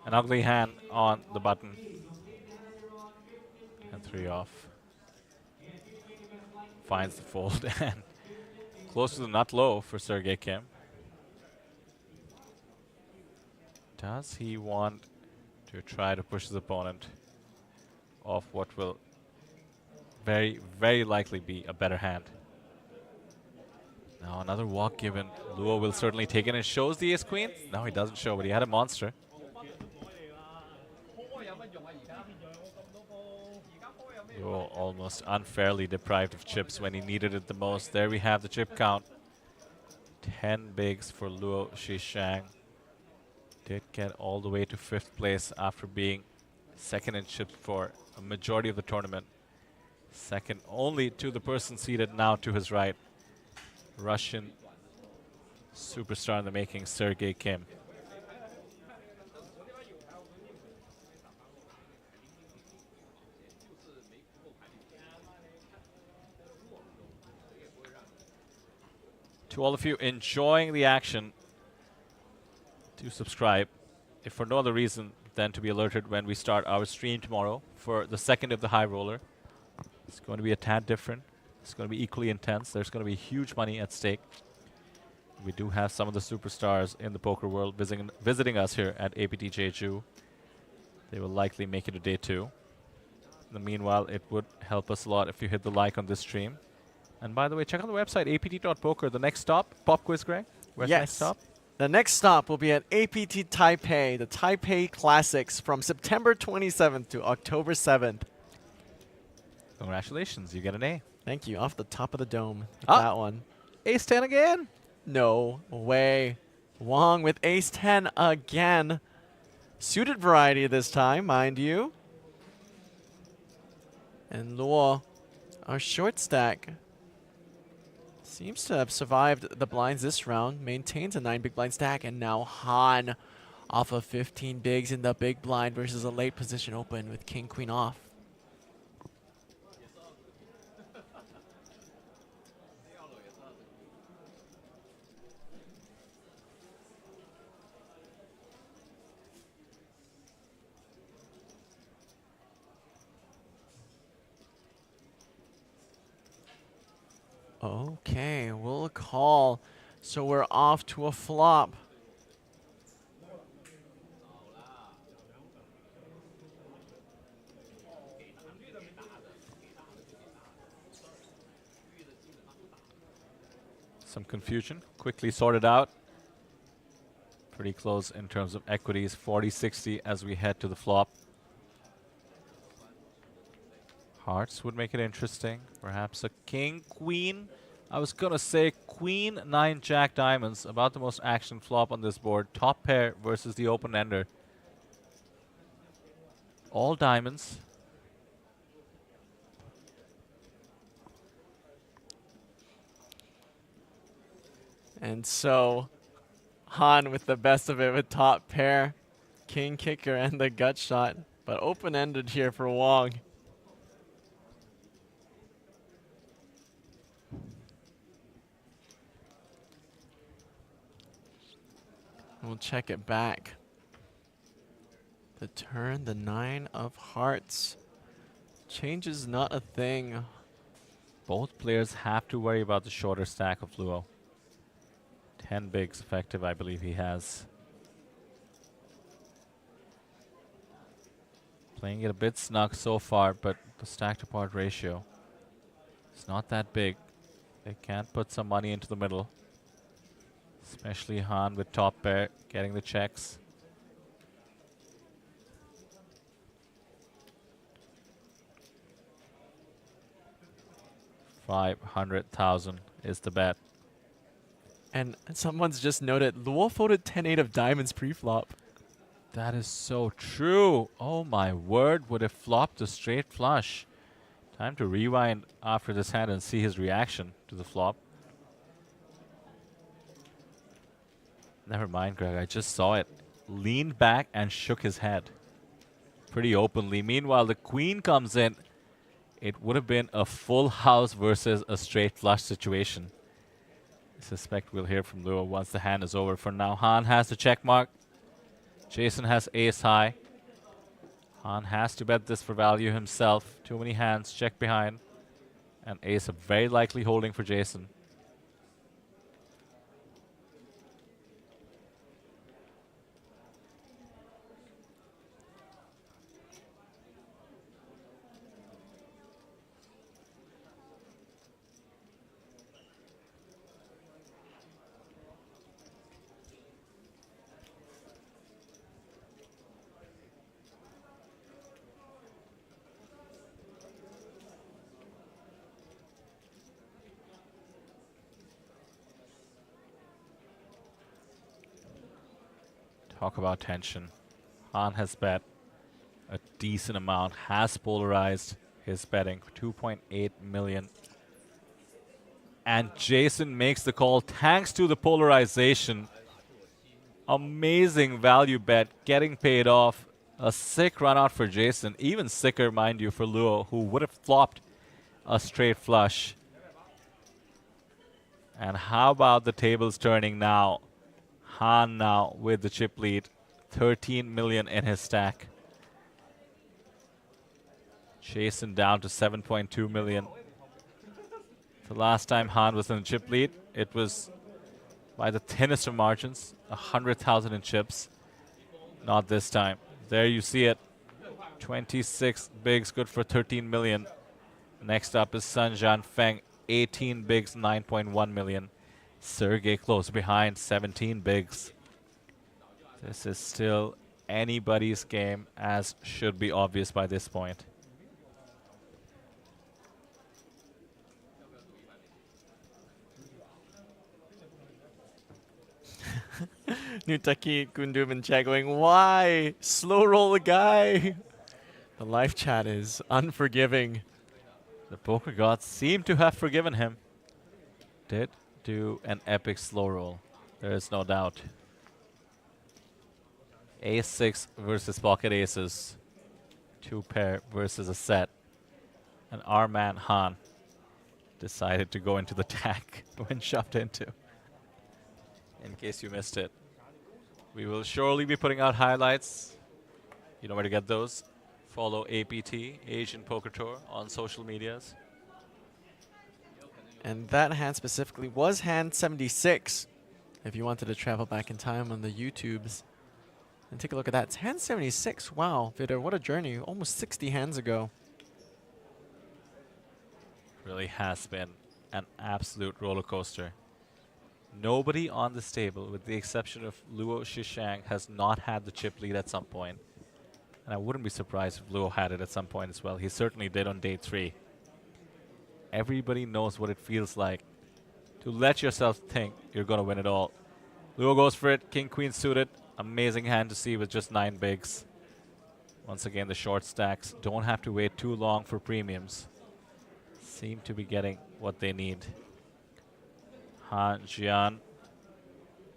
S12: An ugly hand on the button. And 3 off. Finds the fold and close to the nut low for Sergey Kim. Does he want to try to push his opponent off what will very, very likely be a better hand? Now another walk given. Luo will certainly take it and shows the ace queen. No, he doesn't show, but he had a monster. Luo almost unfairly deprived of chips when he needed it the most. There we have the chip count. 10 bigs for Luo Shishang. Did get all the way to 5th place after being second in chips for a majority of the tournament. Second only to the person seated now to his right. Russian superstar in the making, Sergey Kim. To all of you enjoying the action, do subscribe, if for no other reason than to be alerted when we start our stream tomorrow for the second of the high roller. It's going to be a tad different. It's going to be equally intense. There's going to be huge money at stake. We do have some of the superstars in the poker world visiting us here at APT Jeju. They will likely make it to day 2. In the meanwhile, it would help us a lot if you hit the like on this stream. And by the way, check out the website, apt.poker. The next stop, pop quiz, Greg? Where's the next stop?
S14: The next stop will be at APT Taipei, the Taipei Classics, from September 27th to October 7th.
S12: Congratulations, you get an A.
S14: Thank you. Off the top of the dome. That one.
S12: Ace 10 again?
S14: No way. Wong with ace 10 again. Suited variety this time, mind you. And Luo, our short stack, seems to have survived the blinds this round, maintains a 9 big blind stack, and now Han off of 15 bigs in the big blind versus a late position open with king queen off. Okay, we'll call. So we're off to a flop.
S12: Some confusion, quickly sorted out. Pretty close in terms of equities, 40-60 as we head to the flop. Hearts would make it interesting. Perhaps a king, queen. I was going to say queen, 9, jack, diamonds. About the most action flop on this board. Top pair versus the open ender. All diamonds.
S14: And so Han with the best of it with top pair, king kicker, and the gut shot. But open-ended here for Wong. We'll check it back. The turn, the 9 of hearts. Change is not a thing.
S12: Both players have to worry about the shorter stack of Luo. 10 bigs effective, I believe he has. Playing it a bit snug so far, but the stack to pot ratio is not that big. They can't put some money into the middle. Especially Han with top pair getting the checks. 500,000 is the bet.
S14: And someone's just noted, Luo folded 10-8 of diamonds pre-flop.
S12: That is so true. Oh my word, would have flopped a straight flush. Time to rewind after this hand and see his reaction to the flop. Never mind, Greg, I just saw it. Leaned back and shook his head pretty openly. Meanwhile, the queen comes in. It would have been a full house versus a straight flush situation. I suspect we'll hear from Luo once the hand is over. For now, Han has the check mark. Jason has ace high. Han has to bet this for value himself. Too many hands, check behind. And ace, a very likely holding for Jason. Talk about tension. Han has bet a decent amount, has polarized his betting, 2.8 million. And Jason makes the call thanks to the polarization. Amazing value bet, getting paid off. A sick run out for Jason, even sicker, mind you, for Luo, who would have flopped a straight flush. And how about the tables turning now? Han now with the chip lead, 13 million in his stack. Jason down to 7.2 million. The last time Han was in the chip lead, it was by the thinnest of margins, 100,000 in chips. Not this time. There you see it. 26 bigs, good for 13 million. Next up is Sun Jan Feng, 18 bigs, 9.1 million. Sergey close behind, 17 bigs. This is still anybody's game, as should be obvious by this point.
S14: Nutaki Kundum in chat going, why? Slow roll the guy. The live chat is unforgiving.
S12: The poker gods seem to have forgiven him. Did do an epic slow roll. There is no doubt. Ace 6 versus pocket aces. 2 pair versus a set. And our man Han decided to go into the tack when shoved into. In case you missed it. We will surely be putting out highlights. You know where to get those. Follow APT, Asian Poker Tour, on social medias.
S14: And that hand specifically was hand 76. If you wanted to travel back in time on the YouTubes and take a look at that. It's hand 76. Wow, Vidar, what a journey. Almost 60 hands ago.
S12: Really has been an absolute roller coaster. Nobody on this table, with the exception of Luo Shishang, has not had the chip lead at some point. And I wouldn't be surprised if Luo had it at some point as well. He certainly did on day 3. Everybody knows what it feels like to let yourself think you're going to win it all. Luo goes for it. King, queen suited. Amazing hand to see with just 9 bigs. Once again, the short stacks don't have to wait too long for premiums. Seem to be getting what they need. Han Jian,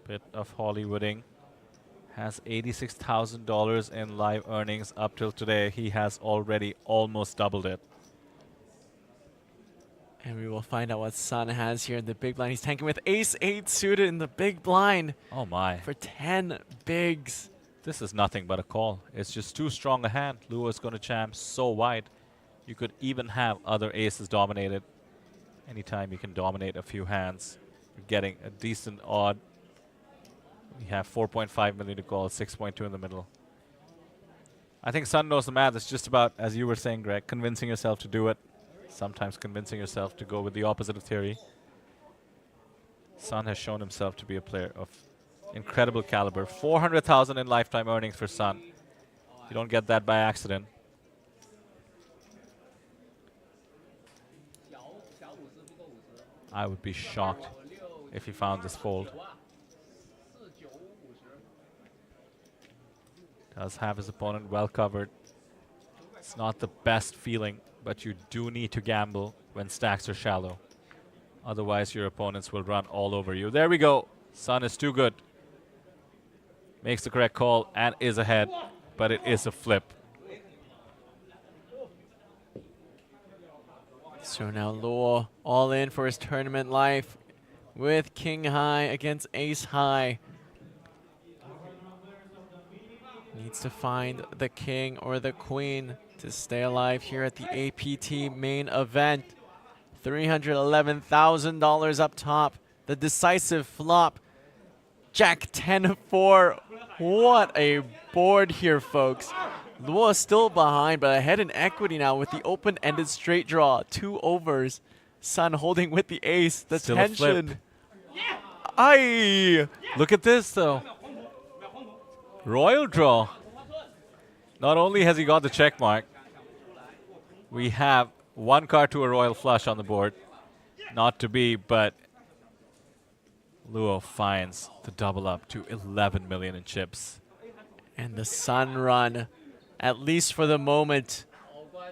S12: bit of Hollywooding, has $86,000 in live earnings up till today. He has already almost doubled it.
S14: And we will find out what Sun has here in the big blind. He's tanking with ace-8 suited in the big blind.
S12: Oh my.
S14: For 10 bigs.
S12: This is nothing but a call. It's just too strong a hand. Luo is going to jam so wide. You could even have other aces dominated. Anytime you can dominate a few hands, you're getting a decent odd. We have 4.5 million to call, 6.2 in the middle. I think Sun knows the math. It's just about, as you were saying, Greg, convincing yourself to do it. Sometimes convincing yourself to go with the opposite of theory. Sun has shown himself to be a player of incredible caliber. 400,000 in lifetime earnings for Sun. You don't get that by accident. I would be shocked if he found this fold. Does have his opponent well covered. It's not the best feeling, but you do need to gamble when stacks are shallow. Otherwise, your opponents will run all over you. There we go. Sun is too good. Makes the correct call and is ahead, but it is a flip.
S14: So now Luo all in for his tournament life with King High against Ace High. Needs to find the king or the queen to stay alive here at the APT main event. $311,000 up top. The decisive flop. Jack 10-4. What a board here, folks. Luo still behind, but ahead in equity now with the open-ended straight draw. 2 overs. Sun holding with the ace. The
S12: Still a flip.
S14: tension. Aye.
S12: Look at this, though. Royal draw. Not only has he got the check mark, we have 1 card to a royal flush on the board. Not to be, but Luo finds the double up to 11 million in chips.
S14: And the Sun run, at least for the moment,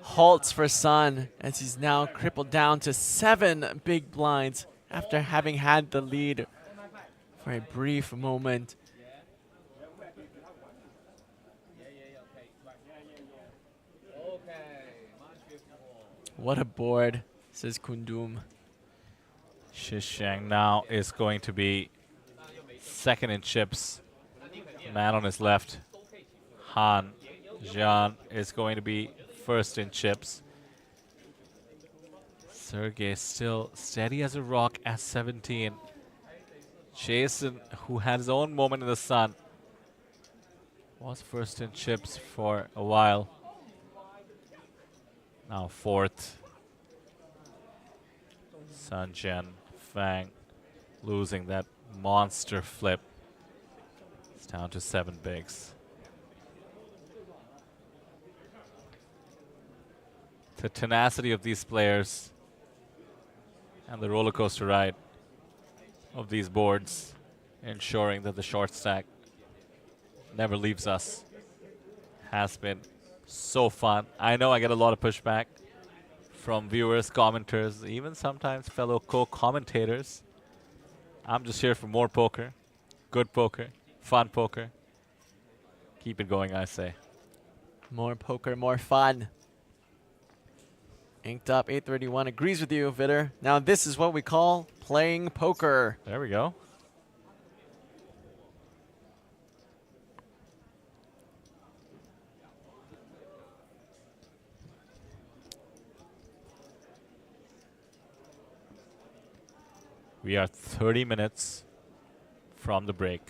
S14: halts for Sun as he's now crippled down to 7 big blinds after having had the lead for a brief moment. What a board, says Kundum.
S12: Shishang now is going to be second in chips. Man on his left, Han Jian, is going to be first in chips. Sergey still steady as a rock at 17. Jason, who had his own moment in the sun, was first in chips for a while. Now fourth. Sun Jian Fang losing that monster flip. It's down to 7 bigs. The tenacity of these players and the roller coaster ride of these boards, ensuring that the short stack never leaves us, has been so fun. I know I get a lot of pushback from viewers, commenters, even sometimes fellow co-commentators. I'm just here for more poker, good poker, fun poker. Keep it going, I say.
S14: More poker, more fun. Inked up 831 agrees with you, Vitter. Now this is what we call playing poker.
S12: There we go. We are 30 minutes from the break.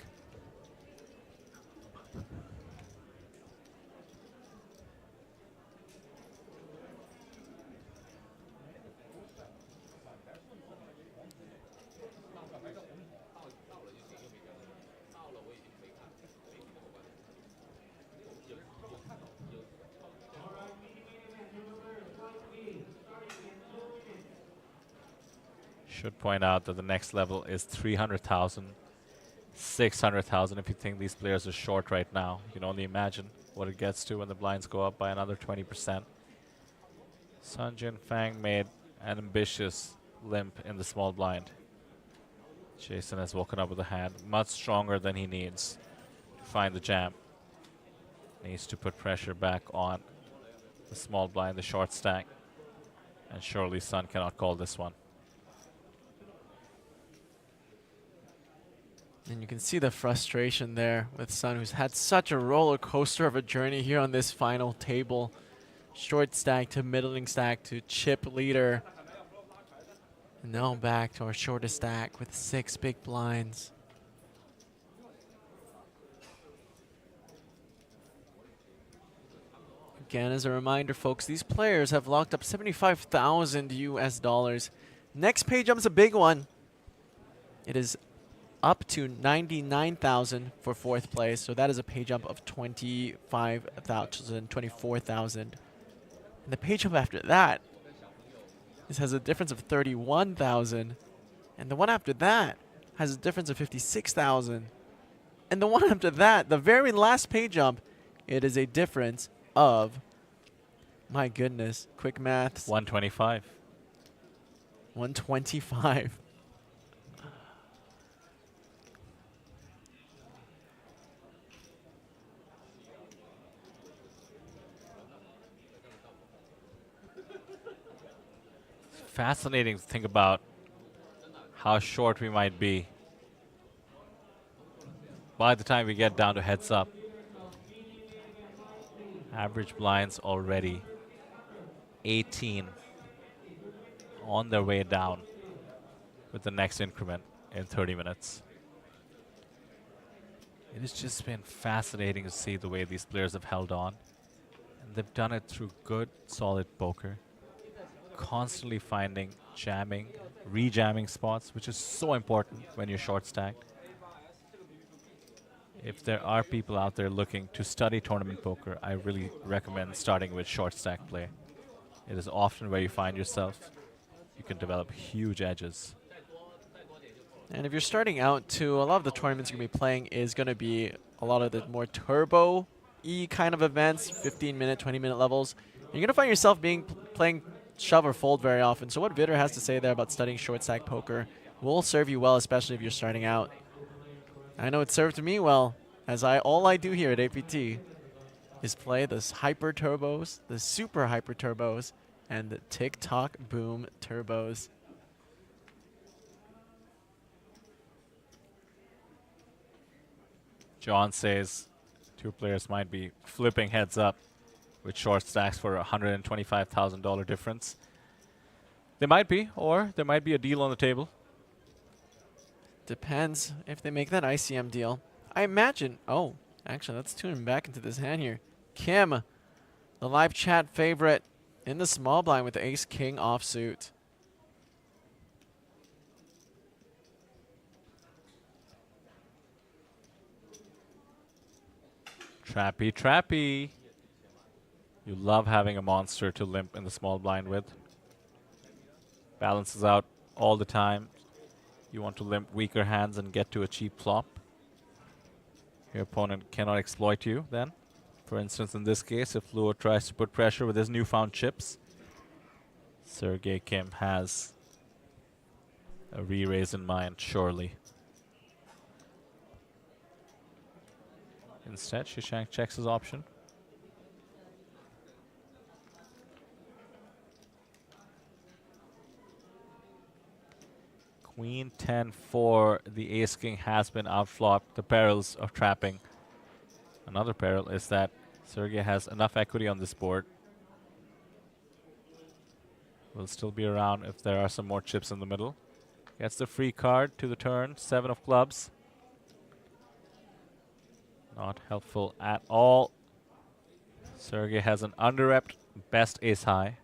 S12: Should point out that the next level is 300,000, 600,000 if you think these players are short right now. You can only imagine what it gets to when the blinds go up by another 20%. Sun Jin Fang made an ambitious limp in the small blind. Jason has woken up with a hand much stronger than he needs to find the jam. Needs to put pressure back on the small blind, the short stack. And surely Sun cannot call this one.
S14: And you can see the frustration there with Sun, who's had such a roller coaster of a journey here on this final table. Short stack to middling stack to chip leader. And now back to our shortest stack with 6 big blinds. Again, as a reminder, folks, these players have locked up 75,000 US dollars. Next pay jump's a big one. It is up to 99,000 for 4th place, so that is a pay jump of 25,000, 24,000. And the pay jump after that has a difference of 31,000. And the one after that has a difference of 56,000. And the one after that, the very last pay jump, it is a difference of, my goodness, quick maths.
S12: 125.
S14: 125.
S12: Fascinating to think about how short we might be by the time we get down to heads up. Average blinds already 18 on their way down with the next increment in 30 minutes. It has just been fascinating to see the way these players have held on. And they've done it through good, solid poker. Constantly finding jamming, re-jamming spots, which is so important when you're short stacked. If there are people out there looking to study tournament poker, I really recommend starting with short stack play. It is often where you find yourself. You can develop huge edges.
S14: And if you're starting out too, a lot of the tournaments you're going to be playing is going to be a lot of the more turbo-y kind of events, 15-minute, 20-minute levels. And you're going to find yourself playing shove or fold very often. So what Vitter has to say there about studying short stack poker will serve you well, especially if you're starting out. I know it served me well, as all I do here at APT is play the hyper turbos, the super hyper turbos, and the TikTok boom turbos.
S12: John says two players might be flipping heads up with short stacks for a $125,000 difference. They might be, or there might be a deal on the table.
S14: Depends if they make that ICM deal. I imagine. Oh, actually, let's tune him back into this hand here. Kim, the live chat favorite, in the small blind with the ace-king offsuit.
S12: Trappy, trappy. You love having a monster to limp in the small blind with. Balances out all the time. You want to limp weaker hands and get to a cheap flop. Your opponent cannot exploit you then. For instance, in this case, if Luo tries to put pressure with his newfound chips, Sergey Kim has a re-raise in mind, surely. Instead, Shishang checks his option. Queen 10-4, the ace-king has been outflopped. The perils of trapping. Another peril is that Sergey has enough equity on this board. Will still be around if there are some more chips in the middle. Gets the free card to the turn, 7 of clubs. Not helpful at all. Sergey has an underrepped best ace high.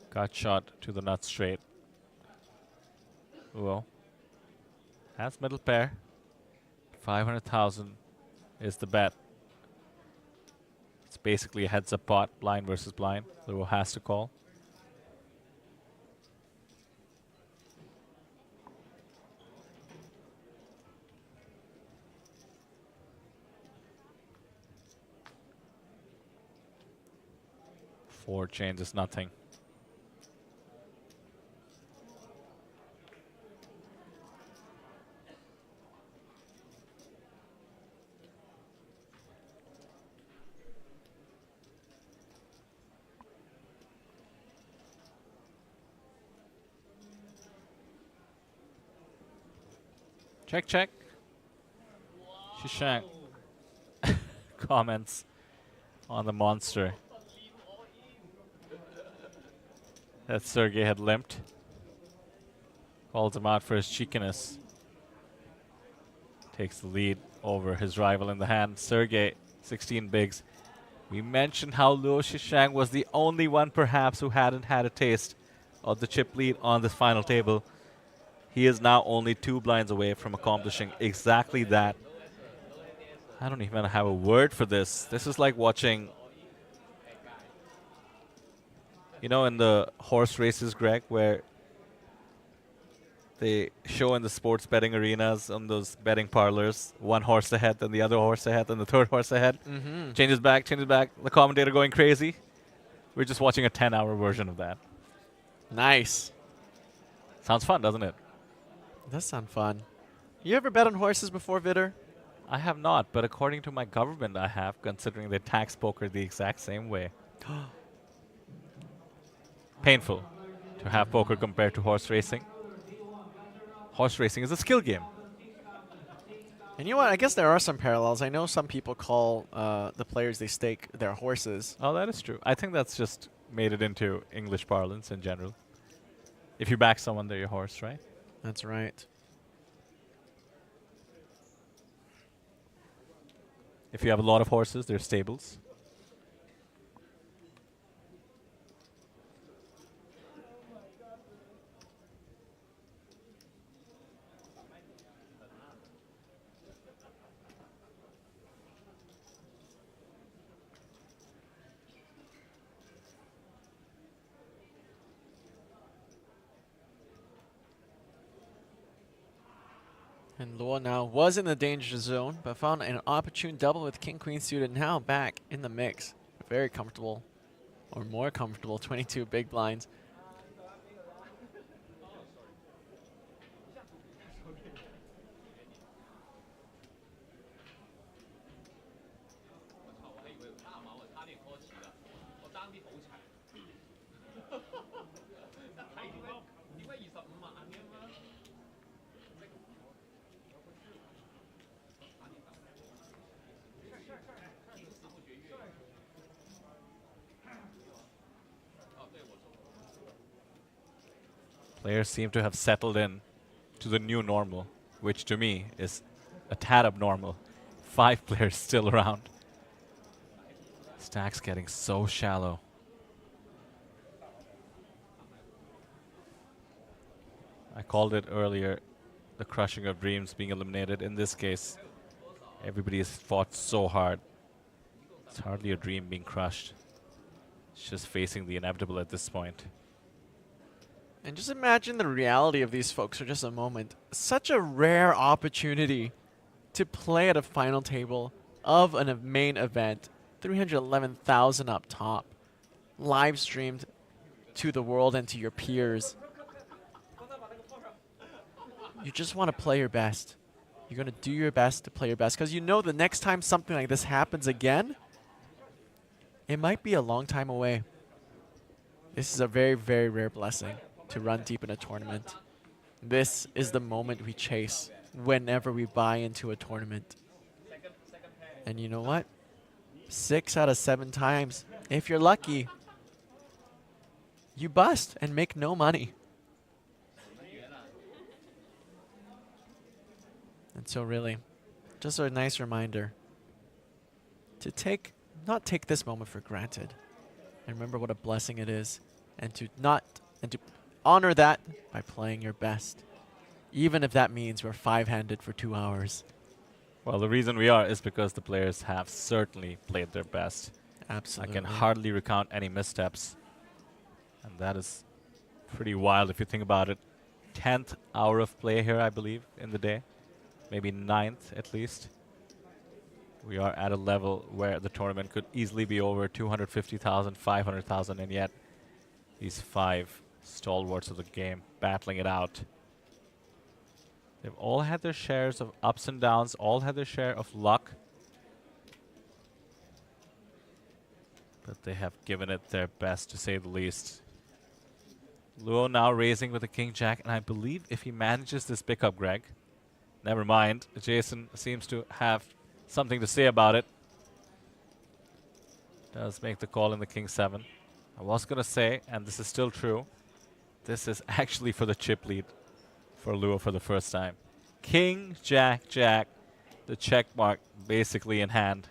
S12: Got shot to the nut straight. Well, has middle pair. 500,000 is the bet. It's basically a heads-up pot, blind versus blind. Luo has to call. Four changes nothing. Check, check. Shishang comments on the monster that Sergey had limped. Calls him out for his cheekiness. Takes the lead over his rival in the hand. Sergey, 16 bigs. We mentioned how Luo Shishang was the only one perhaps who hadn't had a taste of the chip lead on this final table. He is now only 2 blinds away from accomplishing exactly that. I don't even have a word for this. This is like watching, you know, in the horse races, Greg, where they show in the sports betting arenas on those betting parlors. One horse ahead, then the other horse ahead, then the third horse ahead.
S14: Mhm.
S12: Changes back, changes back. The commentator going crazy. We're just watching a 10-hour version of that.
S14: Nice.
S12: Sounds fun, doesn't it?
S14: That sounds fun. You ever bet on horses before, Vitter?
S12: I have not, but according to my government, I have, considering they tax poker the exact same way. Painful to have poker compared to horse racing. Horse racing is a skill game.
S14: And you know what? I guess there are some parallels. I know some people call the players they stake their horses.
S12: Oh, that is true. I think that's just made it into English parlance in general. If you back someone, they're your horse, right?
S14: That's right.
S12: If you have a lot of horses, they're stables.
S14: And Luo now was in the danger zone, but found an opportune double with King-Queen suited, now back in the mix. Very comfortable, or more comfortable, 22 big blinds.
S12: Players seem to have settled in to the new normal, which to me is a tad abnormal. 5 players still around. Stack's getting so shallow. I called it earlier, the crushing of dreams being eliminated. In this case, everybody has fought so hard. It's hardly a dream being crushed. It's just facing the inevitable at this point.
S14: And just imagine the reality of these folks for just a moment. Such a rare opportunity to play at a final table of a main event. 311,000 up top. Live streamed to the world and to your peers. You just want to play your best. You're going to do your best to play your best, because you know the next time something like this happens again, it might be a long time away. This is a very, very rare blessing to run deep in a tournament. This is the moment we chase whenever we buy into a tournament. And you know what? 6 out of 7 times, if you're lucky, you bust and make no money. And so really, just a nice reminder to not take this moment for granted, and remember what a blessing it is, and to honor that by playing your best, even if that means we're 5-handed for 2 hours.
S12: Well, the reason we are is because the players have certainly played their best.
S14: Absolutely.
S12: I can hardly recount any missteps. And that is pretty wild if you think about it. 10th hour of play here, I believe, in the day. Maybe 9th at least. We are at a level where the tournament could easily be over 250,000, 500,000, and yet these 5 stalwarts of the game battling it out. They've all had their shares of ups and downs, all had their share of luck. But they have given it their best, to say the least. Luo now raising with a king-jack, and I believe if he manages this pickup, Greg, never mind, Jason seems to have something to say about it. Does make the call in the king-7. I was going to say, and this is still true, this is actually for the chip lead for Luo for the first time. King, Jack, Jack, the check mark basically in hand.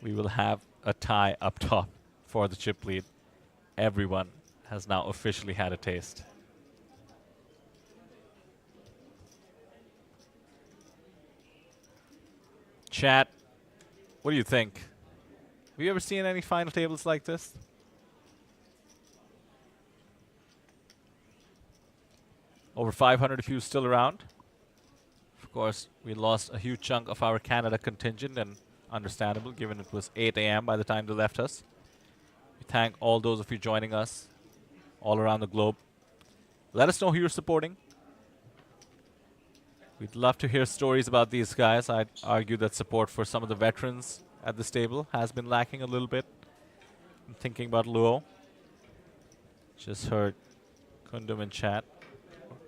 S12: We will have a tie up top for the chip lead. Everyone has now officially had a taste. Chat, what do you think? Have you ever seen any final tables like this? Over 500 if you're still around. Of course, we lost a huge chunk of our Canada contingent, and understandable given it was 8 a.m. by the time they left us. We thank all those of you joining us all around the globe. Let us know who you're supporting. We'd love to hear stories about these guys. I'd argue that support for some of the veterans at this table has been lacking a little bit. I'm thinking about Luo. Just heard Kundum in chat.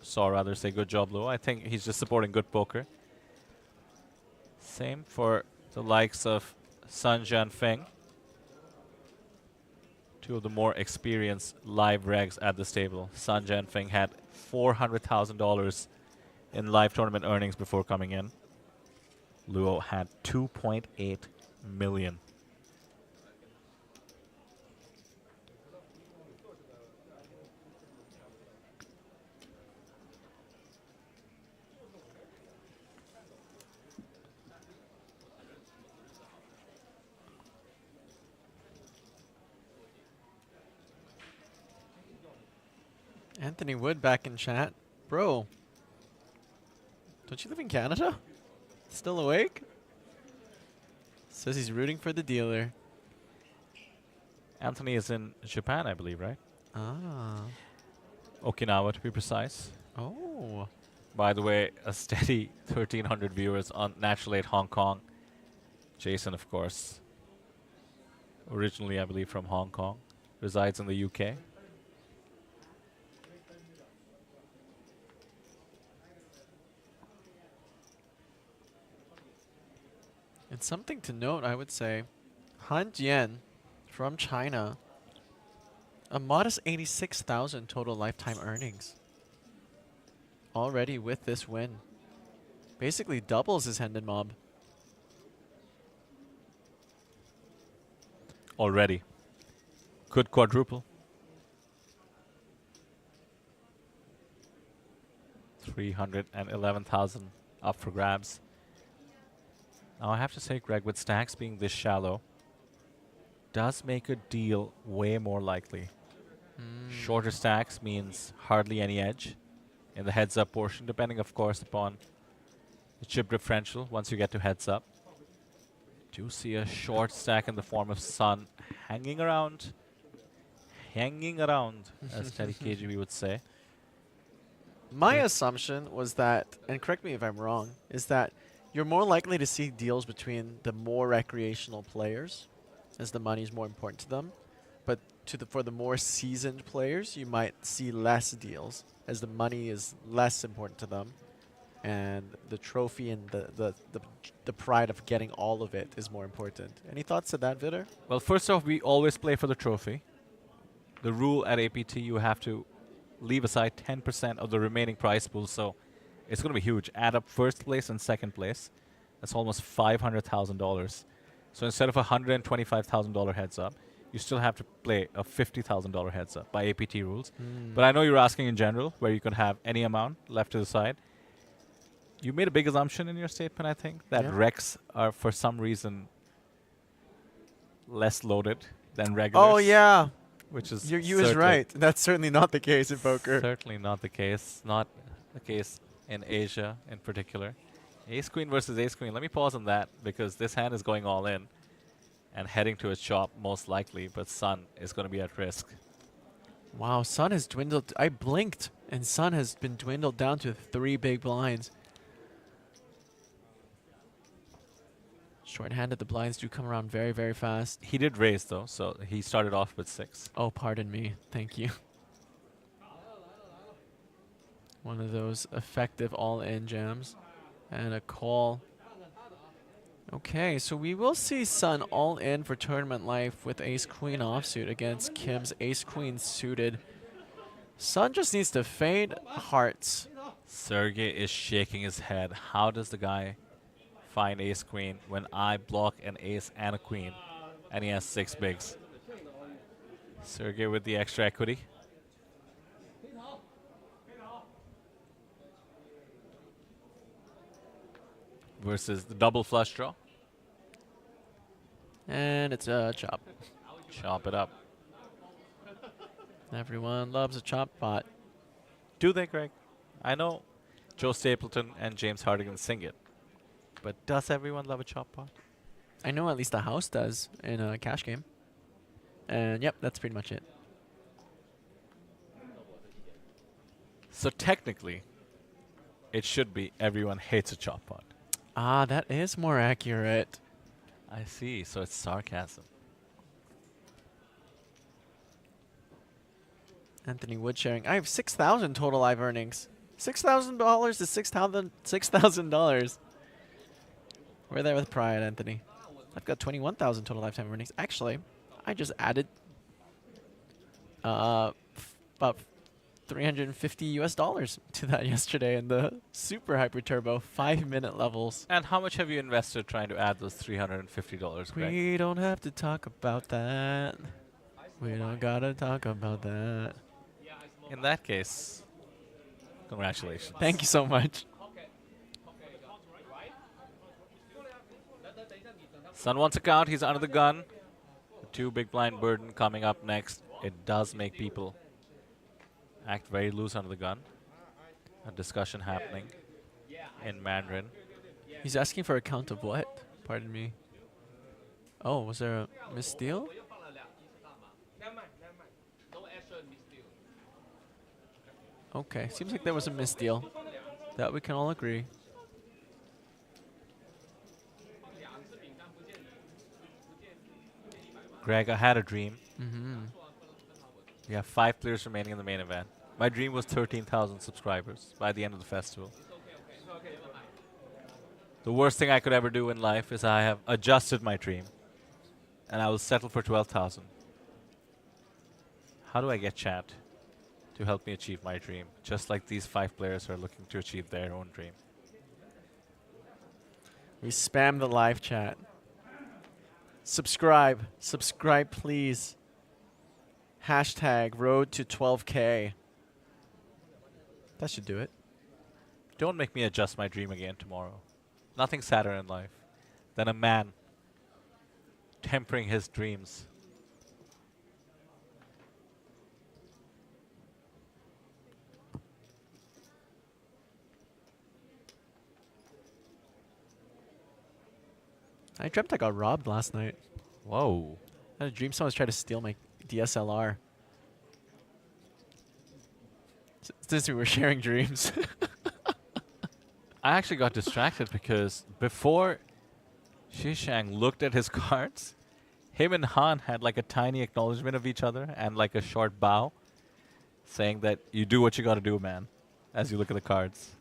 S12: Saw rather say good job, Luo. I think he's just supporting good poker. Same for the likes of Sun Jianfeng. Two of the more experienced live regs at this table. Sun Jianfeng had $400,000 in live tournament earnings before coming in. Luo had 2.8 million.
S14: Anthony Wood back in chat. Bro, don't you live in Canada? Still awake? Says he's rooting for the dealer.
S12: Anthony is in Japan, I believe, right?
S14: Ah.
S12: Okinawa, to be precise.
S14: Oh.
S12: By the way, a steady 1,300 viewers on Natural 8 Hong Kong. Jason, of course, originally, I believe, from Hong Kong, resides in the UK.
S14: And something to note, I would say, Han Jian from China, a modest 86,000 total lifetime earnings. Already with this win. Basically doubles his Hendon mob.
S12: Already. Could quadruple. 311,000 up for grabs. Now I have to say, Greg, with stacks being this shallow, does make a deal way more likely. Shorter stacks means hardly any edge in the heads-up portion, depending, of course, upon the chip differential once you get to heads-up. Do see a short stack in the form of Sun hanging around, as Teddy KGB would say.
S14: My assumption was that, and correct me if I'm wrong, is that you're more likely to see deals between the more recreational players, as the money is more important to them. But for the more seasoned players, you might see less deals, as the money is less important to them, and the trophy and the pride of getting all of it is more important. Any thoughts to that, Vitor?
S12: Well, first off, we always play for the trophy. The rule at APT, you have to leave aside 10% of the remaining prize pool, so it's going to be huge. Add up first place and second place. That's almost $500,000. So instead of a $125,000 heads up, you still have to play a $50,000 heads up by APT rules. But I know you're asking in general, where you could have any amount left to the side. You made a big assumption in your statement, I think, that recs are for some reason less loaded than regulars.
S14: Oh, yeah.
S12: Which is
S14: you was right. That's certainly not the case in poker.
S12: Certainly not the case. Not the case in Asia in particular. Ace Queen versus Ace Queen. Let me pause on that because this hand is going all in and heading to a chop most likely, but Sun is going to be at risk.
S14: Wow, Sun has dwindled. I blinked and Sun has been dwindled down to 3 big blinds. Short-handed, the blinds do come around very, very fast.
S12: He did raise though, so he started off with 6.
S14: Oh, pardon me. Thank you. One of those effective all-in jams. And a call. Okay, so we will see Sun all in for tournament life with Ace-Queen offsuit against Kim's Ace-Queen suited. Sun just needs to fade hearts.
S12: Sergey is shaking his head. How does the guy find Ace-Queen when I block an ace and a queen and he has 6 bigs? Sergey with the extra equity. Versus the double flush draw.
S14: And it's a chop.
S12: Chop it up.
S14: Everyone loves a chop pot.
S12: Do they, Greg? I know Joe Stapleton and James Hardigan sing it, but does everyone love a chop pot?
S14: I know at least the house does in a cash game. And yep, that's pretty much it.
S12: So technically, it should be everyone hates a chop pot.
S14: Ah, that is more accurate.
S12: I see, so it's sarcasm.
S14: Anthony Wood sharing. I have 6,000 total live earnings. $6,000 is $6,000. We're there with pride, Anthony. I've got 21,000 total lifetime earnings. Actually, I just added about $350 to that yesterday in the super hyper turbo 5-minute levels.
S12: And how much have you invested trying to add those $350, Greg?
S14: We don't have to talk about that. We don't gotta talk about that.
S12: In that case, congratulations.
S14: Thank you so much.
S12: Sun wants a count. He's under the gun. The 2 big blind burden coming up next. It does make people act very loose under the gun. A discussion happening in Mandarin.
S14: He's asking for a count of what? Pardon me. Oh, was there a misdeal? Okay, seems like there was a misdeal. That we can all agree.
S12: Greg, I had a dream.
S14: Mm-hmm.
S12: We have 5 players remaining in the main event. My dream was 13,000 subscribers by the end of the festival. The worst thing I could ever do in life is I have adjusted my dream, and I will settle for 12,000. How do I get chat to help me achieve my dream, just like these 5 players are looking to achieve their own dream?
S14: We spam the live chat. Subscribe. Subscribe, please. Hashtag road to 12K. That should do it.
S12: Don't make me adjust my dream again tomorrow. Nothing sadder in life than a man tempering his dreams.
S14: I dreamt I got robbed last night.
S12: Whoa.
S14: I had a dream someone was trying to steal my DSLR. Since we were sharing dreams.
S12: I actually got distracted because before Shishang looked at his cards, him and Han had like a tiny acknowledgement of each other and like a short bow saying that you do what you gotta do, man, as you look at the cards.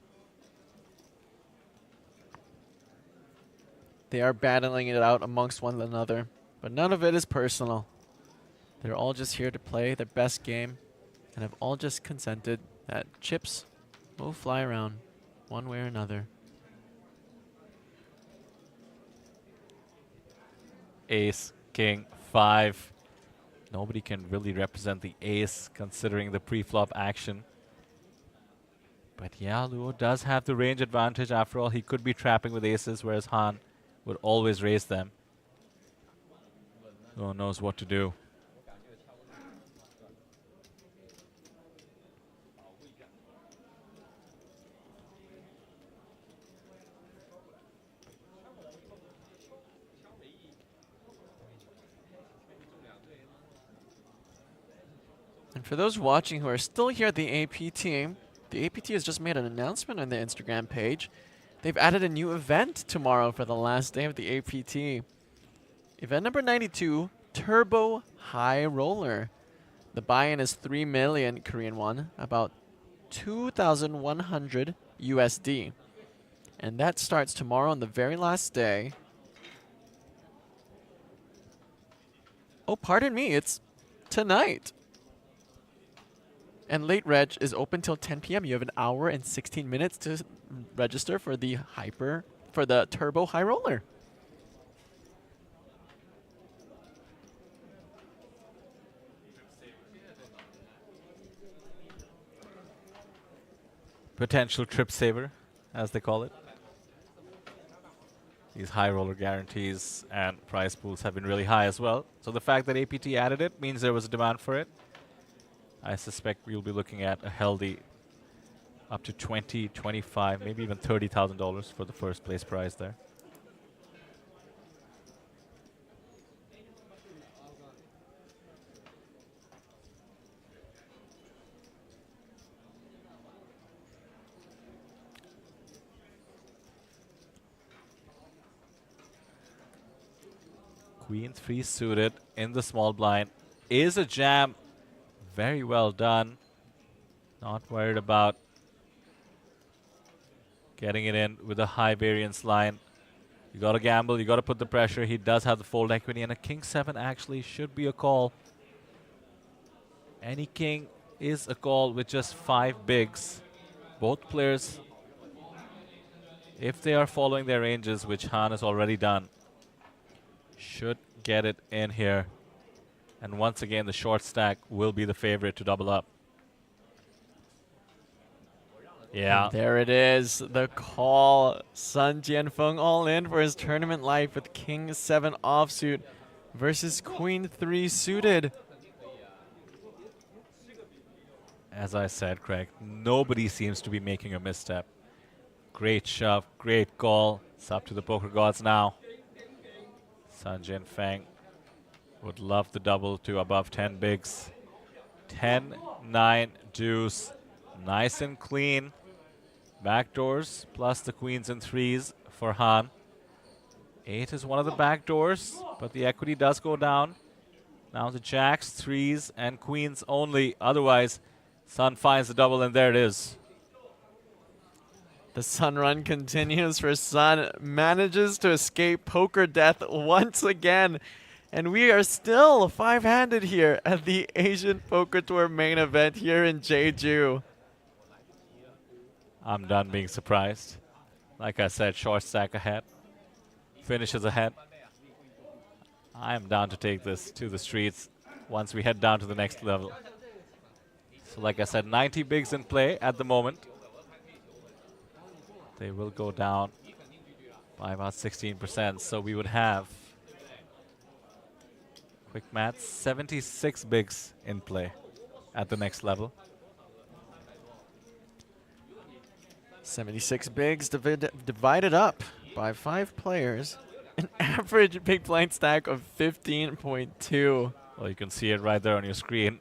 S14: They are battling it out amongst one another, but none of it is personal. They're all just here to play their best game and have all just consented that chips will fly around one way or another.
S12: Ace, King, 5. Nobody can really represent the ace considering the pre-flop action. But yeah, Luo does have the range advantage. After all, he could be trapping with aces, whereas Han would always raise them. Luo knows what to do.
S14: And for those watching who are still here at the APT, the APT has just made an announcement on their Instagram page. They've added a new event tomorrow for the last day of the APT. Event number 92, Turbo High Roller. The buy-in is 3 million Korean won, about 2,100 USD. And that starts tomorrow on the very last day. Oh, pardon me, it's tonight. And late reg is open till 10 p.m. You have an hour and 16 minutes to register for the Turbo High Roller.
S12: Potential trip saver, as they call it. These high roller guarantees and prize pools have been really high as well. So the fact that APT added it means there was a demand for it. I suspect we'll be looking at a healthy Up to 20, 25, maybe even $30,000 for the first place prize there. Queen 3 suited in the small blind is a jam. Very well done. Not worried about getting it in with a high variance line. You got to gamble. You got to put the pressure. He does have the fold equity, and a king 7 actually should be a call. Any king is a call with just 5 bigs. Both players, if they are following their ranges, which Han has already done, should get it in here. And once again, the short stack will be the favorite to double up. Yeah.
S14: And there it is, the call. Sun Jianfeng all in for his tournament life with King 7 offsuit versus Queen 3 suited.
S12: As I said, Craig, nobody seems to be making a misstep. Great shove, great call. It's up to the poker gods now. Sun Jianfeng would love the double to above 10 bigs. 10, 9, deuce. Nice and clean. Backdoors plus the queens and 3s for Han. 8 is one of the backdoors, but the equity does go down. Now the jacks, 3s, and queens only. Otherwise, Sun finds the double, and there it is.
S14: The Sun run continues for Sun. Manages to escape poker death once again. And we are still 5-handed here at the Asian Poker Tour main event here in Jeju.
S12: I'm done being surprised. Like I said, short stack ahead. Finishes ahead. I am down to take this to the streets once we head down to the next level. So like I said, 90 bigs in play at the moment. They will go down by about 16%. So we would have, quick math, 76 bigs in play at the next level.
S14: 76 bigs divided up by 5 players. An average big blind stack of 15.2.
S12: Well, you can see it right there on your screen.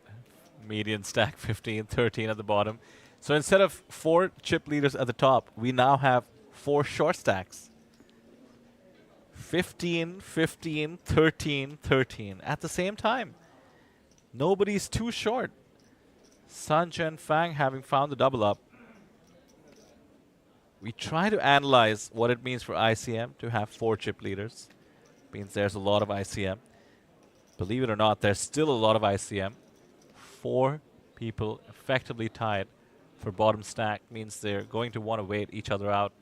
S12: Median stack 15, 13 at the bottom. So instead of 4 chip leaders at the top, we now have 4 short stacks. 15, 15, 13, 13 at the same time. Nobody's too short. Sun Jianfeng having found the double up. We try to analyze what it means for ICM to have 4 chip leaders. Means there's a lot of ICM. Believe it or not, there's still a lot of ICM. 4 people effectively tied for bottom stack means they're going to want to wait each other out.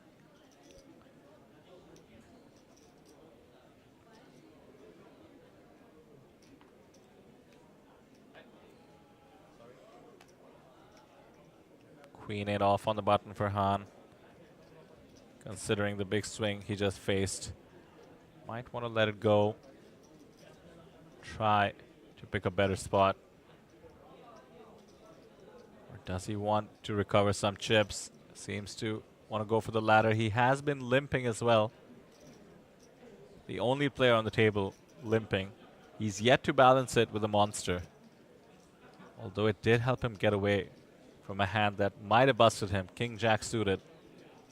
S12: Queen 8 off on the button for Han. Considering the big swing he just faced. Might want to let it go. Try to pick a better spot. Or does he want to recover some chips? Seems to want to go for the latter. He has been limping as well. The only player on the table limping. He's yet to balance it with a monster. Although it did help him get away from a hand that might have busted him. King Jack suited.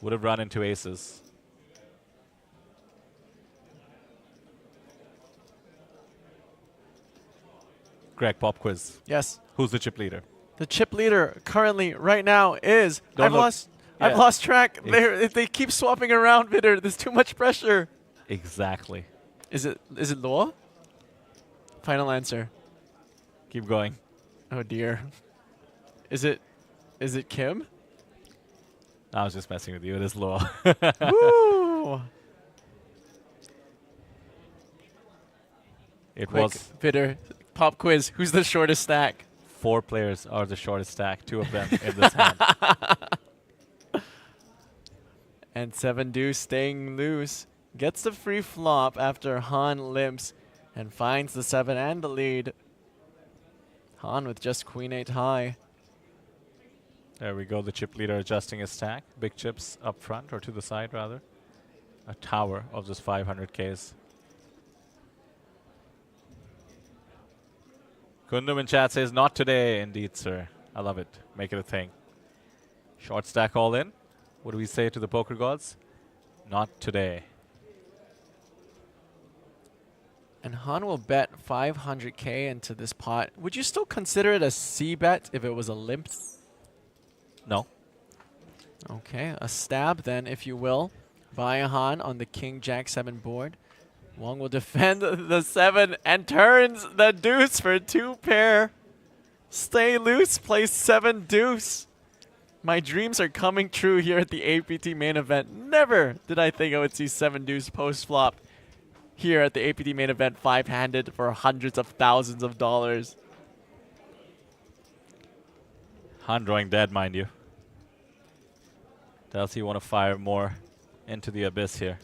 S12: Would have run into aces. Greg, pop quiz.
S14: Yes.
S12: Who's the chip leader?
S14: The chip leader currently, right now, is... I've lost track. They keep swapping around, Vidar. There's too much pressure.
S12: Exactly.
S14: Is it Luo? Final answer.
S12: Keep going.
S14: Oh, dear. Is it Kim?
S12: I was just messing with you. It is Luo.
S14: Woo!
S12: It
S14: Quick,
S12: was
S14: Vidar. Pop quiz. Who's the shortest stack?
S12: 4 players are the shortest stack. 2 of them in this hand.
S14: And 7 deuce staying loose. Gets the free flop after Han limps and finds the 7 and the lead. Han with just Queen 8 high.
S12: There we go, the chip leader adjusting his stack. Big chips up front, or to the side rather. A tower of just 500Ks. Kundum in chat says, not today, indeed, sir. I love it. Make it a thing. Short stack all in. What do we say to the poker gods? Not today.
S14: And Han will bet 500K into this pot. Would you still consider it a C bet if it was a limp?
S12: No.
S14: Okay, a stab then, if you will, by Han on the King Jack 7 board. Wong will defend the 7 and turns the deuce for 2 pair. Stay loose, plays 7 deuce. My dreams are coming true here at the APT main event. Never did I think I would see 7 deuce post flop here at the APT main event, 5-handed for hundreds of thousands of dollars.
S12: Han drawing dead, mind you. Tells you want to fire more into the abyss here.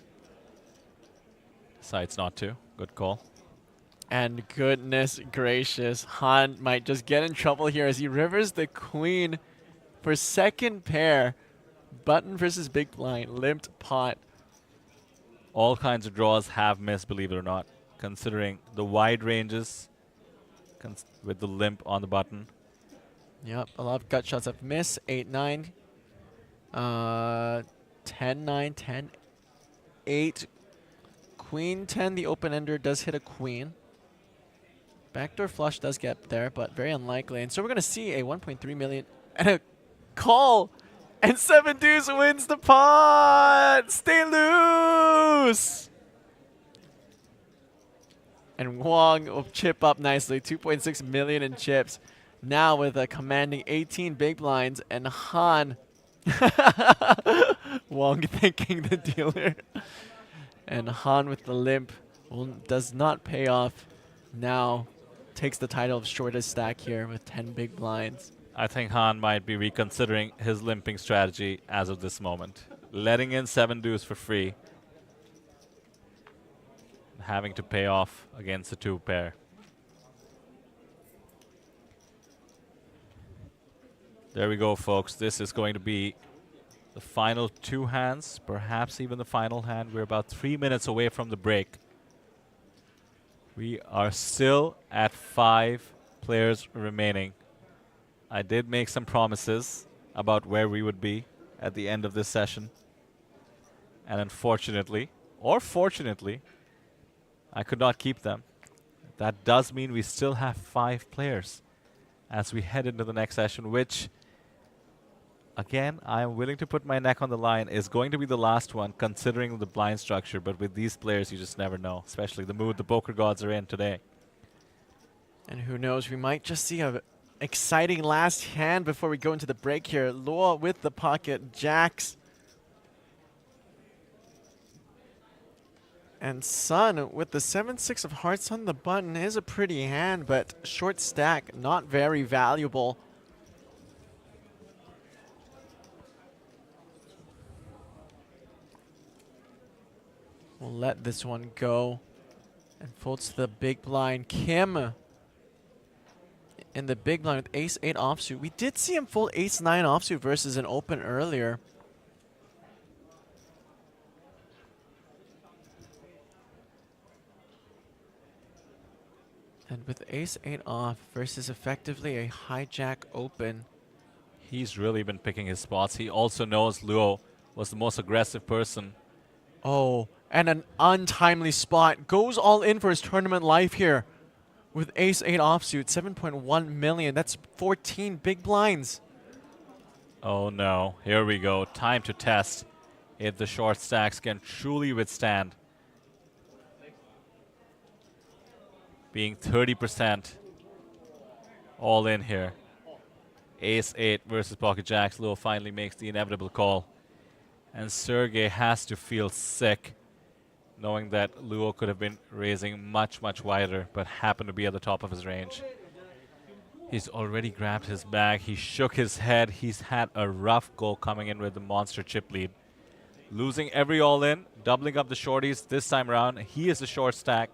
S12: Decides not to. Good call.
S14: And goodness gracious, Han might just get in trouble here as he rivers the queen for second pair. Button versus big blind, limped pot.
S12: All kinds of draws have missed, believe it or not, considering the wide ranges with the limp on the button.
S14: Yep, a lot of gut shots have missed. 8-9. 10-9, 10-8. Queen 10, the open-ender does hit a queen. Backdoor flush does get there, but very unlikely. And so we're going to see a 1.3 million and a call. And 7 deuce wins the pot. Stay loose. And Wong will chip up nicely. 2.6 million in chips. Now with a commanding 18 big blinds. And Han. Wong thanking the dealer. And Han with the limp does not pay off. Now takes the title of shortest stack here with 10 big blinds.
S12: I think Han might be reconsidering his limping strategy as of this moment. Letting in 7 deuce for free. Having to pay off against the 2 pair. There we go, folks. This is going to be the final 2 hands, perhaps even the final hand. We're about 3 minutes away from the break. We are still at 5 players remaining. I did make some promises about where we would be at the end of this session. And unfortunately, or fortunately, I could not keep them. That does mean we still have 5 players as we head into the next session, which, again, I am willing to put my neck on the line, is going to be the last one, considering the blind structure. But with these players, you just never know, especially the mood the poker gods are in today.
S14: And who knows, we might just see a exciting last hand before we go into the break here. Luo with the pocket jacks. And Sun with the 7-6 of hearts on the button is a pretty hand, but short stack, not very valuable. We'll let this one go. And folds to the big blind. Kim in the big blind with ace-8 offsuit. We did see him fold ace-9 offsuit versus an open earlier. And with ace-8 off versus effectively a hijack open.
S12: He's really been picking his spots. He also knows Luo was the most aggressive person.
S14: Oh, and an untimely spot. Goes all in for his tournament life here. With ace-8 offsuit, 7.1 million. That's 14 big blinds.
S12: Oh no, here we go. Time to test if the short stacks can truly withstand being 30% all in here. Ace-8 versus pocket jacks. Luo finally makes the inevitable call. And Sergey has to feel sick knowing that Luo could have been raising much, much wider, but happened to be at the top of his range. He's already grabbed his bag. He shook his head. He's had a rough go coming in with the monster chip lead. Losing every all-in, doubling up the shorties this time around. He is the short stack.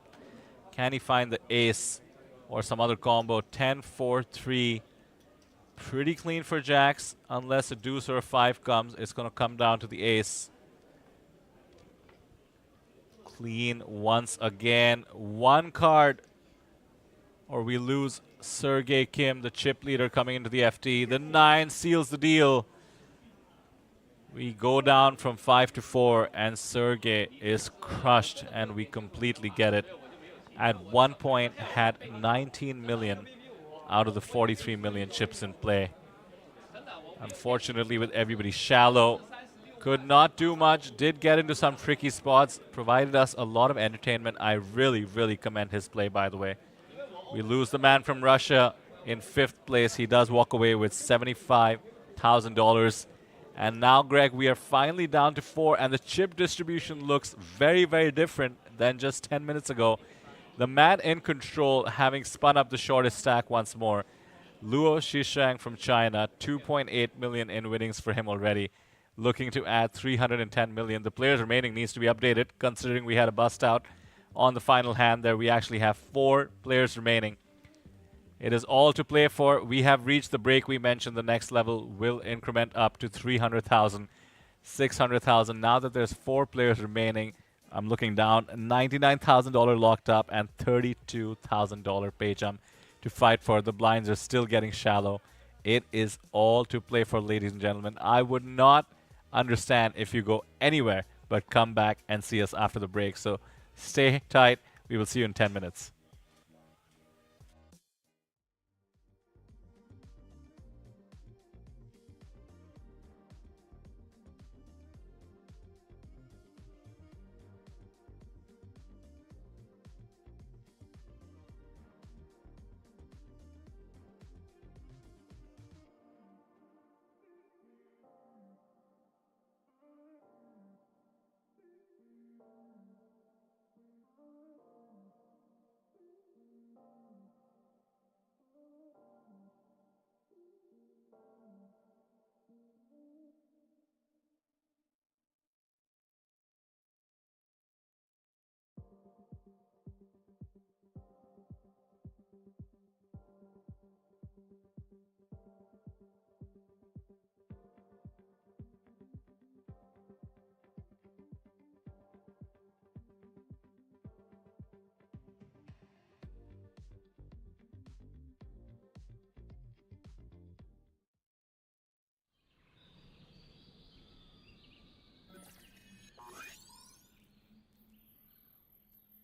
S12: Can he find the ace or some other combo? 10, 4, 3. Pretty clean for jacks. Unless a deuce or a 5 comes, it's going to come down to the ace. Clean once again. One card, or we lose Sergey Kim, the chip leader, coming into the FT. The 9 seals the deal. We go down from 5 to 4, and Sergey is crushed, and we completely get it. At one point, had 19 million out of the 43 million chips in play. Unfortunately, with everybody shallow, could not do much. Did get into some tricky spots, provided us a lot of entertainment. I really, really commend his play, by the way. We lose the man from Russia in 5th place. He does walk away with $75,000. And now, Greg, we are finally down to 4, and the chip distribution looks very, very different than just 10 minutes ago. The man in control, having spun up the shortest stack once more. Luo Shishang from China, 2.8 million in winnings for him already. Looking to add 310 million. The players remaining needs to be updated, considering we had a bust out on the final hand there. We actually have 4 players remaining. It is all to play for. We have reached the break we mentioned. The next level will increment up to 300,000, 600,000. Now that there's 4 players remaining, I'm looking down, $99,000 locked up and $32,000 pay jump to fight for. The blinds are still getting shallow. It is all to play for, ladies and gentlemen. I would not understand if you go anywhere but come back and see us after the break. So stay tight. We will see you in 10 minutes.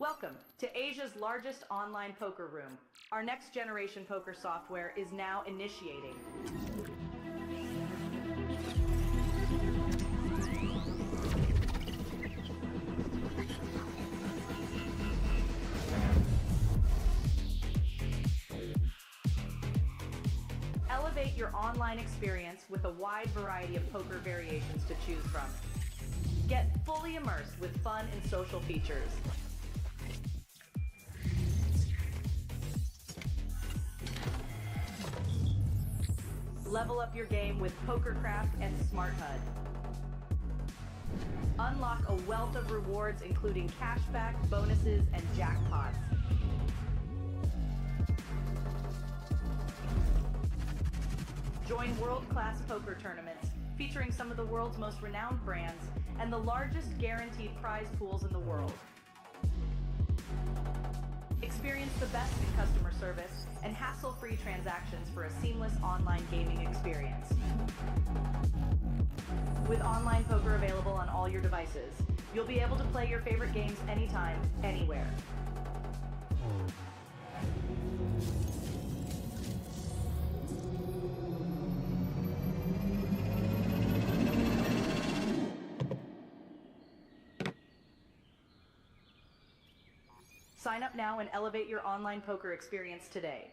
S9: Welcome to Asia's largest online poker room. Our next generation poker software is now initiating. Elevate your online experience with a wide variety of poker variations to choose from. Get fully immersed with fun and social features. Level up your game with PokerCraft and Smart HUD. Unlock a wealth of rewards, including cashback, bonuses, and jackpots. Join world-class poker tournaments featuring some of the world's most renowned brands and the largest guaranteed prize pools in the world. Experience the best in customer service and hassle-free transactions for a seamless online gaming experience. With online poker available on all your devices, you'll be able to play your favorite games anytime, anywhere. Sign up now and elevate your online poker experience today.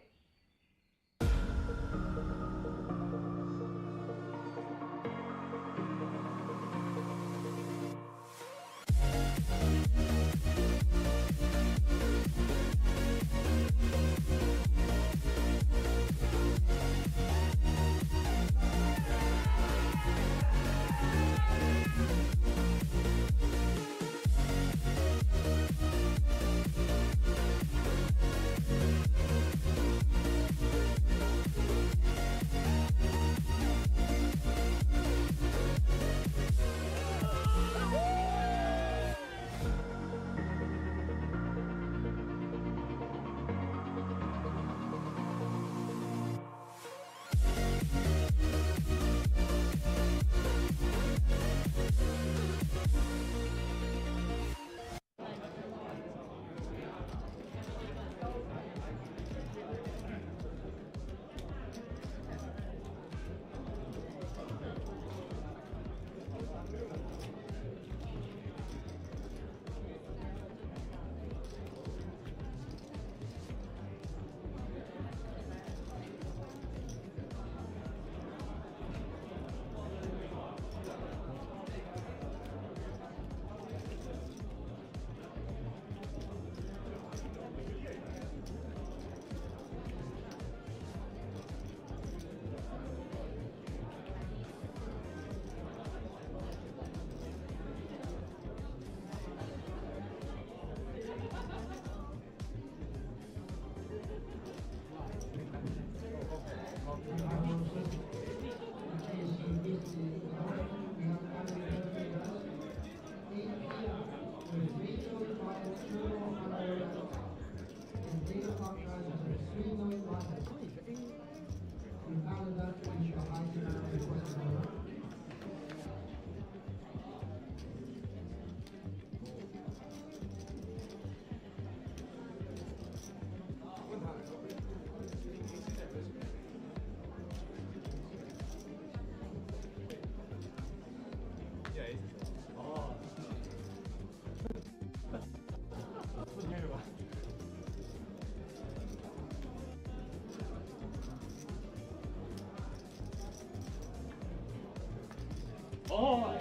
S11: 哦，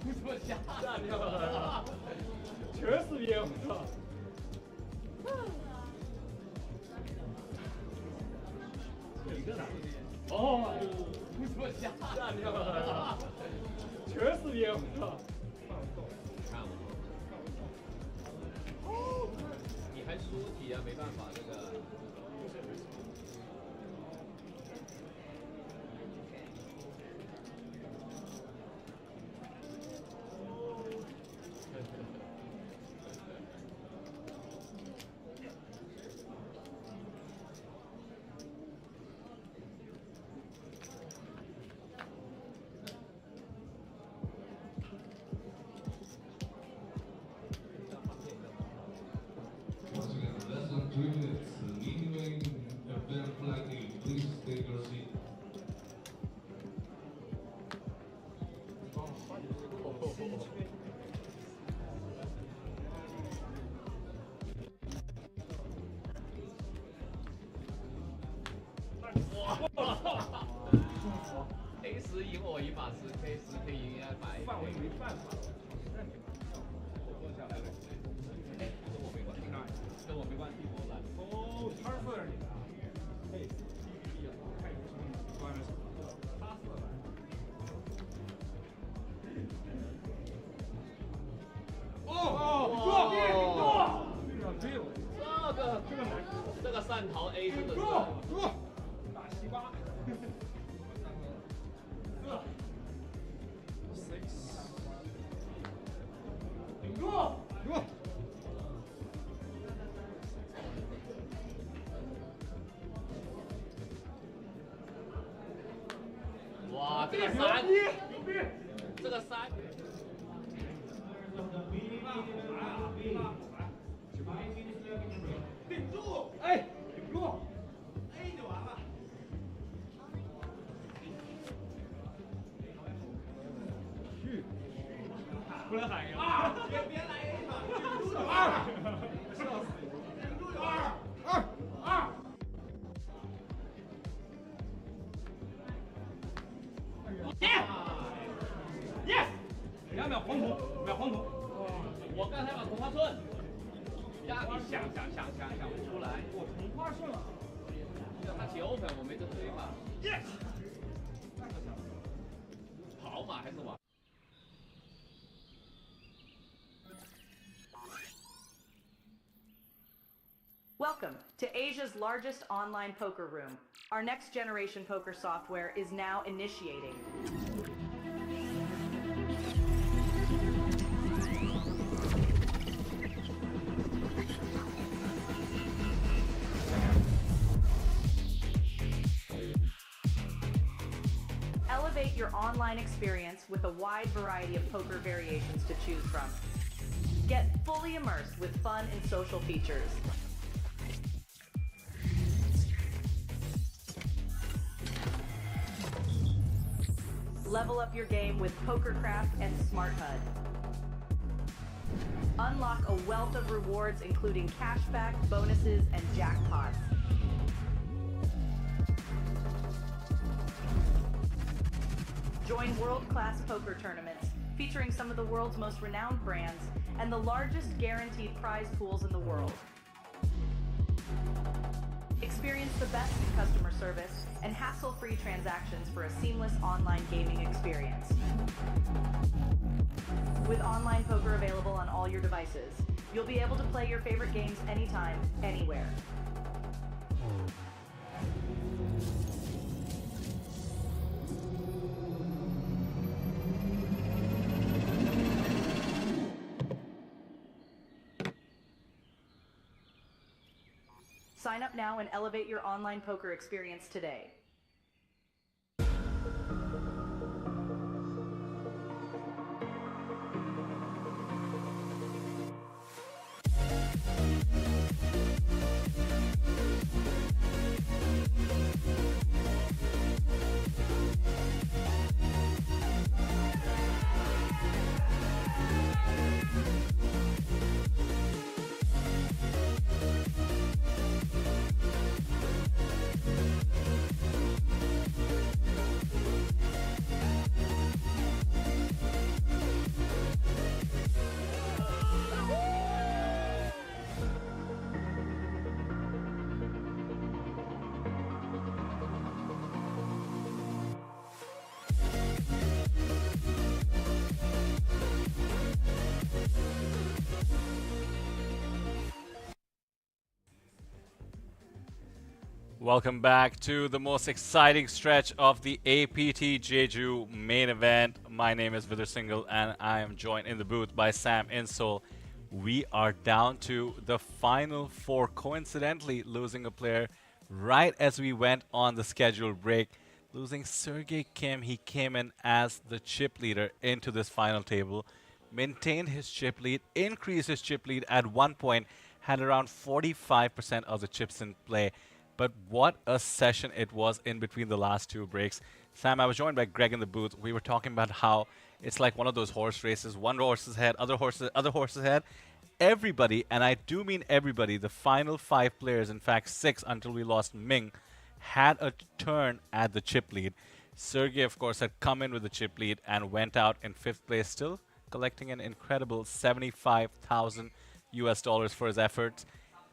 S11: 不怎么吓尿了，全是烟，我操！一个呢？哦，不怎么吓尿了，全是烟，我操！看我，你还输题啊？没办法，这个。
S1: Less than 3 minutes. Leading event flagging. Please take your seat.
S11: ，A10赢我一把10K，10K赢100。范围没办法，实在没办法。我下来了，哎，跟我没关系，跟我没关系，我来。哦，perfect。嘿，看有什么关系？他死了。哦，这个善逃 A 真的是。大西瓜。哇，这个3，这个3。顶住！哎，顶住 ！A 就完了。去，不能喊呀！别来 A 嘛，顶住2，笑死你！顶住2。Yes， 2秒黄铜，2秒黄铜。我刚才把同花顺，你想不出来。我同花顺了，让他起 open， 我没得推吧 ？Yes， 跑马还是瓦？
S9: Welcome to Asia's largest online poker room. Our next generation poker software is now initiating. Elevate your online experience with a wide variety of poker variations to choose from. Get fully immersed with fun and social features. Level up your game with PokerCraft and Smart HUD. Unlock a wealth of rewards including cashback, bonuses, and jackpots. Join world-class poker tournaments featuring some of the world's most renowned brands and the largest guaranteed prize pools in the world. Experience the best in customer service and hassle-free transactions for a seamless online gaming experience. With online poker available on all your devices, you'll be able to play your favorite games anytime, anywhere. Sign up now and elevate your online poker experience today.
S12: Welcome back to the most exciting stretch of the APT Jeju main event. My name is Vidar Singhal and I am joined in the booth by Sam in Seoul. We are down to the final four, coincidentally losing a player right as we went on the scheduled break. Losing Sergey Kim, he came in as the chip leader into this final table, maintained his chip lead, increased his chip lead at one point, had around 45% of the chips in play. But what a session it was in between the last two breaks. Sam, I was joined by Greg in the booth. We were talking about how it's like one of those horse races. One horse is ahead, other horses ahead. Everybody, and I do mean everybody, the final 5 players, in fact 6 until we lost Ming, had a turn at the chip lead. Sergey, of course, had come in with the chip lead and went out in 5th place, still collecting an incredible $75,000 US for his efforts.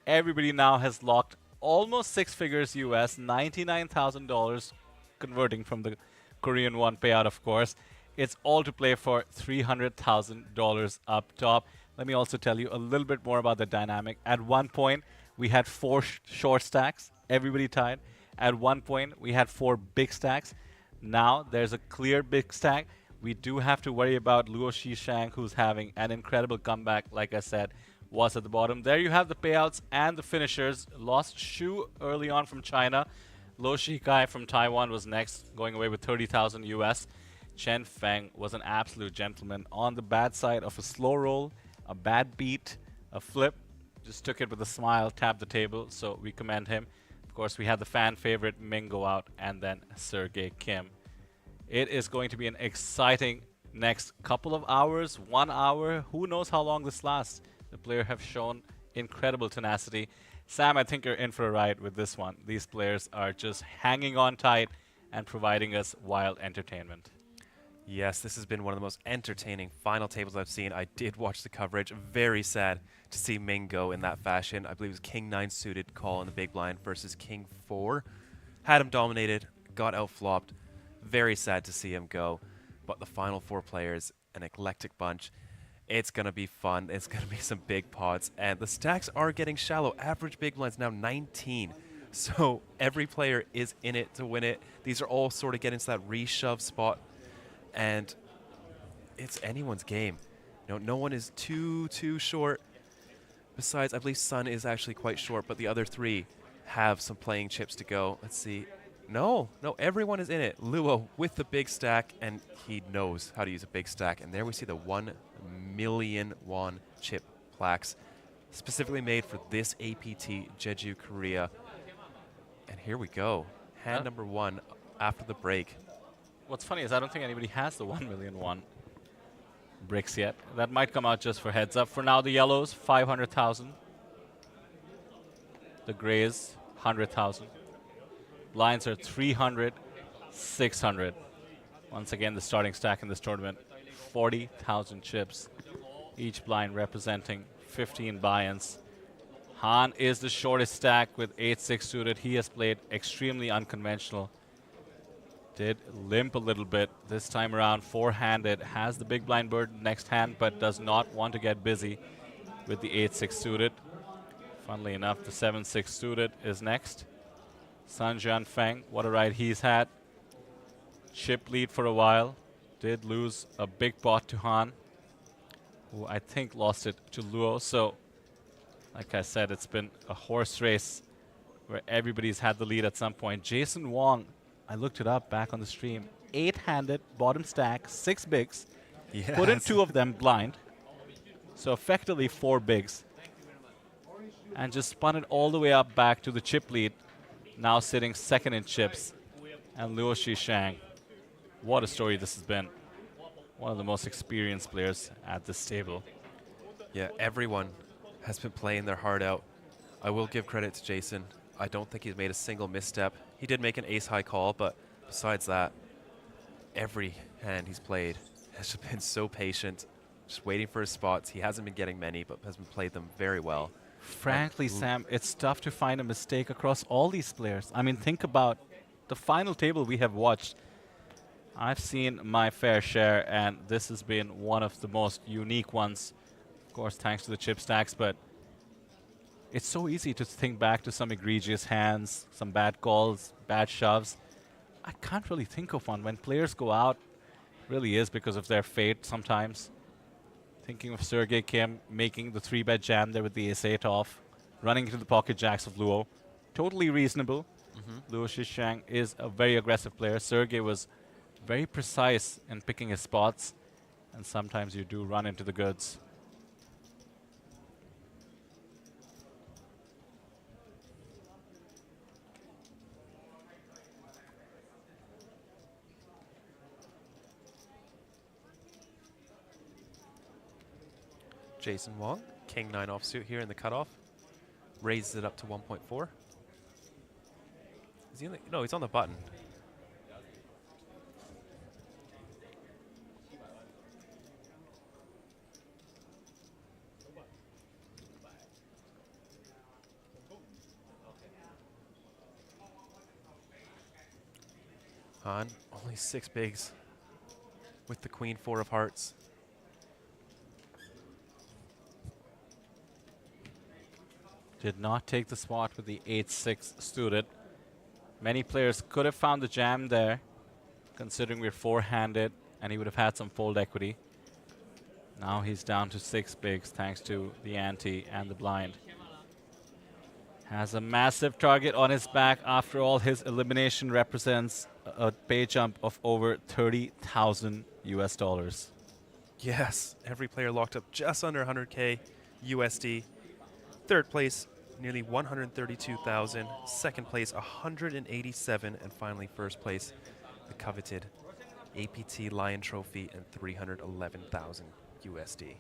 S12: Everybody now has locked almost 6 figures US, $99,000, converting from the Korean won payout, of course. It's all to play for $300,000 up top. Let me also tell you a little bit more about the dynamic. At one point, we had 4 short stacks, everybody tied. At one point, we had 4 big stacks. Now, there's a clear big stack. We do have to worry about Luo Shishang, who's having an incredible comeback, like I said, was at the bottom. There you have the payouts and the finishers. Lost Shu early on from China. Lo Shikai from Taiwan was next, going away with 30,000 US. Chen Feng was an absolute gentleman on the bad side of a slow roll, a bad beat, a flip. Just took it with a smile, tapped the table, so we commend him. Of course, we had the fan favorite Ming go out, and then Sergey Kim. It is going to be an exciting next couple of hours, 1 hour. Who knows how long this lasts? The players have shown incredible tenacity. Sam, I think you're in for a ride with this one. These players are just hanging on tight and providing us wild entertainment.
S5: Yes, this has been one of the most entertaining final tables I've seen. I did watch the coverage. Very sad to see Ming go in that fashion. I believe it was King 9 suited call in the big blind versus King 4. Had him dominated, got outflopped. Very sad to see him go. But the final 4 players, an eclectic bunch. It's going to be fun. It's going to be some big pots. And the stacks are getting shallow. Average big blind's now 19. So every player is in it to win it. These are all sort of getting to that reshove spot. And it's anyone's game. No one is too short. Besides, I believe Sun is actually quite short, but the other 3 have some playing chips to go. Let's see. No, everyone is in it. Luo with the big stack, and he knows how to use a big stack. And there we see the 1 million won chip plaques, specifically made for this APT Jeju, Korea. And here we go. Hand number 1 after the break.
S12: What's funny is I don't think anybody has the 1 million won bricks yet. That might come out just for heads up. For now, the yellows, 500,000. The grays, 100,000. Blinds are 300, 600. Once again, the starting stack in this tournament, 40,000 chips. Each blind representing 15 buy-ins. Han is the shortest stack with 8-6 suited. He has played extremely unconventional. Did limp a little bit this time around. 4-handed, has the big blind bird next hand, but does not want to get busy with the 8-6 suited. Funnily enough, the 7-6 suited is next. Sun Jianfeng, what a ride he's had. Chip lead for a while. Did lose a big pot to Han, who I think lost it to Luo. So, like I said, it's been a horse race where everybody's had the lead at some point. Jason Wong, I looked it up back on the stream. 8-handed, bottom stack, 6 bigs.
S5: Yes.
S12: Put in 2 of them blind. So effectively 4 bigs. And just spun it all the way up back to the chip lead. Now sitting second in chips. And Luo Shishang. What a story this has been. One of the most experienced players at this table.
S5: Yeah, everyone has been playing their heart out. I will give credit to Jason. I don't think he's made a single misstep. He did make an ace-high call, but besides that, every hand he's played has just been so patient, just waiting for his spots. He hasn't been getting many, but has been played them very well.
S12: Frankly, Sam, it's tough to find a mistake across all these players. I mean, think about the final table we have watched. I've seen my fair share, and this has been one of the most unique ones. Of course, thanks to the chip stacks, but It's so easy to think back to some egregious hands, some bad calls, bad shoves. I can't really think of one. When players go out, really is because of their fate sometimes. Thinking of Sergey Kim making the 3-bet jam there with the ace-8 off, running into the pocket jacks of Luo. Totally reasonable. Luo Shishang is a very aggressive player. Sergey was very precise in picking his spots, and sometimes you do run into the goods.
S5: Jason Wong, King 9 offsuit here in the cutoff. Raises it up to 1.4. Is he on the, no, he's on the button. Han, only 6 bigs with the Queen 4 of hearts.
S12: Did not take the spot with the 8-6 suited. Many players could have found the jam there, considering we're 4-handed, and he would have had some fold equity. Now he's down to 6 bigs thanks to the ante and the blind. Has a massive target on his back. After all, his elimination represents a pay jump of over 30,000 US dollars.
S5: Yes, every player locked up just under 100K USD. Third place, nearly 132,000. Second place, 187. And finally, first place, the coveted APT Lion Trophy and 311,000 USD.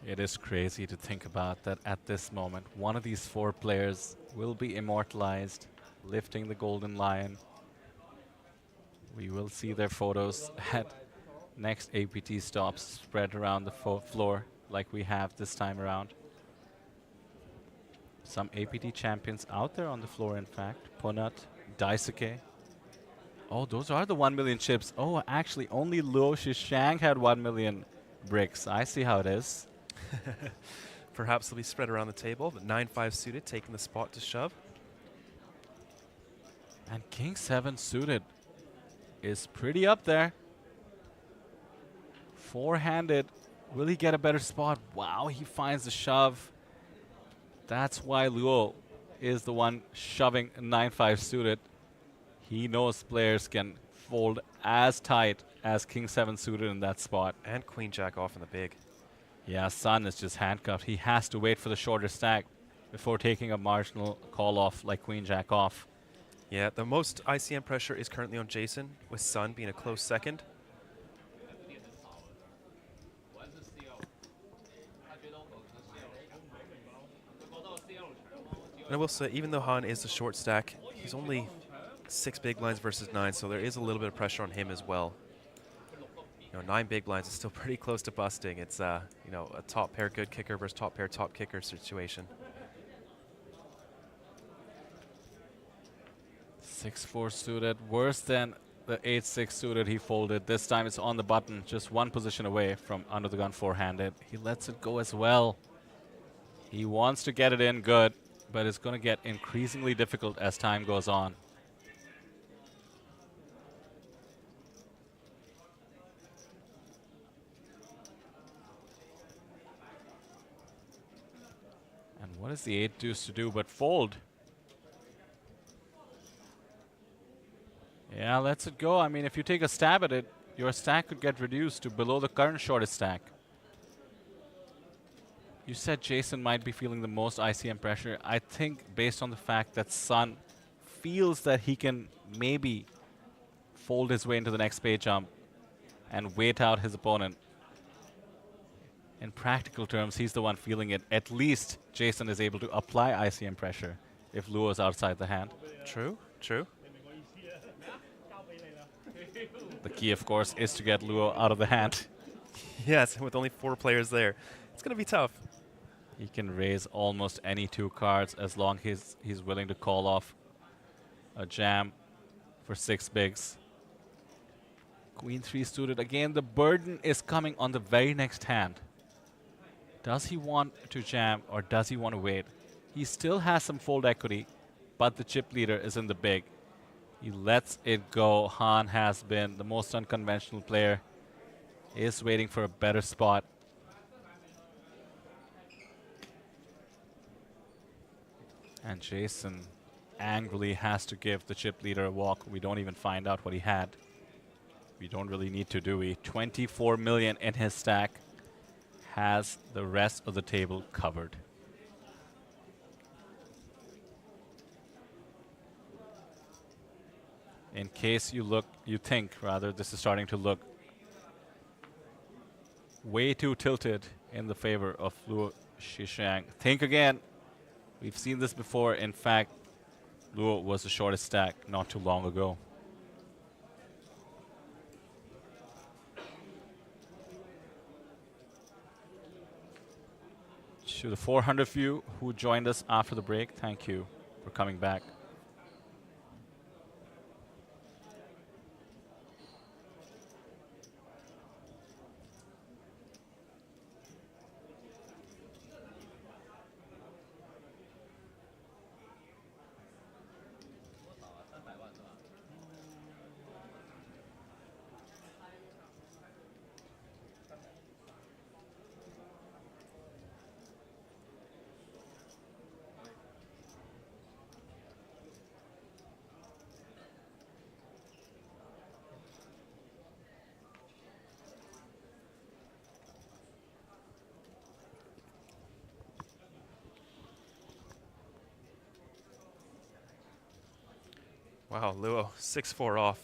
S12: It is crazy to think about that at this moment. One of these 4 players will be immortalized, lifting the Golden Lion. We will see their photos at next APT stops spread around the floor like we have this time around. Some APT champions out there on the floor, in fact. Ponat, Daisuke. Oh, those are the 1 million chips. Oh, actually, only Luo Shishang had 1 million bricks. I see how it is.
S5: Perhaps they'll be spread around the table. The 9-5 suited taking the spot to shove.
S12: And King 7 suited is pretty up there. 4-handed. Will he get a better spot? Wow, he finds the shove. That's why Luo is the one shoving 9-5 suited. He knows players can fold as tight as King 7 suited in that spot.
S5: And Queen Jack off in the big.
S12: Yeah, Sun is just handcuffed. He has to wait for the shorter stack before taking a marginal call off like Queen Jack off.
S5: Yeah, the most ICM pressure is currently on Jason, with Sun being a close second. And I will say, even though Han is a short stack, he's only 6 big blinds versus 9, so there is a little bit of pressure on him as well. You know, 9 big blinds is still pretty close to busting. It's you know, a top pair good kicker versus top pair top kicker situation.
S12: 6-4 suited, worse than the 8-6 suited he folded. This time it's on the button, just one position away from under the gun 4-handed. He lets it go as well. He wants to get it in good, but it's going to get increasingly difficult as time goes on. And what is the 8 deuce to do but fold? Yeah, lets it go. I mean, if you take a stab at it, your stack could get reduced to below the current shortest stack. You said Jason might be feeling the most ICM pressure. I think based on the fact that Sun feels that he can maybe fold his way into the next pay jump and wait out his opponent. In practical terms, he's the one feeling it. At least Jason is able to apply ICM pressure if Luo is outside the hand.
S5: True, true.
S12: The key, of course, is to get Luo out of the hand.
S5: Yes, with only 4 players there. It's going to be tough.
S12: He can raise almost any 2 cards as long as he's willing to call off a jam for 6 bigs. Queen 3 suited. Again, the burden is coming on the very next hand. Does he want to jam or does he want to wait? He still has some fold equity, but the chip leader is in the big. He lets it go. Han has been the most unconventional player. Is waiting for a better spot. And Jason angrily has to give the chip leader a walk. We don't even find out what he had. We don't really need to, do we? 24 million in his stack. Has the rest of the table covered. In case you think rather, this is starting to look way too tilted in the favor of Luo Shishang. Think again. We've seen this before. In fact, Luo was the shortest stack not too long ago. To the 400 of you who joined us after the break, thank you for coming back.
S5: Wow, Luo, 6-4 off.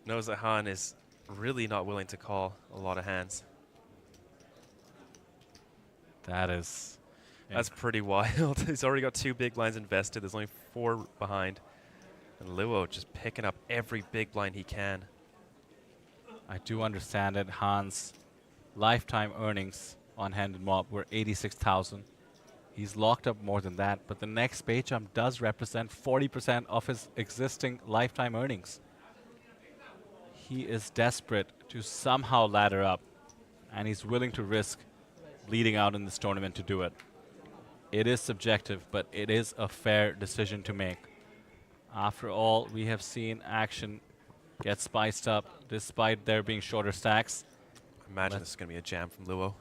S5: Knows that Han is really not willing to call a lot of hands.
S12: That's
S5: pretty wild. He's already got 2 big blinds invested. There's only 4 behind. And Luo just picking up every big blind he can.
S12: I do understand it. Han's lifetime earnings on hand and mob were 86,000. He's locked up more than that, but the next pay jump does represent 40% of his existing lifetime earnings. He is desperate to somehow ladder up, and he's willing to risk bleeding out in this tournament to do it. It is subjective, but it is a fair decision to make. After all, we have seen action get spiced up despite there being shorter stacks.
S5: Imagine this is going to be a jam from Luo.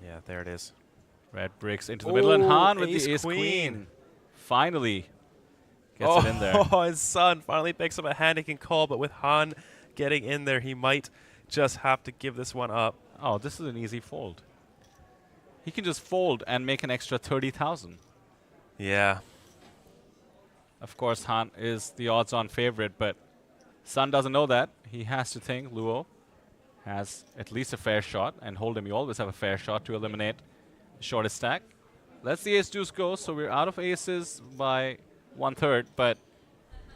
S5: Yeah, there it is.
S12: Red bricks into the middle, and Han with the ace-queen. Finally gets it in there.
S5: Oh, his son finally picks up a hand he can call, but with Han getting in there, he might just have to give this one up.
S12: Oh, this is an easy fold. He can just fold and make an extra 30,000.
S5: Yeah.
S12: Of course, Han is the odds-on favorite, but Son doesn't know that. He has to think Luo has at least a fair shot, and Hold'em, you always have a fair shot to eliminate the shortest stack. Let's the ace-deuce go, so we're out of aces by 1/3, but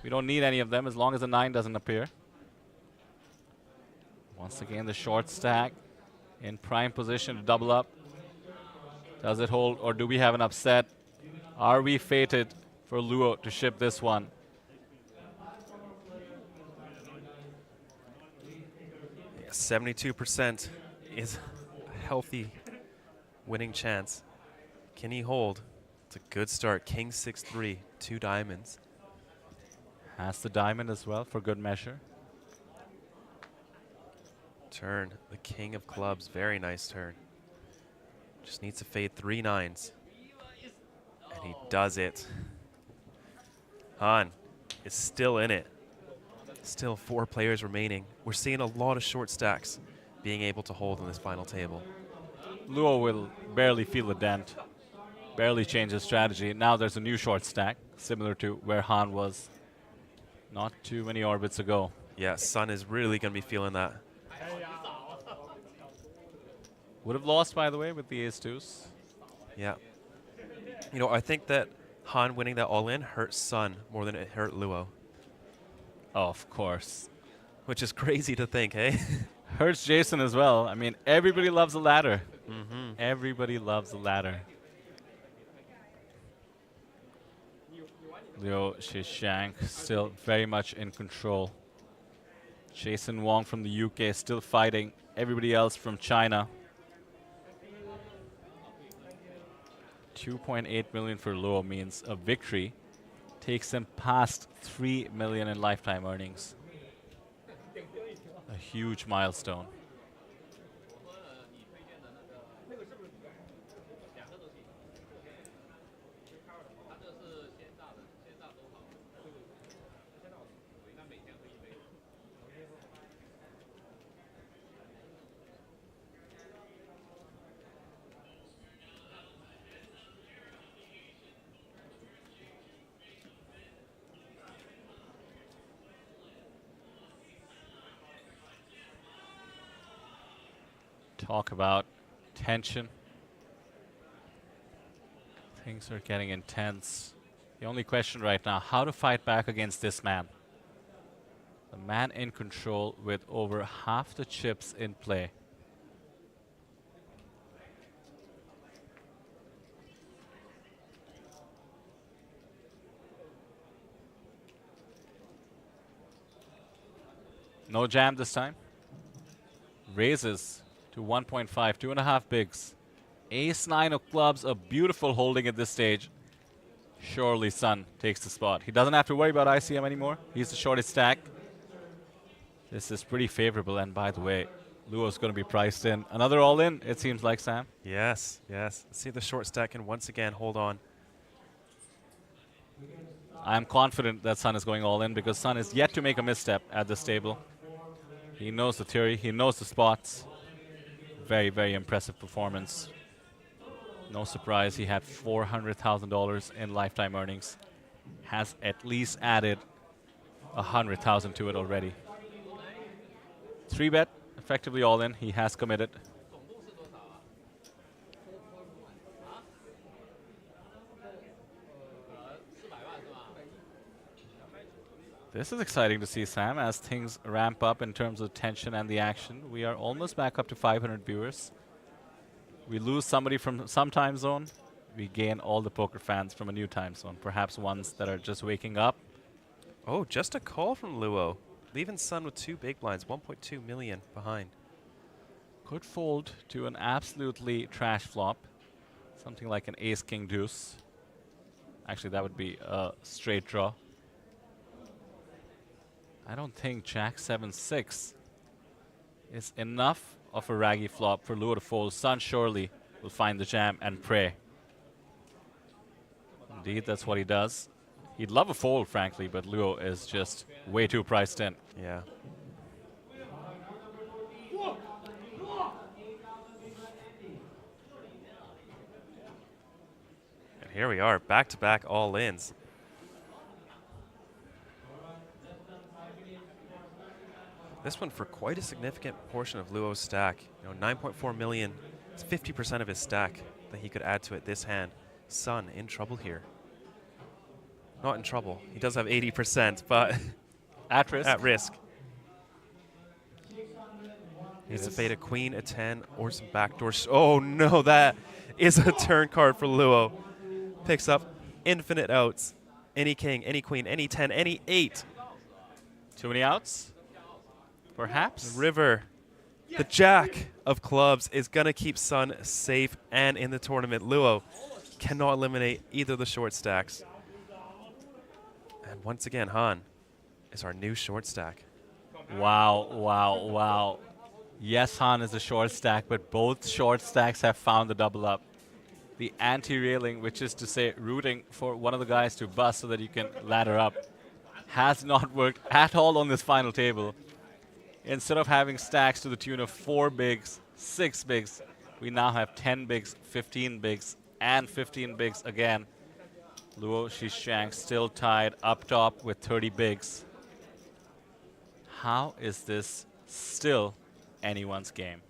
S12: we don't need any of them as long as the 9 doesn't appear. Once again, the short stack in prime position to double up. Does it hold, or do we have an upset? Are we fated for Luo to ship this one?
S5: Yeah, 72% is a healthy winning chance. Can he hold? It's a good start. King 6-3, 2 diamonds.
S12: Has the diamond as well for good measure.
S5: Turn, the king of clubs. Very nice turn. Just needs to fade 3 9s. And he does it. Han is still in it. Still 4 players remaining. We're seeing a lot of short stacks being able to hold on this final table.
S12: Luo will barely feel a dent, barely change his strategy. Now there's a new short stack, similar to where Han was not too many orbits ago.
S5: Yeah, Sun is really going to be feeling that.
S12: Would have lost, by the way, with the ace-deuce.
S5: Yeah. You know, I think that Han winning that all-in hurt Sun more than it hurt Luo.
S12: Oh, of course.
S5: Which is crazy to think, hey?
S12: Hurts Jason as well. I mean, everybody loves a ladder.
S5: Mm-hmm.
S12: Everybody loves a ladder. Luo Shishang still very much in control. Jason Wong from the UK still fighting everybody else from China. 2.8 million for Luo means a victory takes them past 3 million in lifetime earnings. A huge milestone. Talk about tension. Things are getting intense. The only question right now, how to fight back against this man. The man in control with over half the chips in play. No jam this time. Raises to 1.5, 2.5 bigs. Ace 9 of clubs, a beautiful holding at this stage. Surely Sun takes the spot. He doesn't have to worry about ICM anymore. He's the shortest stack. This is pretty favorable, and by the way, Luo's going to be priced in. Another all-in, it seems like, Sam.
S5: Yes, yes. Let's see if the short stack can once again hold on.
S12: I'm confident that Sun is going all in because Sun is yet to make a misstep at this table. He knows the theory, he knows the spots. Very, very impressive performance. No surprise, he had $400,000 in lifetime earnings. Has at least added 100,000 to it already. 3-bet, effectively all in. He has committed. This is exciting to see, Sam, as things ramp up in terms of tension and the action. We are almost back up to 500 viewers. We lose somebody from some time zone. We gain all the poker fans from a new time zone, perhaps ones that are just waking up.
S5: Oh, just a call from Luo. Leaving Sun with 2 big blinds, 1.2 million behind.
S12: Could fold to an absolutely trash flop. Something like an ace-king deuce. Actually, that would be a straight draw. I don't think Jack 7-6 is enough of a raggy flop for Luo to fold. Sun surely will find the jam and pray. Indeed, that's what he does. He'd love a fold, frankly, but Luo is just way too priced in.
S5: Yeah. And here we are, back-to-back all-ins. This one for quite a significant portion of Luo's stack. You know, 9.4 million. It's 50% of his stack that he could add to it this hand. Sun in trouble here. Not in trouble. He does have 80%, but
S12: at risk.
S5: At risk. Needs to fade a queen, a 10, or some backdoor. Oh no, that is a turn card for Luo. Picks up infinite outs. Any king, any queen, any 10, any 8.
S12: Too many outs? Perhaps?
S5: River, the jack of clubs, is going to keep Sun safe and in the tournament. Luo cannot eliminate either of the short stacks. And once again, Han is our new short stack.
S12: Wow, wow, wow. Yes, Han is a short stack, but both short stacks have found the double up. The anti-railing, which is to say rooting for one of the guys to bust so that you can ladder up, has not worked at all on this final table. Instead of having stacks to the tune of 4 bigs, 6 bigs, we now have 10 bigs, 15 bigs, and 15 bigs again. Luo Shishang still tied up top with 30 bigs. How is this still anyone's game?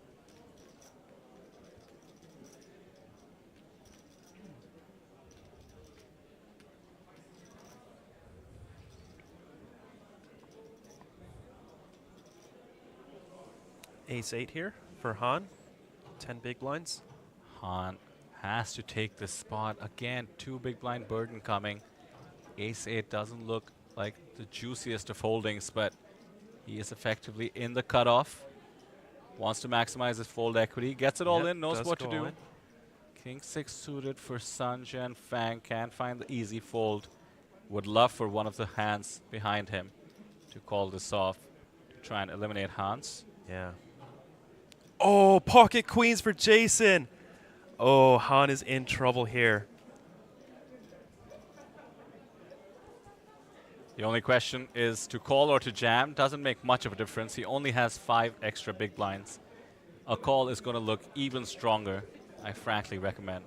S5: Ace-8 here for Han. 10 big blinds.
S12: Han has to take this spot. Again, 2 big blind burden coming. Ace-8 doesn't look like the juiciest of holdings, but He is effectively in the cutoff. Wants to maximize his fold equity. Gets it all in, knows what to do. King 6 suited for Sanjay and Fang. Can't find the easy fold. Would love for one of the hands behind him to call this off, to try and eliminate Hans.
S5: Yeah. Oh, pocket queens for Jason. Oh, Han is in trouble here.
S12: The only question is to call or to jam. Doesn't make much of a difference. He only has 5 extra big blinds. A call is going to look even stronger. I frankly recommend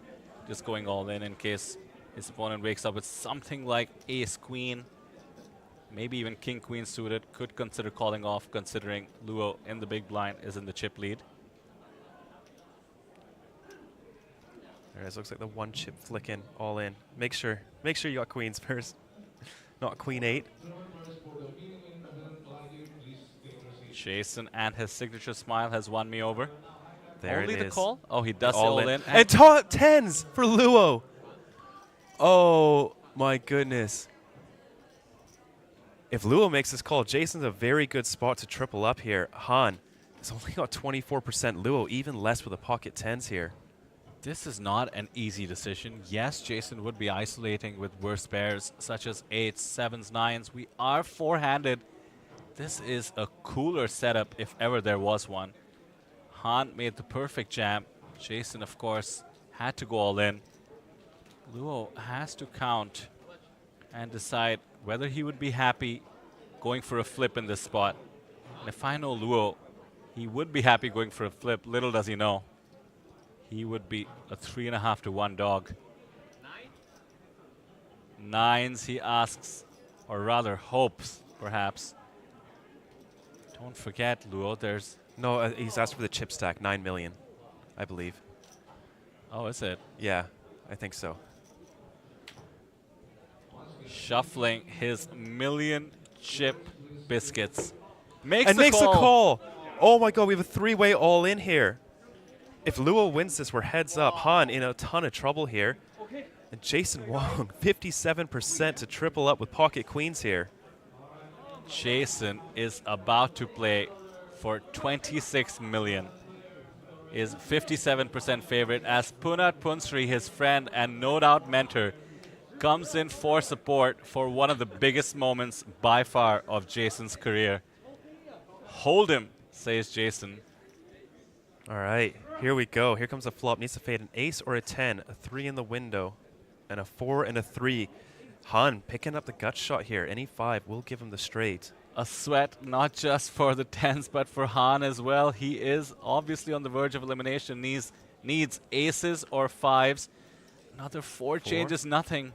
S12: just going all in case his opponent wakes up with something like ace-queen, maybe even king-queen suited. Could consider calling off, considering Luo in the big blind is in the chip lead.
S5: There it is. Looks like the one chip flicking all in. Make sure you got queens first. Not queen 8.
S12: Jason and his signature smile has won me over.
S5: There
S12: Only
S5: it
S12: the
S5: is.
S12: call? Oh, he does all in.
S5: And top tens for Luo. Oh my goodness. If Luo makes this call, Jason's a very good spot to triple up here. Han has only got 24%. Luo even less with the pocket tens here.
S12: This is not an easy decision. Yes, Jason would be isolating with worse pairs such as 8s, 7s, 9s. We are four-handed. This is a cooler setup if ever there was one. Han made the perfect jam. Jason, of course, had to go all in. Luo has to count and decide whether he would be happy going for a flip in this spot. And if I know Luo, he would be happy going for a flip. Little does he know, he would be a 3.5 to 1 dog. 9s, he asks, or rather hopes, perhaps. Don't forget, Luo, there's...
S5: No, he's asked for the chip stack, 9 million, I believe.
S12: Oh, is it?
S5: Yeah, I think so.
S12: Shuffling his million chip biscuits. Makes
S5: a call. Oh my god, we have a 3-way all in here. If Luo wins this, we're heads up. Han in a ton of trouble here. And Jason Wong, 57% to triple up with pocket queens here.
S12: Jason is about to play for 26 million. Is 57% favorite as Punat Punsri, his friend and no doubt mentor, comes in for support for one of the biggest moments by far of Jason's career. Hold him, says Jason.
S5: All right, here we go. Here comes a flop. Needs to fade an ace or a 10, a 3 in the window, and a 4 and a 3. Han picking up the gut shot here. Any 5 will give him the straight.
S12: A sweat, not just for the 10s, but for Han as well. He is obviously on the verge of elimination. Needs aces or 5s. Another 4 changes, nothing.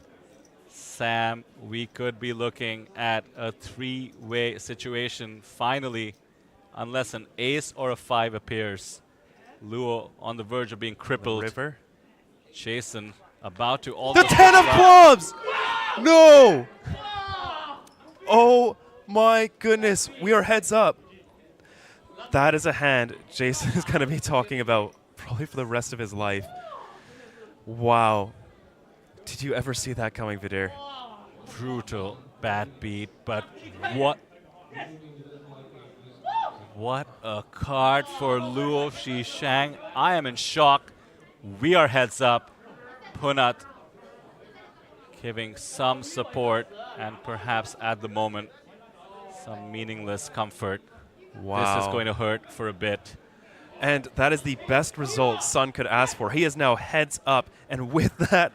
S12: Sam, we could be looking at a 3-way situation finally, unless an ace or a 5 appears. Luo on the verge of being crippled.
S5: River.
S12: Jason about to all
S5: the 10 of clubs! No! Oh my goodness, we are heads up. That is a hand Jason is going to be talking about probably for the rest of his life. Wow. Did you ever see that coming, Vidir?
S12: Brutal bad beat, but what a card for Luo Shishang. I am in shock. We are heads up. Punat giving some support and perhaps at the moment some meaningless comfort.
S5: Wow.
S12: This is going to hurt for a bit.
S5: And that is the best result Sun could ask for. He is now heads up, and with that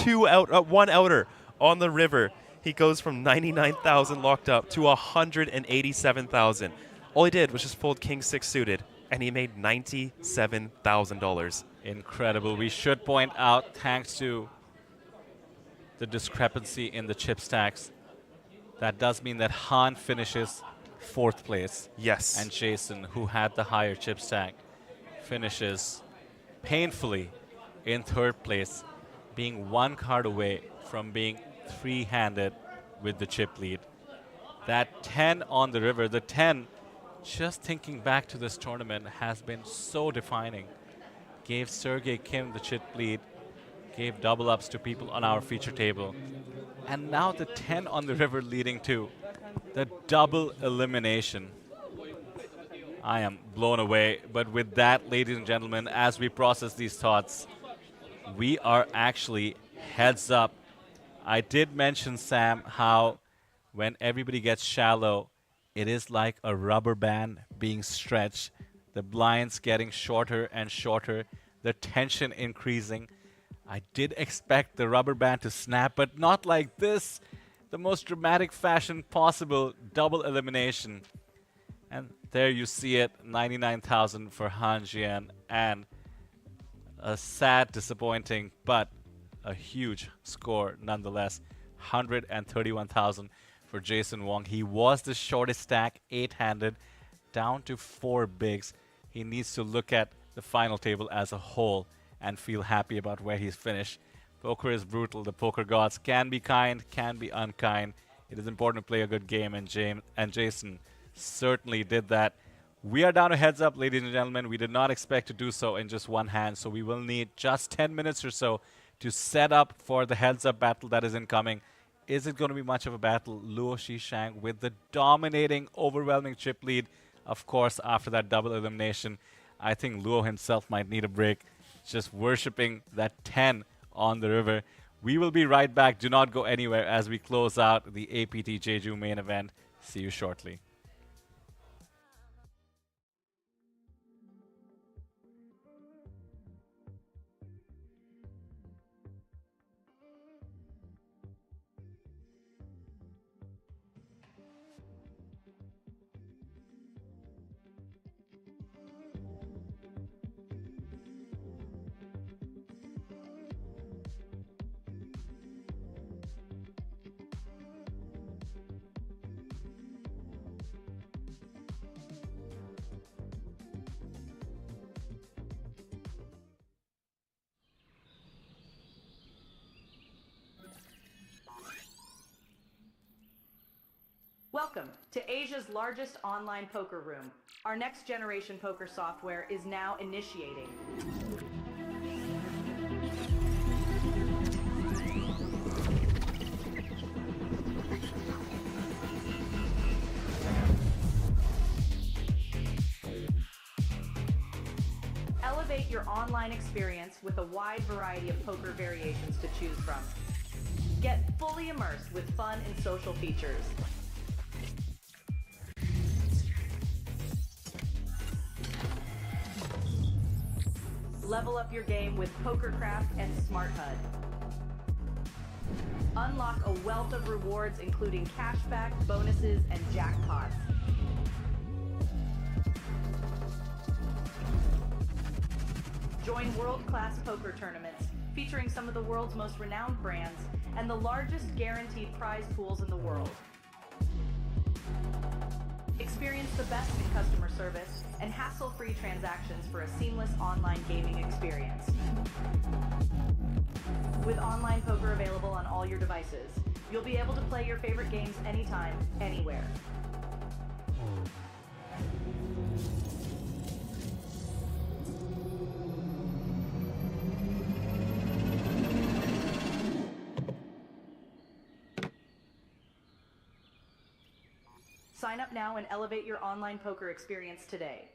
S5: 1 outer on the river, he goes from 99,000 locked up to 187,000. All he did was just fold King 6 suited, and he made $97,000.
S12: Incredible. We should point out, thanks to the discrepancy in the chip stacks, that does mean that Han finishes 4th place.
S5: Yes.
S12: And Jason, who had the higher chip stack, finishes painfully in 3rd place, being 1 card away from being 3-handed with the chip lead. That 10 on the river, the 10, just thinking back to this tournament, has been so defining. Gave Sergey Kim the chip lead, gave double ups to people on our feature table. And now the 10 on the river leading to the double elimination. I am blown away. But with that, ladies and gentlemen, as we process these thoughts, we are actually heads up. I did mention, Sam, how when everybody gets shallow, it is like a rubber band being stretched. The blinds getting shorter and shorter, the tension increasing. I did expect the rubber band to snap, but not like this. The most dramatic fashion possible, double elimination. And there you see it, 99,000 for Han Jian, and a sad, disappointing, but a huge score nonetheless, 131,000 for Jason Wong. He was the shortest stack, 8-handed, down to 4 bigs. He needs to look at the final table as a whole and feel happy about where he's finished. Poker is brutal. The poker gods can be kind, can be unkind. It is important to play a good game, and Jason certainly did that. We are down to heads up, ladies and gentlemen. We did not expect to do so in just one hand, so we will need just 10 minutes or so to set up for the heads up battle that is incoming. Is it going to be much of a battle? Luo Shishang with the dominating, overwhelming chip lead. Of course, after that double elimination, I think Luo himself might need a break, just worshipping that 10 on the river. We will be right back. Do not go anywhere as we close out the APT Jeju main event. See you shortly.
S9: Welcome to Asia's largest online poker room. Our next generation poker software is now initiating. Elevate your online experience with a wide variety of poker variations to choose from. Get fully immersed with fun and social features. Level up your game with PokerCraft and Smart HUD. Unlock a wealth of rewards including cashback, bonuses, and jackpots. Join world-class poker tournaments featuring some of the world's most renowned brands and the largest guaranteed prize pools in the world. Experience the best in customer service and hassle-free transactions for a seamless online gaming experience. With online poker available on all your devices, you'll be able to play your favorite games anytime, anywhere. Sign up now and elevate your online poker experience today.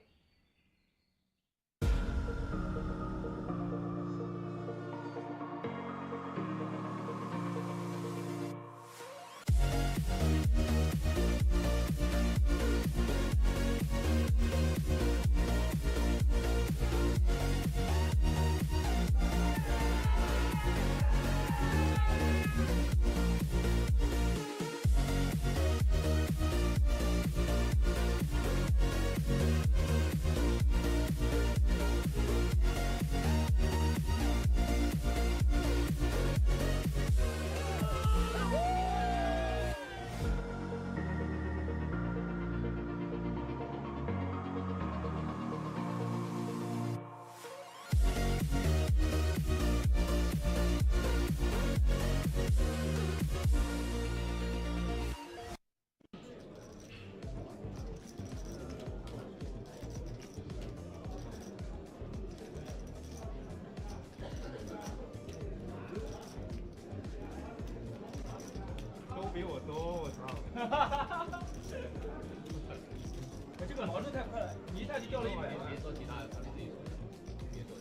S11: 下去掉了100万。别说其他的，他们自己说。别说。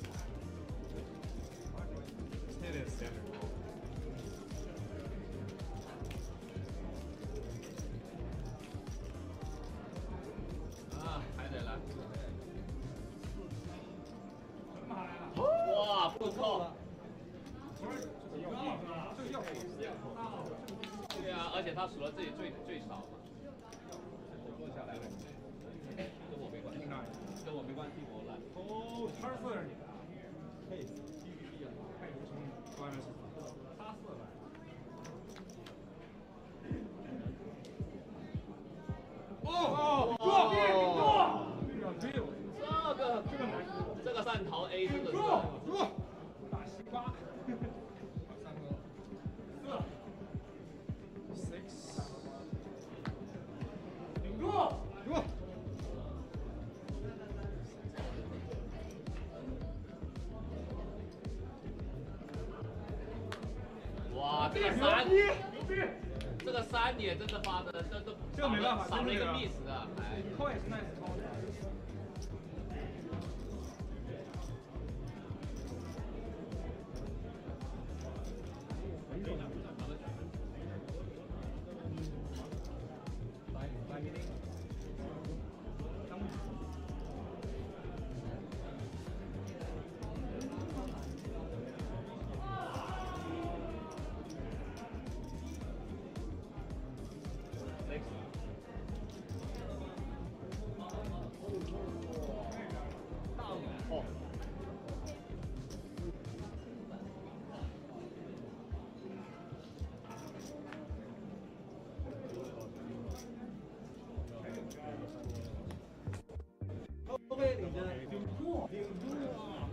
S11: 啊，还得来。哇，不错。对啊，而且他数了自己最少嘛。落下来了。跟我没关系，跟我没关系，我懒。哦，84你。嘿，PVP 啊，太流行了，专门是84了。这个善逃 A 真的是。大西瓜。顶住！哇，这个3，这个3也真的发的，这个没办法，少了一个 miss 啊！哎，扣也是 nice 扣。后背领着，顶住，顶住啊！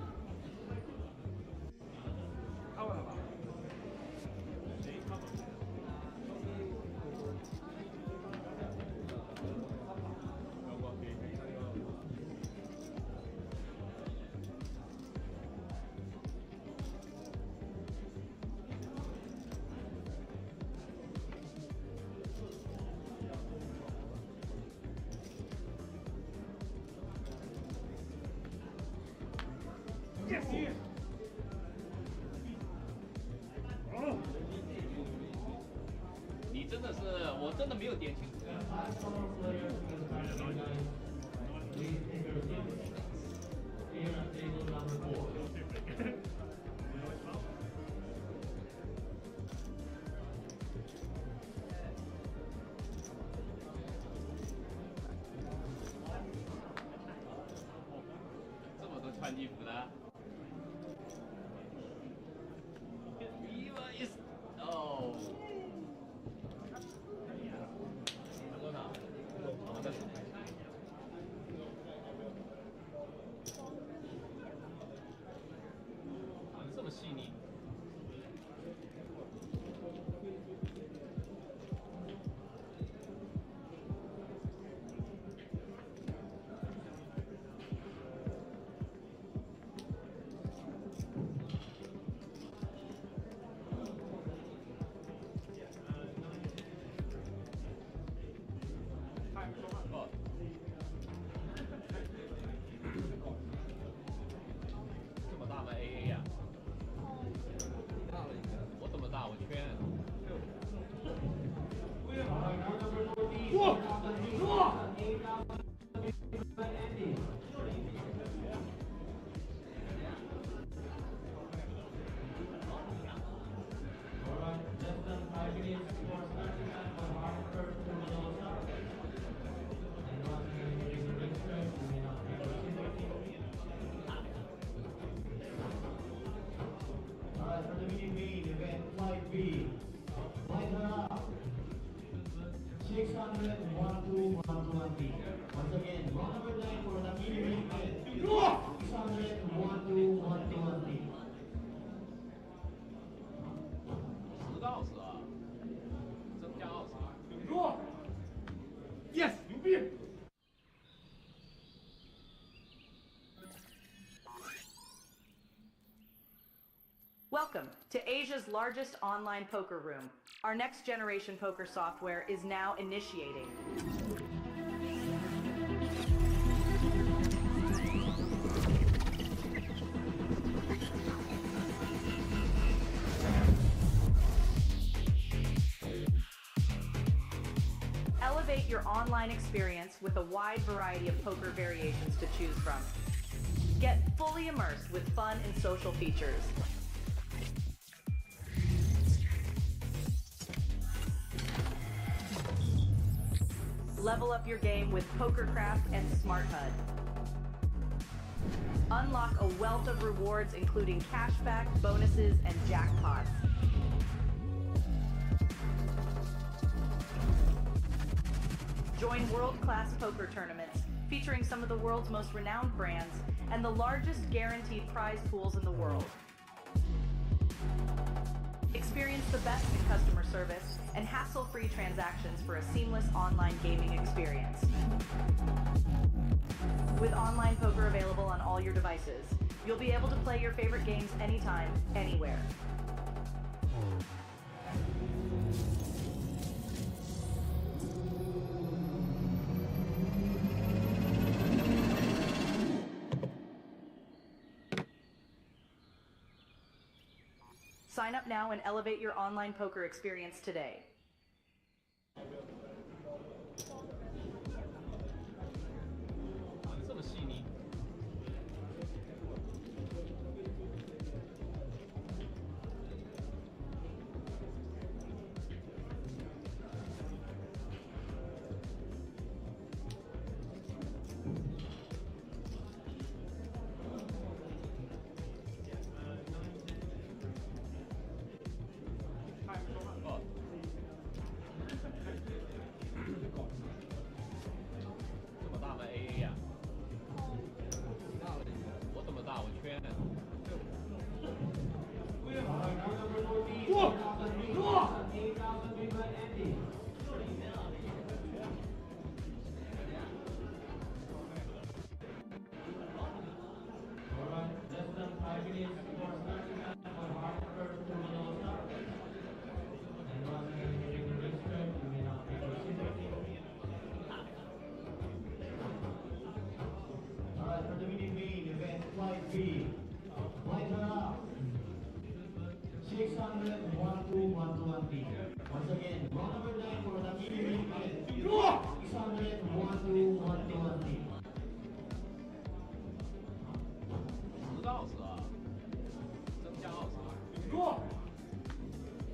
S11: 看完了吧？谁看完？你真的是，我真的没有点清楚。这么多穿衣服的。哦。多少？这么细腻。这么大吗 AA 呀？我怎么大？我圈。哇！Yes， 牛逼！
S9: Welcome to Asia's largest online poker room. Our next generation poker software is now initiating. Elevate your online experience with a wide variety of poker variations to choose from. Get fully immersed with fun and social features. Level up your game with PokerCraft and Smart HUD. Unlock a wealth of rewards including cashback, bonuses, and jackpots. Join world-class poker tournaments featuring some of the world's most renowned brands and the largest guaranteed prize pools in the world. Experience the best in customer service and hassle-free transactions for a seamless online gaming experience. With online poker available on all your devices, you'll be able to play your favorite games anytime, anywhere. Sign up now and elevate your online poker experience today.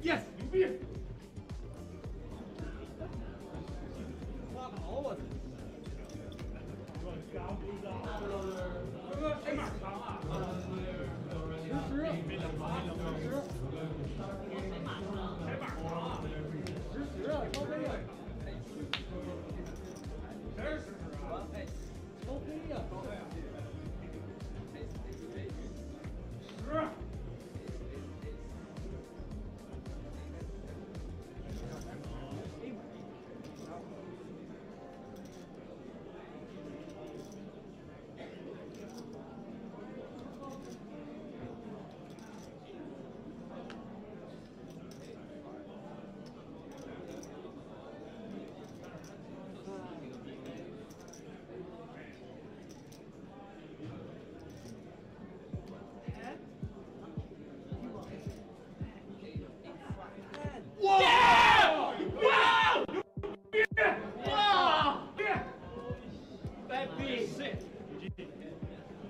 S28: Yes, 牛逼！哇，好我这马长啊，10，超飞呀！谁是10啊？超飞呀！10。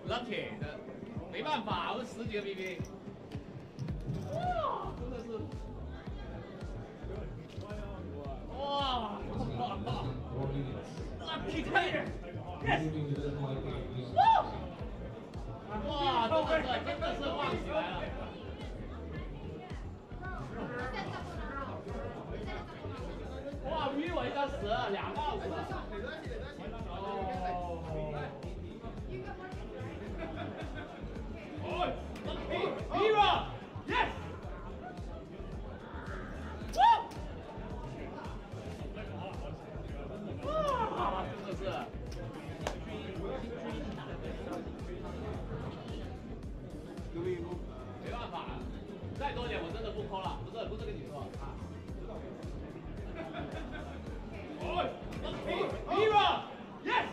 S11: Lucky 的，没办法，我10几个 BB。哇，真的是，哇 ，Lucky 10， 哇，真的是旺起来了。哇，比我一张10，2个20。Hero! Yes! Woo! 哇，真的是。没办法，再多点我真的不抠了，不是跟你说啊。Hero! Yes!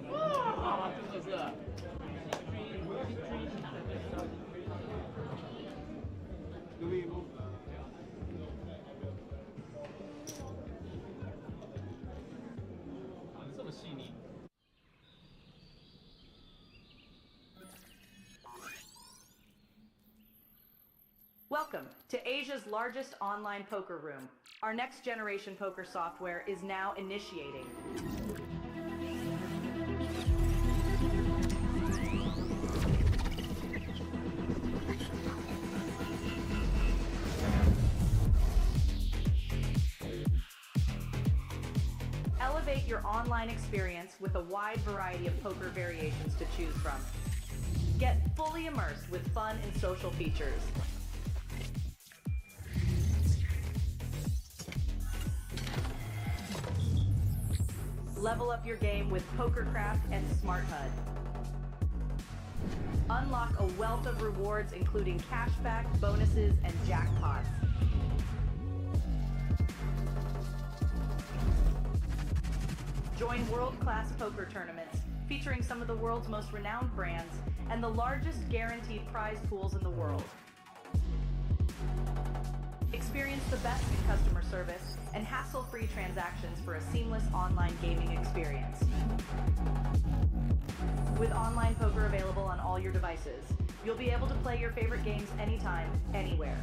S11: 哇，真的是。没
S9: Welcome to Asia's largest online poker room. Our next generation poker software is now initiating. Elevate your online experience with a wide variety of poker variations to choose from. Get fully immersed with fun and social features. Level up your game with PokerCraft and Smart HUD. Unlock a wealth of rewards including cashback, bonuses, and jackpots. Join world-class poker tournaments featuring some of the world's most renowned brands and the largest guaranteed prize pools in the world. Experience the best in customer service and hassle-free transactions for a seamless online gaming experience. With online poker available on all your devices, you'll be able to play your favorite games anytime, anywhere.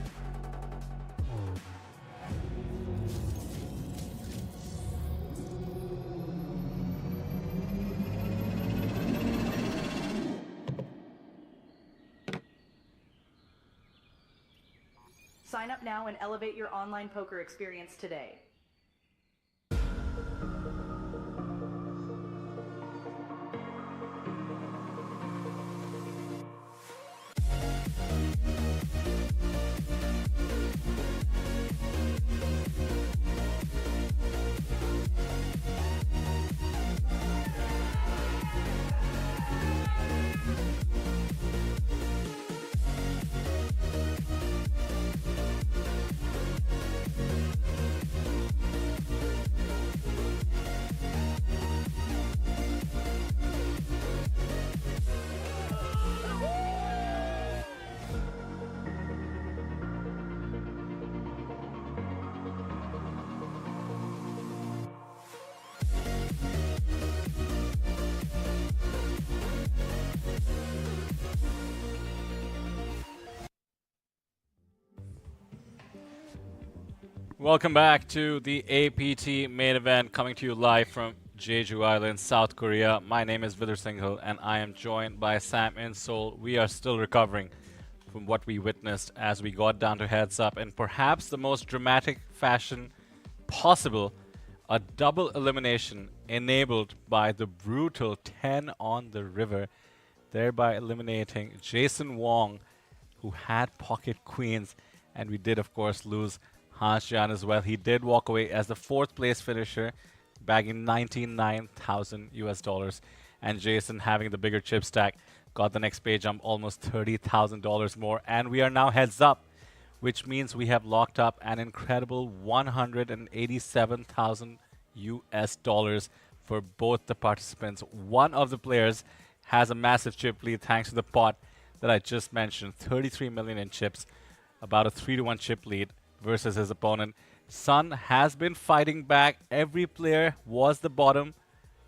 S9: Sign up now and elevate your online poker experience today.
S12: Welcome back to the APT main event, coming to you live from Jeju Island, South Korea. My name is Vidar Singhal and I am joined by Sam in Seoul. We are still recovering from what we witnessed as we got down to heads up in perhaps the most dramatic fashion possible. A double elimination enabled by the brutal 10 on the river, thereby eliminating Jason Wong, who had pocket queens, and we did of course lose Hans Jan as well. He did walk away as the 4th place finisher, bagging $99,000 US, and Jason, having the bigger chip stack, got the next pay jump almost $30,000 more, and we are now heads up, which means we have locked up an incredible $187,000 US for both the participants. One of the players has a massive chip lead thanks to the pot that I just mentioned, 33 million in chips, about a 3-to-1 chip lead versus his opponent. Sun has been fighting back. Every player was the bottom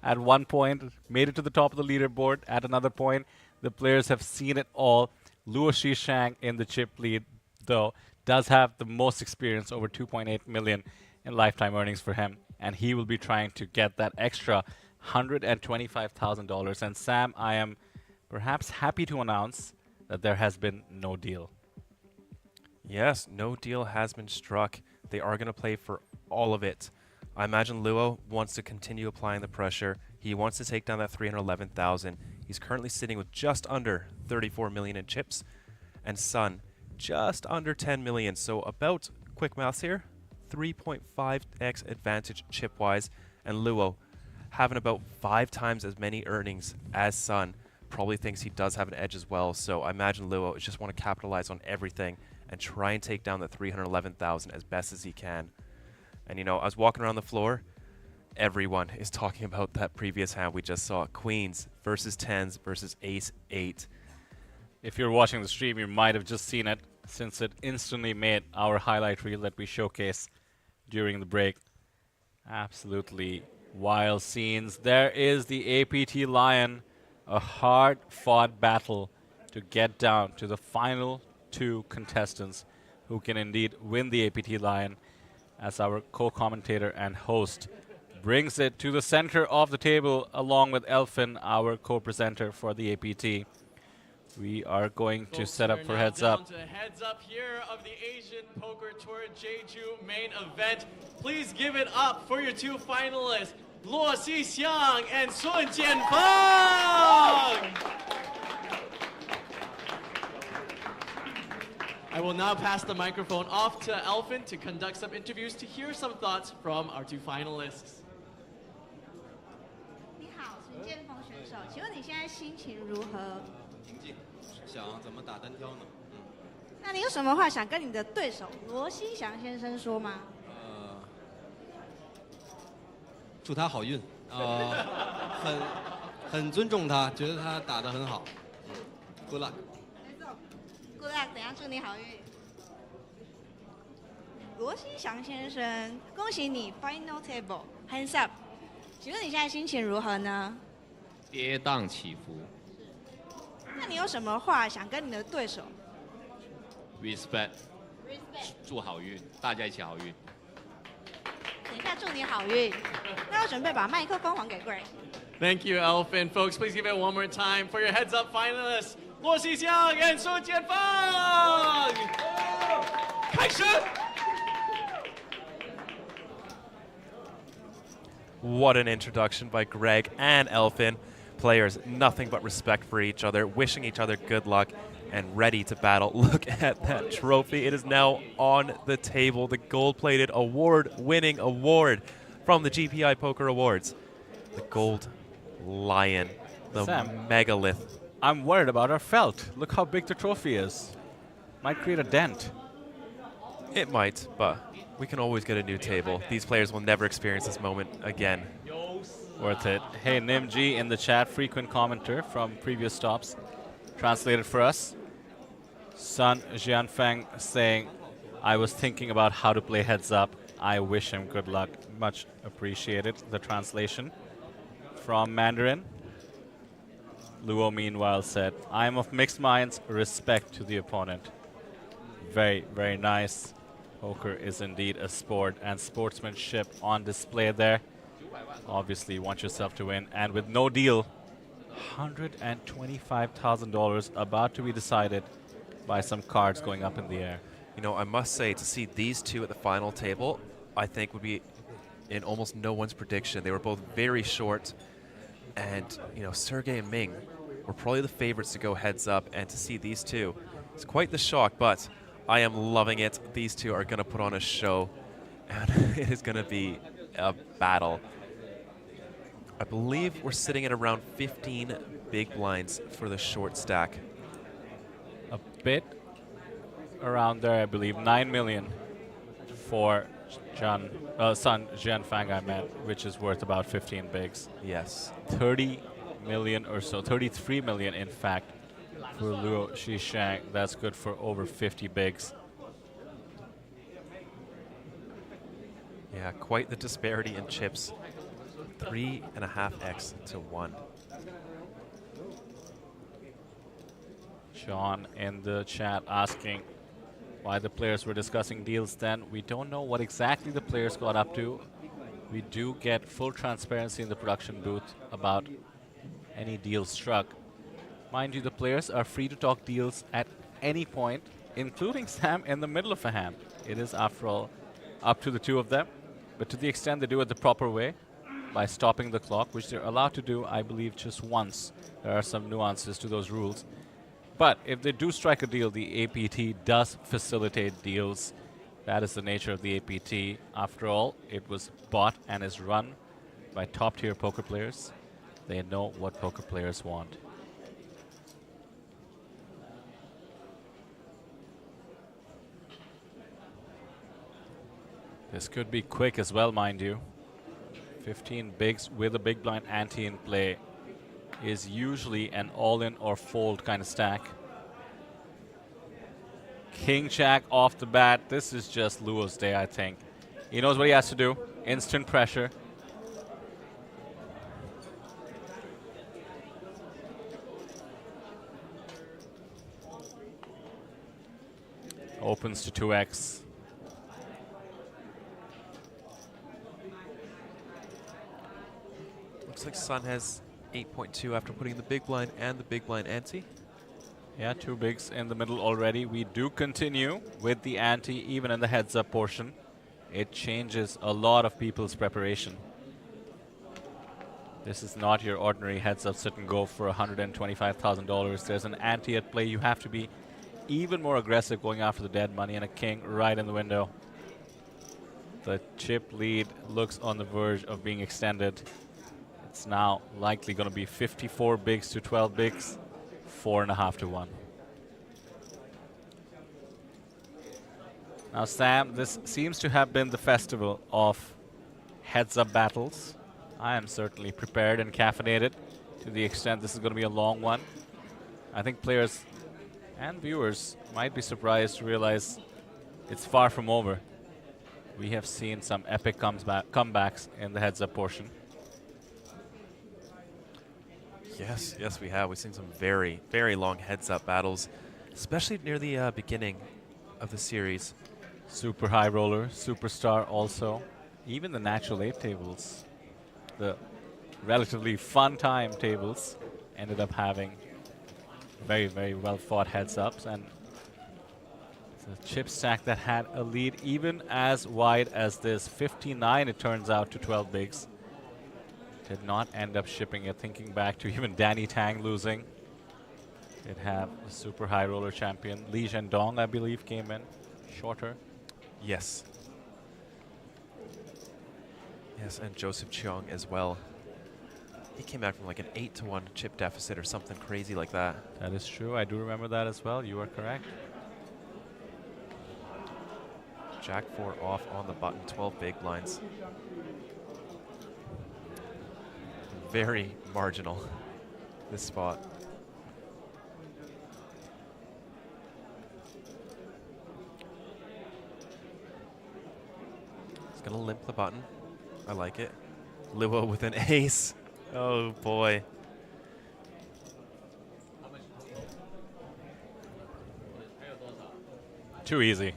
S12: at one point, made it to the top of the leaderboard at another point. The players have seen it all. Luo Shishang in the chip lead, though, does have the most experience, over 2.8 million in lifetime earnings for him, and he will be trying to get that extra $125,000. And Sam, I am perhaps happy to announce that there has been no deal.
S5: Yes, no deal has been struck. They are going to play for all of it. I imagine Luo wants to continue applying the pressure. He wants to take down that 311,000. He's currently sitting with just under 34 million in chips, and Sun just under 10 million. So about, quick maths here, 3.5x advantage chip-wise, and Luo having about 5 times as many earnings as Sun probably thinks he does have an edge as well. So I imagine Luo just want to capitalize on everything and try and take down the 311,000 as best as he can. And you know, I was walking around the floor, everyone is talking about that previous hand we just saw, queens versus 10s versus ace 8.
S12: If you're watching the stream, you might have just seen it, since it instantly made our highlight reel that we showcased during the break. Absolutely wild scenes. There is the APT Lion, a hard-fought battle to get down to the final 2 contestants who can indeed win the APT Lion as our co-commentator and host brings it to the center of the table along with Elfin, our co-presenter for the APT. We are going to set up for heads up.
S2: To heads up here of the Asian Poker Tour Jeju main event. Please give it up for your two finalists, Luo Xixiang and Sun Jianfeng. I will now pass the microphone off to Elfin to conduct some interviews to hear some thoughts from our two finalists.
S6: 你好，孙建峰选手，请问你现在心情如何？
S11: 平静，想怎么打单挑呢？
S6: 那你有什么话想跟你的对手罗西祥先生说吗？
S11: 祝他好运，很尊重他，觉得他打得很好。Good luck。
S6: Good luck， 等下祝你好运。罗西祥先生，恭喜你 Final Table Hands Up。请问你现在心情如何呢？
S11: 跌宕起伏。
S6: 那你有什么话想跟你的对手
S11: Respect。祝好运，大家一起好运。
S6: 等一下祝你好运。那我准备把麦克风还给 Greg。Thank
S2: you, Elfin. Folks, please give it one more time for your heads up finalists, Luo Xixiang and Sun Jianfeng. 开始!
S5: What an introduction by Greg and Elfin. Players, nothing but respect for each other, wishing each other good luck, and ready to battle. Look at that trophy. It is now on the table. The gold-plated award-winning award from the GPI Poker Awards. The Gold Lion, the
S12: Sam,
S5: megalith.
S12: I'm worried about our felt. Look how big the trophy is. Might create a dent.
S5: It might, but we can always get a new table. These players will never experience this moment again.
S12: Worth it. Hey, Nimji in the chat, frequent commenter from previous stops, translated for us. Sun Jianfeng saying, I was thinking about how to play heads up. I wish him good luck. Much appreciated. The translation from Mandarin. Luo, meanwhile, said, I am of mixed minds. Respect to the opponent. Very, very nice. Poker is indeed a sport, and sportsmanship on display there. Obviously, you want yourself to win. And with no deal, $125,000 about to be decided by some cards going up in the air.
S5: You know, I must say, to see these two at the final table, I think would be in almost no one's prediction. They were both very short. And, you know, Sergey and Ming were probably the favorites to go heads up. And to see these two, it's quite the shock, but I am loving it. These two are going to put on a show, and it is going to be a battle. I believe we're sitting at around 15 big blinds for the short stack.
S12: A bit around there, I believe. 9 million for Sun Jianfeng, I meant, which is worth about 15 bigs.
S5: Yes.
S12: 30 million or so, 33 million in fact, for Luo Xixiang. That's good for over 50 bigs.
S5: Yeah, quite the disparity in chips. 3.5x to 1.
S12: Sean in the chat asking why the players were discussing deals then. We don't know what exactly the players got up to. We do get full transparency in the production booth about any deals struck. Mind you, the players are free to talk deals at any point, including Sam in the middle of a hand. It is, after all, up to the two of them. But to the extent they do it the proper way, by stopping the clock, which they're allowed to do, I believe, just once. There are some nuances to those rules. But if they do strike a deal, the APT does facilitate deals. That is the nature of the APT. After all, it was bought and is run by top-tier poker players. They know what poker players want. This could be quick as well, mind you. 15 bigs with a big blind ante in play is usually an all-in or fold kind of stack. King Jack off the bat. This is just Luo's day, I think. He knows what he has to do. Instant pressure. opens to 2x.
S5: Looks like Sun has 8.2 after putting the big blind and the big blind ante.
S12: Yeah, 2 bigs in the middle already. We do continue with the ante even in the heads-up portion. It changes a lot of people's preparation. This is not your ordinary heads-up sit and go for $125,000. There's an ante at play. You have to be even more aggressive going after the dead money, and a king right in the window. The chip lead looks on the verge of being extended. It's now likely going to be 54 bigs to 12 bigs, 4.5 to 1. Now, Sam, this seems to have been the festival of heads-up battles. I am certainly prepared and caffeinated to the extent this is going to be a long one. I think players and viewers might be surprised to realize it's far from over. We have seen some epic comebacks in the heads-up portion.
S5: Yes, yes, we have. We've seen some very, very long heads-up battles, especially near the beginning of the series.
S12: Super high roller, superstar also. Even the natural 8 tables, the relatively fun time tables, ended up having very, very well fought heads-ups, and the chip stack that had a lead even as wide as this 59, it turns out, to 12 bigs. Did not end up shipping it. Thinking back to even Danny Tang losing. Did have a super high roller champion. Li Zhendong, I believe, came in shorter.
S5: Yes. Yes, and Joseph Cheong as well. He came back from like an 8-1 chip deficit or something crazy like that.
S12: That is true. I do remember that as well. You are correct.
S5: Jack 4 off on the button, 12 big blinds. Very marginal, this spot. He's gonna limp the button. I like it. Luo with an ace. Oh boy.
S12: Too easy.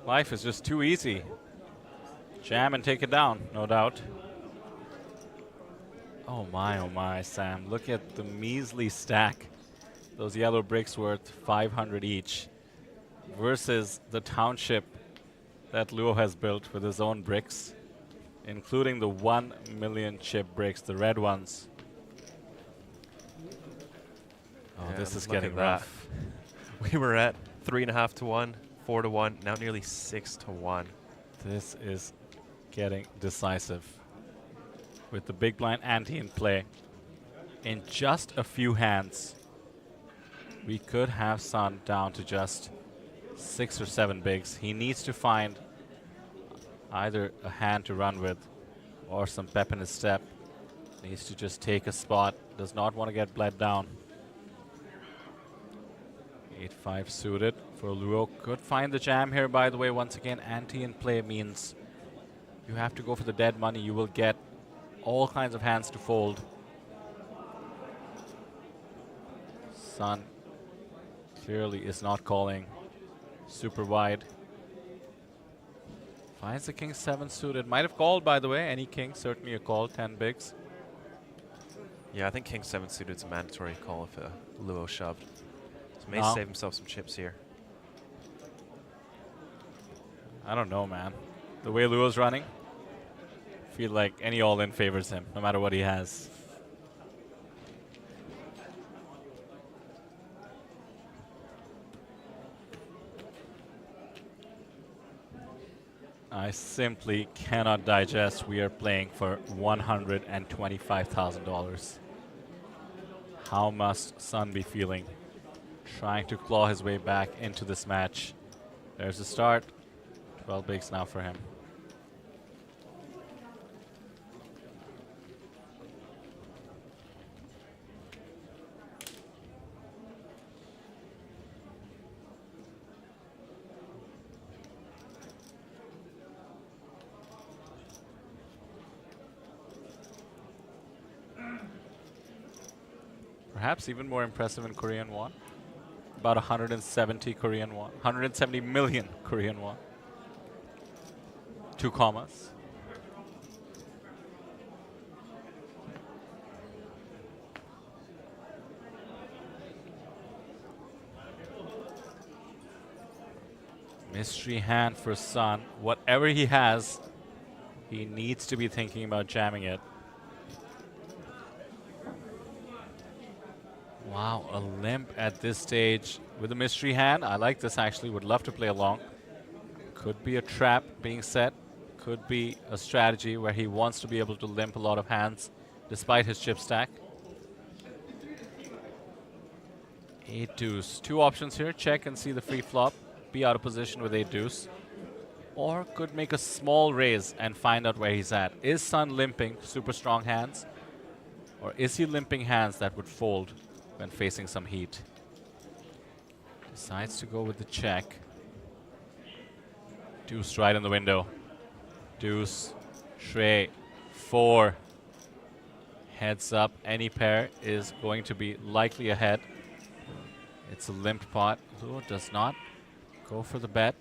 S12: Life is just too easy. Jam and take it down, no doubt. Oh my, Sam. Look at the measly stack. Those yellow bricks worth 500 each versus the township that Luo has built with his own bricks, including the 1 million chip bricks, the red ones. Oh,
S5: Yeah,
S12: this is
S5: look
S12: getting
S5: at that.
S12: rough.
S5: We were at 3.5 to 1, 4 to 1, now nearly 6 to 1.
S12: This is getting decisive. With the big blind ante in play, in just a few hands, we could have Sun down to just 6 or 7 bigs. He needs to find either a hand to run with or some pep in his step. Needs to just take a spot. Does not want to get bled down. 8-5 suited for Luo. Could find the jam here, by the way. Once again, ante in play means you have to go for the dead money. You will get all kinds of hands to fold. Sun clearly is not calling super wide. Finds the king 7 suited. Might have called, by the way. Any king, certainly a call. 10 bigs.
S5: Yeah, I think king 7 suited is a mandatory call if Luo shoved. So may
S12: No.
S5: save himself some chips here.
S12: I don't know, man. The way Luo's running, feel like any all-in favors him, no matter what he has. I simply cannot digest we are playing for $125,000. How must Sun be feeling? Trying to claw his way back into this match. There's a start. 12 bigs now for him. Perhaps even more impressive in Korean won. about 170 Korean won. 170 million Korean won. 2 commas. Mystery hand for Sun. Whatever he has, he needs to be thinking about jamming it. Wow, a limp at this stage with a mystery hand. I like this actually, would love to play along. Could be a trap being set. Could be a strategy where he wants to be able to limp a lot of hands despite his chip stack. 8 deuce. 2 options here. Check and see the free flop. Be out of position with 8 deuce. Or could make a small raise and find out where he's at. Is Sun limping super strong hands? Or is he limping hands that would fold when facing some heat? Decides to go with the check. Deuce right in the window. Deuce, Shrey, 4. Heads up, any pair is going to be likely ahead. It's a limped pot. Luo does not go for the bet.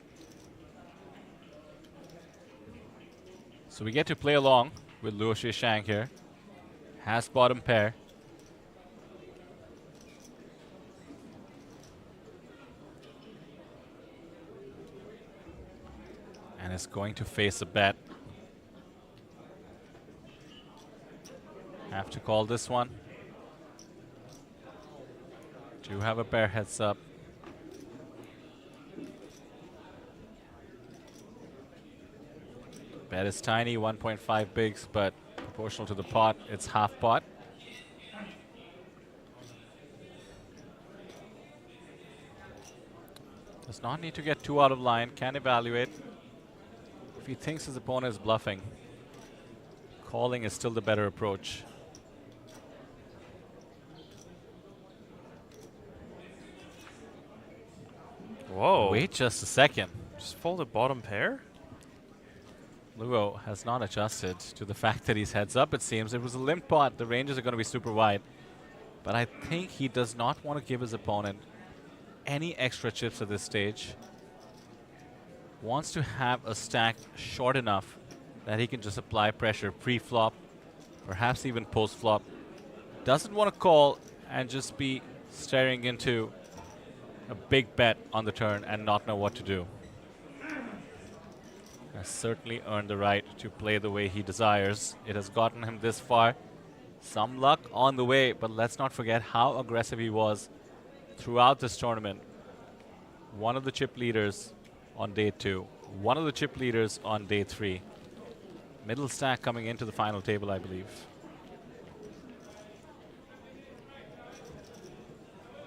S12: So we get to play along with Luo Shishang here. Has bottom pair. And is going to face a bet. Have to call this one. Do have a pair heads up. Bet is tiny, 1.5 bigs, but proportional to the pot, it's half pot. Does not need to get too out of line, can evaluate. If he thinks his opponent is bluffing, calling is still the better approach.
S5: Whoa.
S12: Wait just a second.
S5: Just folded bottom pair?
S12: Luo has not adjusted to the fact that he's heads up, it seems. It was a limp pot. The ranges are going to be super wide. But I think he does not want to give his opponent any extra chips at this stage. Wants to have a stack short enough that he can just apply pressure pre-flop, perhaps even post-flop. Doesn't want to call and just be staring into a big bet on the turn and not know what to do. Has certainly earned the right to play the way he desires. It has gotten him this far. Some luck on the way, but let's not forget how aggressive he was throughout this tournament. One of the chip leaders on day 2. One of the chip leaders on day 3. Middle stack coming into the final table, I believe.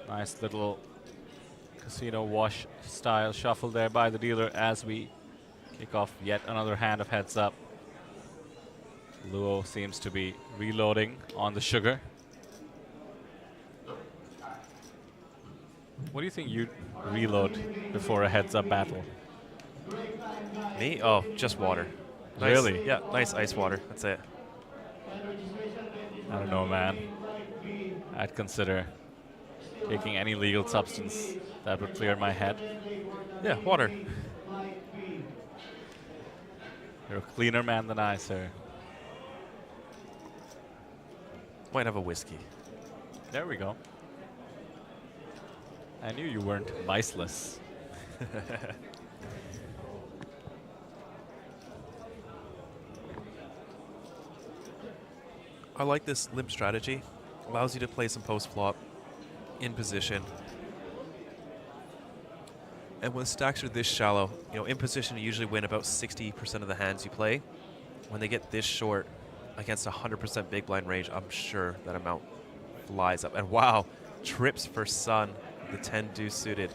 S12: Nice little casino wash style shuffle there by the dealer as we kick off yet another hand of heads up. Luo seems to be reloading on the sugar. What do you think you'd reload before a heads up battle?
S5: Me? Oh, just water. Nice,
S12: really?
S5: Yeah, nice ice water. That's it.
S12: I don't know, man. I'd consider taking any legal substance that would clear my head.
S5: Yeah, water.
S12: You're a cleaner man than I, sir.
S5: Might have a whiskey.
S12: There we go. I knew you weren't viceless.
S5: I like this limp strategy. Allows you to play some post-flop in position. And when stacks are this shallow, you know, in position you usually win about 60% of the hands you play. When they get this short against 100% big blind range, I'm sure that amount flies up. And wow, trips for Sun, the 10 deuce suited.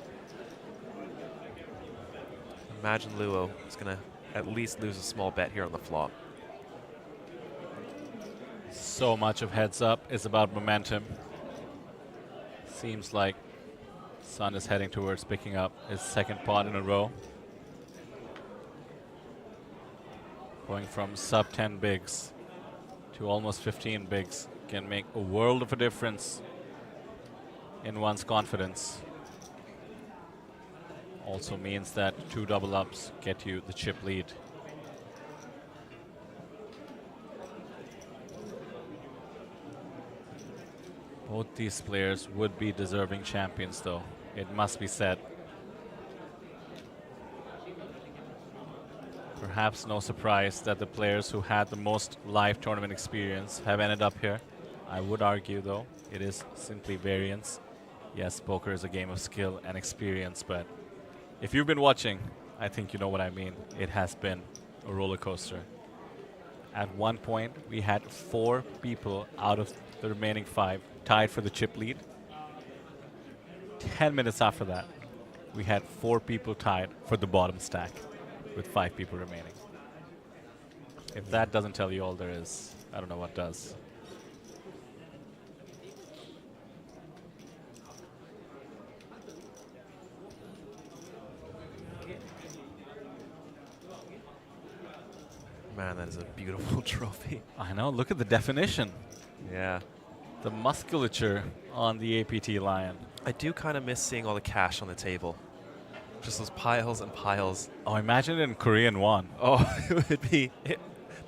S5: Imagine Luo is going to at least lose a small bet here on the flop.
S12: So much of heads up is about momentum. Seems like Sun is heading towards picking up his second pot in a row. Going from sub 10 bigs to almost 15 bigs can make a world of a difference in one's confidence. Also means that 2 double ups get you the chip lead. Both these players would be deserving champions, though. It must be said. Perhaps no surprise that the players who had the most live tournament experience have ended up here. I would argue, though, it is simply variance. Yes, poker is a game of skill and experience, but if you've been watching, I think you know what I mean. It has been a roller coaster. At one point, we had 4 people out of the remaining 5 tied for the chip lead. 10 minutes after that, we had 4 people tied for the bottom stack with 5 people remaining. If that doesn't tell you all there is, I don't know what does.
S5: Man, that is a beautiful trophy.
S12: I know, look at the definition.
S5: Yeah.
S12: The musculature on the APT Lion.
S5: I do kind of miss seeing all the cash on the table. Just those piles and piles.
S12: Oh, imagine it in Korean won.
S5: Oh, it would be...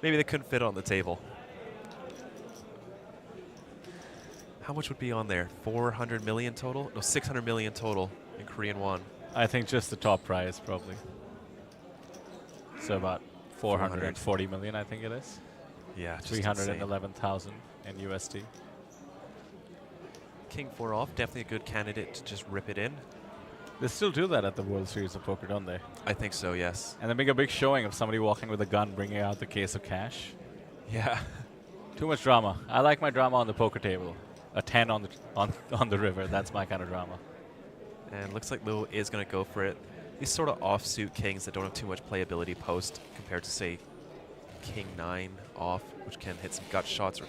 S5: maybe they couldn't fit it on the table. How much would be on there? 400 million total? No, 600 million total in Korean won.
S12: I think just the top prize, probably. So about 440 million, I think it is.
S5: Yeah, just
S12: 311,000 in USD.
S5: King 4 off, definitely a good candidate to just rip it in.
S12: They still do that at the World Series of Poker, don't they?
S5: I think so, yes.
S12: And they make a big showing of somebody walking with a gun, bringing out the case of cash.
S5: Yeah.
S12: Too much drama. I like my drama on the poker table. A 10 on the river. That's my kind of drama.
S5: And looks like Luo is going to go for it. These sort of offsuit kings that don't have too much playability post compared to, say, King 9 off, which can hit some gut shots, or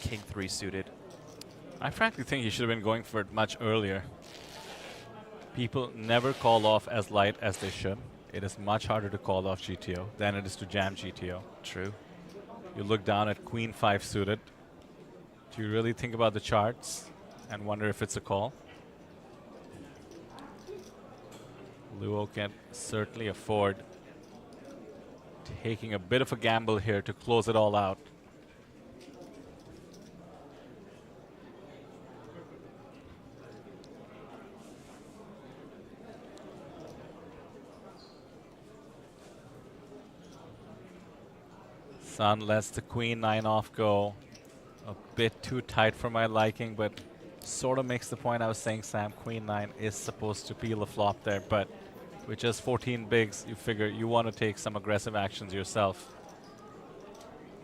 S5: King 3 suited.
S12: I frankly think he should have been going for it much earlier. People never call off as light as they should. It is much harder to call off GTO than it is to jam GTO.
S5: True.
S12: You look down at Queen 5 suited. Do you really think about the charts and wonder if it's a call? Luo can certainly afford taking a bit of a gamble here to close it all out. Sun lets the Queen 9 off go. A bit too tight for my liking, but sort of makes the point I was saying, Sam. Queen 9 is supposed to peel a flop there, but with just 14 bigs, you figure you want to take some aggressive actions yourself.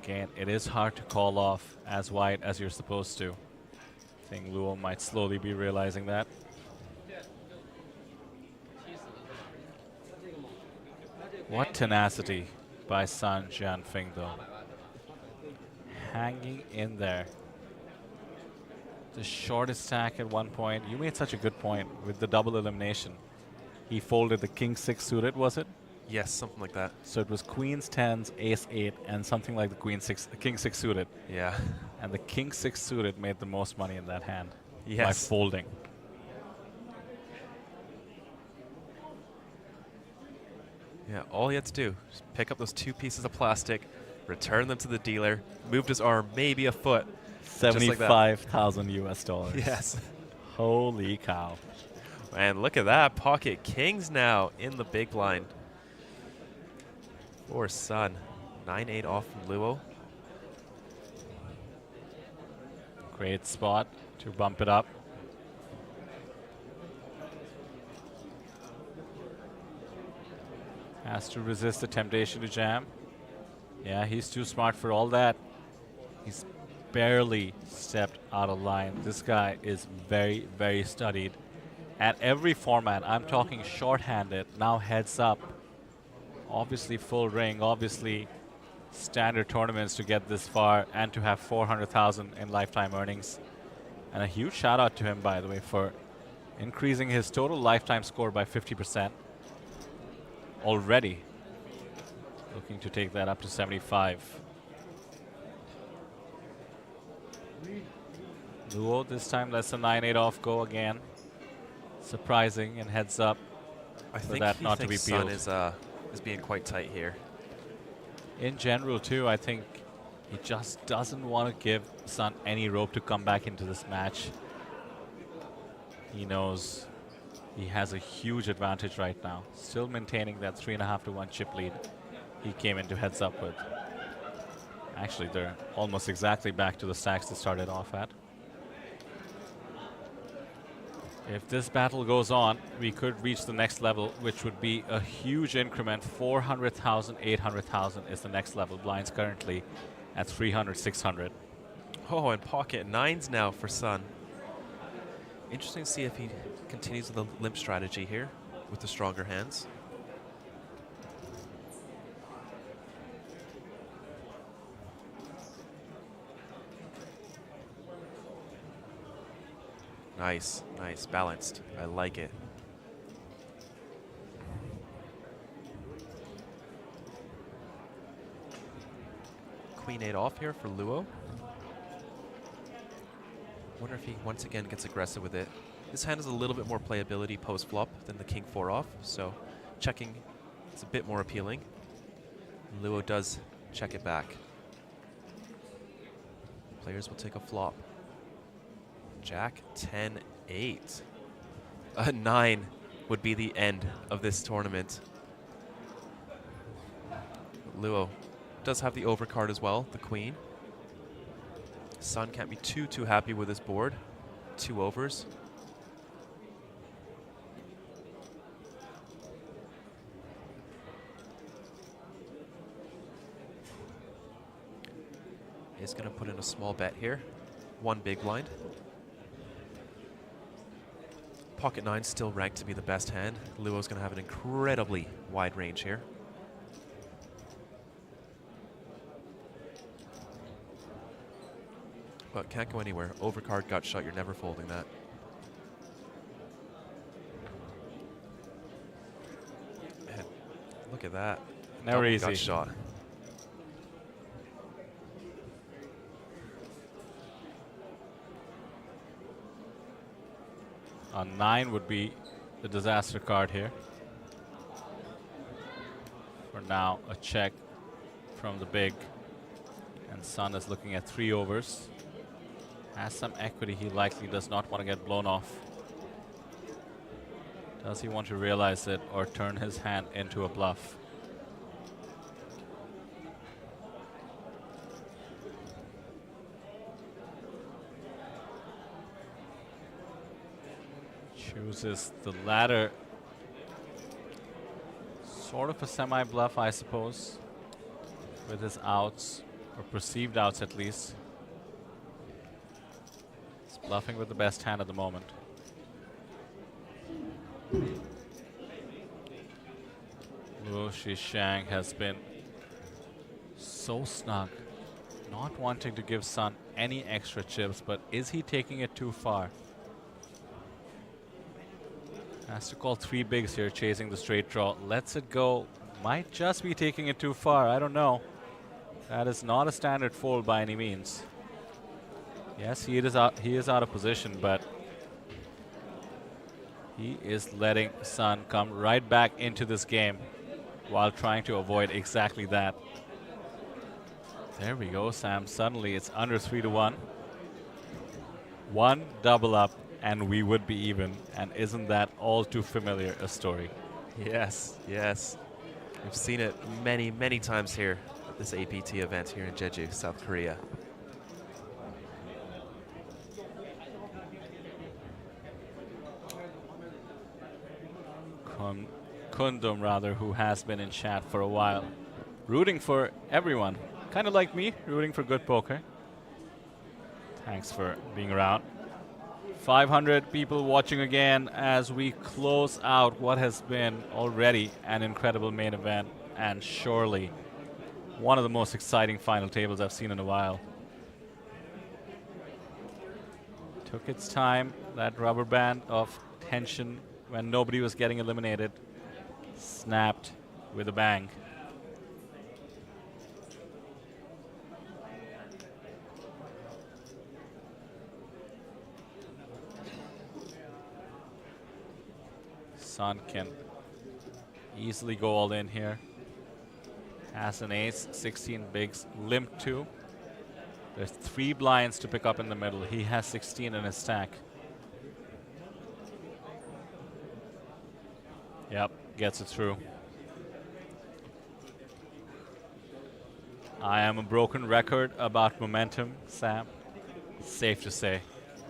S12: Again, it is hard to call off as wide as you're supposed to. I think Luo might slowly be realizing that. What tenacity by San Jianfeng, though. Hanging in there. The shortest stack at one point. You made such a good point with the double elimination. He folded the King 6 suited, was it?
S5: Yes, something like that.
S12: So it was Queens 10s, Ace 8, and something like the King 6 suited.
S5: Yeah.
S12: And the King 6 suited made the most money in that hand.
S5: Yes.
S12: By folding.
S5: Yeah, all he had to do was pick up those 2 pieces of plastic, return them to the dealer, moved his arm maybe a foot.
S12: 75,000 US dollars.
S5: Yes.
S12: Holy cow.
S5: And look at that. Pocket kings now in the big blind. For Sun. 9-8 off from Luo.
S12: Great spot to bump it up. Has to resist the temptation to jam. Yeah, he's too smart for all that. He's barely stepped out of line. This guy is very, very studied. At every format, I'm talking short-handed, now heads up. Obviously full ring, obviously standard tournaments to get this far and to have 400,000 in lifetime earnings. And a huge shout out to him, by the way, for increasing his total lifetime score by 50% already. Looking to take that up to 75. Luo this time lets the 9-8 off go again. Surprising and heads up.
S5: I
S12: for
S5: think
S12: that
S5: he
S12: not to be
S5: thinks Sun
S12: peeled.
S5: is being quite tight here.
S12: In general, too, I think he just doesn't want to give Sun any rope to come back into this match. He knows he has a huge advantage right now, still maintaining that 3.5 to 1 chip lead he came into heads up with. Actually, they're almost exactly back to the stacks they started off at. If this battle goes on, we could reach the next level, which would be a huge increment. 400,000, 800,000 is the next level. Blinds currently at 300, 600.
S5: Oh, and pocket 9s now for Sun. Interesting to see if he continues with the limp strategy here with the stronger hands. Nice, nice, balanced. I like it. Queen 8 off here for Luo. Wonder if he once again gets aggressive with it. This hand has a little bit more playability post-flop than the King 4 off, so checking is a bit more appealing. Luo does check it back. Players will take a flop. Jack 10, 8. A 9 would be the end of this tournament. Luo does have the overcard as well, the Queen. Sun can't be too happy with his board. 2 overs. He's going to put in a small bet here. 1 big blind. Pocket 9 still ranked to be the best hand. Luo's going to have an incredibly wide range here. But can't go anywhere. Overcard, gut shot, you're never folding that. And look at that.
S12: Never
S5: Double
S12: easy.
S5: gut shot.
S12: A 9 would be the disaster card here. For now, a check from the big. And Sun is looking at 3 overs. Has some equity, he likely does not want to get blown off. Does he want to realize it or turn his hand into a bluff? Chooses the latter. Sort of a semi-bluff, I suppose, with his outs, or perceived outs at least. He's bluffing with the best hand at the moment. Luo Shishang has been so snug, not wanting to give Sun any extra chips, but is he taking it too far? Has to call 3 bigs here, chasing the straight draw. Lets it go. Might just be taking it too far. I don't know. That is not a standard fold by any means. Yes, he is out of position, but he is letting Sun come right back into this game while trying to avoid exactly that. There we go, Sam. Suddenly it's under 3 to 1. 1 double up, and we would be even. And isn't that all too familiar a story?
S5: Yes, yes. We've seen it many, many times here at this APT event here in Jeju, South Korea.
S12: Kundum, rather, who has been in chat for a while, rooting for everyone. Kind of like me, rooting for good poker. Thanks for being around. 500 people watching again as we close out what has been already an incredible main event, and surely one of the most exciting final tables I've seen in a while. Took its time, that rubber band of tension when nobody was getting eliminated snapped with a bang. Sun can easily go all in here. Has an ace, 16 bigs, limp 2. There's 3 blinds to pick up in the middle. He has 16 in his stack. Yep, gets it through. I am a broken record about momentum, Sam. Safe to say.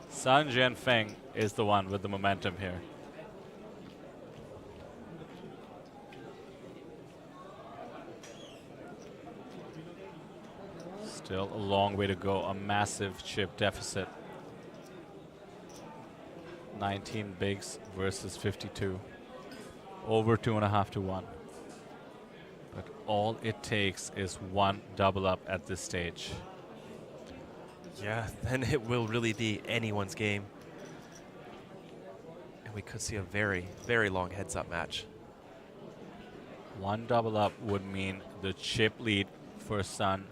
S12: Sun Jianfeng is the one with the momentum here. Still a long way to go, a massive chip deficit. 19 bigs versus 52. Over 2.5 to 1. But all it takes is one double up at this stage.
S5: Yeah, then it will really be anyone's game. And we could see a very, very long heads-up match.
S12: One double up would mean the chip lead for Sun.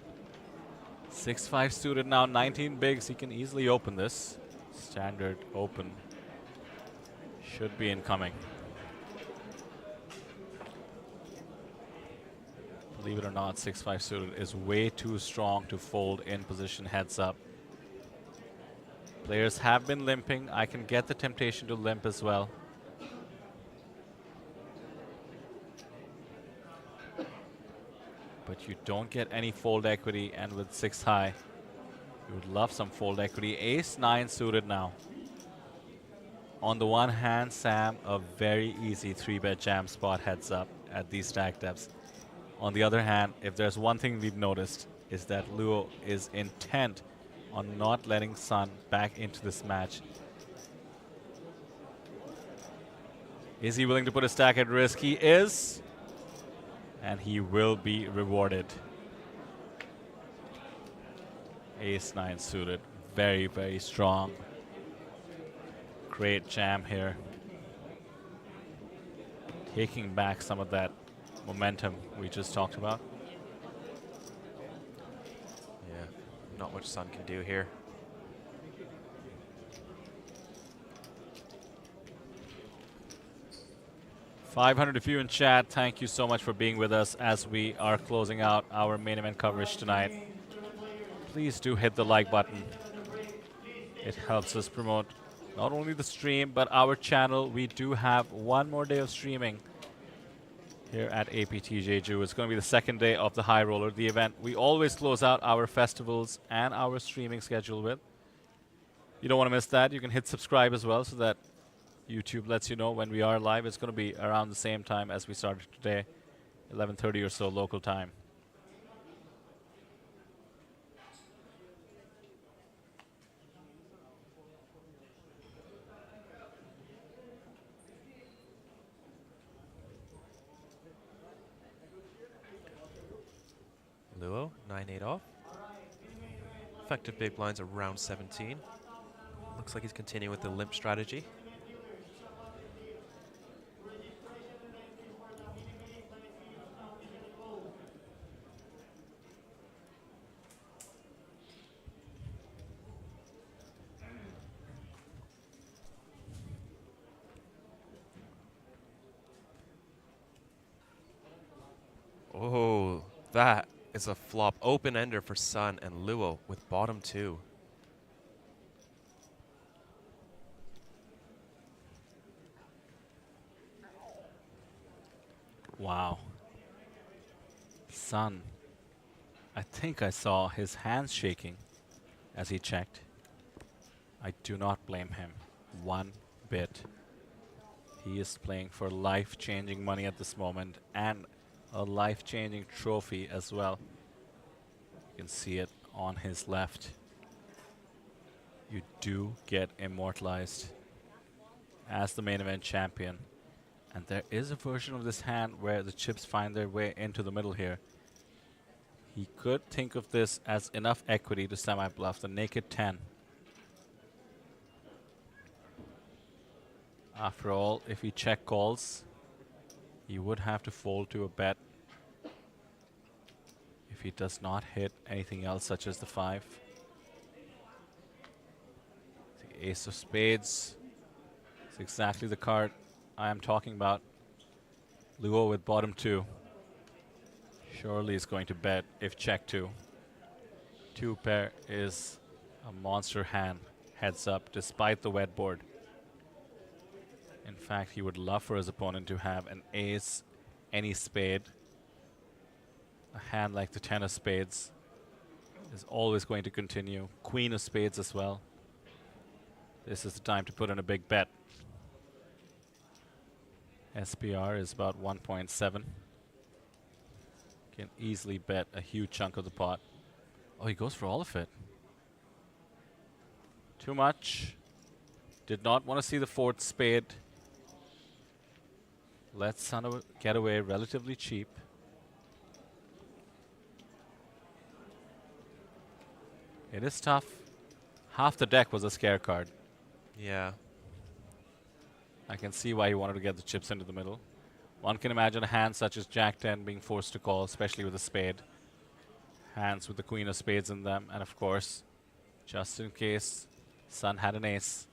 S12: 6-5 suited now, 19 bigs. He can easily open this. Standard open. Should be incoming. Believe it or not, 6-5 suited is way too strong to fold in position heads up. Players have been limping. I can get the temptation to limp as well. But you don't get any fold equity, and with 6 high, you would love some fold equity. Ace-9 suited now. On the one hand, Sam, a very easy 3-bet jam spot heads up at these stack depths. On the other hand, if there's one thing we've noticed, is that Luo is intent on not letting Sun back into this match. Is he willing to put a stack at risk? He is. And he will be rewarded. Ace-9 suited. Very, very strong. Great jam here. Taking back some of that momentum we just talked about.
S5: Yeah, not much Sun can do here.
S12: $500 of you in chat. Thank you so much for being with us as we are closing out our main event coverage tonight. Please do hit the like button. It helps us promote not only the stream, but our channel. We do have one more day of streaming here at APT Jeju. It's going to be the second day of the High Roller, the event we always close out our festivals and our streaming schedule with. You don't want to miss that. You can hit subscribe as well so that YouTube lets you know when we are live. It's going to be around the same time as we started today, 11:30 or so local time.
S5: Luo, 9-8 off. Effective big blinds around 17. Looks like he's continuing with the limp strategy. Oh, that is a flop open ender for Sun and Luo with bottom 2.
S12: Wow. Sun. I think I saw his hands shaking as he checked. I do not blame him one bit. He is playing for life-changing money at this moment and a life-changing trophy as well. You can see it on his left. You do get immortalized as the main event champion. And there is a version of this hand where the chips find their way into the middle here. He could think of this as enough equity to semi-bluff the naked 10. After all, if he check calls, he would have to fold to a bet if he does not hit anything else such as the 5. The ace of spades is exactly the card I am talking about. Luo with bottom 2. Surely is going to bet if check 2. 2 pair is a monster hand. Heads up despite the wet board. In fact, he would love for his opponent to have an ace, any spade. A hand like the 10 of spades is always going to continue. Queen of spades as well. This is the time to put in a big bet. SPR is about 1.7. Can easily bet a huge chunk of the pot. Oh, he goes for all of it. Too much. Did not want to see the 4th spade. Let Sun get away relatively cheap. It is tough. Half the deck was a scare card.
S5: Yeah.
S12: I can see why he wanted to get the chips into the middle. One can imagine a hand such as Jack 10 being forced to call, especially with a spade. Hands with the Queen of Spades in them. And of course, just in case Sun had an ace.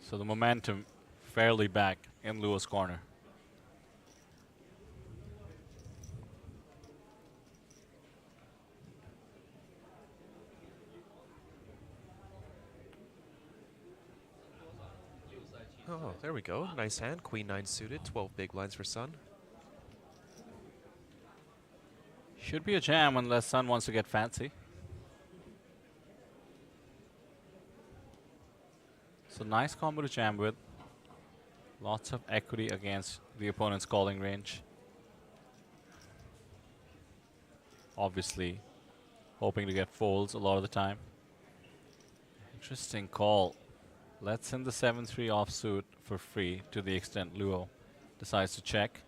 S12: So the momentum fairly back in Luo's corner.
S5: Oh, there we go. Nice hand. Queen 9 suited. 12 big blinds for Sun.
S12: Should be a jam unless Sun wants to get fancy. It's a nice combo to jam with. Lots of equity against the opponent's calling range. Obviously, hoping to get folds a lot of the time. Interesting call. Let's send the 7-3 offsuit for free to the extent Luo decides to check.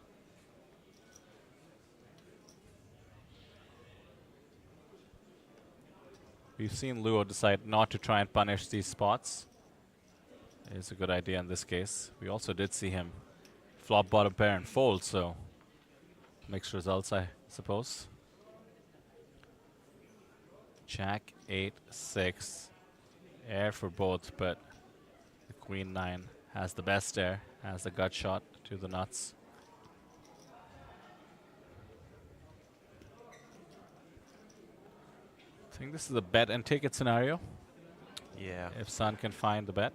S12: We've seen Luo decide not to try and punish these spots. It's a good idea in this case. We also did see him flop bottom pair and fold, so mixed results, I suppose. Jack 8, 6. Air for both, but the Queen 9 has the best air, has the gut shot to the nuts. I think this is a bet and take it scenario.
S5: Yeah.
S12: If Sun can find the bet.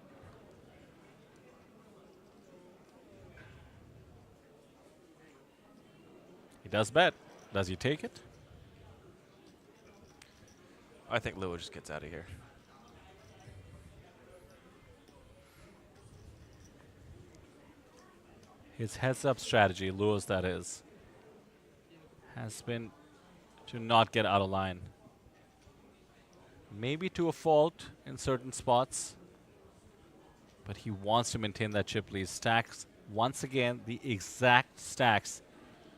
S12: He does bet. Does he take it?
S5: I think Luo just gets out of here.
S12: His heads-up strategy, Luo's that is, has been to not get out of line. Maybe to a fault in certain spots, but he wants to maintain that chip lead. Stacks, once again, the exact stacks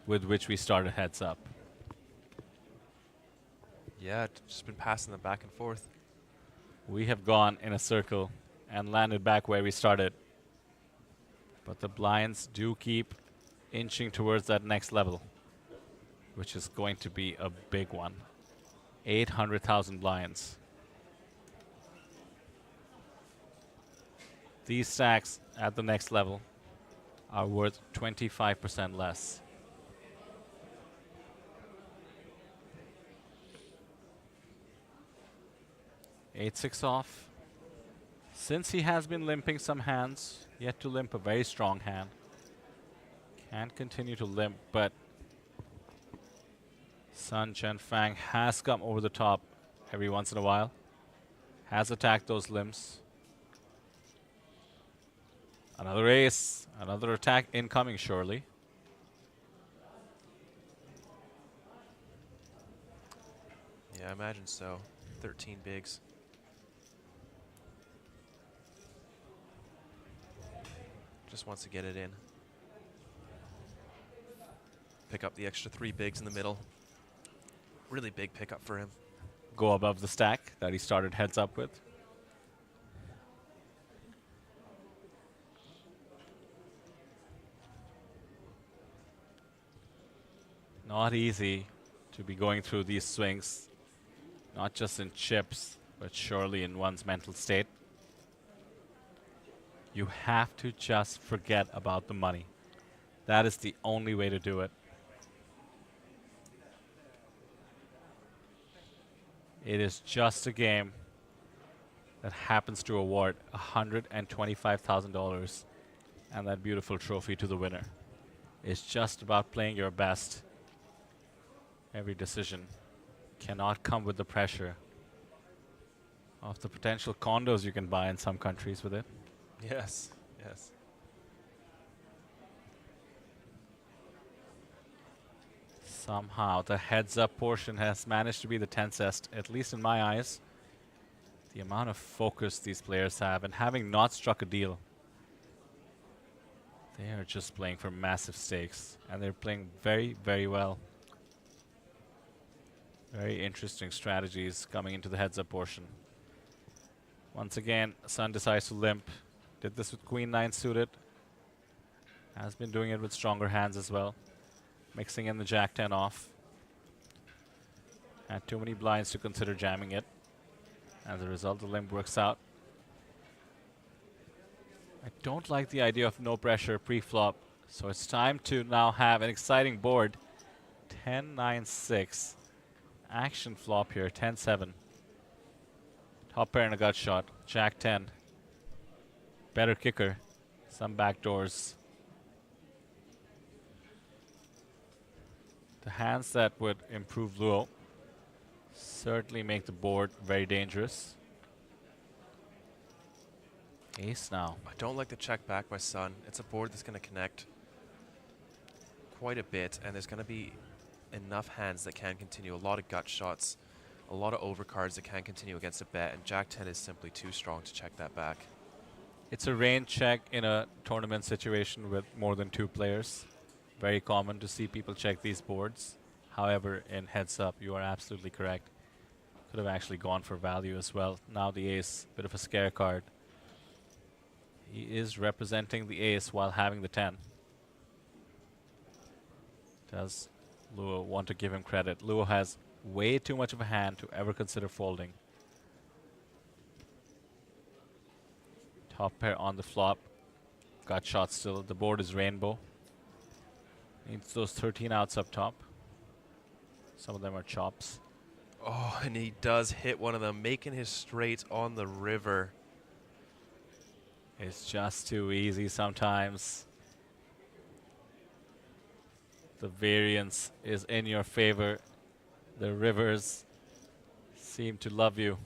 S12: with which we started heads up.
S5: Yeah, just been passing them back and forth.
S12: We have gone in a circle and landed back where we started. But the blinds do keep inching towards that next level, which is going to be a big one. 800,000 blinds. These stacks at the next level are worth 25% less. Eight, 6 off. Since he has been limping some hands, yet to limp a very strong hand. Can't continue to limp, but Sun Chen Fang has come over the top every once in a while. Has attacked those limps. Another ace. Another attack incoming, surely.
S5: Yeah, I imagine so. 13 bigs. Just wants to get it in. Pick up the extra 3 bigs in the middle. Really big pickup for him.
S12: Go above the stack that he started heads up with. Not easy to be going through these swings, not just in chips, but surely in one's mental state. You have to just forget about the money. That is the only way to do it. It is just a game that happens to award $125,000 and that beautiful trophy to the winner. It's just about playing your best. Every decision cannot come with the pressure of the potential condos you can buy in some countries with it.
S5: Yes, yes.
S12: Somehow the heads-up portion has managed to be the tensest, at least in my eyes. The amount of focus these players have, and having not struck a deal, they are just playing for massive stakes, and they're playing very, very well. Very interesting strategies coming into the heads-up portion. Once again, Sun decides to limp. Did this with Queen 9 suited. Has been doing it with stronger hands as well. Mixing in the Jack 10 off. Had too many blinds to consider jamming it. As a result, the limp works out. I don't like the idea of no pressure pre-flop, so it's time to now have an exciting board. 10-9-6. Action flop here, 10-7. Top pair and a gut shot. Jack 10. Better kicker. Some backdoors. The hands that would improve Luo certainly make the board very dangerous. Ace now.
S5: I don't like the check back by Sun. It's a board that's going to connect quite a bit, and there's going to be enough hands that can continue. A lot of gut shots, a lot of overcards that can continue against a bet, and Jack 10 is simply too strong to check that back.
S12: It's a range check in a tournament situation with more than 2 players. Very common to see people check these boards. However, in heads up, you are absolutely correct. Could have actually gone for value as well. Now the ace, bit of a scare card. He is representing the ace while having the 10. Does Luo want to give him credit? Luo has way too much of a hand to ever consider folding. Top pair on the flop. Got shot still. The board is rainbow. Needs those 13 outs up top. Some of them are chops.
S5: Oh, and he does hit one of them, making his straight on the river.
S12: It's just too easy sometimes. The variance is in your favor. The rivers seem to love you.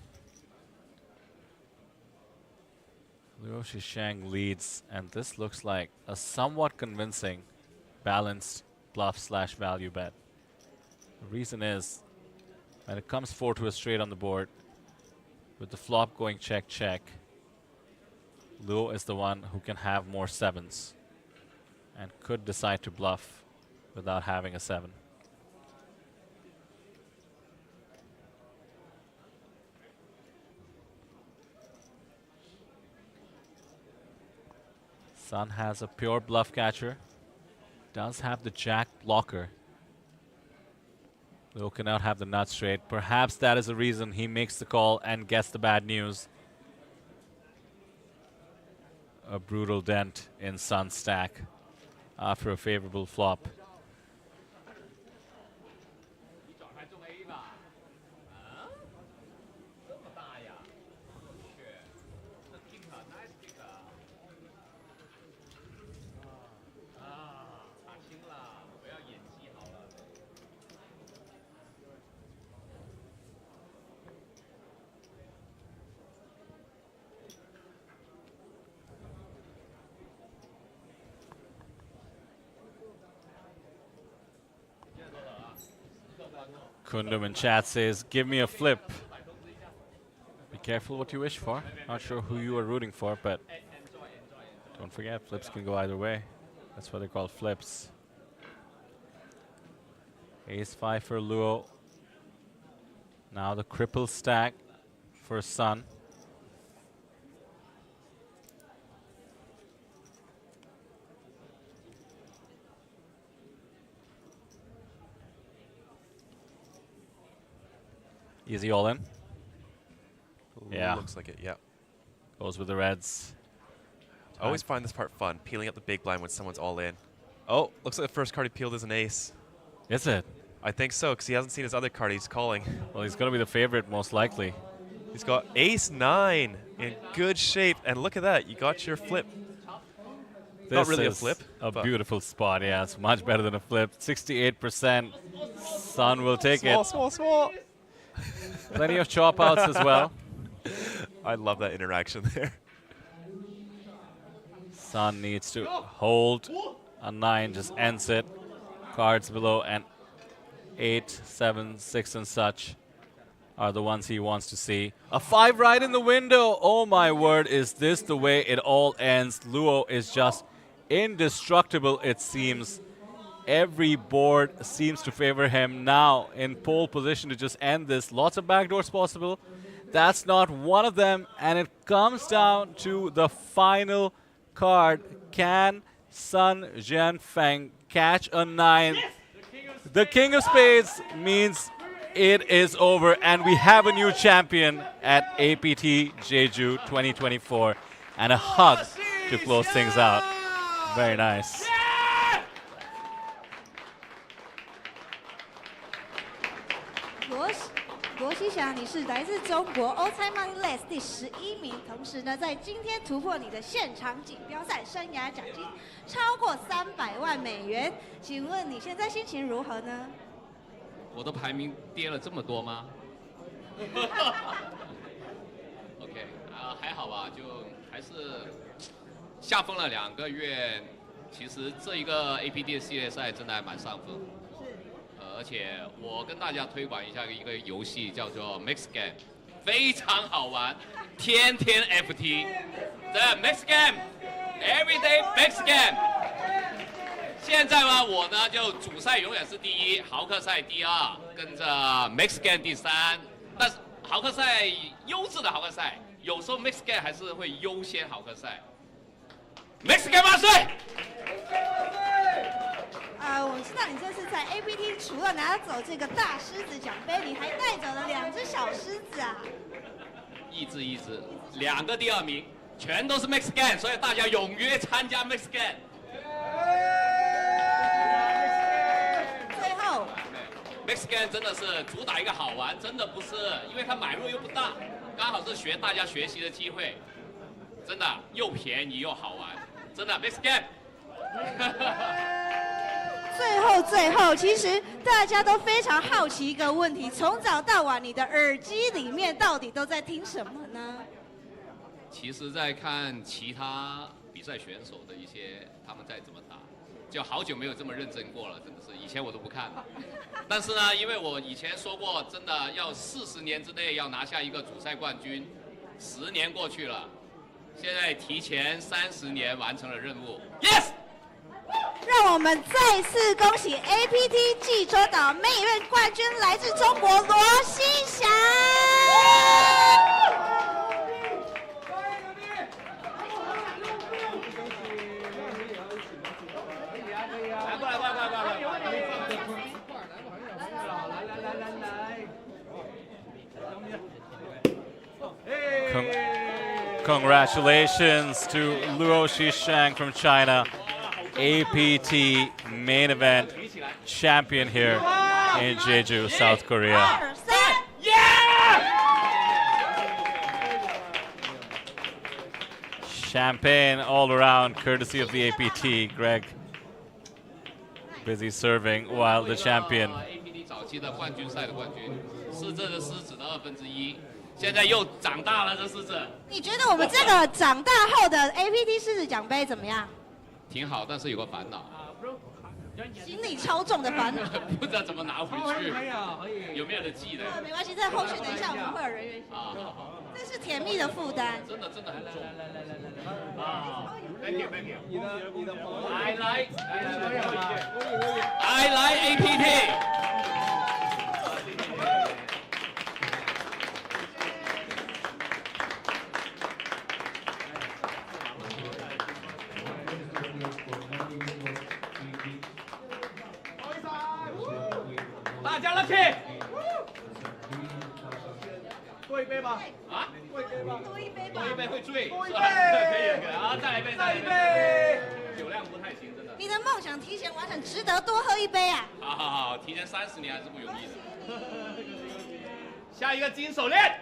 S12: Luo Shishang leads, and this looks like a somewhat convincing balanced bluff/value bet. The reason is, when it comes 4 to a straight on the board, with the flop going check-check, Luo is the one who can have more 7s and could decide to bluff without having a 7. Sun has a pure bluff catcher. Does have the jack blocker. Luo cannot have the nut straight. Perhaps that is the reason he makes the call and gets the bad news. A brutal dent in Sun's stack after a favorable flop. Kundum in chat says, give me a flip. Be careful what you wish for. Not sure who you are rooting for, but don't forget, flips can go either way. That's why they're called flips. Ace-5 for Luo. Now the cripple stack for Sun. Easy all in. Yeah.
S5: Looks like it, yeah.
S12: Goes with the reds.
S5: I always find this part fun, peeling up the big blind when someone's all in. Oh, looks like the first card he peeled is an ace.
S12: Is it?
S5: I think so, because he hasn't seen his other card he's calling.
S12: Well, he's going to be the favorite, most likely.
S5: He's got ace 9 in good shape, and look at that, you got your flip.
S12: This
S5: Not really a
S12: is
S5: flip.
S12: A beautiful spot, yeah. It's much better than a flip. 68%. Sun will take it.
S5: Small.
S12: Plenty of chop outs as well.
S5: I love that interaction there.
S12: Sun needs to hold. A 9 just ends it. Cards below and 8, 7, 6 and such are the ones he wants to see. A 5 right in the window. Oh my word, is this the way it all ends? Luo is just indestructible, it seems. Every board seems to favor him now in pole position to just end this. Lots of backdoors possible. That's not one of them, and it comes down to the final card. Can Sun Jianfeng catch a 9? The King of Spades means it is over, and we have a new champion at APT Jeju 2024, and a hug to close things out. Very nice.
S6: 罗西祥，你是来自中国 All Time Money List 第11名，同时呢，在今天突破你的现场锦标赛生涯奖金超过300万美元。请问你现在心情如何呢？
S11: 我的排名跌了这么多吗？OK， 还好吧，就还是下风了2个月。其实这一个 APT 的系列赛真的还蛮上风。而且我跟大家推广一下一个游戏，叫做 Mix Game， 非常好玩，天天 FT， 对 Mix Game，Everyday Mix Game。现在呢，我呢就主赛永远是第1，豪客赛第2，跟着 Mix Game 第3。但是豪客赛优质的豪客赛，有时候 Mix Game 还是会优先豪客赛。Mix Game 万岁！
S6: 我知道你这次在 APT 除了拿走这个大狮子奖杯，你还带走了2只小狮子啊！
S11: 一只，2个第2名，全都是 Mix Game， 所以大家踊跃参加 Mix Game。
S6: 最后
S11: ，Mix Game 真的是主打一个好玩，真的不是，因为它买入又不大，刚好是大家学习的机会，真的又便宜又好玩，真的 Mix Game。
S6: 最后，其实大家都非常好奇一个问题：从早到晚，你的耳机里面到底都在听什么呢？
S11: 其实，在看其他比赛选手的一些他们在怎么打，就好久没有这么认真过了，真的是以前我都不看。但是呢，因为我以前说过，真的要40年之内要拿下一个主赛冠军，10年过去了，现在提前30年完成了任务。Yes。
S6: 让我们再次恭喜 APT 济州岛妹妹冠军来自中国罗西祥。
S12: Congratulations to Luo Shishang from China. APT main event champion here in Jeju, South Korea. Champagne all around, courtesy of the APT. Greg busy serving while the champion.
S11: APT 早期的冠军赛的冠军是这个狮子的1/2，现在又长大了，这狮子。
S6: 你觉得我们这个长大后的 APT 狮子奖杯怎么样？
S11: 挺好，但是有个烦恼，
S6: 行李超重的烦恼，
S11: 不知道怎么拿回去，有没有的寄的？
S6: 没关系，在后续等一下我们会有人员。好，这是甜蜜的负担。
S11: 真的很重。I like APT。大家 lucky， 喝一杯吧。啊？
S6: 多一杯吧。
S11: 多一杯会醉，可以啊，再来一杯，再来一杯。酒量不太行，真的。
S6: 你的梦想提前完成，值得多喝一杯啊！
S11: 好好好，提前30年还是不容易的。下一个金手链。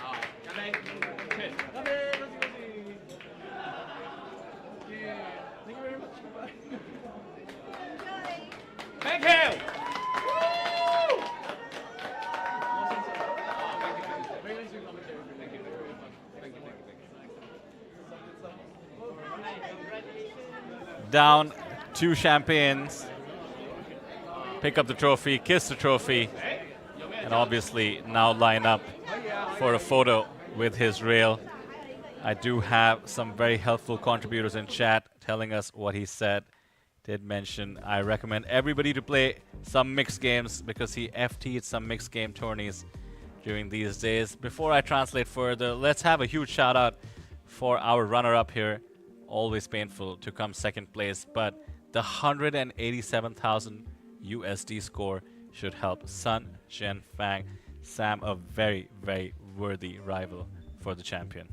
S11: 好，干杯！去，干杯！Thank you.
S12: Down 2 champagnes. Pick up the trophy, kiss the trophy, and obviously now line up for a photo with his rail. I do have some very helpful contributors in chat telling us what he said. Did mention I recommend everybody to play some mixed games because he FT'd some mixed game tourneys during these days. Before I translate further, let's have a huge shout out for our runner-up here. Always painful to come second place, but the 187,000 USD score should help Sun Chen Fang. Sam, a very, very worthy rival for the champion.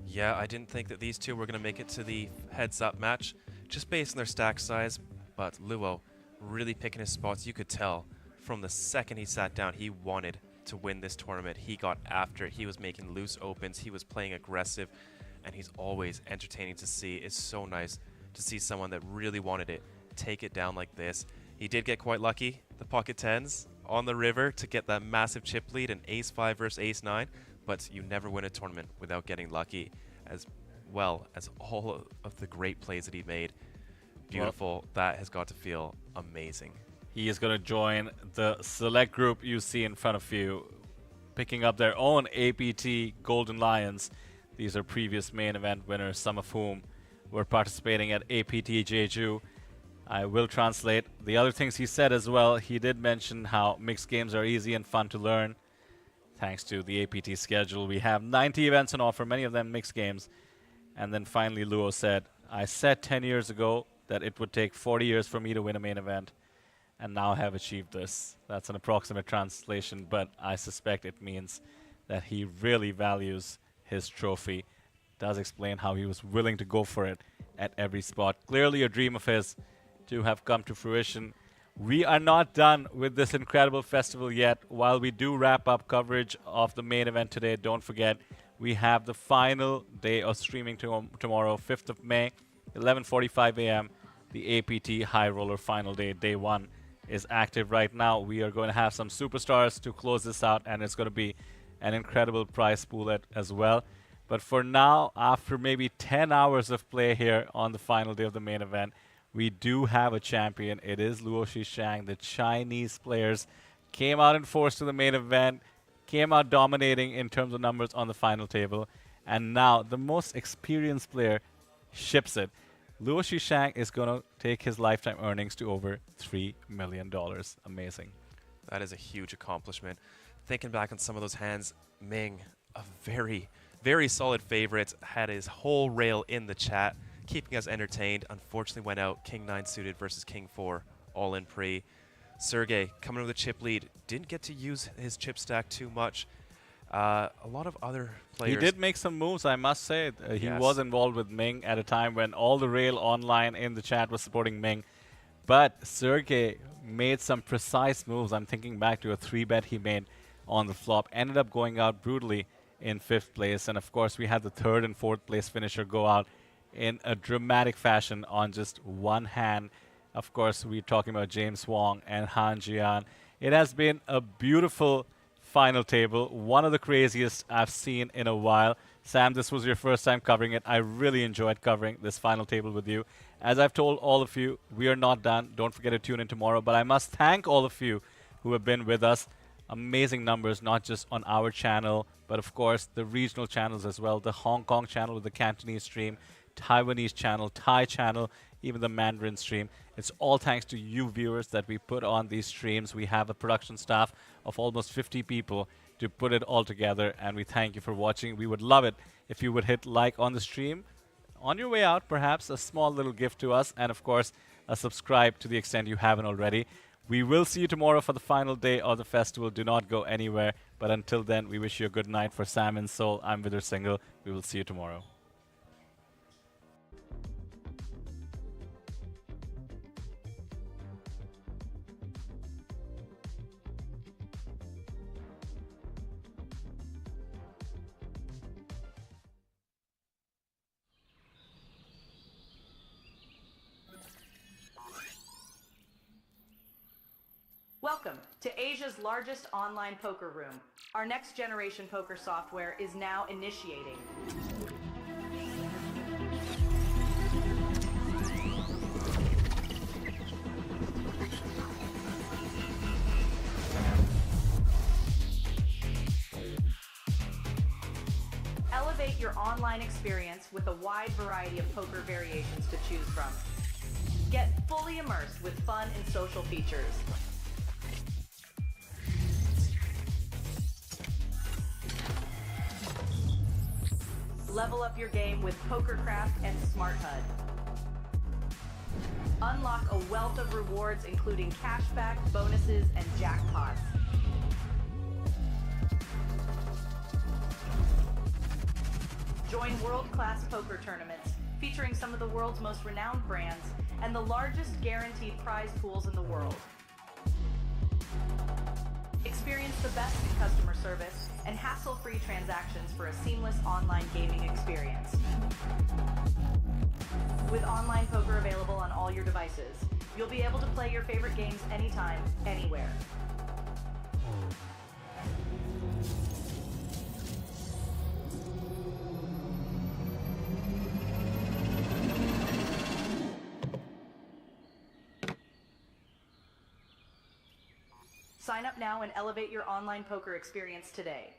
S5: Yeah, I didn't think that these two were going to make it to the heads-up match, just based on their stack size, but Luo really picking his spots. You could tell from the second he sat down, he wanted to win this tournament. He got after it. He was making loose opens. He was playing aggressive, and he's always entertaining to see. It's so nice to see someone that really wanted it take it down like this. He did get quite lucky, the pocket 10s on the river to get that massive chip lead, an ace-5 versus ace-9, but you never win a tournament without getting lucky, as well as all of the great plays that he made. Beautiful. Well, that has got to feel amazing.
S12: He is going to join the select group you see in front of you, picking up their own APT Golden Lions. These are previous main event winners, some of whom were participating at APT Jeju. I will translate the other things he said as well. He did mention how mixed games are easy and fun to learn. Thanks to the APT schedule, we have 90 events on offer, many of them mixed games. And then finally, Luo said, I said 10 years ago that it would take 40 years for me to win a main event, and now I have achieved this. That's an approximate translation, but I suspect it means that he really values his trophy. Does explain how he was willing to go for it at every spot. Clearly a dream of his to have come to fruition. We are not done with this incredible festival yet. While we do wrap up coverage of the main event today, don't forget we have the final day of streaming tomorrow, 5th of May, 11:45 a.m. The APT High Roller Final Day, Day 1, is active right now. We are going to have some superstars to close this out, and it's going to be an incredible prize pool as well. But for now, after maybe 10 hours of play here on the final day of the main event, we do have a champion. It is Luo Shishang. The Chinese players came out in force to the main event, came out dominating in terms of numbers on the final table, and now the most experienced player ships it. Luo Shishang is going to take his lifetime earnings to over $3 million. Amazing.
S5: That is a huge accomplishment. Thinking back on some of those hands, Ming, a very, very solid favorite, had his whole rail in the chat, keeping us entertained. Unfortunately went out King 9 suited versus King 4, all in pre. Sergey coming with a chip lead, didn't get to use his chip stack too much. A lot of other players.
S12: He did make some moves, I must say. He was involved with Ming at a time when all the rail online in the chat was supporting Ming. But Sergey made some precise moves. I'm thinking back to a 3-bet he made on the flop. Ended up going out brutally in 5th place. And of course, we had the 3rd and 4th place finisher go out in a dramatic fashion on just one hand. Of course, we're talking about James Wong and Han Jian. It has been a beautiful final table, one of the craziest I've seen in a while. Sam, this was your first time covering it. I really enjoyed covering this final table with you. As I've told all of you, we are not done. Don't forget to tune in tomorrow. But I must thank all of you who have been with us. Amazing numbers, not just on our channel, but of course the regional channels as well. The Hong Kong channel with the Cantonese stream, Taiwanese channel, Thai channel, even the Mandarin stream. It's all thanks to you viewers that we put on these streams. We have a production staff of almost 50 people to put it all together, and we thank you for watching. We would love it if you would hit like on the stream. On your way out, perhaps a small little gift to us, and of course, a subscribe to the extent you haven't already. We will see you tomorrow for the final day of the festival. Do not go anywhere. But until then, we wish you a good night. For Sam and Soul, I'm Vidar Singhal. We will see you tomorrow.
S9: Welcome to Asia's largest online poker room. Our next generation poker software is now initiating. Elevate your online experience with a wide variety of poker variations to choose from. Get fully immersed with fun and social features. Level up your game with PokerCraft and Smart HUD. Unlock a wealth of rewards including cashback, bonuses, and jackpots. Join world-class poker tournaments featuring some of the world's most renowned brands and the largest guaranteed prize pools in the world. Experience the best in customer service and hassle-free transactions for a seamless online gaming experience. With online poker available on all your devices, you'll be able to play your favorite games anytime, anywhere. Sign up now and elevate your online poker experience today.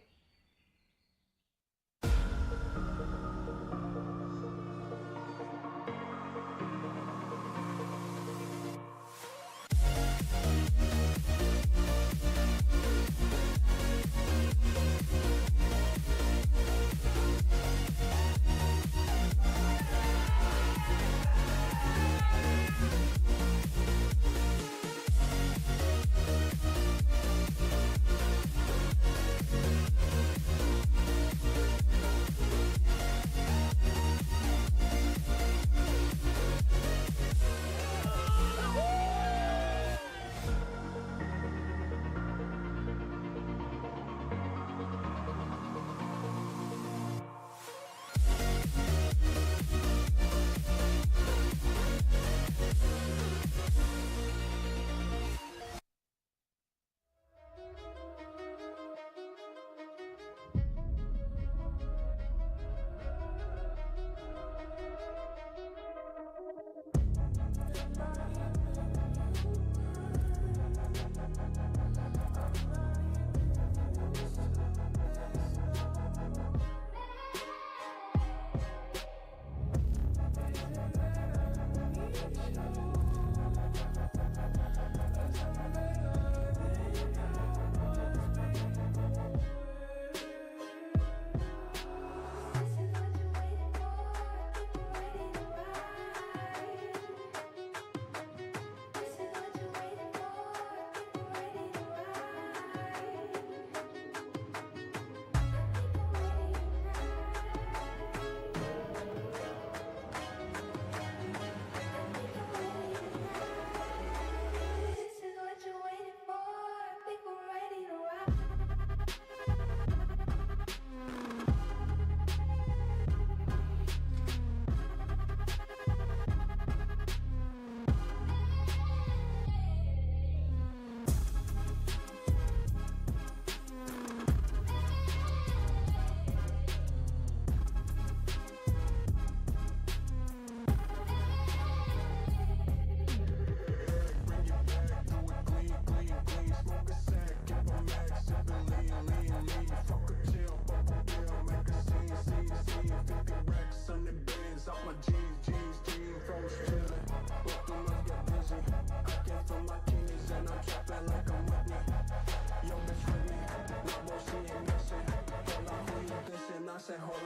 S15: Say hold